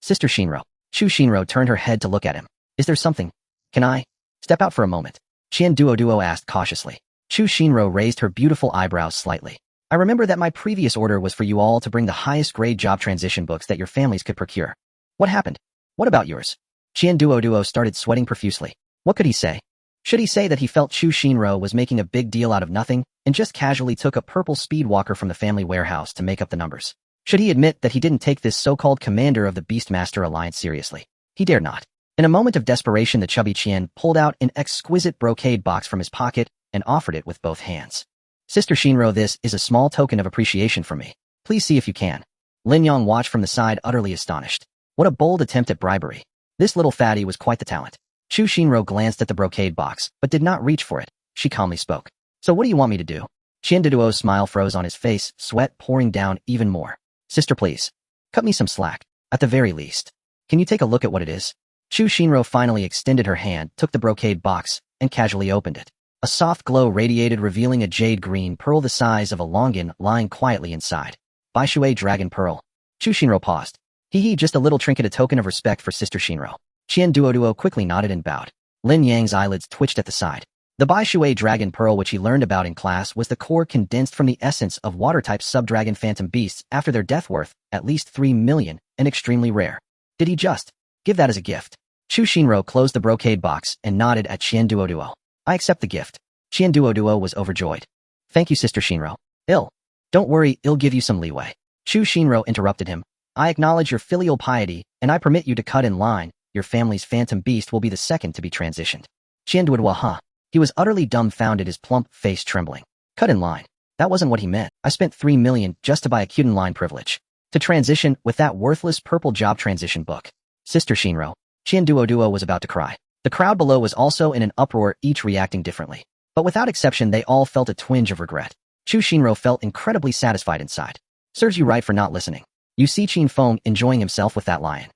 Sister Xinro. Chu Xinro turned her head to look at him. Is there something? Can I step out for a moment? Qian Duoduo asked cautiously. Chu Xinro raised her beautiful eyebrows slightly. I remember that my previous order was for you all to bring the highest grade job transition books that your families could procure. What happened? What about yours? Qian Duoduo started sweating profusely. What could he say? Should he say that he felt Chu Xinro was making a big deal out of nothing and just casually took a purple speedwalker from the family warehouse to make up the numbers? Should he admit that he didn't take this so-called commander of the Beastmaster Alliance seriously? He dared not. In a moment of desperation, the chubby Qian pulled out an exquisite brocade box from his pocket and offered it with both hands. Sister Xinro, this is a small token of appreciation from me. Please see if you can. Lin Yang watched from the side, utterly astonished. What a bold attempt at bribery. This little fatty was quite the talent. Chu Xinro glanced at the brocade box, but did not reach for it. She calmly spoke. So what do you want me to do? Qian Duo's smile froze on his face, sweat pouring down even more. Sister, please. Cut me some slack. At the very least. Can you take a look at what it is? Chu Xinro finally extended her hand, took the brocade box, and casually opened it. A soft glow radiated, revealing a jade green pearl the size of a longan lying quietly inside. Baishui Dragon Pearl. Chu Xinro paused. Hee, just a little trinket, a token of respect for Sister Xinro. Qian Duoduo quickly nodded and bowed. Lin Yang's eyelids twitched at the side. The Baishui Dragon Pearl, which he learned about in class, was the core condensed from the essence of water-type sub-dragon phantom beasts after their death, worth at least 3 million, and extremely rare. Did he just give that as a gift? Chu Xinro closed the brocade box and nodded at Qian Duoduo. I accept the gift. Qian Duoduo was overjoyed. Thank you, Sister Xinro. Don't worry, I'll give you some leeway. Chu Xinro interrupted him. I acknowledge your filial piety, and I permit you to cut in line. Your family's phantom beast will be the second to be transitioned. Qian Duoduo, He was utterly dumbfounded, his plump face trembling. Cut in line. That wasn't what he meant. I spent 3 million just to buy a cut in line privilege. To transition with that worthless purple job transition book. Sister Xinro. Qian Duoduo was about to cry. The crowd below was also in an uproar, each reacting differently. But without exception, they all felt a twinge of regret. Chu Xinro felt incredibly satisfied inside. Serves you right for not listening. You see Qin Feng enjoying himself with that lion.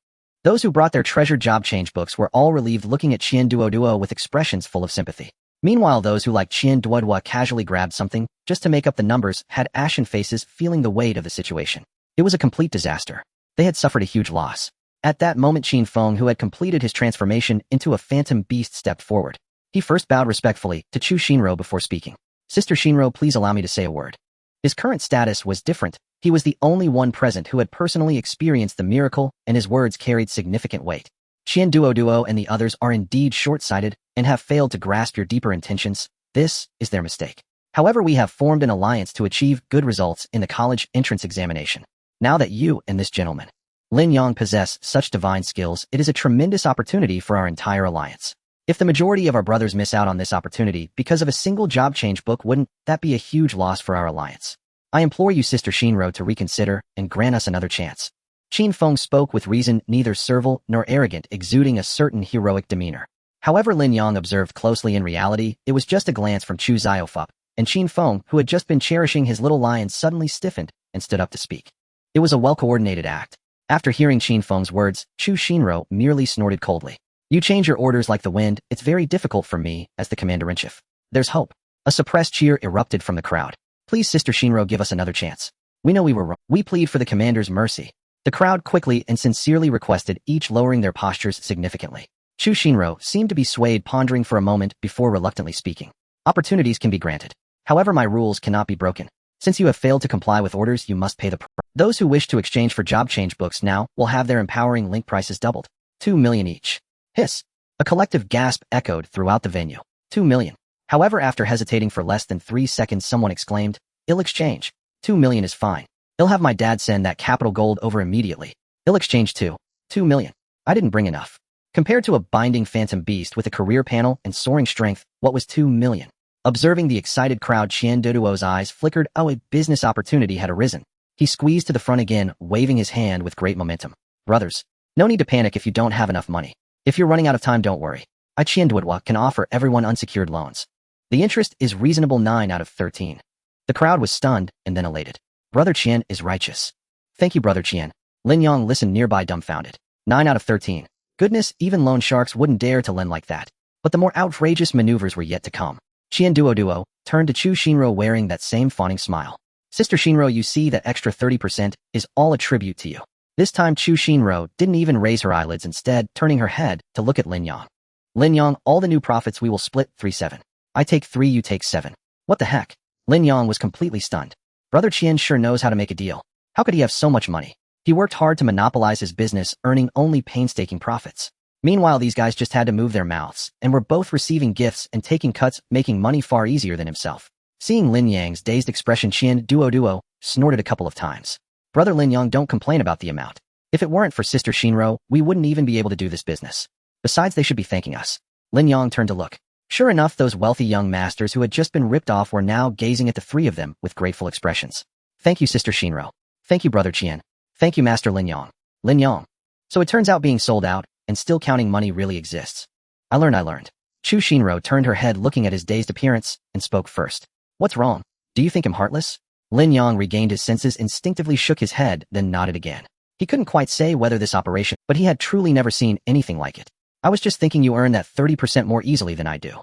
Those who brought their treasured job change books were all relieved, looking at Qian Duoduo with expressions full of sympathy. Meanwhile, those who, like Qian Duoduo, casually grabbed something just to make up the numbers had ashen faces, feeling the weight of the situation. It was a complete disaster. They had suffered a huge loss. At that moment, Qin Feng, who had completed his transformation into a phantom beast, stepped forward. He first bowed respectfully to Chu Xinro before speaking. Sister Xinro, please allow me to say a word. His current status was different. He was the only one present who had personally experienced the miracle, and his words carried significant weight. Qian Duoduo and the others are indeed short-sighted and have failed to grasp your deeper intentions. This is their mistake. However, we have formed an alliance to achieve good results in the college entrance examination. Now that you and this gentleman, Lin Yang, possess such divine skills, it is a tremendous opportunity for our entire alliance. If the majority of our brothers miss out on this opportunity because of a single job change book, wouldn't that be a huge loss for our alliance? I implore you, Sister Xinro, to reconsider and grant us another chance. Qin Feng spoke with reason, neither servile nor arrogant, exuding a certain heroic demeanor. However, Lin Yang observed closely, in reality, it was just a glance from Chu Xiaofup, and Qin Feng, who had just been cherishing his little lion, suddenly stiffened and stood up to speak. It was a well-coordinated act. After hearing Qin Feng's words, Chu Shinro merely snorted coldly. You change your orders like the wind. It's very difficult for me as the commander-in-chief. There's hope. A suppressed cheer erupted from the crowd. Please, Sister Shinro, give us another chance. We know we were wrong. We plead for the commander's mercy. The crowd quickly and sincerely requested, each lowering their postures significantly. Chu Shinro seemed to be swayed, pondering for a moment before reluctantly speaking. Opportunities can be granted. However, my rules cannot be broken. Since you have failed to comply with orders, you must pay the price. Those who wish to exchange for job change books now will have their empowering link prices doubled. 2 million each. Hiss. A collective gasp echoed throughout the venue. 2 million. However, after hesitating for less than 3 seconds, someone exclaimed, I'll exchange. 2 million is fine. I'll have my dad send that capital gold over immediately. I'll exchange too. 2 million. I didn't bring enough. Compared to a binding phantom beast with a career panel and soaring strength, what was 2 million? Observing the excited crowd, Qian Duduo's eyes flickered. Oh, a business opportunity had arisen. He squeezed to the front again, waving his hand with great momentum. Brothers, no need to panic if you don't have enough money. If you're running out of time, don't worry. I, Qian Duduo, can offer everyone unsecured loans. The interest is reasonable. 9 out of 13. The crowd was stunned and then elated. Brother Qian is righteous. Thank you, Brother Qian. Lin Yang listened nearby, dumbfounded. 9 out of 13. Goodness, even loan sharks wouldn't dare to lend like that. But the more outrageous maneuvers were yet to come. Qian Duo turned to Chu Shinro wearing that same fawning smile. Sister Shinro, you see, that extra 30% is all a tribute to you. This time Chu Shinro didn't even raise her eyelids, instead turning her head to look at Lin Yang. Lin Yang, all the new profits we will split 3-7. I take 3, you take 7. What the heck? Lin Yang was completely stunned. Brother Qian sure knows how to make a deal. How could he have so much money? He worked hard to monopolize his business, earning only painstaking profits. Meanwhile, these guys just had to move their mouths and were both receiving gifts and taking cuts, making money far easier than himself. Seeing Lin Yang's dazed expression, Qian Duo snorted a couple of times. Brother Lin Yang, don't complain about the amount. If it weren't for Sister Shinro, we wouldn't even be able to do this business. Besides, they should be thanking us. Lin Yang turned to look. Sure enough, those wealthy young masters who had just been ripped off were now gazing at the three of them with grateful expressions. Thank you, Sister Shinro. Thank you, Brother Qian. Thank you, Master Lin Yang. Lin Yang. So it turns out being sold out and still counting money really exists. I learned. Chu Shinro turned her head, looking at his dazed appearance, and spoke first. What's wrong? Do you think I'm heartless? Lin Yang regained his senses, instinctively shook his head, then nodded again. He couldn't quite say whether this operation, but he had truly never seen anything like it. I was just thinking you earn that 30% more easily than I do.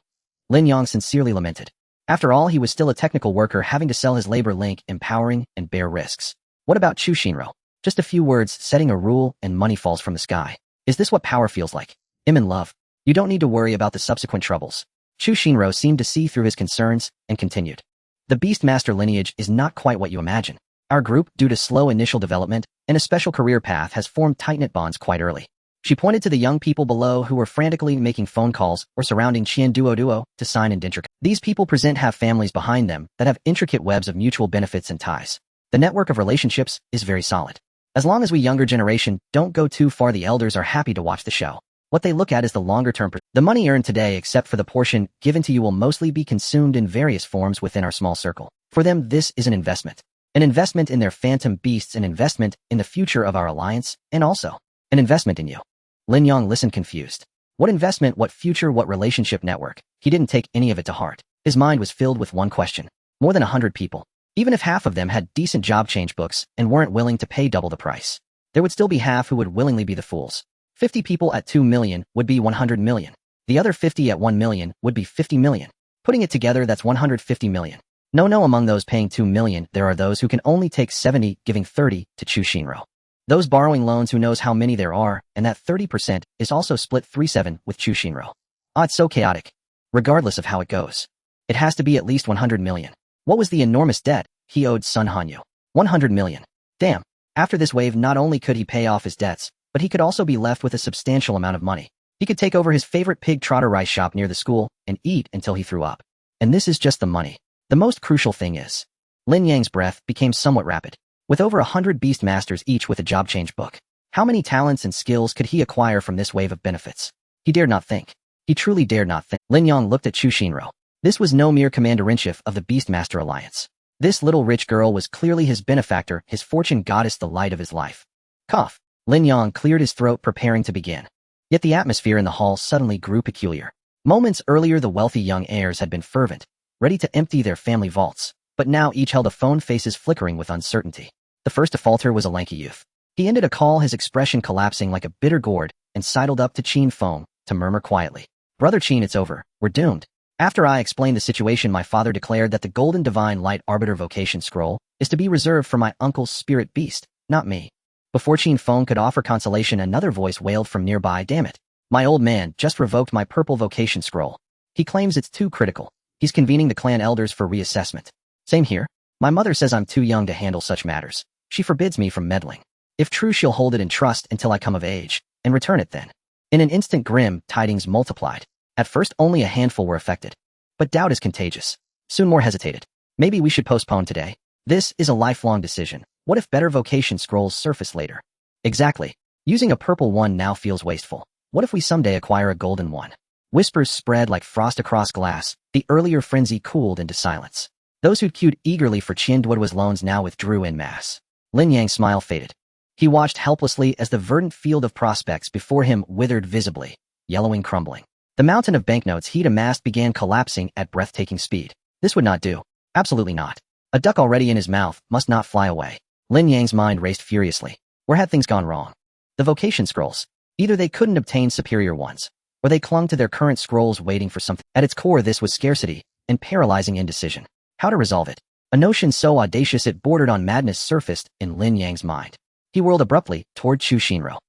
Lin Yang sincerely lamented. After all, he was still a technical worker, having to sell his labor link, empowering, and bear risks. What about Chu Shinro? Just a few words, setting a rule, and money falls from the sky. Is this what power feels like? I'm in love. You don't need to worry about the subsequent troubles. Chu Shinro seemed to see through his concerns and continued. The Beastmaster lineage is not quite what you imagine. Our group, due to slow initial development and a special career path, has formed tight-knit bonds quite early. She pointed to the young people below who were frantically making phone calls or surrounding Qian Duo to sign indenture. These people have families behind them that have intricate webs of mutual benefits and ties. The network of relationships is very solid. As long as we younger generation don't go too far, the elders are happy to watch the show. What they look at is the longer-term. The money earned today, except for the portion given to you, will mostly be consumed in various forms within our small circle. For them, this is an investment. An investment in their phantom beasts, an investment in the future of our alliance, and also an investment in you. Lin Yang listened confused. What investment, what future, what relationship network? He didn't take any of it to heart. His mind was filled with one question. More than 100 people. Even if half of them had decent job change books and weren't willing to pay double the price, there would still be half who would willingly be the fools. 50 people at 2 million would be 100 million. The other 50 at 1 million would be 50 million. Putting it together, that's 150 million. No, among those paying 2 million, there are those who can only take 70, giving 30 to Chu Shinro. Those borrowing loans, who knows how many there are, and that 30% is also split 3-7 with Chu Shinro. It's so chaotic. Regardless of how it goes, it has to be at least 100 million. What was the enormous debt he owed Sun Hanyu? 100 million. Damn. After this wave, not only could he pay off his debts, but he could also be left with a substantial amount of money. He could take over his favorite pig trotter rice shop near the school and eat until he threw up. And this is just the money. The most crucial thing is, Lin Yang's breath became somewhat rapid. With over 100 beast masters each with a job change book, how many talents and skills could he acquire from this wave of benefits? He dared not think. He truly dared not think. Lin Yang looked at Chu Shinro. This was no mere commander-in-chief of the Beastmaster Alliance. This little rich girl was clearly his benefactor, his fortune goddess, the light of his life. Cough. Lin Yang cleared his throat, preparing to begin. Yet the atmosphere in the hall suddenly grew peculiar. Moments earlier, the wealthy young heirs had been fervent, ready to empty their family vaults, but now each held a phone, faces flickering with uncertainty. The first to falter was a lanky youth. He ended a call, his expression collapsing like a bitter gourd, and sidled up to Qin Feng to murmur quietly. Brother Qin, it's over. We're doomed. After I explained the situation, my father declared that the Golden Divine Light Arbiter Vocation Scroll is to be reserved for my uncle's spirit beast, not me. Before Qin Feng could offer consolation, another voice wailed from nearby, damn it. My old man just revoked my purple vocation scroll. He claims it's too critical. He's convening the clan elders for reassessment. Same here. My mother says I'm too young to handle such matters. She forbids me from meddling. If true, she'll hold it in trust until I come of age, and return it then. In an instant, grim tidings multiplied. At first, only a handful were affected. But doubt is contagious. Soon more hesitated. Maybe we should postpone today. This is a lifelong decision. What if better vocation scrolls surface later? Exactly. Using a purple one now feels wasteful. What if we someday acquire a golden one? Whispers spread like frost across glass. The earlier frenzy cooled into silence. Those who'd queued eagerly for Qin Duoduo's loans now withdrew en masse. Lin Yang's smile faded. He watched helplessly as the verdant field of prospects before him withered visibly, yellowing, crumbling. The mountain of banknotes he'd amassed began collapsing at breathtaking speed. This would not do. Absolutely not. A duck already in his mouth must not fly away. Lin Yang's mind raced furiously. Where had things gone wrong? The vocation scrolls. Either they couldn't obtain superior ones, or they clung to their current scrolls waiting for something. At its core, this was scarcity and paralyzing indecision. How to resolve it? A notion so audacious it bordered on madness surfaced in Lin Yang's mind. He whirled abruptly toward Chu Shinro.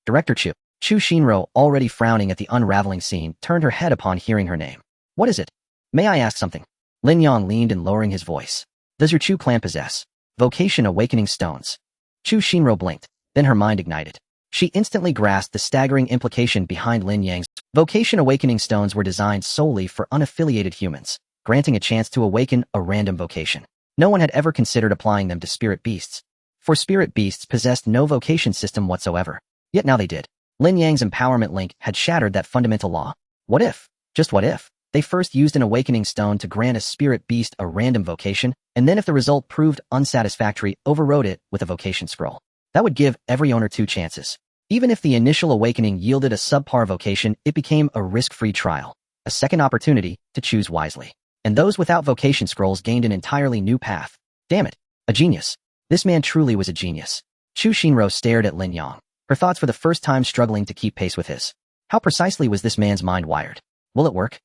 Director Chu. Chu Shinro, already frowning at the unraveling scene, turned her head upon hearing her name. What is it? May I ask something? Lin Yang leaned in, lowering his voice. Does your Chu clan possess vocation awakening stones? Chu Shinro blinked, then her mind ignited. She instantly grasped the staggering implication behind Lin Yang's vocation awakening stones were designed solely for unaffiliated humans, granting a chance to awaken a random vocation. No one had ever considered applying them to spirit beasts, for spirit beasts possessed no vocation system whatsoever. Yet now they did. Lin Yang's empowerment link had shattered that fundamental law. What if, just what if, they first used an awakening stone to grant a spirit beast a random vocation, and then if the result proved unsatisfactory, overrode it with a vocation scroll? That would give every owner 2 chances. Even if the initial awakening yielded a subpar vocation, it became a risk-free trial, a second opportunity to choose wisely. And those without vocation scrolls gained an entirely new path. Damn it, a genius. This man truly was a genius. Chu Shinro stared at Lin Yang, her thoughts for the first time struggling to keep pace with his. How precisely was this man's mind wired? Will it work?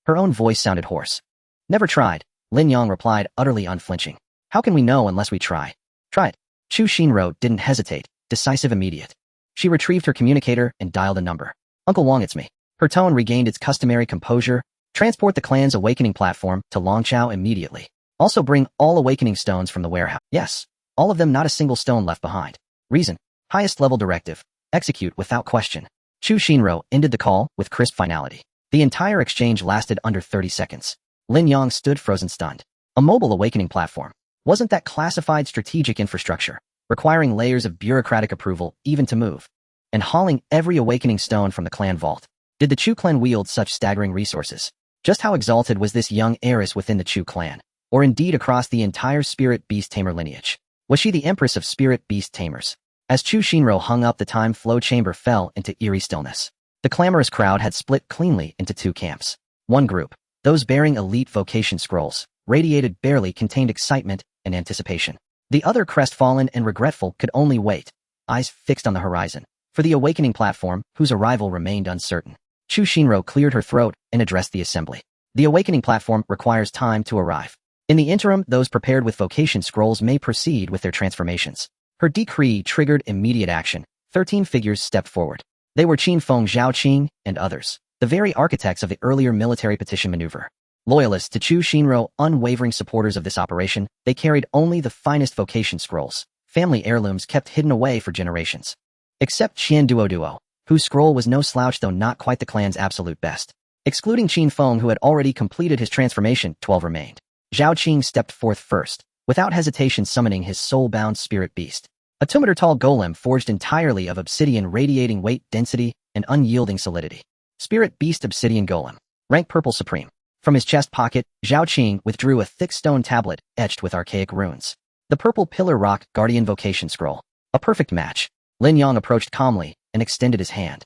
Her own voice sounded hoarse. Never tried, Lin Yang replied, utterly unflinching. How can we know unless we try? Try it. Chu Shinro didn't hesitate, decisive, immediate. She retrieved her communicator and dialed a number. Uncle Wang, it's me. Her tone regained its customary composure. Transport the clan's awakening platform to Longchao immediately. Also bring all awakening stones from the warehouse. Yes, all of them, not a single stone left behind. Reason. Highest level directive. Execute without question. Chu Shinro ended the call with crisp finality. The entire exchange lasted under 30 seconds. Lin Yang stood frozen, stunned. A mobile awakening platform. Wasn't that classified strategic infrastructure, requiring layers of bureaucratic approval even to move, and hauling every awakening stone from the clan vault? Did the Chu clan wield such staggering resources? Just how exalted was this young heiress within the Chu clan, or indeed across the entire spirit beast tamer lineage? Was she the empress of spirit beast tamers? As Chu Shinro hung up, the time flow chamber fell into eerie stillness. The clamorous crowd had split cleanly into 2 camps. One group, those bearing elite vocation scrolls, radiated barely contained excitement and anticipation. The other, crestfallen and regretful, could only wait, eyes fixed on the horizon, for the awakening platform, whose arrival remained uncertain. Chu Shinro cleared her throat and addressed the assembly. The awakening platform requires time to arrive. In the interim, those prepared with vocation scrolls may proceed with their transformations. Her decree triggered immediate action. 13 figures stepped forward. They were Qin Feng, Zhao Qing, and others, the very architects of the earlier military petition maneuver. Loyalists to Chu Shinro, unwavering supporters of this operation, they carried only the finest vocation scrolls, family heirlooms kept hidden away for generations. Except Qin Duoduo, whose scroll was no slouch though not quite the clan's absolute best. Excluding Qin Feng, who had already completed his transformation, 12 remained. Zhao Qing stepped forth first, without hesitation summoning his soul-bound spirit beast. A 2-meter-tall golem forged entirely of obsidian, radiating weight, density, and unyielding solidity. Spirit beast obsidian golem. Rank purple supreme. From his chest pocket, Zhao Qing withdrew a thick stone tablet etched with archaic runes. The purple pillar rock guardian vocation scroll. A perfect match. Lin Yang approached calmly and extended his hand.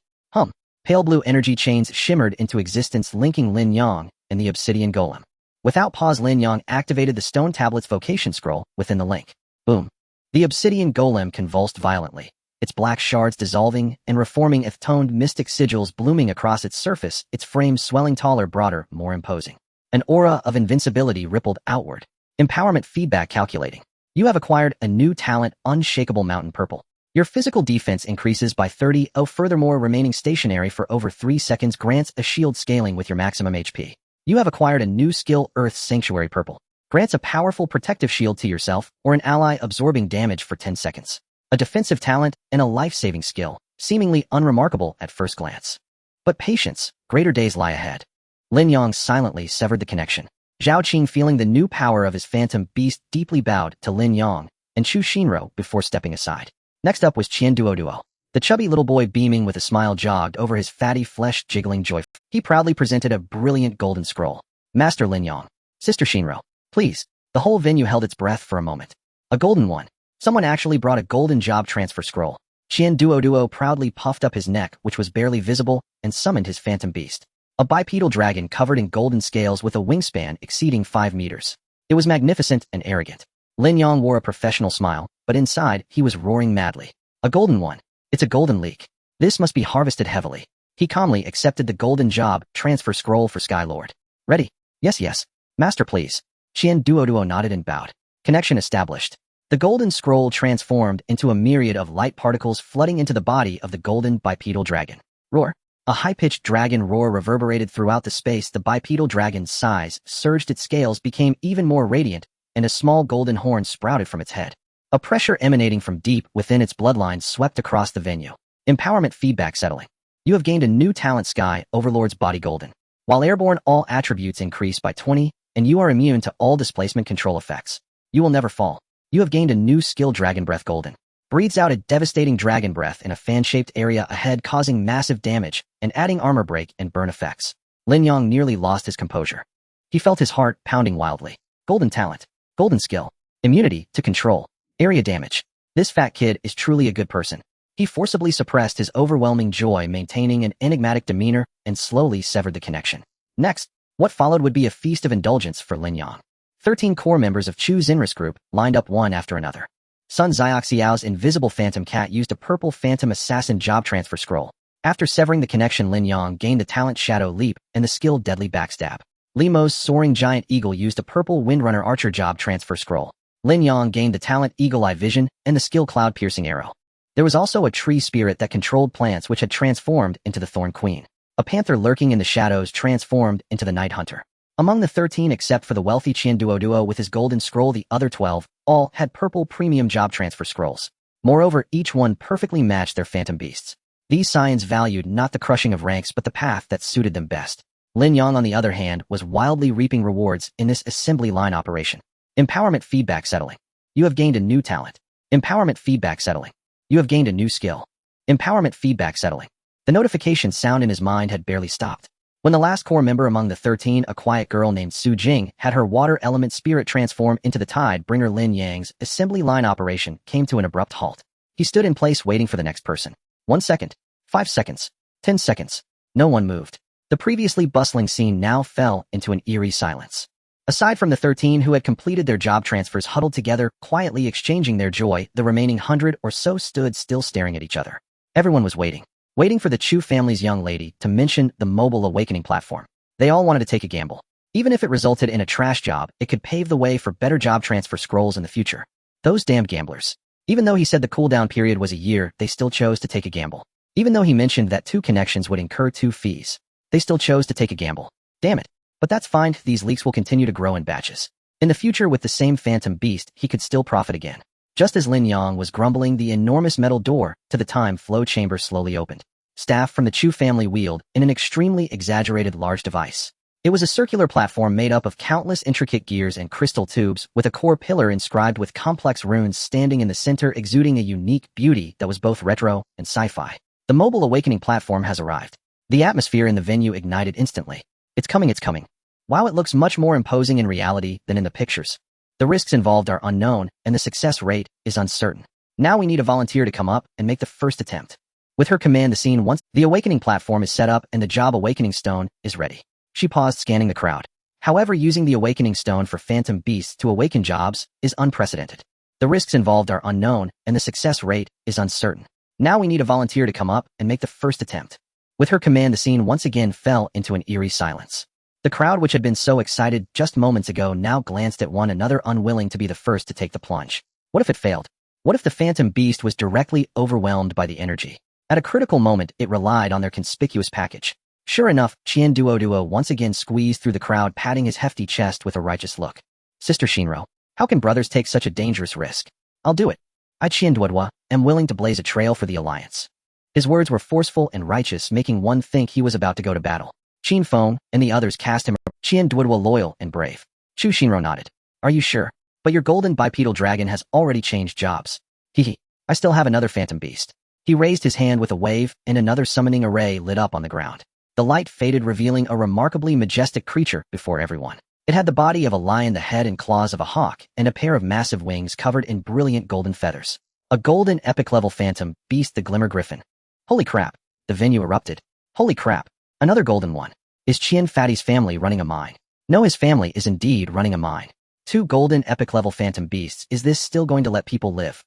Pale blue energy chains shimmered into existence, linking Lin Yang and the obsidian golem. Without pause, Lin Yang activated the stone tablet's vocation scroll within the link. Boom. The obsidian golem convulsed violently, its black shards dissolving and reforming toned mystic sigils blooming across its surface, its frame swelling taller, broader, more imposing. An aura of invincibility rippled outward. Empowerment feedback calculating. You have acquired a new talent, Unshakable Mountain Purple. Your physical defense increases by 30. Furthermore, remaining stationary for over 3 seconds grants a shield scaling with your maximum HP. You have acquired a new skill, Earth Sanctuary Purple. Grants a powerful protective shield to yourself or an ally absorbing damage for 10 seconds. A defensive talent and a life-saving skill, seemingly unremarkable at first glance. But patience, greater days lie ahead. Lin Yang silently severed the connection. Zhao Qing, feeling the new power of his phantom beast, deeply bowed to Lin Yang and Chu Shinro before stepping aside. Next up was Qian Duo. The chubby little boy, beaming with a smile, jogged over his fatty flesh, jiggling joyfully. He proudly presented a brilliant golden scroll. Master Lin Yang. Sister Shinro. Please. The whole venue held its breath for a moment. A golden one. Someone actually brought a golden job transfer scroll. Qian Duo proudly puffed up his neck, which was barely visible, and summoned his phantom beast. A bipedal dragon covered in golden scales with a wingspan exceeding 5 meters. It was magnificent and arrogant. Lin Yang wore a professional smile, but inside he was roaring madly. A golden one. It's a golden leak. This must be harvested heavily. He calmly accepted the golden job transfer scroll for Skylord. Ready? Yes. Master, please. Qian Duo nodded and bowed. Connection established. The golden scroll transformed into a myriad of light particles flooding into the body of the golden bipedal dragon. Roar. A high-pitched dragon roar reverberated throughout the space. The bipedal dragon's size surged, its scales became even more radiant, and a small golden horn sprouted from its head. A pressure emanating from deep within its bloodlines swept across the venue. Empowerment feedback settling. You have gained a new talent, Sky Overlord's Body Golden. While airborne, all attributes increase by 20, and you are immune to all displacement control effects. You will never fall. You have gained a new skill, Dragon Breath Golden. Breathes out a devastating dragon breath in a fan-shaped area ahead, causing massive damage and adding armor break and burn effects. Lin Yang nearly lost his composure. He felt his heart pounding wildly. Golden talent. Golden skill. Immunity to control. Area damage. This fat kid is truly a good person. He forcibly suppressed his overwhelming joy, maintaining an enigmatic demeanor, and slowly severed the connection. Next, what followed would be a feast of indulgence for Lin Yang. 13 core members of Chu Xinris group lined up one after another. Sun Xiaoxiao's invisible phantom cat used a purple phantom assassin job transfer scroll. After severing the connection, Lin Yang gained the talent Shadow Leap and the skill Deadly Backstab. Limo's soaring giant eagle used a purple Windrunner archer job transfer scroll. Lin Yang gained the talent Eagle Eye Vision and the skill Cloud Piercing Arrow. There was also a tree spirit that controlled plants, which had transformed into the Thorn Queen. A panther lurking in the shadows transformed into the Night Hunter. Among the 13, except for the wealthy Qian Duo with his golden scroll, the other 12 all had purple premium job transfer scrolls. Moreover, each one perfectly matched their phantom beasts. These scions valued not the crushing of ranks but the path that suited them best. Lin Yang, on the other hand, was wildly reaping rewards in this assembly line operation. Empowerment feedback settling. You have gained a new talent. Empowerment feedback settling. You have gained a new skill. Empowerment feedback settling. The notification sound in his mind had barely stopped. When the last core member among the 13, a quiet girl named Su Jing, had her water element spirit transform into the Tidebringer, Lin Yang's assembly line operation came to an abrupt halt. He stood in place waiting for the next person. 1 second. 5 seconds. 10 seconds. No one moved. The previously bustling scene now fell into an eerie silence. Aside from the 13 who had completed their job transfers huddled together, quietly exchanging their joy, the remaining 100 or so stood still staring at each other. Everyone was waiting for the Chu family's young lady to mention the mobile awakening platform. They all wanted to take a gamble. Even if it resulted in a trash job, it could pave the way for better job transfer scrolls in the future. Those damned gamblers. Even though he said the cooldown period was a year, they still chose to take a gamble. Even though he mentioned that 2 connections would incur 2 fees, they still chose to take a gamble. Damn it. But that's fine, these leaks will continue to grow in batches. In the future, with the same phantom beast, he could still profit again. Just as Lin Yang was grumbling, the enormous metal door to the time flow chamber slowly opened. Staff from the Chu family wheeled in an extremely exaggerated large device. It was a circular platform made up of countless intricate gears and crystal tubes, with a core pillar inscribed with complex runes standing in the center, exuding a unique beauty that was both retro and sci-fi. The mobile awakening platform has arrived. The atmosphere in the venue ignited instantly. It's coming. Wow, it looks much more imposing in reality than in the pictures. The risks involved are unknown, and the success rate is uncertain. Now we need a volunteer to come up and make the first attempt. With her command, the scene once the awakening platform is set up and the job awakening stone is ready. She paused, scanning the crowd. However, using the awakening stone for phantom beasts to awaken jobs is unprecedented. The risks involved are unknown, and the success rate is uncertain. Now we need a volunteer to come up and make the first attempt. With her command, the scene once again fell into an eerie silence. The crowd, which had been so excited just moments ago, now glanced at one another, unwilling to be the first to take the plunge. What if it failed? What if the phantom beast was directly overwhelmed by the energy? At a critical moment, it relied on their conspicuous package. Sure enough, Qian Duoduo once again squeezed through the crowd, patting his hefty chest with a righteous look. Sister Shinro, how can brothers take such a dangerous risk? I'll do it. I, Qian Duoduo, am willing to blaze a trail for the alliance. His words were forceful and righteous, making one think he was about to go to battle. Qin Feng and the others cast him. Qian Duoduo, loyal and brave. Chu Shinro nodded. Are you sure? But your golden bipedal dragon has already changed jobs. Hehe. I still have another phantom beast. He raised his hand with a wave, and another summoning array lit up on the ground. The light faded, revealing a remarkably majestic creature before everyone. It had the body of a lion, the head and claws of a hawk, and a pair of massive wings covered in brilliant golden feathers. A golden epic-level phantom beast, the Glimmer Griffin. Holy crap! The venue erupted. Holy crap! Another golden one. Is Qian Fatty's family running a mine? No, his family is indeed running a mine. 2 golden epic-level phantom beasts. Is this still going to let people live?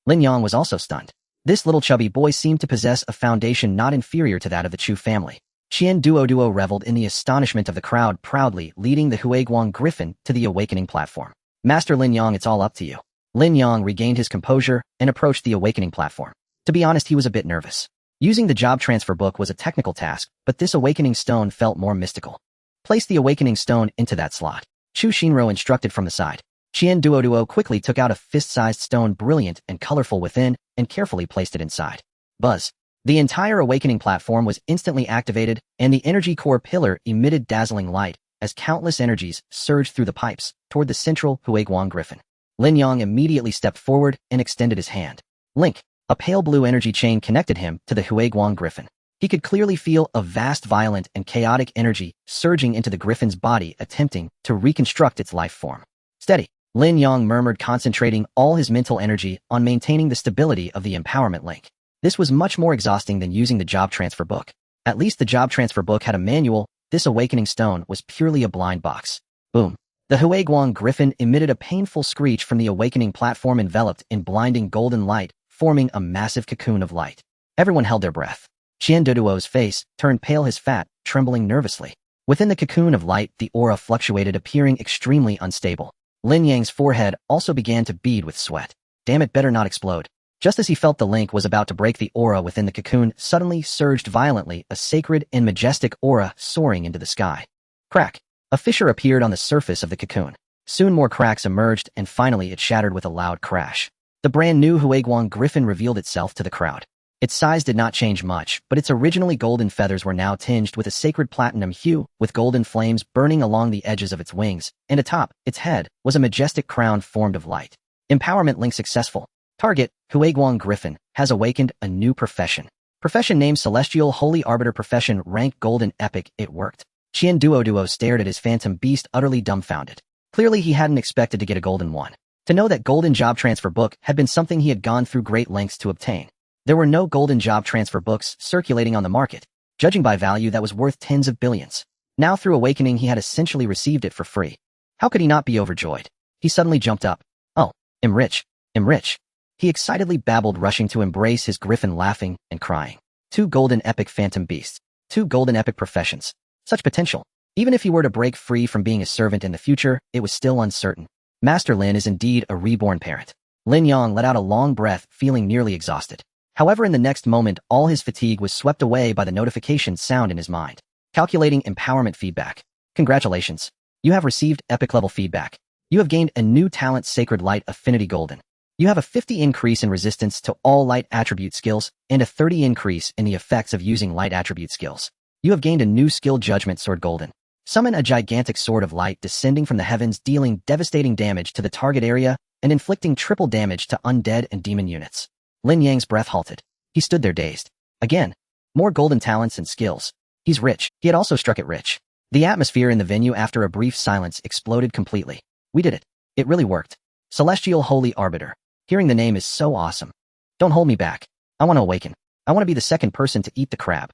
Lin Yang was also stunned. This little chubby boy seemed to possess a foundation not inferior to that of the Chu family. Qian Duoduo reveled in the astonishment of the crowd, proudly leading the Huiguang Griffin to the awakening platform. Master Lin Yang, it's all up to you. Lin Yang regained his composure and approached the awakening platform. To be honest, he was a bit nervous. Using the job transfer book was a technical task, but this awakening stone felt more mystical. Place the awakening stone into that slot. Chu Shinro instructed from the side. Qian Duoduo quickly took out a fist-sized stone, brilliant and colorful within, and carefully placed it inside. Buzz. The entire awakening platform was instantly activated, and the energy core pillar emitted dazzling light as countless energies surged through the pipes toward the central Huiguang Griffin. Lin Yang immediately stepped forward and extended his hand. Link. A pale blue energy chain connected him to the Huiguang Griffin. He could clearly feel a vast, violent, and chaotic energy surging into the Griffin's body, attempting to reconstruct its life form. Steady. Lin Yang murmured, concentrating all his mental energy on maintaining the stability of the empowerment link. This was much more exhausting than using the job transfer book. At least the job transfer book had a manual. This awakening stone was purely a blind box. Boom. The Huiguang Griffin emitted a painful screech from the awakening platform, enveloped in blinding golden light, forming a massive cocoon of light. Everyone held their breath. Qian Duoduo's face turned pale, his fat trembling nervously. Within the cocoon of light, the aura fluctuated, appearing extremely unstable. Lin Yang's forehead also began to bead with sweat. Damn it, better not explode. Just as he felt the link was about to break, the aura within the cocoon suddenly surged violently, a sacred and majestic aura soaring into the sky. Crack. A fissure appeared on the surface of the cocoon. Soon more cracks emerged, and finally it shattered with a loud crash. The brand new Huiguang Griffin revealed itself to the crowd. Its size did not change much, but its originally golden feathers were now tinged with a sacred platinum hue, with golden flames burning along the edges of its wings, and atop its head was a majestic crown formed of light. Empowerment link successful. Target, Huiguang Griffin, has awakened a new profession. Profession name Celestial Holy Arbiter. Profession rank Golden Epic. It worked. Qian Duoduo stared at his phantom beast, utterly dumbfounded. Clearly he hadn't expected to get a golden one. To know that golden job transfer book had been something he had gone through great lengths to obtain. There were no golden job transfer books circulating on the market. Judging by value, that was worth tens of billions. Now through awakening he had essentially received it for free. How could he not be overjoyed? He suddenly jumped up. Oh, I'm rich. I'm rich. He excitedly babbled, rushing to embrace his griffin, laughing and crying. 2 golden epic phantom beasts. 2 golden epic professions. Such potential. Even if he were to break free from being a servant in the future, it was still uncertain. Master Lin is indeed a reborn parent. Lin Yang let out a long breath, feeling nearly exhausted. However, in the next moment, all his fatigue was swept away by the notification sound in his mind. Calculating empowerment feedback. Congratulations. You have received epic-level feedback. You have gained a new talent, Sacred Light Affinity Golden. You have a 50 increase in resistance to all light attribute skills, and a 30 increase in the effects of using light attribute skills. You have gained a new skill, Judgment Sword Golden. Summon a gigantic sword of light descending from the heavens, dealing devastating damage to the target area and inflicting triple damage to undead and demon units. Lin Yang's breath halted. He stood there dazed. Again, more golden talents and skills. He's rich. He had also struck it rich. The atmosphere in the venue after a brief silence exploded completely. We did it. It really worked. Celestial Holy Arbiter. Hearing the name is so awesome. Don't hold me back. I want to awaken. I want to be the second person to eat the crab.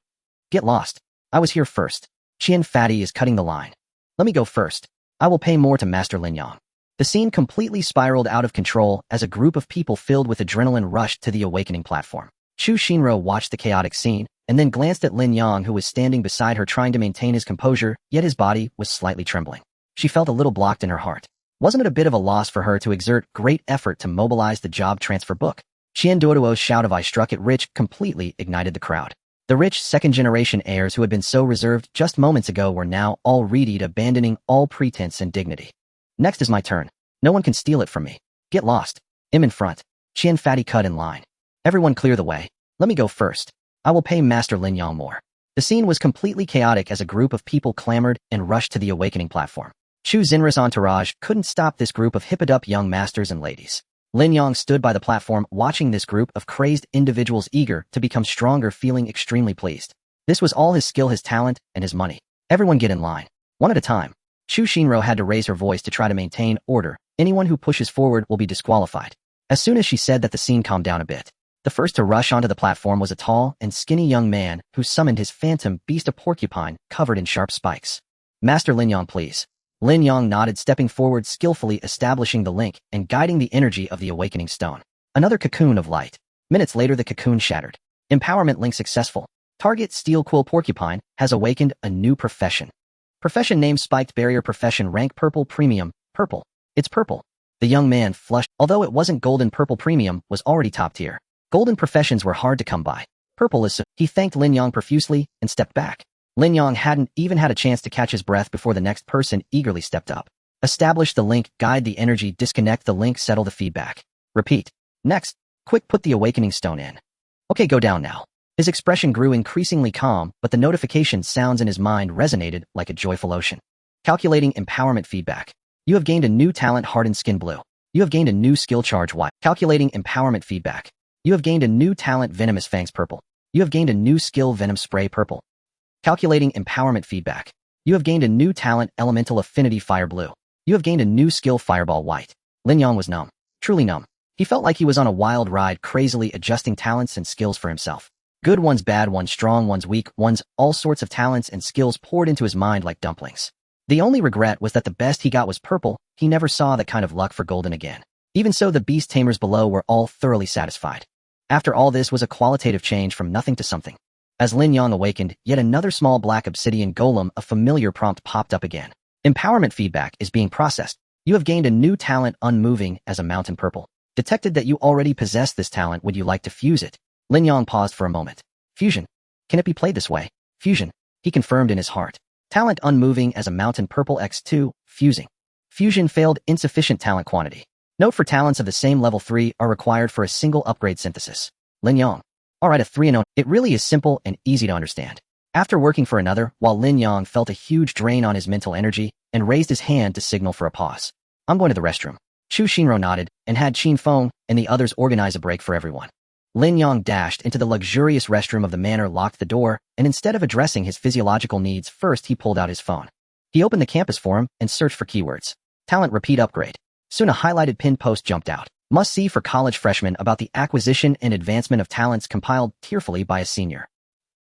Get lost. I was here first. Qian Fatty is cutting the line. Let me go first. I will pay more to Master Lin Yang. The scene completely spiraled out of control as a group of people filled with adrenaline rushed to the awakening platform. Chu Shinro watched the chaotic scene, and then glanced at Lin Yang, who was standing beside her trying to maintain his composure, yet his body was slightly trembling. She felt a little blocked in her heart. Wasn't it a bit of a loss for her to exert great effort to mobilize the job transfer book? Qian Duoduo's shout of "I struck it rich" completely ignited the crowd. The rich second-generation heirs who had been so reserved just moments ago were now all readied, abandoning all pretense and dignity. Next is my turn. No one can steal it from me. Get lost. I'm in front. Qian Fatty cut in line. Everyone clear the way. Let me go first. I will pay Master Lin Yang more. The scene was completely chaotic as a group of people clamored and rushed to the awakening platform. Chu Xinra's entourage couldn't stop this group of hipped-up young masters and ladies. Lin Yang stood by the platform watching this group of crazed individuals eager to become stronger, feeling extremely pleased. This was all his skill, his talent, and his money. Everyone get in line. One at a time. Chu Shinro had to raise her voice to try to maintain order. Anyone who pushes forward will be disqualified. As soon as she said that, the scene calmed down a bit. The first to rush onto the platform was a tall and skinny young man who summoned his phantom beast, a porcupine covered in sharp spikes. Master Lin Yang, please. Lin Yang nodded, stepping forward, skillfully establishing the link and guiding the energy of the awakening stone. Another cocoon of light. Minutes later, the cocoon shattered. Empowerment link successful. Target Steel Quill Porcupine has awakened a new profession. Profession name Spiked Barrier. Profession rank Purple Premium. Purple. It's purple. The young man flushed. Although it wasn't golden, Purple Premium was already top tier. Golden professions were hard to come by. Purple is so. He thanked Lin Yang profusely and stepped back. Lin Yang hadn't even had a chance to catch his breath before the next person eagerly stepped up. Establish the link, guide the energy, disconnect the link, settle the feedback. Repeat. Next. Quick, put the awakening stone in. Okay, go down now. His expression grew increasingly calm, but the notification sounds in his mind resonated like a joyful ocean. Calculating empowerment feedback. You have gained a new talent, Hardened Skin Blue. You have gained a new skill, Charge White. Calculating empowerment feedback. You have gained a new talent, Venomous Fangs Purple. You have gained a new skill, Venom Spray Purple. Calculating empowerment feedback. You have gained a new talent, Elemental Affinity Fire Blue. You have gained a new skill, Fireball White. Lin Yang was numb. Truly numb. He felt like he was on a wild ride, crazily adjusting talents and skills for himself. Good ones, bad ones, strong ones, weak ones, all sorts of talents and skills poured into his mind like dumplings. The only regret was that the best he got was purple. He never saw that kind of luck for golden again. Even so, the beast tamers below were all thoroughly satisfied. After all, this was a qualitative change from nothing to something. As Lin Yang awakened, yet another small black obsidian golem, a familiar prompt popped up again. Empowerment feedback is being processed. You have gained a new talent, Unmoving as a Mountain Purple. Detected that you already possess this talent. Would you like to fuse it? Lin Yang paused for a moment. Fusion. Can it be played this way? Fusion. He confirmed in his heart. Talent Unmoving as a Mountain Purple x2, fusing. Fusion failed, insufficient talent quantity. Note: for talents of the same level 3 are required for a single upgrade synthesis. Lin Yang. Alright, a 3-0. It really is simple and easy to understand. After working for another, while Lin Yang felt a huge drain on his mental energy and raised his hand to signal for a pause. I'm going to the restroom. Chu Shinro nodded and had Qin Feng and the others organize a break for everyone. Lin Yang dashed into the luxurious restroom of the manor, locked the door, and instead of addressing his physiological needs first, he pulled out his phone. He opened the campus forum and searched for keywords. Talent repeat upgrade. Soon a highlighted pinned post jumped out. Must see for college freshmen about the acquisition and advancement of talents, compiled tearfully by a senior.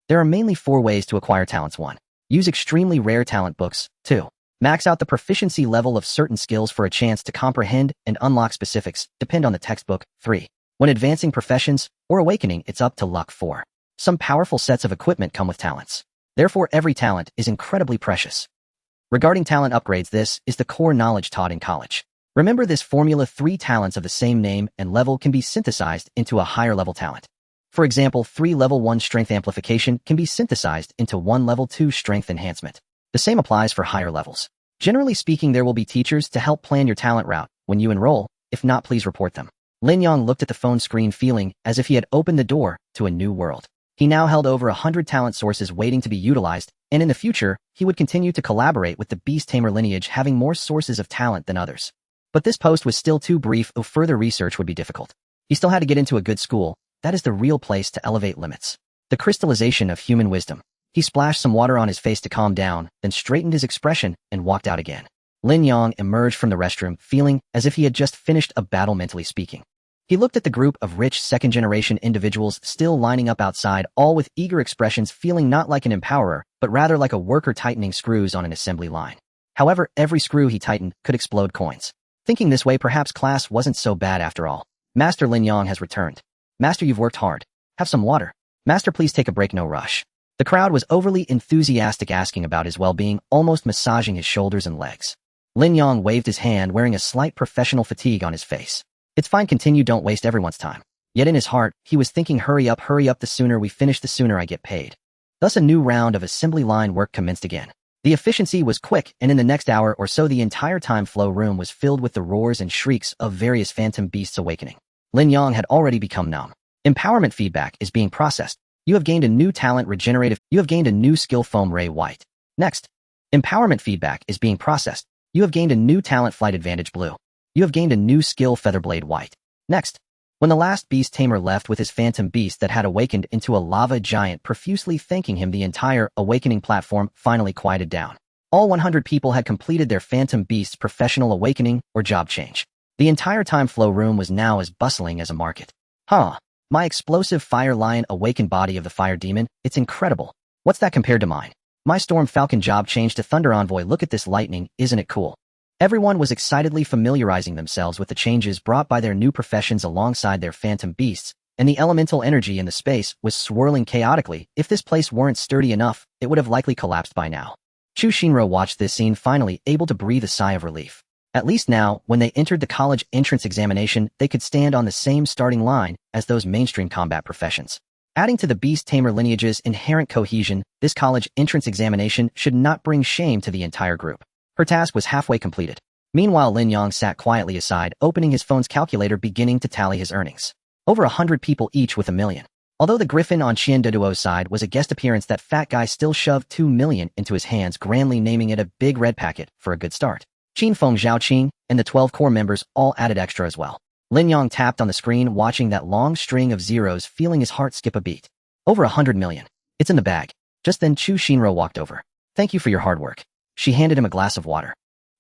There are mainly 4 ways to acquire talents. 1. Use extremely rare talent books. 2. Max out the proficiency level of certain skills for a chance to comprehend and unlock specifics, depend on the textbook. 3. When advancing professions or awakening, it's up to luck. 4. Some powerful sets of equipment come with talents. Therefore, every talent is incredibly precious. Regarding talent upgrades, this is the core knowledge taught in college. Remember this formula: 3 talents of the same name and level can be synthesized into a higher level talent. For example, 3 level 1 strength amplification can be synthesized into 1 level 2 strength enhancement. The same applies for higher levels. Generally speaking, there will be teachers to help plan your talent route when you enroll. If not, please report them. Lin Yang looked at the phone screen, feeling as if he had opened the door to a new world. He now held over 100 talent sources waiting to be utilized, and in the future, he would continue to collaborate with the Beast Tamer lineage, having more sources of talent than others. But this post was still too brief, or further research would be difficult. He still had to get into a good school. That is the real place to elevate limits. The crystallization of human wisdom. He splashed some water on his face to calm down, then straightened his expression and walked out again. Lin Yang emerged from the restroom, feeling as if he had just finished a battle, mentally speaking. He looked at the group of rich second-generation individuals still lining up outside, all with eager expressions, feeling not like an empowerer, but rather like a worker tightening screws on an assembly line. However, every screw he tightened could explode coins. Thinking this way, perhaps class wasn't so bad after all. Master Lin Yang has returned. Master, you've worked hard. Have some water. Master, please take a break, no rush. The crowd was overly enthusiastic, asking about his well-being, almost massaging his shoulders and legs. Lin Yang waved his hand, wearing a slight professional fatigue on his face. It's fine, continue, don't waste everyone's time. Yet in his heart, he was thinking, hurry up, the sooner we finish, the sooner I get paid. Thus a new round of assembly line work commenced again. The efficiency was quick, and in the next hour or so the entire time flow room was filled with the roars and shrieks of various phantom beasts awakening. Lin Yang had already become numb. Empowerment feedback is being processed. You have gained a new talent, regenerative. You have gained a new skill, foam ray white. Next. Empowerment feedback is being processed. You have gained a new talent, flight advantage blue. You have gained a new skill, featherblade white. Next. When the last beast tamer left with his phantom beast that had awakened into a lava giant profusely thanking him, the entire awakening platform finally quieted down. All 100 people had completed their phantom beast's professional awakening or job change. The entire time flow room was now as bustling as a market. My explosive fire lion awakened body of the fire demon, it's incredible. What's that compared to mine? My storm falcon job change to thunder envoy, look at this lightning, isn't it cool? Everyone was excitedly familiarizing themselves with the changes brought by their new professions alongside their phantom beasts, and the elemental energy in the space was swirling chaotically. If this place weren't sturdy enough, it would have likely collapsed by now. Chu Shinro watched this scene, finally able to breathe a sigh of relief. At least now, when they entered the college entrance examination, they could stand on the same starting line as those mainstream combat professions. Adding to the beast tamer lineage's inherent cohesion, this college entrance examination should not bring shame to the entire group. Her task was halfway completed. Meanwhile, Lin Yang sat quietly aside, opening his phone's calculator, beginning to tally his earnings. Over 100 people, each with $1 million. Although the griffin on Qian Deduo's side was a guest appearance, that fat guy still shoved $2 million into his hands, grandly naming it a big red packet for a good start. Qin Feng Zhaoqing and the 12 core members all added extra as well. Lin Yang tapped on the screen, watching that long string of zeros, feeling his heart skip a beat. Over 100 million. It's in the bag. Just then Chu Shinro walked over. Thank you for your hard work. She handed him a glass of water.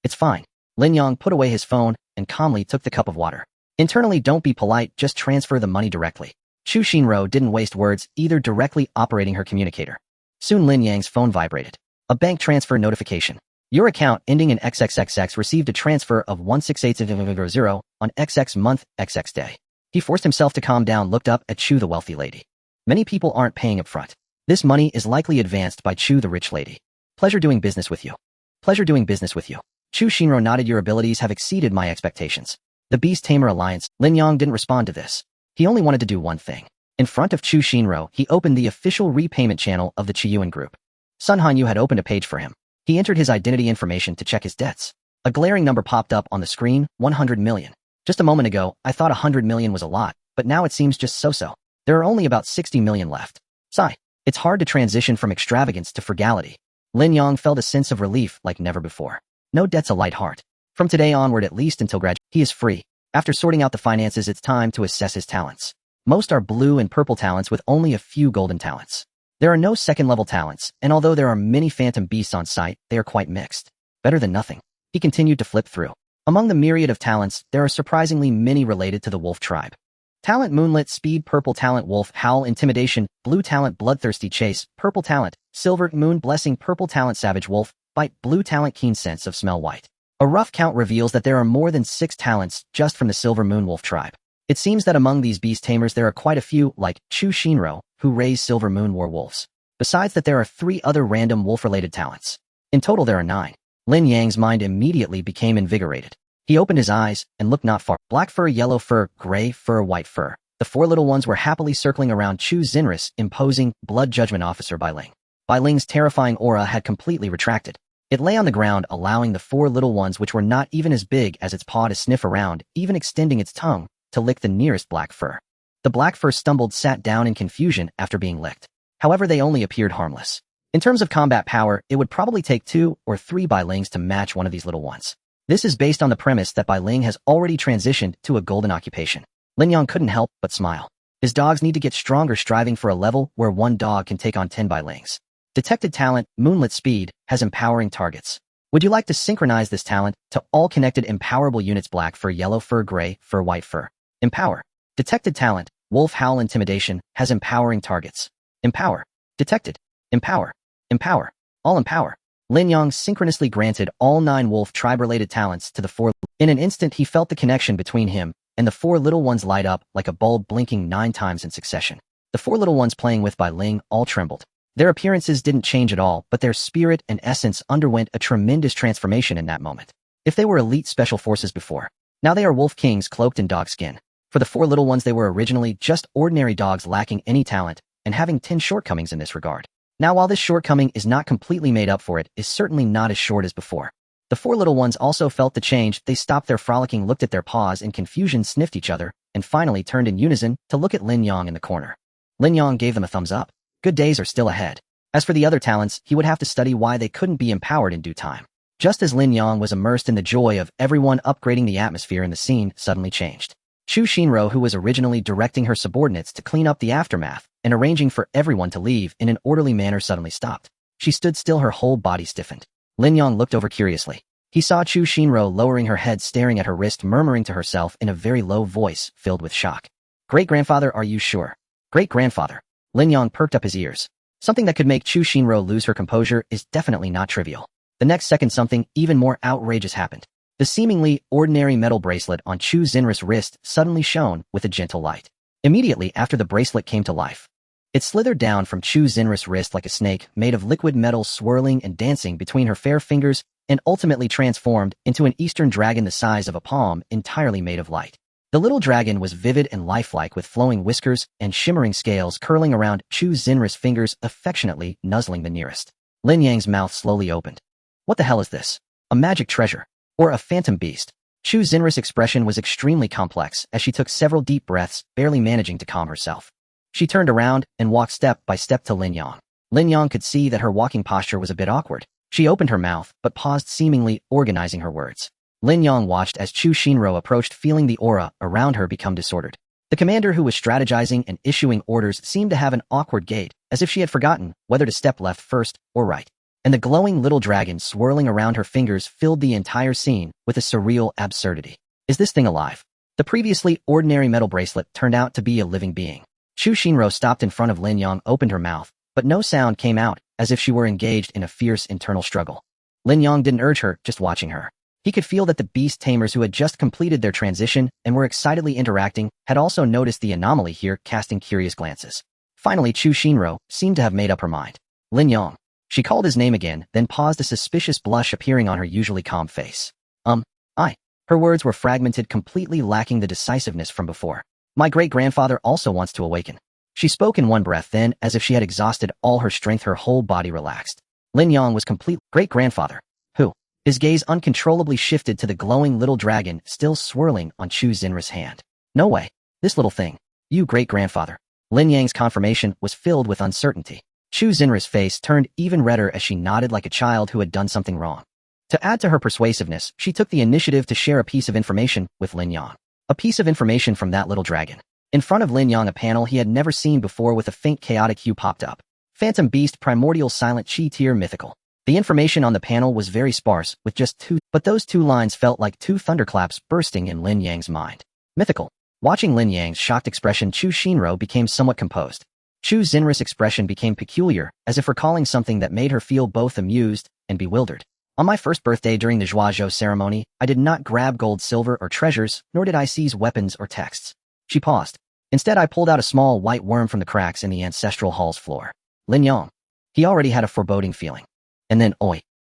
It's fine. Lin Yang put away his phone and calmly took the cup of water. Internally, don't be polite, just transfer the money directly. Chu Shinro didn't waste words, either directly operating her communicator. Soon Lin Yang's phone vibrated. A bank transfer notification. Your account ending in XXXX received a transfer of 16800 on XX month, XX day. He forced himself to calm down, looked up at Chu, the wealthy lady. Many people aren't paying up front. This money is likely advanced by Chu, the rich lady. Pleasure doing business with you. Pleasure doing business with you. Chu Shinro nodded. Your abilities have exceeded my expectations. The Beast Tamer Alliance. Lin Yang didn't respond to this. He only wanted to do one thing. In front of Chu Shinro, he opened the official repayment channel of the Chiyuan group. Sun Hanyu had opened a page for him. He entered his identity information to check his debts. A glaring number popped up on the screen, 100 million. Just a moment ago, I thought 100 million was a lot, but now it seems just so-so. There are only about 60 million left. Sigh. It's hard to transition from extravagance to frugality. Lin Yang felt a sense of relief like never before. No debt's a light heart. From today onward, at least until graduation, he is free. After sorting out the finances, it's time to assess his talents. Most are blue and purple talents with only a few golden talents. There are no second-level talents, and although there are many phantom beasts on site, they are quite mixed. Better than nothing. He continued to flip through. Among the myriad of talents, there are surprisingly many related to the wolf tribe. Talent Moonlit Speed, purple talent Wolf Howl Intimidation, blue talent Bloodthirsty Chase, purple talent Silver Moon Blessing, purple talent Savage Wolf Bite, blue talent Keen Sense of Smell white. A rough count reveals that there are more than 6 talents just from the Silver Moon Wolf tribe. It seems that among these beast tamers there are quite a few, like Chu Shinro, who raise Silver Moon War Wolves. Besides that, there are 3 other random wolf-related talents. In total there are 9. Lin Yang's mind immediately became invigorated. He opened his eyes and looked not far. Black fur, yellow fur, gray fur, white fur. The 4 little ones were happily circling around Chu Xinris, imposing blood judgment officer Bai Ling. Bai Ling's terrifying aura had completely retracted. It lay on the ground, allowing the 4 little ones, which were not even as big as its paw, to sniff around, even extending its tongue to lick the nearest black fur. The black fur stumbled, sat down in confusion after being licked. However, they only appeared harmless. In terms of combat power, it would probably take 2 or 3 Bai Lings to match one of these little ones. This is based on the premise that Bai Ling has already transitioned to a golden occupation. Lin Yang couldn't help but smile. His dogs need to get stronger, striving for a level where one dog can take on 10 Bai Lings. Detected talent, Moonlit Speed, has empowering targets. Would you like to synchronize this talent to all connected empowerable units? Black fur, yellow fur, gray fur, white fur. Empower. Detected talent, Wolf Howl Intimidation, has empowering targets. Empower. Detected. Empower. Empower. All empower. Lin Yang synchronously granted all 9 wolf tribe-related talents to the 4. In an instant he felt the connection between him and the 4 little ones light up like a bulb blinking 9 times in succession. The 4 little ones playing with by Ling all trembled. Their appearances didn't change at all, but their spirit and essence underwent a tremendous transformation in that moment. If they were elite special forces before, now they are wolf kings cloaked in dog skin. For the 4 little ones, they were originally just ordinary dogs lacking any talent and having 10 shortcomings in this regard. Now, while this shortcoming is not completely made up for, it is certainly not as short as before. The 4 little ones also felt the change. They stopped their frolicking, looked at their paws in confusion, sniffed each other, and finally turned in unison to look at Lin Yang in the corner. Lin Yang gave them a thumbs up. Good days are still ahead. As for the other talents, he would have to study why they couldn't be empowered in due time. Just as Lin Yang was immersed in the joy of everyone upgrading, the atmosphere in the scene suddenly changed. Chu Shinro, who was originally directing her subordinates to clean up the aftermath and arranging for everyone to leave in an orderly manner, suddenly stopped. She stood still, her whole body stiffened. Lin Yang looked over curiously. He saw Chu Shinro lowering her head, staring at her wrist, murmuring to herself in a very low voice filled with shock. Great-grandfather, are you sure? Great-grandfather. Lin Yang perked up his ears. Something that could make Chu Shinro lose her composure is definitely not trivial. The next second, something even more outrageous happened. The seemingly ordinary metal bracelet on Chu Xinra's wrist suddenly shone with a gentle light. Immediately after the bracelet came to life, it slithered down from Chu Xinra's wrist like a snake made of liquid metal, swirling and dancing between her fair fingers, and ultimately transformed into an eastern dragon the size of a palm, entirely made of light. The little dragon was vivid and lifelike, with flowing whiskers and shimmering scales curling around Chu Xinra's fingers, affectionately nuzzling the nearest. Lin Yang's mouth slowly opened. What the hell is this? A magic treasure? Or a phantom beast? Chu Xinra's expression was extremely complex as she took several deep breaths, barely managing to calm herself. She turned around and walked step by step to Lin Yang. Lin Yang could see that her walking posture was a bit awkward. She opened her mouth, but paused, seemingly organizing her words. Lin Yang watched as Chu Shinro approached, feeling the aura around her become disordered. The commander, who was strategizing and issuing orders, seemed to have an awkward gait, as if she had forgotten whether to step left first or right. And the glowing little dragon swirling around her fingers filled the entire scene with a surreal absurdity. Is this thing alive? The previously ordinary metal bracelet turned out to be a living being. Chu Shinro stopped in front of Lin Yang, opened her mouth, but no sound came out, as if she were engaged in a fierce internal struggle. Lin Yang didn't urge her, just watching her. He could feel that the beast tamers, who had just completed their transition and were excitedly interacting, had also noticed the anomaly here, casting curious glances. Finally, Chu Shinro seemed to have made up her mind. Lin Yang. She called his name again, then paused, a suspicious blush appearing on her usually calm face. I. Her words were fragmented, completely lacking the decisiveness from before. My great-grandfather also wants to awaken. She spoke in one breath, then, as if she had exhausted all her strength, her whole body relaxed. Lin Yang was complete. Great-grandfather. Who? His gaze uncontrollably shifted to the glowing little dragon still swirling on Chu Xinra's hand. No way. This little thing. You great-grandfather. Lin Yang's confirmation was filled with uncertainty. Chu Xinra's face turned even redder as she nodded like a child who had done something wrong. To add to her persuasiveness, she took the initiative to share a piece of information with Lin Yang. A piece of information from that little dragon. In front of Lin Yang, a panel he had never seen before with a faint chaotic hue popped up. Phantom beast, primordial, silent, chi tier, mythical. The information on the panel was very sparse, with just 2, but those 2 lines felt like 2 thunderclaps bursting in Lin Yang's mind. Mythical. Watching Lin Yang's shocked expression, Chu Shinro became somewhat composed. Chu Xinra's expression became peculiar, as if recalling something that made her feel both amused and bewildered. On my first birthday during the Zhuazhou ceremony, I did not grab gold, silver, or treasures, nor did I seize weapons or texts. She paused. Instead, I pulled out a small white worm from the cracks in the ancestral hall's floor. Lin Yang. He already had a foreboding feeling. And then,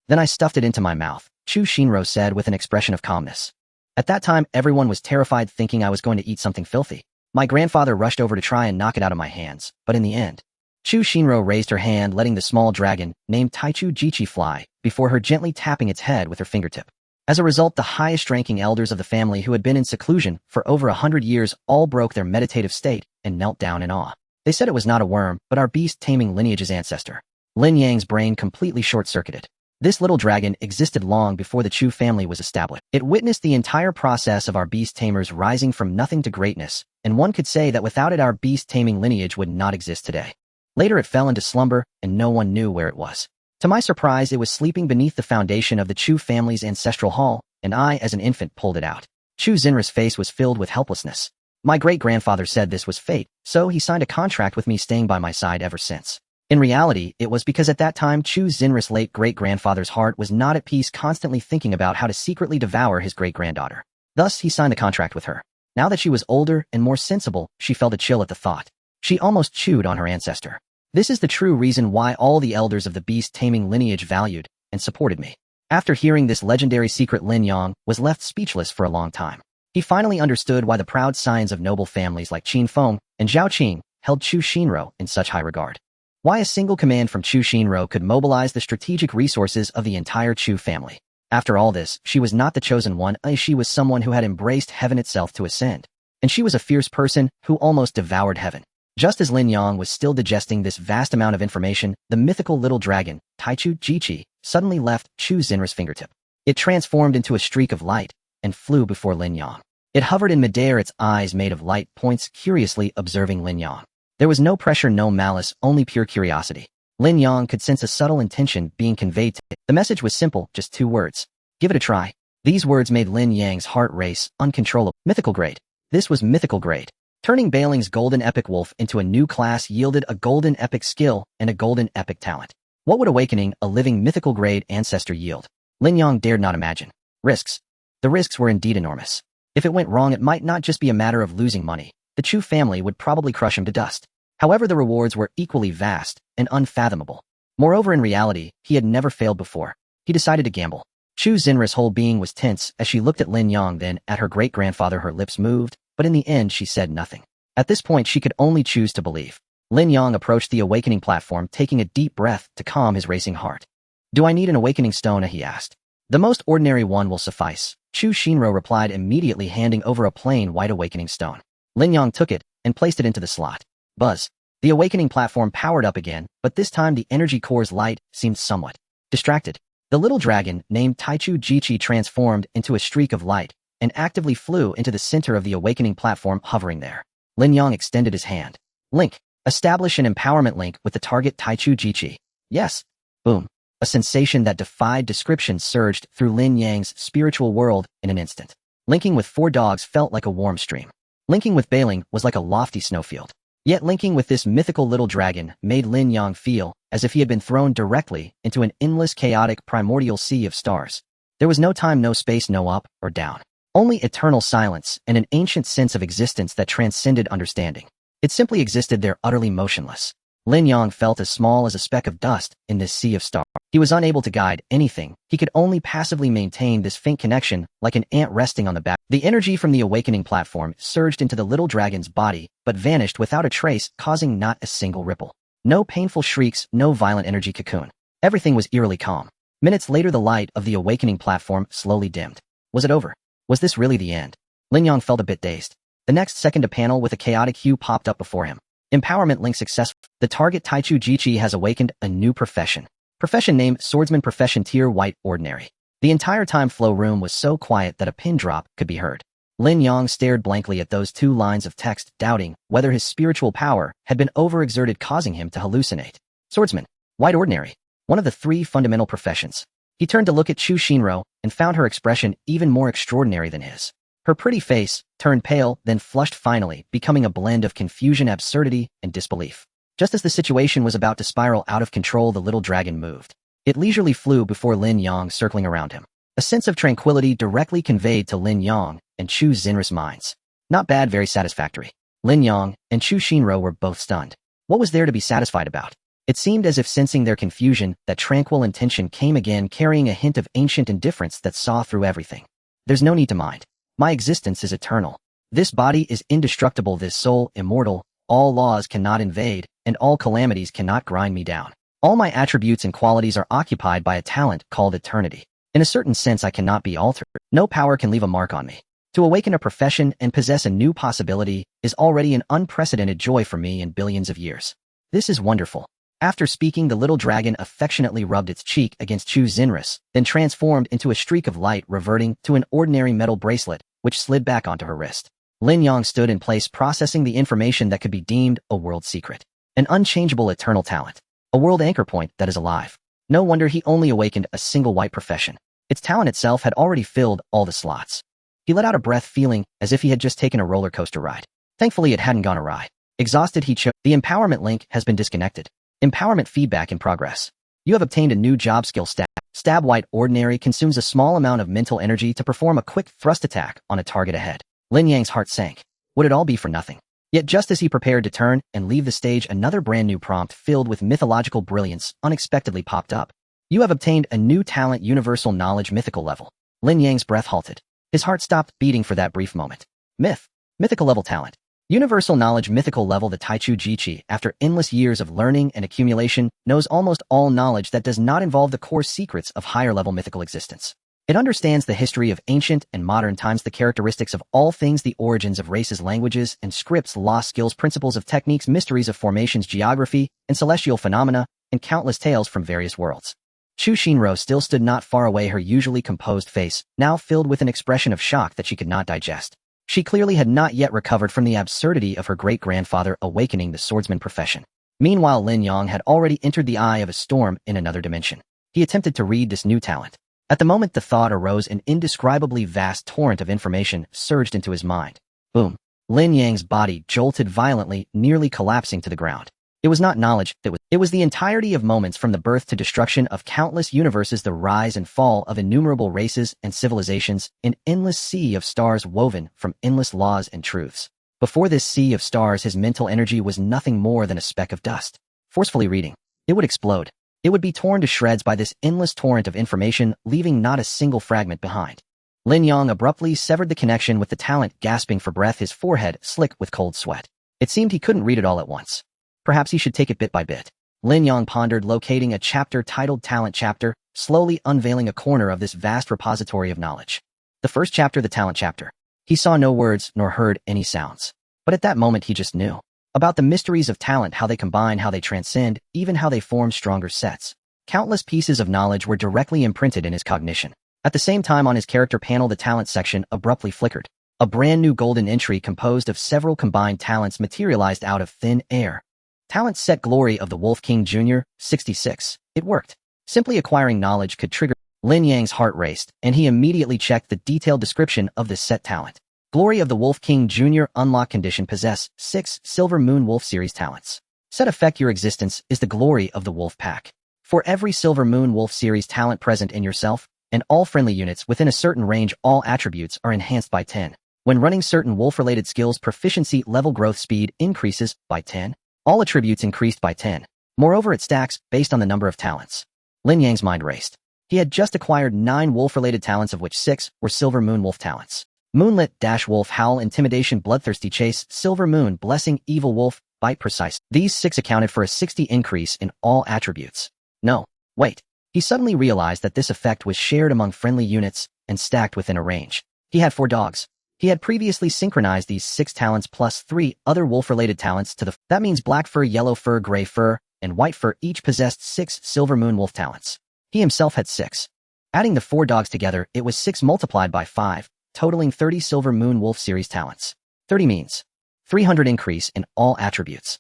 then I stuffed it into my mouth, Chu Shinro said with an expression of calmness. At that time, everyone was terrified, thinking I was going to eat something filthy. My grandfather rushed over to try and knock it out of my hands, but in the end, Chu Shinro raised her hand, letting the small dragon, named Taichu Jichi, fly before her, gently tapping its head with her fingertip. As a result, the highest-ranking elders of the family, who had been in seclusion for over 100 years, all broke their meditative state and knelt down in awe. They said it was not a worm, but our beast-taming lineage's ancestor. Lin Yang's brain completely short-circuited. This little dragon existed long before the Chu family was established. It witnessed the entire process of our beast tamers rising from nothing to greatness, and one could say that without it, our beast-taming lineage would not exist today. Later, it fell into slumber, and no one knew where it was. To my surprise, it was sleeping beneath the foundation of the Chu family's ancestral hall, and I, as an infant, pulled it out. Chu Xinra's face was filled with helplessness. My great-grandfather said this was fate, so he signed a contract with me, staying by my side ever since. In reality, it was because at that time Chu Xinris' late great-grandfather's heart was not at peace, constantly thinking about how to secretly devour his great-granddaughter. Thus, he signed the contract with her. Now that she was older and more sensible, she felt a chill at the thought. She almost chewed on her ancestor. This is the true reason why all the elders of the beast-taming lineage valued and supported me. After hearing this legendary secret, Lin Yang was left speechless for a long time. He finally understood why the proud scions of noble families like Qin Feng and Zhao Qing held Chu Xinro in such high regard. Why a single command from Chu Xinro could mobilize the strategic resources of the entire Chu family. After all this, she was not the chosen one, she was someone who had embraced heaven itself to ascend. And she was a fierce person who almost devoured heaven. Just as Lin Yang was still digesting this vast amount of information, the mythical little dragon, Taichu Jiqi, suddenly left Chu Xinris' fingertip. It transformed into a streak of light and flew before Lin Yang. It hovered in midair, its eyes made of light points, curiously observing Lin Yang. There was no pressure, no malice, only pure curiosity. Lin Yang could sense a subtle intention being conveyed to it. The message was simple, just 2 words. Give it a try. These words made Lin Yang's heart race, uncontrollable. Mythical grade. This was mythical grade. Turning Bailing's golden epic wolf into a new class yielded a golden epic skill and a golden epic talent. What would awakening a living mythical grade ancestor yield? Lin Yang dared not imagine. Risks. The risks were indeed enormous. If it went wrong, it might not just be a matter of losing money. The Chu family would probably crush him to dust. However, the rewards were equally vast and unfathomable. Moreover, in reality, he had never failed before. He decided to gamble. Chu Xinris' whole being was tense as she looked at Lin Yang, then at her great-grandfather. Her lips moved, but in the end she said nothing. At this point, she could only choose to believe. Lin Yang approached the awakening platform, taking a deep breath to calm his racing heart. Do I need an awakening stone? He asked. The most ordinary one will suffice. Chu Xinro replied, immediately handing over a plain white awakening stone. Lin Yang took it and placed it into the slot. Buzz. The awakening platform powered up again, but this time the energy core's light seemed somewhat distracted. The little dragon, named Taichu Jiqi, transformed into a streak of light and actively flew into the center of the awakening platform, hovering there. Lin Yang extended his hand. Link. Establish an empowerment link with the target Taichu Jiqi. Yes. Boom. A sensation that defied description surged through Lin Yang's spiritual world in an instant. Linking with 4 dogs felt like a warm stream. Linking with Bailing was like a lofty snowfield. Yet linking with this mythical little dragon made Lin Yang feel as if he had been thrown directly into an endless, chaotic, primordial sea of stars. There was no time, no space, no up or down. Only eternal silence and an ancient sense of existence that transcended understanding. It simply existed there, utterly motionless. Lin Yang felt as small as a speck of dust in this sea of stars. He was unable to guide anything. He could only passively maintain this faint connection, like an ant resting on the back. The energy from the awakening platform surged into the little dragon's body, but vanished without a trace, causing not a single ripple. No painful shrieks, no violent energy cocoon. Everything was eerily calm. Minutes later, the light of the awakening platform slowly dimmed. Was it over? Was this really the end? Lin Yang felt a bit dazed. The next second, a panel with a chaotic hue popped up before him. Empowerment link successful. The target Taichu Jiqi has awakened a new profession. Profession name, Swordsman. Profession tier, white, ordinary. The entire time flow room was so quiet that a pin drop could be heard. Lin Yang stared blankly at those 2 lines of text, doubting whether his spiritual power had been overexerted, causing him to hallucinate. Swordsman. White, ordinary. One of the 3 fundamental professions. He turned to look at Chu Xinro and found her expression even more extraordinary than his. Her pretty face turned pale, then flushed, finally becoming a blend of confusion, absurdity, and disbelief. Just as the situation was about to spiral out of control, the little dragon moved. It leisurely flew before Lin Yang, circling around him. A sense of tranquility directly conveyed to Lin Yang and Chu Xinris' minds. Not bad, very satisfactory. Lin Yang and Chu Xinro were both stunned. What was there to be satisfied about? It seemed as if, sensing their confusion, that tranquil intention came again, carrying a hint of ancient indifference that saw through everything. There's no need to mind. My existence is eternal. This body is indestructible, this soul immortal. All laws cannot invade, and all calamities cannot grind me down. All my attributes and qualities are occupied by a talent called eternity. In a certain sense, I cannot be altered. No power can leave a mark on me. To awaken a profession and possess a new possibility is already an unprecedented joy for me in billions of years. This is wonderful. After speaking, the little dragon affectionately rubbed its cheek against Chu Xinris, then transformed into a streak of light, reverting to an ordinary metal bracelet, which slid back onto her wrist. Lin Yang stood in place, processing the information that could be deemed a world secret. An unchangeable eternal talent. A world anchor point that is alive. No wonder he only awakened a single white profession. Its talent itself had already filled all the slots. He let out a breath, feeling as if he had just taken a roller coaster ride. Thankfully, it hadn't gone awry. Exhausted, he chose. The empowerment link has been disconnected. Empowerment feedback in progress. You have obtained a new job skill stab. Stab White Ordinary consumes a small amount of mental energy to perform a quick thrust attack on a target ahead. Lin Yang's heart sank. Would it all be for nothing? Yet just as he prepared to turn and leave the stage, another brand new prompt filled with mythological brilliance unexpectedly popped up. You have obtained a new talent, Universal Knowledge Mythical Level. Lin Yang's breath halted. His heart stopped beating for that brief moment. Mythical Level Talent. Universal Knowledge Mythical Level. The Taichu Jiqi, after endless years of learning and accumulation, knows almost all knowledge that does not involve the core secrets of higher-level mythical existence. It understands the history of ancient and modern times, the characteristics of all things, the origins of races, languages, and scripts, lost skills, principles of techniques, mysteries of formations, geography, and celestial phenomena, and countless tales from various worlds. Chu Shinro still stood not far away, her usually composed face now filled with an expression of shock that she could not digest. She clearly had not yet recovered from the absurdity of her great-grandfather awakening the swordsman profession. Meanwhile, Lin Yang had already entered the eye of a storm in another dimension. He attempted to read this new talent. At the moment the thought arose, an indescribably vast torrent of information surged into his mind. Boom. Lin Yang's body jolted violently, nearly collapsing to the ground. It was not knowledge, it was the entirety of moments, from the birth to destruction of countless universes, the rise and fall of innumerable races and civilizations, an endless sea of stars woven from endless laws and truths. Before this sea of stars, his mental energy was nothing more than a speck of dust. Forcefully reading, it would explode. It would be torn to shreds by this endless torrent of information, leaving not a single fragment behind. Lin Yang abruptly severed the connection with the talent, gasping for breath, his forehead slick with cold sweat. It seemed he couldn't read it all at once. Perhaps he should take it bit by bit. Lin Yang pondered, locating a chapter titled Talent Chapter, slowly unveiling a corner of this vast repository of knowledge. The first chapter, the Talent Chapter. He saw no words nor heard any sounds. But at that moment he just knew. About the mysteries of talent, how they combine, how they transcend, even how they form stronger sets. Countless pieces of knowledge were directly imprinted in his cognition. At the same time, on his character panel, the talent section abruptly flickered. A brand new golden entry composed of several combined talents materialized out of thin air. Talent set Glory of the Wolf King Jr., 66. It worked. Simply acquiring knowledge could trigger. Lin Yang's heart raced, and he immediately checked the detailed description of this set talent. Glory of the Wolf King Jr. Unlock condition: possess 6 Silver Moon Wolf Series talents. Set effect: your existence is the glory of the Wolf Pack. For every Silver Moon Wolf Series talent present in yourself, and all friendly units within a certain range, all attributes are enhanced by 10. When running certain wolf-related skills, proficiency level growth speed increases by 10. All attributes increased by 10. Moreover, it stacks based on the number of talents. Lin Yang's mind raced. He had just acquired 9 wolf-related talents, of which 6 were Silver Moon Wolf talents. Moonlit, Wolf, Howl, Intimidation, Bloodthirsty, Chase, Silver Moon, Blessing, Evil Wolf, Bite, Precise. These 6 accounted for a 60 increase in all attributes. No, wait. He suddenly realized that this effect was shared among friendly units and stacked within a range. He had 4 dogs. He had previously synchronized these 6 talents plus 3 other wolf-related talents to that means Black Fur, Yellow Fur, Gray Fur, and White Fur each possessed 6 Silver Moon Wolf talents. He himself had 6. Adding the 4 dogs together, it was 6 multiplied by 5, totaling 30 Silver Moon Wolf Series talents. 30 means 300 increase in all attributes.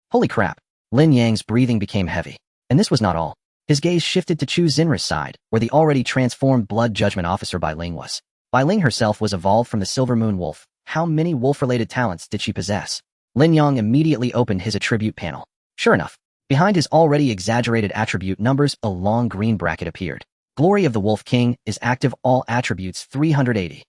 Holy crap! Lin Yang's breathing became heavy. And this was not all. His gaze shifted to Chu Xinra's side, where the already transformed Blood Judgment Officer Bai Ling was. Bai Ling herself was evolved from the Silver Moon Wolf. How many wolf-related talents did she possess? Lin Yang immediately opened his attribute panel. Sure enough, behind his already exaggerated attribute numbers, a long green bracket appeared. Glory of the Wolf King is active, all attributes 380.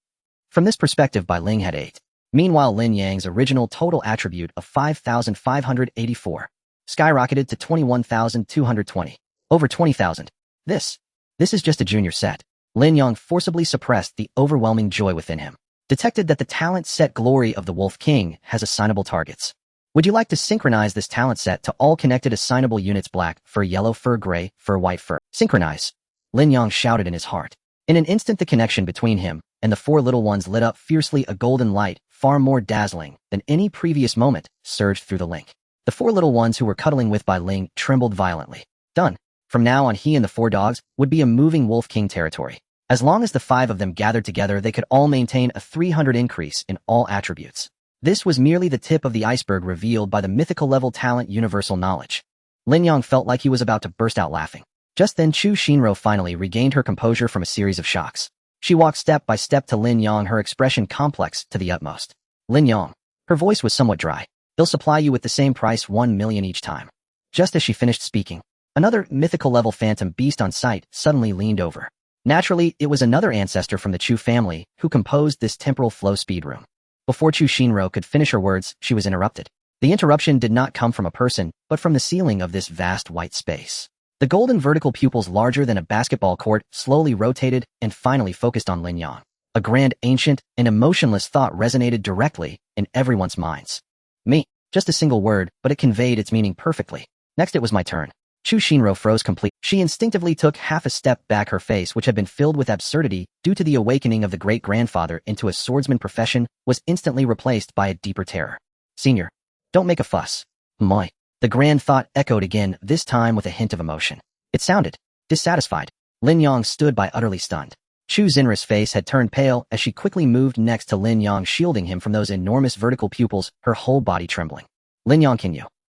From this perspective, Bai Ling had 8. Meanwhile, Lin Yang's original total attribute of 5,584 skyrocketed to 21,220. Over 20,000. This is just a junior set. Lin Yang forcibly suppressed the overwhelming joy within him. Detected that the talent set Glory of the Wolf King has assignable targets. Would you like to synchronize this talent set to all connected assignable units: Black Fur, Yellow Fur, Gray Fur, White Fur? Synchronize! Lin Yang shouted in his heart. In an instant, the connection between him and the 4 little ones lit up fiercely. A golden light, far more dazzling than any previous moment, surged through the link. The 4 little ones who were cuddling with Bai Ling trembled violently. Done. From now on, he and the 4 dogs would be a moving Wolf King territory. As long as the 5 of them gathered together, they could all maintain a 300 increase in all attributes. This was merely the tip of the iceberg revealed by the mythical level talent Universal Knowledge. Lin Yang felt like he was about to burst out laughing. Just then, Chu Shinro finally regained her composure from a series of shocks. She walked step by step to Lin Yang, her expression complex to the utmost. Lin Yang. Her voice was somewhat dry. They'll supply you with the same price, 1 million each time. Just as she finished speaking, another mythical-level phantom beast on sight suddenly leaned over. Naturally, it was another ancestor from the Chu family who composed this temporal flow speed room. Before Chu Shinro could finish her words, she was interrupted. The interruption did not come from a person, but from the ceiling of this vast white space. The golden vertical pupils larger than a basketball court slowly rotated and finally focused on Lin Yang. A grand, ancient, and emotionless thought resonated directly in everyone's minds. Me. Just a single word, but it conveyed its meaning perfectly. Next it was my turn. Chu Shinro froze complete. She instinctively took half a step back, her face, which had been filled with absurdity due to the awakening of the great-grandfather into a swordsman profession, was instantly replaced by a deeper terror. Senior. Don't make a fuss. Moi. The grand thought echoed again, this time with a hint of emotion. It sounded dissatisfied. Lin Yang stood by, utterly stunned. Chu Xinra's face had turned pale as she quickly moved next to Lin Yang, shielding him from those enormous vertical pupils, her whole body trembling. Lin Yang,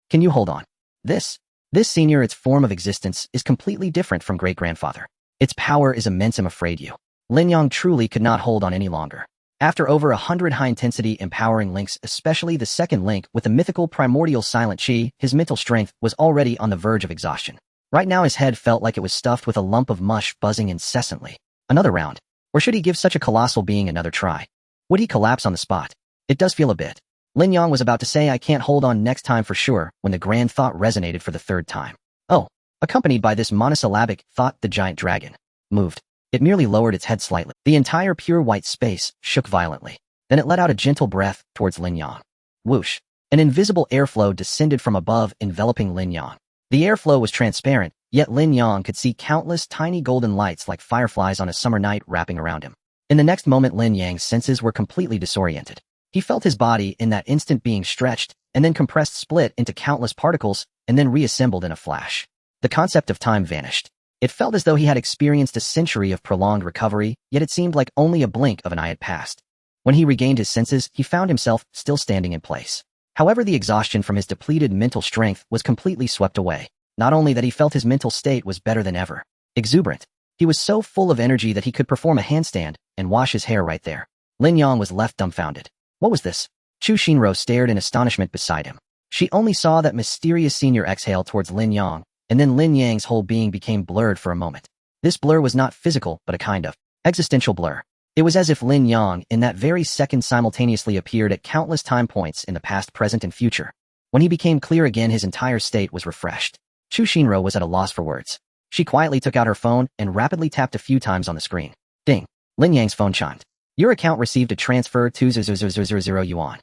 can you hold on? This senior, its form of existence, is completely different from great-grandfather. Its power is immense, I'm afraid you. Lin Yang truly could not hold on any longer. After over 100 high-intensity empowering links, especially the second link with the mythical primordial silent chi, his mental strength was already on the verge of exhaustion. Right now his head felt like it was stuffed with a lump of mush buzzing incessantly. Another round. Or should he give such a colossal being another try? Would he collapse on the spot? It does feel a bit. Lin Yang was about to say, I can't hold on next time for sure, when the grand thought resonated for the third time. Oh. Accompanied by this monosyllabic thought, the giant dragon moved. It merely lowered its head slightly. The entire pure white space shook violently. Then it let out a gentle breath towards Lin Yang. Whoosh. An invisible airflow descended from above, enveloping Lin Yang. The airflow was transparent, yet Lin Yang could see countless tiny golden lights like fireflies on a summer night wrapping around him. In the next moment, Lin Yang's senses were completely disoriented. He felt his body in that instant being stretched, and then compressed, split into countless particles, and then reassembled in a flash. The concept of time vanished. It felt as though he had experienced a century of prolonged recovery, yet it seemed like only a blink of an eye had passed. When he regained his senses, he found himself still standing in place. However, the exhaustion from his depleted mental strength was completely swept away. Not only that, he felt his mental state was better than ever. Exuberant. He was so full of energy that he could perform a handstand and wash his hair right there. Lin Yang was left dumbfounded. What was this? Chu Shinro stared in astonishment beside him. She only saw that mysterious senior exhale towards Lin Yang, and then Lin Yang's whole being became blurred for a moment. This blur was not physical, but a kind of existential blur. It was as if Lin Yang, in that very second, simultaneously appeared at countless time points in the past, present, and future. When he became clear again, his entire state was refreshed. Chu Shinro was at a loss for words. She quietly took out her phone and rapidly tapped a few times on the screen. Ding. Lin Yang's phone chimed. Your account received a transfer to 000 yuan.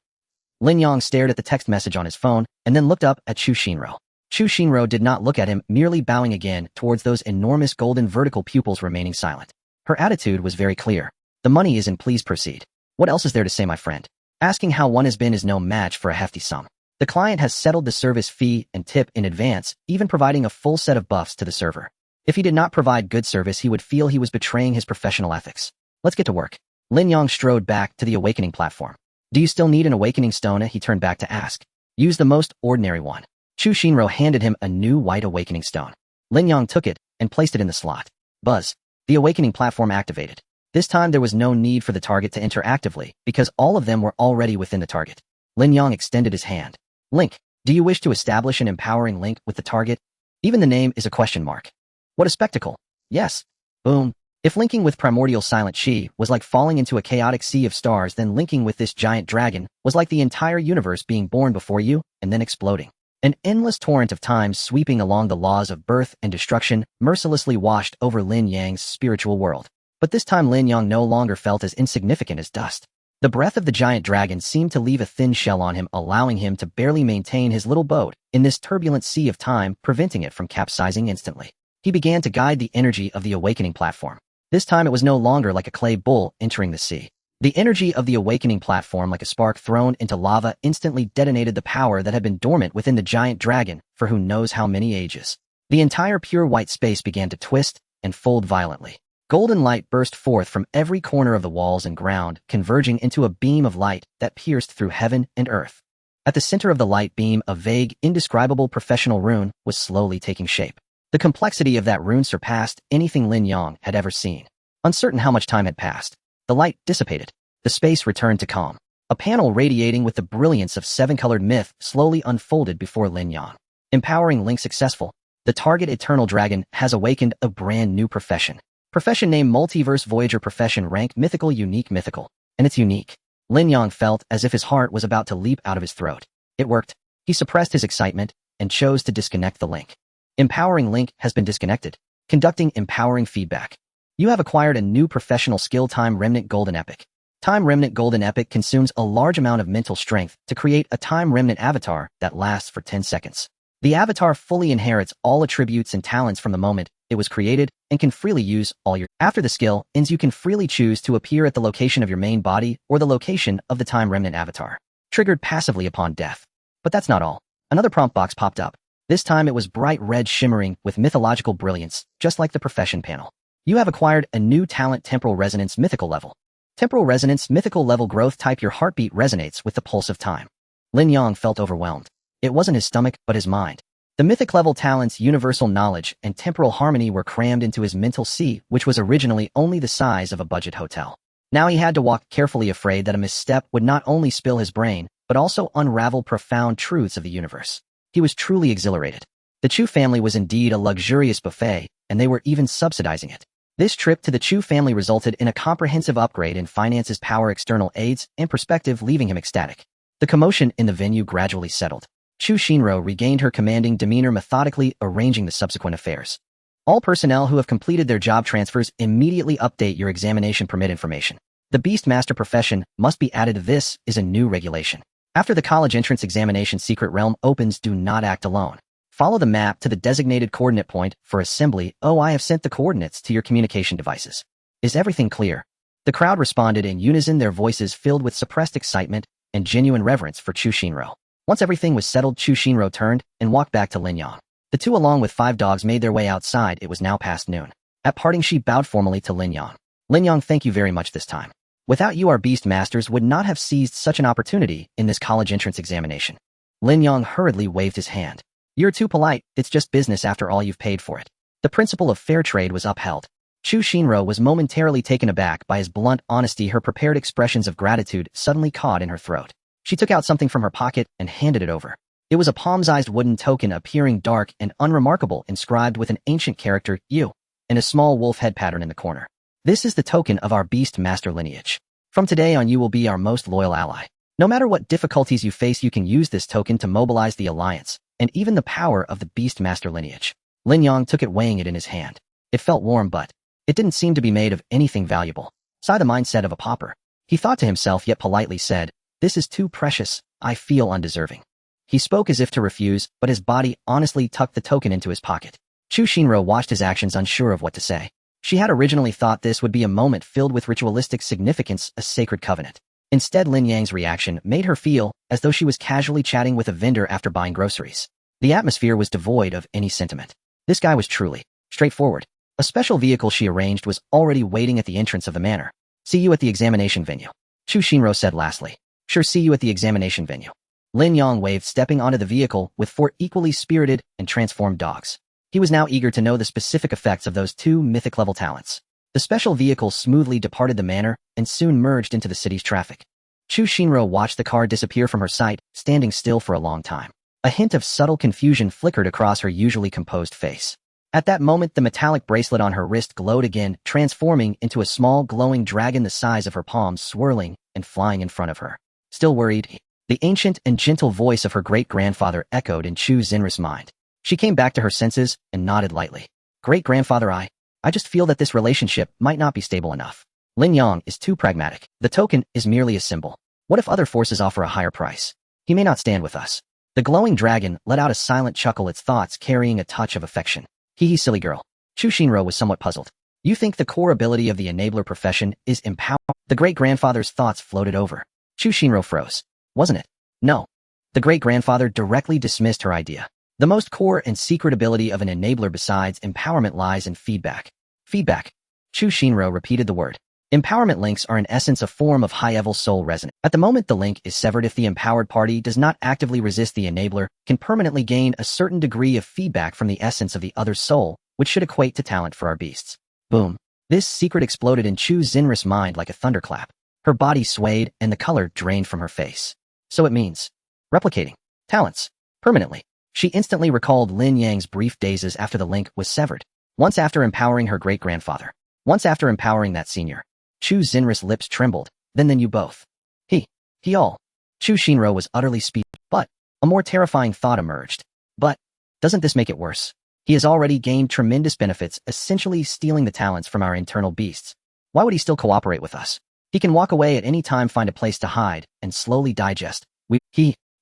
Lin Yang stared at the text message on his phone and then looked up at Chu Shinro. Chu Shinro did not look at him, merely bowing again towards those enormous golden vertical pupils, remaining silent. Her attitude was very clear. The money is in, please proceed. What else is there to say, my friend? Asking how one has been is no match for a hefty sum. The client has settled the service fee and tip in advance, even providing a full set of buffs to the server. If he did not provide good service, he would feel he was betraying his professional ethics. Let's get to work. Lin Yang strode back to the awakening platform. Do you still need an awakening stone? He turned back to ask. Use the most ordinary one. Chu Shinro handed him a new white awakening stone. Lin Yang took it and placed it in the slot. Buzz. The awakening platform activated. This time there was no need for the target to enter actively, because all of them were already within the target. Lin Yang extended his hand. Link, do you wish to establish an empowering link with the target? Even the name is a question mark. What a spectacle. Yes. Boom. If linking with primordial silent chi was like falling into a chaotic sea of stars, then linking with this giant dragon was like the entire universe being born before you and then exploding. An endless torrent of time sweeping along the laws of birth and destruction mercilessly washed over Lin Yang's spiritual world. But this time Lin Yang no longer felt as insignificant as dust. The breath of the giant dragon seemed to leave a thin shell on him, allowing him to barely maintain his little boat in this turbulent sea of time, preventing it from capsizing instantly. He began to guide the energy of the awakening platform. This time it was no longer like a clay bull entering the sea. The energy of the awakening platform, like a spark thrown into lava, instantly detonated the power that had been dormant within the giant dragon for who knows how many ages. The entire pure white space began to twist and fold violently. Golden light burst forth from every corner of the walls and ground, converging into a beam of light that pierced through heaven and earth. At the center of the light beam, a vague, indescribable professional rune was slowly taking shape. The complexity of that rune surpassed anything Lin Yang had ever seen. Uncertain how much time had passed, the light dissipated. The space returned to calm. A panel radiating with the brilliance of seven-colored myth slowly unfolded before Lin Yang. Empowering Link successful. The target Eternal Dragon has awakened a brand new profession. Profession name Multiverse Voyager. Profession rank Mythical. Unique Mythical. And it's unique. Lin Yang felt as if his heart was about to leap out of his throat. It worked. He suppressed his excitement and chose to disconnect the link. Empowering Link has been disconnected. Conducting empowering feedback. You have acquired a new professional skill. Time Remnant Golden Epic. Time Remnant Golden Epic consumes a large amount of mental strength to create a Time Remnant avatar that lasts for 10 seconds. The avatar fully inherits all attributes and talents from the moment it was created and can freely use all your. After the skill ends, you can freely choose to appear at the location of your main body or the location of the Time Remnant avatar. Triggered passively upon death. But that's not all. Another prompt box popped up. This time it was bright red shimmering with mythological brilliance, just like the profession panel. You have acquired a new talent. Temporal Resonance Mythical Level. Temporal Resonance Mythical Level Growth Type. Your heartbeat resonates with the pulse of time. Lin Yang felt overwhelmed. It wasn't his stomach, but his mind. The mythic level talents, universal knowledge, and temporal harmony were crammed into his mental sea, which was originally only the size of a budget hotel. Now he had to walk carefully, afraid that a misstep would not only spill his brain, but also unravel profound truths of the universe. He was truly exhilarated. The Chu family was indeed a luxurious buffet, and they were even subsidizing it. This trip to the Chu family resulted in a comprehensive upgrade in finances, power, external aids, and perspective, leaving him ecstatic. The commotion in the venue gradually settled. Chu Shinro regained her commanding demeanor, methodically arranging the subsequent affairs. All personnel who have completed their job transfers immediately update your examination permit information. The Beastmaster profession must be added to this is a new regulation. After the college entrance examination, Secret Realm opens. Do not act alone. Follow the map to the designated coordinate point for assembly. Oh, I have sent the coordinates to your communication devices. Is everything clear? The crowd responded in unison, their voices filled with suppressed excitement and genuine reverence for Chu Shinro. Once everything was settled, Chu Shinro turned and walked back to Lin Yang. The two, along with 5 dogs, made their way outside. It was now past noon. At parting, she bowed formally to Lin Yang. Lin Yang, thank you very much this time. Without you, our beast masters would not have seized such an opportunity in this college entrance examination. Lin Yang hurriedly waved his hand. You're too polite. It's just business after all. You've paid for it. The principle of fair trade was upheld. Chu Shinro was momentarily taken aback by his blunt honesty. Her prepared expressions of gratitude suddenly caught in her throat. She took out something from her pocket and handed it over. It was a palm-sized wooden token, appearing dark and unremarkable, inscribed with an ancient character, U, and a small wolf head pattern in the corner. This is the token of our Beast Master lineage. From today on, you will be our most loyal ally. No matter what difficulties you face, you can use this token to mobilize the alliance, and even the power of the Beast Master lineage. Lin Yang took it, weighing it in his hand. It felt warm, but it didn't seem to be made of anything valuable. Sigh, the mindset of a pauper. He thought to himself, yet politely said, this is too precious. I feel undeserving. He spoke as if to refuse, but his body honestly tucked the token into his pocket. Chu Shinro watched his actions, unsure of what to say. She had originally thought this would be a moment filled with ritualistic significance, a sacred covenant. Instead, Lin Yang's reaction made her feel as though she was casually chatting with a vendor after buying groceries. The atmosphere was devoid of any sentiment. This guy was truly straightforward. A special vehicle she arranged was already waiting at the entrance of the manor. See you at the examination venue, Chu Shinro said lastly. Sure, see you at the examination venue. Lin Yang waved, stepping onto the vehicle with 4 equally spirited and transformed dogs. He was now eager to know the specific effects of those 2 mythic-level talents. The special vehicle smoothly departed the manor and soon merged into the city's traffic. Chu Shinro watched the car disappear from her sight, standing still for a long time. A hint of subtle confusion flickered across her usually composed face. At that moment, the metallic bracelet on her wrist glowed again, transforming into a small glowing dragon the size of her palm, swirling and flying in front of her. Still worried, the ancient and gentle voice of her great-grandfather echoed in Chu Xinri's mind. She came back to her senses and nodded lightly. Great-grandfather, I just feel that this relationship might not be stable enough. Lin Yang is too pragmatic. The token is merely a symbol. What if other forces offer a higher price? He may not stand with us. The glowing dragon let out a silent chuckle, its thoughts carrying a touch of affection. Hee, silly girl. Chu Shinro was somewhat puzzled. You think the core ability of the enabler profession is empower? The great-grandfather's thoughts floated over. Chu Shinro froze. Wasn't it? No. The great-grandfather directly dismissed her idea. The most core and secret ability of an enabler besides empowerment lies in feedback. Feedback. Chu Shinro repeated the word. Empowerment links are in essence a form of high-level soul resonance. At the moment the link is severed, if the empowered party does not actively resist, the enabler can permanently gain a certain degree of feedback from the essence of the other's soul, which should equate to talent for our beasts. Boom. This secret exploded in Chu Xinri's mind like a thunderclap. Her body swayed and the color drained from her face. So it means replicating talents permanently. She instantly recalled Lin Yang's brief dazes after the link was severed. Once after empowering her great-grandfather. Once after empowering that senior. Chu Xinri's lips trembled. Then you both. He all. Chu Xinro was utterly speechless. But a more terrifying thought emerged. But doesn't this make it worse? He has already gained tremendous benefits, essentially stealing the talents from our internal beasts. Why would he still cooperate with us? He can walk away at any time, find a place to hide, and slowly digest.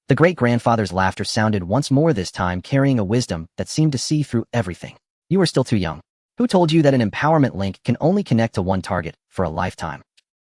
The great-grandfather's laughter sounded once more, this time carrying a wisdom that seemed to see through everything. You are still too young. Who told you that an empowerment link can only connect to one target for a lifetime?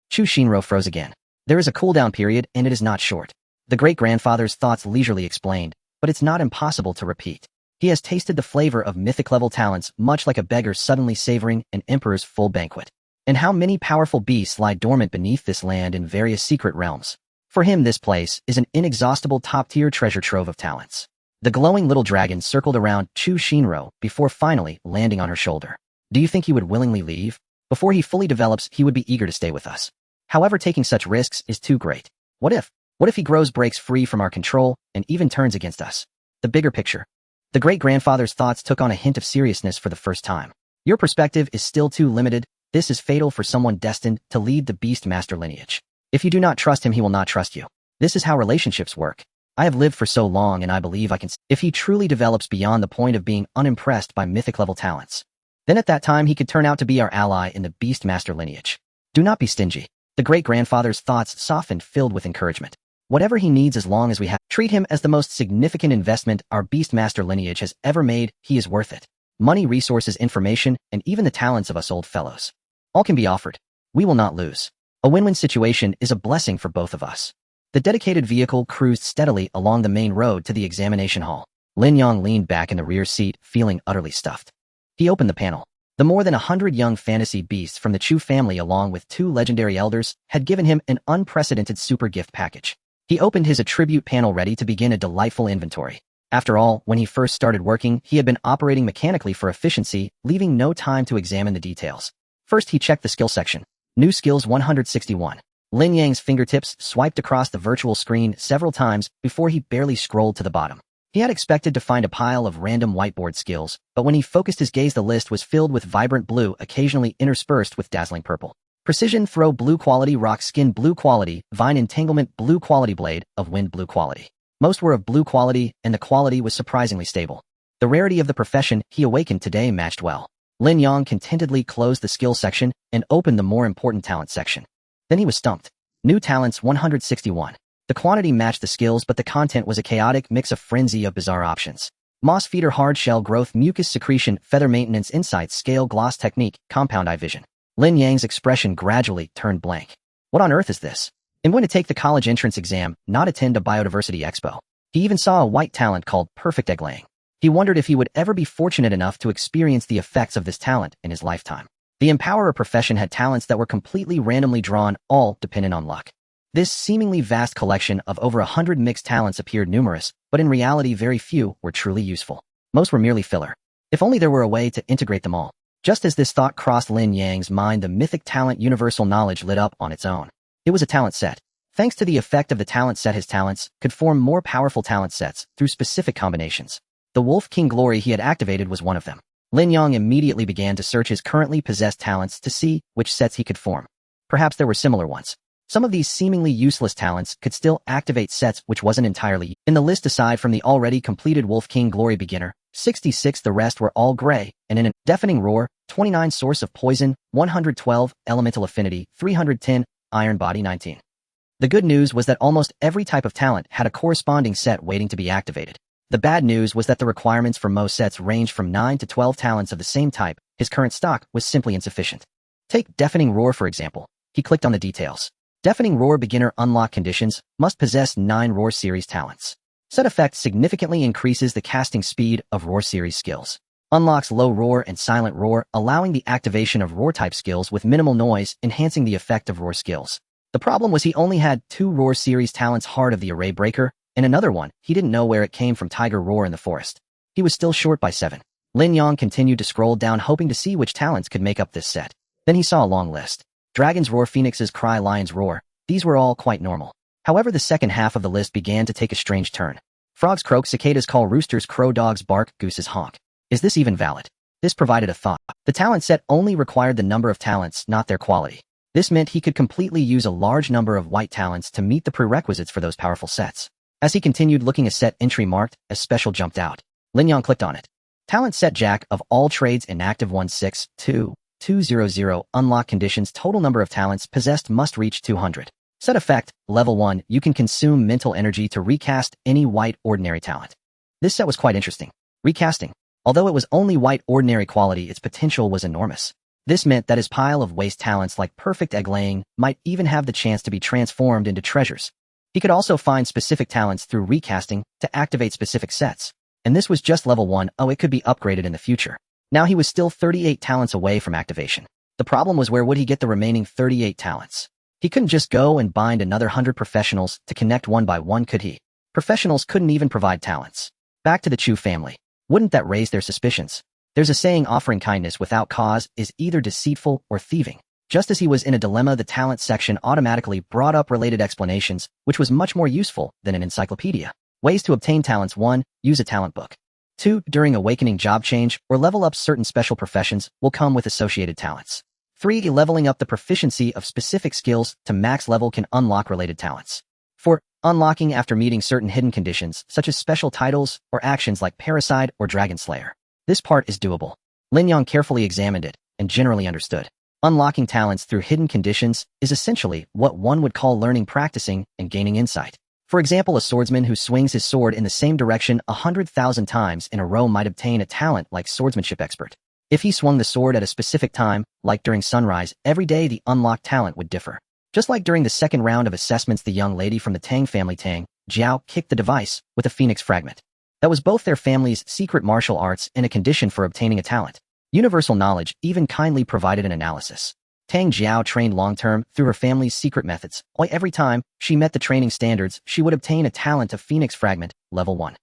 Chu Xinro froze again. There is a cooldown period, and it is not short. The great-grandfather's thoughts leisurely explained, but it's not impossible to repeat. He has tasted the flavor of mythic-level talents, much like a beggar suddenly savoring an emperor's full banquet. And how many powerful beasts lie dormant beneath this land in various secret realms. For him, this place is an inexhaustible top-tier treasure trove of talents. The glowing little dragon circled around Chu Xinro before finally landing on her shoulder. Do you think he would willingly leave? Before he fully develops, he would be eager to stay with us. However, taking such risks is too great. What if he breaks free from our control and even turns against us? The bigger picture. The great-grandfather's thoughts took on a hint of seriousness for the first time. Your perspective is still too limited. This is fatal for someone destined to lead the Beastmaster lineage. If you do not trust him, he will not trust you. This is how relationships work. I have lived for so long, and I believe I can. If he truly develops beyond the point of being unimpressed by mythic-level talents, then at that time he could turn out to be our ally in the Beastmaster lineage. Do not be stingy. The great-grandfather's thoughts softened, filled with encouragement. Whatever he needs, as long as we have, treat him as the most significant investment our Beastmaster lineage has ever made. He is worth it. Money, resources, information, and even the talents of us old fellows. All can be offered. We will not lose. A win-win situation is a blessing for both of us. The dedicated vehicle cruised steadily along the main road to the examination hall. Lin Yang leaned back in the rear seat, feeling utterly stuffed. He opened the panel. The more than 100 young fantasy beasts from the Chu family, along with 2 legendary elders, had given him an unprecedented super gift package. He opened his attribute panel, ready to begin a delightful inventory. After all, when he first started working, he had been operating mechanically for efficiency, leaving no time to examine the details. First, he checked the skill section. New skills 161. Lin Yang's fingertips swiped across the virtual screen several times before he barely scrolled to the bottom. He had expected to find a pile of random whiteboard skills, but when he focused his gaze, the list was filled with vibrant blue, occasionally interspersed with dazzling purple. Precision throw blue quality, rock skin blue quality, vine entanglement blue quality, blade of wind blue quality. Most were of blue quality, and the quality was surprisingly stable. The rarity of the profession he awakened today matched well. Lin Yang contentedly closed the skill section and opened the more important talent section. Then he was stumped. New talents 161. The quantity matched the skills, but the content was a chaotic mix of frenzy of bizarre options. Moss feeder, hard shell growth, mucus secretion, feather maintenance, insights, scale, gloss technique, compound eye vision. Lin Yang's expression gradually turned blank. What on earth is this? I'm going to take the college entrance exam, not attend a biodiversity expo. He even saw a white talent called perfect egg laying. He wondered if he would ever be fortunate enough to experience the effects of this talent in his lifetime. The Empowerer profession had talents that were completely randomly drawn, all dependent on luck. This seemingly vast collection of over 100 mixed talents appeared numerous, but in reality very few were truly useful. Most were merely filler. If only there were a way to integrate them all. Just as this thought crossed Lin Yang's mind, the mythic talent universal knowledge lit up on its own. It was a talent set. Thanks to the effect of the talent set, his talents could form more powerful talent sets through specific combinations. The Wolf King Glory he had activated was one of them. Lin Yang immediately began to search his currently possessed talents to see which sets he could form. Perhaps there were similar ones. Some of these seemingly useless talents could still activate sets, which wasn't entirely in the list. Aside from the already completed Wolf King Glory Beginner, 66, the rest were all gray, and in a deafening roar, 29 source of poison, 112 elemental affinity, 310 iron body, 19. The good news was that almost every type of talent had a corresponding set waiting to be activated. The bad news was that the requirements for most sets ranged from 9 to 12 talents of the same type. His current stock was simply insufficient. Take Deafening Roar for example. He clicked on the details. Deafening Roar Beginner unlock conditions, must possess 9 Roar Series talents. Set effect significantly increases the casting speed of Roar Series skills. Unlocks Low Roar and Silent Roar, allowing the activation of Roar-type skills with minimal noise, enhancing the effect of Roar skills. The problem was he only had 2 Roar Series talents, Heart of the Array Breaker, and another one, he didn't know where it came from, Tiger Roar in the Forest. He was still short by 7. Lin Yang continued to scroll down, hoping to see which talents could make up this set. Then he saw a long list. Dragon's Roar, Phoenix's Cry, Lion's Roar. These were all quite normal. However, the second half of the list began to take a strange turn. Frogs croak, cicadas call, roosters crow, dogs bark, gooses honk. Is this even valid? This provided a thought. The talent set only required the number of talents, not their quality. This meant he could completely use a large number of white talents to meet the prerequisites for those powerful sets. As he continued looking, a set entry marked as special jumped out. Lin Yang clicked on it. Talent set Jack of all trades, inactive 162,200. Unlock conditions, total number of talents possessed must reach 200. Set effect, level 1, you can consume mental energy to recast any white ordinary talent. This set was quite interesting. Recasting. Although it was only white ordinary quality, its potential was enormous. This meant that his pile of waste talents like perfect egg laying might even have the chance to be transformed into treasures. He could also find specific talents through recasting to activate specific sets. And this was just level 1, it could be upgraded in the future. Now he was still 38 talents away from activation. The problem was, where would he get the remaining 38 talents? He couldn't just go and bind another 100 professionals to connect one by one, could he? Professionals couldn't even provide talents. Back to the Chu family. Wouldn't that raise their suspicions? There's a saying, offering kindness without cause is either deceitful or thieving. Just as he was in a dilemma, the talent section automatically brought up related explanations, which was much more useful than an encyclopedia. Ways to obtain talents: 1. Use a talent book. 2. During awakening, job change or level up certain special professions will come with associated talents. 3. Leveling up the proficiency of specific skills to max level can unlock related talents. 4. Unlocking after meeting certain hidden conditions, such as special titles or actions like Parasite or Dragon Slayer. This part is doable. Lin Yang carefully examined it and generally understood. Unlocking talents through hidden conditions is essentially what one would call learning, practicing, and gaining insight. For example, a swordsman who swings his sword in the same direction 100,000 times in a row might obtain a talent like swordsmanship expert. If he swung the sword at a specific time, like during sunrise, every day, the unlocked talent would differ. Just like during the second round of assessments, the young lady from the Tang family, Tang Jiao, kicked the device with a phoenix fragment. That was both their family's secret martial arts and a condition for obtaining a talent. Universal Knowledge even kindly provided an analysis. Tang Jiao trained long-term through her family's secret methods. Every time she met the training standards, she would obtain a talent of Phoenix Fragment, level 1.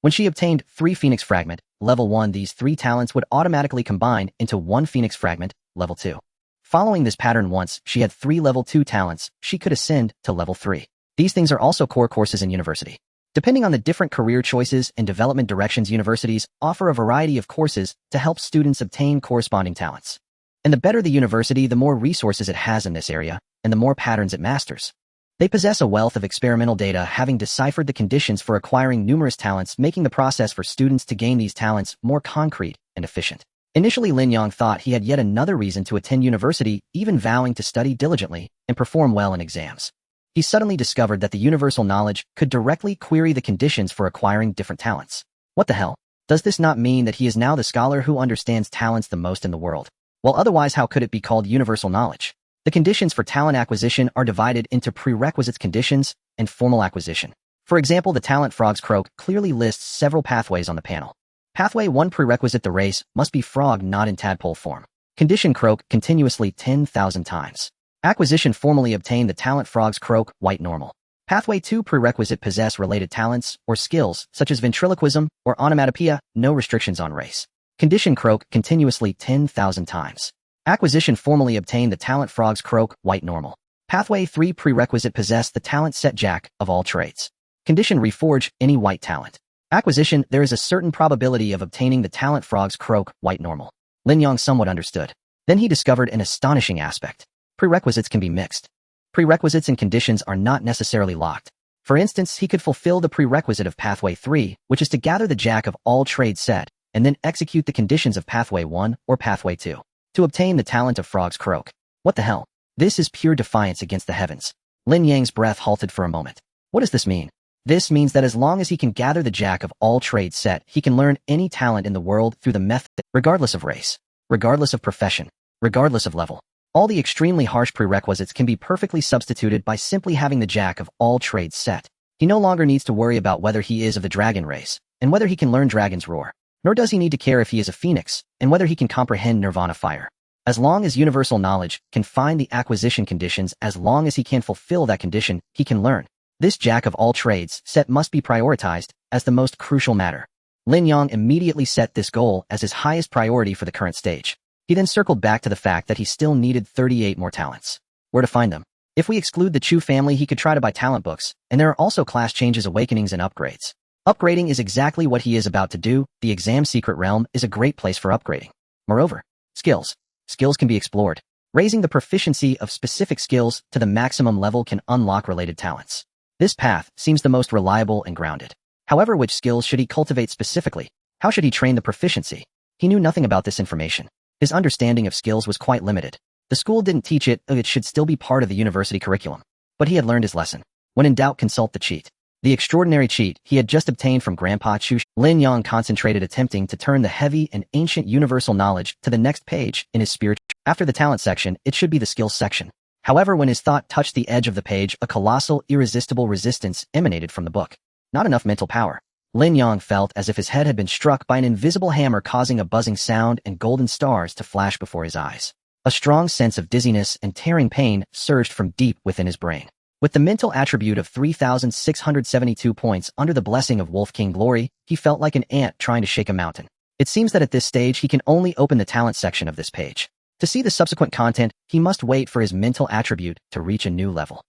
When she obtained 3 Phoenix Fragment, level 1, these 3 talents would automatically combine into 1 Phoenix Fragment, level 2. Following this pattern, once she had 3 level 2 talents, she could ascend to level 3. These things are also core courses in university. Depending on the different career choices and development directions, universities offer a variety of courses to help students obtain corresponding talents. And the better the university, the more resources it has in this area, and the more patterns it masters. They possess a wealth of experimental data, having deciphered the conditions for acquiring numerous talents, making the process for students to gain these talents more concrete and efficient. Initially, Lin Yang thought he had yet another reason to attend university, even vowing to study diligently and perform well in exams. He suddenly discovered that the universal knowledge could directly query the conditions for acquiring different talents. What the hell? Does this not mean that he is now the scholar who understands talents the most in the world? Well, otherwise, how could it be called universal knowledge? The conditions for talent acquisition are divided into prerequisites conditions and formal acquisition. For example, the talent Frogs Croak clearly lists several pathways on the panel. Pathway 1, prerequisite: the race must be frog, not in tadpole form. Condition: croak continuously 10,000 times. Acquisition: formally obtain the talent Frogs Croak, white normal. Pathway 2, prerequisite: possess related talents or skills such as ventriloquism or onomatopoeia, no restrictions on race. Condition: croak continuously 10,000 times. Acquisition: formally obtain the talent Frogs Croak, white normal. Pathway 3, prerequisite: possess the talent set Jack of all trades. Condition: reforge any white talent. Acquisition: there is a certain probability of obtaining the talent Frogs Croak, white normal. Lin Yang somewhat understood. Then he discovered an astonishing aspect. Prerequisites can be mixed. Prerequisites and conditions are not necessarily locked. For instance, he could fulfill the prerequisite of Pathway 3, which is to gather the Jack of all trades set, and then execute the conditions of Pathway 1 or Pathway 2 to obtain the talent of Frogs Croak. What the hell? This is pure defiance against the heavens. Lin Yang's breath halted for a moment. What does this mean? This means that as long as he can gather the Jack of all trades set, he can learn any talent in the world through the method, regardless of race, regardless of profession, regardless of level. All the extremely harsh prerequisites can be perfectly substituted by simply having the Jack of all trades set. He no longer needs to worry about whether he is of the dragon race, and whether he can learn Dragon's Roar. Nor does he need to care if he is a phoenix, and whether he can comprehend Nirvana fire. As long as universal knowledge can find the acquisition conditions, as long as he can fulfill that condition, he can learn. This Jack of all trades set must be prioritized as the most crucial matter. Lin Yang immediately set this goal as his highest priority for the current stage. He then circled back to the fact that he still needed 38 more talents. Where to find them? If we exclude the Chu family, he could try to buy talent books, and there are also class changes, awakenings, and upgrades. Upgrading is exactly what he is about to do. The exam secret realm is a great place for upgrading. Moreover, skills. Skills can be explored. Raising the proficiency of specific skills to the maximum level can unlock related talents. This path seems the most reliable and grounded. However, which skills should he cultivate specifically? How should he train the proficiency? He knew nothing about this information. His understanding of skills was quite limited. The school didn't teach it, it should still be part of the university curriculum. But he had learned his lesson. When in doubt, consult the cheat. The extraordinary cheat he had just obtained from Grandpa Chu. Lin Yang concentrated, attempting to turn the heavy and ancient universal knowledge to the next page in his spirit. After the talent section, it should be the skills section. However, when his thought touched the edge of the page, a colossal, irresistible resistance emanated from the book. Not enough mental power. Lin Yang felt as if his head had been struck by an invisible hammer, causing a buzzing sound and golden stars to flash before his eyes. A strong sense of dizziness and tearing pain surged from deep within his brain. With the mental attribute of 3,672 points under the blessing of Wolf King Glory, he felt like an ant trying to shake a mountain. It seems that at this stage he can only open the talent section of this page. To see the subsequent content, he must wait for his mental attribute to reach a new level.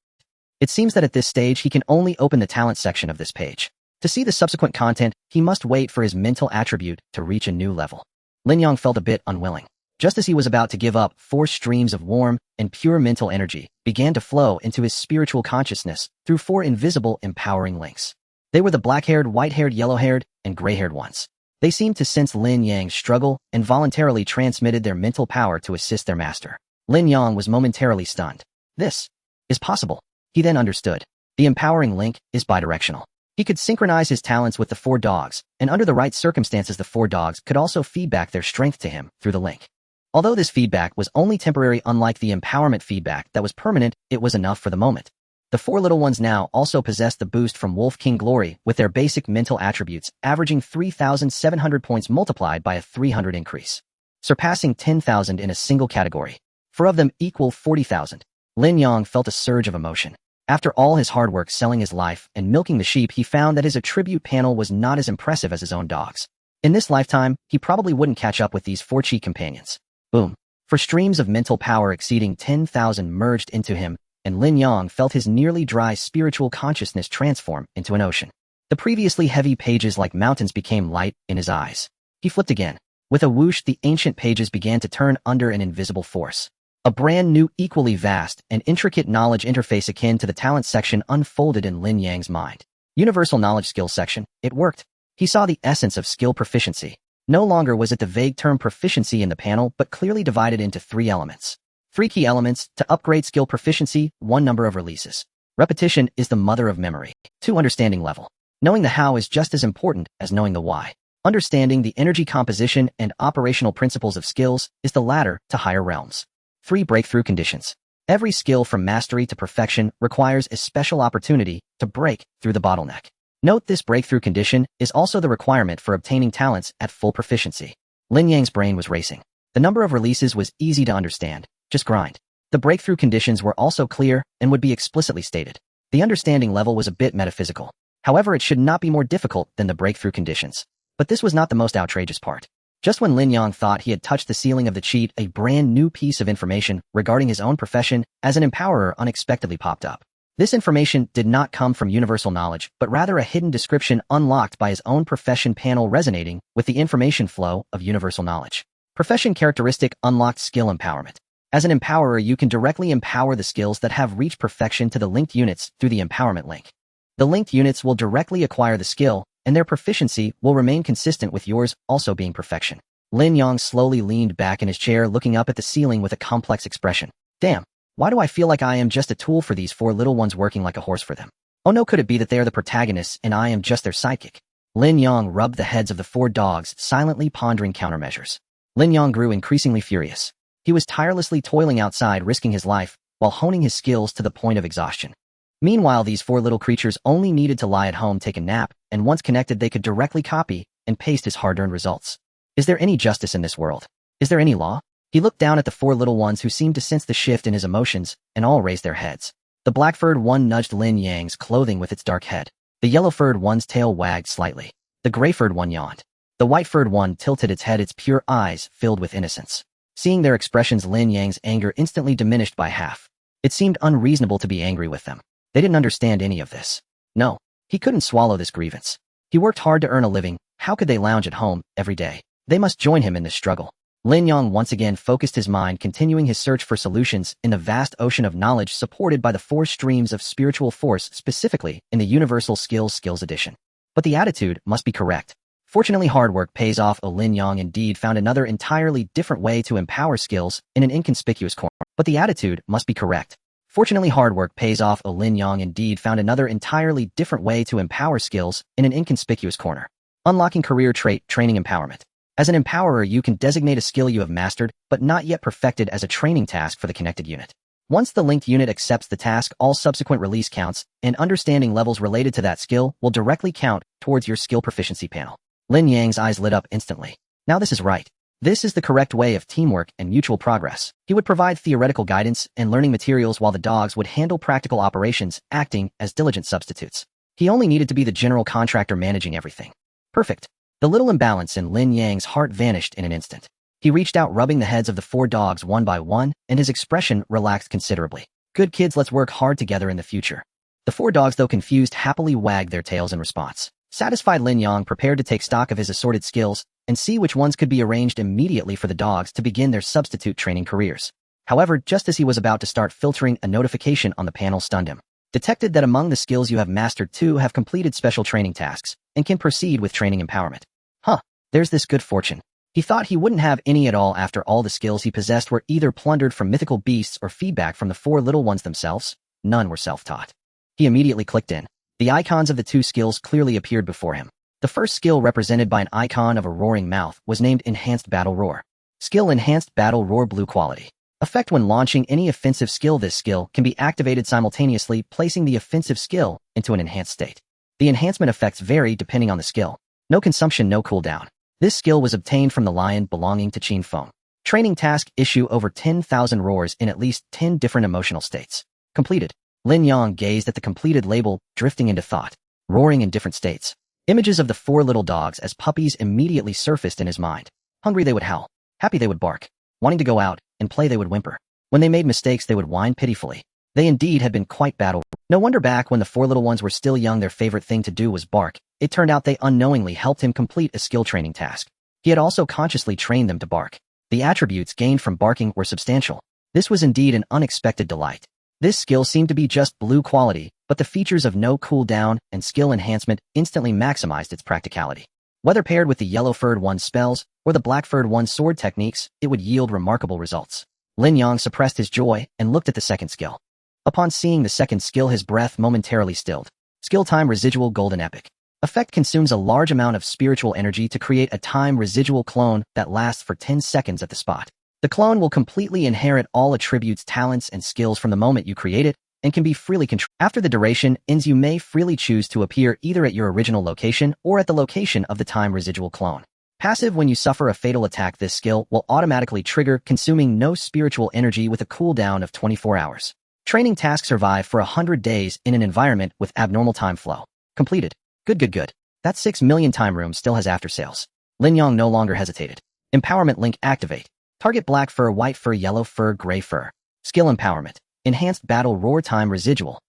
It seems that at this stage he can only open the talent section of this page. To see the subsequent content, he must wait for his mental attribute to reach a new level. Lin Yang felt a bit unwilling. Just as he was about to give up, 4 streams of warm and pure mental energy began to flow into his spiritual consciousness through 4 invisible, empowering links. They were the black-haired, white-haired, yellow-haired, and gray-haired ones. They seemed to sense Lin Yang's struggle and voluntarily transmitted their mental power to assist their master. Lin Yang was momentarily stunned. This is possible. He then understood. The empowering link is bidirectional. He could synchronize his talents with the 4 dogs, and under the right circumstances the 4 dogs could also feedback their strength to him through the link. Although this feedback was only temporary, unlike the empowerment feedback that was permanent, it was enough for the moment. The 4 little ones now also possessed the boost from Wolf King Glory with their basic mental attributes, averaging 3,700 points multiplied by a 300 increase, surpassing 10,000 in a single category. 4 of them equal 40,000. Lin Yang felt a surge of emotion. After all his hard work selling his life and milking the sheep, he found that his attribute panel was not as impressive as his own dogs. In this lifetime, he probably wouldn't catch up with these 4 cheat companions. Boom. 4 streams of mental power exceeding 10,000 merged into him, and Lin Yang felt his nearly dry spiritual consciousness transform into an ocean. The previously heavy pages like mountains became light in his eyes. He flipped again. With a whoosh, the ancient pages began to turn under an invisible force. A brand new, equally vast and intricate knowledge interface akin to the talent section unfolded in Lin Yang's mind. Universal knowledge skill section. It worked. He saw the essence of skill proficiency. No longer was it the vague term proficiency in the panel, but clearly divided into 3 elements. 3 key elements to upgrade skill proficiency, 1 number of releases. Repetition is the mother of memory. 2 understanding level. Knowing the how is just as important as knowing the why. Understanding the energy composition and operational principles of skills is the ladder to higher realms. 3 breakthrough conditions. Every skill from mastery to perfection requires a special opportunity to break through the bottleneck. Note this breakthrough condition is also the requirement for obtaining talents at full proficiency. Lin Yang's brain was racing. The number of releases was easy to understand. Just grind. The breakthrough conditions were also clear and would be explicitly stated. The understanding level was a bit metaphysical. However, it should not be more difficult than the breakthrough conditions. But this was not the most outrageous part. Just when Lin Yang thought he had touched the ceiling of the cheat, a brand new piece of information regarding his own profession as an empowerer unexpectedly popped up. This information did not come from universal knowledge, but rather a hidden description unlocked by his own profession panel resonating with the information flow of universal knowledge. Profession characteristic unlocked skill empowerment. As an empowerer, you can directly empower the skills that have reached perfection to the linked units through the empowerment link. The linked units will directly acquire the skill, and their proficiency will remain consistent with yours also being perfection. Lin Yang slowly leaned back in his chair, looking up at the ceiling with a complex expression. Damn. Why do I feel like I am just a tool for these 4 little ones working like a horse for them? Oh no, could it be that they are the protagonists and I am just their sidekick? Lin Yang rubbed the heads of the 4 dogs, silently pondering countermeasures. Lin Yang grew increasingly furious. He was tirelessly toiling outside, risking his life, while honing his skills to the point of exhaustion. Meanwhile, these 4 little creatures only needed to lie at home, take a nap, and once connected they could directly copy and paste his hard-earned results. Is there any justice in this world? Is there any law? He looked down at the 4 little ones who seemed to sense the shift in his emotions, and all raised their heads. The black-furred one nudged Lin Yang's clothing with its dark head. The yellow-furred one's tail wagged slightly. The gray-furred one yawned. The white-furred one tilted its head, its pure eyes filled with innocence. Seeing their expressions, Lin Yang's anger instantly diminished by half. It seemed unreasonable to be angry with them. They didn't understand any of this. No, he couldn't swallow this grievance. He worked hard to earn a living. How could they lounge at home every day? They must join him in this struggle. Lin Yang once again focused his mind, continuing his search for solutions in the vast ocean of knowledge supported by the 4 streams of spiritual force, specifically in the Universal Skills Edition. But the attitude must be correct. Fortunately, hard work pays off. Lin Yang indeed found another entirely different way to empower skills in an inconspicuous corner. But the attitude must be correct. Fortunately, hard work pays off. Lin Yang indeed found another entirely different way to empower skills in an inconspicuous corner. Unlocking career trait training empowerment. As an empowerer, you can designate a skill you have mastered, but not yet perfected as a training task for the connected unit. Once the linked unit accepts the task, all subsequent release counts and understanding levels related to that skill will directly count towards your skill proficiency panel. Lin Yang's eyes lit up instantly. Now this is right. This is the correct way of teamwork and mutual progress. He would provide theoretical guidance and learning materials while the dogs would handle practical operations, acting as diligent substitutes. He only needed to be the general contractor managing everything. Perfect. The little imbalance in Lin Yang's heart vanished in an instant. He reached out, rubbing the heads of the 4 dogs one by one, and his expression relaxed considerably. Good kids, let's work hard together in the future. The 4 dogs, though confused, happily wagged their tails in response. Satisfied, Lin Yang prepared to take stock of his assorted skills and see which ones could be arranged immediately for the dogs to begin their substitute training careers. However, just as he was about to start filtering, a notification on the panel stunned him. Detected that among the skills you have mastered, 2 have completed special training tasks and can proceed with training empowerment. Huh, there's this good fortune. He thought he wouldn't have any at all after all the skills he possessed were either plundered from mythical beasts or feedback from the 4 little ones themselves. None were self-taught. He immediately clicked in. The icons of the 2 skills clearly appeared before him. The first skill, represented by an icon of a roaring mouth, was named Enhanced Battle Roar. Skill: Enhanced Battle Roar, blue quality. Effect: when launching any offensive skill, this skill can be activated simultaneously, placing the offensive skill into an enhanced state. The enhancement effects vary depending on the skill. No consumption, no cooldown. This skill was obtained from the lion belonging to Qin Feng. Training task: issue over 10,000 roars in at least 10 different emotional states. Completed. Lin Yang gazed at the completed label, drifting into thought. Roaring in different states. Images of the 4 little dogs as puppies immediately surfaced in his mind. Hungry, they would howl. Happy, they would bark. Wanting to go out and play, they would whimper. When they made mistakes, they would whine pitifully. They indeed had been quite battle. No wonder back when the 4 little ones were still young, their favorite thing to do was bark. It turned out they unknowingly helped him complete a skill training task. He had also consciously trained them to bark. The attributes gained from barking were substantial. This was indeed an unexpected delight. This skill seemed to be just blue quality, but the features of no cooldown and skill enhancement instantly maximized its practicality. Whether paired with the yellow-furred one's spells or the black-furred one's sword techniques, it would yield remarkable results. Lin Yang suppressed his joy and looked at the second skill. Upon seeing the second skill, his breath momentarily stilled. Skill: Time Residual Golden Epic. Effect: consumes a large amount of spiritual energy to create a time residual clone that lasts for 10 seconds at the spot. The clone will completely inherit all attributes, talents, and skills from the moment you create it, and can be freely controlled. After the duration ends, you may freely choose to appear either at your original location or at the location of the time residual clone. Passive: when you suffer a fatal attack, this skill will automatically trigger, consuming no spiritual energy with a cooldown of 24 hours. Training task: survive for 100 days in an environment with abnormal time flow. Completed. Good. That 6 million time room still has after sales. Lin Yang no longer hesitated. Empowerment link: activate. Target: black fur, white fur, yellow fur, gray fur. Skill: empowerment. Enhanced Battle Roar Time Residual.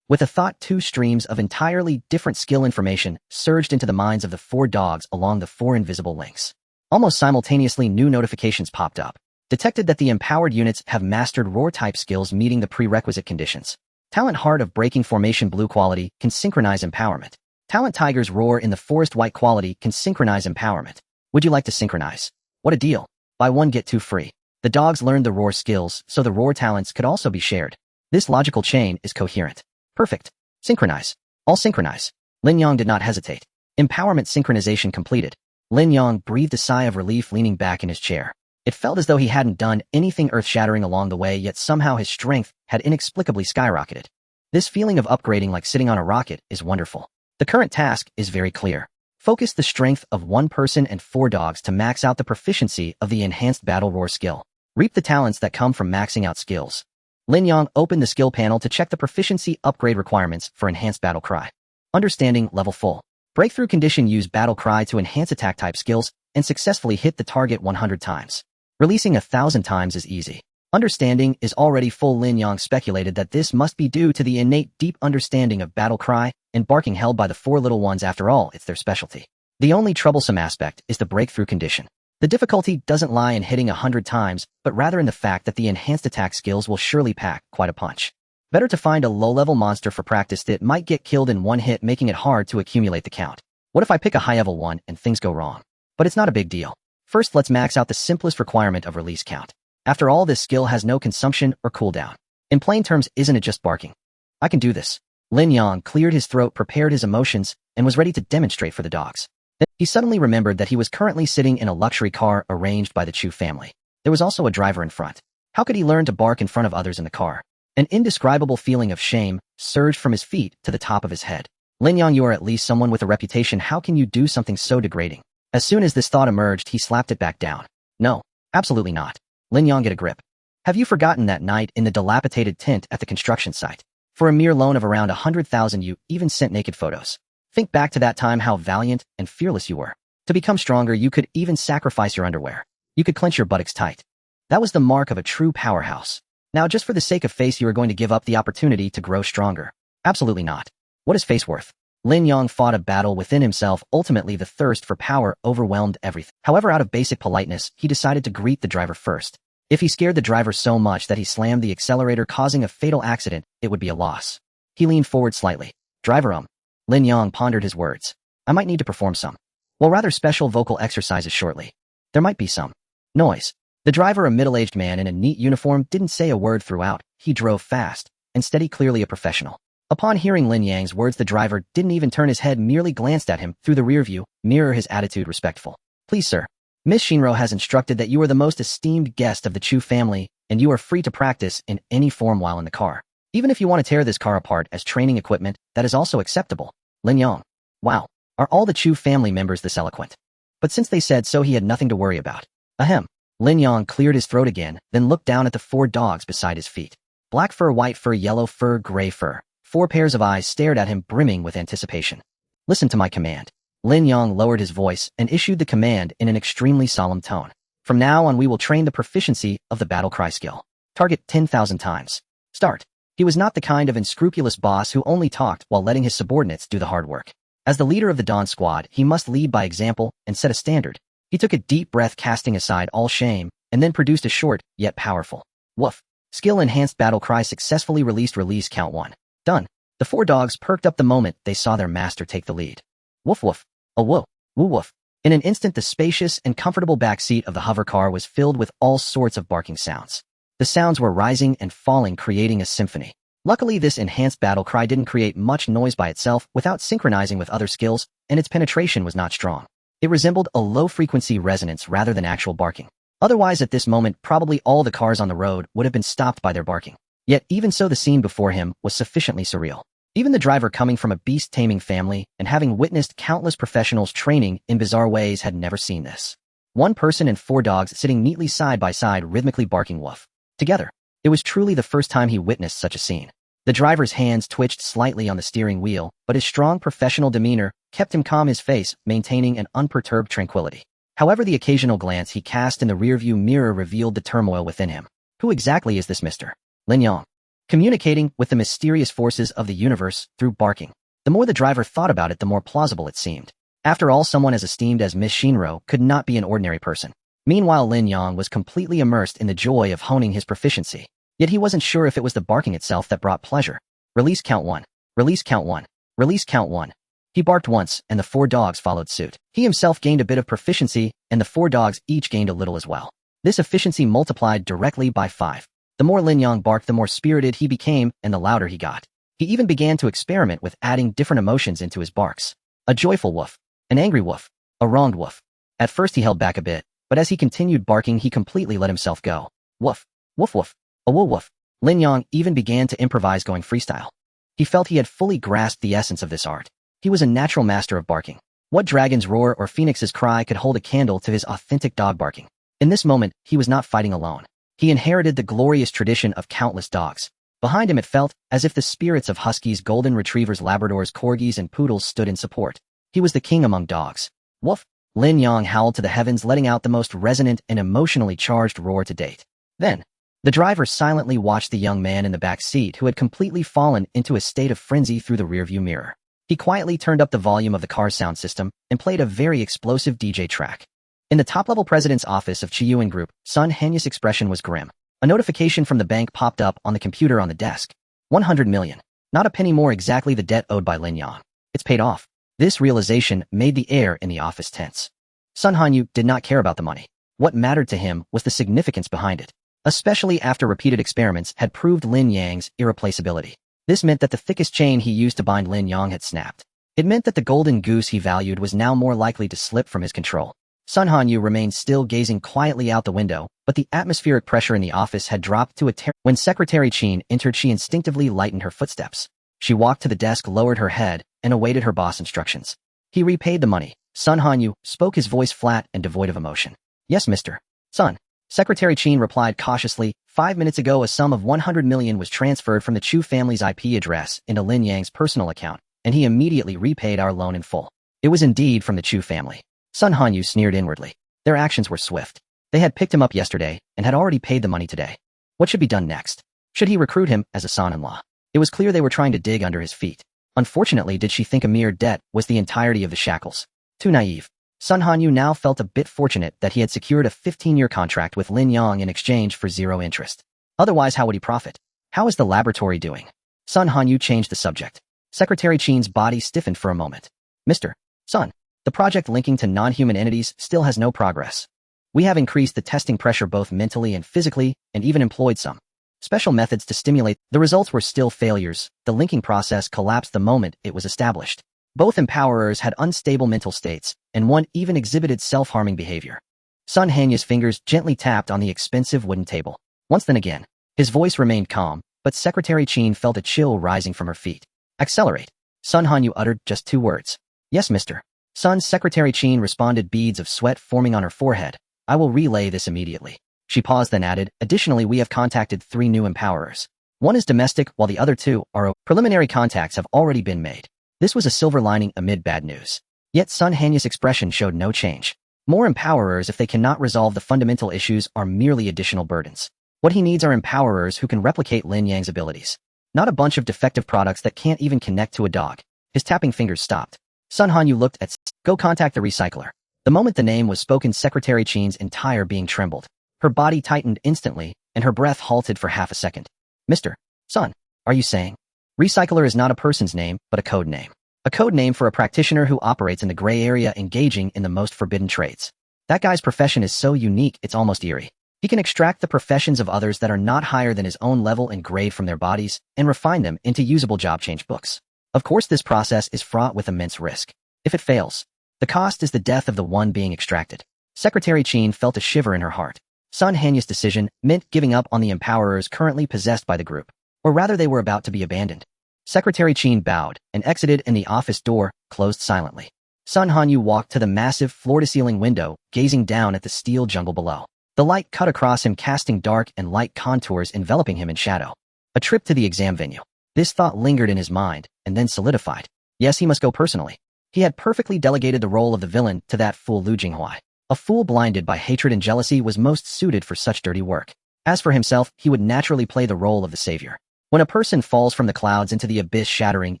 With a thought, 2 streams of entirely different skill information surged into the minds of the 4 dogs along the 4 invisible links. Almost simultaneously, new notifications popped up. Detected that the empowered units have mastered roar-type skills meeting the prerequisite conditions. Talent: Heart of Breaking Formation, blue quality, can synchronize empowerment. Talent: Tiger's Roar in the Forest, white quality, can synchronize empowerment. Would you like to synchronize? What a deal. Buy 1 get 2 free. The dogs learned the roar skills, so the roar talents could also be shared. This logical chain is coherent. Perfect. Synchronize. All synchronize. Lin Yang did not hesitate. Empowerment synchronization completed. Lin Yang breathed a sigh of relief, leaning back in his chair. It felt as though he hadn't done anything earth-shattering along the way, yet somehow his strength had inexplicably skyrocketed. This feeling of upgrading, like sitting on a rocket, is wonderful. The current task is very clear. Focus the strength of 1 person and 4 dogs to max out the proficiency of the Enhanced Battle Roar skill. Reap the talents that come from maxing out skills. Lin Yang opened the skill panel to check the proficiency upgrade requirements for Enhanced Battle Cry. Understanding: level full. Breakthrough condition: use Battle Cry to enhance attack type skills and successfully hit the target 100 times. Releasing 1,000 times is easy. Understanding is already full. Lin Yang speculated that this must be due to the innate deep understanding of battle cry and barking held by the four little ones. After all, it's their specialty. The only troublesome aspect is the breakthrough condition. The difficulty doesn't lie in hitting 100 times, but rather in the fact that the enhanced attack skills will surely pack quite a punch. Better to find a low-level monster for practice that might get killed in one hit, making it hard to accumulate the count. What if I pick a high-level one and things go wrong? But it's not a big deal. First, let's max out the simplest requirement of release count. After all, this skill has no consumption or cooldown. In plain terms, isn't it just barking? I can do this. Lin Yang cleared his throat, prepared his emotions, and was ready to demonstrate for the dogs. Then he suddenly remembered that he was currently sitting in a luxury car arranged by the Chu family. There was also a driver in front. How could he learn to bark in front of others in the car? An indescribable feeling of shame surged from his feet to the top of his head. Lin Yang, you are at least someone with a reputation. How can you do something so degrading? As soon as this thought emerged, he slapped it back down. No, absolutely not. Lin Yang, get a grip. Have you forgotten that night in the dilapidated tent at the construction site? For a mere loan of around 100,000 you even sent naked photos. Think back to that time, how valiant and fearless you were. To become stronger, you could even sacrifice your underwear. You could clench your buttocks tight. That was the mark of a true powerhouse. Now, just for the sake of face, you are going to give up the opportunity to grow stronger. Absolutely not. What is face worth? Lin Yang fought a battle within himself. Ultimately, the thirst for power overwhelmed everything. However, out of basic politeness, he decided to greet the driver first. If he scared the driver so much that he slammed the accelerator, causing a fatal accident, it would be a loss. He leaned forward slightly. Driver, Lin Yang pondered his words. I might need to perform some, well, rather special vocal exercises shortly. There might be some noise. The driver, a middle-aged man in a neat uniform, didn't say a word throughout. He drove fast and steady, clearly a professional. Upon hearing Lin Yang's words, the driver didn't even turn his head, merely glanced at him through the rearview mirror, his attitude respectful. Please, sir. Miss Shinro has instructed that you are the most esteemed guest of the Chu family, and you are free to practice in any form while in the car. Even if you want to tear this car apart as training equipment, that is also acceptable. Lin Yang. Wow. Are all the Chu family members this eloquent? But since they said so, he had nothing to worry about. Ahem. Lin Yang cleared his throat again, then looked down at the four dogs beside his feet. Black fur, white fur, yellow fur, gray fur. 4 pairs of eyes stared at him, brimming with anticipation. Listen to my command. Lin Yang lowered his voice and issued the command in an extremely solemn tone. From now on, we will train the proficiency of the battle cry skill. Target 10,000 times. Start. He was not the kind of unscrupulous boss who only talked while letting his subordinates do the hard work. As the leader of the Dawn Squad, he must lead by example and set a standard. He took a deep breath, casting aside all shame, and then produced a short, yet powerful woof. Skill-enhanced battle cry successfully released. Release count 1. Done. The 4 dogs perked up the moment they saw their master take the lead. Woof woof. A woo. Woo woof. In an instant, the spacious and comfortable back seat of the hover car was filled with all sorts of barking sounds. The sounds were rising and falling, creating a symphony. Luckily, this enhanced battle cry didn't create much noise by itself without synchronizing with other skills, and its penetration was not strong. It resembled a low-frequency resonance rather than actual barking. Otherwise, at this moment, probably all the cars on the road would have been stopped by their barking. Yet, even so, the scene before him was sufficiently surreal. Even the driver, coming from a beast-taming family and having witnessed countless professionals training in bizarre ways, had never seen this. 1 person and 4 dogs sitting neatly side by side, rhythmically barking woof together. It was truly the first time he witnessed such a scene. The driver's hands twitched slightly on the steering wheel, but his strong professional demeanor kept him calm, his face maintaining an unperturbed tranquility. However, the occasional glance he cast in the rearview mirror revealed the turmoil within him. Who exactly is this Mr. Lin Yang? Communicating with the mysterious forces of the universe through barking. The more the driver thought about it, the more plausible it seemed. After all, someone as esteemed as Miss Shinro could not be an ordinary person. Meanwhile, Lin Yang was completely immersed in the joy of honing his proficiency. Yet he wasn't sure if it was the barking itself that brought pleasure. Release count 1. Release count 1. Release count 1. He barked once, and the 4 dogs followed suit. He himself gained a bit of proficiency, and the 4 dogs each gained a little as well. This efficiency multiplied directly by 5. The more Lin Yang barked, the more spirited he became, and the louder he got. He even began to experiment with adding different emotions into his barks. A joyful woof. An angry woof. A wronged woof. At first he held back a bit, but as he continued barking, he completely let himself go. Woof. Woof woof. A woo woof. Lin Yang even began to improvise, going freestyle. He felt he had fully grasped the essence of this art. He was a natural master of barking. What dragon's roar or phoenix's cry could hold a candle to his authentic dog barking? In this moment, he was not fighting alone. He inherited the glorious tradition of countless dogs. Behind him, it felt as if the spirits of huskies, golden retrievers, labradors, corgis, and poodles stood in support. He was the king among dogs. Woof! Lin Yang howled to the heavens, letting out the most resonant and emotionally charged roar to date. Then, The driver silently watched the young man in the back seat who had completely fallen into a state of frenzy through the rearview mirror. He quietly turned up the volume of the car's sound system and played a very explosive DJ track. In the top-level president's office of Chiyuan Group, Sun Hanyu's expression was grim. A notification from the bank popped up on the computer on the desk. 100 million. Not a penny more, exactly the debt owed by Lin Yang. It's paid off. This realization made the air in the office tense. Sun Hanyu did not care about the money. What mattered to him was the significance behind it, especially after repeated experiments had proved Lin Yang's irreplaceability. This meant that the thickest chain he used to bind Lin Yang had snapped. It meant that the golden goose he valued was now more likely to slip from his control. Sun Hanyu remained still, gazing quietly out the window, but the atmospheric pressure in the office had dropped to a terror. When Secretary Qin entered, she instinctively lightened her footsteps. She walked to the desk, lowered her head, and awaited her boss' instructions. He repaid the money. Sun Hanyu spoke, his voice flat and devoid of emotion. Yes, Mr. Sun. Secretary Qin replied cautiously. 5 minutes ago, a sum of 100 million was transferred from the Chu family's IP address into Lin Yang's personal account, and he immediately repaid our loan in full. It was indeed from the Chu family. Sun Hanyu sneered inwardly. Their actions were swift. They had picked him up yesterday and had already paid the money today. What should be done next? Should he recruit him as a son-in-law? It was clear they were trying to dig under his feet. Unfortunately, did she think a mere debt was the entirety of the shackles? Too naive. Sun Hanyu now felt a bit fortunate that he had secured a 15-year contract with Lin Yang in exchange for 0 interest. Otherwise, how would he profit? How is the laboratory doing? Sun Hanyu changed the subject. Secretary Qin's body stiffened for a moment. Mr. Sun, the project linking to non-human entities still has no progress. We have increased the testing pressure both mentally and physically, and even employed some special methods to stimulate. The results were still failures. The linking process collapsed the moment it was established. Both empowerers had unstable mental states, and one even exhibited self-harming behavior. Sun Hanyu's fingers gently tapped on the expensive wooden table. Once then again, his voice remained calm, but Secretary Qin felt a chill rising from her feet. Accelerate. Sun Hanyu uttered just 2 words. Yes, Mr. Sun. Secretary Qin responded, beads of sweat forming on her forehead. I will relay this immediately. She paused, then added, additionally, we have contacted 3 new empowerers. One is domestic, while the other 2 are preliminary contacts have already been made. This was a silver lining amid bad news. Yet Sun Hanyu's expression showed no change. More empowerers, if they cannot resolve the fundamental issues, are merely additional burdens. What he needs are empowerers who can replicate Lin Yang's abilities. Not a bunch of defective products that can't even connect to a dog. His tapping fingers stopped. Sun Hanyu looked at Go contact the recycler. The moment the name was spoken, Secretary Qin's entire being trembled. Her body tightened instantly, and her breath halted for half a second. Mr. Sun, are you saying? Recycler is not a person's name, but a code name. A code name for a practitioner who operates in the gray area, engaging in the most forbidden trades. That guy's profession is so unique, it's almost eerie. He can extract the professions of others that are not higher than his own level and grade from their bodies, and refine them into usable job change books. Of course, this process is fraught with immense risk. If it fails, the cost is the death of the one being extracted. Secretary Qin felt a shiver in her heart. Sun Hanyu's decision meant giving up on the empowerers currently possessed by the group, or rather they were about to be abandoned. Secretary Qin bowed and exited, and the office door closed silently. Sun Hanyu walked to the massive floor-to-ceiling window, gazing down at the steel jungle below. The light cut across him, casting dark and light contours enveloping him in shadow. A trip to the exam venue. This thought lingered in his mind, and then solidified. Yes, he must go personally. He had perfectly delegated the role of the villain to that fool Lu Jinghuai. A fool blinded by hatred and jealousy was most suited for such dirty work. As for himself, he would naturally play the role of the savior. When a person falls from the clouds into the abyss, shattering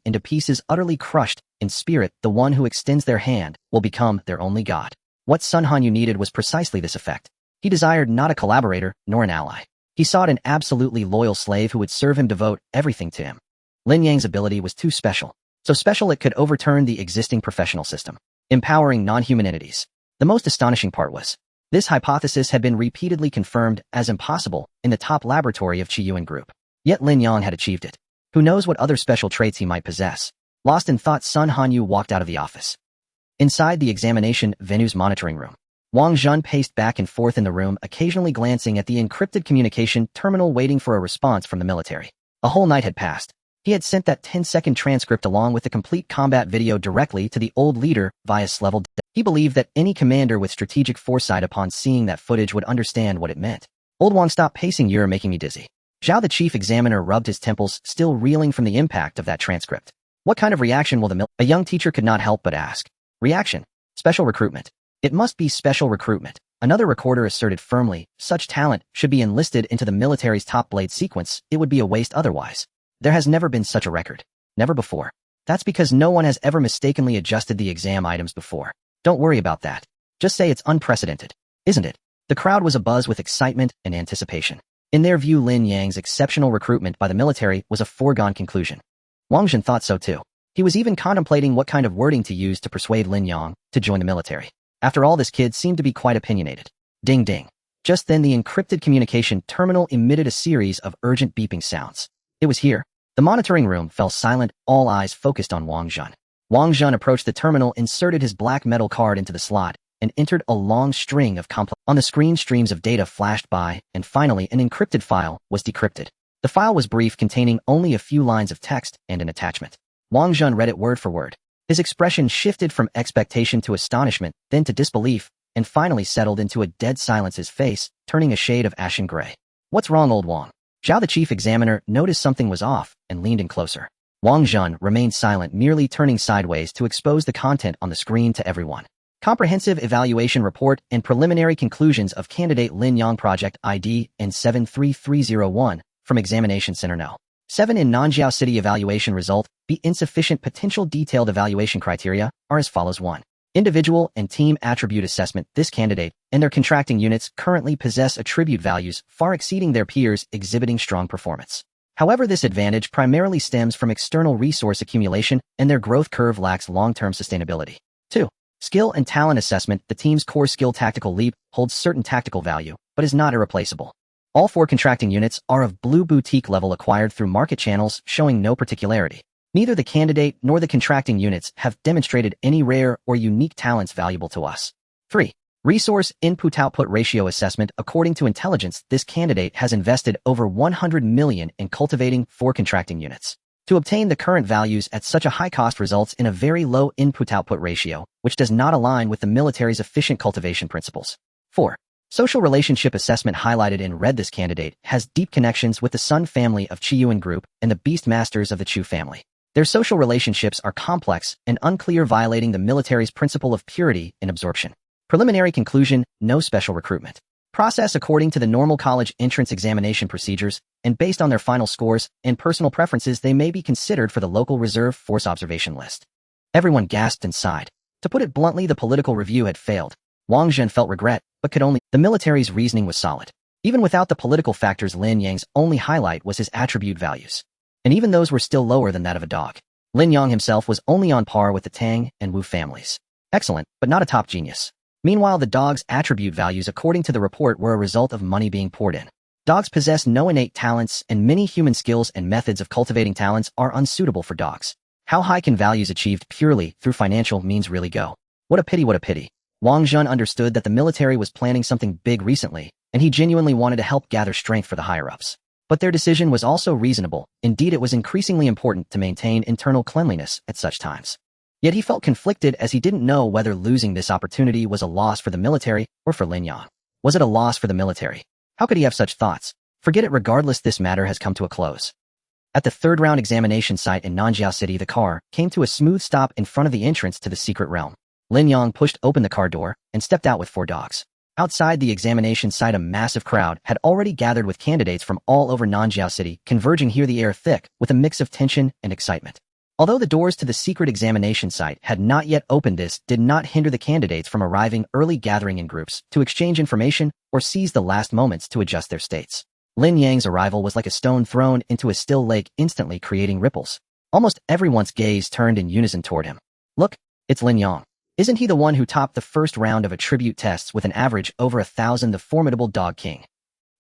into pieces, utterly crushed in spirit, the one who extends their hand will become their only god. What Sun Hanyu needed was precisely this effect. He desired not a collaborator, nor an ally. He sought an absolutely loyal slave who would serve him, devote everything to him. Lin Yang's ability was too special. So special it could overturn the existing professional system, empowering non-human entities. The most astonishing part was, this hypothesis had been repeatedly confirmed as impossible in the top laboratory of Chiyuan Group. Yet Lin Yang had achieved it. Who knows what other special traits he might possess? Lost in thought, Sun Hanyu walked out of the office. Inside the examination venue's monitoring room, Wang Zhun paced back and forth in the room, occasionally glancing at the encrypted communication terminal, waiting for a response from the military. A whole night had passed. He had sent that 10-second transcript along with the complete combat video directly to the old leader via S-level. He believed that any commander with strategic foresight upon seeing that footage would understand what it meant. Old Wang, stop pacing, you're making me dizzy. Zhao, the chief examiner, rubbed his temples, still reeling from the impact of that transcript. What kind of reaction will A young teacher could not help but ask. Reaction. Special recruitment. It must be special recruitment. Another recorder asserted firmly, such talent should be enlisted into the military's top blade sequence, it would be a waste otherwise. There has never been such a record. Never before. That's because no one has ever mistakenly adjusted the exam items before. Don't worry about that. Just say it's unprecedented. Isn't it? The crowd was abuzz with excitement and anticipation. In their view, Lin Yang's exceptional recruitment by the military was a foregone conclusion. Wang Zhen thought so too. He was even contemplating what kind of wording to use to persuade Lin Yang to join the military. After all, this kid seemed to be quite opinionated. Ding ding. Just then the encrypted communication terminal emitted a series of urgent beeping sounds. It was here. The monitoring room fell silent, all eyes focused on Wang Zhen. Wang Zhen approached the terminal, inserted his black metal card into the slot, and entered a long string of complex. On the screen, streams of data flashed by, and finally an encrypted file was decrypted. The file was brief, containing only a few lines of text and an attachment. Wang Zhen read it word for word. His expression shifted from expectation to astonishment, then to disbelief, and finally settled into a dead silence, his face turning a shade of ashen gray. What's wrong, old Wang? Zhao, the chief examiner, noticed something was off and leaned in closer. Wang Zhen remained silent, merely turning sideways to expose the content on the screen to everyone. Comprehensive evaluation report and preliminary conclusions of candidate Lin Yang project ID N73301 from Examination Center No. 7 in Nanjiao City. Evaluation result, be insufficient. Potential detailed evaluation criteria are as follows. 1. Individual and team attribute assessment. This candidate and their contracting units currently possess attribute values far exceeding their peers, exhibiting strong performance. However, this advantage primarily stems from external resource accumulation and their growth curve lacks long-term sustainability. 2. Skill and talent assessment. The team's core skill tactical leap holds certain tactical value, but is not irreplaceable. All 4 contracting units are of blue boutique level, acquired through market channels, showing no particularity. Neither the candidate nor the contracting units have demonstrated any rare or unique talents valuable to us. 3. Resource input-output ratio assessment. According to intelligence, this candidate has invested over 100 million in cultivating 4 contracting units. To obtain the current values at such a high cost results in a very low input-output ratio, which does not align with the military's efficient cultivation principles. 4. Social relationship assessment highlighted in red. This candidate has deep connections with the Sun family of Qiyuan group and the Beast Masters of the Chu family. Their social relationships are complex and unclear, violating the military's principle of purity and absorption. Preliminary conclusion, no special recruitment process according to the normal college entrance examination procedures, and based on their final scores and personal preferences, they may be considered for the local reserve force observation list. Everyone gasped and sighed. To put it bluntly, the political review had failed. Wang Zhen felt regret, but could only. The military's reasoning was solid. Even without the political factors, Lin Yang's only highlight was his attribute values. And even those were still lower than that of a dog. Lin Yang himself was only on par with the Tang and Wu families. Excellent, but not a top genius. Meanwhile, the dog's attribute values, according to the report, were a result of money being poured in. Dogs possess no innate talents, and many human skills and methods of cultivating talents are unsuitable for dogs. How high can values achieved purely through financial means really go? What a pity, what a pity. Wang Zhen understood that the military was planning something big recently, and he genuinely wanted to help gather strength for the higher-ups. But their decision was also reasonable. Indeed, it was increasingly important to maintain internal cleanliness at such times. Yet he felt conflicted, as he didn't know whether losing this opportunity was a loss for the military or for Lin Yang. Was it a loss for the military? How could he have such thoughts? Forget it. Regardless, this matter has come to a close. At the third-round examination site in Nanjiao City, the car came to a smooth stop in front of the entrance to the secret realm. Lin Yang pushed open the car door and stepped out with 4 dogs. Outside the examination site, a massive crowd had already gathered, with candidates from all over Nanjiao City converging here, the air thick with a mix of tension and excitement. Although the doors to the secret examination site had not yet opened, this did not hinder the candidates from arriving early, gathering in groups to exchange information or seize the last moments to adjust their states. Lin Yang's arrival was like a stone thrown into a still lake, instantly creating ripples. Almost everyone's gaze turned in unison toward him. Look, it's Lin Yang. Isn't he the one who topped the first round of attribute tests with an average over 1,000, the formidable Dog King?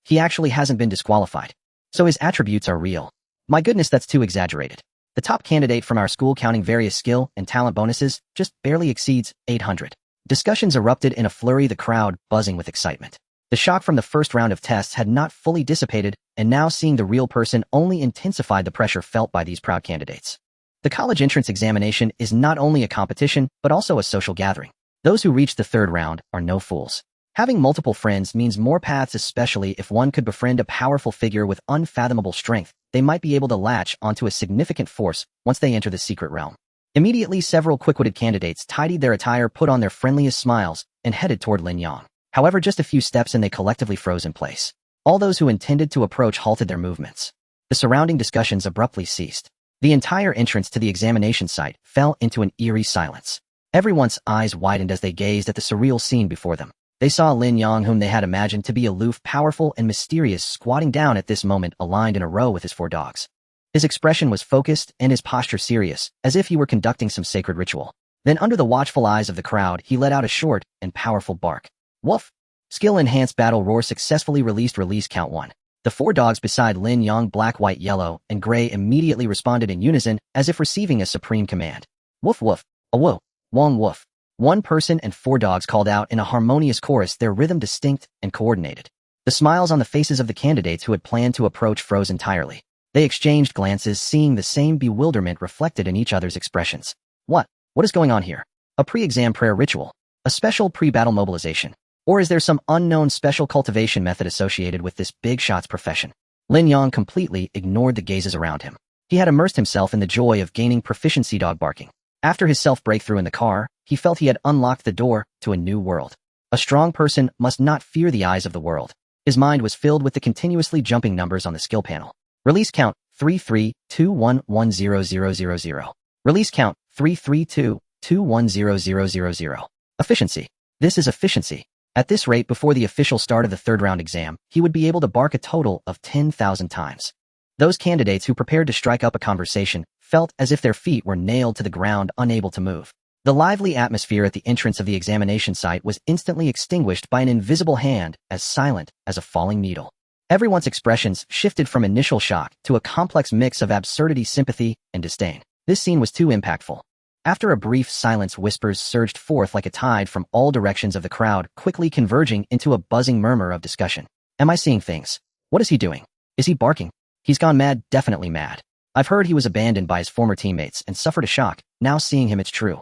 He actually hasn't been disqualified. So his attributes are real. My goodness, that's too exaggerated. The top candidate from our school, counting various skill and talent bonuses, just barely exceeds 800. Discussions erupted in a flurry, the crowd buzzing with excitement. The shock from the first round of tests had not fully dissipated, and now seeing the real person only intensified the pressure felt by these proud candidates. The college entrance examination is not only a competition, but also a social gathering. Those who reach the third round are no fools. Having multiple friends means more paths, especially if one could befriend a powerful figure with unfathomable strength. They might be able to latch onto a significant force once they enter the secret realm. Immediately, several quick-witted candidates tidied their attire, put on their friendliest smiles, and headed toward Lin Yang. However, just a few steps and they collectively froze in place. All those who intended to approach halted their movements. The surrounding discussions abruptly ceased. The entire entrance to the examination site fell into an eerie silence. Everyone's eyes widened as they gazed at the surreal scene before them. They saw Lin Yang, whom they had imagined to be aloof, powerful, and mysterious, squatting down at this moment aligned in a row with his 4 dogs. His expression was focused and his posture serious, as if he were conducting some sacred ritual. Then under the watchful eyes of the crowd, he let out a short and powerful bark. Woof! Skill-enhanced battle roar successfully released. Release count 1. The 4 dogs beside Lin Yang, black, white, yellow, and gray, immediately responded in unison, as if receiving a supreme command. Woof woof, awo, wong woof. 1 person and 4 dogs called out in a harmonious chorus, their rhythm distinct and coordinated. The smiles on the faces of the candidates who had planned to approach froze entirely. They exchanged glances, seeing the same bewilderment reflected in each other's expressions. What is going on here? A pre-exam prayer ritual? A special pre-battle mobilization? Or is there some unknown special cultivation method associated with this big shot's profession? Lin Yang completely ignored the gazes around him. He had immersed himself in the joy of gaining proficiency dog barking. After his self-breakthrough in the car, he felt he had unlocked the door to a new world. A strong person must not fear the eyes of the world. His mind was filled with the continuously jumping numbers on the skill panel. Release count 3321100000. Release count 332210000. Efficiency. This is efficiency. At this rate, before the official start of the 3rd round exam, he would be able to bark a total of 10,000 times. Those candidates who prepared to strike up a conversation felt as if their feet were nailed to the ground, unable to move. The lively atmosphere at the entrance of the examination site was instantly extinguished by an invisible hand, as silent as a falling needle. Everyone's expressions shifted from initial shock to a complex mix of absurdity, sympathy, and disdain. This scene was too impactful. After a brief silence, whispers surged forth like a tide from all directions of the crowd, quickly converging into a buzzing murmur of discussion. Am I seeing things? What is he doing? Is he barking? He's gone mad, definitely mad. I've heard he was abandoned by his former teammates and suffered a shock. Now seeing him, it's true.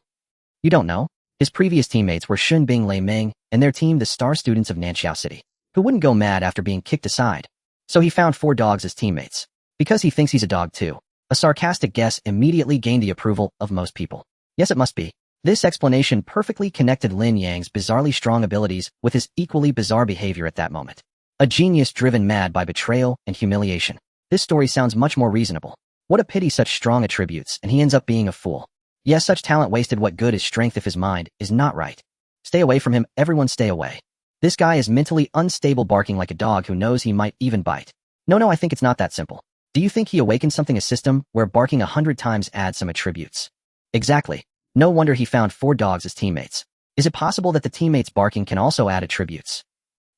You don't know? His previous teammates were Shunbing, Lei Meng, and their team, the Star Students of Nanxiao City, who wouldn't go mad after being kicked aside. So he found 4 dogs as teammates. Because he thinks he's a dog too. A sarcastic guess immediately gained the approval of most people. Yes, it must be. This explanation perfectly connected Lin Yang's bizarrely strong abilities with his equally bizarre behavior at that moment. A genius driven mad by betrayal and humiliation. This story sounds much more reasonable. What a pity such strong attributes and he ends up being a fool. Yes, such talent wasted. What good is strength if his mind is not right? Stay away from him, everyone stay away. This guy is mentally unstable, barking like a dog who knows he might even bite. No, I think it's not that simple. Do you think he awakened something, a system where barking 100 times adds some attributes? Exactly. No wonder he found 4 dogs as teammates. Is it possible that the teammates barking can also add attributes?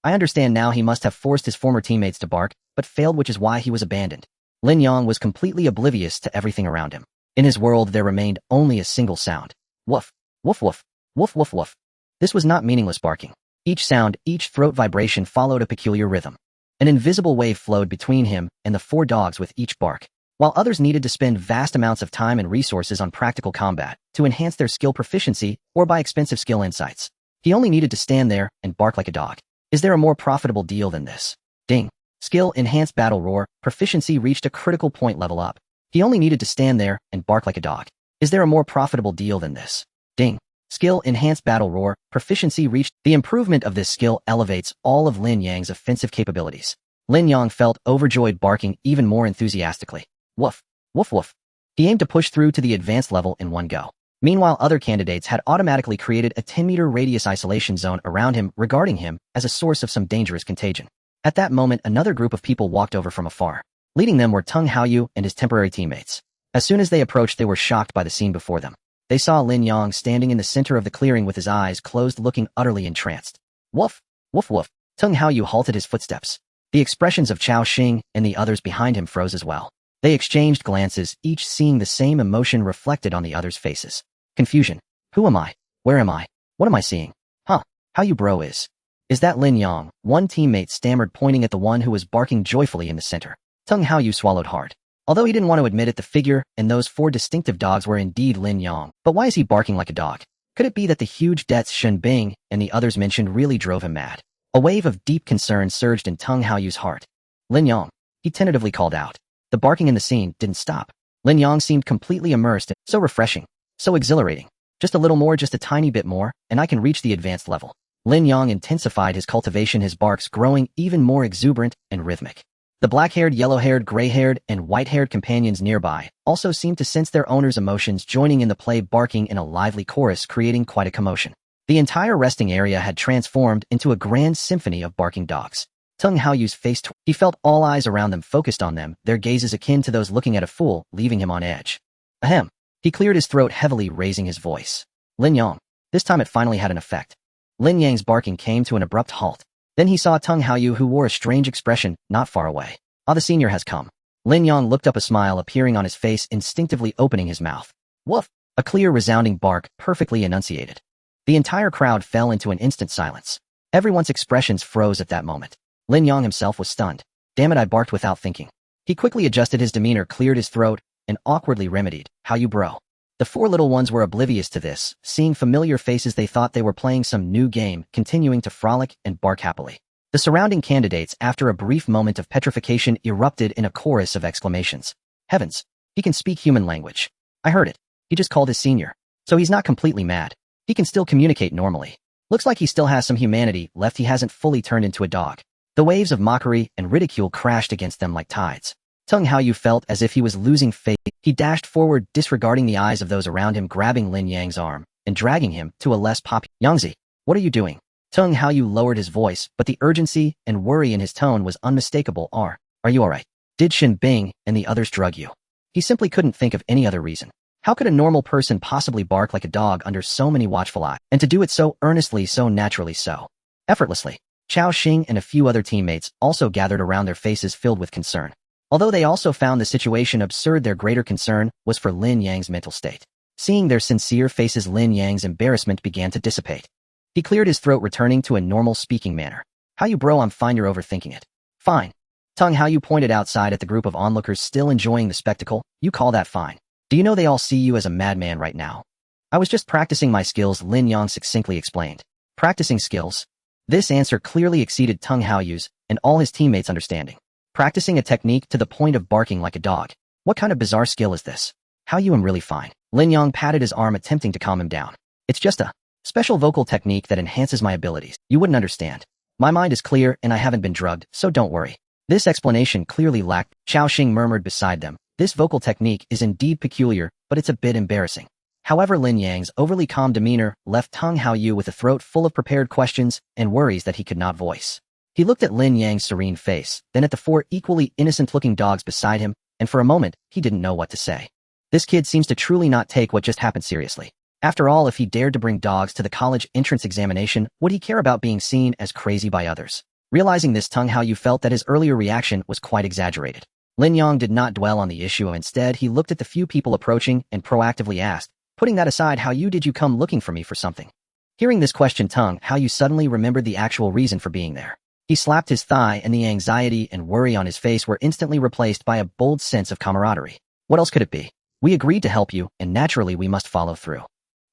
I understand now, he must have forced his former teammates to bark, but failed, which is why he was abandoned. Lin Yang was completely oblivious to everything around him. In his world there remained only a single sound. Woof, woof woof, woof woof woof. This was not meaningless barking. Each sound, each throat vibration followed a peculiar rhythm. An invisible wave flowed between him and the 4 dogs with each bark. While others needed to spend vast amounts of time and resources on practical combat to enhance their skill proficiency or buy expensive skill insights, he only needed to stand there and bark like a dog. Is there a more profitable deal than this? Ding. Skill enhanced battle roar, proficiency reached a critical point, level up. He only needed to stand there and bark like a dog. Is there a more profitable deal than this? Ding. Skill enhanced battle roar, proficiency reached. The improvement of this skill elevates all of Lin Yang's offensive capabilities. Lin Yang felt overjoyed, barking even more enthusiastically. Woof, woof woof. He aimed to push through to the advanced level in one go. Meanwhile, other candidates had automatically created a 10-meter radius isolation zone around him, regarding him as a source of some dangerous contagion. At that moment, another group of people walked over from afar. Leading them were Tung Haoyu and his temporary teammates. As soon as they approached, they were shocked by the scene before them. They saw Lin Yang standing in the center of the clearing with his eyes closed, looking utterly entranced. Woof, woof woof. Tung Haoyu halted his footsteps. The expressions of Chao Xing and the others behind him froze as well. They exchanged glances, each seeing the same emotion reflected on the others' faces. Confusion. Who am I? Where am I? What am I seeing? Huh. How you bro is? Is that Lin Yang? One teammate stammered, pointing at the one who was barking joyfully in the center. Tung Haoyu swallowed hard. Although he didn't want to admit it, the figure and those 4 distinctive dogs were indeed Lin Yang. But why is he barking like a dog? Could it be that the huge debts Shen Bing and the others mentioned really drove him mad? A wave of deep concern surged in Tung Haoyu's heart. Lin Yang, he tentatively called out. The barking in the scene didn't stop. Lin Yang seemed completely immersed, so refreshing, so exhilarating. Just a little more, just a tiny bit more, and I can reach the advanced level. Lin Yang intensified his cultivation, his barks growing even more exuberant and rhythmic. The black-haired, yellow-haired, gray-haired, and white-haired companions nearby also seemed to sense their owner's emotions, joining in the play, barking in a lively chorus, creating quite a commotion. The entire resting area had transformed into a grand symphony of barking dogs. Tung Haoyu's face he felt all eyes around them focused on them, their gazes akin to those looking at a fool, leaving him on edge. Ahem. He cleared his throat heavily, raising his voice. Lin Yang. This time it finally had an effect. Lin Yang's barking came to an abrupt halt. Then he saw Tung Haoyu, who wore a strange expression, not far away. Ah, the senior has come. Lin Yang looked up, a smile appearing on his face, instinctively opening his mouth. Woof! A clear, resounding bark, perfectly enunciated. The entire crowd fell into an instant silence. Everyone's expressions froze at that moment. Lin Yang himself was stunned. Damn it, I barked without thinking. He quickly adjusted his demeanor, cleared his throat, and awkwardly remedied, how you bro. The four little ones were oblivious to this. Seeing familiar faces, they thought they were playing some new game, continuing to frolic and bark happily. The surrounding candidates, after a brief moment of petrification, erupted in a chorus of exclamations. Heavens! He can speak human language. I heard it. He just called his senior. So he's not completely mad. He can still communicate normally. Looks like he still has some humanity left. He hasn't fully turned into a dog. The waves of mockery and ridicule crashed against them like tides. Tung Haoyu felt as if he was losing faith. He dashed forward, disregarding the eyes of those around him, grabbing Lin Yang's arm and dragging him to a less popular. Yangzi, what are you doing? Tung Haoyu lowered his voice, but the urgency and worry in his tone was unmistakable. Are you alright? Did Shin Bing and the others drug you? He simply couldn't think of any other reason. How could a normal person possibly bark like a dog under so many watchful eyes, and to do it so earnestly, so naturally, so effortlessly? Chao Xing and a few other teammates also gathered around, their faces filled with concern. Although they also found the situation absurd, their greater concern was for Lin Yang's mental state. Seeing their sincere faces, Lin Yang's embarrassment began to dissipate. He cleared his throat, returning to a normal speaking manner. How you bro, I'm fine, you're overthinking it. Fine. Tung Haoyu pointed outside at the group of onlookers still enjoying the spectacle. You call that fine? Do you know they all see you as a madman right now? I was just practicing my skills, Lin Yang succinctly explained. Practicing skills? This answer clearly exceeded Tung Haoyu's and all his teammates' understanding. Practicing a technique to the point of barking like a dog. What kind of bizarre skill is this? How you am really fine. Lin Yang patted his arm, attempting to calm him down. It's just a special vocal technique that enhances my abilities. You wouldn't understand. My mind is clear and I haven't been drugged, so don't worry. This explanation clearly lacked. Chao Xing murmured beside them. This vocal technique is indeed peculiar, but it's a bit embarrassing. However, Lin Yang's overly calm demeanor left Tung Haoyu with a throat full of prepared questions and worries that he could not voice. He looked at Lin Yang's serene face, then at the four equally innocent-looking dogs beside him, and for a moment, he didn't know what to say. This kid seems to truly not take what just happened seriously. After all, if he dared to bring dogs to the college entrance examination, would he care about being seen as crazy by others? Realizing this, Tung Haoyu felt that his earlier reaction was quite exaggerated. Lin Yang did not dwell on the issue. Instead, he looked at the few people approaching and proactively asked, putting that aside, did you come looking for me for something? Hearing this question, Tung Haoyu suddenly remembered the actual reason for being there. He slapped his thigh, and the anxiety and worry on his face were instantly replaced by a bold sense of camaraderie. What else could it be? We agreed to help you, and naturally we must follow through.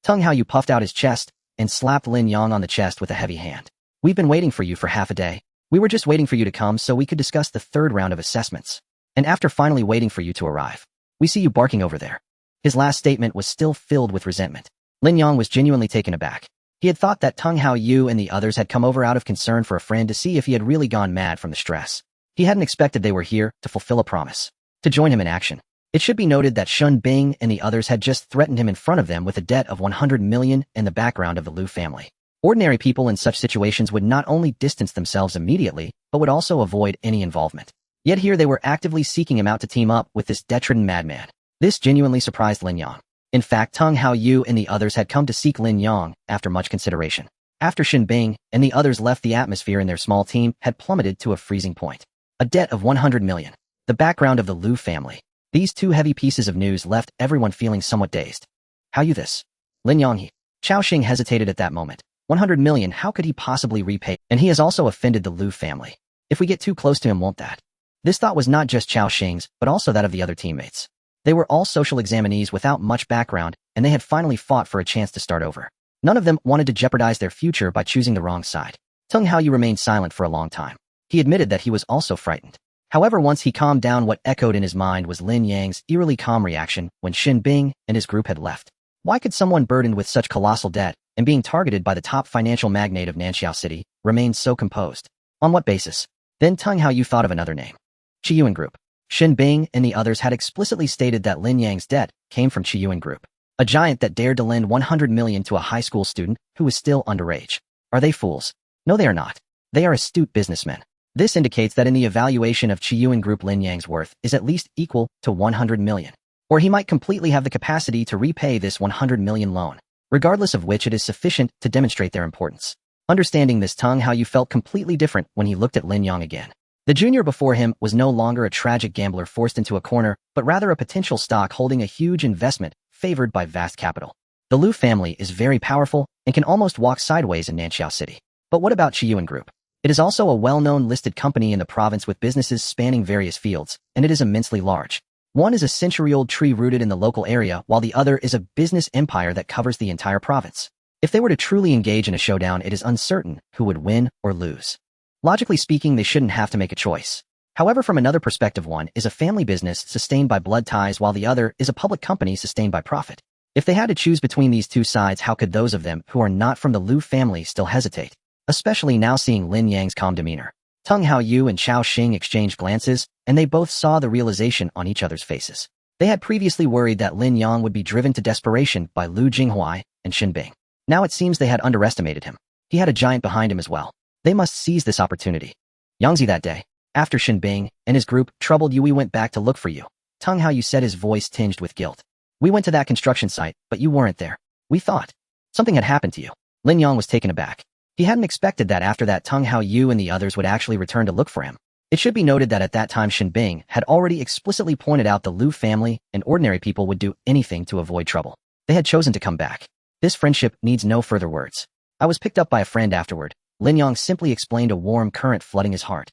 Tung Haoyu puffed out his chest and slapped Lin Yang on the chest with a heavy hand. We've been waiting for you for half a day. We were just waiting for you to come so we could discuss the third round of assessments. And after finally waiting for you to arrive, we see you barking over there. His last statement was still filled with resentment. Lin Yang was genuinely taken aback. He had thought that Tung Haoyu and the others had come over out of concern for a friend, to see if he had really gone mad from the stress. He hadn't expected they were here to fulfill a promise, to join him in action. It should be noted that Shun Bing and the others had just threatened him in front of them with a debt of 100 million in the background of the Liu family. Ordinary people in such situations would not only distance themselves immediately, but would also avoid any involvement. Yet here they were actively seeking him out to team up with this debt-ridden madman. This genuinely surprised Lin Yang. In fact, Tung Haoyu and the others had come to seek Lin Yang after much consideration. After Shin Bing and the others left, the atmosphere in their small team had plummeted to a freezing point. A debt of 100 million. The background of the Liu family. These two heavy pieces of news left everyone feeling somewhat dazed. How you this? Lin Yang. Chao Xing hesitated at that moment. 100 million, how could he possibly repay? And he has also offended the Liu family. If we get too close to him, won't that? This thought was not just Chao Xing's, but also that of the other teammates. They were all social examinees without much background, and they had finally fought for a chance to start over. None of them wanted to jeopardize their future by choosing the wrong side. Tung Haoyu remained silent for a long time. He admitted that he was also frightened. However, once he calmed down, what echoed in his mind was Lin Yang's eerily calm reaction when Shin Bing and his group had left. Why could someone burdened with such colossal debt and being targeted by the top financial magnate of Nanxiao City, remained so composed. On what basis? Then Tung Haoyu thought of another name. Qiyuan Group. Xin Bing and the others had explicitly stated that Lin Yang's debt came from Qiyuan Group, a giant that dared to lend 100 million to a high school student who was still underage. Are they fools? No, they are not. They are astute businessmen. This indicates that in the evaluation of Qiyuan Group, Lin Yang's worth is at least equal to 100 million. Or he might completely have the capacity to repay this 100 million loan, regardless of which it is sufficient to demonstrate their importance. Understanding this, Tung Haoyu felt completely different when he looked at Lin Yang again. The junior before him was no longer a tragic gambler forced into a corner, but rather a potential stock holding a huge investment favored by vast capital. The Liu family is very powerful and can almost walk sideways in Nanxiao City. But what about Qiyuan Group? It is also a well-known listed company in the province with businesses spanning various fields, and it is immensely large. One is a century-old tree rooted in the local area, while the other is a business empire that covers the entire province. If they were to truly engage in a showdown, it is uncertain who would win or lose. Logically speaking, they shouldn't have to make a choice. However, from another perspective, one is a family business sustained by blood ties, while the other is a public company sustained by profit. If they had to choose between these two sides, how could those of them who are not from the Liu family still hesitate? Especially now seeing Lin Yang's calm demeanor. Tung Haoyu and Chao Xing exchanged glances, and they both saw the realization on each other's faces. They had previously worried that Lin Yang would be driven to desperation by Liu Jinghuai and Xin Bing. Now it seems they had underestimated him. He had a giant behind him as well. They must seize this opportunity. Yangzi, that day, after Xin Bing and his group troubled you, we went back to look for you. Tung Haoyu said, his voice tinged with guilt. We went to that construction site, but you weren't there. We thought something had happened to you. Lin Yang was taken aback. He hadn't expected that after that Tung Haoyu and the others would actually return to look for him. It should be noted that at that time Xin Bing had already explicitly pointed out the Liu family and ordinary people would do anything to avoid trouble. They had chosen to come back. This friendship needs no further words. I was picked up by a friend afterward. Lin Yang simply explained, a warm current flooding his heart.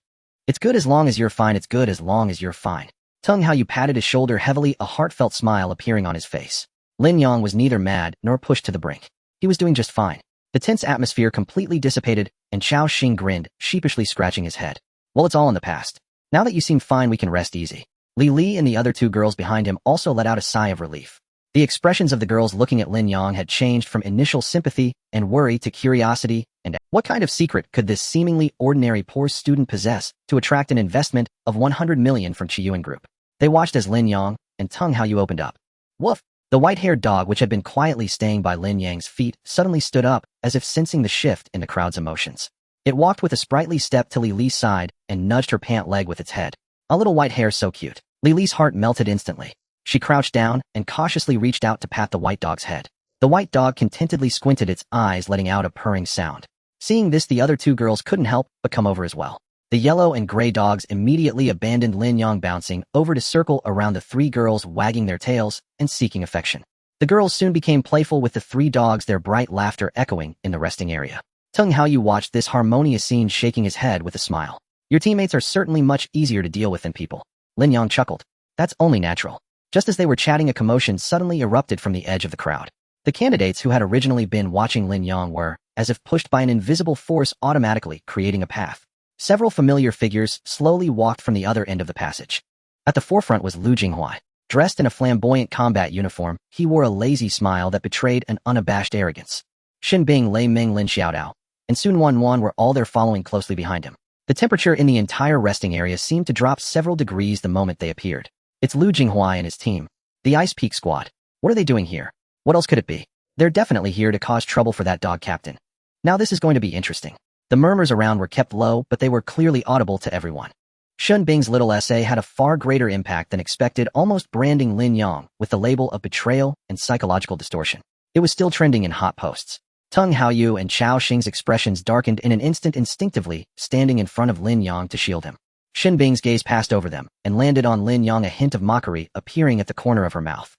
It's good as long as you're fine. It's good as long as you're fine. Tung Haoyu patted his shoulder heavily, a heartfelt smile appearing on his face. Lin Yang was neither mad nor pushed to the brink. He was doing just fine. The tense atmosphere completely dissipated, and Chao Xing grinned, sheepishly scratching his head. Well, it's all in the past. Now that you seem fine, we can rest easy. Li Li and the other two girls behind him also let out a sigh of relief. The expressions of the girls looking at Lin Yang had changed from initial sympathy and worry to curiosity and what kind of secret could this seemingly ordinary poor student possess to attract an investment of 100 million from Qiyuan Group? They watched as Lin Yang and Tung Haoyu opened up. Woof! The white-haired dog, which had been quietly staying by Lin Yang's feet, suddenly stood up, as if sensing the shift in the crowd's emotions. It walked with a sprightly step to Li Li's side and nudged her pant leg with its head. A little white hair, so cute. Li Li's heart melted instantly. She crouched down and cautiously reached out to pat the white dog's head. The white dog contentedly squinted its eyes, letting out a purring sound. Seeing this, the other two girls couldn't help but come over as well. The yellow and gray dogs immediately abandoned Lin Yang, bouncing over to circle around the three girls, wagging their tails and seeking affection. The girls soon became playful with the three dogs, their bright laughter echoing in the resting area. Tung Haoyu watched this harmonious scene, shaking his head with a smile. Your teammates are certainly much easier to deal with than people. Lin Yang chuckled. That's only natural. Just as they were chatting, a commotion suddenly erupted from the edge of the crowd. The candidates who had originally been watching Lin Yang were, as if pushed by an invisible force, automatically creating a path. Several familiar figures slowly walked from the other end of the passage. At the forefront was Liu Jinghuai. Dressed in a flamboyant combat uniform, he wore a lazy smile that betrayed an unabashed arrogance. Xin Bing, Lei Ming, Lin Xiaodao, and Sun Wanwan were all there, following closely behind him. The temperature in the entire resting area seemed to drop several degrees the moment they appeared. It's Liu Jinghuai and his team. The Ice Peak Squad. What are they doing here? What else could it be? They're definitely here to cause trouble for that dog captain. Now this is going to be interesting. The murmurs around were kept low, but they were clearly audible to everyone. Xun Bing's little essay had a far greater impact than expected, almost branding Lin Yang with the label of betrayal and psychological distortion. It was still trending in hot posts. Tung Haoyu and Chao Xing's expressions darkened in an instant, instinctively standing in front of Lin Yang to shield him. Xin Bing's gaze passed over them and landed on Lin Yang, a hint of mockery appearing at the corner of her mouth.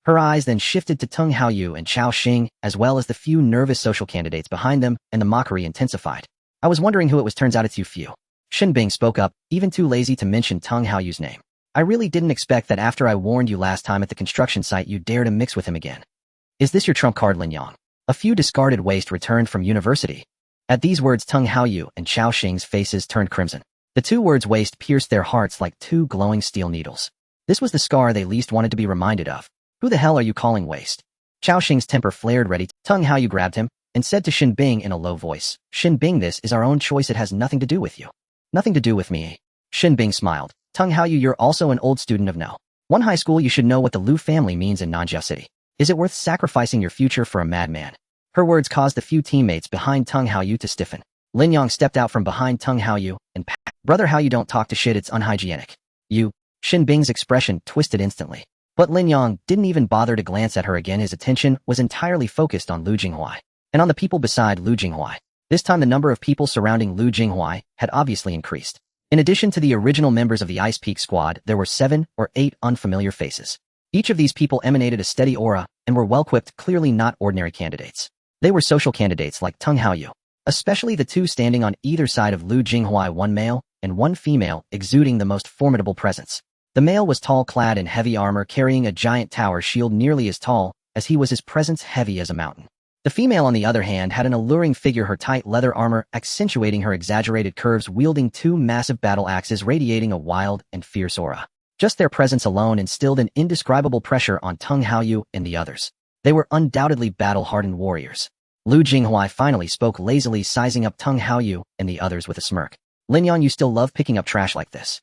Her eyes then shifted to Tung Haoyu and Chao Xing, as well as the few nervous social candidates behind them, and the mockery intensified. I was wondering who it was. Turns out it's you few. Xin Bing spoke up, even too lazy to mention Tung Haoyu's name. I really didn't expect that after I warned you last time at the construction site you'd dare to mix with him again. Is this your trump card, Lin Yang? A few discarded waste returned from university. At these words, Tung Haoyu and Chao Xing's faces turned crimson. The two words waste pierced their hearts like two glowing steel needles. This was the scar they least wanted to be reminded of. Who the hell are you calling waste? Chao Xing's temper flared ready. Tung Haoyu grabbed him, and said to Shin Bing in a low voice, "Shin Bing, this is our own choice. It has nothing to do with you." "Nothing to do with me." Shin Bing smiled. "Tung Haoyu, you're also an old student of No. 1 high school. You should know what the Lu family means in Nanjiao City. Is it worth sacrificing your future for a madman?" Her words caused the few teammates behind Tung Haoyu to stiffen. Lin Yang stepped out from behind Tung Haoyu and packed. "Brother, how you don't talk to shit, it's unhygienic." "You." Shin Bing's expression twisted instantly. But Lin Yang didn't even bother to glance at her again. His attention was entirely focused on Lu Jinghuai and on the people beside Lu Jinghuai. This time the number of people surrounding Lu Jinghuai had obviously increased. In addition to the original members of the Ice Peak squad, there were 7 or 8 unfamiliar faces. Each of these people emanated a steady aura and were well-equipped, clearly not ordinary candidates. They were social candidates like Tung Haoyu, especially the two standing on either side of Lu Jinghuai, one male and one female, exuding the most formidable presence. The male was tall, clad in heavy armor, carrying a giant tower shield nearly as tall as he was, his presence heavy as a mountain. The female, on the other hand, had an alluring figure, her tight leather armor accentuating her exaggerated curves, wielding 2 massive battle axes, radiating a wild and fierce aura. Just their presence alone instilled an indescribable pressure on Tung Haoyu and the others. They were undoubtedly battle-hardened warriors. Lu Jinghuai finally spoke lazily, sizing up Tung Haoyu and the others with a smirk. "Lin Yang, you still love picking up trash like this.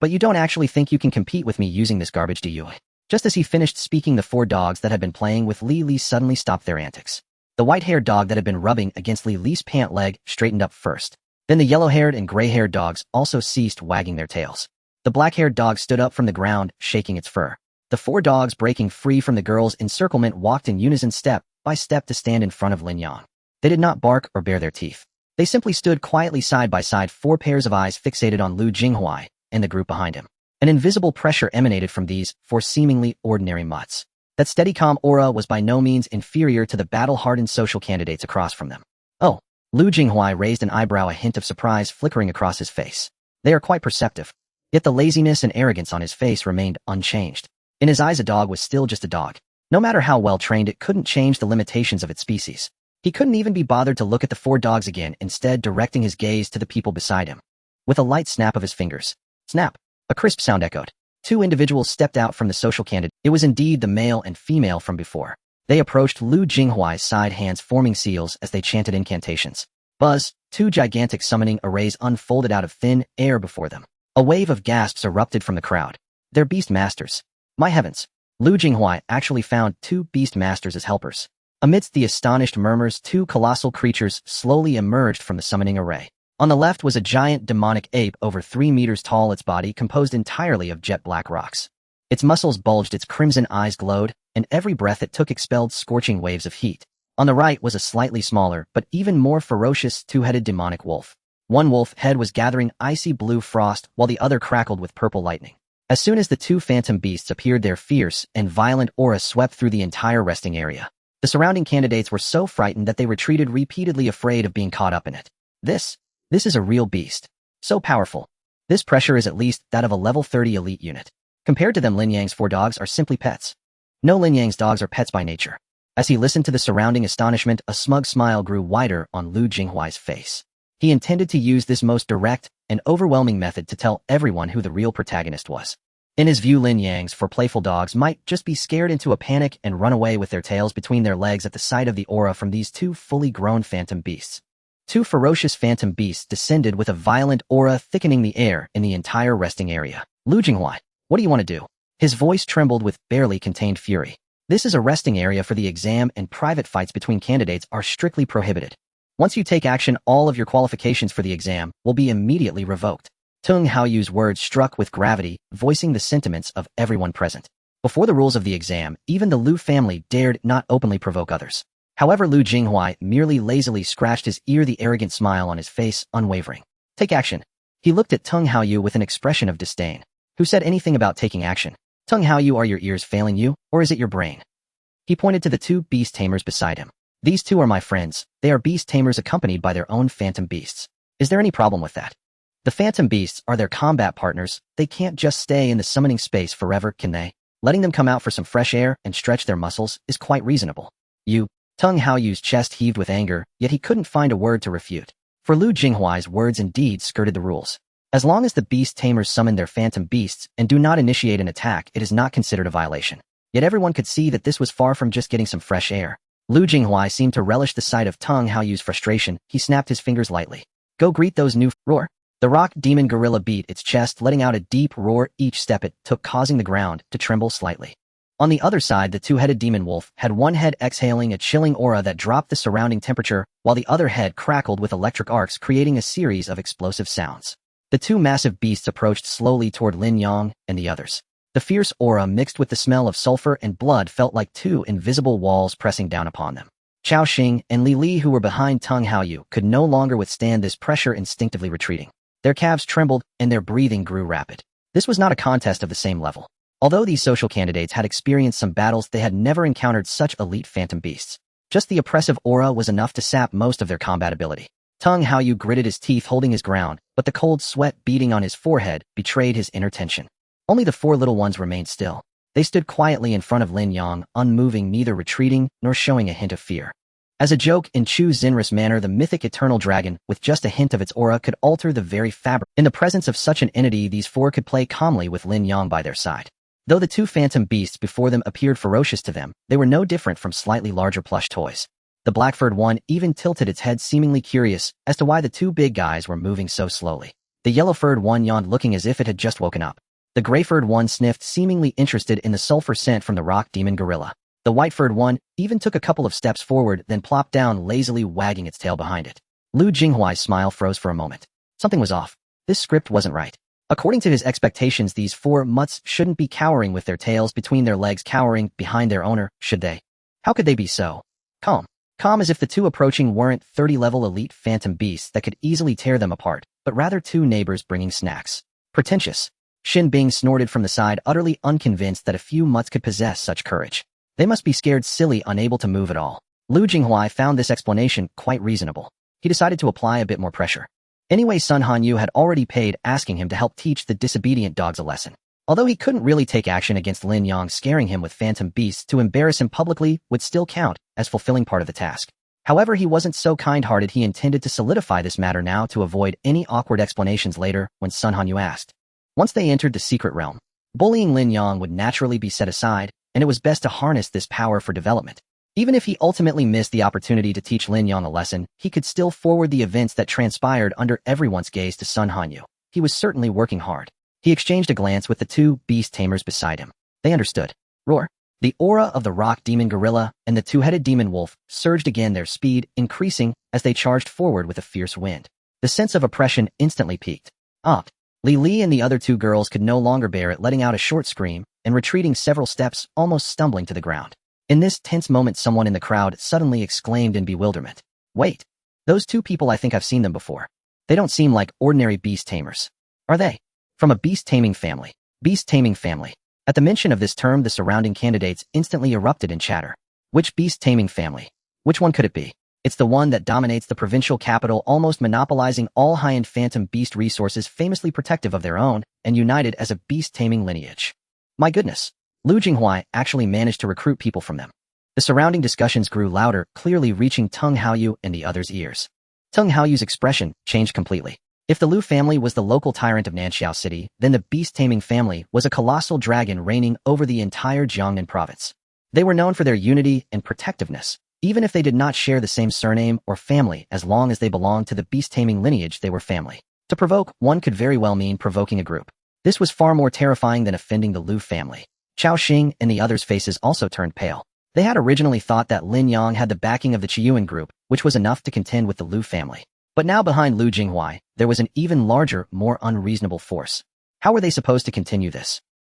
But you don't actually think you can compete with me using this garbage, do you?" Just as he finished speaking, the 4 dogs that had been playing with Li Li suddenly stopped their antics. The white-haired dog that had been rubbing against Li Li's pant leg straightened up first. Then the yellow-haired and gray-haired dogs also ceased wagging their tails. The black-haired dog stood up from the ground, shaking its fur. The 4 dogs, breaking free from the girl's encirclement, walked in unison, step by step, to stand in front of Lin Yang. They did not bark or bare their teeth. They simply stood quietly side by side, 4 pairs of eyes fixated on Lu Jinghuai and the group behind him. An invisible pressure emanated from these 4 seemingly ordinary mutts. That steady, calm aura was by no means inferior to the battle-hardened social candidates across from them. "Oh." Lu Jinghuai raised an eyebrow, a hint of surprise flickering across his face. "They are quite perceptive." Yet the laziness and arrogance on his face remained unchanged. In his eyes, a dog was still just a dog. No matter how well trained, it couldn't change the limitations of its species. He couldn't even be bothered to look at the 4 dogs again, instead directing his gaze to the people beside him. With a light snap of his fingers, snap, a crisp sound echoed. 2 individuals stepped out from the social candidate. It was indeed the male and female from before. They approached Lu Jinghuai's side, hands forming seals as they chanted incantations. Buzz, 2 gigantic summoning arrays unfolded out of thin air before them. A wave of gasps erupted from the crowd. "They're beast masters. My heavens." Lu Jinghuai actually found 2 beast masters as helpers. Amidst the astonished murmurs, 2 colossal creatures slowly emerged from the summoning array. On the left was a giant demonic ape over 3 meters tall, its body composed entirely of jet black rocks. Its muscles bulged, its crimson eyes glowed, and every breath it took expelled scorching waves of heat. On the right was a slightly smaller, but even more ferocious 2-headed demonic wolf. One wolf head was gathering icy blue frost, while the other crackled with purple lightning. As soon as the 2 phantom beasts appeared, their fierce and violent aura swept through the entire resting area. The surrounding candidates were so frightened that they retreated repeatedly, afraid of being caught up in it. This is a real beast. So powerful. This pressure is at least that of a level 30 elite unit. Compared to them, Lin Yang's 4 dogs are simply pets. No, Lin Yang's dogs are pets by nature. As he listened to the surrounding astonishment, a smug smile grew wider on Lu Jinghuai's face. He intended to use this most direct and overwhelming method to tell everyone who the real protagonist was. In his view, Lin Yang's 4 playful dogs might just be scared into a panic and run away with their tails between their legs at the sight of the aura from these 2 fully grown phantom beasts. 2 ferocious phantom beasts descended with a violent aura thickening the air in the entire resting area. "Lu Jinghuai, what do you want to do?" His voice trembled with barely contained fury. "This is a resting area for the exam, and private fights between candidates are strictly prohibited. Once you take action, all of your qualifications for the exam will be immediately revoked." Tung Haoyu's words struck with gravity, voicing the sentiments of everyone present. Before the rules of the exam, even the Lu family dared not openly provoke others. However, Lu Jinghuai merely lazily scratched his ear, the arrogant smile on his face unwavering. "Take action." He looked at Tung Haoyu with an expression of disdain. "Who said anything about taking action? Tung Haoyu, are your ears failing you, or is it your brain?" He pointed to the 2 beast tamers beside him. "These 2 are my friends. They are beast tamers accompanied by their own phantom beasts. Is there any problem with that? The phantom beasts are their combat partners. They can't just stay in the summoning space forever, can they? Letting them come out for some fresh air and stretch their muscles is quite reasonable." "You." Tung Haoyu's chest heaved with anger, yet he couldn't find a word to refute. For Lu Jinghuai's words indeed skirted the rules. As long as the beast tamers summon their phantom beasts and do not initiate an attack, it is not considered a violation. Yet everyone could see that this was far from just getting some fresh air. Lu Jinghuai seemed to relish the sight of Tung Haoyu's frustration. He snapped his fingers lightly. Go greet those new roar. The rock demon gorilla beat its chest, letting out a deep roar each step it took, causing the ground to tremble slightly. On the other side, the two-headed demon wolf had one head exhaling a chilling aura that dropped the surrounding temperature, while the other head crackled with electric arcs, creating a series of explosive sounds. The two massive beasts approached slowly toward Lin Yang and the others. The fierce aura mixed with the smell of sulfur and blood felt like two invisible walls pressing down upon them. Chao Xing and Li Li, who were behind Tung Haoyu, could no longer withstand this pressure, instinctively retreating. Their calves trembled and their breathing grew rapid. This was not a contest of the same level. Although these social candidates had experienced some battles, they had never encountered such elite phantom beasts. Just the oppressive aura was enough to sap most of their combat ability. Tung Haoyu gritted his teeth, holding his ground, but the cold sweat beating on his forehead betrayed his inner tension. Only the four little ones remained still. They stood quietly in front of Lin Yang, unmoving, neither retreating nor showing a hint of fear. As a joke, in Chu Xinris manner, the mythic eternal dragon, with just a hint of its aura, could alter the very fabric. In the presence of such an entity, these four could play calmly with Lin Yang by their side. Though the two phantom beasts before them appeared ferocious to them, they were no different from slightly larger plush toys. The black-furred one even tilted its head, seemingly curious as to why the two big guys were moving so slowly. The yellow-furred one yawned, looking as if it had just woken up. The gray-furred one sniffed, seemingly interested in the sulfur scent from the rock demon gorilla. The white-furred one even took a couple of steps forward, then plopped down, lazily wagging its tail behind it. Lu Jinghuai's smile froze for a moment. Something was off. This script wasn't right. According to his expectations, these four mutts shouldn't be cowering with their tails between their legs, cowering behind their owner, should they? How could they be so calm? Calm as if the two approaching weren't 30-level elite phantom beasts that could easily tear them apart, but rather two neighbors bringing snacks. Pretentious. Xin Bing snorted from the side, utterly unconvinced that a few mutts could possess such courage. They must be scared silly, unable to move at all. Lu Jinghuai found this explanation quite reasonable. He decided to apply a bit more pressure. Anyway, Sun Hanyu had already paid, asking him to help teach the disobedient dogs a lesson. Although he couldn't really take action against Lin Yang, scaring him with phantom beasts to embarrass him publicly would still count as fulfilling part of the task. However, he wasn't so kind-hearted. He intended to solidify this matter now to avoid any awkward explanations later when Sun Hanyu asked. Once they entered the secret realm, bullying Lin Yang would naturally be set aside, and it was best to harness this power for development. Even if he ultimately missed the opportunity to teach Lin Yang a lesson, he could still forward the events that transpired under everyone's gaze to Sun Hanyu. He was certainly working hard. He exchanged a glance with the two beast tamers beside him. They understood. Roar. The aura of the rock demon gorilla and the two-headed demon wolf surged again, their speed increasing as they charged forward with a fierce wind. The sense of oppression instantly peaked. Opt. Li Li and the other two girls could no longer bear it, letting out a short scream and retreating several steps, almost stumbling to the ground. In this tense moment, someone in the crowd suddenly exclaimed in bewilderment. Wait. Those two people, I think I've seen them before. They don't seem like ordinary beast tamers. Are they? From a beast taming family. Beast taming family. At the mention of this term, the surrounding candidates instantly erupted in chatter. Which beast taming family? Which one could it be? It's the one that dominates the provincial capital, almost monopolizing all high-end phantom beast resources, famously protective of their own, and united as a beast taming lineage. My goodness. Lu Jinghuai actually managed to recruit people from them. The surrounding discussions grew louder, clearly reaching Tung Haoyu and the others' ears. Tung Haoyu's expression changed completely. If the Lu family was the local tyrant of Nanxiao City, then the beast-taming family was a colossal dragon reigning over the entire Jiangnan province. They were known for their unity and protectiveness, even if they did not share the same surname or family. As long as they belonged to the beast-taming lineage, they were family. To provoke one could very well mean provoking a group. This was far more terrifying than offending the Lu family. Chao Xing and the others' faces also turned pale. They had originally thought that Lin Yang had the backing of the Qiyuan group, which was enough to contend with the Lu family. But now behind Lu Jinghuai, there was an even larger, more unreasonable force. How were they supposed to continue this?